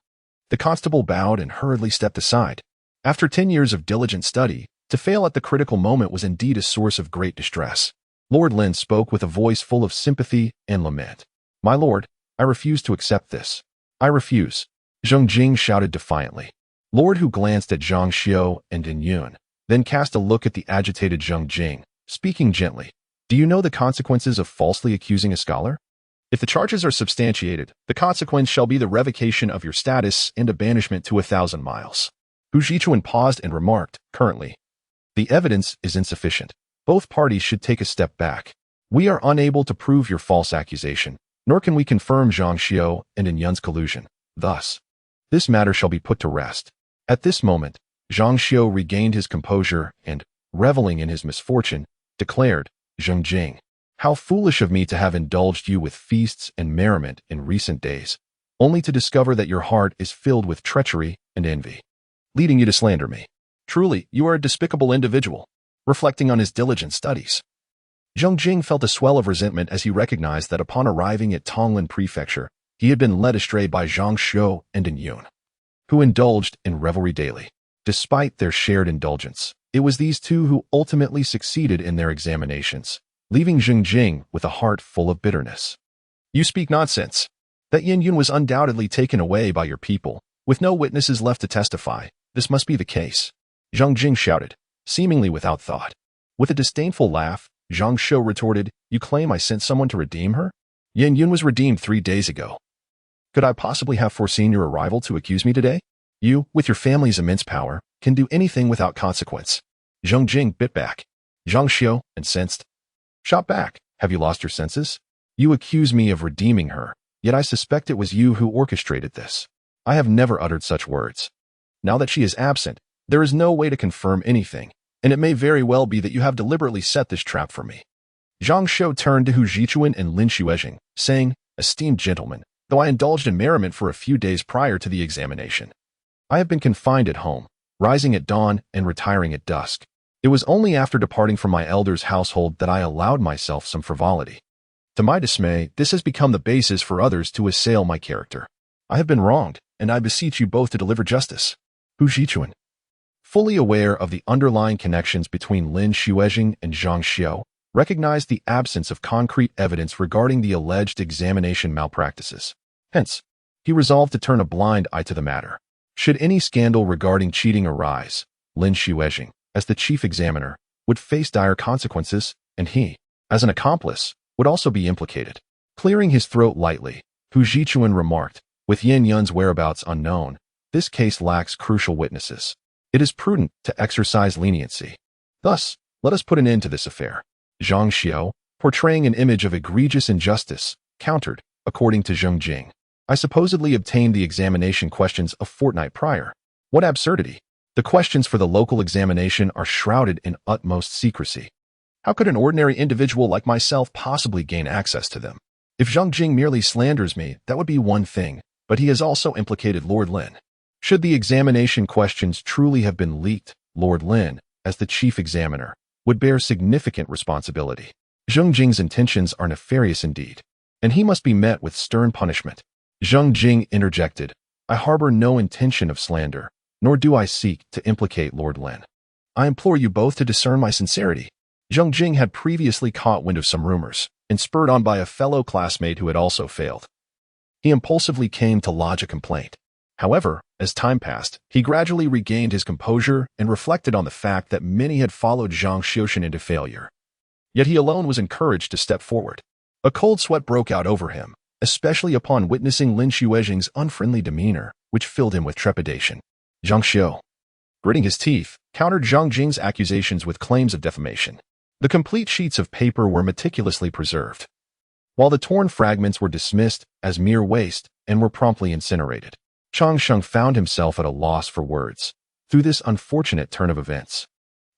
The constable bowed and hurriedly stepped aside. After 10 years of diligent study, to fail at the critical moment was indeed a source of great distress. Lord Lin spoke with a voice full of sympathy and lament. "My lord, I refuse to accept this. I refuse," Zheng Jing shouted defiantly. Lord Hu glanced at Xianxia and Yun, then cast a look at the agitated Zheng Jing, speaking gently. "Do you know the consequences of falsely accusing a scholar? If the charges are substantiated, the consequence shall be the revocation of your status and a banishment to 1,000 miles. Hu Zhichuan paused and remarked, "Currently, the evidence is insufficient. Both parties should take a step back. We are unable to prove your false accusation, nor can we confirm Xianxia and Yun's collusion. Thus, this matter shall be put to rest." At this moment, Xianxia regained his composure and, reveling in his misfortune, declared, "Zheng Jing, how foolish of me to have indulged you with feasts and merriment in recent days, only to discover that your heart is filled with treachery and envy, leading you to slander me. Truly, you are a despicable individual." Reflecting on his diligent studies, Zheng Jing felt a swell of resentment as he recognized that upon arriving at Tonglan Prefecture, he had been led astray by Xianxia and Yun, who indulged in revelry daily. Despite their shared indulgence, it was these two who ultimately succeeded in their examinations, leaving Zheng Jing with a heart full of bitterness. "You speak nonsense. That Yun was undoubtedly taken away by your people, with no witnesses left to testify. This must be the case," Zheng Jing shouted, seemingly without thought. With a disdainful laugh, Xianxia retorted, "You claim I sent someone to redeem her? Yun was redeemed 3 days ago. Could I possibly have foreseen your arrival to accuse me today? You, with your family's immense power, can do anything without consequence." Zheng Jing bit back. Xianxia, incensed, shot back, "Have you lost your senses? You accuse me of redeeming her, yet I suspect it was you who orchestrated this. I have never uttered such words. Now that she is absent, there is no way to confirm anything, and it may very well be that you have deliberately set this trap for me." Xianxia turned to Hu Zhichuan and Lin Xuezhing, saying, "Esteemed gentlemen, though I indulged in merriment for a few days prior to the examination, I have been confined at home, rising at dawn and retiring at dusk. It was only after departing from my elder's household that I allowed myself some frivolity. To my dismay, this has become the basis for others to assail my character. I have been wronged, and I beseech you both to deliver justice." Hu Zhichuan, fully aware of the underlying connections between Lin Xuezhing and Xianxia, recognized the absence of concrete evidence regarding the alleged examination malpractices. Hence, he resolved to turn a blind eye to the matter. Should any scandal regarding cheating arise, Lin Xuezhing, as the chief examiner, would face dire consequences, and he, as an accomplice, would also be implicated. Clearing his throat lightly, Hu Zhichuan remarked, "With Yun's whereabouts unknown, this case lacks crucial witnesses. It is prudent to exercise leniency. Thus, let us put an end to this affair." Xianxia, portraying an image of egregious injustice, countered, "According to Zheng Jing, I supposedly obtained the examination questions a fortnight prior. What absurdity! The questions for the local examination are shrouded in utmost secrecy. How could an ordinary individual like myself possibly gain access to them? If Zhang Jing merely slanders me, that would be one thing, but he has also implicated Lord Lin. Should the examination questions truly have been leaked, Lord Lin, as the chief examiner, would bear significant responsibility. Zhang Jing's intentions are nefarious indeed, and he must be met with stern punishment. Zhang Jing interjected, I harbor no intention of slander, nor do I seek to implicate Lord Lin. I implore you both to discern my sincerity. Zhang Jing had previously caught wind of some rumors, and spurred on by a fellow classmate who had also failed. He impulsively came to lodge a complaint. However, as time passed, he gradually regained his composure and reflected on the fact that many had followed Bai Xiaotian into failure. Yet he alone was encouraged to step forward. A cold sweat broke out over him, especially upon witnessing Lin Xuezhing's unfriendly demeanor, which filled him with trepidation. Zhang Xiao, gritting his teeth, countered Zhang Jing's accusations with claims of defamation. The complete sheets of paper were meticulously preserved, while the torn fragments were dismissed as mere waste and were promptly incinerated. Chang Sheng found himself at a loss for words through this unfortunate turn of events.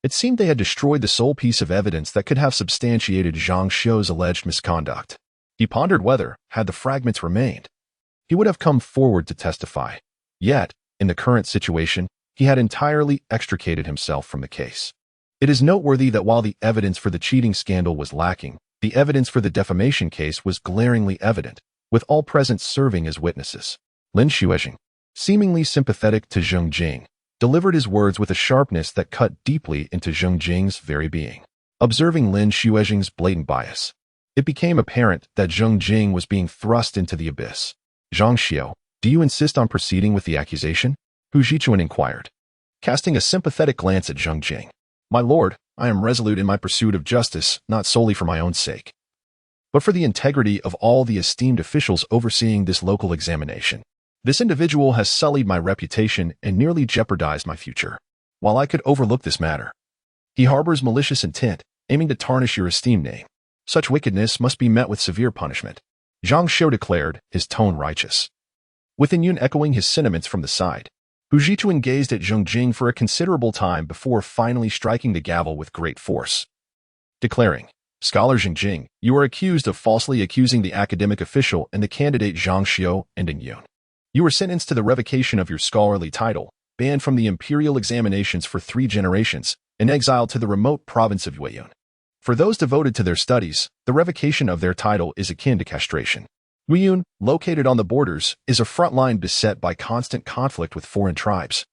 It seemed they had destroyed the sole piece of evidence that could have substantiated Zhang Xiao's alleged misconduct. He pondered whether, had the fragments remained, he would have come forward to testify. Yet, in the current situation, he had entirely extricated himself from the case. It is noteworthy that while the evidence for the cheating scandal was lacking, the evidence for the defamation case was glaringly evident, with all present serving as witnesses. Lin Xuezhing, seemingly sympathetic to Zhang Jing, delivered his words with a sharpness that cut deeply into Zhang Jing's very being. Observing Lin Xuezhing's blatant bias, it became apparent that Zhang Jing was being thrust into the abyss. Zhang Xiao, do you insist on proceeding with the accusation? Hu Zhichuan inquired, casting a sympathetic glance at Zhang Jing. My lord, I am resolute in my pursuit of justice, not solely for my own sake, but for the integrity of all the esteemed officials overseeing this local examination. This individual has sullied my reputation and nearly jeopardized my future. While I could overlook this matter, he harbors malicious intent, aiming to tarnish your esteemed name. Such wickedness must be met with severe punishment. Zhang Xiao declared, his tone righteous, with Yun echoing his sentiments from the side. Hu Zhichuan gazed at Zhang Jing for a considerable time before finally striking the gavel with great force, declaring, Scholar Zhang Jing, you are accused of falsely accusing the academic official and the candidate Zhang Xiao and Yun. You were sentenced to the revocation of your scholarly title, banned from the imperial examinations for 3 generations, and exiled to the remote province of Yun. For those devoted to their studies, the revocation of their title is akin to castration. Yun, located on the borders, is a front line beset by constant conflict with foreign tribes,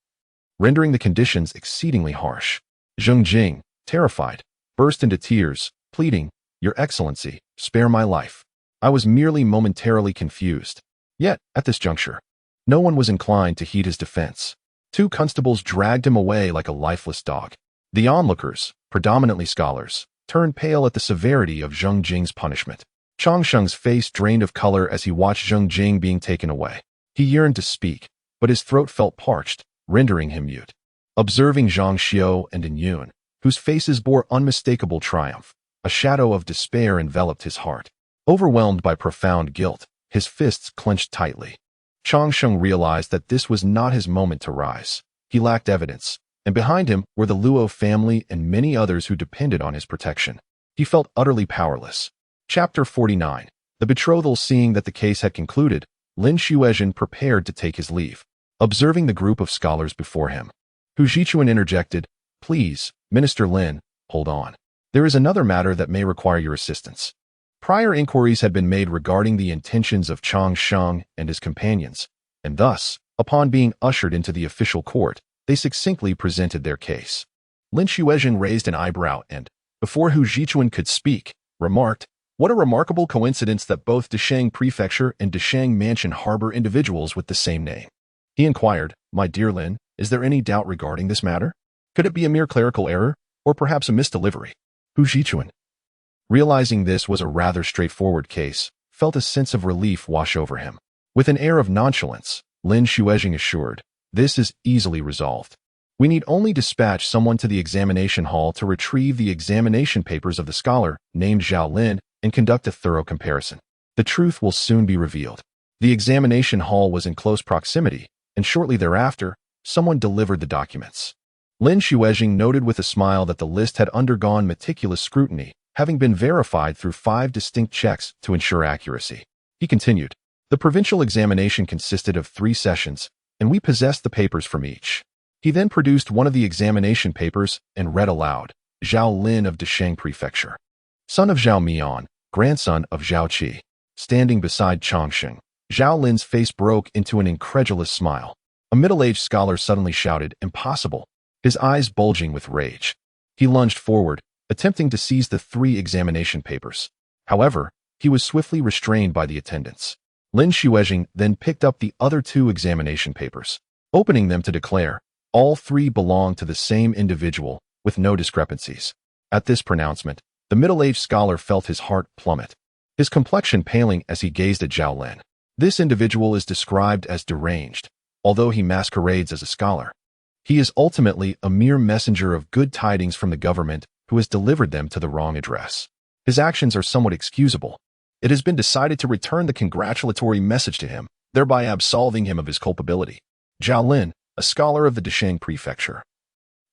rendering the conditions exceedingly harsh. Zhang Jing, terrified, burst into tears, pleading, Your Excellency, spare my life. I was merely momentarily confused. Yet, at this juncture, no one was inclined to heed his defense. 2 constables dragged him away like a lifeless dog. The onlookers, predominantly scholars, turned pale at the severity of Zhang Jing's punishment. Chang Sheng's face drained of color as he watched Zhang Jing being taken away. He yearned to speak, but his throat felt parched, rendering him mute. Observing Zhang Xiao and Yun, whose faces bore unmistakable triumph, a shadow of despair enveloped his heart. Overwhelmed by profound guilt, his fists clenched tightly. Chang Sheng realized that this was not his moment to rise. He lacked evidence, and behind him were the Luo family and many others who depended on his protection. He felt utterly powerless. Chapter 49. The betrothal. Seeing that the case had concluded, Lin Xuezhing prepared to take his leave. Observing the group of scholars before him, Hu Zhichuan interjected, Please, Minister Lin, hold on. There is another matter that may require your assistance. Prior inquiries had been made regarding the intentions of Chang Sheng and his companions, and thus, upon being ushered into the official court, they succinctly presented their case. Lin Xuezhing raised an eyebrow and, before Hu Zhichuan could speak, remarked, What a remarkable coincidence that both Deshang Prefecture and Deshang Mansion harbor individuals with the same name. He inquired, My dear Lin, is there any doubt regarding this matter? Could it be a mere clerical error, or perhaps a misdelivery? Hu Zhichuan, realizing this was a rather straightforward case, felt a sense of relief wash over him. With an air of nonchalance, Lin Xuezhing assured, This is easily resolved. We need only dispatch someone to the examination hall to retrieve the examination papers of the scholar named Zhao Lin and conduct a thorough comparison. The truth will soon be revealed. The examination hall was in close proximity, and shortly thereafter, someone delivered the documents. Lin Xuezhing noted with a smile that the list had undergone meticulous scrutiny, having been verified through 5 distinct checks to ensure accuracy. He continued, "The provincial examination consisted of 3 sessions, and we possessed the papers from each." He then produced one of the examination papers and read aloud, "Zhao Lin of Desheng Prefecture, son of Zhao Mian, grandson of Zhao Qi." Standing beside Changsheng, Zhao Lin's face broke into an incredulous smile. A middle-aged scholar suddenly shouted, "Impossible," his eyes bulging with rage. He lunged forward, attempting to seize the 3 examination papers. However, he was swiftly restrained by the attendants. Lin Xuezheng then picked up the other 2 examination papers, opening them to declare, all 3 belonged to the same individual, with no discrepancies. At this pronouncement, the middle-aged scholar felt his heart plummet, his complexion paling as he gazed at Zhao Lin. This individual is described as deranged, although he masquerades as a scholar. He is ultimately a mere messenger of good tidings from the government who has delivered them to the wrong address. His actions are somewhat excusable. It has been decided to return the congratulatory message to him, thereby absolving him of his culpability. Zhao Lin, a scholar of the Desheng Prefecture.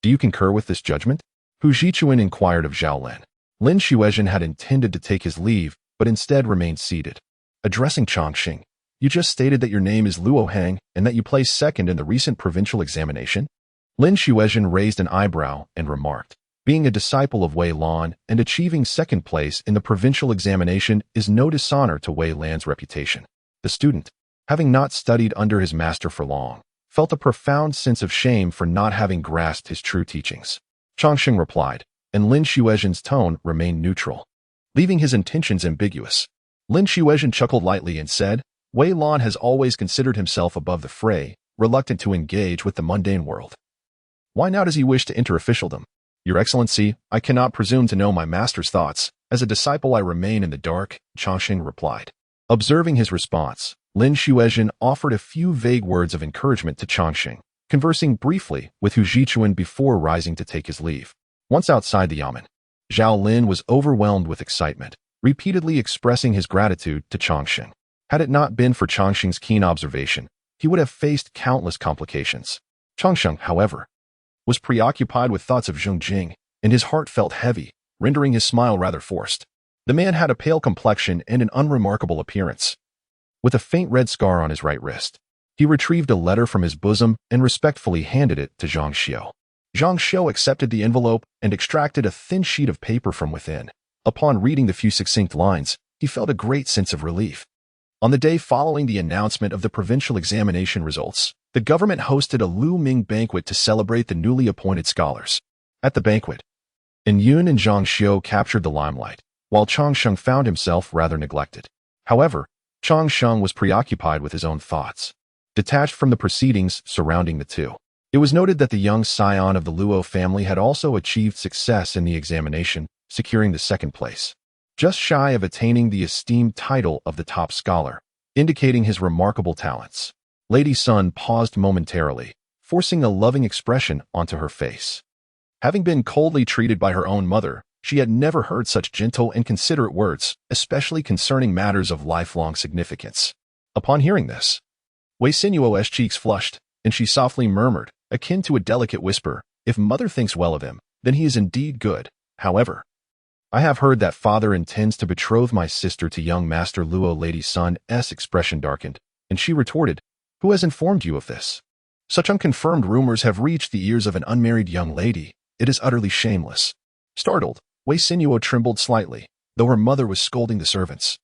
Do you concur with this judgment? Hu Zhichuan inquired of Zhao Lin. Lin Xuezhen had intended to take his leave, but instead remained seated. Addressing Changsheng, "You just stated that your name is Luo Heng and that you placed second in the recent provincial examination?" Lin Xuezhen raised an eyebrow and remarked, "Being a disciple of Wei Lan and achieving second place in the provincial examination is no dishonor to Wei Lan's reputation." The student, having not studied under his master for long, felt a profound sense of shame for not having grasped his true teachings. Changsheng replied, and Lin Xuezhen's tone remained neutral, leaving his intentions ambiguous. Lin Xuezhen chuckled lightly and said, "Wei Lan has always considered himself above the fray, reluctant to engage with the mundane world. Why now does he wish to enter officialdom? Your Excellency, I cannot presume to know my master's thoughts. As a disciple I remain in the dark," Changsheng replied. Observing his response, Lin Xuezhen offered a few vague words of encouragement to Changsheng, conversing briefly with Hu Zhichuan before rising to take his leave. Once outside the yamen, Zhao Lin was overwhelmed with excitement, repeatedly expressing his gratitude to Changsheng. Had it not been for Changsheng's keen observation, he would have faced countless complications. Changsheng, however, was preoccupied with thoughts of Zheng Jing, and his heart felt heavy, rendering his smile rather forced. The man had a pale complexion and an unremarkable appearance, with a faint red scar on his right wrist. He retrieved a letter from his bosom and respectfully handed it to Zhang Xiao. Zhang Xiao accepted the envelope and extracted a thin sheet of paper from within. Upon reading the few succinct lines, he felt a great sense of relief. On the day following the announcement of the provincial examination results, the government hosted a Lu Ming banquet to celebrate the newly appointed scholars. At the banquet, Yun and Zhang Xiao captured the limelight, while Changsheng found himself rather neglected. However, Changsheng was preoccupied with his own thoughts, detached from the proceedings surrounding the two. It was noted that the young scion of the Luo family had also achieved success in the examination, securing the second place, just shy of attaining the esteemed title of the top scholar, indicating his remarkable talents. Lady Sun paused momentarily, forcing a loving expression onto her face. Having been coldly treated by her own mother, she had never heard such gentle and considerate words, especially concerning matters of lifelong significance. Upon hearing this, Wei Sinuo's cheeks flushed, and she softly murmured, akin to a delicate whisper, "If mother thinks well of him, then he is indeed good. However, I have heard that father intends to betroth my sister to young Master Luo." Lady Sun's expression darkened, and she retorted, "Who has informed you of this? Such unconfirmed rumors have reached the ears of an unmarried young lady. It is utterly shameless." Startled, Wei Sinuo trembled slightly, though her mother was scolding the servants.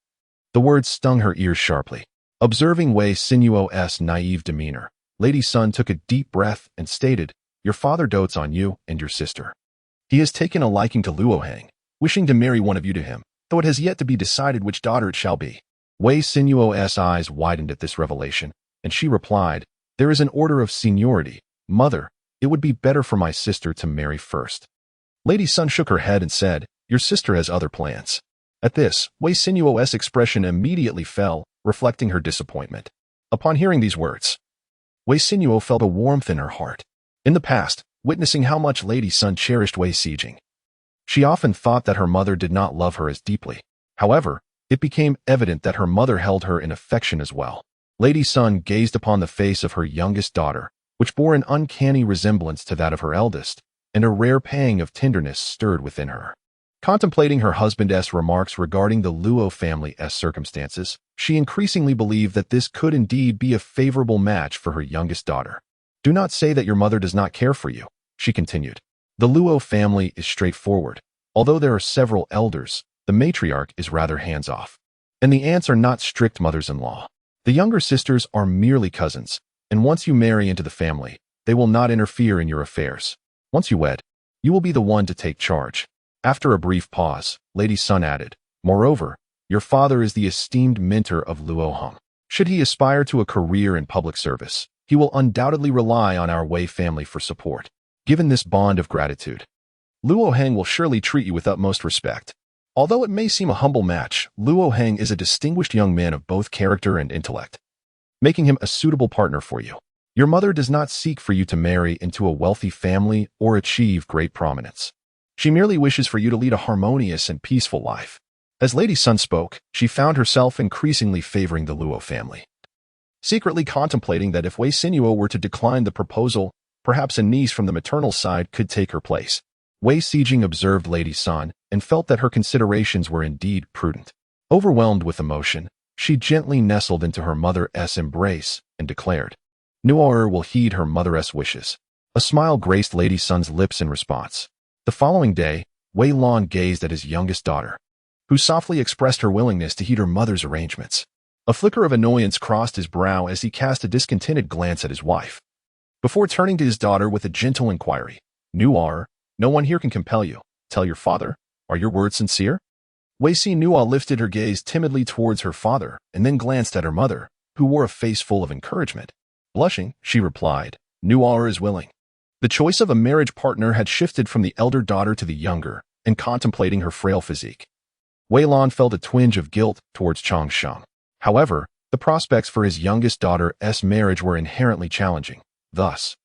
The words stung her ears sharply. Observing Wei Sinuo's naive demeanor, Lady Sun took a deep breath and stated, "Your father dotes on you and your sister. He has taken a liking to Luo Heng, wishing to marry one of you to him, though it has yet to be decided which daughter it shall be." Wei Sinuo's eyes widened at this revelation, and she replied, "There is an order of seniority. Mother, it would be better for my sister to marry first." Lady Sun shook her head and said, "Your sister has other plans." At this, Wei Sinuo's expression immediately fell, reflecting her disappointment. Upon hearing these words, Wei Sinuo felt a warmth in her heart. In the past, witnessing how much Lady Sun cherished Wei Xijing, she often thought that her mother did not love her as deeply. However, it became evident that her mother held her in affection as well. Lady Sun gazed upon the face of her youngest daughter, which bore an uncanny resemblance to that of her eldest, and a rare pang of tenderness stirred within her. Contemplating her husband's remarks regarding the Luo family's circumstances, she increasingly believed that this could indeed be a favorable match for her youngest daughter. "Do not say that your mother does not care for you," she continued. "The Luo family is straightforward. Although there are several elders, the matriarch is rather hands-off. And the aunts are not strict mothers-in-law. The younger sisters are merely cousins, and once you marry into the family, they will not interfere in your affairs. Once you wed, you will be the one to take charge." After a brief pause, Lady Sun added, "Moreover, your father is the esteemed mentor of Luo Hong. Should he aspire to a career in public service, he will undoubtedly rely on our Wei family for support. Given this bond of gratitude, Luo Heng will surely treat you with utmost respect." Although it may seem a humble match, Luo Heng is a distinguished young man of both character and intellect, making him a suitable partner for you. Your mother does not seek for you to marry into a wealthy family or achieve great prominence. She merely wishes for you to lead a harmonious and peaceful life. As Lady Sun spoke, she found herself increasingly favoring the Luo family, secretly contemplating that if Wei Xiaotian were to decline the proposal, perhaps a niece from the maternal side could take her place. Wei Xiaotian observed Lady Sun and felt that her considerations were indeed prudent. Overwhelmed with emotion, she gently nestled into her mother's embrace and declared, "Nuar will heed her mother's wishes." A smile graced Lady Sun's lips in response. The following day, Wei Lan gazed at his youngest daughter, who softly expressed her willingness to heed her mother's arrangements. A flicker of annoyance crossed his brow as he cast a discontented glance at his wife, before turning to his daughter with a gentle inquiry. "Nuar, no one here can compel you. Tell your father. Are your words sincere?" Wei Xiaotian lifted her gaze timidly towards her father and then glanced at her mother, who wore a face full of encouragement. Blushing, she replied, "Nuar is willing." The choice of a marriage partner had shifted from the elder daughter to the younger, and contemplating her frail physique, Wei Lan felt a twinge of guilt towards Changsheng. However, the prospects for his youngest daughter's marriage were inherently challenging. Thus,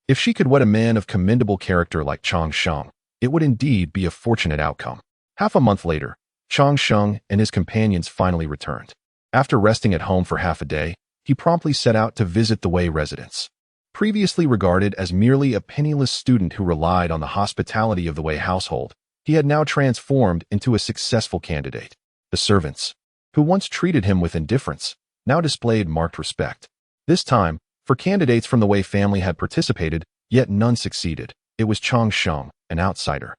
if she could wed a man of commendable character like Changsheng, it would indeed be a fortunate outcome. Half a month later, Changsheng and his companions finally returned. After resting at home for half a day, he promptly set out to visit the Wei residence. Previously regarded as merely a penniless student who relied on the hospitality of the Wei household, he had now transformed into a successful candidate. The servants, who once treated him with indifference, now displayed marked respect. This time, for candidates from the Wei family had participated, yet none succeeded. It was Changsheng, an outsider,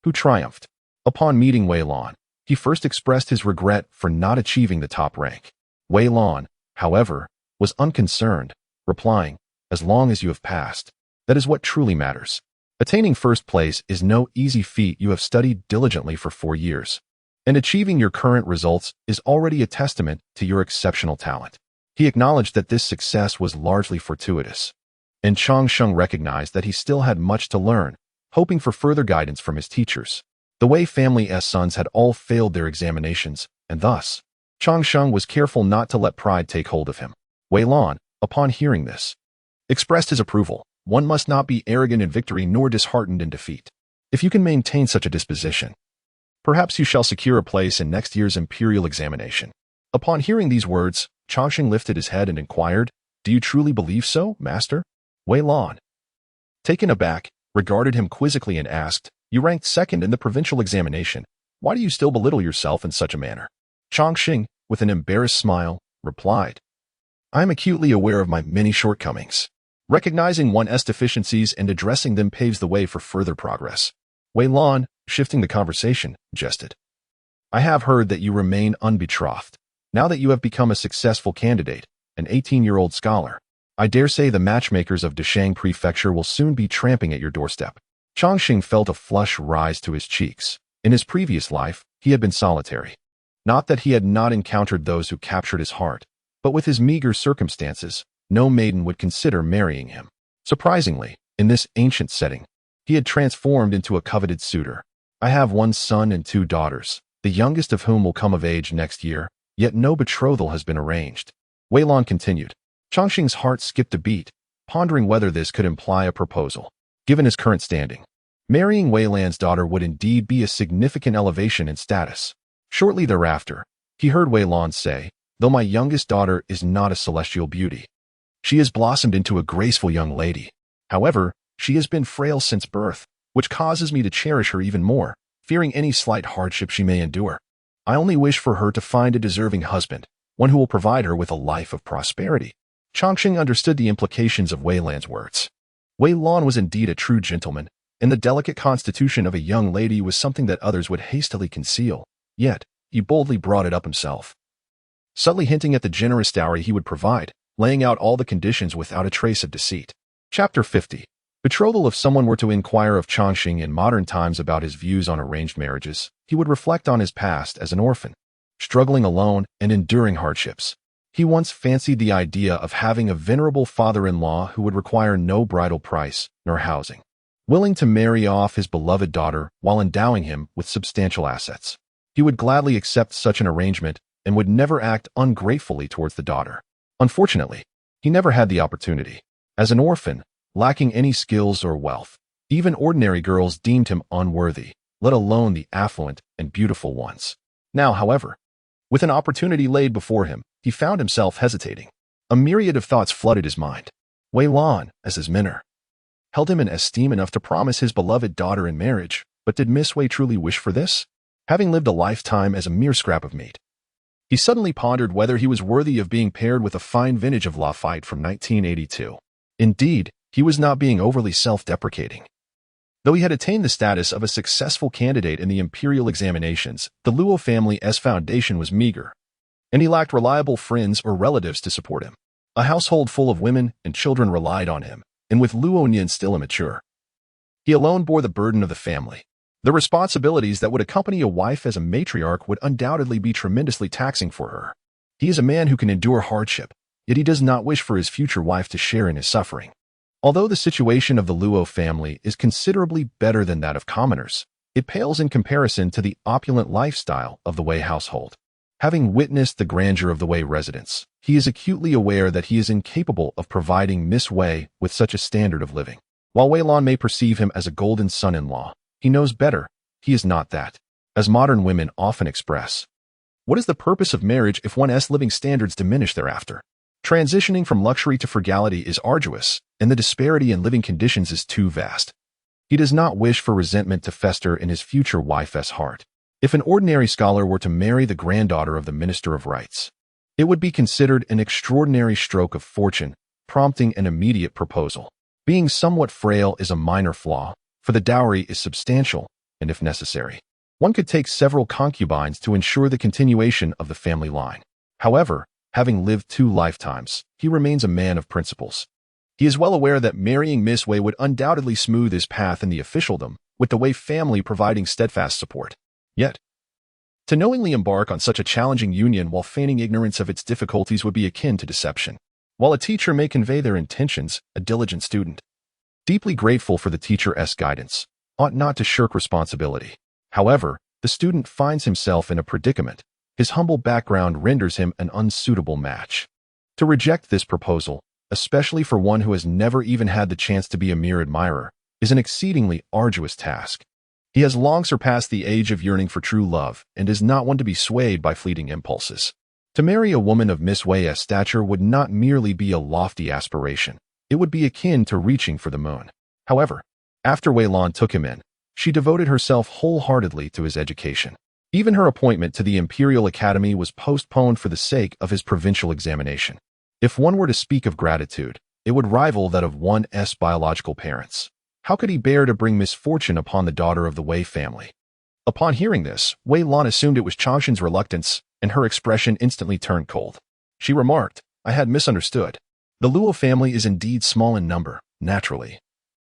who triumphed. Upon meeting Wei Lan, he first expressed his regret for not achieving the top rank. Wei Lan, however, was unconcerned, replying, "As long as you have passed, that is what truly matters. Attaining first place is no easy feat. You have studied diligently for 4 years, and achieving your current results is already a testament to your exceptional talent." He acknowledged that this success was largely fortuitous, and Changsheng recognized that he still had much to learn, hoping for further guidance from his teachers. The Wei family's sons had all failed their examinations, and thus, Changsheng was careful not to let pride take hold of him. Wei Lan, upon hearing this, expressed his approval. "One must not be arrogant in victory nor disheartened in defeat. If you can maintain such a disposition, perhaps you shall secure a place in next year's imperial examination." Upon hearing these words, Changsheng lifted his head and inquired, "Do you truly believe so, master?" Wei Lan, taken aback, regarded him quizzically and asked, "You ranked second in the provincial examination. Why do you still belittle yourself in such a manner?" Changsheng, with an embarrassed smile, replied, "I am acutely aware of my many shortcomings. Recognizing one's deficiencies and addressing them paves the way for further progress." Wei Lan, shifting the conversation, jested, "I have heard that you remain unbetrothed. Now that you have become a successful candidate, an 18-year-old scholar, I dare say the matchmakers of Deshang Prefecture will soon be tramping at your doorstep." Changsheng felt a flush rise to his cheeks. In his previous life, he had been solitary. Not that he had not encountered those who captured his heart, but with his meager circumstances, no maiden would consider marrying him. Surprisingly, in this ancient setting, he had transformed into a coveted suitor. "I have 1 son and 2 daughters, the youngest of whom will come of age next year, yet no betrothal has been arranged." Wei Lan continued. Changsheng's heart skipped a beat, pondering whether this could imply a proposal. Given his current standing, marrying Wei Lan's daughter would indeed be a significant elevation in status. Shortly thereafter, he heard Wei Lan say, "Though my youngest daughter is not a celestial beauty, she has blossomed into a graceful young lady. However, she has been frail since birth, which causes me to cherish her even more. fearing any slight hardship she may endure. I only wish for her to find a deserving husband, one who will provide her with a life of prosperity. Changxing understood the implications of Wei Lan's words. Wei Lan was indeed a true gentleman, and the delicate constitution of a young lady was something that others would hastily conceal. Yet, he boldly brought it up himself, subtly hinting at the generous dowry he would provide, laying out all the conditions without a trace of deceit. Chapter 50. Betrothal. If someone were to inquire of Changxing in modern times about his views on arranged marriages, he would reflect on his past as an orphan, struggling alone and enduring hardships. He once fancied the idea of having a venerable father-in-law who would require no bridal price nor housing, willing to marry off his beloved daughter while endowing him with substantial assets. He would gladly accept such an arrangement and would never act ungratefully towards the daughter. Unfortunately, he never had the opportunity. As an orphan, lacking any skills or wealth, even ordinary girls deemed him unworthy, let alone the affluent and beautiful ones. Now, however, with an opportunity laid before him, he found himself hesitating. A myriad of thoughts flooded his mind. Wei Lan, as his mentor, held him in esteem enough to promise his beloved daughter in marriage, but did Miss Wei truly wish for this? Having lived a lifetime as a mere scrap of meat, he suddenly pondered whether he was worthy of being paired with a fine vintage of Lafite from 1982. Indeed, he was not being overly self-deprecating. Though he had attained the status of a successful candidate in the imperial examinations, the Luo family's foundation was meager, and he lacked reliable friends or relatives to support him. A household full of women and children relied on him, and with Luo Nian still immature, he alone bore the burden of the family. The responsibilities that would accompany a wife as a matriarch would undoubtedly be tremendously taxing for her. He is a man who can endure hardship, yet he does not wish for his future wife to share in his suffering. Although the situation of the Luo family is considerably better than that of commoners, it pales in comparison to the opulent lifestyle of the Wei household. Having witnessed the grandeur of the Wei residence, he is acutely aware that he is incapable of providing Miss Wei with such a standard of living. While Wei Lan may perceive him as a golden son-in-law, he knows better, he is not that. As modern women often express, what is the purpose of marriage if one's living standards diminish thereafter? Transitioning from luxury to frugality is arduous, and the disparity in living conditions is too vast. He does not wish for resentment to fester in his future wife's heart. If an ordinary scholar were to marry the granddaughter of the Minister of Rights, it would be considered an extraordinary stroke of fortune, prompting an immediate proposal. Being somewhat frail is a minor flaw, for the dowry is substantial, and if necessary, one could take several concubines to ensure the continuation of the family line. However, having lived 2 lifetimes, he remains a man of principles. He is well aware that marrying Miss Wei would undoubtedly smooth his path in the officialdom, with the Wei family providing steadfast support. Yet, to knowingly embark on such a challenging union while feigning ignorance of its difficulties would be akin to deception. While a teacher may convey their intentions, a diligent student, deeply grateful for the teacher's guidance, ought not to shirk responsibility. However, the student finds himself in a predicament. His humble background renders him an unsuitable match. To reject this proposal, especially for one who has never even had the chance to be a mere admirer, is an exceedingly arduous task. He has long surpassed the age of yearning for true love and is not one to be swayed by fleeting impulses. To marry a woman of Miss Wei's stature would not merely be a lofty aspiration. It would be akin to reaching for the moon. However, after Wei Lan took him in, she devoted herself wholeheartedly to his education. Even her appointment to the Imperial Academy was postponed for the sake of his provincial examination. If one were to speak of gratitude, it would rival that of one's biological parents. How could he bear to bring misfortune upon the daughter of the Wei family? Upon hearing this, Wei Lan assumed it was Changxing's reluctance, and her expression instantly turned cold. She remarked, "I had misunderstood. The Luo family is indeed small in number, naturally.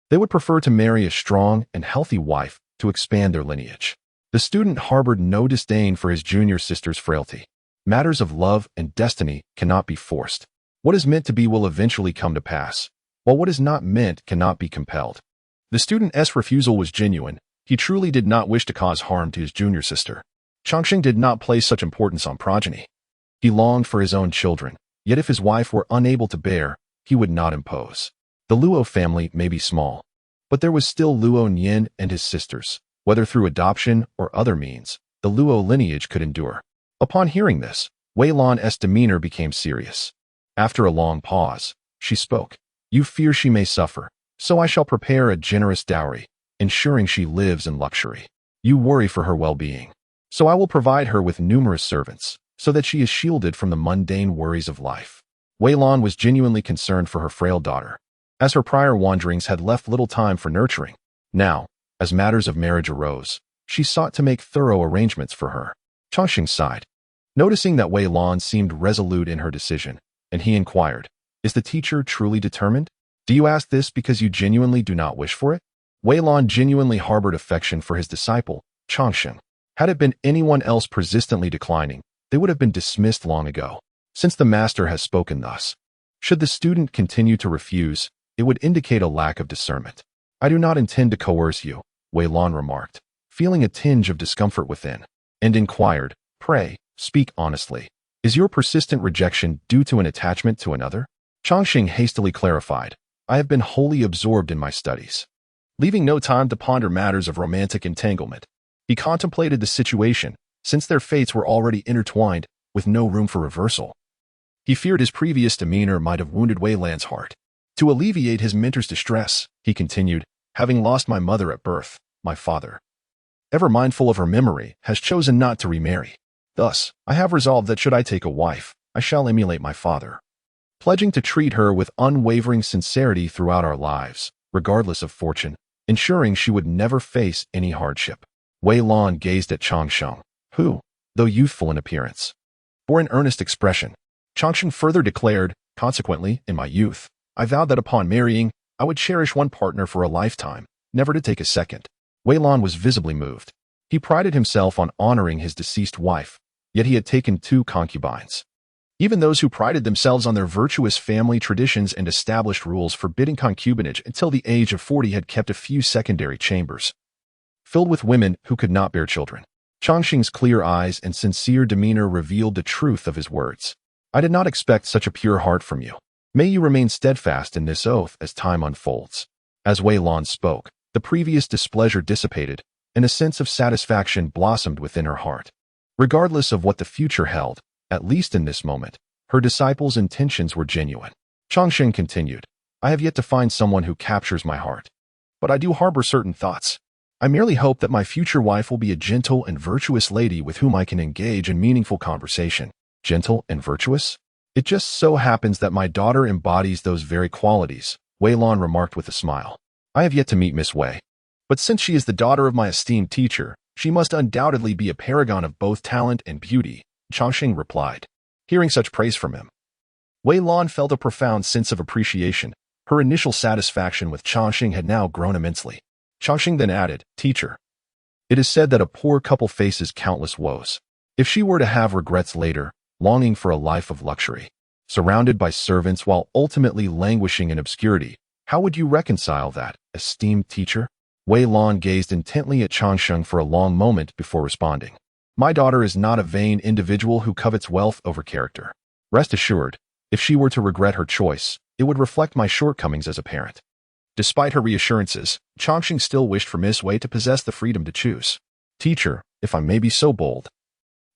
They would prefer to marry a strong and healthy wife to expand their lineage." The student harbored no disdain for his junior sister's frailty. Matters of love and destiny cannot be forced. What is meant to be will eventually come to pass, while what is not meant cannot be compelled. The student's refusal was genuine. He truly did not wish to cause harm to his junior sister. Changxing did not place such importance on progeny. He longed for his own children, yet if his wife were unable to bear, he would not impose. The Luo family may be small, but there was still Luo Nian and his sisters. Whether through adoption or other means, the Luo lineage could endure. Upon hearing this, Wei Lan's demeanor became serious. After a long pause, she spoke. "You fear she may suffer, so I shall prepare a generous dowry, ensuring she lives in luxury." You worry for her well-being. So I will provide her with numerous servants, so that she is shielded from the mundane worries of life. Wei Lan was genuinely concerned for her frail daughter, as her prior wanderings had left little time for nurturing. Now, as matters of marriage arose, she sought to make thorough arrangements for her. Changxing sighed, noticing that Wei Lan seemed resolute in her decision, and he inquired, "Is the teacher truly determined? Do you ask this because you genuinely do not wish for it?" Wei Lan genuinely harbored affection for his disciple, Changxing. Had it been anyone else persistently declining, they would have been dismissed long ago. Since the master has spoken thus, should the student continue to refuse, it would indicate a lack of discernment. "I do not intend to coerce you," Wei Lan remarked, feeling a tinge of discomfort within, and inquired, "Pray, speak honestly. Is your persistent rejection due to an attachment to another?" Changxing hastily clarified, "I have been wholly absorbed in my studies." Leaving no time to ponder matters of romantic entanglement, he contemplated the situation, since their fates were already intertwined, with no room for reversal. He feared his previous demeanor might have wounded Wei Lan's heart. To alleviate his mentor's distress, he continued, "Having lost my mother at birth, my father, ever mindful of her memory, has chosen not to remarry. Thus, I have resolved that should I take a wife, I shall emulate my father, pledging to treat her with unwavering sincerity throughout our lives, regardless of fortune, ensuring she would never face any hardship." Wei Lan gazed at Changxing, who, though youthful in appearance, bore an earnest expression. Changxing further declared, "Consequently, in my youth, I vowed that upon marrying, I would cherish one partner for a lifetime, never to take a second." Wei Lan was visibly moved. He prided himself on honoring his deceased wife, yet he had taken 2 concubines. Even those who prided themselves on their virtuous family traditions and established rules forbidding concubinage until the age of 40 had kept a few secondary chambers, filled with women who could not bear children. Changxing's clear eyes and sincere demeanor revealed the truth of his words. "I did not expect such a pure heart from you. May you remain steadfast in this oath as time unfolds." As Wei Lan spoke, the previous displeasure dissipated, and a sense of satisfaction blossomed within her heart. Regardless of what the future held, at least in this moment, her disciple's intentions were genuine. Changxing continued, "I have yet to find someone who captures my heart, but I do harbor certain thoughts. I merely hope that my future wife will be a gentle and virtuous lady with whom I can engage in meaningful conversation." Gentle and virtuous? "It just so happens that my daughter embodies those very qualities," Wei Lan remarked with a smile. "I have yet to meet Miss Wei, but since she is the daughter of my esteemed teacher, she must undoubtedly be a paragon of both talent and beauty," Changxing replied, hearing such praise from him. Wei Lan felt a profound sense of appreciation. Her initial satisfaction with Changxing had now grown immensely. Changxing then added, "Teacher, it is said that a poor couple faces countless woes. If she were to have regrets later, longing for a life of luxury, surrounded by servants while ultimately languishing in obscurity, how would you reconcile that, esteemed teacher?" Wei Lan gazed intently at Changxing for a long moment before responding. "My daughter is not a vain individual who covets wealth over character. Rest assured, if she were to regret her choice, it would reflect my shortcomings as a parent." Despite her reassurances, Changxing still wished for Miss Wei to possess the freedom to choose. "Teacher, if I may be so bold,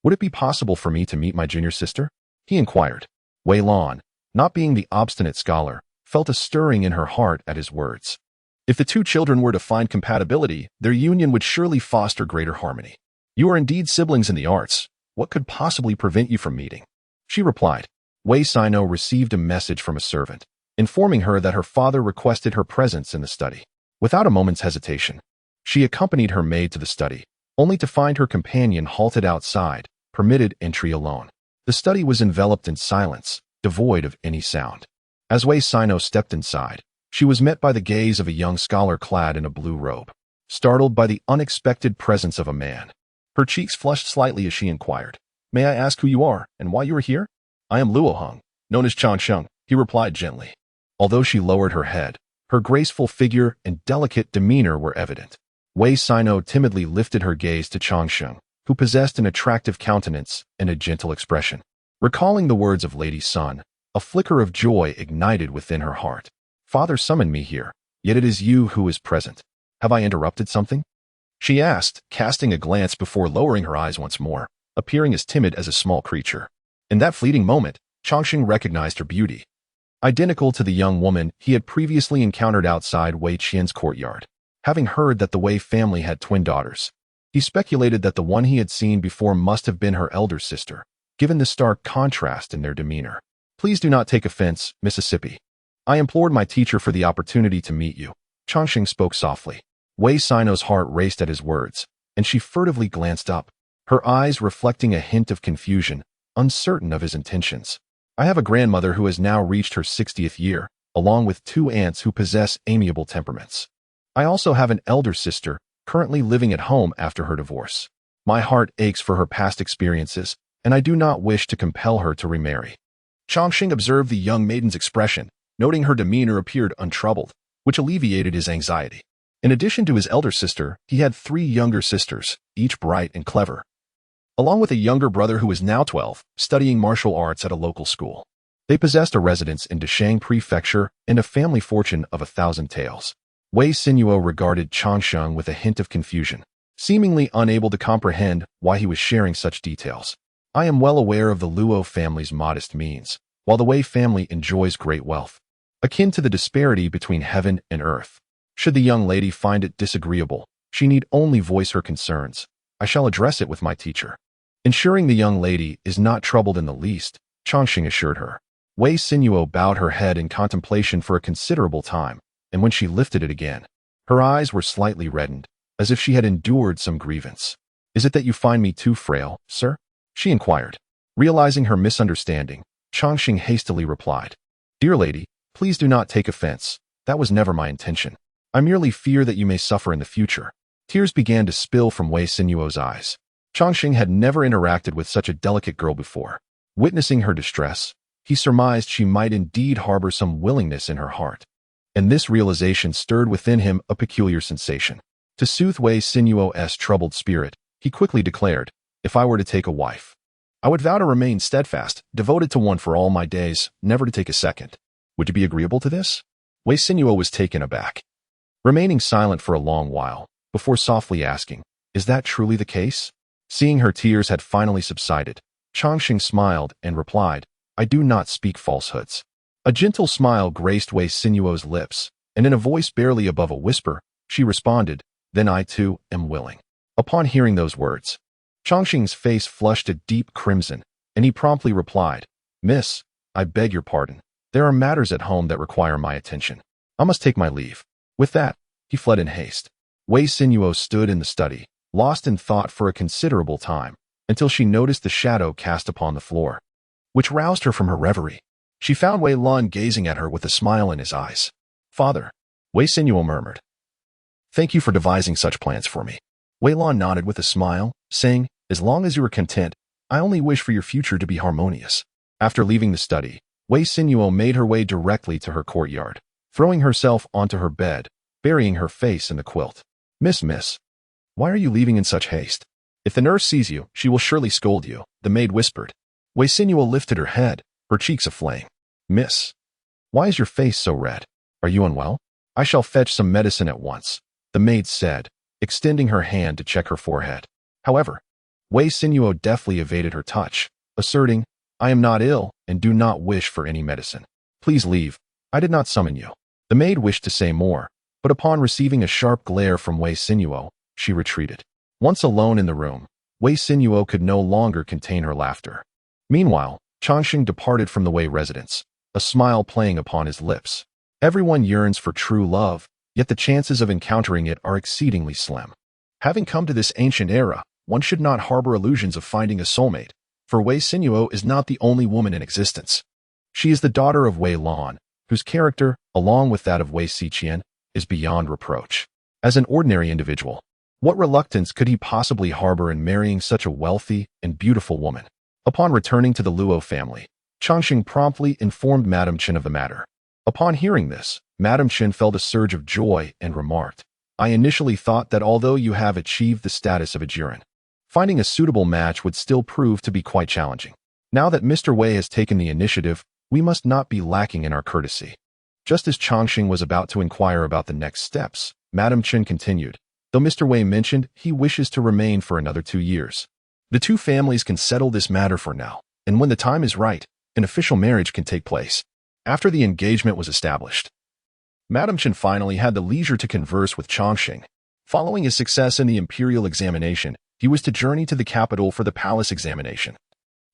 would it be possible for me to meet my junior sister?" he inquired. Wei Lan, not being the obstinate scholar, felt a stirring in her heart at his words. If the 2 children were to find compatibility, their union would surely foster greater harmony. "You are indeed siblings in the arts. What could possibly prevent you from meeting?" she replied. Wei Sino received a message from a servant, informing her that her father requested her presence in the study. Without a moment's hesitation, she accompanied her maid to the study, only to find her companion halted outside, permitted entry alone. The study was enveloped in silence, devoid of any sound. As Wei Sino stepped inside, she was met by the gaze of a young scholar clad in a blue robe. Startled by the unexpected presence of a man, her cheeks flushed slightly as she inquired, "May I ask who you are, and why you are here?" "I am Luo Heng, known as Changxing," he replied gently. Although she lowered her head, her graceful figure and delicate demeanor were evident. Wei Sino timidly lifted her gaze to Changxing, who possessed an attractive countenance and a gentle expression. Recalling the words of Lady Sun, a flicker of joy ignited within her heart. "Father summoned me here, yet it is you who is present. Have I interrupted something?" she asked, casting a glance before lowering her eyes once more, appearing as timid as a small creature. In that fleeting moment, Changxing recognized her beauty. Identical to the young woman he had previously encountered outside Wei Qian's courtyard. Having heard that the Wei family had twin daughters, He speculated that the one he had seen before must have been her elder sister, given the stark contrast in their demeanor. Please do not take offense, Mississippi. I implored my teacher for the opportunity to meet you. Changxing spoke softly. Wei Sino's heart raced at his words, and she furtively glanced up, her eyes reflecting a hint of confusion, uncertain of his intentions. I have a grandmother who has now reached her 60th year, along with 2 aunts who possess amiable temperaments. I also have an elder sister, currently living at home after her divorce. My heart aches for her past experiences, and I do not wish to compel her to remarry. Changxing observed the young maiden's expression, noting her demeanor appeared untroubled, which alleviated his anxiety. In addition to his elder sister, he had 3 younger sisters, each bright and clever, along with a younger brother who was now 12, studying martial arts at a local school. They possessed a residence in Deshang Prefecture and a family fortune of 1,000 taels. Wei Xiaotian regarded Changxing with a hint of confusion, seemingly unable to comprehend why he was sharing such details. I am well aware of the Luo family's modest means, while the Wei family enjoys great wealth, akin to the disparity between heaven and earth. Should the young lady find it disagreeable, she need only voice her concerns. I shall address it with my teacher. Ensuring the young lady is not troubled in the least, Changxing assured her. Wei Xiaotian bowed her head in contemplation for a considerable time, and when she lifted it again, her eyes were slightly reddened, as if she had endured some grievance. Is it that you find me too frail, sir? She inquired. Realizing her misunderstanding, Changxing hastily replied, Dear lady, please do not take offense. That was never my intention. I merely fear that you may suffer in the future. Tears began to spill from Wei Xiaotian's eyes. Changxing had never interacted with such a delicate girl before. Witnessing her distress, he surmised she might indeed harbor some willingness in her heart. And this realization stirred within him a peculiar sensation. To soothe Wei Xiaotian's troubled spirit, he quickly declared, If I were to take a wife, I would vow to remain steadfast, devoted to one for all my days, never to take a second. Would you be agreeable to this? Wei Xiaotian was taken aback, remaining silent for a long while, before softly asking, Is that truly the case? Seeing her tears had finally subsided, Changxing smiled and replied, I do not speak falsehoods. A gentle smile graced Wei Xiaotian's lips, and in a voice barely above a whisper, she responded, Then I too am willing. Upon hearing those words, Changxing's face flushed a deep crimson, and he promptly replied, Miss, I beg your pardon. There are matters at home that require my attention. I must take my leave. With that, he fled in haste. Wei Xiaotian stood in the study, lost in thought for a considerable time, until she noticed the shadow cast upon the floor, which roused her from her reverie. She found Wei Lan gazing at her with a smile in his eyes. Father, Wei Xiaotian murmured. Thank you for devising such plans for me. Wei Lan nodded with a smile, saying, As long as you are content, I only wish for your future to be harmonious. After leaving the study, Wei Xiaotian made her way directly to her courtyard, throwing herself onto her bed, burying her face in the quilt. Miss, why are you leaving in such haste? If the nurse sees you, she will surely scold you, the maid whispered. Wei Xiaotian lifted her head, her cheeks aflame. Miss, why is your face so red? Are you unwell? I shall fetch some medicine at once, the maid said, extending her hand to check her forehead. However, Wei Xiaotian deftly evaded her touch, asserting, I am not ill and do not wish for any medicine. Please leave. I did not summon you. The maid wished to say more, but upon receiving a sharp glare from Wei Xiaotian, she retreated. Once alone in the room, Wei Xiaotian could no longer contain her laughter. Meanwhile, Changxing departed from the Wei residence, a smile playing upon his lips. Everyone yearns for true love, yet the chances of encountering it are exceedingly slim. Having come to this ancient era, one should not harbor illusions of finding a soulmate, for Wei Xiaotian is not the only woman in existence. She is the daughter of Wei Lan, whose character, along with that of Wei Xiaotian, is beyond reproach. As an ordinary individual, what reluctance could he possibly harbor in marrying such a wealthy and beautiful woman? Upon returning to the Luo family, Changxing promptly informed Madame Chen of the matter. Upon hearing this, Madame Chen felt a surge of joy and remarked, I initially thought that although you have achieved the status of a Jiren, finding a suitable match would still prove to be quite challenging. Now that Mr. Wei has taken the initiative, we must not be lacking in our courtesy. Just as Changxing was about to inquire about the next steps, Madame Chen continued, though Mr. Wei mentioned he wishes to remain for another 2 years. The two families can settle this matter for now, and when the time is right, an official marriage can take place. After the engagement was established, Madame Chen finally had the leisure to converse with Changxing. Following his success in the imperial examination, he was to journey to the capital for the palace examination,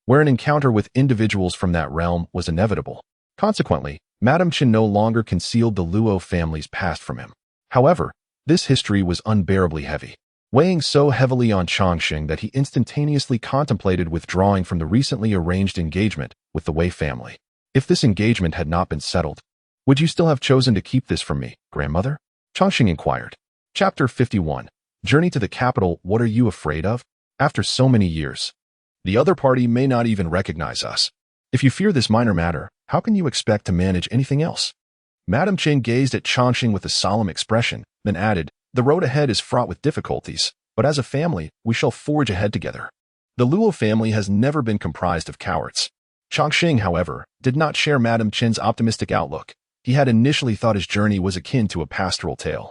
where an encounter with individuals from that realm was inevitable. Consequently, Madame Chen no longer concealed the Luo family's past from him. However, this history was unbearably heavy, weighing so heavily on Changxing that he instantaneously contemplated withdrawing from the recently arranged engagement with the Wei family. If this engagement had not been settled, would you still have chosen to keep this from me, grandmother? Changxing inquired. Chapter 51. Journey to the capital. What are you afraid of? After so many years, the other party may not even recognize us. If you fear this minor matter, how can you expect to manage anything else? Madame Chen gazed at Changxing with a solemn expression, then added, the road ahead is fraught with difficulties, but as a family, we shall forge ahead together. The Luo family has never been comprised of cowards. Changxing, however, did not share Madame Chen's optimistic outlook. He had initially thought his journey was akin to a pastoral tale,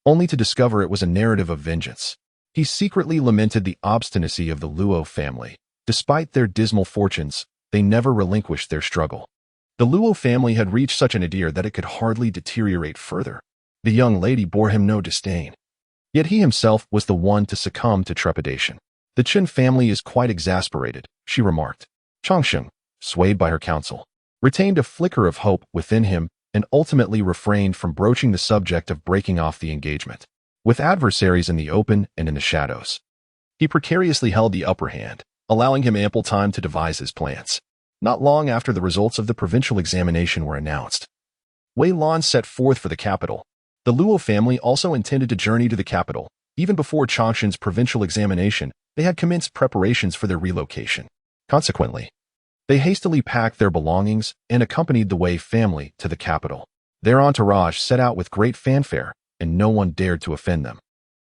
only to discover it was a narrative of vengeance. He secretly lamented the obstinacy of the Luo family. Despite their dismal fortunes, they never relinquished their struggle. The Luo family had reached such a nadir that it could hardly deteriorate further. The young lady bore him no disdain. Yet he himself was the one to succumb to trepidation. The Chen family is quite exasperated, she remarked. Changxing, swayed by her counsel, retained a flicker of hope within him and ultimately refrained from broaching the subject of breaking off the engagement. With adversaries in the open and in the shadows, he precariously held the upper hand, allowing him ample time to devise his plans. Not long after the results of the provincial examination were announced, Wei Lan set forth for the capital. The Luo family also intended to journey to the capital. Even before Changxing's provincial examination, they had commenced preparations for their relocation. Consequently, they hastily packed their belongings and accompanied the Wei family to the capital. Their entourage set out with great fanfare, and no one dared to offend them.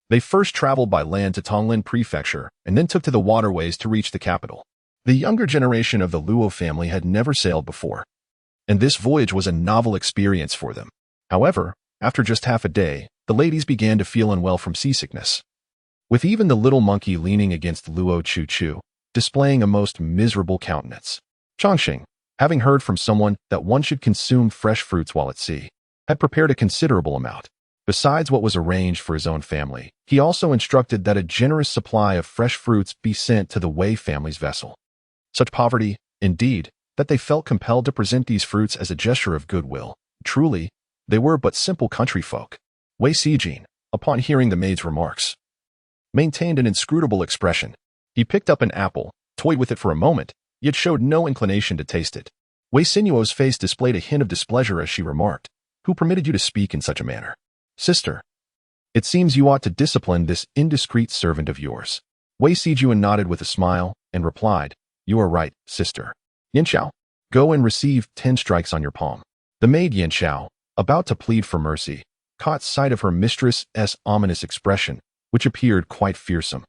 They first traveled by land to Tonglin Prefecture and then took to the waterways to reach the capital. The younger generation of the Luo family had never sailed before, and this voyage was a novel experience for them. However, after just half a day, the ladies began to feel unwell from seasickness, with even the little monkey leaning against Luo Chu-Chu, displaying a most miserable countenance. Changxing, having heard from someone that one should consume fresh fruits while at sea, had prepared a considerable amount. Besides what was arranged for his own family, he also instructed that a generous supply of fresh fruits be sent to the Wei family's vessel. Such poverty, indeed, that they felt compelled to present these fruits as a gesture of goodwill. Truly, they were but simple country folk. Wei Xijin, upon hearing the maid's remarks, maintained an inscrutable expression. He picked up an apple, toyed with it for a moment, yet showed no inclination to taste it. Wei Sinuo's face displayed a hint of displeasure as she remarked, "Who permitted you to speak in such a manner? Sister, it seems you ought to discipline this indiscreet servant of yours." Wei Xijin nodded with a smile and replied, "You are right, sister. Yanxiao, go and receive 10 strikes on your palm." The maid Yanxiao, about to plead for mercy, caught sight of her mistress's ominous expression, which appeared quite fearsome,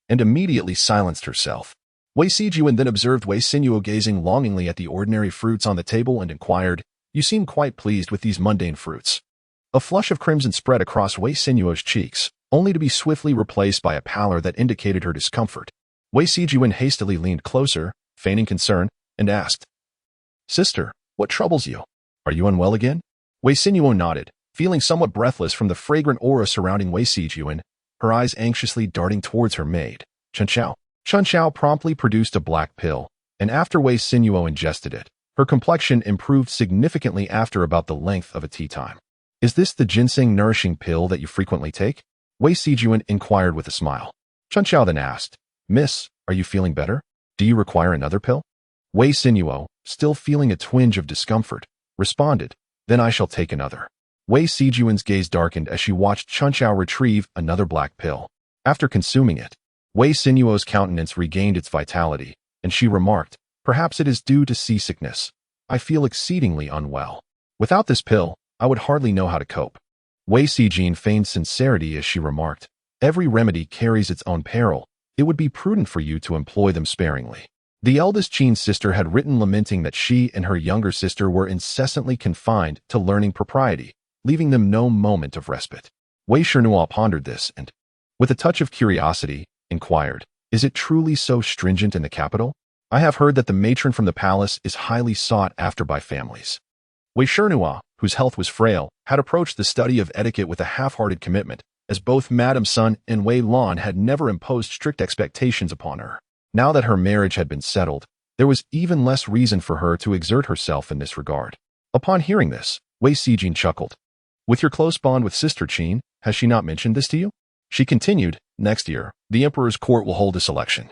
and immediately silenced herself. Wei Xijin then observed Wei Sinuo gazing longingly at the ordinary fruits on the table and inquired, "You seem quite pleased with these mundane fruits." A flush of crimson spread across Wei Sinuo's cheeks, only to be swiftly replaced by a pallor that indicated her discomfort. Wei Xijin hastily leaned closer, feigning concern, and asked, "Sister, what troubles you? Are you unwell again?" Wei Sinuo nodded, feeling somewhat breathless from the fragrant aura surrounding Wei Xijin, her eyes anxiously darting towards her maid, Chunxiao. Chunxiao promptly produced a black pill, and after Wei Sinuo ingested it, her complexion improved significantly after about the length of a tea time. "Is this the ginseng nourishing pill that you frequently take?" Wei Xijin inquired with a smile. Chunxiao then asked, "Miss, are you feeling better? Do you require another pill?" Wei Sinuo, still feeling a twinge of discomfort, responded, "Then I shall take another." Wei Xijin's gaze darkened as she watched Chunxiao retrieve another black pill. After consuming it, Wei Sinuo's countenance regained its vitality, and she remarked, "Perhaps it is due to seasickness. I feel exceedingly unwell. Without this pill, I would hardly know how to cope." Wei Xijin feigned sincerity as she remarked, "Every remedy carries its own peril. It would be prudent for you to employ them sparingly." The eldest Qin's sister had written lamenting that she and her younger sister were incessantly confined to learning propriety, leaving them no moment of respite. Wei Shernua pondered this and, with a touch of curiosity, inquired, "Is it truly so stringent in the capital? I have heard that the matron from the palace is highly sought after by families." Wei Shernua, whose health was frail, had approached the study of etiquette with a half-hearted commitment, as both Madame Sun and Wei Lan had never imposed strict expectations upon her. Now that her marriage had been settled, there was even less reason for her to exert herself in this regard. Upon hearing this, Wei Xijin chuckled. With your close bond with Sister Qin, has she not mentioned this to you? She continued, next year, the Emperor's court will hold a selection.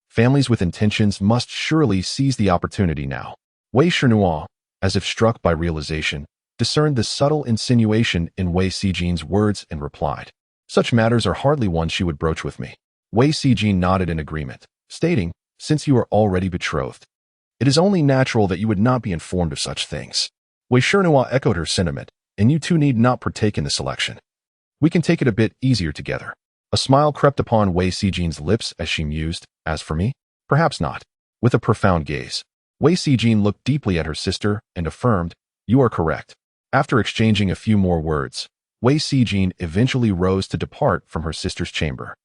Families with intentions must surely seize the opportunity now. Wei Shernua, as if struck by realization, discerned the subtle insinuation in Wei Xijin's words and replied, such matters are hardly ones she would broach with me. Wei Xijin nodded in agreement, stating, since you are already betrothed, it is only natural that you would not be informed of such things. Wei Shernua echoed her sentiment, and you two need not partake in the selection. We can take it a bit easier together. A smile crept upon Wei Xijin's lips as she mused, as for me, perhaps not. With a profound gaze, Wei Xijin looked deeply at her sister and affirmed, you are correct. After exchanging a few more words, Wei Xijin eventually rose to depart from her sister's chamber.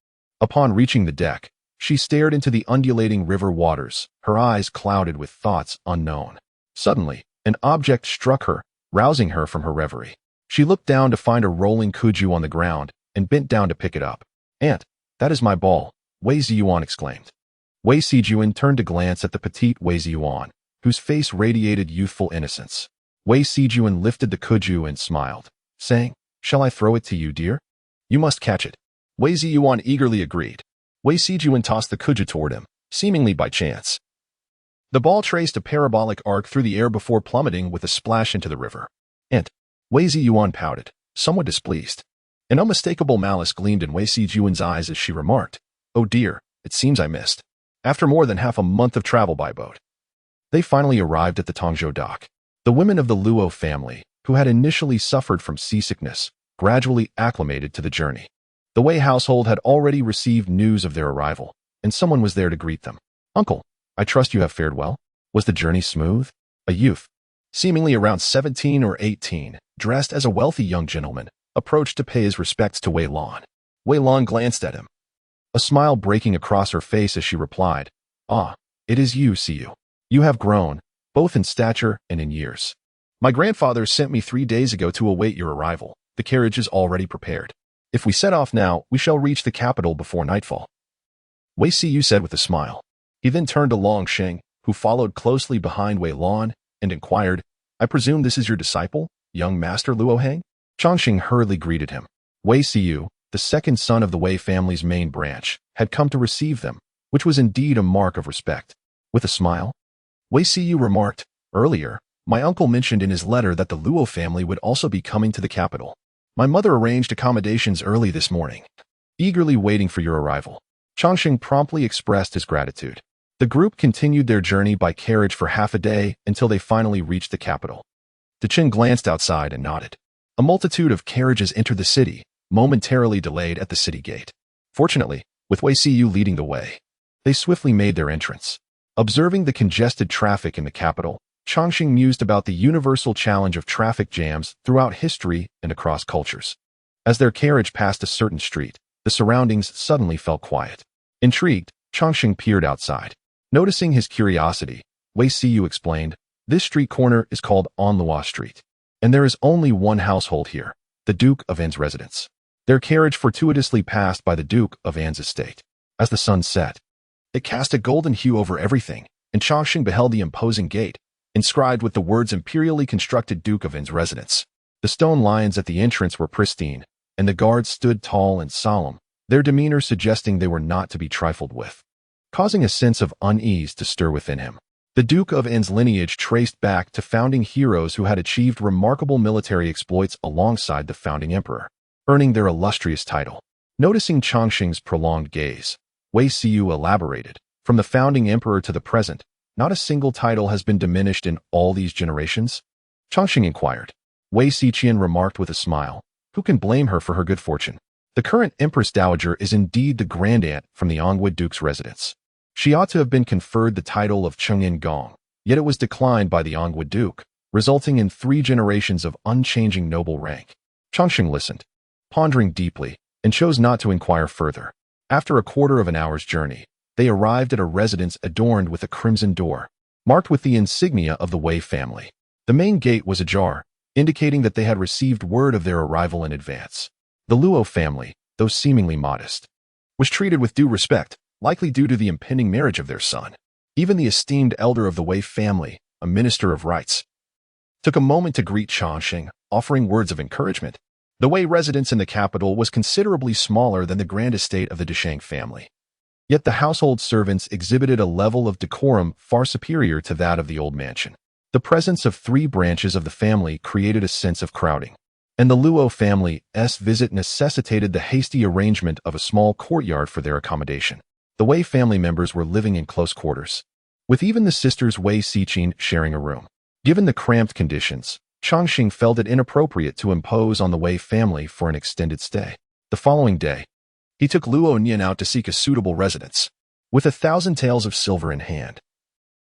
Upon reaching the deck, she stared into the undulating river waters, her eyes clouded with thoughts unknown. Suddenly, an object struck her, rousing her from her reverie. She looked down to find a rolling kuju on the ground and bent down to pick it up. Aunt, that is my ball, Wei Ziyuan exclaimed. Wei Xijun turned to glance at the petite Wei Ziyuan, whose face radiated youthful innocence. Wei Xijun lifted the kuju and smiled, saying, shall I throw it to you, dear? You must catch it. Wei Ziyuan eagerly agreed. Wei Xijun tossed the kuju toward him, seemingly by chance. The ball traced a parabolic arc through the air before plummeting with a splash into the river. Aunt, Wei Ziyuan pouted, somewhat displeased. An unmistakable malice gleamed in Wei Xijun's eyes as she remarked, oh dear, it seems I missed. After more than half a month of travel by boat, they finally arrived at the Tongzhou dock. The women of the Luo family, who had initially suffered from seasickness, gradually acclimated to the journey. The Wei household had already received news of their arrival, and someone was there to greet them. Uncle, I trust you have fared well. Was the journey smooth? A youth, seemingly around 17 or 18, dressed as a wealthy young gentleman, approached to pay his respects to Wei Lan. Wei Lan glanced at him, a smile breaking across her face as she replied, ah, it is you, see you. You have grown, both in stature and in years. My grandfather sent me 3 days ago to await your arrival. The carriage is already prepared. If we set off now, we shall reach the capital before nightfall. Wei Siyu said with a smile. He then turned to Long Sheng, who followed closely behind Wei Lan, and inquired, I presume this is your disciple, young master Luo Heng? Chongqing hurriedly greeted him. Wei Siyu, the second son of the Wei family's main branch, had come to receive them, which was indeed a mark of respect. With a smile, Wei Siyu remarked, earlier, my uncle mentioned in his letter that the Luo family would also be coming to the capital. My mother arranged accommodations early this morning, eagerly waiting for your arrival. Chongqing promptly expressed his gratitude. The group continued their journey by carriage for half a day until they finally reached the capital. Dechen glanced outside and nodded. A multitude of carriages entered the city, momentarily delayed at the city gate. Fortunately, with Wei Siyu leading the way, they swiftly made their entrance. Observing the congested traffic in the capital, Chongqing mused about the universal challenge of traffic jams throughout history and across cultures. As their carriage passed a certain street, the surroundings suddenly fell quiet. Intrigued, Chongqing peered outside. Noticing his curiosity, Wei Siyu explained, this street corner is called Anlua Street, and there is only one household here, the Duke of An's residence. Their carriage fortuitously passed by the Duke of An's estate. As the sun set, it cast a golden hue over everything, and Chongqing beheld the imposing gate, inscribed with the words imperially constructed Duke of An's residence. The stone lions at the entrance were pristine, and the guards stood tall and solemn, their demeanor suggesting they were not to be trifled with. Causing a sense of unease to stir within him, the Duke of An's lineage traced back to founding heroes who had achieved remarkable military exploits alongside the founding emperor, earning their illustrious title. Noticing Chongqing's prolonged gaze, Wei Siyu elaborated, from the founding emperor to the present, not a single title has been diminished in all these generations? Chongqing inquired. Wei Xiqian remarked with a smile, who can blame her for her good fortune? The current Empress Dowager is indeed the grandaunt from the Ongwood Duke's residence. She ought to have been conferred the title of Chengyan Gong, yet it was declined by the Ongwood Duke, resulting in 3 generations of unchanging noble rank. Chongqing listened, pondering deeply, and chose not to inquire further. After a quarter of an hour's journey, they arrived at a residence adorned with a crimson door, marked with the insignia of the Wei family. The main gate was ajar, indicating that they had received word of their arrival in advance. The Luo family, though seemingly modest, was treated with due respect, likely due to the impending marriage of their son. Even the esteemed elder of the Wei family, a minister of rights, took a moment to greet Changxing, offering words of encouragement. The Wei residence in the capital was considerably smaller than the grand estate of the Deshang family. Yet the household servants exhibited a level of decorum far superior to that of the old mansion. The presence of 3 branches of the family created a sense of crowding, and the Luo family's visit necessitated the hasty arrangement of a small courtyard for their accommodation. The Wei family members were living in close quarters, with even the sisters Bai Xiaotian sharing a room. Given the cramped conditions, Changxing felt it inappropriate to impose on the Wei family for an extended stay. The following day, he took Luo Nian out to seek a suitable residence. With 1,000 taels of silver in hand,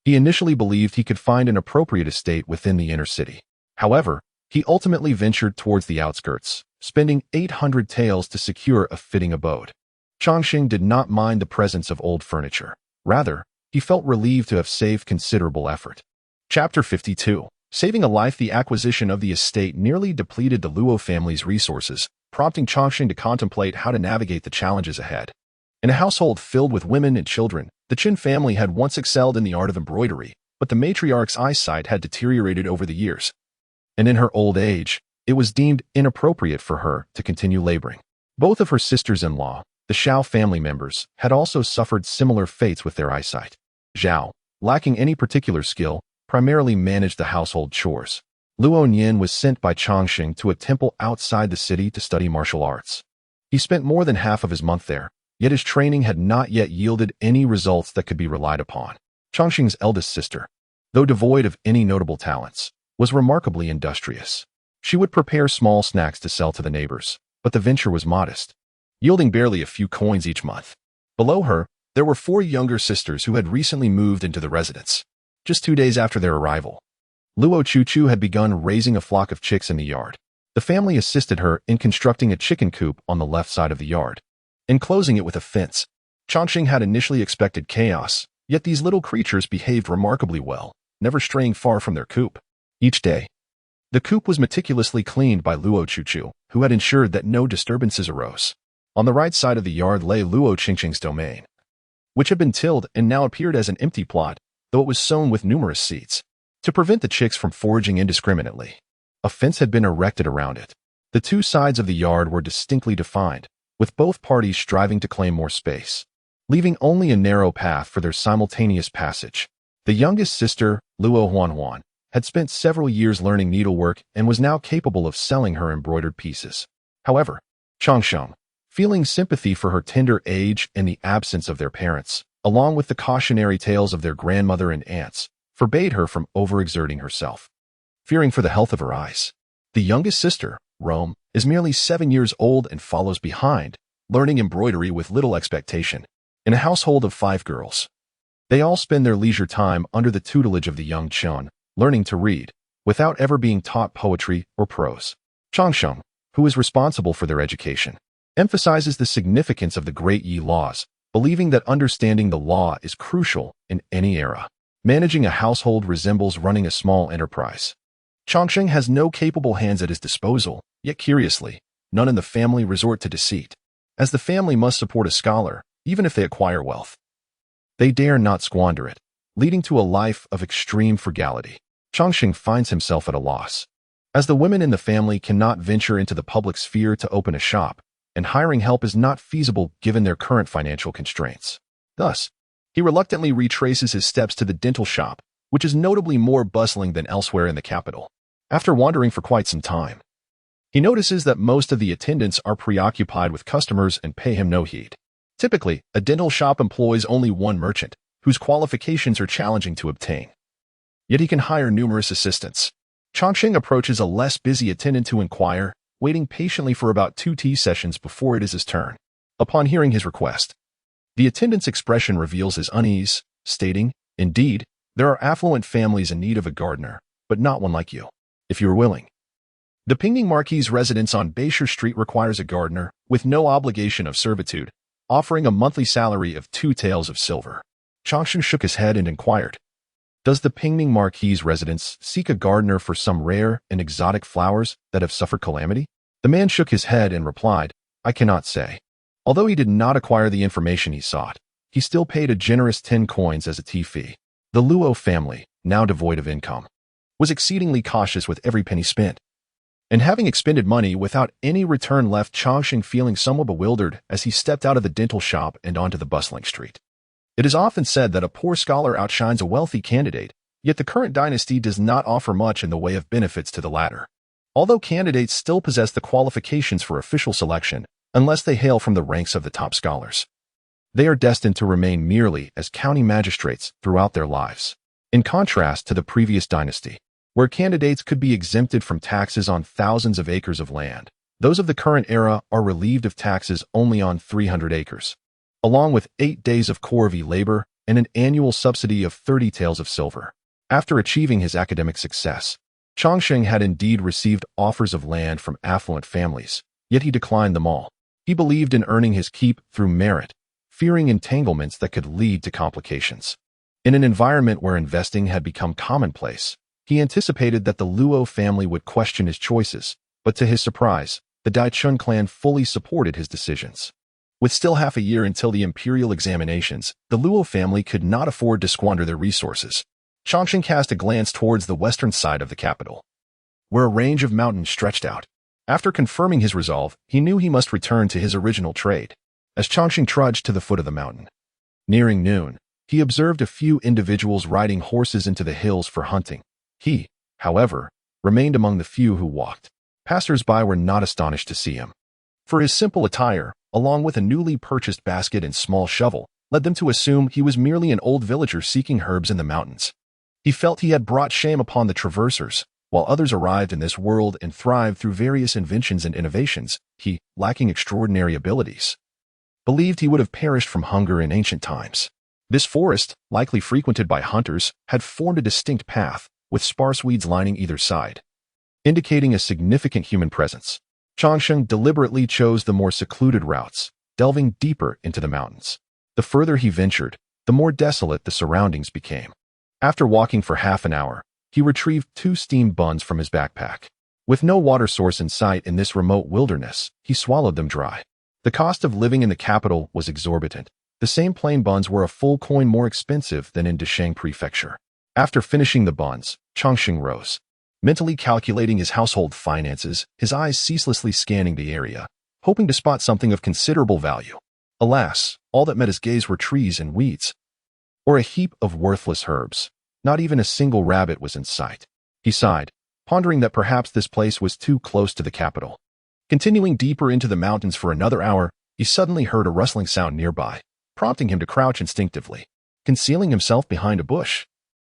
he initially believed he could find an appropriate estate within the inner city. However, he ultimately ventured towards the outskirts, spending 800 taels to secure a fitting abode. Changxing did not mind the presence of old furniture. Rather, he felt relieved to have saved considerable effort. Chapter 52. Saving a life. The acquisition of the estate nearly depleted the Luo family's resources, prompting Changxing to contemplate how to navigate the challenges ahead. In a household filled with women and children, the Qin family had once excelled in the art of embroidery, but the matriarch's eyesight had deteriorated over the years, and in her old age, it was deemed inappropriate for her to continue laboring. Both of her sisters-in-law, the Xiao family members, had also suffered similar fates with their eyesight. Zhao, lacking any particular skill, primarily managed the household chores. Luo Nian was sent by Changxing to a temple outside the city to study martial arts. He spent more than half of his month there, yet his training had not yet yielded any results that could be relied upon. Changxing's eldest sister, though devoid of any notable talents, was remarkably industrious. She would prepare small snacks to sell to the neighbors, but the venture was modest, yielding barely a few coins each month. Below her, there were 4 younger sisters who had recently moved into the residence. Just 2 days after their arrival, Luo Chuchu had begun raising a flock of chicks in the yard. The family assisted her in constructing a chicken coop on the left side of the yard, enclosing it with a fence. Changxing had initially expected chaos, yet these little creatures behaved remarkably well, never straying far from their coop. Each day, the coop was meticulously cleaned by Luo Chuchu, who had ensured that no disturbances arose. On the right side of the yard lay Luo Qingqing's domain, which had been tilled and now appeared as an empty plot, though it was sown with numerous seeds. To prevent the chicks from foraging indiscriminately, a fence had been erected around it. The 2 sides of the yard were distinctly defined, with both parties striving to claim more space, leaving only a narrow path for their simultaneous passage. The youngest sister, Luo Huanhuan, had spent several years learning needlework and was now capable of selling her embroidered pieces. However, Changxing, feeling sympathy for her tender age and the absence of their parents, along with the cautionary tales of their grandmother and aunts, forbade her from overexerting herself. Fearing for the health of her eyes, the youngest sister, Rome, is merely 7 years old and follows behind, learning embroidery with little expectation. In a household of 5 girls, they all spend their leisure time under the tutelage of the young Chun, learning to read, without ever being taught poetry or prose. Changxing, who is responsible for their education, emphasizes the significance of the Great Yi laws, believing that understanding the law is crucial in any era. Managing a household resembles running a small enterprise. Changxing has no capable hands at his disposal, yet curiously, none in the family resort to deceit. As the family must support a scholar, even if they acquire wealth, they dare not squander it, leading to a life of extreme frugality. Changxing finds himself at a loss, as the women in the family cannot venture into the public sphere to open a shop, and hiring help is not feasible given their current financial constraints. Thus, he reluctantly retraces his steps to the dental shop, which is notably more bustling than elsewhere in the capital. After wandering for quite some time, he notices that most of the attendants are preoccupied with customers and pay him no heed. Typically, a dental shop employs only one merchant, whose qualifications are challenging to obtain. Yet he can hire numerous assistants. Changxing approaches a less busy attendant to inquire, waiting patiently for about 2 tea sessions before it is his turn. Upon hearing his request, the attendant's expression reveals his unease, stating, "Indeed, there are affluent families in need of a gardener, but not one like you, if you are willing." The Pingning Marquis' residence on Bayshire Street requires a gardener, with no obligation of servitude, offering a monthly salary of 2 taels of silver. Changxing shook his head and inquired, "Does the Pingning Marquis' residence seek a gardener for some rare and exotic flowers that have suffered calamity?" The man shook his head and replied, "I cannot say." Although he did not acquire the information he sought, he still paid a generous 10 coins as a tea fee. The Luo family, now devoid of income, was exceedingly cautious with every penny spent. And having expended money without any return left Changxing feeling somewhat bewildered as he stepped out of the dental shop and onto the bustling street. It is often said that a poor scholar outshines a wealthy candidate, yet the current dynasty does not offer much in the way of benefits to the latter. Although candidates still possess the qualifications for official selection, unless they hail from the ranks of the top scholars, they are destined to remain merely as county magistrates throughout their lives. In contrast to the previous dynasty, where candidates could be exempted from taxes on thousands of acres of land, those of the current era are relieved of taxes only on 300 acres, along with 8 days of corvée labor and an annual subsidy of 30 taels of silver. After achieving his academic success, Changxing had indeed received offers of land from affluent families, yet he declined them all. He believed in earning his keep through merit, fearing entanglements that could lead to complications. In an environment where investing had become commonplace, he anticipated that the Luo family would question his choices, but to his surprise, the Daichun clan fully supported his decisions. With still half a year until the imperial examinations, the Luo family could not afford to squander their resources. Changxing cast a glance towards the western side of the capital, where a range of mountains stretched out. After confirming his resolve, he knew he must return to his original trade. As Changxing trudged to the foot of the mountain, nearing noon, he observed a few individuals riding horses into the hills for hunting. He, however, remained among the few who walked. Passers-by were not astonished to see him, for his simple attire, along with a newly purchased basket and small shovel, led them to assume he was merely an old villager seeking herbs in the mountains. He felt he had brought shame upon the traversers. While others arrived in this world and thrived through various inventions and innovations, he, lacking extraordinary abilities, believed he would have perished from hunger in ancient times. This forest, likely frequented by hunters, had formed a distinct path, with sparse weeds lining either side, indicating a significant human presence. Changxing deliberately chose the more secluded routes, delving deeper into the mountains. The further he ventured, the more desolate the surroundings became. After walking for half an hour, he retrieved 2 steamed buns from his backpack. With no water source in sight in this remote wilderness, he swallowed them dry. The cost of living in the capital was exorbitant. The same plain buns were a full coin more expensive than in Desheng Prefecture. After finishing the buns, Changxing rose, mentally calculating his household finances, his eyes ceaselessly scanning the area, hoping to spot something of considerable value. Alas, all that met his gaze were trees and weeds, or a heap of worthless herbs. Not even a single rabbit was in sight. He sighed, pondering that perhaps this place was too close to the capital. Continuing deeper into the mountains for another hour, he suddenly heard a rustling sound nearby, prompting him to crouch instinctively. Concealing himself behind a bush,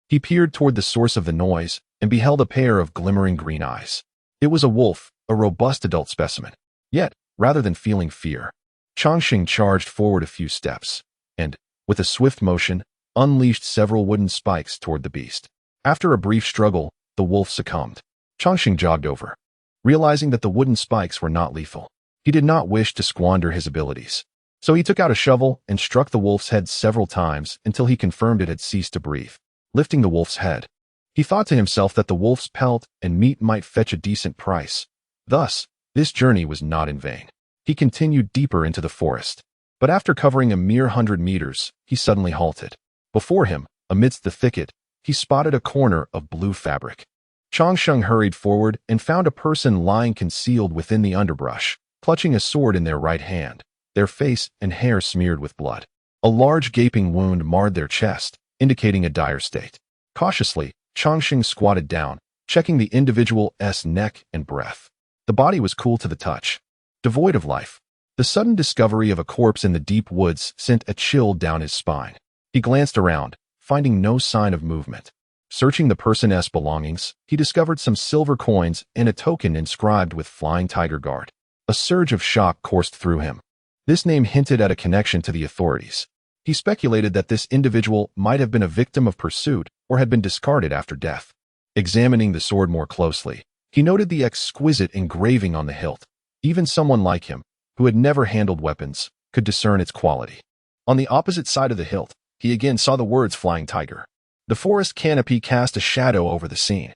he peered toward the source of the noise and beheld a pair of glimmering green eyes. It was a wolf, a robust adult specimen. Yet, rather than feeling fear, Changxing charged forward a few steps and, with a swift motion, unleashed several wooden spikes toward the beast. After a brief struggle, the wolf succumbed. Changxing jogged over, realizing that the wooden spikes were not lethal. He did not wish to squander his abilities, so he took out a shovel and struck the wolf's head several times until he confirmed it had ceased to breathe. Lifting the wolf's head, he thought to himself that the wolf's pelt and meat might fetch a decent price. Thus, this journey was not in vain. He continued deeper into the forest, but after covering a mere 100 meters, he suddenly halted. Before him, amidst the thicket, he spotted a corner of blue fabric. Changxing hurried forward and found a person lying concealed within the underbrush, clutching a sword in their right hand, their face and hair smeared with blood. A large gaping wound marred their chest, indicating a dire state. Cautiously, Changxing squatted down, checking the individual's neck and breath. The body was cool to the touch, devoid of life. The sudden discovery of a corpse in the deep woods sent a chill down his spine. He glanced around, finding no sign of movement. Searching the person's belongings, he discovered some silver coins and a token inscribed with Flying Tiger Guard. A surge of shock coursed through him. This name hinted at a connection to the authorities. He speculated that this individual might have been a victim of pursuit or had been discarded after death. Examining the sword more closely, he noted the exquisite engraving on the hilt. Even someone like him, who had never handled weapons, could discern its quality. On the opposite side of the hilt, he again saw the words Flying Tiger. The forest canopy cast a shadow over the scene,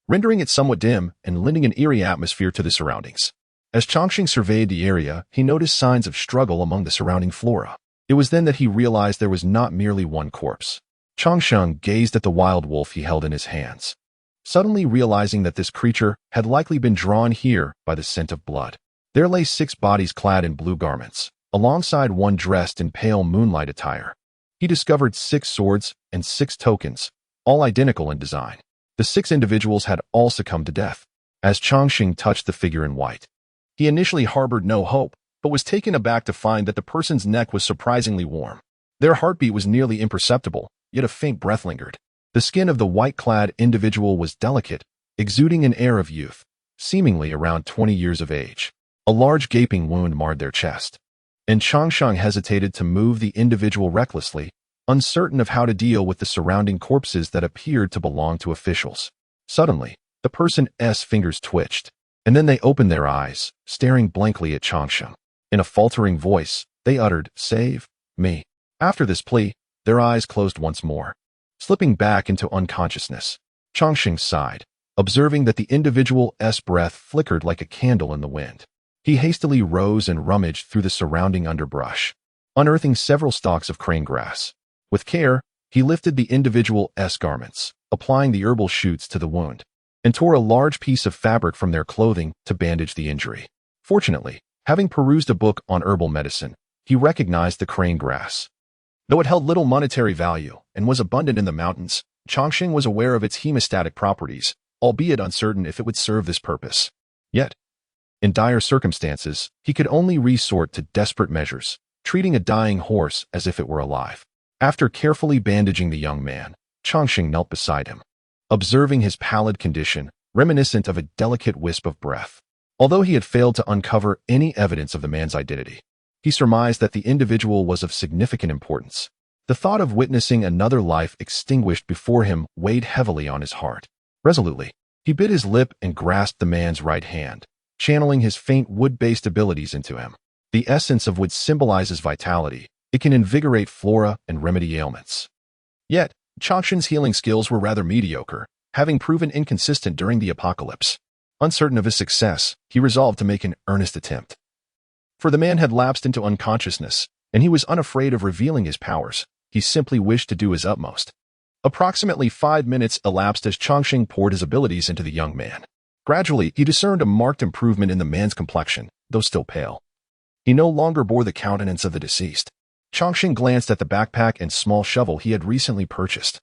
rendering it somewhat dim and lending an eerie atmosphere to the surroundings. As Chongqing surveyed the area, he noticed signs of struggle among the surrounding flora. It was then that he realized there was not merely one corpse. Chongqing gazed at the wild wolf he held in his hands, suddenly realizing that this creature had likely been drawn here by the scent of blood. There lay 6 bodies clad in blue garments, alongside one dressed in pale moonlight attire. He discovered 6 swords and 6 tokens, all identical in design. The 6 individuals had all succumbed to death. As Chongqing touched the figure in white, he initially harbored no hope, but was taken aback to find that the person's neck was surprisingly warm. Their heartbeat was nearly imperceptible, yet a faint breath lingered. The skin of the white-clad individual was delicate, exuding an air of youth, seemingly around 20 years of age. A large gaping wound marred their chest, and Chongqing hesitated to move the individual recklessly, uncertain of how to deal with the surrounding corpses that appeared to belong to officials. Suddenly, the person's fingers twitched, and then they opened their eyes, staring blankly at Chongqing. In a faltering voice, they uttered, "Save me." After this plea, their eyes closed once more, slipping back into unconsciousness. Chongqing sighed, observing that the individual's breath flickered like a candle in the wind. He hastily rose and rummaged through the surrounding underbrush, unearthing several stalks of crane grass. With care, he lifted the individual's garments, applying the herbal shoots to the wound, and tore a large piece of fabric from their clothing to bandage the injury. Fortunately, having perused a book on herbal medicine, he recognized the crane grass. Though it held little monetary value and was abundant in the mountains, Chongqing was aware of its hemostatic properties, albeit uncertain if it would serve this purpose. Yet, in dire circumstances, he could only resort to desperate measures, treating a dying horse as if it were alive. After carefully bandaging the young man, Chongqing knelt beside him, observing his pallid condition, reminiscent of a delicate wisp of breath. Although he had failed to uncover any evidence of the man's identity, he surmised that the individual was of significant importance. The thought of witnessing another life extinguished before him weighed heavily on his heart. Resolutely, he bit his lip and grasped the man's right hand, channeling his faint wood-based abilities into him. The essence of wood symbolizes vitality. It can invigorate flora and remedy ailments. Yet, Chongqing's healing skills were rather mediocre, having proven inconsistent during the apocalypse. Uncertain of his success, he resolved to make an earnest attempt. For the man had lapsed into unconsciousness, and he was unafraid of revealing his powers. He simply wished to do his utmost. Approximately 5 minutes elapsed as Chongqing poured his abilities into the young man. Gradually, he discerned a marked improvement in the man's complexion, though still pale. He no longer bore the countenance of the deceased. Chongqing glanced at the backpack and small shovel he had recently purchased,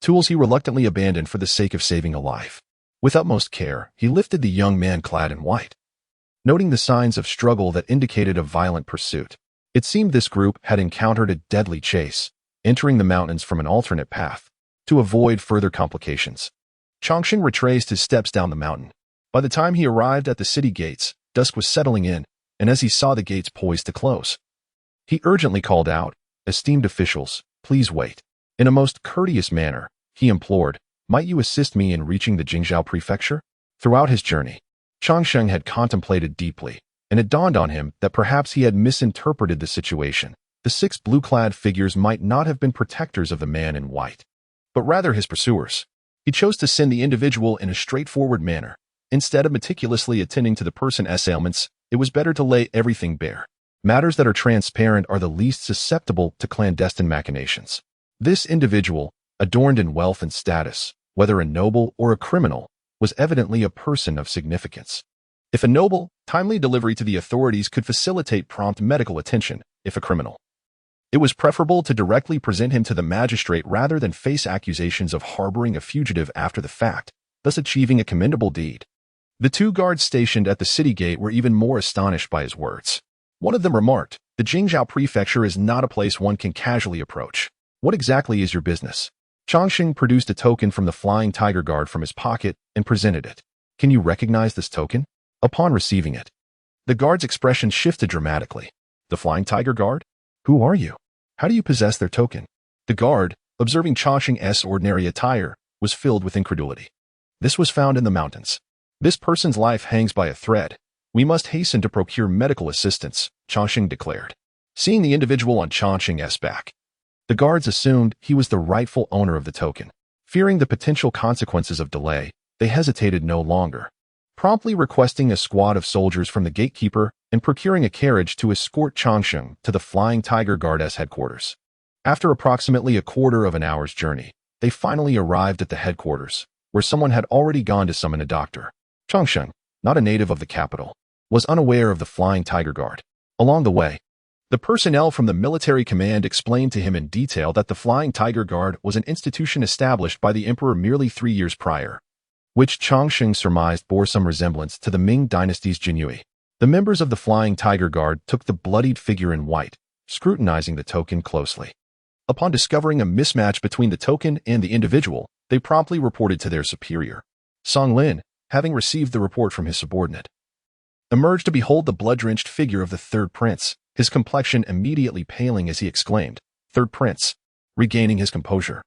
tools he reluctantly abandoned for the sake of saving a life. With utmost care, he lifted the young man clad in white, noting the signs of struggle that indicated a violent pursuit. It seemed this group had encountered a deadly chase, entering the mountains from an alternate path. To avoid further complications, Chongqing retraced his steps down the mountain. By the time he arrived at the city gates, dusk was settling in, and as he saw the gates poised to close, he urgently called out, "Esteemed officials, please wait." In a most courteous manner, he implored, "Might you assist me in reaching the Jingzhou prefecture?" Throughout his journey, Chongqing had contemplated deeply, and it dawned on him that perhaps he had misinterpreted the situation. The 6 blue-clad figures might not have been protectors of the man in white, but rather his pursuers. He chose to send the individual in a straightforward manner. Instead of meticulously attending to the person's ailments, it was better to lay everything bare. Matters that are transparent are the least susceptible to clandestine machinations. This individual, adorned in wealth and status, whether a noble or a criminal, was evidently a person of significance. If a noble, timely delivery to the authorities could facilitate prompt medical attention. If a criminal, it was preferable to directly present him to the magistrate rather than face accusations of harboring a fugitive after the fact, thus achieving a commendable deed. The 2 guards stationed at the city gate were even more astonished by his words. One of them remarked, "The Jingzhou prefecture is not a place one can casually approach. What exactly is your business?" Chongqing produced a token from the Flying Tiger Guard from his pocket and presented it. "Can you recognize this token?" Upon receiving it, the guard's expression shifted dramatically. "The Flying Tiger Guard? Who are you? How do you possess their token?" The guard, observing Chongqing's ordinary attire, was filled with incredulity. "This was found in the mountains. This person's life hangs by a thread. We must hasten to procure medical assistance," Chongqing declared. Seeing the individual on Chongqing's back, the guards assumed he was the rightful owner of the token. Fearing the potential consequences of delay, they hesitated no longer. promptly requesting a squad of soldiers from the gatekeeper and procuring a carriage to escort Changsheng to the Flying Tiger Guard's headquarters. After approximately a quarter of an hour's journey, they finally arrived at the headquarters, where someone had already gone to summon a doctor. Changsheng, not a native of the capital, was unaware of the Flying Tiger Guard. Along the way, the personnel from the military command explained to him in detail that the Flying Tiger Guard was an institution established by the emperor merely 3 years prior, which Changsheng surmised bore some resemblance to the Ming dynasty's Jinyue. The members of the Flying Tiger Guard took the bloodied figure in white, scrutinizing the token closely. Upon discovering a mismatch between the token and the individual, they promptly reported to their superior. Song Lin, having received the report from his subordinate, emerged to behold the blood-drenched figure of the third prince, his complexion immediately paling as he exclaimed, "Third prince," regaining his composure.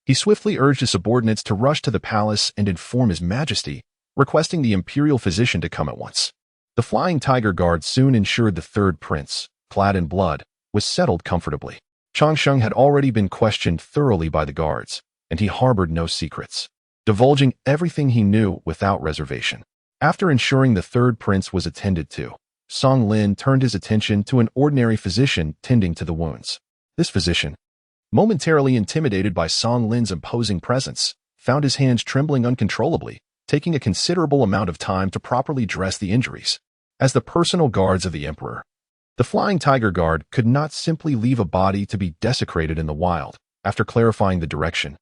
He swiftly urged his subordinates to rush to the palace and inform his majesty, requesting the imperial physician to come at once. The Flying Tiger Guard soon ensured the third prince, clad in blood, was settled comfortably. Changsheng had already been questioned thoroughly by the guards, and he harbored no secrets, divulging everything he knew without reservation. After ensuring the third prince was attended to, Song Lin turned his attention to an ordinary physician tending to the wounds. This physician, momentarily intimidated by Song Lin's imposing presence, found his hands trembling uncontrollably, taking a considerable amount of time to properly dress the injuries. As the personal guards of the emperor, the Flying Tiger Guard could not simply leave a body to be desecrated in the wild. After clarifying the direction,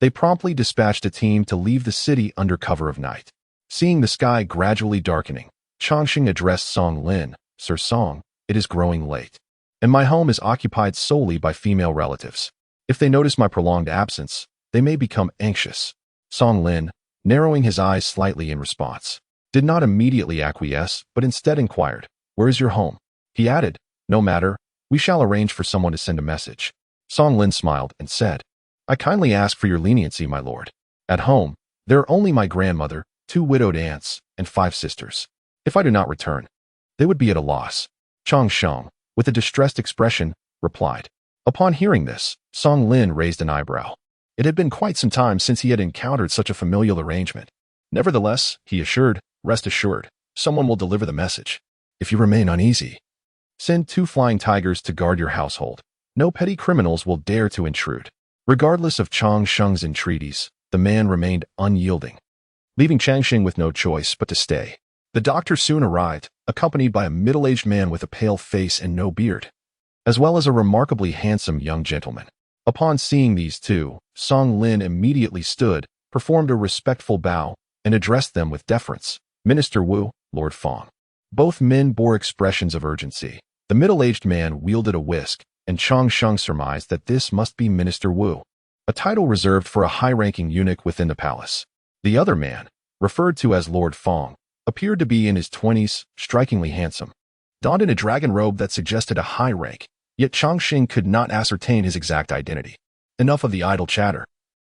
they promptly dispatched a team to leave the city under cover of night. Seeing the sky gradually darkening, Changsheng addressed Song Lin, "Sir Song, it is growing late, and my home is occupied solely by female relatives. If they notice my prolonged absence, they may become anxious." Song Lin, narrowing his eyes slightly in response, did not immediately acquiesce, but instead inquired, "Where is your home?" He added, "No matter, we shall arrange for someone to send a message." Song Lin smiled and said, "I kindly ask for your leniency, my lord. At home, there are only my grandmother, 2 widowed aunts, and 5 sisters. If I do not return, they would be at a loss." Changsheng, with a distressed expression, replied. Upon hearing this, Song Lin raised an eyebrow. It had been quite some time since he had encountered such a familial arrangement. Nevertheless, he assured, "Rest assured, someone will deliver the message. If you remain uneasy, send 2 flying tigers to guard your household. No petty criminals will dare to intrude." Regardless of Changsheng's entreaties, the man remained unyielding, leaving Changsheng with no choice but to stay. The doctor soon arrived, accompanied by a middle-aged man with a pale face and no beard, as well as a remarkably handsome young gentleman. Upon seeing these two, Song Lin immediately stood, performed a respectful bow, and addressed them with deference. "Minister Wu, Lord Fong." Both men bore expressions of urgency. The middle-aged man wielded a whisk, and Changsheng surmised that this must be Minister Wu, a title reserved for a high-ranking eunuch within the palace. The other man, referred to as Lord Fong, appeared to be in his 20s, strikingly handsome, donned in a dragon robe that suggested a high rank, yet Changsheng could not ascertain his exact identity. "Enough of the idle chatter.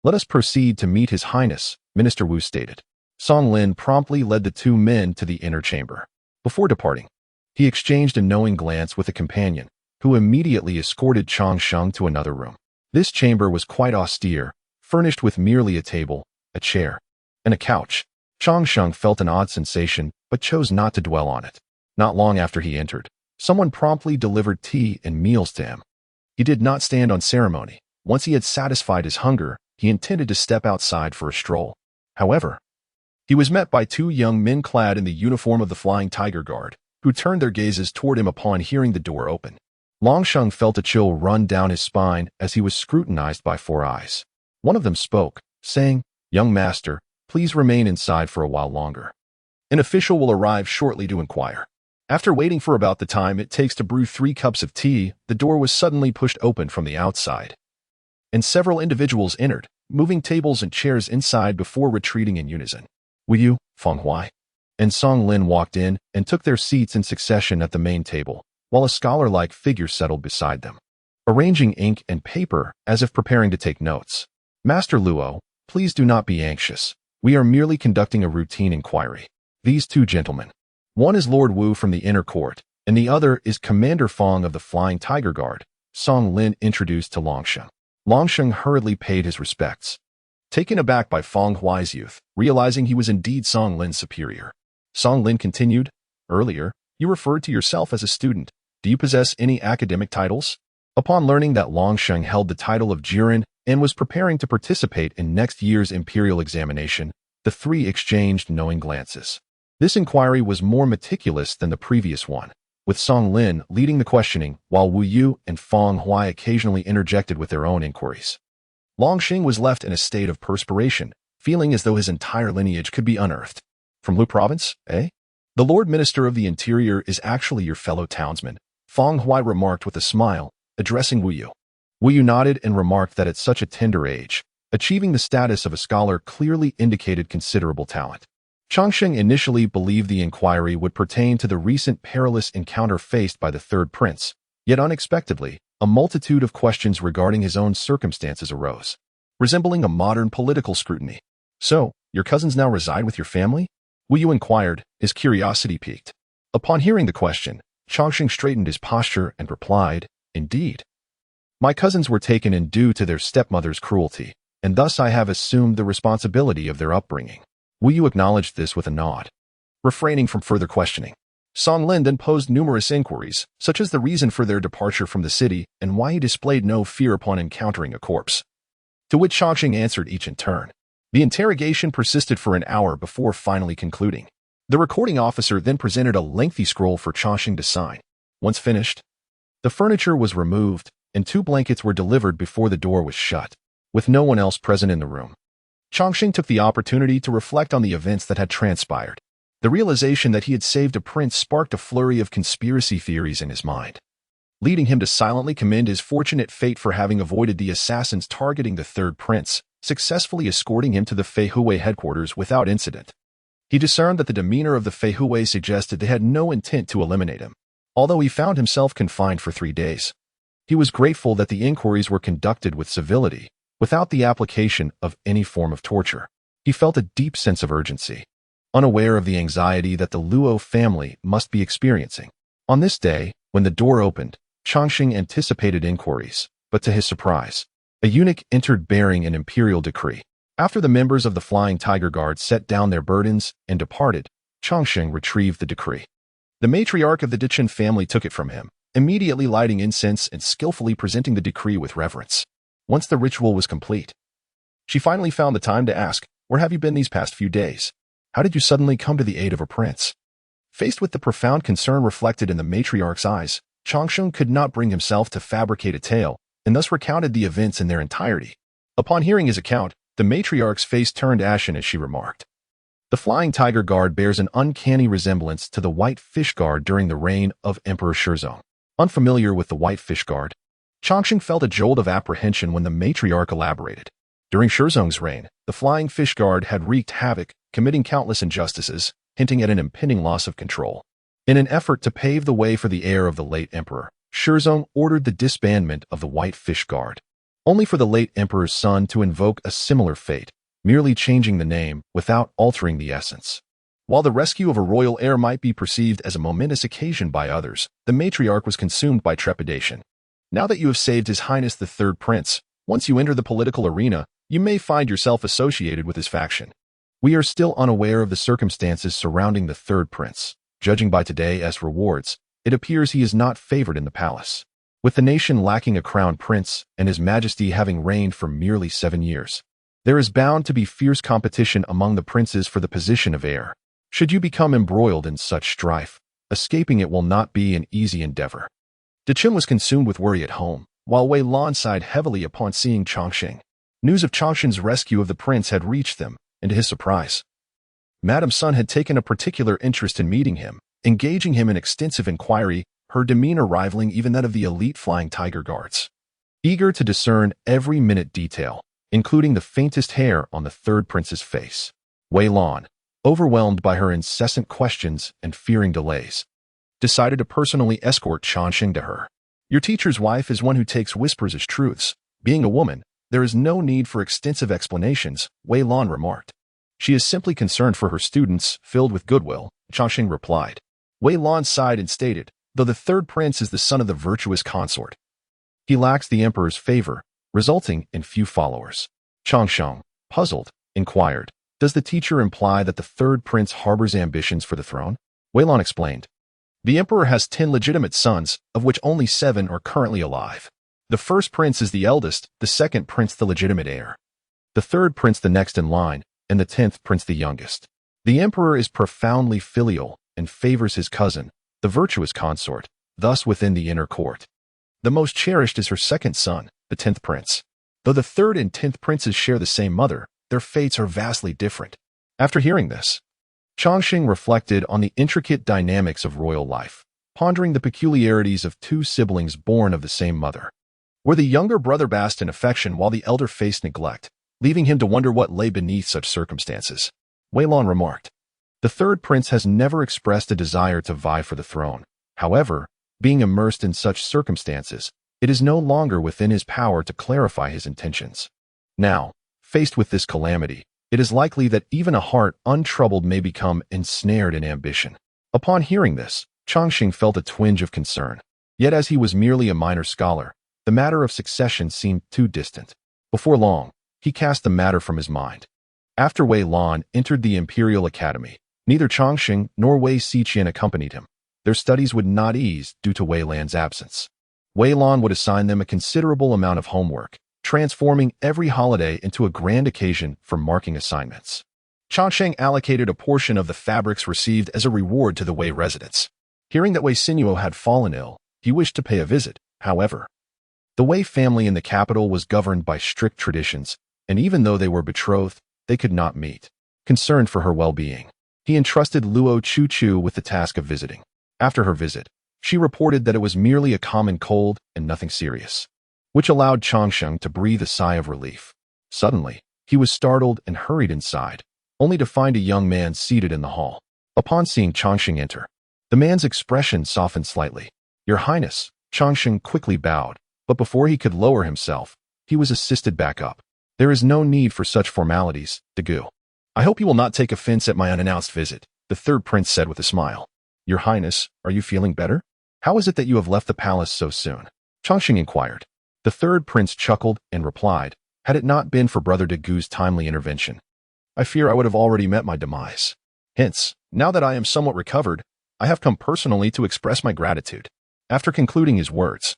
Let us proceed to meet His Highness," Minister Wu stated. Song Lin promptly led the 2 men to the inner chamber. Before departing, he exchanged a knowing glance with a companion, who immediately escorted Changsheng to another room. This chamber was quite austere, furnished with merely a table, a chair, and a couch. Changsheng felt an odd sensation, but chose not to dwell on it. Not long after he entered, someone promptly delivered tea and meals to him. He did not stand on ceremony. Once he had satisfied his hunger, he intended to step outside for a stroll. However, he was met by 2 young men clad in the uniform of the Flying Tiger Guard, who turned their gazes toward him upon hearing the door open. Longsheng felt a chill run down his spine as he was scrutinized by 4 eyes. One of them spoke, saying, "Young master, please remain inside for a while longer. An official will arrive shortly to inquire." After waiting for about the time it takes to brew 3 cups of tea, the door was suddenly pushed open from the outside, and several individuals entered, moving tables and chairs inside before retreating in unison. "Will you, Feng Huai?" and Song Lin walked in and took their seats in succession at the main table, while a scholar-like figure settled beside them, arranging ink and paper as if preparing to take notes. "Master Luo, please do not be anxious. We are merely conducting a routine inquiry. These 2 gentlemen, one is Lord Wu from the inner court, and the other is Commander Fong of the Flying Tiger Guard," Song Lin introduced to Longsheng. Longsheng hurriedly paid his respects, taken aback by Feng Huai's youth, realizing he was indeed Song Lin's superior. Song Lin continued, "Earlier, you referred to yourself as a student. Do you possess any academic titles?" Upon learning that Longsheng held the title of Jiren and was preparing to participate in next year's imperial examination, the three exchanged knowing glances. This inquiry was more meticulous than the previous one, with Song Lin leading the questioning while Wu Yu and Feng Huai occasionally interjected with their own inquiries. Longsheng was left in a state of perspiration, feeling as though his entire lineage could be unearthed. "From Lu Province, eh? The Lord Minister of the Interior is actually your fellow townsman," Feng Huai remarked with a smile, addressing Wu Yu. Wu Yu nodded and remarked that at such a tender age, achieving the status of a scholar clearly indicated considerable talent. Changsheng initially believed the inquiry would pertain to the recent perilous encounter faced by the third prince, yet unexpectedly, a multitude of questions regarding his own circumstances arose, resembling a modern political scrutiny. "So, your cousins now reside with your family?" Wu Yu inquired, his curiosity piqued. Upon hearing the question, Changsheng straightened his posture and replied, "Indeed. My cousins were taken in due to their stepmother's cruelty, and thus I have assumed the responsibility of their upbringing." Wu Yu acknowledged this with a nod, refraining from further questioning. Song Lin then posed numerous inquiries, such as the reason for their departure from the city and why he displayed no fear upon encountering a corpse, to which Changsheng answered each in turn. The interrogation persisted for an hour before finally concluding. The recording officer then presented a lengthy scroll for Changsheng to sign. Once finished, the furniture was removed and 2 blankets were delivered before the door was shut, with no one else present in the room. Changsheng took the opportunity to reflect on the events that had transpired. The realization that he had saved a prince sparked a flurry of conspiracy theories in his mind, leading him to silently commend his fortunate fate for having avoided the assassins targeting the third prince, successfully escorting him to the Feihui headquarters without incident. He discerned that the demeanor of the Feihui suggested they had no intent to eliminate him, although he found himself confined for 3 days. He was grateful that the inquiries were conducted with civility, without the application of any form of torture. He felt a deep sense of urgency, unaware of the anxiety that the Luo family must be experiencing. On this day, when the door opened, Changsheng anticipated inquiries, but to his surprise, a eunuch entered bearing an imperial decree. After the members of the Flying Tiger Guard set down their burdens and departed, Changsheng retrieved the decree. The matriarch of the Dichen family took it from him, immediately lighting incense and skillfully presenting the decree with reverence. Once the ritual was complete, she finally found the time to ask, "Where have you been these past few days? How did you suddenly come to the aid of a prince?" Faced with the profound concern reflected in the matriarch's eyes, Changsheng could not bring himself to fabricate a tale, and thus recounted the events in their entirety. Upon hearing his account, the matriarch's face turned ashen as she remarked, "The Flying Tiger Guard bears an uncanny resemblance to the White Fish Guard during the reign of Emperor Shizong." Unfamiliar with the White Fish Guard, Changsheng felt a jolt of apprehension when the matriarch elaborated. During Shizong's reign, the Flying Fish Guard had wreaked havoc, committing countless injustices, hinting at an impending loss of control. In an effort to pave the way for the heir of the late emperor, Shizong ordered the disbandment of the White Fish Guard, only for the late emperor's son to invoke a similar fate, merely changing the name without altering the essence. While the rescue of a royal heir might be perceived as a momentous occasion by others, the matriarch was consumed by trepidation. Now that you have saved His Highness the Third Prince, once you enter the political arena, you may find yourself associated with his faction. We are still unaware of the circumstances surrounding the Third Prince. Judging by today's rewards, it appears he is not favored in the palace, with the nation lacking a crown prince and His Majesty having reigned for merely 7 years. There is bound to be fierce competition among the princes for the position of heir. Should you become embroiled in such strife, escaping it will not be an easy endeavor. Dichen was consumed with worry at home, while Wei Lan sighed heavily upon seeing Changsheng. News of Changsheng's rescue of the prince had reached them, and to his surprise, Madame Sun had taken a particular interest in meeting him, engaging him in extensive inquiry, her demeanor rivaling even that of the elite Flying Tiger Guards. Eager to discern every minute detail, including the faintest hair on the third prince's face, Wei Lan, overwhelmed by her incessant questions and fearing delays, decided to personally escort Changsheng to her. "Your teacher's wife is one who takes whispers as truths. Being a woman, there is no need for extensive explanations," Wei Lan remarked. "She is simply concerned for her students, filled with goodwill," Changsheng replied. Wei Lan sighed and stated, "Though the third prince is the son of the virtuous consort, he lacks the emperor's favor, resulting in few followers." Changsheng, Puzzled, inquired, "Does the teacher imply that the third prince harbors ambitions for the throne?" Wei Lan explained, "The emperor has 10 legitimate sons, of which only 7 are currently alive. The first prince is the eldest, the second prince the legitimate heir, the third prince the next in line, and the 10th prince the youngest. The emperor is profoundly filial and favors his cousin, the virtuous consort, thus within the inner court. The most cherished is her second son, the 10th prince. Though the third and 10th princes share the same mother, their fates are vastly different." After hearing this, Changxing reflected on the intricate dynamics of royal life, pondering the peculiarities of 2 siblings born of the same mother, where the younger brother basked in affection while the elder faced neglect, leaving him to wonder what lay beneath such circumstances. Wei Lan remarked, "The third prince has never expressed a desire to vie for the throne. However, being immersed in such circumstances, it is no longer within his power to clarify his intentions. Now, faced with this calamity, it is likely that even a heart untroubled may become ensnared in ambition." Upon hearing this, Changxing felt a twinge of concern. Yet as he was merely a minor scholar, the matter of succession seemed too distant. Before long, he cast the matter from his mind. After Wei Lan entered the Imperial Academy, neither Changxing nor Wei Xiaotian accompanied him. Their studies would not ease due to Wei Lan's absence. Wei Lan would assign them a considerable amount of homework, transforming every holiday into a grand occasion for marking assignments. Changxing allocated a portion of the fabrics received as a reward to the Wei residents. Hearing that Wei Sinuo had fallen ill, he wished to pay a visit. However, the Wei family in the capital was governed by strict traditions, and even though they were betrothed, they could not meet. Concerned for her well-being, he entrusted Luo Chu with the task of visiting. After her visit, she reported that it was merely a common cold and nothing serious, which allowed Changxing to breathe a sigh of relief. Suddenly, he was startled and hurried inside, only to find a young man seated in the hall. Upon seeing Changxing enter, the man's expression softened slightly. "Your Highness," Changxing quickly bowed, but before he could lower himself, he was assisted back up. "There is no need for such formalities, Dagu. I hope you will not take offense at my unannounced visit," the third prince said with a smile. "Your Highness, are you feeling better? How is it that you have left the palace so soon?" Changxing inquired. The third prince chuckled and replied, "Had it not been for Brother Dagu's timely intervention, I fear I would have already met my demise. Hence, now that I am somewhat recovered, I have come personally to express my gratitude." After concluding his words,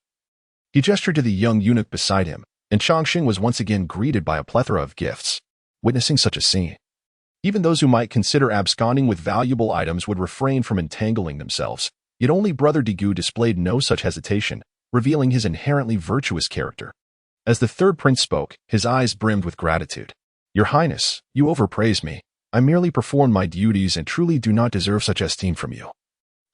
he gestured to the young eunuch beside him, and Changxing was once again greeted by a plethora of gifts. Witnessing such a scene, even those who might consider absconding with valuable items would refrain from entangling themselves. Yet only Brother Dagu displayed no such hesitation, revealing his inherently virtuous character. As the third prince spoke, his eyes brimmed with gratitude. "Your Highness, you overpraise me. I merely performed my duties and truly do not deserve such esteem from you,"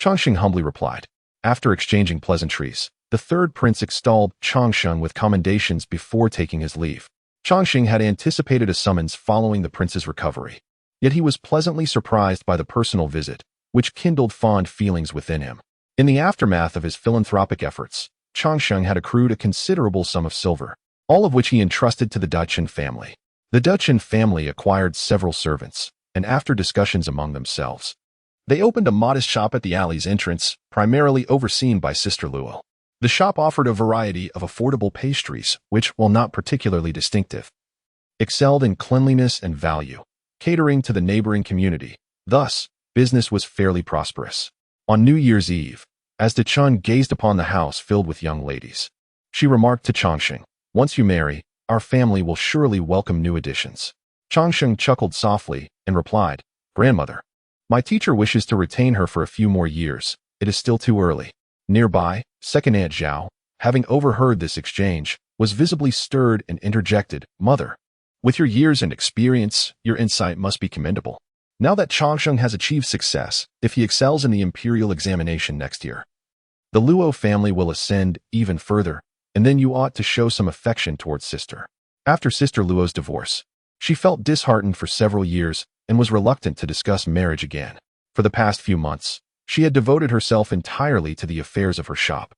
Changxing humbly replied. After exchanging pleasantries, the third prince extolled Changxing with commendations before taking his leave. Changxing had anticipated a summons following the prince's recovery, yet he was pleasantly surprised by the personal visit, which kindled fond feelings within him. In the aftermath of his philanthropic efforts, Changxing had accrued a considerable sum of silver, all of which he entrusted to the Duchin family. The Duchin family acquired several servants, and after discussions among themselves, they opened a modest shop at the alley's entrance, primarily overseen by Sister Luo. The shop offered a variety of affordable pastries, which, while not particularly distinctive, excelled in cleanliness and value, catering to the neighboring community. Thus, business was fairly prosperous. On New Year's Eve, as De Chun gazed upon the house filled with young ladies, she remarked to Changxing, "Once you marry, our family will surely welcome new additions." Changxing chuckled softly and replied, "Grandmother, my teacher wishes to retain her for a few more years. It is still too early." Nearby, second Aunt Zhao, having overheard this exchange, was visibly stirred and interjected, "Mother, with your years and experience, your insight must be commendable. Now that Changxing has achieved success, if he excels in the imperial examination next year, the Luo family will ascend even further, and then you ought to show some affection towards Sister." After Sister Luo's divorce, she felt disheartened for several years and was reluctant to discuss marriage again. For the past few months, she had devoted herself entirely to the affairs of her shop.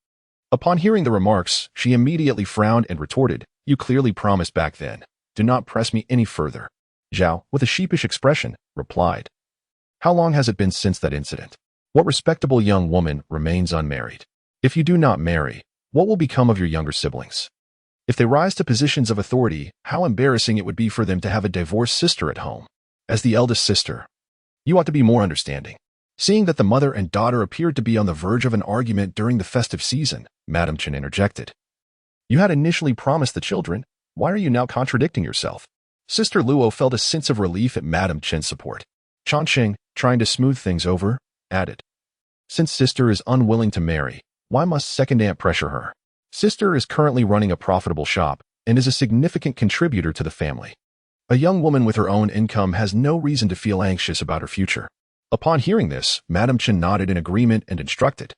Upon hearing the remarks, she immediately frowned and retorted, "You clearly promised back then. Do not press me any further." Zhao, with a sheepish expression, replied, "How long has it been since that incident? What respectable young woman remains unmarried? If you do not marry, what will become of your younger siblings?" If they rise to positions of authority, how embarrassing it would be for them to have a divorced sister at home. As the eldest sister, you ought to be more understanding. Seeing that the mother and daughter appeared to be on the verge of an argument during the festive season, Madame Chen interjected. You had initially promised the children. Why are you now contradicting yourself? Sister Luo felt a sense of relief at Madame Chen's support. Changqing, trying to smooth things over, added. Since sister is unwilling to marry, why must second aunt pressure her? Sister is currently running a profitable shop and is a significant contributor to the family. A young woman with her own income has no reason to feel anxious about her future. Upon hearing this, Madame Chen nodded in agreement and instructed.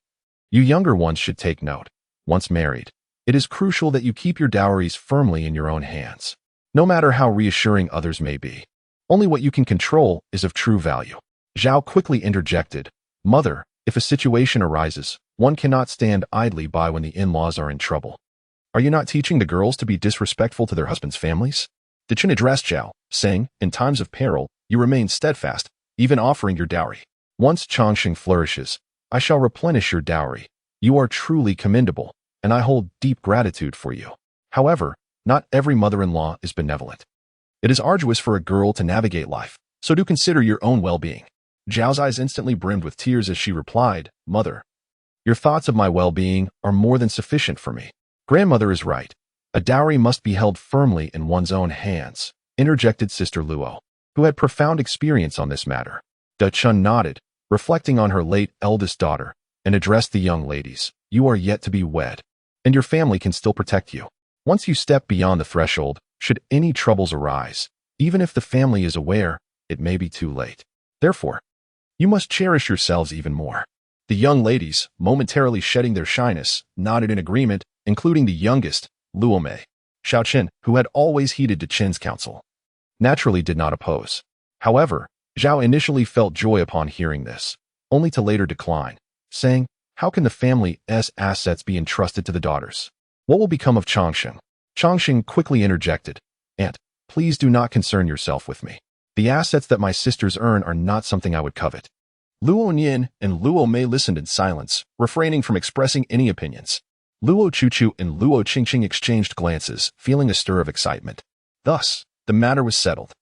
You younger ones should take note. Once married, it is crucial that you keep your dowries firmly in your own hands, no matter how reassuring others may be. Only what you can control is of true value. Zhao quickly interjected. Mother, if a situation arises, one cannot stand idly by when the in-laws are in trouble. Are you not teaching the girls to be disrespectful to their husbands' families? Dichen addressed Zhao, saying, in times of peril, you remain steadfast, even offering your dowry. Once Changqing flourishes, I shall replenish your dowry. You are truly commendable, and I hold deep gratitude for you. However, not every mother-in-law is benevolent. It is arduous for a girl to navigate life, so do consider your own well-being. Zhao's eyes instantly brimmed with tears as she replied, Mother, your thoughts of my well-being are more than sufficient for me. Grandmother is right. A dowry must be held firmly in one's own hands, interjected Sister Luo, who had profound experience on this matter. Da Chun nodded, reflecting on her late eldest daughter, and addressed the young ladies. You are yet to be wed, and your family can still protect you. Once you step beyond the threshold, should any troubles arise, even if the family is aware, it may be too late. Therefore, you must cherish yourselves even more. The young ladies, momentarily shedding their shyness, nodded in agreement, including the youngest, Luo Mei. Xiaotian, who had always heeded De Chen's counsel, naturally did not oppose. However, Zhao initially felt joy upon hearing this, only to later decline, saying, how can the family's assets be entrusted to the daughters? What will become of Changqing? Changqing quickly interjected, Aunt, please do not concern yourself with me. The assets that my sisters earn are not something I would covet. Luo Nian and Luo Mei listened in silence, refraining from expressing any opinions. Luo Chuchu and Luo Qingqing exchanged glances, feeling a stir of excitement. Thus, the matter was settled.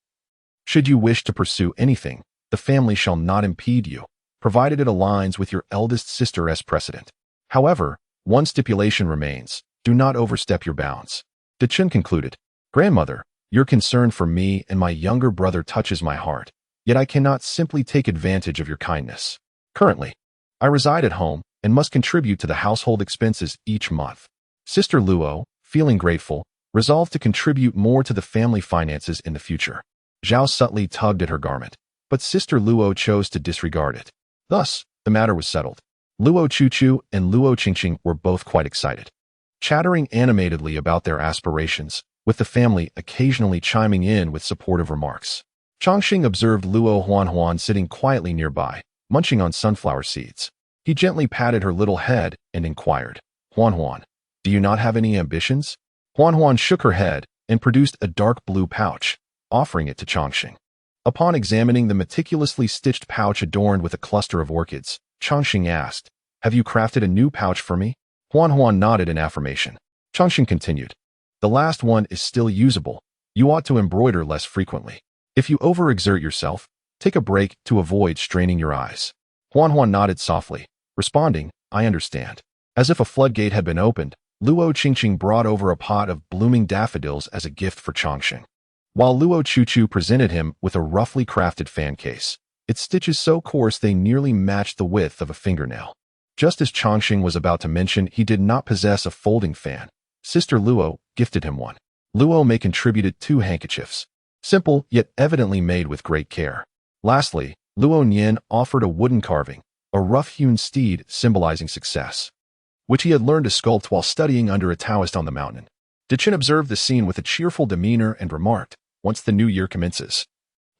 Should you wish to pursue anything, the family shall not impede you, provided it aligns with your eldest sister's precedent. However, one stipulation remains. Do not overstep your bounds. De Chen concluded, Grandmother, your concern for me and my younger brother touches my heart, yet I cannot simply take advantage of your kindness. Currently, I reside at home and must contribute to the household expenses each month. Sister Luo, feeling grateful, resolved to contribute more to the family finances in the future. Zhao subtly tugged at her garment, but Sister Luo chose to disregard it. Thus, the matter was settled. Luo Chuchu and Luo Qingqing were both quite excited, chattering animatedly about their aspirations, with the family occasionally chiming in with supportive remarks. Changqing observed Luo Huanhuan sitting quietly nearby, munching on sunflower seeds. He gently patted her little head and inquired, Huanhuan, do you not have any ambitions? Huanhuan shook her head and produced a dark blue pouch, offering it to Changqing. Upon examining the meticulously stitched pouch adorned with a cluster of orchids, Changqing asked, have you crafted a new pouch for me? Huanhuan nodded in affirmation. Changqing continued, the last one is still usable. You ought to embroider less frequently. If you overexert yourself, take a break to avoid straining your eyes. Huanhuan nodded softly, responding, I understand. As if a floodgate had been opened, Luo Qingqing brought over a pot of blooming daffodils as a gift for Changqing, while Luo Chuchu presented him with a roughly crafted fan case, its stitches so coarse they nearly matched the width of a fingernail. Just as Changqing was about to mention he did not possess a folding fan, Sister Luo gifted him one. Luo Mei contributed 2 handkerchiefs, simple yet evidently made with great care. Lastly, Luo Nian offered a wooden carving, a rough-hewn steed symbolizing success, which he had learned to sculpt while studying under a Taoist on the mountain. De Chen observed the scene with a cheerful demeanor and remarked, once the new year commences,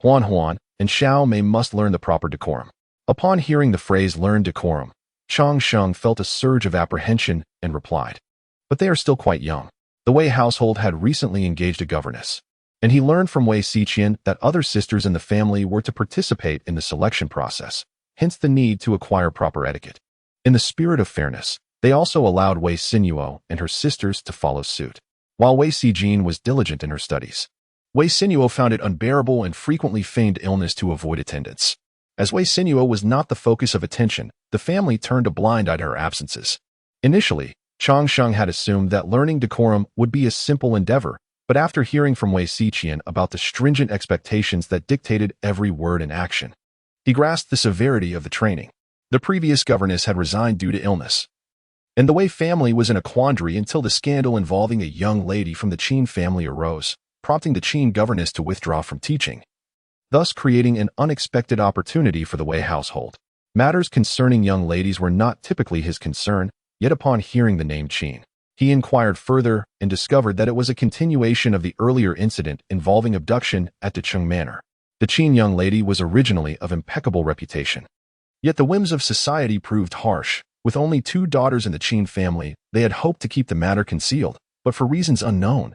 Huan and Xiao Mei must learn the proper decorum. Upon hearing the phrase learn decorum, Changqing felt a surge of apprehension and replied, but they are still quite young. The Wei household had recently engaged a governess, and he learned from Wei Xiaotian that other sisters in the family were to participate in the selection process, hence the need to acquire proper etiquette. In the spirit of fairness, they also allowed Wei Sinuo and her sisters to follow suit. while Wei Xijin was diligent in her studies. Wei Xinyuo found it unbearable and frequently feigned illness to avoid attendance. As Wei Xinyuo was not the focus of attention, the family turned a blind eye to her absences. Initially, Changsheng had assumed that learning decorum would be a simple endeavor, but after hearing from Wei Xiqian about the stringent expectations that dictated every word and action, he grasped the severity of the training. The previous governess had resigned due to illness, and the Wei family was in a quandary until the scandal involving a young lady from the Qin family arose, prompting the Qin governess to withdraw from teaching, thus creating an unexpected opportunity for the Wei household. Matters concerning young ladies were not typically his concern, yet upon hearing the name Qin, he inquired further and discovered that it was a continuation of the earlier incident involving abduction at Decheng Manor. The Qin young lady was originally of impeccable reputation. Yet the whims of society proved harsh. With only 2 daughters in the Qin family, they had hoped to keep the matter concealed, but for reasons unknown,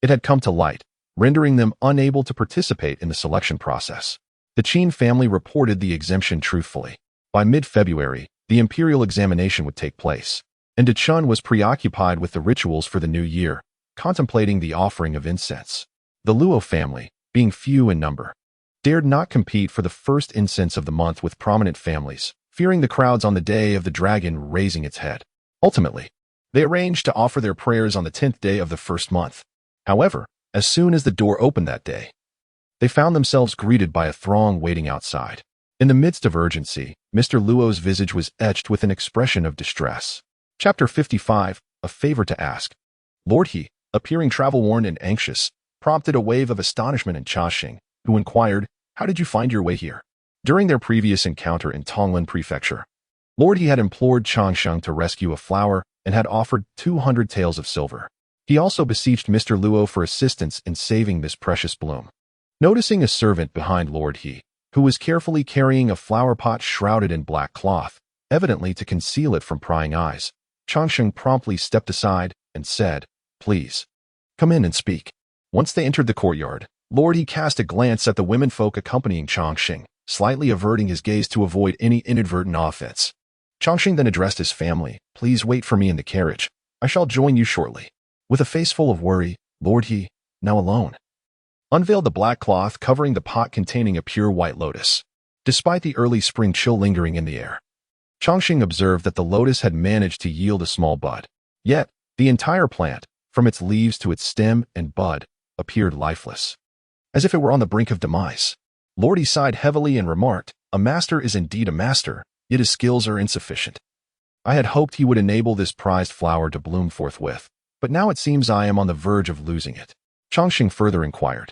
it had come to light, rendering them unable to participate in the selection process. The Qin family reported the exemption truthfully. By mid-February, the imperial examination would take place, and Decheng was preoccupied with the rituals for the new year, contemplating the offering of incense. The Luo family, being few in number, dared not compete for the first incense of the month with prominent families, fearing the crowds on the day of the dragon raising its head. Ultimately, they arranged to offer their prayers on the 10th day of the first month. However, as soon as the door opened that day, they found themselves greeted by a throng waiting outside. In the midst of urgency, Mr. Luo's visage was etched with an expression of distress. Chapter 55, A Favor to Ask. Lord He, appearing travel-worn and anxious, prompted a wave of astonishment in Changsheng, who inquired, "How did you find your way here?" During their previous encounter in Tonglin Prefecture, Lord He had implored Changsheng to rescue a flower and had offered 200 taels of silver. He also beseeched Mr. Luo for assistance in saving this precious bloom. Noticing a servant behind Lord He, who was carefully carrying a flower pot shrouded in black cloth, evidently to conceal it from prying eyes, Changsheng promptly stepped aside and said, "Please, come in and speak." Once they entered the courtyard, Lord He cast a glance at the womenfolk accompanying Changsheng, slightly averting his gaze to avoid any inadvertent offense. Changsheng then addressed his family, "Please wait for me in the carriage. I shall join you shortly." With a face full of worry, Lord He, now alone, unveiled the black cloth covering the pot containing a pure white lotus. Despite the early spring chill lingering in the air, Changsheng observed that the lotus had managed to yield a small bud. Yet, the entire plant, from its leaves to its stem and bud, appeared lifeless, as if it were on the brink of demise. Lord He sighed heavily and remarked, "A master is indeed a master, yet his skills are insufficient. I had hoped he would enable this prized flower to bloom forthwith, but now it seems I am on the verge of losing it." Changsheng further inquired,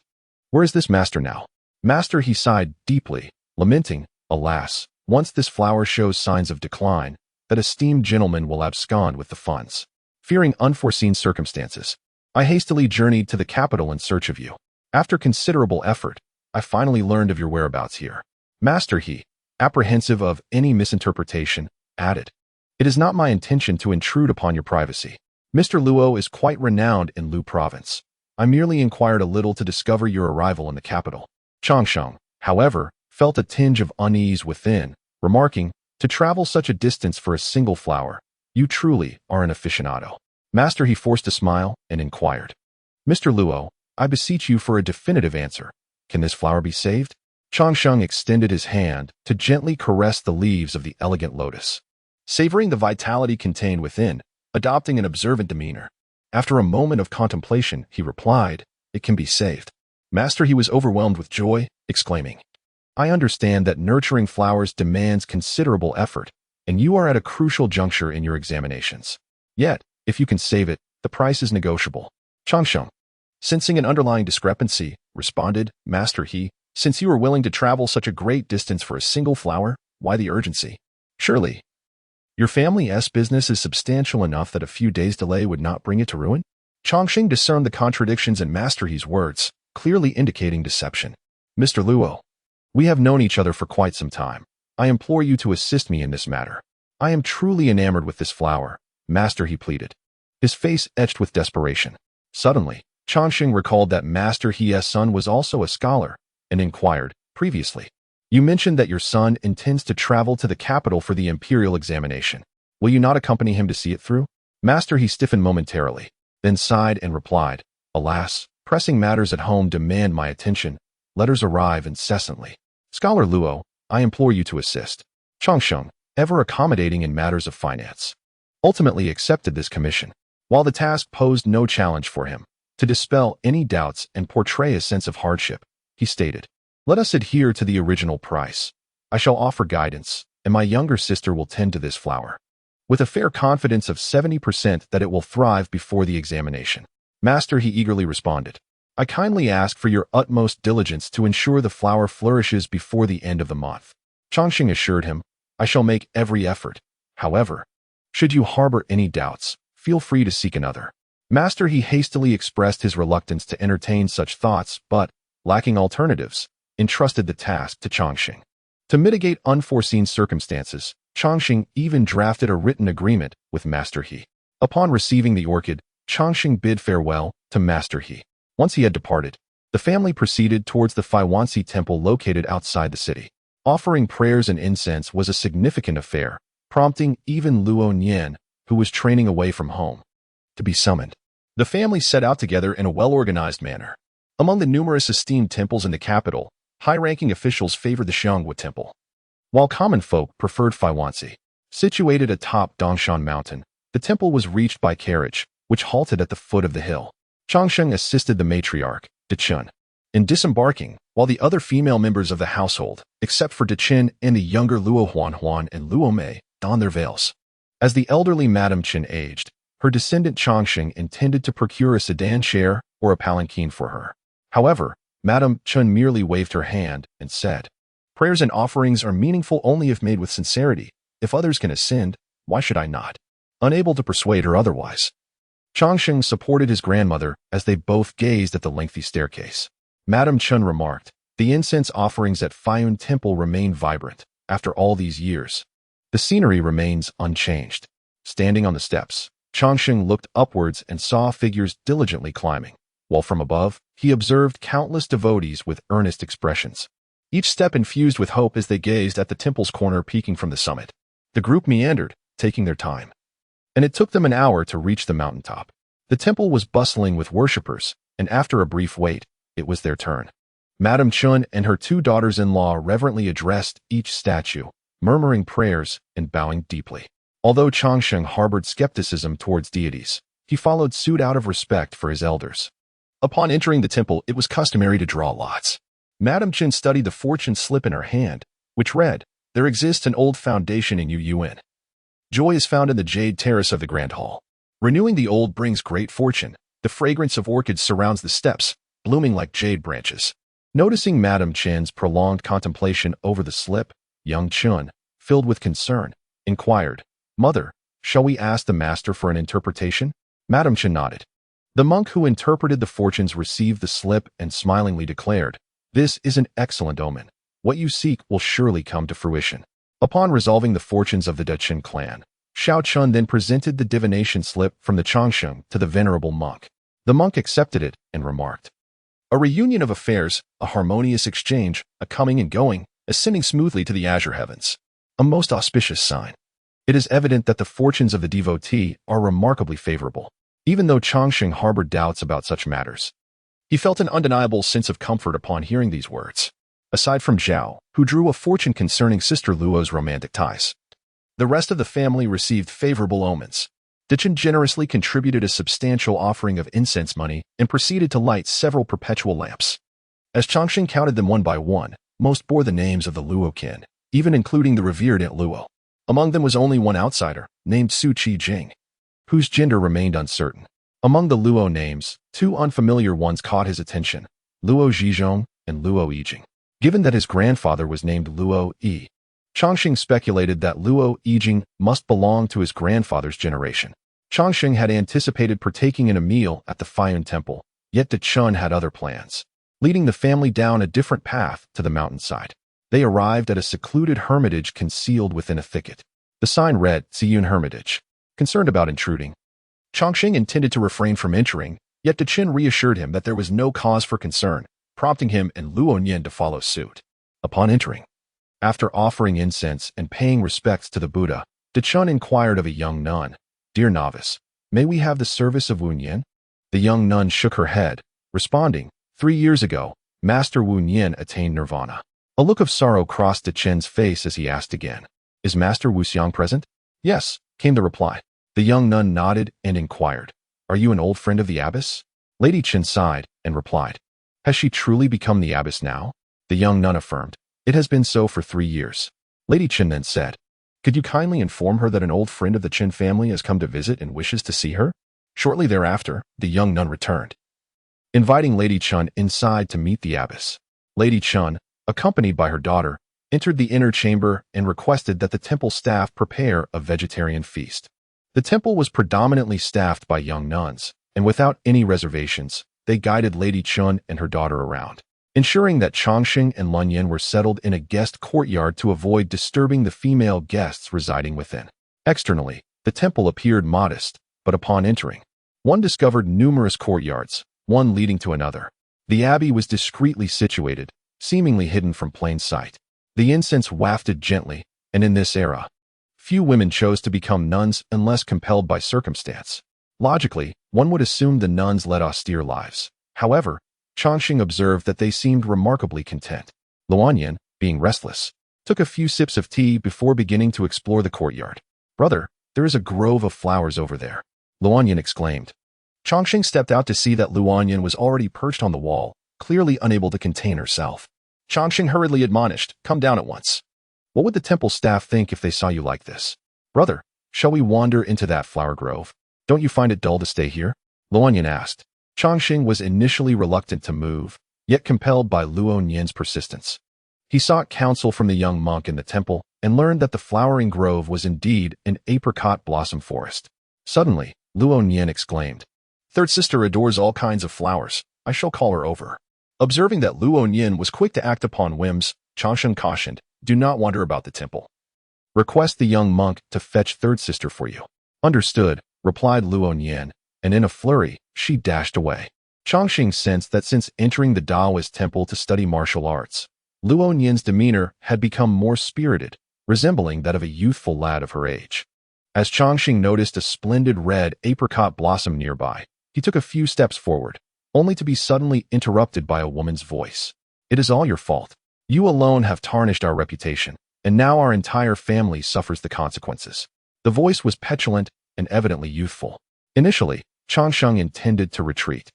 "Where is this master now?" "Master," he sighed deeply, lamenting, "Alas, once this flower shows signs of decline, that esteemed gentleman will abscond with the funds." Fearing unforeseen circumstances, I hastily journeyed to the capital in search of you. After considerable effort, I finally learned of your whereabouts here. Master He, apprehensive of any misinterpretation, added, "It is not my intention to intrude upon your privacy. Mr. Luo is quite renowned in Lu province. I merely inquired a little to discover your arrival in the capital." Changsheng, however, felt a tinge of unease within, remarking, "To travel such a distance for a single flower, you truly are an aficionado." Master He forced a smile and inquired, "Mr. Luo, I beseech you for a definitive answer. Can this flower be saved?" Changsheng extended his hand to gently caress the leaves of the elegant lotus, savoring the vitality contained within, adopting an observant demeanor. After a moment of contemplation, he replied, "It can be saved." Master He was overwhelmed with joy, exclaiming, "I understand that nurturing flowers demands considerable effort, and you are at a crucial juncture in your examinations. Yet, if you can save it, the price is negotiable." Changsheng, sensing an underlying discrepancy, responded, "Master He, since you are willing to travel such a great distance for a single flower, why the urgency? Surely, your family's business is substantial enough that a few days' delay would not bring it to ruin?" Changsheng discerned the contradictions in Master He's words, clearly indicating deception. "Mr. Luo, we have known each other for quite some time. I implore you to assist me in this matter. I am truly enamored with this flower," Master He pleaded, his face etched with desperation. Suddenly, Changsheng recalled that Master He's son was also a scholar, and inquired, "Previously, you mentioned that your son intends to travel to the capital for the imperial examination. Will you not accompany him to see it through?" Master He stiffened momentarily, then sighed and replied, "Alas, pressing matters at home demand my attention. Letters arrive incessantly. Scholar Luo, I implore you to assist." Changsheng, ever accommodating in matters of finance, ultimately accepted this commission. While the task posed no challenge for him, to dispel any doubts and portray a sense of hardship, he stated, "Let us adhere to the original price. I shall offer guidance, and my younger sister will tend to this flower, with a fair confidence of 70% that it will thrive before the examination." "Master," he eagerly responded, "I kindly ask for your utmost diligence to ensure the flower flourishes before the end of the month." Changsheng assured him, "I shall make every effort. However, should you harbor any doubts, feel free to seek another." "Master," he hastily expressed his reluctance to entertain such thoughts, but, lacking alternatives, entrusted the task to Changsheng. To mitigate unforeseen circumstances, Changsheng even drafted a written agreement with Master He. Upon receiving the orchid, Changsheng bid farewell to Master He. Once he had departed, the family proceeded towards the Faiwansi temple located outside the city. Offering prayers and incense was a significant affair, prompting even Luo Nian, who was training away from home, to be summoned. The family set out together in a well-organized manner. Among the numerous esteemed temples in the capital, high-ranking officials favored the Xianxia temple, while common folk preferred Faiwansi. Situated atop Dongshan Mountain, the temple was reached by carriage, which halted at the foot of the hill. Changsheng assisted the matriarch, Dechen, in disembarking, while the other female members of the household, except for Dechen and the younger Luo Huanhuan and Luo Mei, donned their veils. As the elderly Madame Chen aged, her descendant Changsheng intended to procure a sedan chair or a palanquin for her. However, Madame Chen merely waved her hand and said, "Prayers and offerings are meaningful only if made with sincerity. If others can ascend, why should I not?" Unable to persuade her otherwise, Changsheng supported his grandmother as they both gazed at the lengthy staircase. Madame Chen remarked, "The incense offerings at Faiyun Temple remain vibrant. After all these years, the scenery remains unchanged." Standing on the steps, Changsheng looked upwards and saw figures diligently climbing, while from above, he observed countless devotees with earnest expressions, each step infused with hope as they gazed at the temple's corner peeking from the summit. The group meandered, taking their time, and it took them an hour to reach the mountaintop. The temple was bustling with worshippers, and after a brief wait, it was their turn. Madame Chen and her two daughters-in-law reverently addressed each statue, murmuring prayers and bowing deeply. Although Changsheng harbored skepticism towards deities, he followed suit out of respect for his elders. Upon entering the temple, it was customary to draw lots. Madame Chen studied the fortune slip in her hand, which read, "There exists an old foundation in Yuyuan. Joy is found in the jade terrace of the Grand Hall. Renewing the old brings great fortune. The fragrance of orchids surrounds the steps, blooming like jade branches." Noticing Madame Chen's prolonged contemplation over the slip, young Chen, filled with concern, inquired, "Mother, shall we ask the master for an interpretation?" Madame Chen nodded. The monk who interpreted the fortunes received the slip and smilingly declared, "This is an excellent omen. What you seek will surely come to fruition." Upon resolving the fortunes of the Dechen clan, Xiao Chun then presented the divination slip from the Changsheng to the venerable monk. The monk accepted it and remarked, "A reunion of affairs, a harmonious exchange, a coming and going, ascending smoothly to the azure heavens. A most auspicious sign. It is evident that the fortunes of the devotee are remarkably favorable." Even though Changsheng harbored doubts about such matters, he felt an undeniable sense of comfort upon hearing these words. Aside from Zhao, who drew a fortune concerning Sister Luo's romantic ties, the rest of the family received favorable omens. Dechen generously contributed a substantial offering of incense money and proceeded to light several perpetual lamps. As Changsheng counted them one by one, most bore the names of the Luo kin, even including the revered Aunt Luo. Among them was only one outsider, named Su Qi Jing, whose gender remained uncertain. Among the Luo names, two unfamiliar ones caught his attention, Luo Zhizhong and Luo Yijing. Given that his grandfather was named Luo Yi, Changsheng speculated that Luo Yijing must belong to his grandfather's generation. Changsheng had anticipated partaking in a meal at the Faiyun Temple, yet Dechen had other plans, leading the family down a different path to the mountainside. They arrived at a secluded hermitage concealed within a thicket. The sign read, "Ziyun Hermitage." Concerned about intruding, Changsheng intended to refrain from entering, yet Dechen reassured him that there was no cause for concern, prompting him and Luo Nian to follow suit. Upon entering, after offering incense and paying respects to the Buddha, Dechen inquired of a young nun, "Dear novice, may we have the service of Wu Nian?" The young nun shook her head, responding, 3 years ago, Master Wu Nian attained nirvana. A look of sorrow crossed De Chen's face as he asked again, is Master Wu Xiang present? Yes, came the reply. The young nun nodded and inquired, are you an old friend of the abbess? Lady Chen sighed and replied, has she truly become the abbess now? The young nun affirmed, it has been so for 3 years. Lady Chen then said, could you kindly inform her that an old friend of the Chen family has come to visit and wishes to see her? Shortly thereafter, the young nun returned, inviting Lady Chen inside to meet the abbess. Lady Chen, accompanied by her daughter, entered the inner chamber and requested that the temple staff prepare a vegetarian feast. The temple was predominantly staffed by young nuns, and without any reservations, they guided Lady Chen and her daughter around, ensuring that Changxing and Lunyan were settled in a guest courtyard to avoid disturbing the female guests residing within. Externally, the temple appeared modest, but upon entering, one discovered numerous courtyards, one leading to another. The abbey was discreetly situated, seemingly hidden from plain sight. The incense wafted gently, and in this era, few women chose to become nuns unless compelled by circumstance. Logically, one would assume the nuns led austere lives. However, Changxing observed that they seemed remarkably content. Luanyan, being restless, took a few sips of tea before beginning to explore the courtyard. Brother, there is a grove of flowers over there, Luanyan exclaimed. Changxing stepped out to see that Luanyan was already perched on the wall, clearly unable to contain herself. Changxing hurriedly admonished, come down at once. What would the temple staff think if they saw you like this? Brother, shall we wander into that flower grove? Don't you find it dull to stay here? Luanyan asked. Changxing was initially reluctant to move, yet compelled by Luonyan's persistence. He sought counsel from the young monk in the temple and learned that the flowering grove was indeed an apricot blossom forest. Suddenly, Luonyan exclaimed, third sister adores all kinds of flowers. I shall call her over. Observing that Luonyan was quick to act upon whims, Changxing cautioned, do not wander about the temple. Request the young monk to fetch third sister for you. Understood, replied Luonyan, and in a flurry, she dashed away. Changxing sensed that since entering the Taoist temple to study martial arts, Luonyan's demeanor had become more spirited, resembling that of a youthful lad of her age. As Changxing noticed a splendid red apricot blossom nearby, he took a few steps forward, only to be suddenly interrupted by a woman's voice. It is all your fault. You alone have tarnished our reputation, and now our entire family suffers the consequences. The voice was petulant and evidently youthful. Initially, Changxing intended to retreat,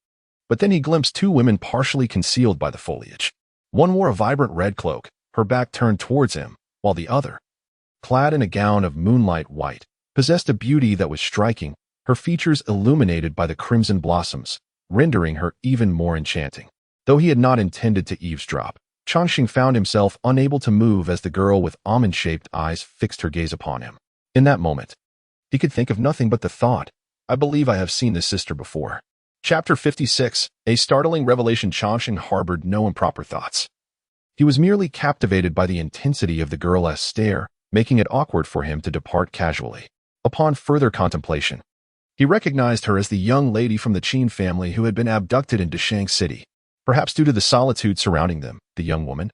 but then he glimpsed 2 women partially concealed by the foliage. One wore a vibrant red cloak, her back turned towards him, while the other, clad in a gown of moonlight white, possessed a beauty that was striking, her features illuminated by the crimson blossoms, rendering her even more enchanting. Though he had not intended to eavesdrop, Changxing found himself unable to move as the girl with almond-shaped eyes fixed her gaze upon him. In that moment, he could think of nothing but the thought, I believe I have seen this sister before. Chapter 56, a startling revelation. Changxing harbored no improper thoughts. He was merely captivated by the intensity of the girl's stare, making it awkward for him to depart casually. Upon further contemplation, he recognized her as the young lady from the Qin family who had been abducted in Deshang City. Perhaps due to the solitude surrounding them, the young woman,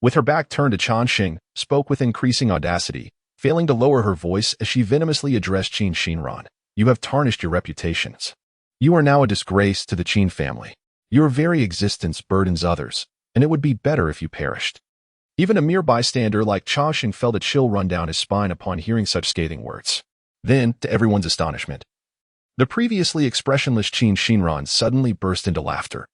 with her back turned to Changxing, spoke with increasing audacity, failing to lower her voice as she venomously addressed Qin Xinran. You have tarnished your reputations. You are now a disgrace to the Qin family. Your very existence burdens others, and it would be better if you perished. Even a mere bystander like Changxing felt a chill run down his spine upon hearing such scathing words. Then, to everyone's astonishment, the previously expressionless Qin Xinran suddenly burst into laughter,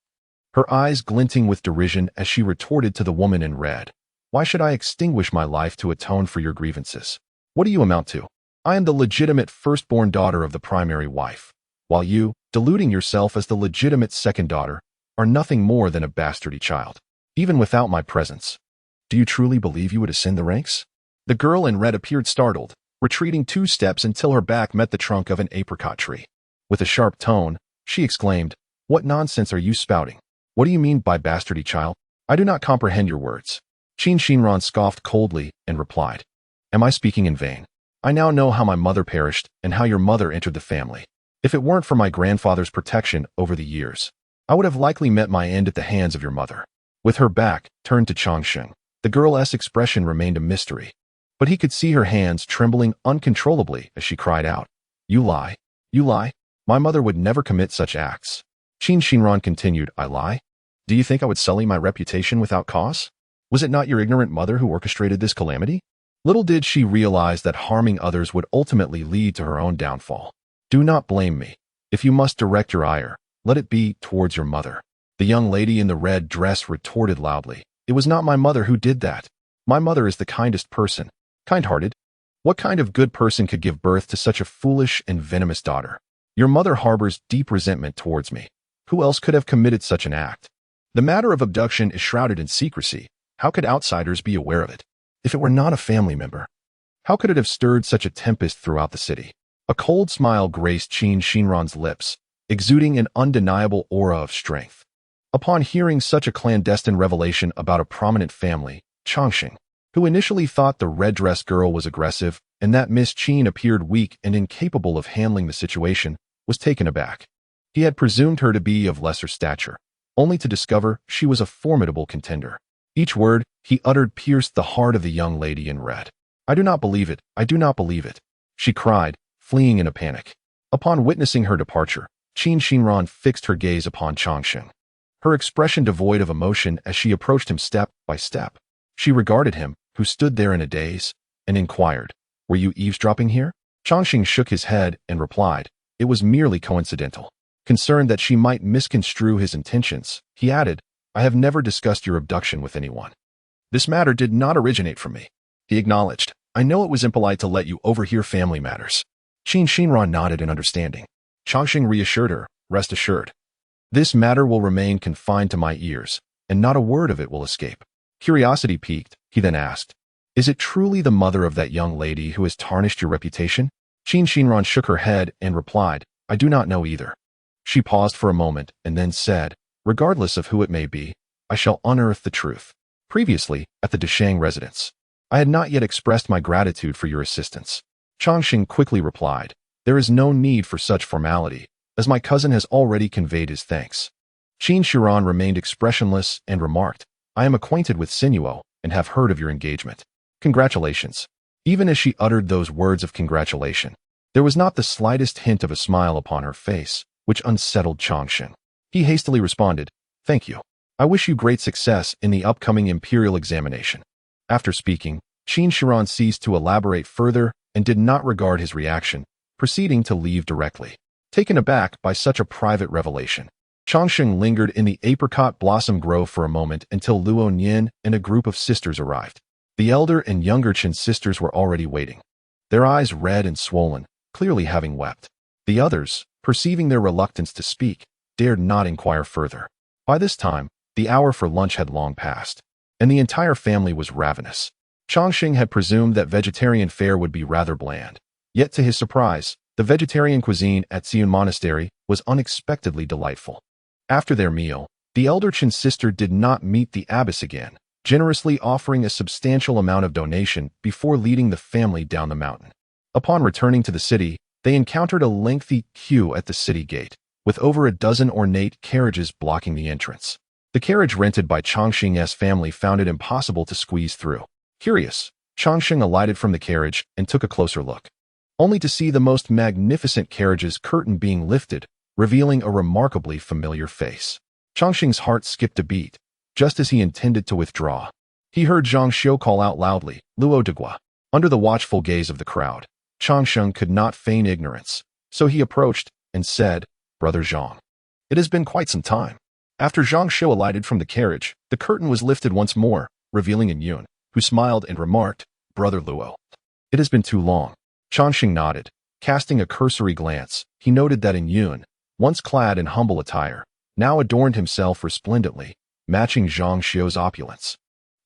her eyes glinting with derision as she retorted to the woman in red. Why should I extinguish my life to atone for your grievances? What do you amount to? I am the legitimate firstborn daughter of the primary wife, while you, deluding yourself as the legitimate second daughter, are nothing more than a bastardy child. Even without my presence, do you truly believe you would ascend the ranks? The girl in red appeared startled, retreating 2 steps until her back met the trunk of an apricot tree. With a sharp tone, she exclaimed, what nonsense are you spouting? What do you mean by bastardy child? I do not comprehend your words. Qin Xinran scoffed coldly and replied, am I speaking in vain? I now know how my mother perished and how your mother entered the family. If it weren't for my grandfather's protection over the years, I would have likely met my end at the hands of your mother. With her back turned to Changxing, the girl's expression remained a mystery, but he could see her hands trembling uncontrollably as she cried out, you lie, you lie. My mother would never commit such acts. Qin Xinran continued, I lie? Do you think I would sully my reputation without cause? Was it not your ignorant mother who orchestrated this calamity? Little did she realize that harming others would ultimately lead to her own downfall. Do not blame me. If you must direct your ire, let it be towards your mother. The young lady in the red dress retorted loudly. It was not my mother who did that. My mother is the kindest person, kind-hearted. What kind of good person could give birth to such a foolish and venomous daughter? Your mother harbors deep resentment towards me. Who else could have committed such an act? The matter of abduction is shrouded in secrecy. How could outsiders be aware of it? If it were not a family member, how could it have stirred such a tempest throughout the city? A cold smile graced Qin Xinran's lips, exuding an undeniable aura of strength. Upon hearing such a clandestine revelation about a prominent family, Changxing, who initially thought the red-dressed girl was aggressive and that Miss Qin appeared weak and incapable of handling the situation, was taken aback. He had presumed her to be of lesser stature, only to discover she was a formidable contender. Each word he uttered pierced the heart of the young lady in red. I do not believe it, I do not believe it, she cried, fleeing in a panic. Upon witnessing her departure, Qin Xinran fixed her gaze upon Changxing, her expression devoid of emotion as she approached him step by step. She regarded him, who stood there in a daze, and inquired, Were you eavesdropping here? Changxing shook his head and replied, It was merely coincidental. Concerned that she might misconstrue his intentions, he added, I have never discussed your abduction with anyone. This matter did not originate from me. He acknowledged, I know it was impolite to let you overhear family matters. Qin Xinran nodded in understanding. Changxing reassured her, Rest assured. This matter will remain confined to my ears, and not a word of it will escape. Curiosity piqued, he then asked, Is it truly the mother of that young lady who has tarnished your reputation? Qin Xinran shook her head and replied, I do not know either. She paused for a moment and then said, Regardless of who it may be, I shall unearth the truth. Previously, at the Deshang residence, I had not yet expressed my gratitude for your assistance. Changxing quickly replied, There is no need for such formality, as my cousin has already conveyed his thanks. Qin Xinran remained expressionless and remarked, I am acquainted with Sinuo and have heard of your engagement. Congratulations. Even as she uttered those words of congratulation, there was not the slightest hint of a smile upon her face, which unsettled Changxing. He hastily responded, Thank you. I wish you great success in the upcoming imperial examination. After speaking, Qin Xinran ceased to elaborate further and did not regard his reaction, proceeding to leave directly. Taken aback by such a private revelation, Changxing lingered in the apricot blossom grove for a moment until Luo Nian and a group of sisters arrived. The elder and younger Qin sisters were already waiting, their eyes red and swollen, clearly having wept. The others, perceiving their reluctance to speak, dared not inquire further. By this time, the hour for lunch had long passed, and the entire family was ravenous. Changxing had presumed that vegetarian fare would be rather bland. Yet to his surprise, the vegetarian cuisine at Xian Monastery was unexpectedly delightful. After their meal, the elder Qin sister did not meet the abbess again, generously offering a substantial amount of donation before leading the family down the mountain. Upon returning to the city, they encountered a lengthy queue at the city gate, with over a dozen ornate carriages blocking the entrance. The carriage rented by Changxing's family found it impossible to squeeze through. Curious, Changxing alighted from the carriage and took a closer look, only to see the most magnificent carriage's curtain being lifted, revealing a remarkably familiar face. Changxing's heart skipped a beat, just as he intended to withdraw. He heard Zhang Xiu call out loudly, Luo Degua. Under the watchful gaze of the crowd, Changxing could not feign ignorance, so he approached and said, Brother Zhang. It has been quite some time. After Zhang Xiu alighted from the carriage, the curtain was lifted once more, revealing An Yun, who smiled and remarked, Brother Luo. It has been too long. Changxing nodded. Casting a cursory glance, he noted that An Yun, once clad in humble attire, now adorned himself resplendently, matching Zhang Xiu's opulence.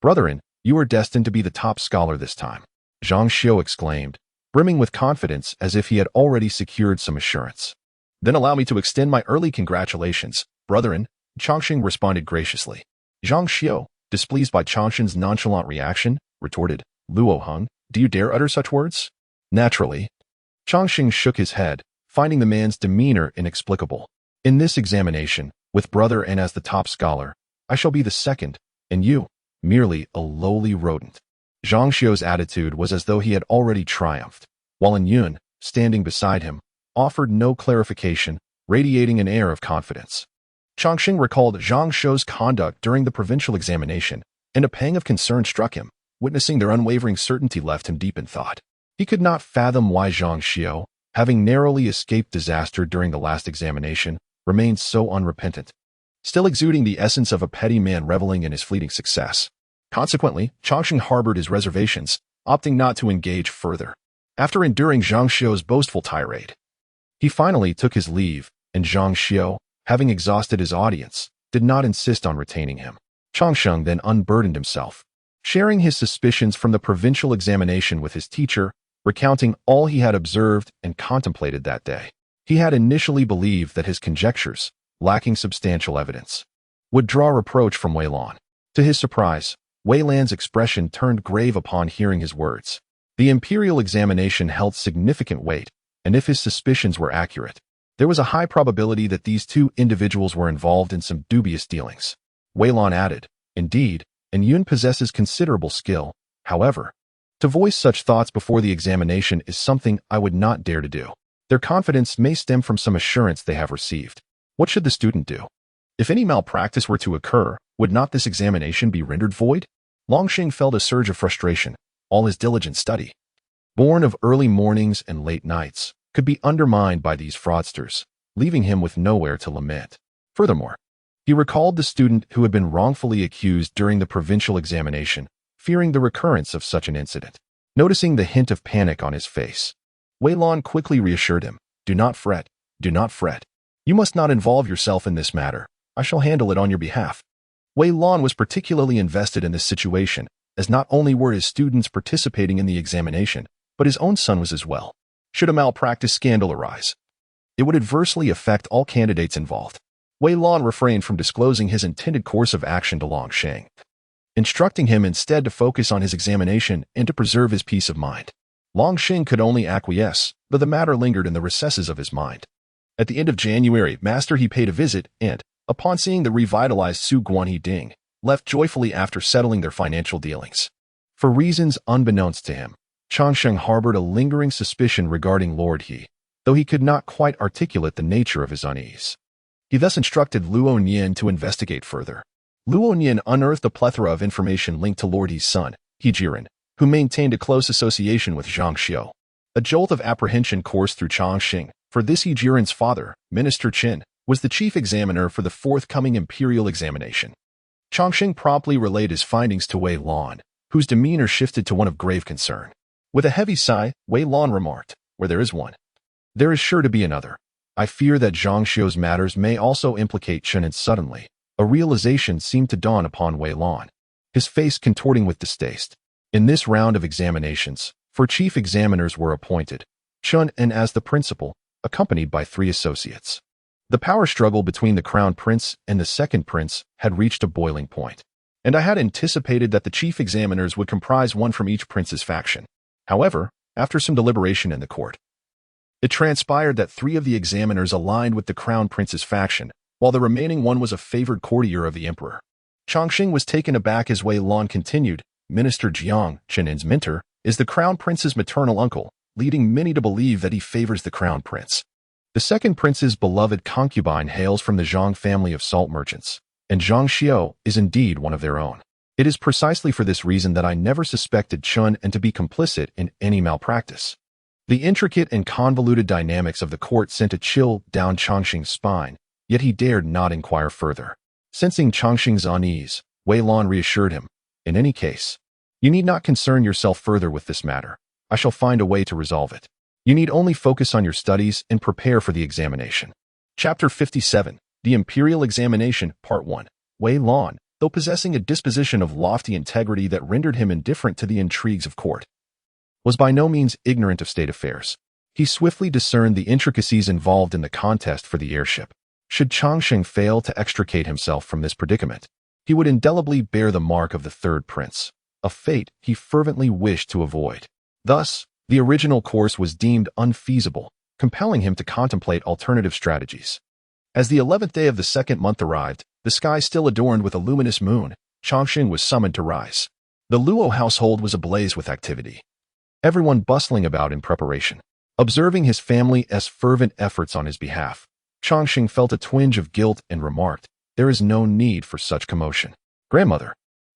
Brethren, you are destined to be the top scholar this time, Zhang Xiu exclaimed, brimming with confidence as if he had already secured some assurance. Then allow me to extend my early congratulations, brethren, Changxing responded graciously. Zhang Xiu, displeased by Changxing's nonchalant reaction, retorted, Luo Heng, do you dare utter such words? Naturally. Changxing shook his head, finding the man's demeanor inexplicable. In this examination, with brother and as the top scholar, I shall be the second, and you, merely a lowly rodent. Zhang Xiu's attitude was as though he had already triumphed, while An Yun, standing beside him, offered no clarification, radiating an air of confidence. Changxing recalled Zhang Xiu's conduct during the provincial examination, and a pang of concern struck him. Witnessing their unwavering certainty left him deep in thought. He could not fathom why Zhang Xiu, having narrowly escaped disaster during the last examination, remained so unrepentant, still exuding the essence of a petty man reveling in his fleeting success. Consequently, Changxing harbored his reservations, opting not to engage further. After enduring Zhang Xiu's boastful tirade, he finally took his leave, and Zhang Xiu, having exhausted his audience, did not insist on retaining him. Changxing then unburdened himself, sharing his suspicions from the provincial examination with his teacher, recounting all he had observed and contemplated that day. He had initially believed that his conjectures, lacking substantial evidence, would draw reproach from Wei Lan. To his surprise, Wei Lan's expression turned grave upon hearing his words. The imperial examination held significant weight, and if his suspicions were accurate, there was a high probability that these two individuals were involved in some dubious dealings. Wei Lan added, "Indeed, and Yun possesses considerable skill. However, to voice such thoughts before the examination is something I would not dare to do. Their confidence may stem from some assurance they have received. What should the student do? If any malpractice were to occur, would not this examination be rendered void?" Longxing felt a surge of frustration. All his diligent study, born of early mornings and late nights, could be undermined by these fraudsters, leaving him with nowhere to lament. Furthermore, he recalled the student who had been wrongfully accused during the provincial examination, fearing the recurrence of such an incident. Noticing the hint of panic on his face, Wei Lan quickly reassured him, "Do not fret, do not fret. You must not involve yourself in this matter. I shall handle it on your behalf." Wei Lan was particularly invested in this situation, as not only were his students participating in the examination, but his own son was as well. Should a malpractice scandal arise, it would adversely affect all candidates involved. Wei Lan refrained from disclosing his intended course of action to Longxing, instructing him instead to focus on his examination and to preserve his peace of mind. Longxing could only acquiesce, though the matter lingered in the recesses of his mind. At the end of January, Master He paid a visit and, upon seeing the revitalized Su Guanhe Ding, left joyfully after settling their financial dealings. For reasons unbeknownst to him, Changxing harbored a lingering suspicion regarding Lord He, though he could not quite articulate the nature of his unease. He thus instructed Luo Nian to investigate further. Luo Nian unearthed a plethora of information linked to Lord He's son, He Jiren, who maintained a close association with Zhang Xiu. A jolt of apprehension coursed through Changxing, for this He Jiren's father, Minister Qin, was the chief examiner for the forthcoming imperial examination. Changxing promptly relayed his findings to Wei Lan, whose demeanor shifted to one of grave concern. With a heavy sigh, Wei Lan remarked, "Where there is one, there is sure to be another. I fear that Zhang Xiu's matters may also implicate Chen." And suddenly, a realization seemed to dawn upon Wei Lan, his face contorting with distaste. In this round of examinations, 4 chief examiners were appointed, Chen and as the principal, accompanied by 3 associates. The power struggle between the crown prince and the second prince had reached a boiling point, and I had anticipated that the chief examiners would comprise one from each prince's faction. However, after some deliberation in the court, it transpired that 3 of the examiners aligned with the crown prince's faction, while the remaining one was a favored courtier of the emperor. Changxing was taken aback as Wei Lan continued, "Minister Jiang, Chenin's mentor, is the crown prince's maternal uncle, leading many to believe that he favors the crown prince. The second prince's beloved concubine hails from the Zhang family of salt merchants, and Zhang Xiu is indeed one of their own. It is precisely for this reason that I never suspected Chen and to be complicit in any malpractice." The intricate and convoluted dynamics of the court sent a chill down Changxing's spine, yet he dared not inquire further. Sensing Changxing's unease, Wei Lan reassured him, "In any case, you need not concern yourself further with this matter. I shall find a way to resolve it. You need only focus on your studies and prepare for the examination." Chapter 57, The Imperial Examination, Part 1. Wei Lan, though possessing a disposition of lofty integrity that rendered him indifferent to the intrigues of court, was by no means ignorant of state affairs. He swiftly discerned the intricacies involved in the contest for the heirship. Should Changxing fail to extricate himself from this predicament, he would indelibly bear the mark of the third prince, a fate he fervently wished to avoid. Thus, the original course was deemed unfeasible, compelling him to contemplate alternative strategies. As the 11th day of the second month arrived, the sky still adorned with a luminous moon, Changxing was summoned to rise. The Luo household was ablaze with activity, everyone bustling about in preparation. Observing his family's fervent efforts on his behalf, Chongqing felt a twinge of guilt and remarked, "There is no need for such commotion. Grandmother,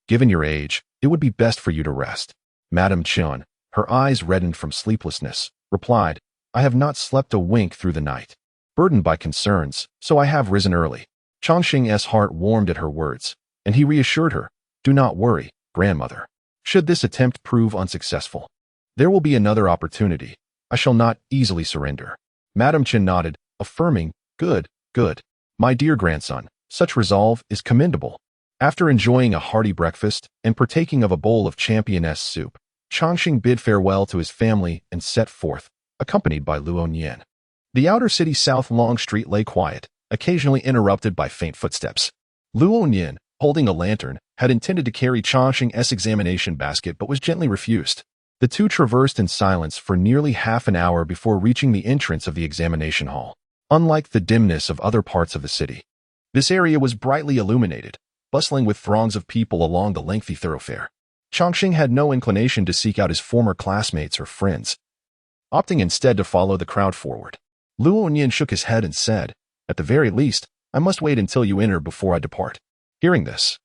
given your age, it would be best for you to rest." Madame Chun, her eyes reddened from sleeplessness, replied, "I have not slept a wink through the night, burdened by concerns, so I have risen early." Chongqing's heart warmed at her words, and he reassured her, "Do not worry, grandmother. Should this attempt prove unsuccessful, there will be another opportunity. I shall not easily surrender." Madame Chen nodded, affirming, "Good, good. My dear grandson, such resolve is commendable." After enjoying a hearty breakfast and partaking of a bowl of championess soup, Chongqing bid farewell to his family and set forth, accompanied by Luo Nian. The outer city's South Long Street lay quiet, occasionally interrupted by faint footsteps. Luo Nian, holding a lantern, had intended to carry Chongqing's examination basket but was gently refused. The two traversed in silence for nearly half an hour before reaching the entrance of the examination hall. Unlike the dimness of other parts of the city, this area was brightly illuminated, bustling with throngs of people along the lengthy thoroughfare. Chongqing had no inclination to seek out his former classmates or friends, opting instead to follow the crowd forward. Luo Nian shook his head and said, "At the very least, I must wait until you enter before I depart." Hearing this,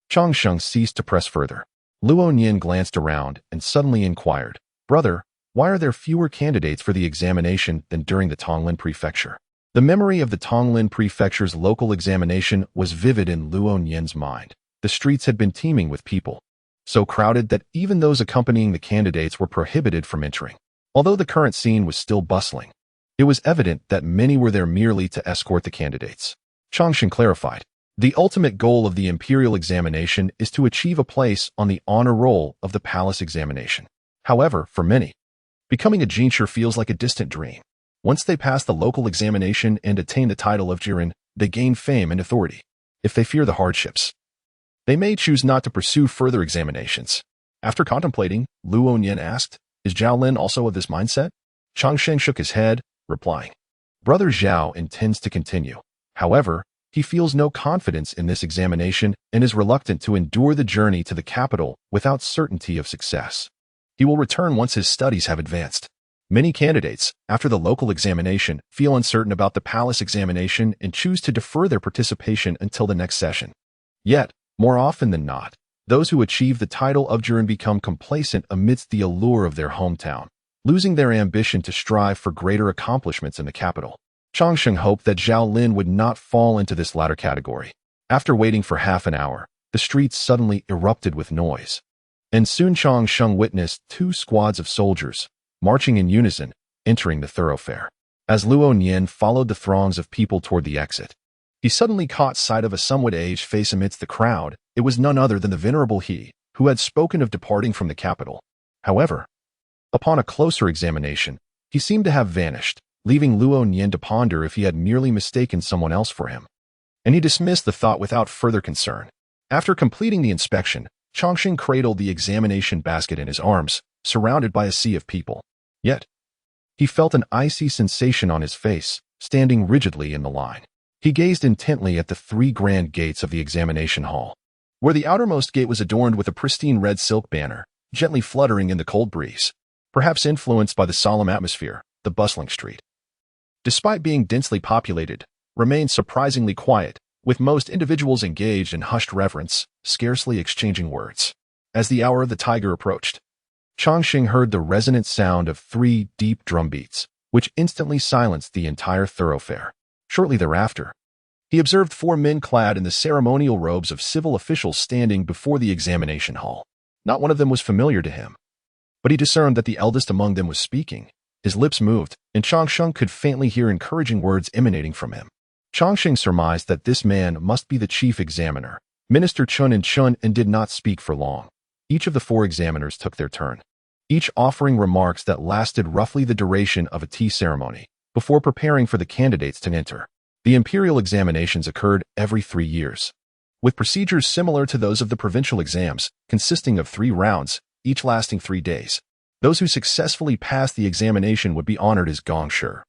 Chongqing ceased to press further. Luo Nian glanced around and suddenly inquired, "Brother, why are there fewer candidates for the examination than during the Tonglin Prefecture?" The memory of the Tonglin Prefecture's local examination was vivid in Luo Nian's mind. The streets had been teeming with people, so crowded that even those accompanying the candidates were prohibited from entering. Although the current scene was still bustling, it was evident that many were there merely to escort the candidates. Chongqing clarified, "The ultimate goal of the imperial examination is to achieve a place on the honor roll of the palace examination. However, for many, becoming a xianxia feels like a distant dream. Once they pass the local examination and attain the title of jiren, they gain fame and authority. If they fear the hardships, they may choose not to pursue further examinations." After contemplating, Luo Nian asked, "Is Zhao Lin also of this mindset?" Chongqing shook his head, replying, "Brother Zhao intends to continue. However, he feels no confidence in this examination and is reluctant to endure the journey to the capital without certainty of success. He will return once his studies have advanced." Many candidates, after the local examination, feel uncertain about the palace examination and choose to defer their participation until the next session. Yet, more often than not, those who achieve the title of jiren become complacent amidst the allure of their hometown, losing their ambition to strive for greater accomplishments in the capital. Chongqing hoped that Zhao Lin would not fall into this latter category. After waiting for half an hour, the streets suddenly erupted with noise, and soon Chongqing witnessed two squads of soldiers, marching in unison, entering the thoroughfare. As Luo Nian followed the throngs of people toward the exit, he suddenly caught sight of a somewhat aged face amidst the crowd. It was none other than the venerable he, who had spoken of departing from the capital. However, upon a closer examination, he seemed to have vanished, leaving Luo Nian to ponder if he had merely mistaken someone else for him. And he dismissed the thought without further concern. After completing the inspection, Chongqing cradled the examination basket in his arms, surrounded by a sea of people. Yet, he felt an icy sensation on his face, standing rigidly in the line. He gazed intently at the three grand gates of the examination hall, where the outermost gate was adorned with a pristine red silk banner, gently fluttering in the cold breeze, perhaps influenced by the solemn atmosphere. The bustling street, despite being densely populated, remained surprisingly quiet, with most individuals engaged in hushed reverence, scarcely exchanging words. As the hour of the tiger approached, Chongqing heard the resonant sound of 3 deep drum beats, which instantly silenced the entire thoroughfare. Shortly thereafter, he observed 4 men clad in the ceremonial robes of civil officials standing before the examination hall. Not one of them was familiar to him, but he discerned that the eldest among them was speaking. His lips moved, and Chongqing could faintly hear encouraging words emanating from him. Chongqing surmised that this man must be the chief examiner, Minister Chun, and did not speak for long. Each of the 4 examiners took their turn, each offering remarks that lasted roughly the duration of a tea ceremony, before preparing for the candidates to enter. The imperial examinations occurred every 3 years, with procedures similar to those of the provincial exams, consisting of 3 rounds, each lasting 3 days. Those who successfully passed the examination would be honored as xianxia,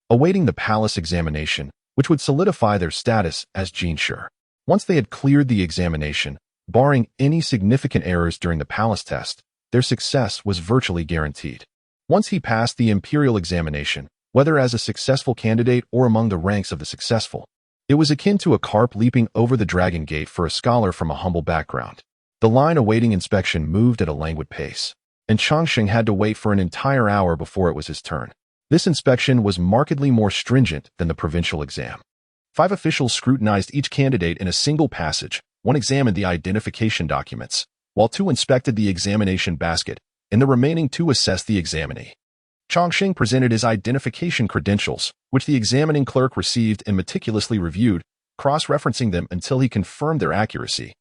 awaiting the palace examination, which would solidify their status as xianxia. Once they had cleared the examination, barring any significant errors during the palace test, their success was virtually guaranteed. Once he passed the imperial examination, whether as a successful candidate or among the ranks of the successful, it was akin to a carp leaping over the dragon gate for a scholar from a humble background. The line awaiting inspection moved at a languid pace, and Changsheng had to wait for an entire hour before it was his turn. This inspection was markedly more stringent than the provincial exam. 5 officials scrutinized each candidate in a single passage. 1 examined the identification documents, while 2 inspected the examination basket, and the remaining 2 assessed the examinee. Changsheng presented his identification credentials, which the examining clerk received and meticulously reviewed, cross-referencing them until he confirmed their accuracy,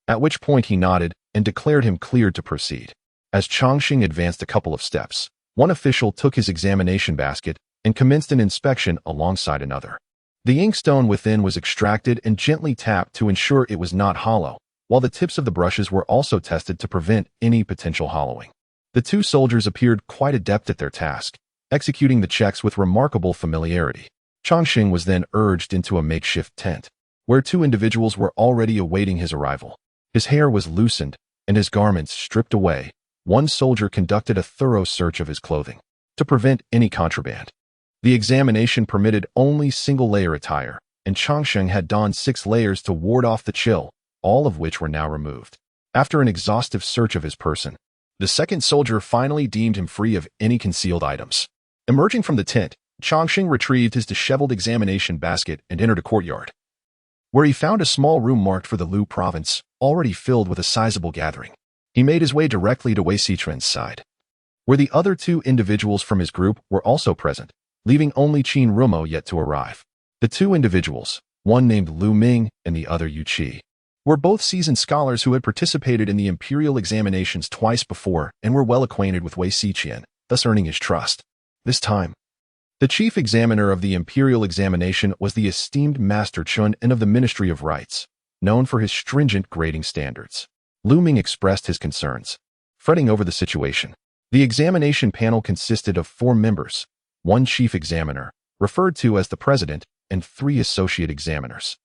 at which point he nodded and declared him cleared to proceed. As Changsheng advanced a couple of steps, 1 official took his examination basket and commenced an inspection alongside another. The inkstone within was extracted and gently tapped to ensure it was not hollow, while the tips of the brushes were also tested to prevent any potential hollowing. The 2 soldiers appeared quite adept at their task, executing the checks with remarkable familiarity. Changsheng was then urged into a makeshift tent, where 2 individuals were already awaiting his arrival. His hair was loosened and his garments stripped away. 1 soldier conducted a thorough search of his clothing to prevent any contraband. The examination permitted only single-layer attire, and Changsheng had donned 6 layers to ward off the chill, all of which were now removed. After an exhaustive search of his person, the 2nd soldier finally deemed him free of any concealed items. Emerging from the tent, Changsheng retrieved his disheveled examination basket and entered a courtyard, where he found a small room marked for the Lu province, already filled with a sizable gathering. He made his way directly to Bai Xiaotian's side, where the other 2 individuals from his group were also present, leaving only Qin Rumo yet to arrive. The 2 individuals, one named Lu Ming and the other Yu Qi, were both seasoned scholars who had participated in the imperial examinations twice before and were well acquainted with Bai Xiaotian, thus earning his trust. This time, the chief examiner of the imperial examination was the esteemed Master Chun and of the Ministry of Rites, known for his stringent grading standards. Lu Ming expressed his concerns, fretting over the situation. The examination panel consisted of 4 members, 1 chief examiner, referred to as the president, and 3 associate examiners.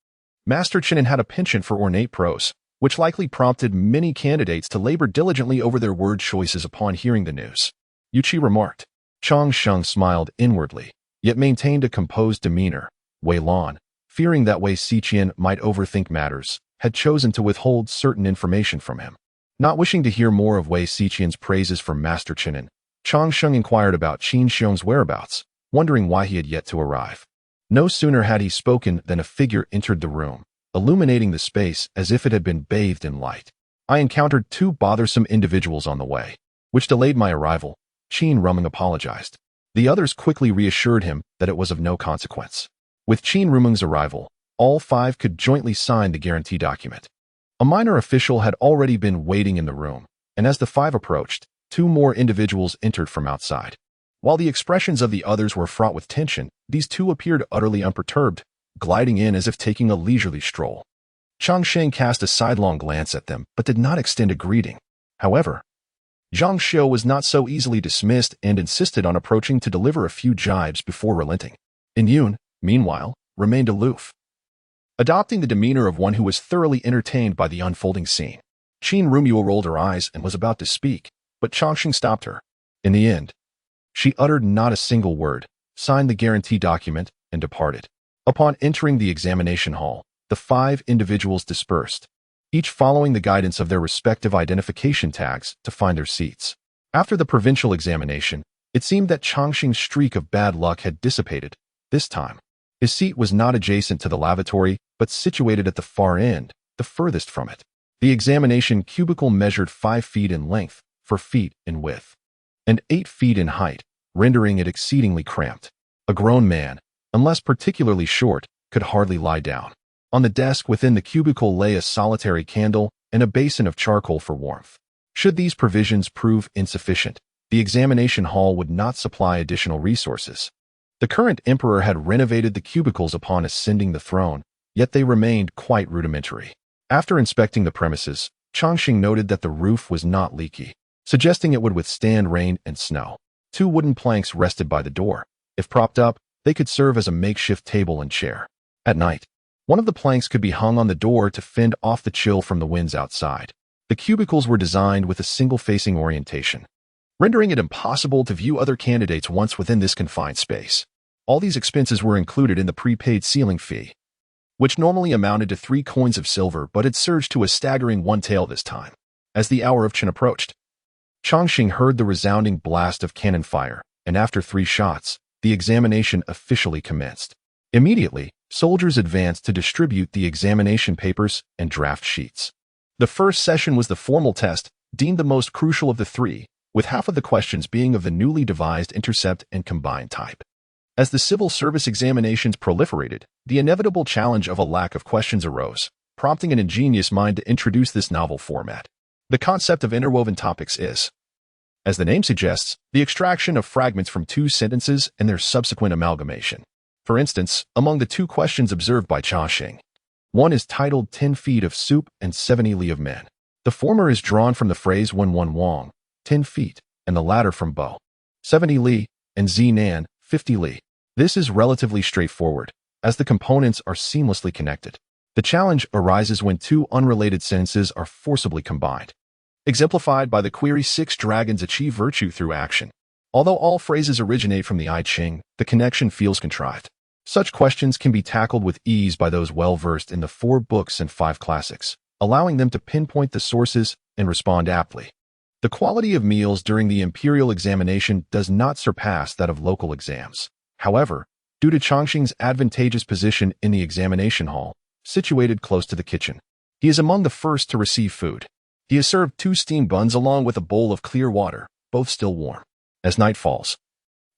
Master Chen had a penchant for ornate prose, which likely prompted many candidates to labor diligently over their word choices upon hearing the news. Yu Qi remarked. Changsheng smiled inwardly, yet maintained a composed demeanor. Wei Lan, fearing that Bai Xiaotian might overthink matters, had chosen to withhold certain information from him. Not wishing to hear more of Bai Xiaotian's praises from Master Chen, Changsheng inquired about Qin Xiong's whereabouts, wondering why he had yet to arrive. No sooner had he spoken than a figure entered the room, illuminating the space as if it had been bathed in light. I encountered 2 bothersome individuals on the way, which delayed my arrival. Qin Ruming apologized. The others quickly reassured him that it was of no consequence. With Qin Ruming's arrival, all 5 could jointly sign the guarantee document. A minor official had already been waiting in the room, and as the 5 approached, 2 more individuals entered from outside. While the expressions of the others were fraught with tension, these 2 appeared utterly unperturbed, gliding in as if taking a leisurely stroll. Changsheng cast a sidelong glance at them, but did not extend a greeting. However, Zhang Xiu was not so easily dismissed and insisted on approaching to deliver a few jibes before relenting. In Yun, meanwhile, remained aloof, adopting the demeanor of one who was thoroughly entertained by the unfolding scene. Qin Rumyuo rolled her eyes and was about to speak, but Changsheng stopped her. In the end, she uttered not a single word, signed the guarantee document, and departed. Upon entering the examination hall, the 5 individuals dispersed, each following the guidance of their respective identification tags to find their seats. After the provincial examination, it seemed that Changsheng's streak of bad luck had dissipated. This time, his seat was not adjacent to the lavatory, but situated at the far end, the furthest from it. The examination cubicle measured 5 feet in length, 4 feet in width, and 8 feet in height, rendering it exceedingly cramped. A grown man, unless particularly short, could hardly lie down. On the desk within the cubicle lay a solitary candle and a basin of charcoal for warmth. Should these provisions prove insufficient, the examination hall would not supply additional resources. The current emperor had renovated the cubicles upon ascending the throne, yet they remained quite rudimentary. After inspecting the premises, Changsheng noted that the roof was not leaky, suggesting it would withstand rain and snow. 2 wooden planks rested by the door. If propped up, they could serve as a makeshift table and chair. At night, one of the planks could be hung on the door to fend off the chill from the winds outside. The cubicles were designed with a single-facing orientation, rendering it impossible to view other candidates once within this confined space. All these expenses were included in the prepaid ceiling fee, which normally amounted to 3 coins of silver, but had surged to a staggering 1 tael this time. As the hour of Chen approached, Changxing heard the resounding blast of cannon fire, and after 3 shots, the examination officially commenced. Immediately, soldiers advanced to distribute the examination papers and draft sheets. The first session was the formal test, deemed the most crucial of the 3, with half of the questions being of the newly devised intercept and combined type. As the civil service examinations proliferated, the inevitable challenge of a lack of questions arose, prompting an ingenious mind to introduce this novel format. The concept of interwoven topics is, as the name suggests, the extraction of fragments from 2 sentences and their subsequent amalgamation. For instance, among the 2 questions observed by Changxing, one is titled 10 feet of soup and 70 li of men. The former is drawn from the phrase Wen Wen Wang, 10 feet, and the latter from Bo, 70 li, and Zi Nan, 50 li. This is relatively straightforward, as the components are seamlessly connected. The challenge arises when 2 unrelated sentences are forcibly combined, exemplified by the query 6 dragons achieve virtue through action. Although all phrases originate from the I Ching, the connection feels contrived. Such questions can be tackled with ease by those well-versed in the 4 books and 5 classics, allowing them to pinpoint the sources and respond aptly. The quality of meals during the imperial examination does not surpass that of local exams. However, due to Changxing's advantageous position in the examination hall, situated close to the kitchen, he is among the first to receive food. He is served 2 steamed buns along with a bowl of clear water, both still warm. As night falls,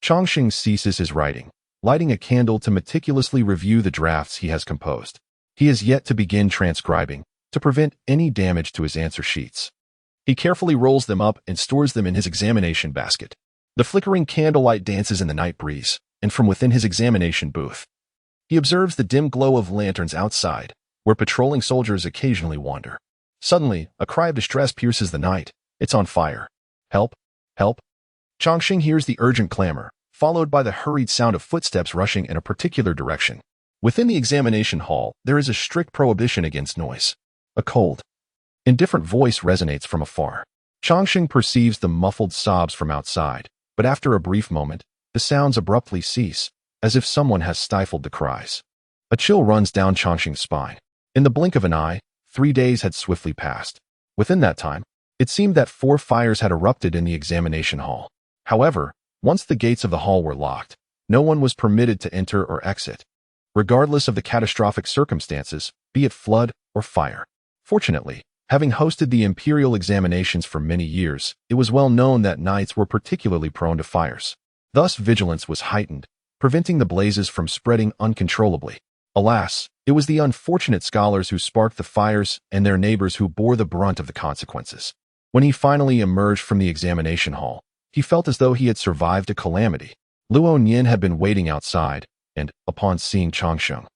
Changxing ceases his writing, lighting a candle to meticulously review the drafts he has composed. He has yet to begin transcribing, to prevent any damage to his answer sheets. He carefully rolls them up and stores them in his examination basket. The flickering candlelight dances in the night breeze, and from within his examination booth, he observes the dim glow of lanterns outside, where patrolling soldiers occasionally wander. Suddenly, a cry of distress pierces the night. It's on fire. Help! Help! Changxing hears the urgent clamor, followed by the hurried sound of footsteps rushing in a particular direction. Within the examination hall, there is a strict prohibition against noise. A cold, indifferent voice resonates from afar. Changxing perceives the muffled sobs from outside, but after a brief moment, the sounds abruptly cease, as if someone has stifled the cries. A chill runs down Changxing's spine. In the blink of an eye, 3 days had swiftly passed. Within that time, it seemed that 4 fires had erupted in the examination hall. However, once the gates of the hall were locked, no one was permitted to enter or exit, regardless of the catastrophic circumstances, be it flood or fire. Fortunately, having hosted the imperial examinations for many years, it was well known that nights were particularly prone to fires. Thus, vigilance was heightened, preventing the blazes from spreading uncontrollably. Alas, it was the unfortunate scholars who sparked the fires and their neighbors who bore the brunt of the consequences. When he finally emerged from the examination hall, he felt as though he had survived a calamity. Luo Nian had been waiting outside, and, upon seeing Changxing,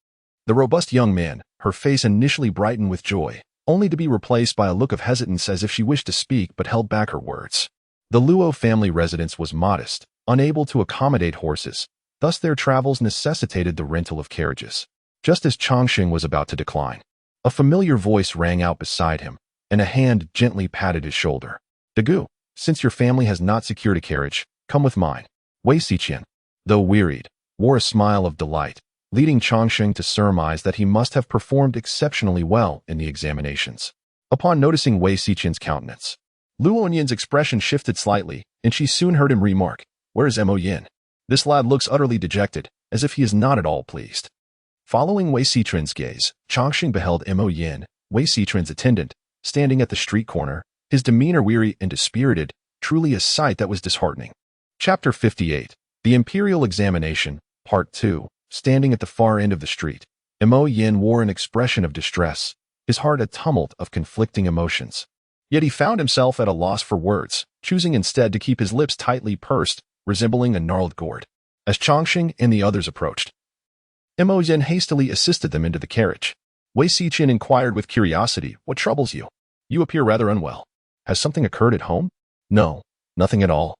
the robust young man, her face initially brightened with joy, only to be replaced by a look of hesitance as if she wished to speak but held back her words. The Luo family residence was modest, unable to accommodate horses, thus their travels necessitated the rental of carriages. Just as Changxing was about to decline, a familiar voice rang out beside him, and a hand gently patted his shoulder. "Dagu, since your family has not secured a carriage, come with mine." Bai Xiaotian, though wearied, wore a smile of delight, leading Changxing to surmise that he must have performed exceptionally well in the examinations. Upon noticing Bai Xiaotian's countenance, Luo Nian's expression shifted slightly, and she soon heard him remark, "Where is Mo Yin? This lad looks utterly dejected, as if he is not at all pleased." Following Bai Xiaotian's gaze, Changxing beheld Mo Yin, Bai Xiaotian's attendant, standing at the street corner, his demeanor weary and dispirited, truly a sight that was disheartening. Chapter 58. The Imperial Examination, Part 2. Standing at the far end of the street, Mo Yin wore an expression of distress, his heart a tumult of conflicting emotions. Yet he found himself at a loss for words, choosing instead to keep his lips tightly pursed, resembling a gnarled gourd. As Changxing and the others approached, Mo Yin hastily assisted them into the carriage. Bai Xiaotian inquired with curiosity, "What troubles you? You appear rather unwell. Has something occurred at home?" "No, nothing at all,"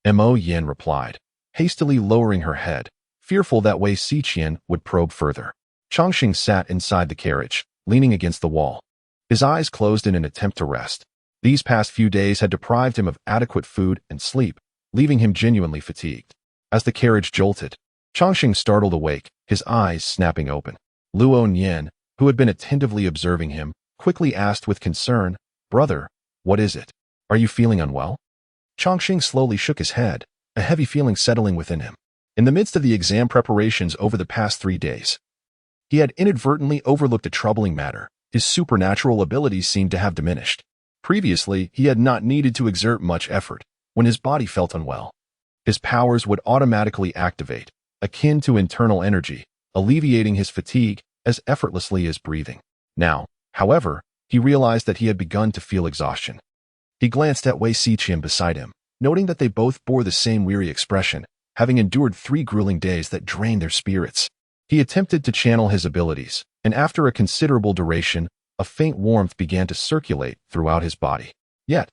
Mo Yin replied, hastily lowering her head, fearful that Bai Xiaotian would probe further. Changxing sat inside the carriage, leaning against the wall, his eyes closed in an attempt to rest. These past few days had deprived him of adequate food and sleep, leaving him genuinely fatigued. As the carriage jolted, Changxing startled awake, his eyes snapping open. Luo Nian, who had been attentively observing him, quickly asked with concern, "Brother, what is it? Are you feeling unwell?" Changxing slowly shook his head, a heavy feeling settling within him. In the midst of the exam preparations over the past 3 days, he had inadvertently overlooked a troubling matter. His supernatural abilities seemed to have diminished. Previously, he had not needed to exert much effort. When his body felt unwell, his powers would automatically activate, akin to internal energy, alleviating his fatigue as effortlessly as breathing. Now, however, he realized that he had begun to feel exhaustion. He glanced at Bai Xiaotian beside him, noting that they both bore the same weary expression, having endured 3 grueling days that drained their spirits. He attempted to channel his abilities, and after a considerable duration, a faint warmth began to circulate throughout his body. Yet,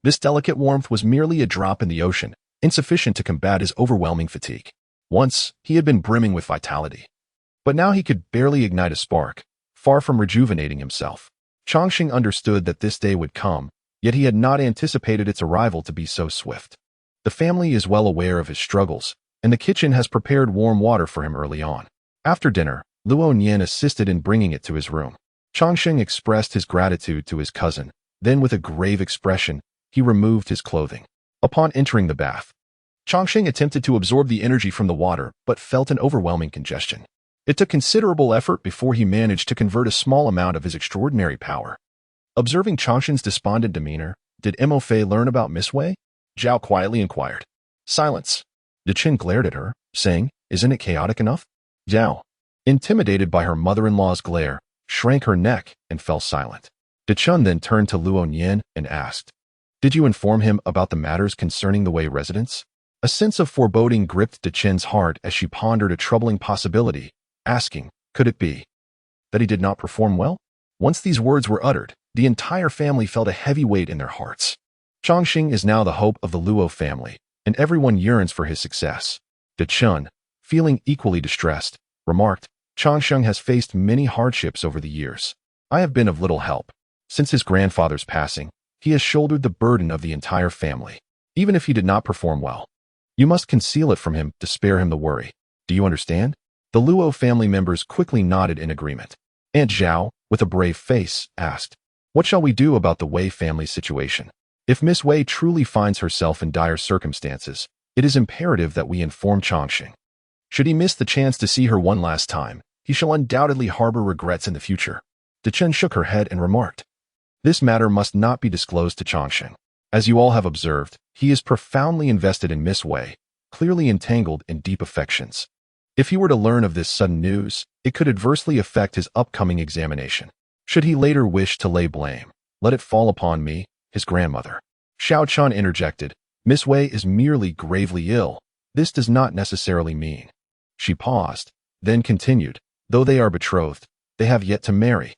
this delicate warmth was merely a drop in the ocean, insufficient to combat his overwhelming fatigue. Once, he had been brimming with vitality. But now he could barely ignite a spark, far from rejuvenating himself. Changxing understood that this day would come, yet he had not anticipated its arrival to be so swift. The family is well aware of his struggles, and the kitchen has prepared warm water for him early on. After dinner, Luo Nian assisted in bringing it to his room. Changxing expressed his gratitude to his cousin, then with a grave expression, he removed his clothing. Upon entering the bath, Changxing attempted to absorb the energy from the water, but felt an overwhelming congestion. It took considerable effort before he managed to convert a small amount of his extraordinary power. Observing Changxing's despondent demeanor, did Mo Fei learn about Miss Wei? Zhao quietly inquired. Silence. Dechen glared at her, saying, "Isn't it chaotic enough?" Zhao, intimidated by her mother-in-law's glare, shrank her neck and fell silent. Dechen then turned to Luo Nian and asked, "Did you inform him about the matters concerning the Wei residence?" A sense of foreboding gripped Dechen's heart as she pondered a troubling possibility, asking, could it be that he did not perform well? Once these words were uttered, the entire family felt a heavy weight in their hearts. Changxing is now the hope of the Luo family, and everyone yearns for his success. Dechen, feeling equally distressed, remarked, "Changxing has faced many hardships over the years. I have been of little help. Since his grandfather's passing, he has shouldered the burden of the entire family. Even if he did not perform well, you must conceal it from him to spare him the worry. Do you understand?" The Luo family members quickly nodded in agreement. Aunt Zhao, with a brave face, asked, "What shall we do about the Wei family's situation? If Miss Wei truly finds herself in dire circumstances, it is imperative that we inform Changxing. Should he miss the chance to see her one last time, he shall undoubtedly harbor regrets in the future." Dechen shook her head and remarked, "This matter must not be disclosed to Changxing. As you all have observed, he is profoundly invested in Miss Wei, clearly entangled in deep affections. If he were to learn of this sudden news, it could adversely affect his upcoming examination. Should he later wish to lay blame, let it fall upon me, his grandmother." Xiaotian interjected, "Miss Wei is merely gravely ill. This does not necessarily mean." She paused, then continued, "Though they are betrothed, they have yet to marry,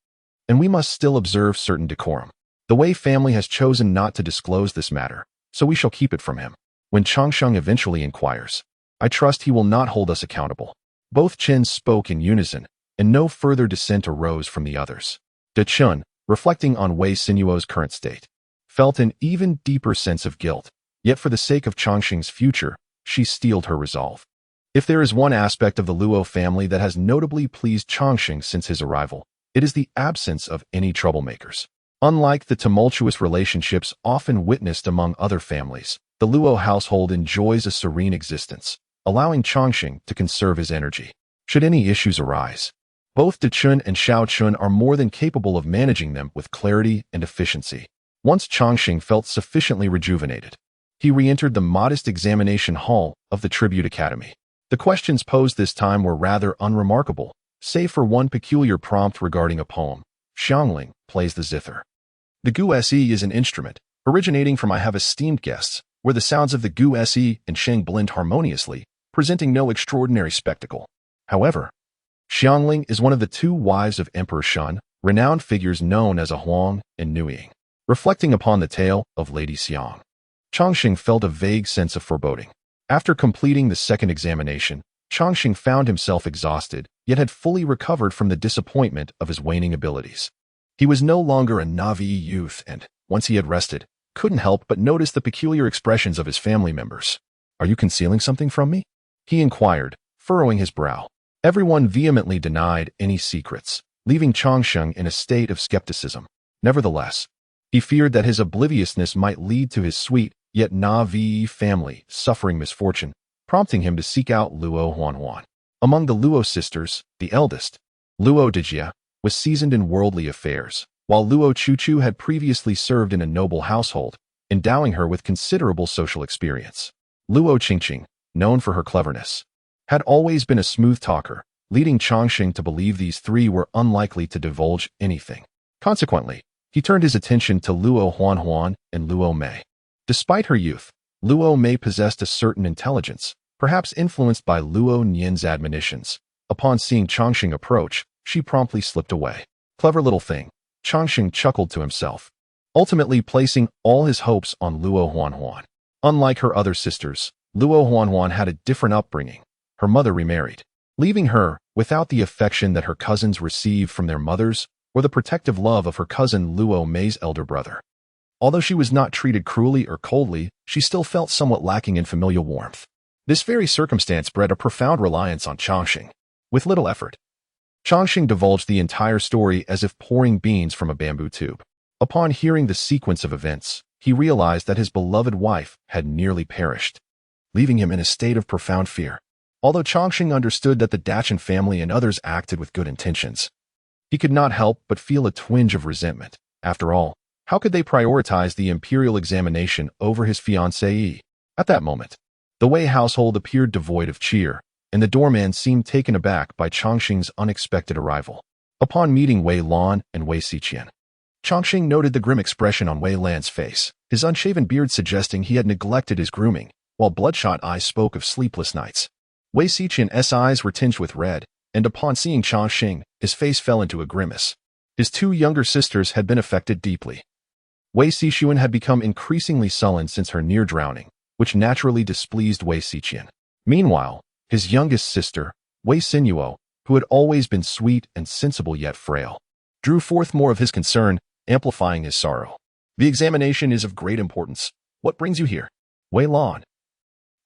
and we must still observe certain decorum. The Wei family has chosen not to disclose this matter, so we shall keep it from him. When Changxing eventually inquires, I trust he will not hold us accountable." Both Chins spoke in unison, and no further dissent arose from the others. Dechen, reflecting on Wei Sinuo's current state, felt an even deeper sense of guilt, yet for the sake of Changxing's future, she steeled her resolve. If there is one aspect of the Luo family that has notably pleased Changxing since his arrival, it is the absence of any troublemakers. Unlike the tumultuous relationships often witnessed among other families, the Luo household enjoys a serene existence, allowing Changxing to conserve his energy. Should any issues arise, both Dechen and Xiaochun are more than capable of managing them with clarity and efficiency. Once Changxing felt sufficiently rejuvenated, he re-entered the modest examination hall of the Tribute Academy. The questions posed this time were rather unremarkable, save for one peculiar prompt regarding a poem. Xiangling plays the zither. The gu se is an instrument, originating from I have esteemed guests, where the sounds of the gu se and sheng blend harmoniously, presenting no extraordinary spectacle. However, Xiangling is one of the 2 wives of Emperor Shun, renowned figures known as a Huang and Nuying. Reflecting upon the tale of Lady Xiang, Changxing felt a vague sense of foreboding. After completing the second examination, Changxing found himself exhausted, yet had fully recovered from the disappointment of his waning abilities. He was no longer a Navi youth and, once he had rested, couldn't help but notice the peculiar expressions of his family members. "Are you concealing something from me?" he inquired, furrowing his brow. Everyone vehemently denied any secrets, leaving Changsheng in a state of skepticism. Nevertheless, he feared that his obliviousness might lead to his sweet, yet Navi family suffering misfortune, prompting him to seek out Luo Huanhuan. Among the Luo sisters, the eldest, Luo Dijia, was seasoned in worldly affairs, while Luo Chuchu had previously served in a noble household, endowing her with considerable social experience. Luo Qingqing, known for her cleverness, had always been a smooth talker, leading Changsheng to believe these three were unlikely to divulge anything. Consequently, he turned his attention to Luo Huanhuan and Luo Mei. Despite her youth, Luo Mei possessed a certain intelligence, perhaps influenced by Luo Nian's admonitions. Upon seeing Changsheng approach, she promptly slipped away. "Clever little thing," Changsheng chuckled to himself, ultimately placing all his hopes on Luo Huanhuan. Unlike her other sisters, Luo Huanhuan had a different upbringing. Her mother remarried, leaving her without the affection that her cousins received from their mothers or the protective love of her cousin Luo Mei's elder brother. Although she was not treated cruelly or coldly, she still felt somewhat lacking in familial warmth. This very circumstance bred a profound reliance on Changsheng. With little effort, Changsheng divulged the entire story as if pouring beans from a bamboo tube. Upon hearing the sequence of events, he realized that his beloved wife had nearly perished, leaving him in a state of profound fear. Although Changsheng understood that the Dachin family and others acted with good intentions, he could not help but feel a twinge of resentment. After all, how could they prioritize the imperial examination over his fiancée? At that moment, the Wei household appeared devoid of cheer, and the doorman seemed taken aback by Changsheng's unexpected arrival. Upon meeting Wei Lan and Wei Xiaotian, Changsheng noted the grim expression on Wei Lan's face, his unshaven beard suggesting he had neglected his grooming, while bloodshot eyes spoke of sleepless nights. Wei Xiaotian's eyes were tinged with red, and upon seeing Changsheng, his face fell into a grimace. His two younger sisters had been affected deeply. Wei Xiaotian had become increasingly sullen since her near drowning, which naturally displeased Wei Xiaotian. Meanwhile, his youngest sister, Wei Sinuo, who had always been sweet and sensible yet frail, drew forth more of his concern, amplifying his sorrow. "The examination is of great importance. What brings you here?" Wei Lan,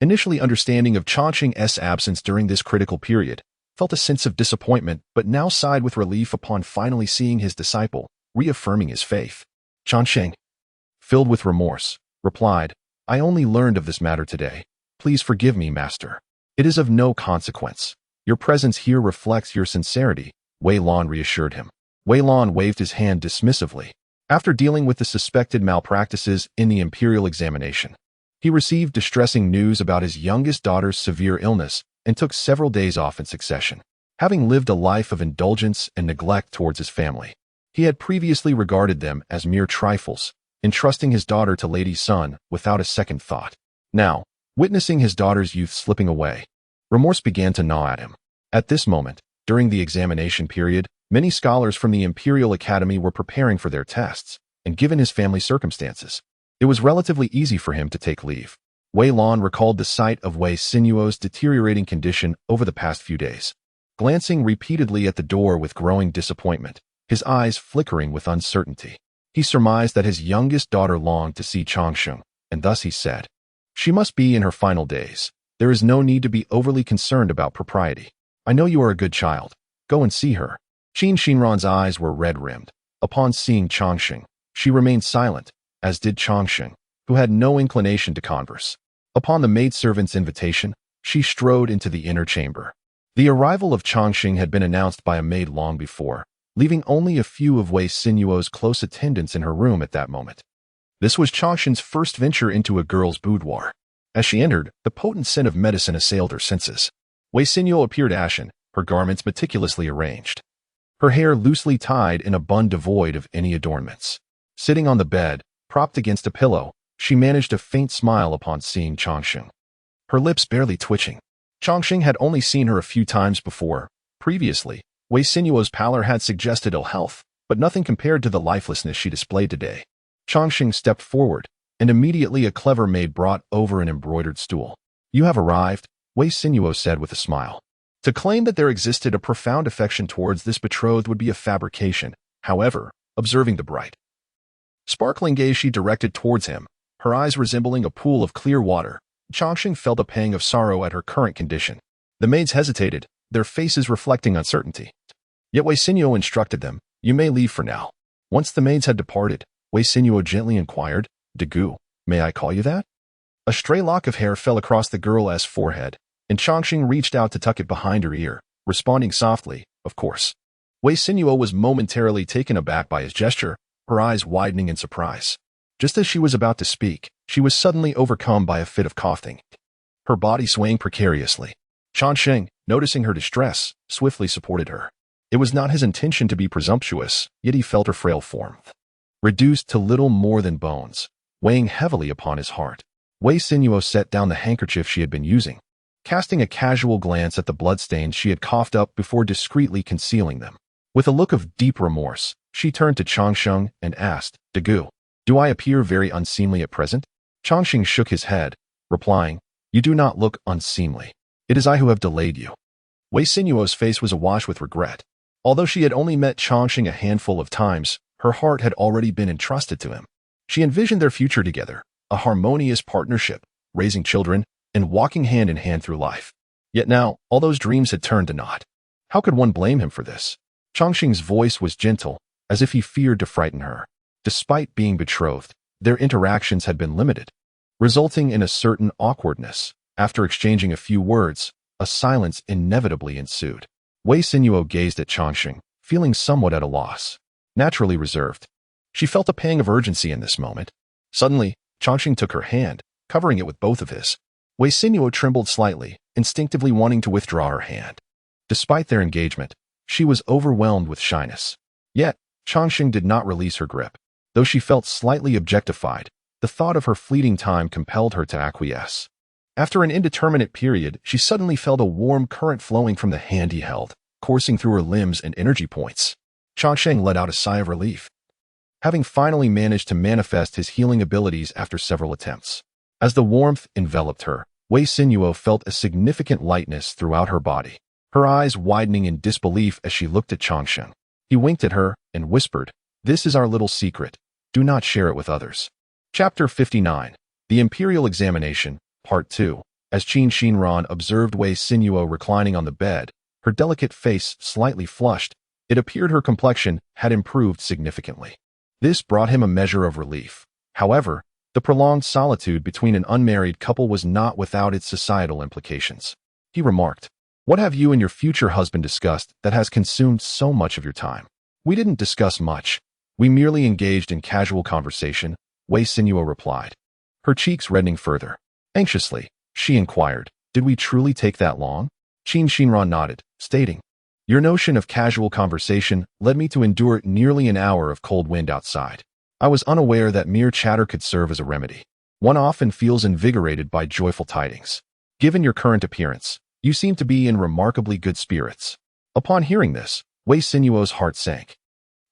initially understanding of Changsheng's absence during this critical period, felt a sense of disappointment but now sighed with relief upon finally seeing his disciple, reaffirming his faith. Changsheng, filled with remorse, replied, "I only learned of this matter today. Please forgive me, master. It is of no consequence. Your presence here reflects your sincerity," Wei Lan reassured him. Wei Lan waved his hand dismissively. After dealing with the suspected malpractices in the imperial examination, he received distressing news about his youngest daughter's severe illness and took several days off in succession. Having lived a life of indulgence and neglect towards his family, he had previously regarded them as mere trifles, entrusting his daughter to Lady Sun without a second thought. Now, witnessing his daughter's youth slipping away, remorse began to gnaw at him. At this moment, during the examination period, many scholars from the Imperial Academy were preparing for their tests, and given his family circumstances, it was relatively easy for him to take leave. Wei Lan recalled the sight of Wei Sinuo's deteriorating condition over the past few days, glancing repeatedly at the door with growing disappointment, his eyes flickering with uncertainty. He surmised that his youngest daughter longed to see Changsheng, and thus he said, "She must be in her final days. There is no need to be overly concerned about propriety. I know you are a good child. Go and see her." Qin Shinran's eyes were red-rimmed. Upon seeing Changsheng, she remained silent, as did Changsheng, who had no inclination to converse. Upon the maidservant's invitation, she strode into the inner chamber. The arrival of Changsheng had been announced by a maid long before, leaving only a few of Wei Sinuo's close attendants in her room at that moment. This was Changsheng's first venture into a girl's boudoir. As she entered, the potent scent of medicine assailed her senses. Wei Sinuo appeared ashen, her garments meticulously arranged, her hair loosely tied in a bun devoid of any adornments. Sitting on the bed, propped against a pillow, she managed a faint smile upon seeing Changsheng, her lips barely twitching. Changsheng had only seen her a few times before. Previously, Wei Sinuo's pallor had suggested ill health, but nothing compared to the lifelessness she displayed today. Changsheng stepped forward, and immediately a clever maid brought over an embroidered stool. "You have arrived," Wei Sinuo said with a smile. To claim that there existed a profound affection towards this betrothed would be a fabrication. However, observing the bright, sparkling gaze she directed towards him, her eyes resembling a pool of clear water. Xianxia felt a pang of sorrow at her current condition. The maids hesitated, their faces reflecting uncertainty. Yet Wei Xiaotian instructed them, "You may leave for now." Once the maids had departed, Wei Xiaotian gently inquired, "Dagu, may I call you that?" A stray lock of hair fell across the girl's forehead, and Xianxia reached out to tuck it behind her ear, responding softly, "Of course." Wei Xiaotian was momentarily taken aback by his gesture, her eyes widening in surprise. Just as she was about to speak, she was suddenly overcome by a fit of coughing, her body swaying precariously. Xianxia, noticing her distress, swiftly supported her. It was not his intention to be presumptuous, yet he felt her frail form reduced to little more than bones, weighing heavily upon his heart. Wei Xiaotian set down the handkerchief she had been using, casting a casual glance at the bloodstains she had coughed up before discreetly concealing them. With a look of deep remorse, she turned to Xianxia and asked, "Dagu, do I appear very unseemly at present?" Xianxia shook his head, replying, "You do not look unseemly. It is I who have delayed you." Wei Xiaotian's face was awash with regret. Although she had only met Xianxia a handful of times, her heart had already been entrusted to him. She envisioned their future together, a harmonious partnership, raising children, and walking hand in hand through life. Yet now, all those dreams had turned to naught. How could one blame him for this? Xianxia's voice was gentle, as if he feared to frighten her. Despite being betrothed, their interactions had been limited, resulting in a certain awkwardness. After exchanging a few words, a silence inevitably ensued. Wei Xiaotian gazed at Xianxia, feeling somewhat at a loss. Naturally reserved, she felt a pang of urgency in this moment. Suddenly, Xianxia took her hand, covering it with both of his. Wei Xiaotian trembled slightly, instinctively wanting to withdraw her hand. Despite their engagement, she was overwhelmed with shyness. Yet, Xianxia did not release her grip. Though she felt slightly objectified, the thought of her fleeting time compelled her to acquiesce. After an indeterminate period, she suddenly felt a warm current flowing from the hand he held, coursing through her limbs and energy points. Xianxia let out a sigh of relief, having finally managed to manifest his healing abilities after several attempts. As the warmth enveloped her, Wei Xiaotian felt a significant lightness throughout her body, her eyes widening in disbelief as she looked at Xianxia. He winked at her and whispered, "This is our little secret. Do not share it with others." Chapter 59. The Imperial Examination, Part 2. As Qin Xinran observed Wei Xiaotian reclining on the bed, her delicate face slightly flushed, it appeared her complexion had improved significantly. This brought him a measure of relief. However, the prolonged solitude between an unmarried couple was not without its societal implications. He remarked, "What have you and your future husband discussed that has consumed so much of your time?" "We didn't discuss much. We merely engaged in casual conversation," Wei Xiaotian replied, her cheeks reddening further. Anxiously, she inquired, "Did we truly take that long?" Qin Xinran nodded, stating, "Your notion of casual conversation led me to endure nearly an hour of cold wind outside. I was unaware that mere chatter could serve as a remedy. One often feels invigorated by joyful tidings. Given your current appearance, you seem to be in remarkably good spirits." Upon hearing this, Wei Xiaotian's heart sank.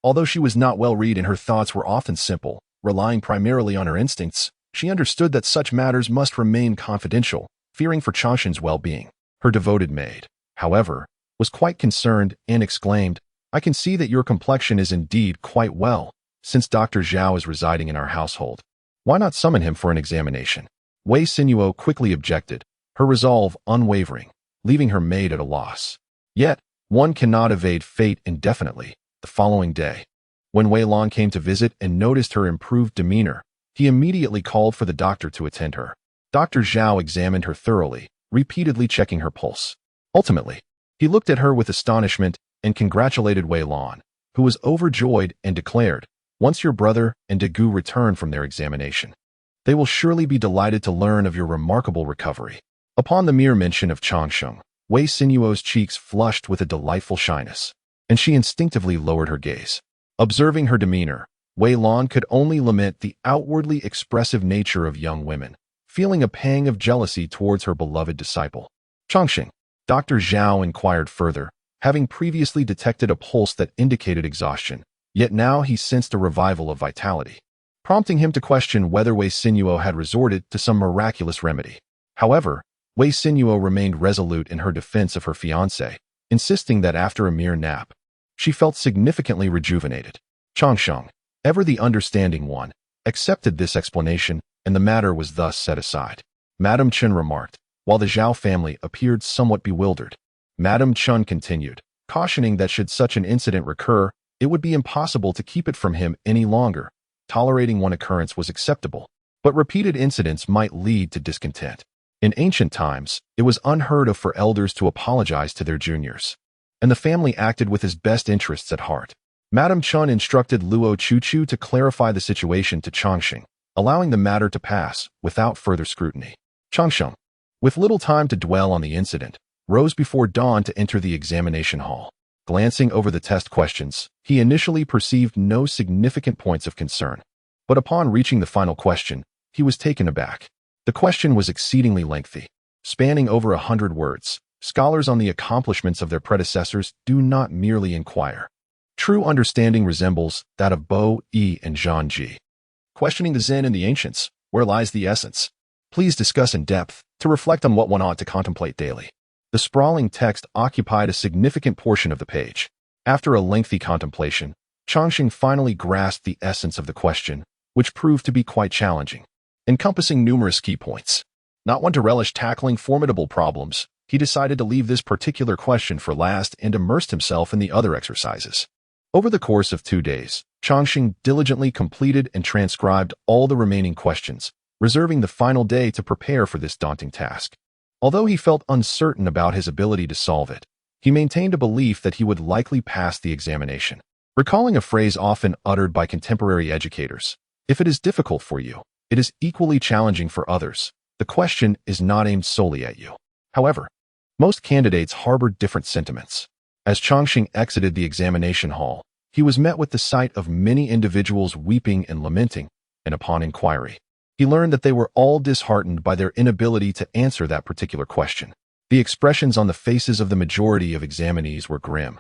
Although she was not well read and her thoughts were often simple, relying primarily on her instincts, she understood that such matters must remain confidential, fearing for Xianxia's well-being. Her devoted maid, however, was quite concerned and exclaimed, "I can see that your complexion is indeed quite well, since Dr. Zhao is residing in our household. Why not summon him for an examination?" Wei Xiaotian quickly objected, her resolve unwavering, leaving her maid at a loss. Yet, one cannot evade fate indefinitely. The following day, when Wei Lan came to visit and noticed her improved demeanor, he immediately called for the doctor to attend her. Dr. Zhao examined her thoroughly, repeatedly checking her pulse. Ultimately, he looked at her with astonishment and congratulated Wei Lan, who was overjoyed and declared, "Once your brother and Dagu return from their examination, they will surely be delighted to learn of your remarkable recovery." Upon the mere mention of Xianxia, Wei Xiaotian's cheeks flushed with a delightful shyness, and she instinctively lowered her gaze. Observing her demeanor, Wei Lan could only lament the outwardly expressive nature of young women, feeling a pang of jealousy towards her beloved disciple. "Xianxia," Dr. Zhao inquired further, having previously detected a pulse that indicated exhaustion, yet now he sensed a revival of vitality, prompting him to question whether Wei Xiaotian had resorted to some miraculous remedy. However, Wei Xiaotian remained resolute in her defense of her fiancé, insisting that after a mere nap, she felt significantly rejuvenated. Changsheng, ever the understanding one, accepted this explanation, and the matter was thus set aside. Madame Chen remarked, while the Zhao family appeared somewhat bewildered. Madame Chen continued, cautioning that should such an incident recur, it would be impossible to keep it from him any longer. Tolerating one occurrence was acceptable, but repeated incidents might lead to discontent. In ancient times, it was unheard of for elders to apologize to their juniors, and the family acted with his best interests at heart. Madame Chen instructed Luo Chuchu to clarify the situation to Changsheng, allowing the matter to pass without further scrutiny. Changsheng, with little time to dwell on the incident, rose before dawn to enter the examination hall. Glancing over the test questions, he initially perceived no significant points of concern, but upon reaching the final question, he was taken aback. The question was exceedingly lengthy, spanning over 100 words. Scholars on the accomplishments of their predecessors do not merely inquire. True understanding resembles that of Bo, Yi, and Zhang Ji. Questioning the Zen and the ancients, where lies the essence? Please discuss in depth, to reflect on what one ought to contemplate daily. The sprawling text occupied a significant portion of the page. After a lengthy contemplation, Changsheng finally grasped the essence of the question, which proved to be quite challenging, encompassing numerous key points. Not one to relish tackling formidable problems, he decided to leave this particular question for last and immersed himself in the other exercises. Over the course of 2 days, Changsheng diligently completed and transcribed all the remaining questions, reserving the final day to prepare for this daunting task. Although he felt uncertain about his ability to solve it, he maintained a belief that he would likely pass the examination. Recalling a phrase often uttered by contemporary educators, if it is difficult for you, it is equally challenging for others. The question is not aimed solely at you. However, most candidates harbored different sentiments. As Changsheng exited the examination hall, he was met with the sight of many individuals weeping and lamenting, and upon inquiry, he learned that they were all disheartened by their inability to answer that particular question. The expressions on the faces of the majority of examinees were grim.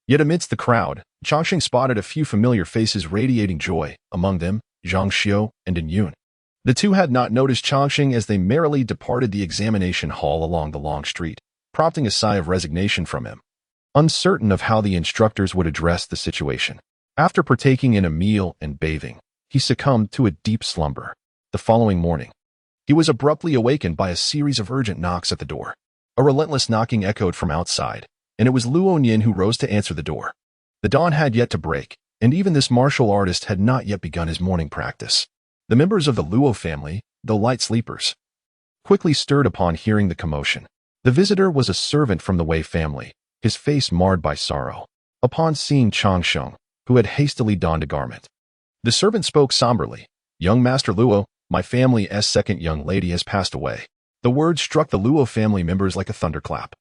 Yet amidst the crowd, Changsheng spotted a few familiar faces radiating joy, among them, Zhang Xiao and Din Yun. The two had not noticed Changsheng as they merrily departed the examination hall along the long street, prompting a sigh of resignation from him. Uncertain of how the instructors would address the situation, after partaking in a meal and bathing, he succumbed to a deep slumber. The following morning, he was abruptly awakened by a series of urgent knocks at the door. A relentless knocking echoed from outside, and it was Luo Nian who rose to answer the door. The dawn had yet to break, and even this martial artist had not yet begun his morning practice. The members of the Luo family, though light sleepers, quickly stirred upon hearing the commotion. The visitor was a servant from the Wei family, his face marred by sorrow. Upon seeing Changsheng, who had hastily donned a garment, the servant spoke somberly, "Young Master Luo, my family's second young lady has passed away." The words struck the Luo family members like a thunderclap,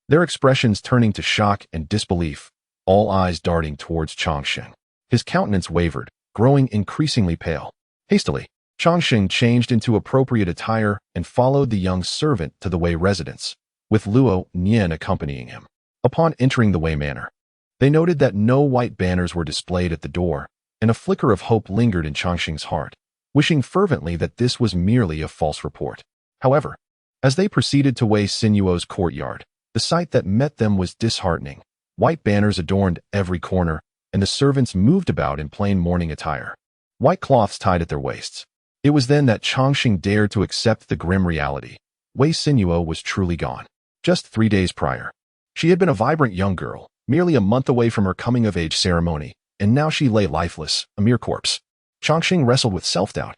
their expressions turning to shock and disbelief, all eyes darting towards Changsheng. His countenance wavered, growing increasingly pale. Hastily, Changsheng changed into appropriate attire and followed the young servant to the Wei residence, with Luo Nian accompanying him. Upon entering the Wei manor, they noted that no white banners were displayed at the door, and a flicker of hope lingered in Changsheng's heart, wishing fervently that this was merely a false report. However, as they proceeded to Wei Sinuo's courtyard, the sight that met them was disheartening. White banners adorned every corner, and the servants moved about in plain mourning attire, white cloths tied at their waists. It was then that Changsheng dared to accept the grim reality. Wei Sinuo was truly gone. Just 3 days prior, she had been a vibrant young girl, merely a month away from her coming-of-age ceremony, and now she lay lifeless, a mere corpse. Changsheng wrestled with self-doubt,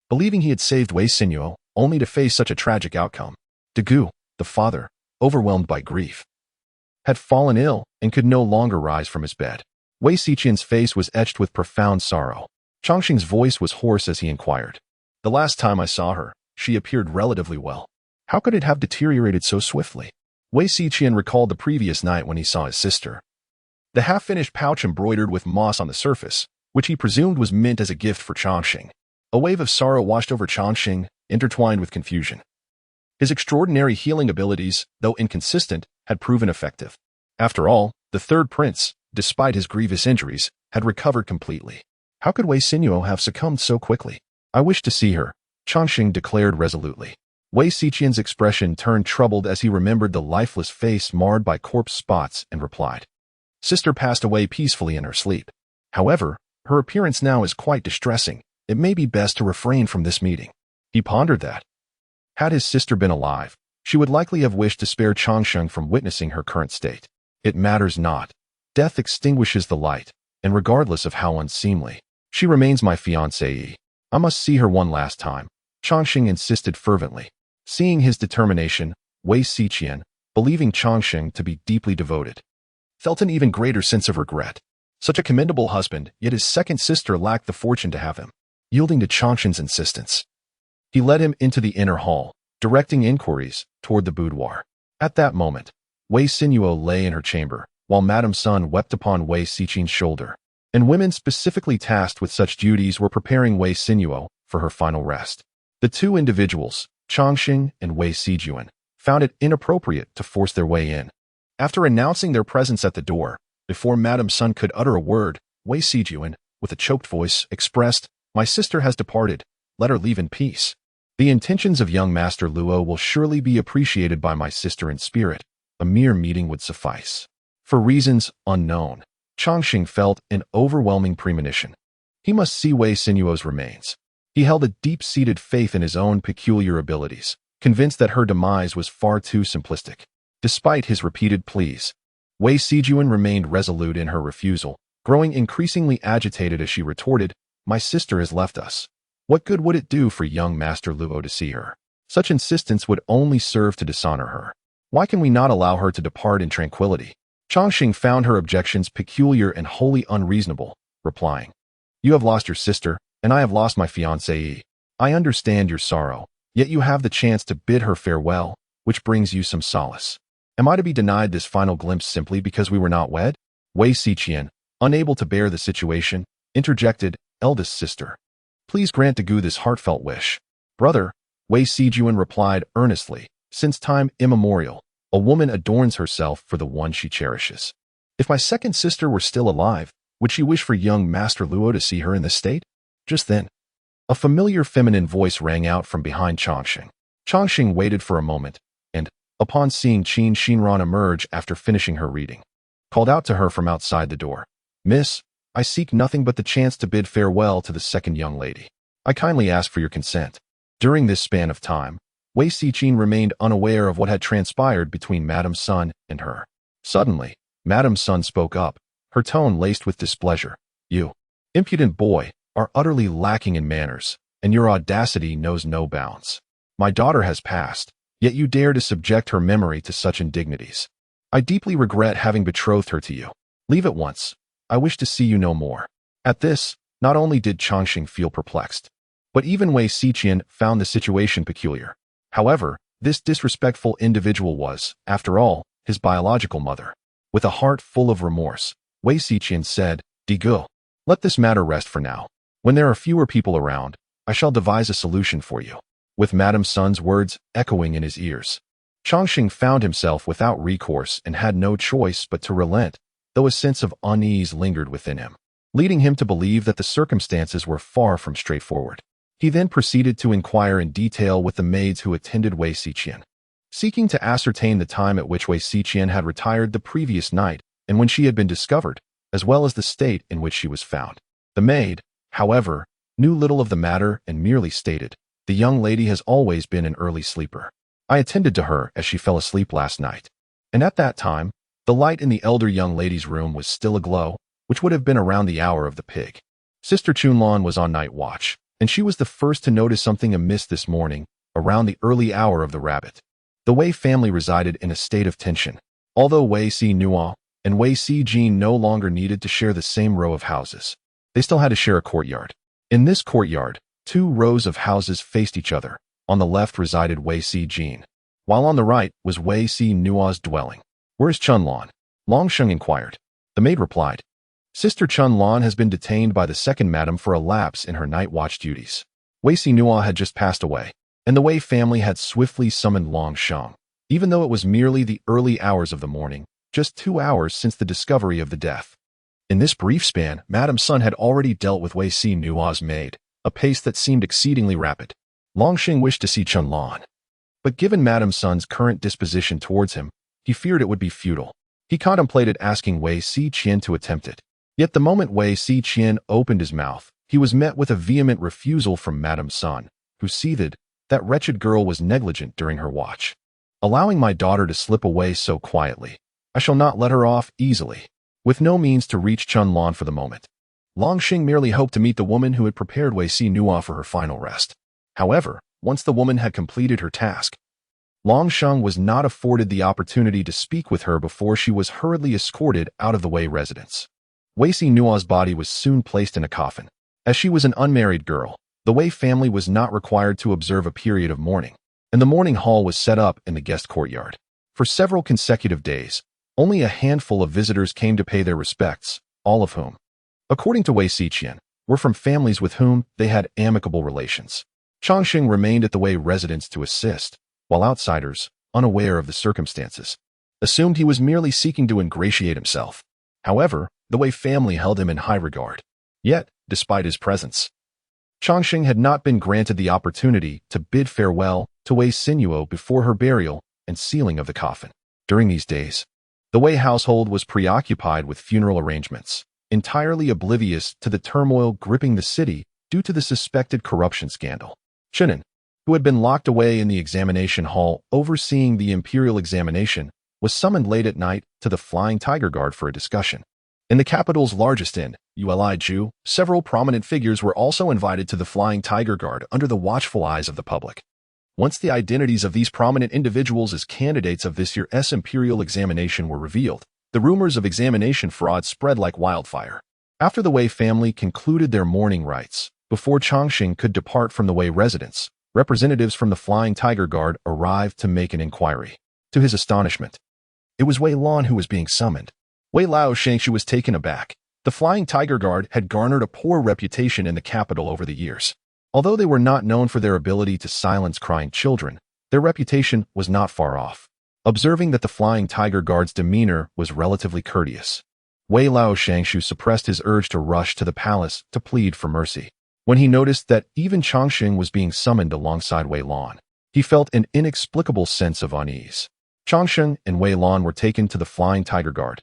believing he had saved Wei Sinuo, only to face such a tragic outcome. Degu, the father, overwhelmed by grief, had fallen ill and could no longer rise from his bed. Wei Xiaotian's face was etched with profound sorrow. Changsheng's voice was hoarse as he inquired, "The last time I saw her, she appeared relatively well. How could it have deteriorated so swiftly?" Wei Xiaotian recalled the previous night when he saw his sister. The half-finished pouch embroidered with moss on the surface, which he presumed was meant as a gift for Changsheng. A wave of sorrow washed over Changsheng, intertwined with confusion. His extraordinary healing abilities, though inconsistent, had proven effective. After all, the third prince, despite his grievous injuries, had recovered completely. How could Wei Sinuo have succumbed so quickly? "I wish to see her," Changsheng declared resolutely. Wei Xiaotian's expression turned troubled as he remembered the lifeless face marred by corpse spots and replied, "Sister passed away peacefully in her sleep." However, her appearance now is quite distressing. It may be best to refrain from this meeting. He pondered that. Had his sister been alive, she would likely have wished to spare Changsheng from witnessing her current state. It matters not. Death extinguishes the light, and regardless of how unseemly, she remains my fiancée. I must see her one last time, Changsheng insisted fervently. Seeing his determination, Bai Xiaotian, believing Changsheng to be deeply devoted, felt an even greater sense of regret. Such a commendable husband, yet his second sister lacked the fortune to have him. Yielding to Changsheng's insistence, he led him into the inner hall, directing inquiries toward the boudoir. At that moment, Wei Xinyuo lay in her chamber, while Madame Sun wept upon Wei Xiqian's shoulder, and women specifically tasked with such duties were preparing Wei Xinyuo for her final rest. The two individuals, Changsheng and Wei Xijuan, found it inappropriate to force their way in. After announcing their presence at the door, before Madame Sun could utter a word, Wei Xijuan, with a choked voice, expressed, "My sister has departed. Let her leave in peace. The intentions of young Master Luo will surely be appreciated by my sister in spirit. A mere meeting would suffice." For reasons unknown, Changsheng felt an overwhelming premonition. He must see Wei Xinyuo's remains. He held a deep-seated faith in his own peculiar abilities, convinced that her demise was far too simplistic. Despite his repeated pleas, Wei Xijuan remained resolute in her refusal, growing increasingly agitated as she retorted, "My sister has left us. What good would it do for young Master Luo to see her? Such insistence would only serve to dishonor her. Why can we not allow her to depart in tranquility?" Changsheng found her objections peculiar and wholly unreasonable, replying, "You have lost your sister, and I have lost my fiancée. I understand your sorrow, yet you have the chance to bid her farewell, which brings you some solace. Am I to be denied this final glimpse simply because we were not wed?" Wei Xiqian, unable to bear the situation, interjected, "Eldest sister, please grant Dagu this heartfelt wish." "Brother," Wei Xijuan replied earnestly, "since time immemorial, a woman adorns herself for the one she cherishes. If my second sister were still alive, would she wish for young Master Luo to see her in this state?" Just then, a familiar feminine voice rang out from behind Changsheng. Changsheng waited for a moment, and, upon seeing Qin Xinran emerge after finishing her reading, called out to her from outside the door, "Miss, I seek nothing but the chance to bid farewell to the second young lady. I kindly ask for your consent." During this span of time, Wei Xiqin remained unaware of what had transpired between Madame Sun and her. Suddenly, Madame Sun spoke up, her tone laced with displeasure. "You, impudent boy, are utterly lacking in manners, and your audacity knows no bounds. My daughter has passed, yet you dare to subject her memory to such indignities. I deeply regret having betrothed her to you. Leave at once. I wish to see you no more." At this, not only did Changsheng feel perplexed, but even Wei Xiqian found the situation peculiar. However, this disrespectful individual was, after all, his biological mother. With a heart full of remorse, Wei Xiqian said, "Digu, let this matter rest for now. When there are fewer people around, I shall devise a solution for you." With Madame Sun's words echoing in his ears, Changsheng found himself without recourse and had no choice but to relent, though a sense of unease lingered within him, leading him to believe that the circumstances were far from straightforward. He then proceeded to inquire in detail with the maids who attended Wei Xiqian, seeking to ascertain the time at which Wei Xiqian had retired the previous night and when she had been discovered, as well as the state in which she was found. The maid, however, knew little of the matter and merely stated, "The young lady has always been an early sleeper. I attended to her as she fell asleep last night. And at that time, the light in the elder young lady's room was still aglow, which would have been around the hour of the pig. Sister Chunlan was on night watch, and she was the first to notice something amiss this morning, around the early hour of the rabbit." The Wei family resided in a state of tension. Although Wei Xinyuo and Wei Xijin no longer needed to share the same row of houses, they still had to share a courtyard. In this courtyard, two rows of houses faced each other. On the left resided Wei Xijin, while on the right was Wei Xinyuo's dwelling. "Where's Chunlan?" Longsheng inquired. The maid replied, "Sister Chunlan has been detained by the second madam for a lapse in her night watch duties." Wei Xinyuo had just passed away, and the Wei family had swiftly summoned Longsheng, even though it was merely the early hours of the morning, just 2 hours since the discovery of the death. In this brief span, Madame Sun had already dealt with Wei Xinyuo's maid, a pace that seemed exceedingly rapid. Longsheng wished to see Chunlan, but given Madame Sun's current disposition towards him, he feared it would be futile. He contemplated asking Wei Xiqian to attempt it. Yet the moment Bai Xiaotian opened his mouth, he was met with a vehement refusal from Madame Sun, who seethed. That wretched girl was negligent during her watch, allowing my daughter to slip away so quietly. I shall not let her off easily. With no means to reach Chunlan for the moment, Longxing merely hoped to meet the woman who had prepared Wei Xinhua for her final rest. However, once the woman had completed her task, Longsheng was not afforded the opportunity to speak with her before she was hurriedly escorted out of the Wei residence. Wei Xinhua's body was soon placed in a coffin. As she was an unmarried girl, the Wei family was not required to observe a period of mourning, and the mourning hall was set up in the guest courtyard. For several consecutive days, only a handful of visitors came to pay their respects, all of whom, according to Wei Xiaotian, were from families with whom they had amicable relations. Chongqing remained at the Wei residence to assist, while outsiders, unaware of the circumstances, assumed he was merely seeking to ingratiate himself. However, the Wei family held him in high regard. Yet, despite his presence, Chongqing had not been granted the opportunity to bid farewell to Wei Xinhua before her burial and sealing of the coffin. During these days, the Wei household was preoccupied with funeral arrangements, entirely oblivious to the turmoil gripping the city due to the suspected corruption scandal. Shinan, who had been locked away in the examination hall overseeing the imperial examination, was summoned late at night to the Flying Tiger Guard for a discussion. In the capital's largest inn, Uliju, several prominent figures were also invited to the Flying Tiger Guard under the watchful eyes of the public. Once the identities of these prominent individuals as candidates of this year's imperial examination were revealed, the rumors of examination fraud spread like wildfire. After the Wei family concluded their mourning rites, before Chongqing could depart from the Wei residence, representatives from the Flying Tiger Guard arrived to make an inquiry. To his astonishment, it was Wei Lan who was being summoned. Wei Lao Shangshu was taken aback. The Flying Tiger Guard had garnered a poor reputation in the capital over the years. Although they were not known for their ability to silence crying children, their reputation was not far off. Observing that the Flying Tiger Guard's demeanor was relatively courteous, Wei Lao Shangshu suppressed his urge to rush to the palace to plead for mercy. When he noticed that even Chongqing was being summoned alongside Wei Lan, he felt an inexplicable sense of unease. Chongqing and Wei Lan were taken to the Flying Tiger Guard,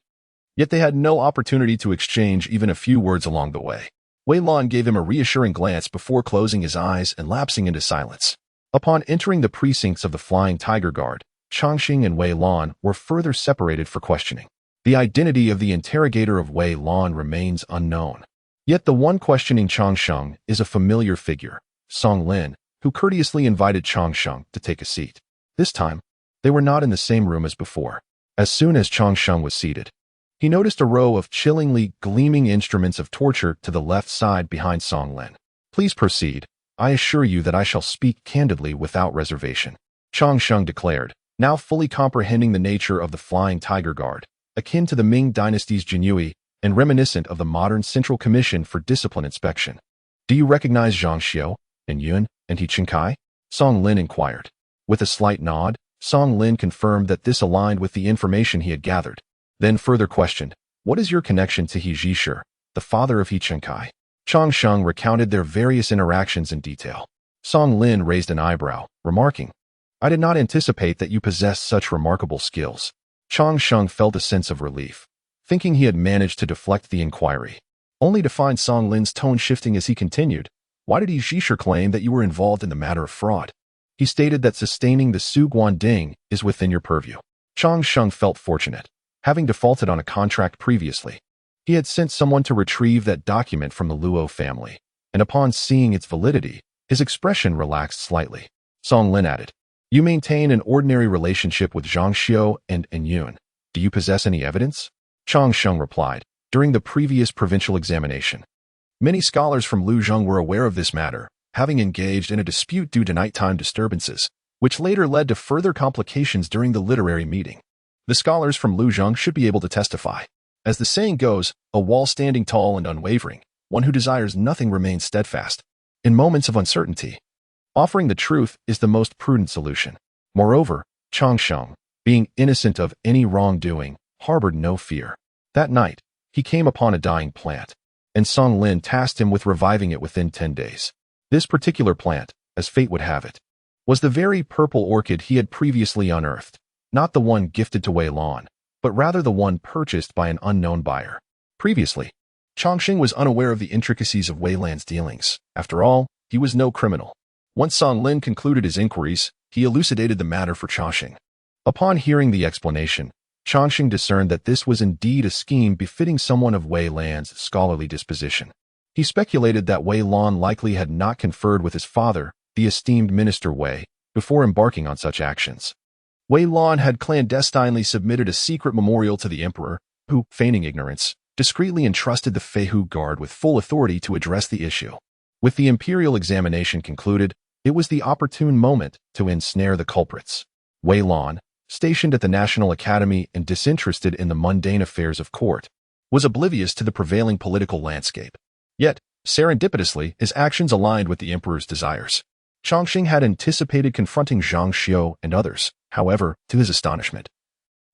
yet they had no opportunity to exchange even a few words along the way. Wei Lan gave him a reassuring glance before closing his eyes and lapsing into silence. Upon entering the precincts of the Flying Tiger Guard, Chongqing and Wei Lan were further separated for questioning. The identity of the interrogator of Wei Lan remains unknown. Yet the one questioning Chongqing is a familiar figure, Song Lin, who courteously invited Chongqing to take a seat. This time, they were not in the same room as before. As soon as Chongqing was seated, he noticed a row of chillingly gleaming instruments of torture to the left side behind Song Lin. Please proceed. I assure you that I shall speak candidly without reservation, Chongqing declared, now fully comprehending the nature of the Flying Tiger Guard, akin to the Ming Dynasty's Jinyui and reminiscent of the modern Central Commission for Discipline Inspection. Do you recognize Zhang Xiao, and Yun, and He Chenkai? Song Lin inquired. With a slight nod, Song Lin confirmed that this aligned with the information he had gathered. Then further questioned, what is your connection to He Zhishir, the father of He Chenkai? Chongqing recounted their various interactions in detail. Song Lin raised an eyebrow, remarking, I did not anticipate that you possessed such remarkable skills. Chongqing felt a sense of relief, thinking he had managed to deflect the inquiry, only to find Song Lin's tone shifting as he continued. Why did He Zhishir claim that you were involved in the matter of fraud? He stated that sustaining the Su Guanding is within your purview. Chongqing felt fortunate, having defaulted on a contract previously. He had sent someone to retrieve that document from the Luo family, and upon seeing its validity, his expression relaxed slightly. Song Lin added, you maintain an ordinary relationship with Zhang Xiao and Yun. Do you possess any evidence? Chongqing replied, during the previous provincial examination, many scholars from Luzheng were aware of this matter, having engaged in a dispute due to nighttime disturbances, which later led to further complications during the literary meeting. The scholars from Luzheng should be able to testify. As the saying goes, a wall standing tall and unwavering, one who desires nothing remains steadfast. In moments of uncertainty, offering the truth is the most prudent solution. Moreover, Chongqing, being innocent of any wrongdoing, harbored no fear. That night, he came upon a dying plant, and Song Lin tasked him with reviving it within 10 days. This particular plant, as fate would have it, was the very purple orchid he had previously unearthed, not the one gifted to Wei Lan, but rather the one purchased by an unknown buyer. Previously, Chongqing was unaware of the intricacies of Wei Lan's dealings. After all, he was no criminal. Once Song Lin concluded his inquiries, he elucidated the matter for Chongqing. Upon hearing the explanation, Chongqing discerned that this was indeed a scheme befitting someone of Wei Lan's scholarly disposition. He speculated that Wei Lan likely had not conferred with his father, the esteemed Minister Wei, before embarking on such actions. Wei Lan had clandestinely submitted a secret memorial to the emperor, who, feigning ignorance, discreetly entrusted the Feihu Guard with full authority to address the issue. With the imperial examination concluded, it was the opportune moment to ensnare the culprits. Wei Lan, stationed at the National Academy and disinterested in the mundane affairs of court, was oblivious to the prevailing political landscape. Yet, serendipitously, his actions aligned with the emperor's desires. Chongqing had anticipated confronting Zhang Xiao and others. However, to his astonishment,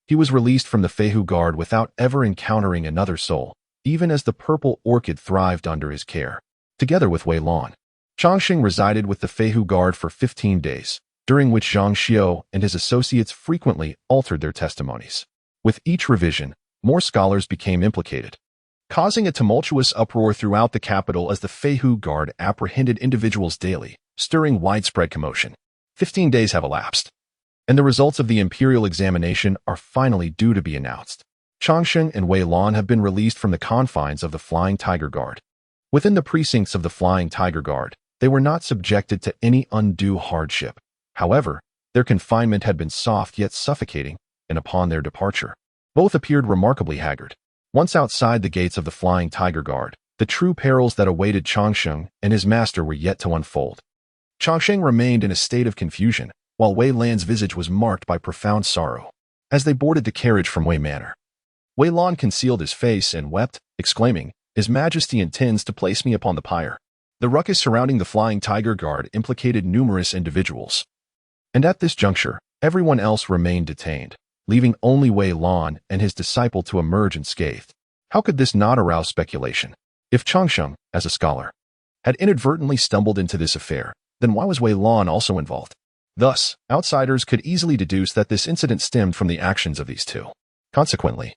he was released from the Feihu Guard without ever encountering another soul, even as the purple orchid thrived under his care. Together with Wei Lan, Chongqing resided with the Feihu Guard for 15 days, during which Zhang Xiao and his associates frequently altered their testimonies. With each revision, more scholars became implicated, causing a tumultuous uproar throughout the capital as the Feihu Guard apprehended individuals daily, stirring widespread commotion. 15 days have elapsed, and the results of the imperial examination are finally due to be announced. Chongqing and Wei Lan have been released from the confines of the Flying Tiger Guard. Within the precincts of the Flying Tiger Guard, they were not subjected to any undue hardship. However, their confinement had been soft yet suffocating, and upon their departure, both appeared remarkably haggard. Once outside the gates of the Flying Tiger Guard, the true perils that awaited Chongqing and his master were yet to unfold. Chongqing remained in a state of confusion, while Wei Lan's visage was marked by profound sorrow. As they boarded the carriage from Wei Manor, Wei Lan concealed his face and wept, exclaiming, "His Majesty intends to place me upon the pyre." The ruckus surrounding the Flying Tiger Guard implicated numerous individuals, and at this juncture, everyone else remained detained, leaving only Wei Lan and his disciple to emerge unscathed. How could this not arouse speculation? If Chongqing, as a scholar, had inadvertently stumbled into this affair, then why was Wei Lan also involved? Thus, outsiders could easily deduce that this incident stemmed from the actions of these two. Consequently,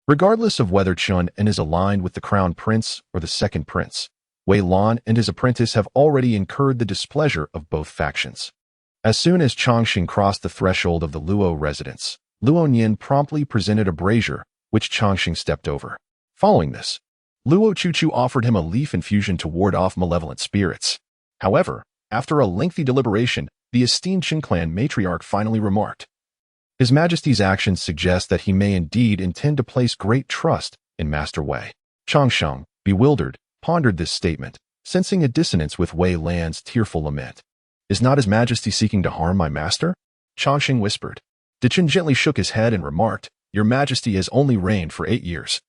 regardless of whether Chun and is aligned with the crown prince or the second prince, Wei Lan and his apprentice have already incurred the displeasure of both factions. As soon as Chongqing crossed the threshold of the Luo residence, Luo Nian promptly presented a brazier, which Chongqing stepped over. Following this, Luo Chuchu offered him a leaf infusion to ward off malevolent spirits. However, after a lengthy deliberation, the esteemed Qin clan matriarch finally remarked, "His Majesty's actions suggest that he may indeed intend to place great trust in Master Wei." Chongqing, bewildered, pondered this statement, sensing a dissonance with Wei Lan's tearful lament. "Is not His Majesty seeking to harm my master?" Chongqing whispered. Qin gently shook his head and remarked, "Your Majesty has only reigned for 8 years.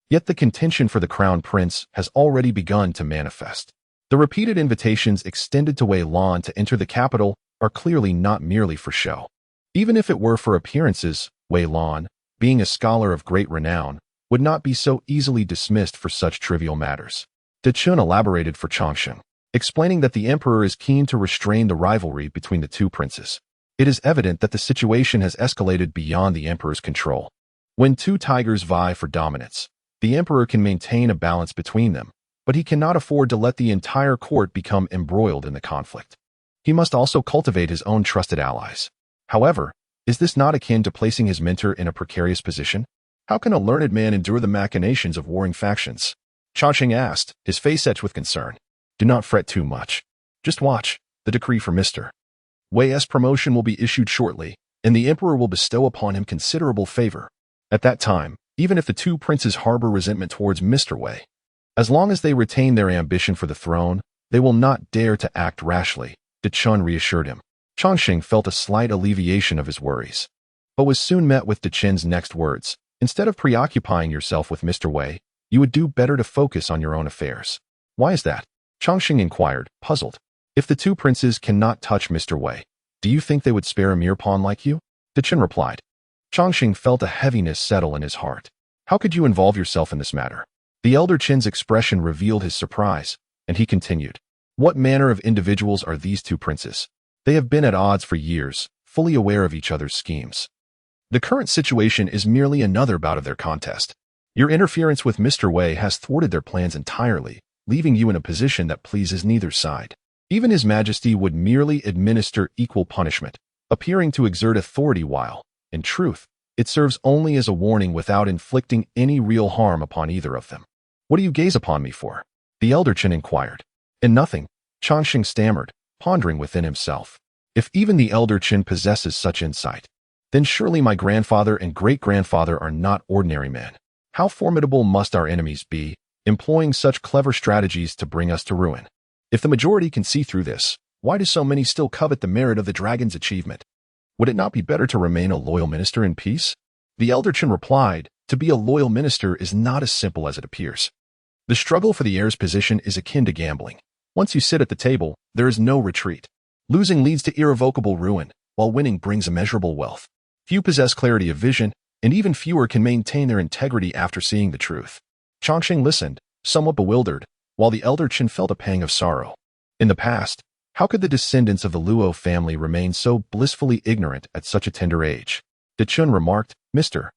Yet the contention for the crown prince has already begun to manifest. The repeated invitations extended to Wei Lan to enter the capital are clearly not merely for show. Even if it were for appearances, Wei Lan, being a scholar of great renown, would not be so easily dismissed for such trivial matters." Qin elaborated for Chongqing, explaining that the emperor is keen to restrain the rivalry between the two princes. It is evident that the situation has escalated beyond the emperor's control. When two tigers vie for dominance, the emperor can maintain a balance between them, but he cannot afford to let the entire court become embroiled in the conflict. He must also cultivate his own trusted allies. However, is this not akin to placing his mentor in a precarious position? How can a learned man endure the machinations of warring factions? Chongqing asked, his face etched with concern. "Do not fret too much. Just watch. The decree for Mr. Wei's promotion will be issued shortly, and the emperor will bestow upon him considerable favor. At that time, even if the two princes harbor resentment towards Mr. Wei, as long as they retain their ambition for the throne, they will not dare to act rashly," Qin reassured him. Chongqing felt a slight alleviation of his worries, but was soon met with Qin's next words. "Instead of preoccupying yourself with Mr. Wei, you would do better to focus on your own affairs." "Why is that?" Chongqing inquired, puzzled. "If the two princes cannot touch Mr. Wei, do you think they would spare a mere pawn like you?" Qin replied. Chongqing felt a heaviness settle in his heart. "How could you involve yourself in this matter?" The elder Qin's expression revealed his surprise, and he continued, "What manner of individuals are these two princes? They have been at odds for years, fully aware of each other's schemes. The current situation is merely another bout of their contest. Your interference with Mr. Wei has thwarted their plans entirely, leaving you in a position that pleases neither side. Even His Majesty would merely administer equal punishment, appearing to exert authority while, in truth, it serves only as a warning without inflicting any real harm upon either of them. What do you gaze upon me for? The elder Qin inquired. In nothing, Changxing stammered, pondering within himself. If even the elder Qin possesses such insight, then surely my grandfather and great-grandfather are not ordinary men. How formidable must our enemies be, employing such clever strategies to bring us to ruin? If the majority can see through this, why do so many still covet the merit of the dragon's achievement? Would it not be better to remain a loyal minister in peace? The elder Qin replied, to be a loyal minister is not as simple as it appears. The struggle for the heir's position is akin to gambling. Once you sit at the table, there is no retreat. Losing leads to irrevocable ruin, while winning brings immeasurable wealth. Few possess clarity of vision, and even fewer can maintain their integrity after seeing the truth. Changxing listened, somewhat bewildered, while the elder Qin felt a pang of sorrow. In the past, how could the descendants of the Luo family remain so blissfully ignorant at such a tender age? De Chun remarked, Mr.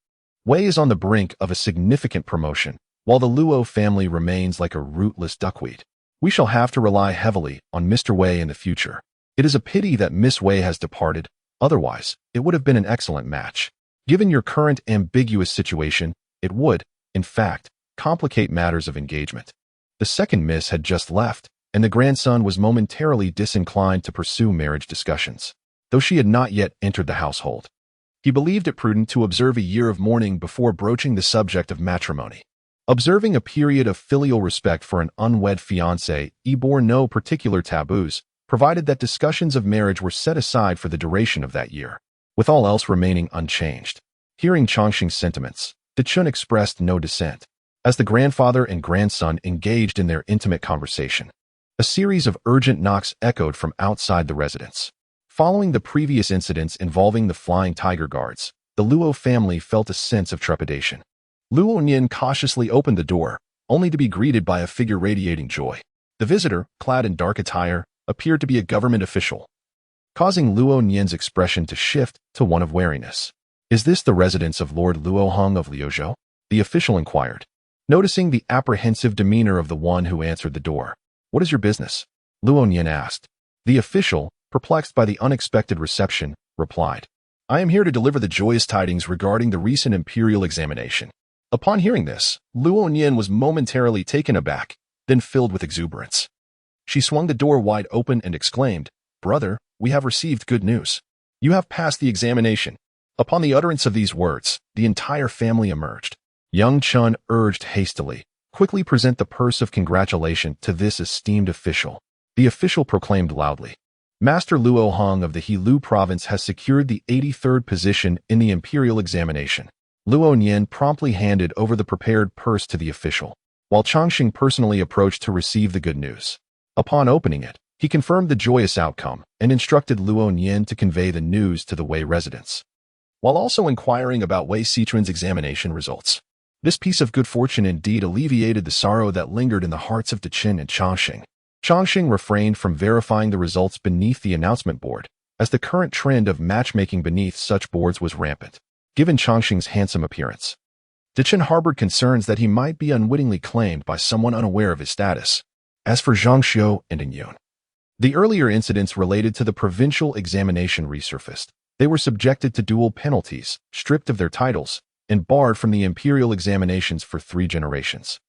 Wei is on the brink of a significant promotion, while the Luo family remains like a rootless duckweed. We shall have to rely heavily on Mr. Wei in the future. It is a pity that Miss Wei has departed, otherwise, it would have been an excellent match. Given your current ambiguous situation, it would, in fact, complicate matters of engagement. The second miss had just left, and the grandson was momentarily disinclined to pursue marriage discussions, though she had not yet entered the household. He believed it prudent to observe a year of mourning before broaching the subject of matrimony. Observing a period of filial respect for an unwed fiancé, he bore no particular taboos, provided that discussions of marriage were set aside for the duration of that year, with all else remaining unchanged. Hearing Changxing's sentiments, De Chun expressed no dissent. As the grandfather and grandson engaged in their intimate conversation, a series of urgent knocks echoed from outside the residence. Following the previous incidents involving the flying tiger guards, the Luo family felt a sense of trepidation. Luo Nian cautiously opened the door, only to be greeted by a figure radiating joy. The visitor, clad in dark attire, appeared to be a government official, causing Luo Nian's expression to shift to one of wariness. Is this the residence of Lord Luo Hong of Liuzhou? The official inquired, noticing the apprehensive demeanor of the one who answered the door. What is your business? Luo Nian asked. The official, perplexed by the unexpected reception, replied, I am here to deliver the joyous tidings regarding the recent imperial examination. Upon hearing this, Luo Nian was momentarily taken aback, then filled with exuberance. She swung the door wide open and exclaimed, Brother, we have received good news. You have passed the examination. Upon the utterance of these words, the entire family emerged. Young Chun urged hastily, quickly present the purse of congratulation to this esteemed official. The official proclaimed loudly, Master Luo Hong of the Heilongjiang province has secured the 83rd position in the imperial examination. Luo Nian promptly handed over the prepared purse to the official, while Changxing personally approached to receive the good news. Upon opening it, he confirmed the joyous outcome and instructed Luo Nian to convey the news to the Wei residents, while also inquiring about Wei Sichuan's examination results. This piece of good fortune indeed alleviated the sorrow that lingered in the hearts of De Qin and Changxing. Changxing refrained from verifying the results beneath the announcement board, as the current trend of matchmaking beneath such boards was rampant. Given Changxing's handsome appearance, De Qin harbored concerns that he might be unwittingly claimed by someone unaware of his status. As for Zhang Xiu and Ing Yun, the earlier incidents related to the provincial examination resurfaced. They were subjected to dual penalties, stripped of their titles, and barred from the imperial examinations for 3 generations.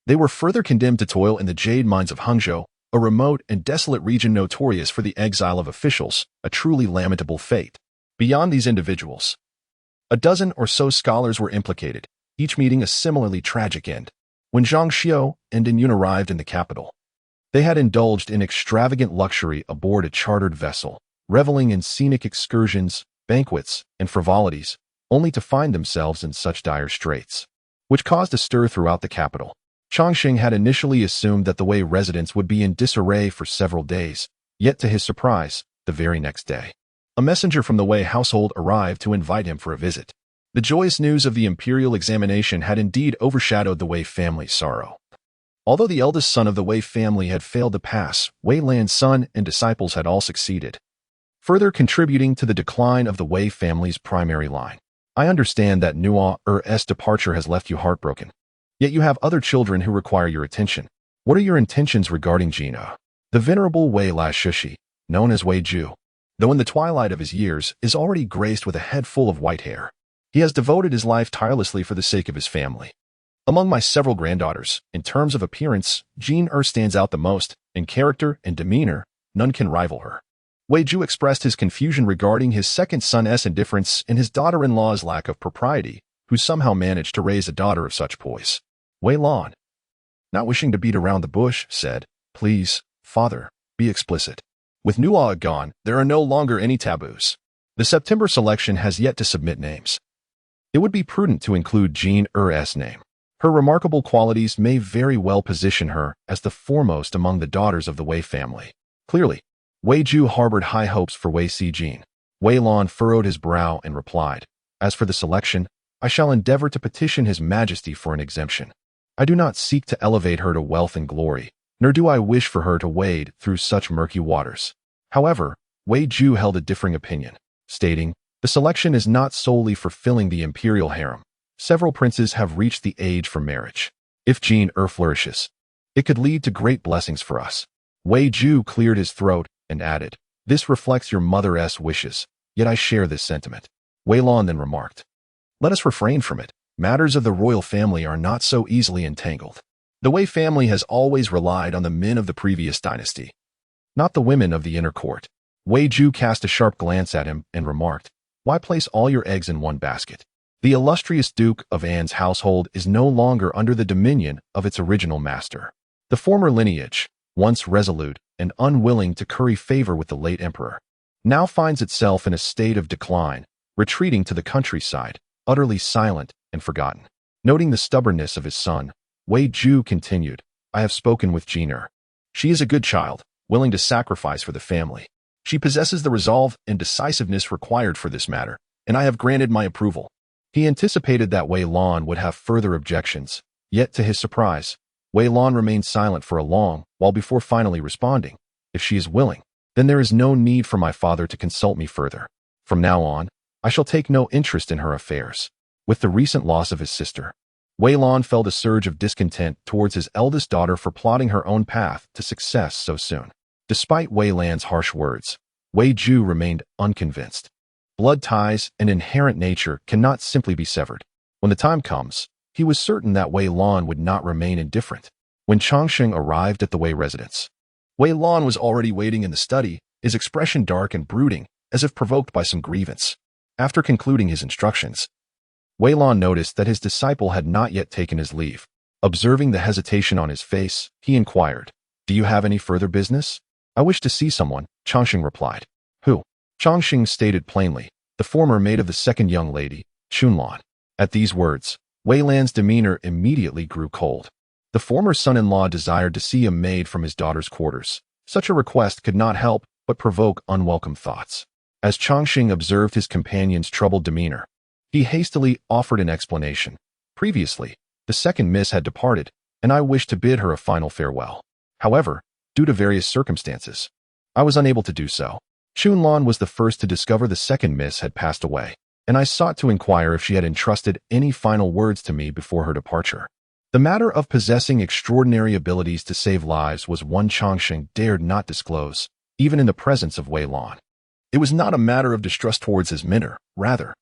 They were further condemned to toil in the jade mines of Hangzhou, a remote and desolate region notorious for the exile of officials, a truly lamentable fate. Beyond these individuals, a dozen or so scholars were implicated, each meeting a similarly tragic end. When Zhang Xiu and Ing Yun arrived in the capital, they had indulged in extravagant luxury aboard a chartered vessel, reveling in scenic excursions, banquets, and frivolities, only to find themselves in such dire straits, which caused a stir throughout the capital. Changxing had initially assumed that the Wei residents would be in disarray for several days, yet to his surprise, the very next day, a messenger from the Wei household arrived to invite him for a visit. The joyous news of the imperial examination had indeed overshadowed the Wei family's sorrow. Although the eldest son of the Wei family had failed to pass, Wei Lan's son and disciples had all succeeded, further contributing to the decline of the Wei family's primary line. I understand that Nua's departure has left you heartbroken. Yet you have other children who require your attention. What are your intentions regarding Gina? The venerable Bai Xiaotian, known as Wei Ju, though in the twilight of his years, is already graced with a head full of white hair. He has devoted his life tirelessly for the sake of his family. Among my several granddaughters, in terms of appearance, Jean stands out the most. In character and demeanor, none can rival her. Wei Ju expressed his confusion regarding his second son's indifference and his daughter-in-law's lack of propriety, who somehow managed to raise a daughter of such poise. Wei Lan, not wishing to beat around the bush, said, "Please, father, be explicit. With Nua'a gone, there are no longer any taboos. The September selection has yet to submit names. It would be prudent to include Jean's name. Her remarkable qualities may very well position her as the foremost among the daughters of the Wei family." Clearly, Wei Ju harbored high hopes for Wei Si Jean. Wei Lan furrowed his brow and replied, "As for the selection, I shall endeavor to petition His Majesty for an exemption. I do not seek to elevate her to wealth and glory, nor do I wish for her to wade through such murky waters." However, Wei Ju held a differing opinion, stating, "The selection is not solely for filling the imperial harem. Several princes have reached the age for marriage. If Jean flourishes, it could lead to great blessings for us." Wei Ju cleared his throat and added, "This reflects your mother's wishes, yet I share this sentiment." Wei Lan then remarked, "Let us refrain from it. Matters of the royal family are not so easily entangled. The Wei family has always relied on the men of the previous dynasty, not the women of the inner court." Wei Ju cast a sharp glance at him and remarked, "Why place all your eggs in one basket? The illustrious Duke of An's household is no longer under the dominion of its original master. The former lineage, once resolute and unwilling to curry favor with the late emperor, now finds itself in a state of decline, retreating to the countryside, utterly silent and forgotten." Noting the stubbornness of his son, Wei Ju continued, "I have spoken with Jean. She is a good child, willing to sacrifice for the family. She possesses the resolve and decisiveness required for this matter, and I have granted my approval." He anticipated that Wei Lan would have further objections, yet to his surprise, Wei Lan remained silent for a long while before finally responding, "If she is willing, then there is no need for my father to consult me further. From now on, I shall take no interest in her affairs." With the recent loss of his sister, Wei Lan felt a surge of discontent towards his eldest daughter for plotting her own path to success so soon. Despite Wei Lan's harsh words, Wei Ju remained unconvinced. Blood ties and inherent nature cannot simply be severed. When the time comes, he was certain that Wei Lan would not remain indifferent. When Changsheng arrived at the Wei residence, Wei Lan was already waiting in the study, his expression dark and brooding, as if provoked by some grievance. After concluding his instructions, Wei Lan noticed that his disciple had not yet taken his leave. Observing the hesitation on his face, he inquired, "Do you have any further business?" "I wish to see someone," Changsheng replied. "Who?" Changsheng stated plainly, "The former maid of the second young lady, Chunlan." At these words, Wei Lan's demeanor immediately grew cold. The former son-in-law desired to see a maid from his daughter's quarters. Such a request could not help but provoke unwelcome thoughts. As Changsheng observed his companion's troubled demeanor, he hastily offered an explanation. "Previously, the second miss had departed, and I wished to bid her a final farewell. However, due to various circumstances, I was unable to do so. Chunlan was the first to discover the second miss had passed away, and I sought to inquire if she had entrusted any final words to me before her departure." The matter of possessing extraordinary abilities to save lives was one Changsheng dared not disclose, even in the presence of Wei Lan. It was not a matter of distrust towards his mentor, rather.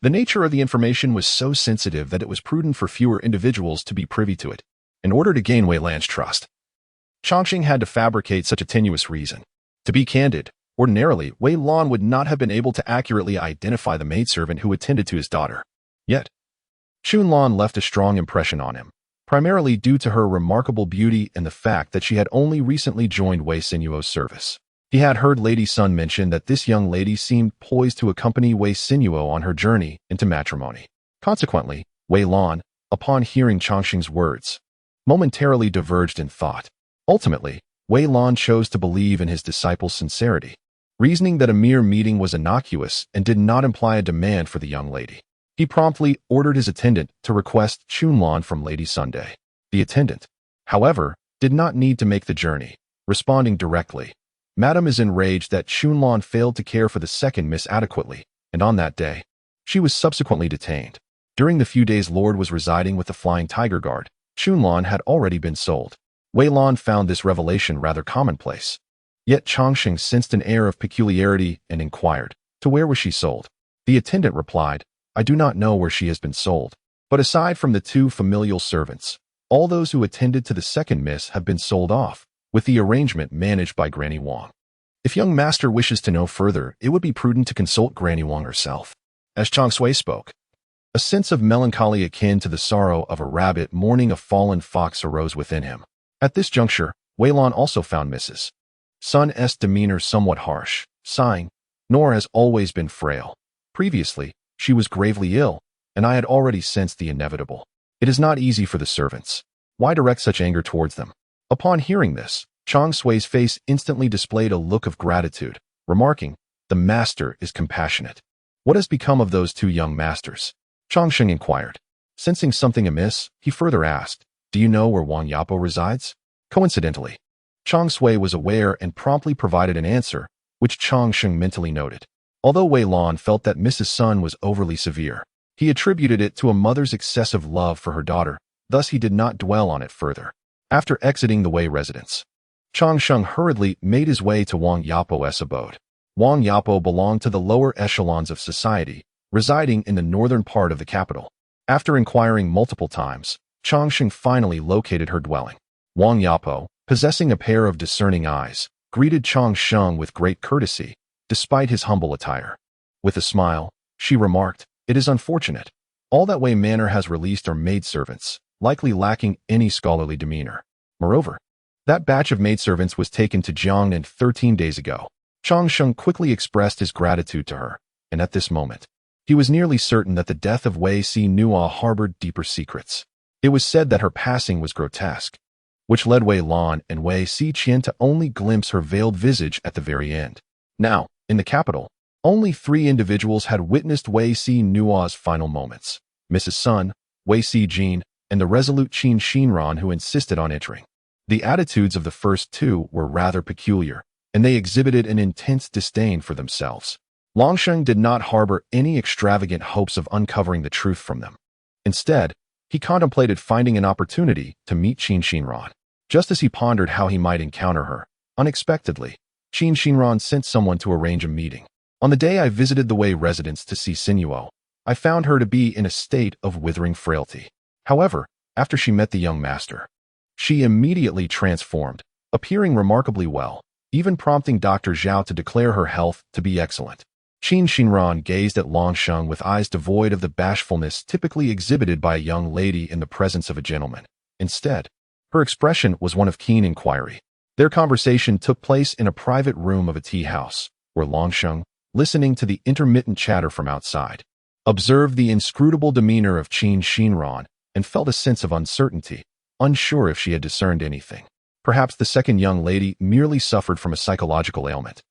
The nature of the information was so sensitive that it was prudent for fewer individuals to be privy to it. In order to gain Wei Lan's trust, Changsheng had to fabricate such a tenuous reason. To be candid, ordinarily, Wei Lan would not have been able to accurately identify the maidservant who attended to his daughter. Yet, Chunlan left a strong impression on him, primarily due to her remarkable beauty and the fact that she had only recently joined Wei Sinuo's service. He had heard Lady Sun mention that this young lady seemed poised to accompany Wei Sinuo on her journey into matrimony. Consequently, Wei Lan, upon hearing Changsheng's words, momentarily diverged in thought. Ultimately, Wei Lan chose to believe in his disciple's sincerity, reasoning that a mere meeting was innocuous and did not imply a demand for the young lady. He promptly ordered his attendant to request Chunlan from Lady Sunday. The attendant, however, did not need to make the journey, responding directly, "Madam is enraged that Chunlan failed to care for the second miss adequately, and on that day, she was subsequently detained." During the few days Lord was residing with the Flying Tiger Guard, Xunlan had already been sold. Wei Lan found this revelation rather commonplace. Yet Changsheng sensed an air of peculiarity and inquired, "To where was she sold?" The attendant replied, "I do not know where she has been sold. But aside from the 2 familial servants, all those who attended to the second miss have been sold off, with the arrangement managed by Granny Wang. If young master wishes to know further, it would be prudent to consult Granny Wang herself." As Chang Sui spoke, a sense of melancholy akin to the sorrow of a rabbit mourning a fallen fox arose within him. At this juncture, Wei Lan also found Mrs. Sun's demeanor somewhat harsh, sighing, "Nor has always been frail. Previously, she was gravely ill, and I had already sensed the inevitable. It is not easy for the servants. Why direct such anger towards them?" Upon hearing this, Chang Sui's face instantly displayed a look of gratitude, remarking, "The master is compassionate. What has become of those 2 young masters?" Changsheng inquired. Sensing something amiss, he further asked, "Do you know where Wang Yapo resides?" Coincidentally, Chang Sui was aware and promptly provided an answer, which Changsheng mentally noted. Although Wei Lan felt that Mrs. Sun was overly severe, he attributed it to a mother's excessive love for her daughter, thus he did not dwell on it further. After exiting the Wei residence, Changsheng hurriedly made his way to Wang Yapo's abode. Wang Yapo belonged to the lower echelons of society, residing in the northern part of the capital. After inquiring multiple times, Changsheng finally located her dwelling. Wang Yapo, possessing a pair of discerning eyes, greeted Changsheng with great courtesy, despite his humble attire. With a smile, she remarked, "It is unfortunate. All that Wei Manor has released are maidservants, likely lacking any scholarly demeanor. Moreover, that batch of maidservants was taken to Jiangnan 13 days ago." Changsheng quickly expressed his gratitude to her, and at this moment, he was nearly certain that the death of Wei Xiaotian harbored deeper secrets. It was said that her passing was grotesque, which led Wei Lan and Wei Xiaotian to only glimpse her veiled visage at the very end. Now, in the capital, only 3 individuals had witnessed Wei Xiaotian's final moments: Mrs. Sun, Wei Xijin, and the resolute Qin Xinran who insisted on entering. The attitudes of the first 2 were rather peculiar, and they exhibited an intense disdain for themselves. Longsheng did not harbor any extravagant hopes of uncovering the truth from them. Instead, he contemplated finding an opportunity to meet Qin Xinran. Just as he pondered how he might encounter her, unexpectedly, Qin Xinran sent someone to arrange a meeting. "On the day I visited the Wei residence to see Sinuo, I found her to be in a state of withering frailty. However, after she met the young master, she immediately transformed, appearing remarkably well, even prompting Dr. Zhao to declare her health to be excellent." Qin Xinran gazed at Longsheng with eyes devoid of the bashfulness typically exhibited by a young lady in the presence of a gentleman. Instead, her expression was one of keen inquiry. Their conversation took place in a private room of a tea house, where Longsheng, listening to the intermittent chatter from outside, observed the inscrutable demeanor of Qin Xinran and felt a sense of uncertainty, unsure if she had discerned anything. Perhaps the second young lady merely suffered from a psychological ailment.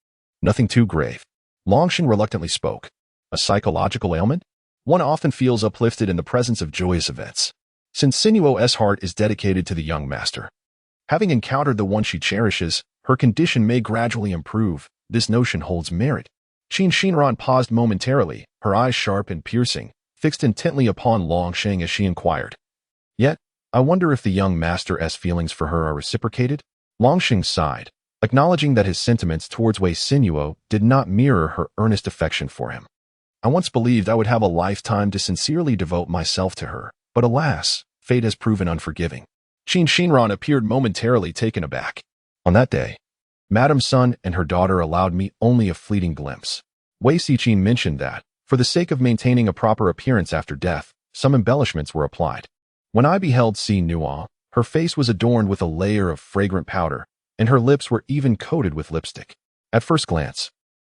"Nothing too grave," Longsheng reluctantly spoke. "A psychological ailment? One often feels uplifted in the presence of joyous events. Since Sinuo's heart is dedicated to the young master, having encountered the one she cherishes, her condition may gradually improve. This notion holds merit." Qin Xinran paused momentarily, her eyes sharp and piercing, fixed intently upon Longsheng as she inquired, "Yet, I wonder if the young master's feelings for her are reciprocated?" Longsheng sighed, acknowledging that his sentiments towards Wei Xiaotian did not mirror her earnest affection for him. "I once believed I would have a lifetime to sincerely devote myself to her, but alas, fate has proven unforgiving." Qin Xinran appeared momentarily taken aback. "On that day, Madame Sun and her daughter allowed me only a fleeting glimpse. Wei Xiqin mentioned that, for the sake of maintaining a proper appearance after death, some embellishments were applied. When I beheld Xiaotian, her face was adorned with a layer of fragrant powder, and her lips were even coated with lipstick. At first glance,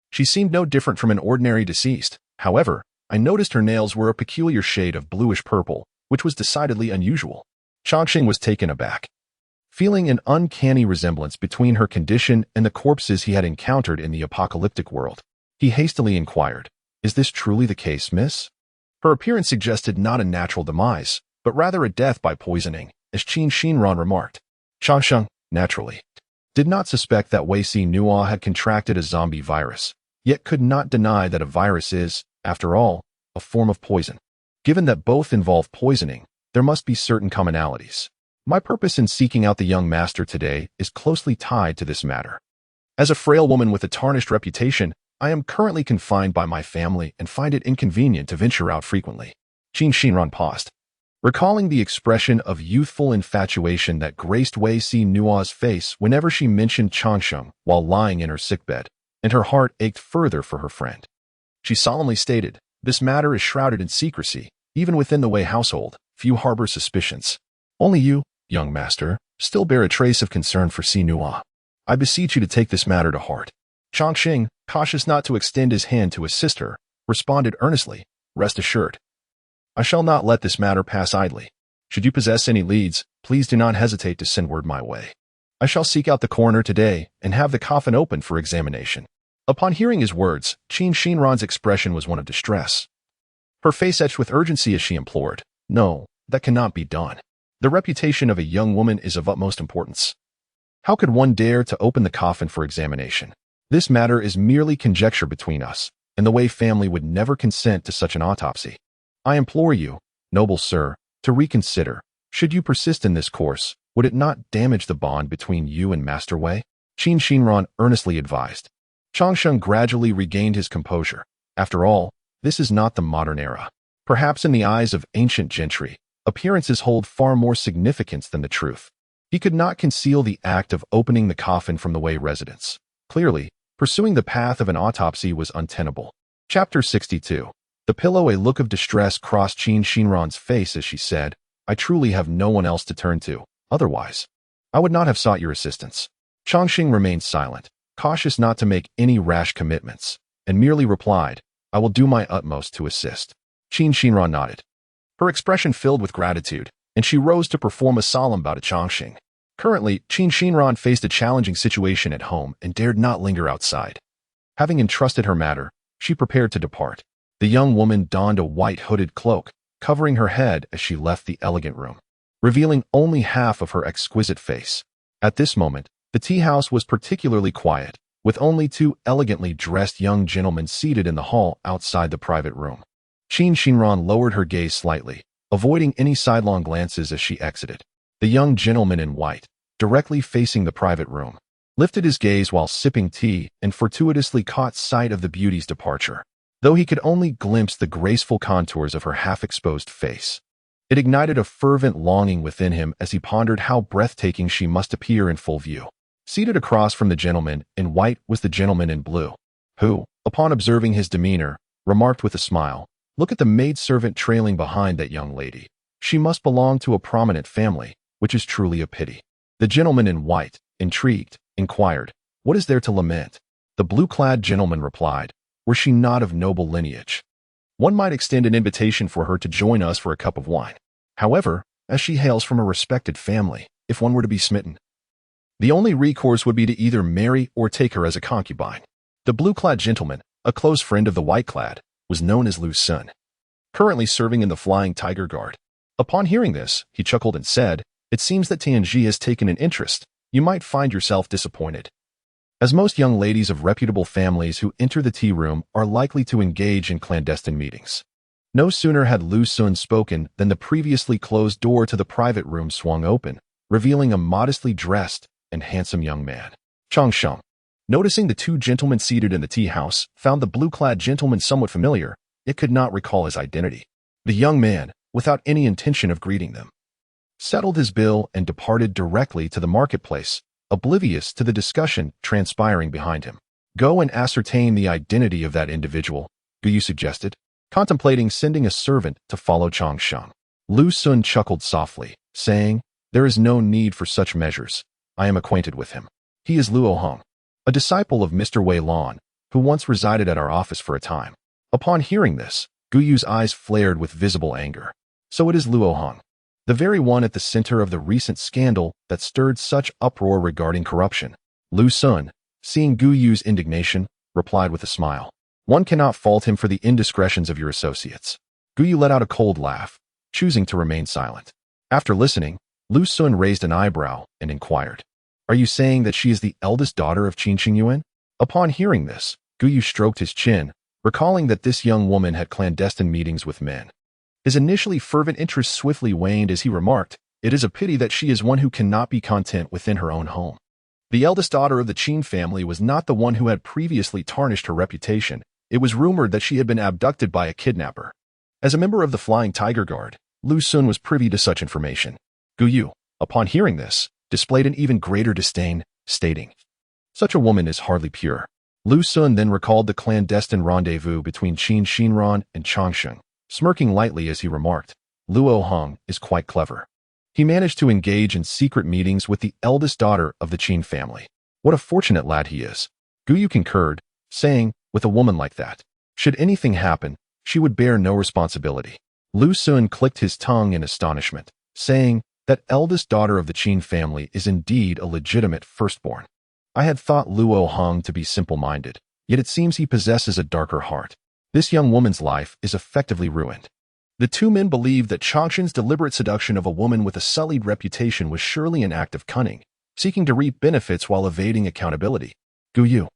she seemed no different from an ordinary deceased. However, I noticed her nails were a peculiar shade of bluish purple, which was decidedly unusual." Changsheng was taken aback. Feeling an uncanny resemblance between her condition and the corpses he had encountered in the apocalyptic world, he hastily inquired, "Is this truly the case, miss?" Her appearance suggested not a natural demise, but rather a death by poisoning, as Qin Xinran remarked. Changsheng, naturally, did not suspect that Wei Xiaotian had contracted a zombie virus, yet could not deny that a virus is, after all, a form of poison. Given that both involve poisoning, there must be certain commonalities. My purpose in seeking out the young master today is closely tied to this matter. As a frail woman with a tarnished reputation, I am currently confined by my family and find it inconvenient to venture out frequently. Qin Xinran paused, recalling the expression of youthful infatuation that graced Wei Xiaotian's face whenever she mentioned Changsheng while lying in her sickbed, and her heart ached further for her friend. She solemnly stated, "This matter is shrouded in secrecy. Even within the Wei household, few harbor suspicions. Only you, young master, still bear a trace of concern for Xinhua. I beseech you to take this matter to heart." Changsheng, cautious not to extend his hand to assist her, responded earnestly, "Rest assured, I shall not let this matter pass idly. Should you possess any leads, please do not hesitate to send word my way. I shall seek out the coroner today and have the coffin opened for examination." Upon hearing his words, Qin Xinran's expression was one of distress. Her face etched with urgency as she implored, "No, that cannot be done. The reputation of a young woman is of utmost importance. How could one dare to open the coffin for examination? This matter is merely conjecture between us, and the Wei family would never consent to such an autopsy. I implore you, noble sir, to reconsider. Should you persist in this course, would it not damage the bond between you and Master Wei?" Qin Xinran earnestly advised. Changsheng gradually regained his composure. After all, this is not the modern era. Perhaps in the eyes of ancient gentry, appearances hold far more significance than the truth. He could not conceal the act of opening the coffin from the Wei residence. Clearly, pursuing the path of an autopsy was untenable. Chapter 62. The pillow. A look of distress crossed Qin Xinran's face as she said, "I truly have no one else to turn to. Otherwise, I would not have sought your assistance." Changsheng remained silent, cautious not to make any rash commitments, and merely replied, "I will do my utmost to assist." Qin Xinran nodded. Her expression filled with gratitude, and she rose to perform a solemn bow to Changsheng. Currently, Qin Xinran faced a challenging situation at home and dared not linger outside. Having entrusted her matter, she prepared to depart. The young woman donned a white hooded cloak, covering her head as she left the elegant room, revealing only half of her exquisite face. At this moment, the tea house was particularly quiet, with only two elegantly dressed young gentlemen seated in the hall outside the private room. Qin Xinran lowered her gaze slightly, avoiding any sidelong glances as she exited. The young gentleman in white, directly facing the private room, lifted his gaze while sipping tea and fortuitously caught sight of the beauty's departure, though he could only glimpse the graceful contours of her half-exposed face. It ignited a fervent longing within him as he pondered how breathtaking she must appear in full view. Seated across from the gentleman in white was the gentleman in blue, who, upon observing his demeanor, remarked with a smile, "Look at the maidservant trailing behind that young lady. She must belong to a prominent family, which is truly a pity." The gentleman in white, intrigued, inquired, "What is there to lament?" The blue-clad gentleman replied, "Were she not of noble lineage, one might extend an invitation for her to join us for a cup of wine. However, as she hails from a respected family, if one were to be smitten, the only recourse would be to either marry or take her as a concubine." The blue-clad gentleman, a close friend of the white-clad, was known as Lu Sun, currently serving in the Flying Tiger Guard. Upon hearing this, he chuckled and said, "It seems that Tianji has taken an interest. You might find yourself disappointed." As most young ladies of reputable families who enter the tea room are likely to engage in clandestine meetings. No sooner had Lu Sun spoken than the previously closed door to the private room swung open, revealing a modestly dressed and handsome young man. Changsheng, noticing the two gentlemen seated in the tea house, found the blue-clad gentleman somewhat familiar, yet could not recall his identity. The young man, without any intention of greeting them, settled his bill and departed directly to the marketplace, oblivious to the discussion transpiring behind him. "Go and ascertain the identity of that individual," Guyu suggested, contemplating sending a servant to follow Changsheng. Lu Sun chuckled softly, saying, "There is no need for such measures. I am acquainted with him. He is Luo Hong, a disciple of Mr. Wei Lan, who once resided at our office for a time." Upon hearing this, Guyu's eyes flared with visible anger. "So it is Luo Hong, the very one at the center of the recent scandal that stirred such uproar regarding corruption." Lu Sun, seeing Guyu's indignation, replied with a smile, "One cannot fault him for the indiscretions of your associates." Guyu let out a cold laugh, choosing to remain silent. After listening, Lu Sun raised an eyebrow and inquired, "Are you saying that she is the eldest daughter of Qin Xingyuan?" Upon hearing this, Guyu stroked his chin, recalling that this young woman had clandestine meetings with men. His initially fervent interest swiftly waned as he remarked, "It is a pity that she is one who cannot be content within her own home." The eldest daughter of the Qin family was not the one who had previously tarnished her reputation. It was rumored that she had been abducted by a kidnapper. As a member of the Flying Tiger Guard, Lu Sun was privy to such information. Gu Yu, upon hearing this, displayed an even greater disdain, stating, "Such a woman is hardly pure." Lu Sun then recalled the clandestine rendezvous between Qin Xinran and Changsheng, smirking lightly as he remarked, "Luo Hong is quite clever. He managed to engage in secret meetings with the eldest daughter of the Qin family. What a fortunate lad he is." Gu Yu concurred, saying, "With a woman like that, should anything happen, she would bear no responsibility." Lu Sun clicked his tongue in astonishment, saying, "That eldest daughter of the Qin family is indeed a legitimate firstborn. I had thought Luo Hong to be simple-minded, yet it seems he possesses a darker heart. This young woman's life is effectively ruined." The two men believed that Changsheng's deliberate seduction of a woman with a sullied reputation was surely an act of cunning, seeking to reap benefits while evading accountability. Gu Yu,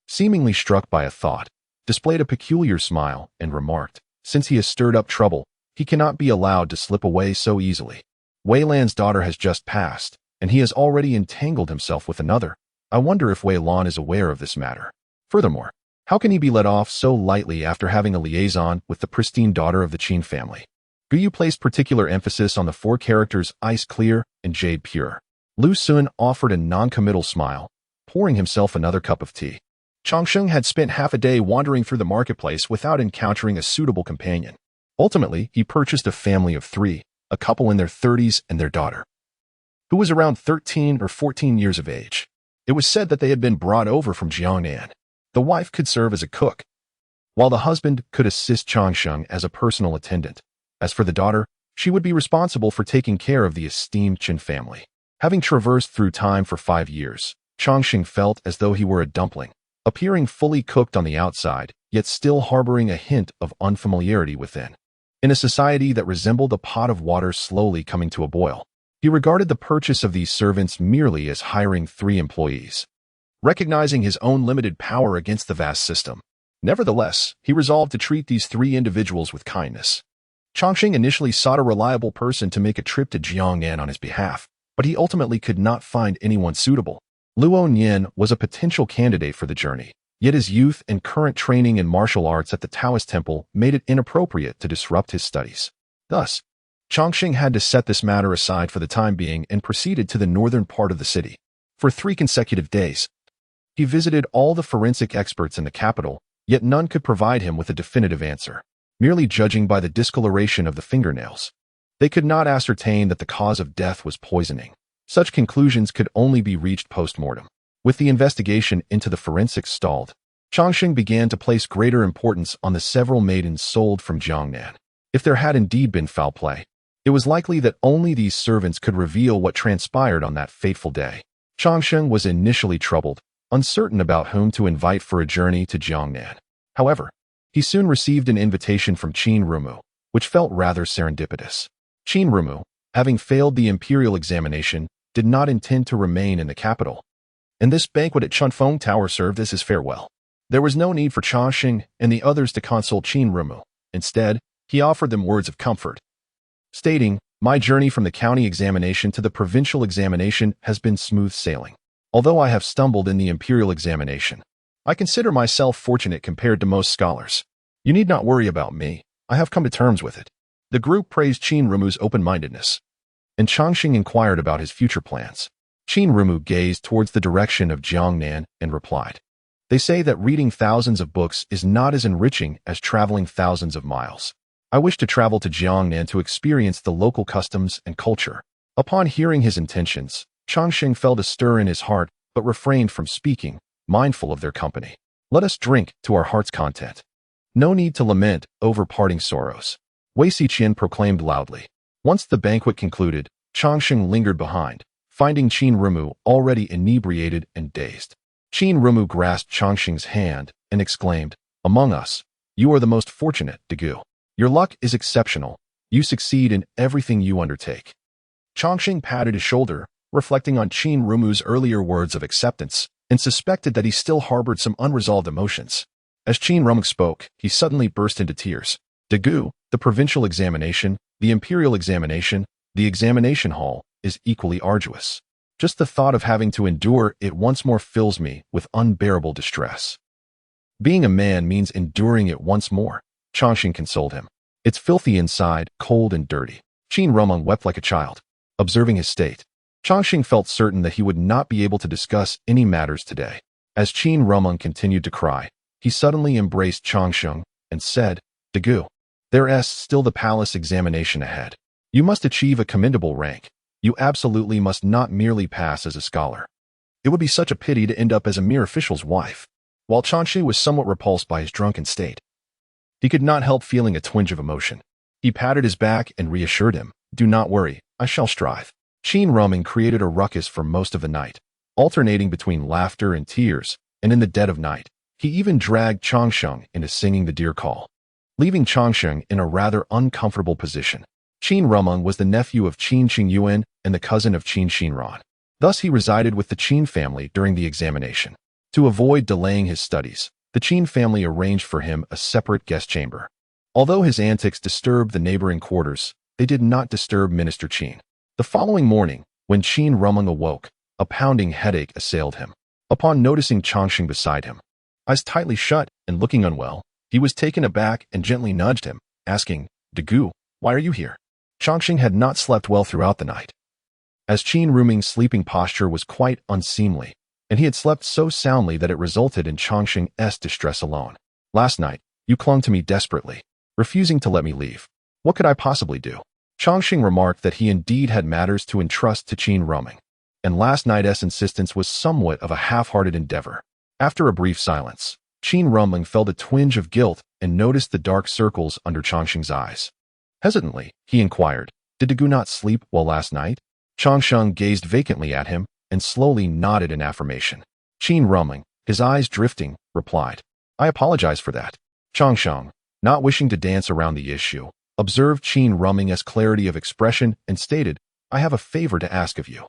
seemingly struck by a thought, displayed a peculiar smile and remarked, "Since he has stirred up trouble, he cannot be allowed to slip away so easily. Wei Lan's daughter has just passed, and he has already entangled himself with another. I wonder if Wei Lan is aware of this matter. Furthermore, how can he be let off so lightly after having a liaison with the pristine daughter of the Qin family?" Gu Yu placed particular emphasis on the four characters Ice Clear and Jade Pure. Lu Sun offered a non-committal smile, pouring himself another cup of tea. Changsheng had spent half a day wandering through the marketplace without encountering a suitable companion. Ultimately, he purchased a family of three, a couple in their 30s and their daughter, who was around 13 or 14 years of age. It was said that they had been brought over from Jiangnan. The wife could serve as a cook, while the husband could assist Changsheng as a personal attendant. As for the daughter, she would be responsible for taking care of the esteemed Qin family. Having traversed through time for 5 years, Changsheng felt as though he were a dumpling, appearing fully cooked on the outside, yet still harboring a hint of unfamiliarity within. In a society that resembled a pot of water slowly coming to a boil, he regarded the purchase of these servants merely as hiring 3 employees, recognizing his own limited power against the vast system. Nevertheless, he resolved to treat these 3 individuals with kindness. Changsheng initially sought a reliable person to make a trip to Jiangnan on his behalf, but he ultimately could not find anyone suitable. Luo Nian was a potential candidate for the journey, yet his youth and current training in martial arts at the Taoist temple made it inappropriate to disrupt his studies. Thus, Changsheng had to set this matter aside for the time being and proceeded to the northern part of the city. For 3 consecutive days, he visited all the forensic experts in the capital, yet none could provide him with a definitive answer. Merely judging by the discoloration of the fingernails, they could not ascertain that the cause of death was poisoning. Such conclusions could only be reached post-mortem. With the investigation into the forensics stalled, Changsheng began to place greater importance on the several maidens sold from Jiangnan. If there had indeed been foul play, it was likely that only these servants could reveal what transpired on that fateful day. Changsheng was initially troubled, uncertain about whom to invite for a journey to Jiangnan. However, he soon received an invitation from Qin Rumu, which felt rather serendipitous. Qin Rumu, having failed the imperial examination, did not intend to remain in the capital, and this banquet at Chunfeng Tower served as his farewell. There was no need for Changsheng and the others to consult Qin Rumu. Instead, he offered them words of comfort, stating, "My journey from the county examination to the provincial examination has been smooth sailing. Although I have stumbled in the imperial examination, I consider myself fortunate compared to most scholars. You need not worry about me. I have come to terms with it." The group praised Qin Rumu's open-mindedness, and Changsheng inquired about his future plans. Qin Rumu gazed towards the direction of Jiangnan and replied, "They say that reading thousands of books is not as enriching as traveling thousands of miles. I wish to travel to Jiangnan to experience the local customs and culture." Upon hearing his intentions, Changsheng felt a stir in his heart but refrained from speaking, mindful of their company. "Let us drink to our heart's content. No need to lament over parting sorrows," Bai Xiaotian proclaimed loudly. Once the banquet concluded, Changsheng lingered behind, finding Qin Rumu already inebriated and dazed. Qin Rumu grasped Changsheng's hand and exclaimed, "Among us, you are the most fortunate, Dagu. Your luck is exceptional. You succeed in everything you undertake." Changsheng patted his shoulder, reflecting on Qin Rumu's earlier words of acceptance, and suspected that he still harbored some unresolved emotions. As Qin Rumu spoke, he suddenly burst into tears. "Dagu, The provincial examination, the imperial examination, the examination hall is equally arduous. Just the thought of having to endure it once more fills me with unbearable distress. Being a man means enduring it once more, Changxing consoled him. It's filthy inside, cold and dirty. Qin Rumeng wept like a child, observing his state. Changxing felt certain that he would not be able to discuss any matters today. As Qin Rumeng continued to cry, he suddenly embraced Changxing and said, "Dagu, there's still the palace examination ahead. You must achieve a commendable rank. You absolutely must not merely pass as a scholar. It would be such a pity to end up as a mere official's wife." While Changxing was somewhat repulsed by his drunken state, he could not help feeling a twinge of emotion. He patted his back and reassured him, "Do not worry, I shall strive." Qin Rumeng created a ruckus for most of the night, alternating between laughter and tears, and in the dead of night, he even dragged Changxing into singing the deer call, leaving Changxing in a rather uncomfortable position. Qin Rumeng was the nephew of Qin Qingyuan and the cousin of Qin Xinran. Thus he resided with the Qin family during the examination. To avoid delaying his studies, the Qin family arranged for him a separate guest chamber. Although his antics disturbed the neighboring quarters, they did not disturb Minister Qin. The following morning, when Qin Rumeng awoke, a pounding headache assailed him. Upon noticing Changxing beside him, eyes tightly shut and looking unwell, he was taken aback and gently nudged him, asking, "Dagu, why are you here?" Changxing had not slept well throughout the night, as Qin Rumeng's sleeping posture was quite unseemly, and he had slept so soundly that it resulted in Changxing's distress alone. "Last night, you clung to me desperately, refusing to let me leave. What could I possibly do?" Changxing remarked that he indeed had matters to entrust to Qin Rumeng, and last night's insistence was somewhat of a half-hearted endeavor. After a brief silence, Qin Rumeng felt a twinge of guilt and noticed the dark circles under Changxing's eyes. Hesitantly, he inquired, "Did Dagu not sleep well last night?" Changxing gazed vacantly at him and slowly nodded in affirmation. Qin Rumeng, his eyes drifting, replied, "I apologize for that." Changxing, not wishing to dance around the issue, observed Qin Rumeng's clarity of expression and stated, "I have a favor to ask of you."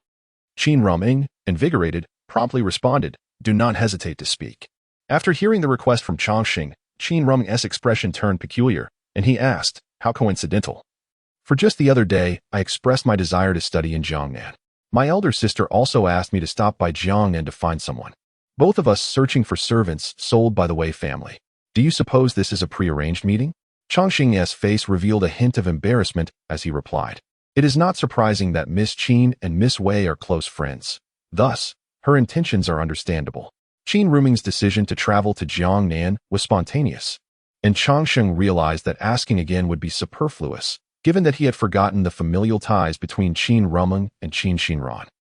Qin Rumeng, invigorated, promptly responded, "Do not hesitate to speak." After hearing the request from Changxing, Qin Rumeng's expression turned peculiar, and he asked, "How coincidental? For just the other day, I expressed my desire to study in Jiangnan. My elder sister also asked me to stop by Jiangnan to find someone. Both of us searching for servants sold by the Wei family. Do you suppose this is a prearranged meeting?" Changxing's face revealed a hint of embarrassment as he replied, "It is not surprising that Miss Qin and Miss Wei are close friends. Thus, her intentions are understandable." Qin Rumeng's decision to travel to Jiangnan was spontaneous, and Changxing realized that asking again would be superfluous, given that he had forgotten the familial ties between Qin Rumeng and Qin Xinran.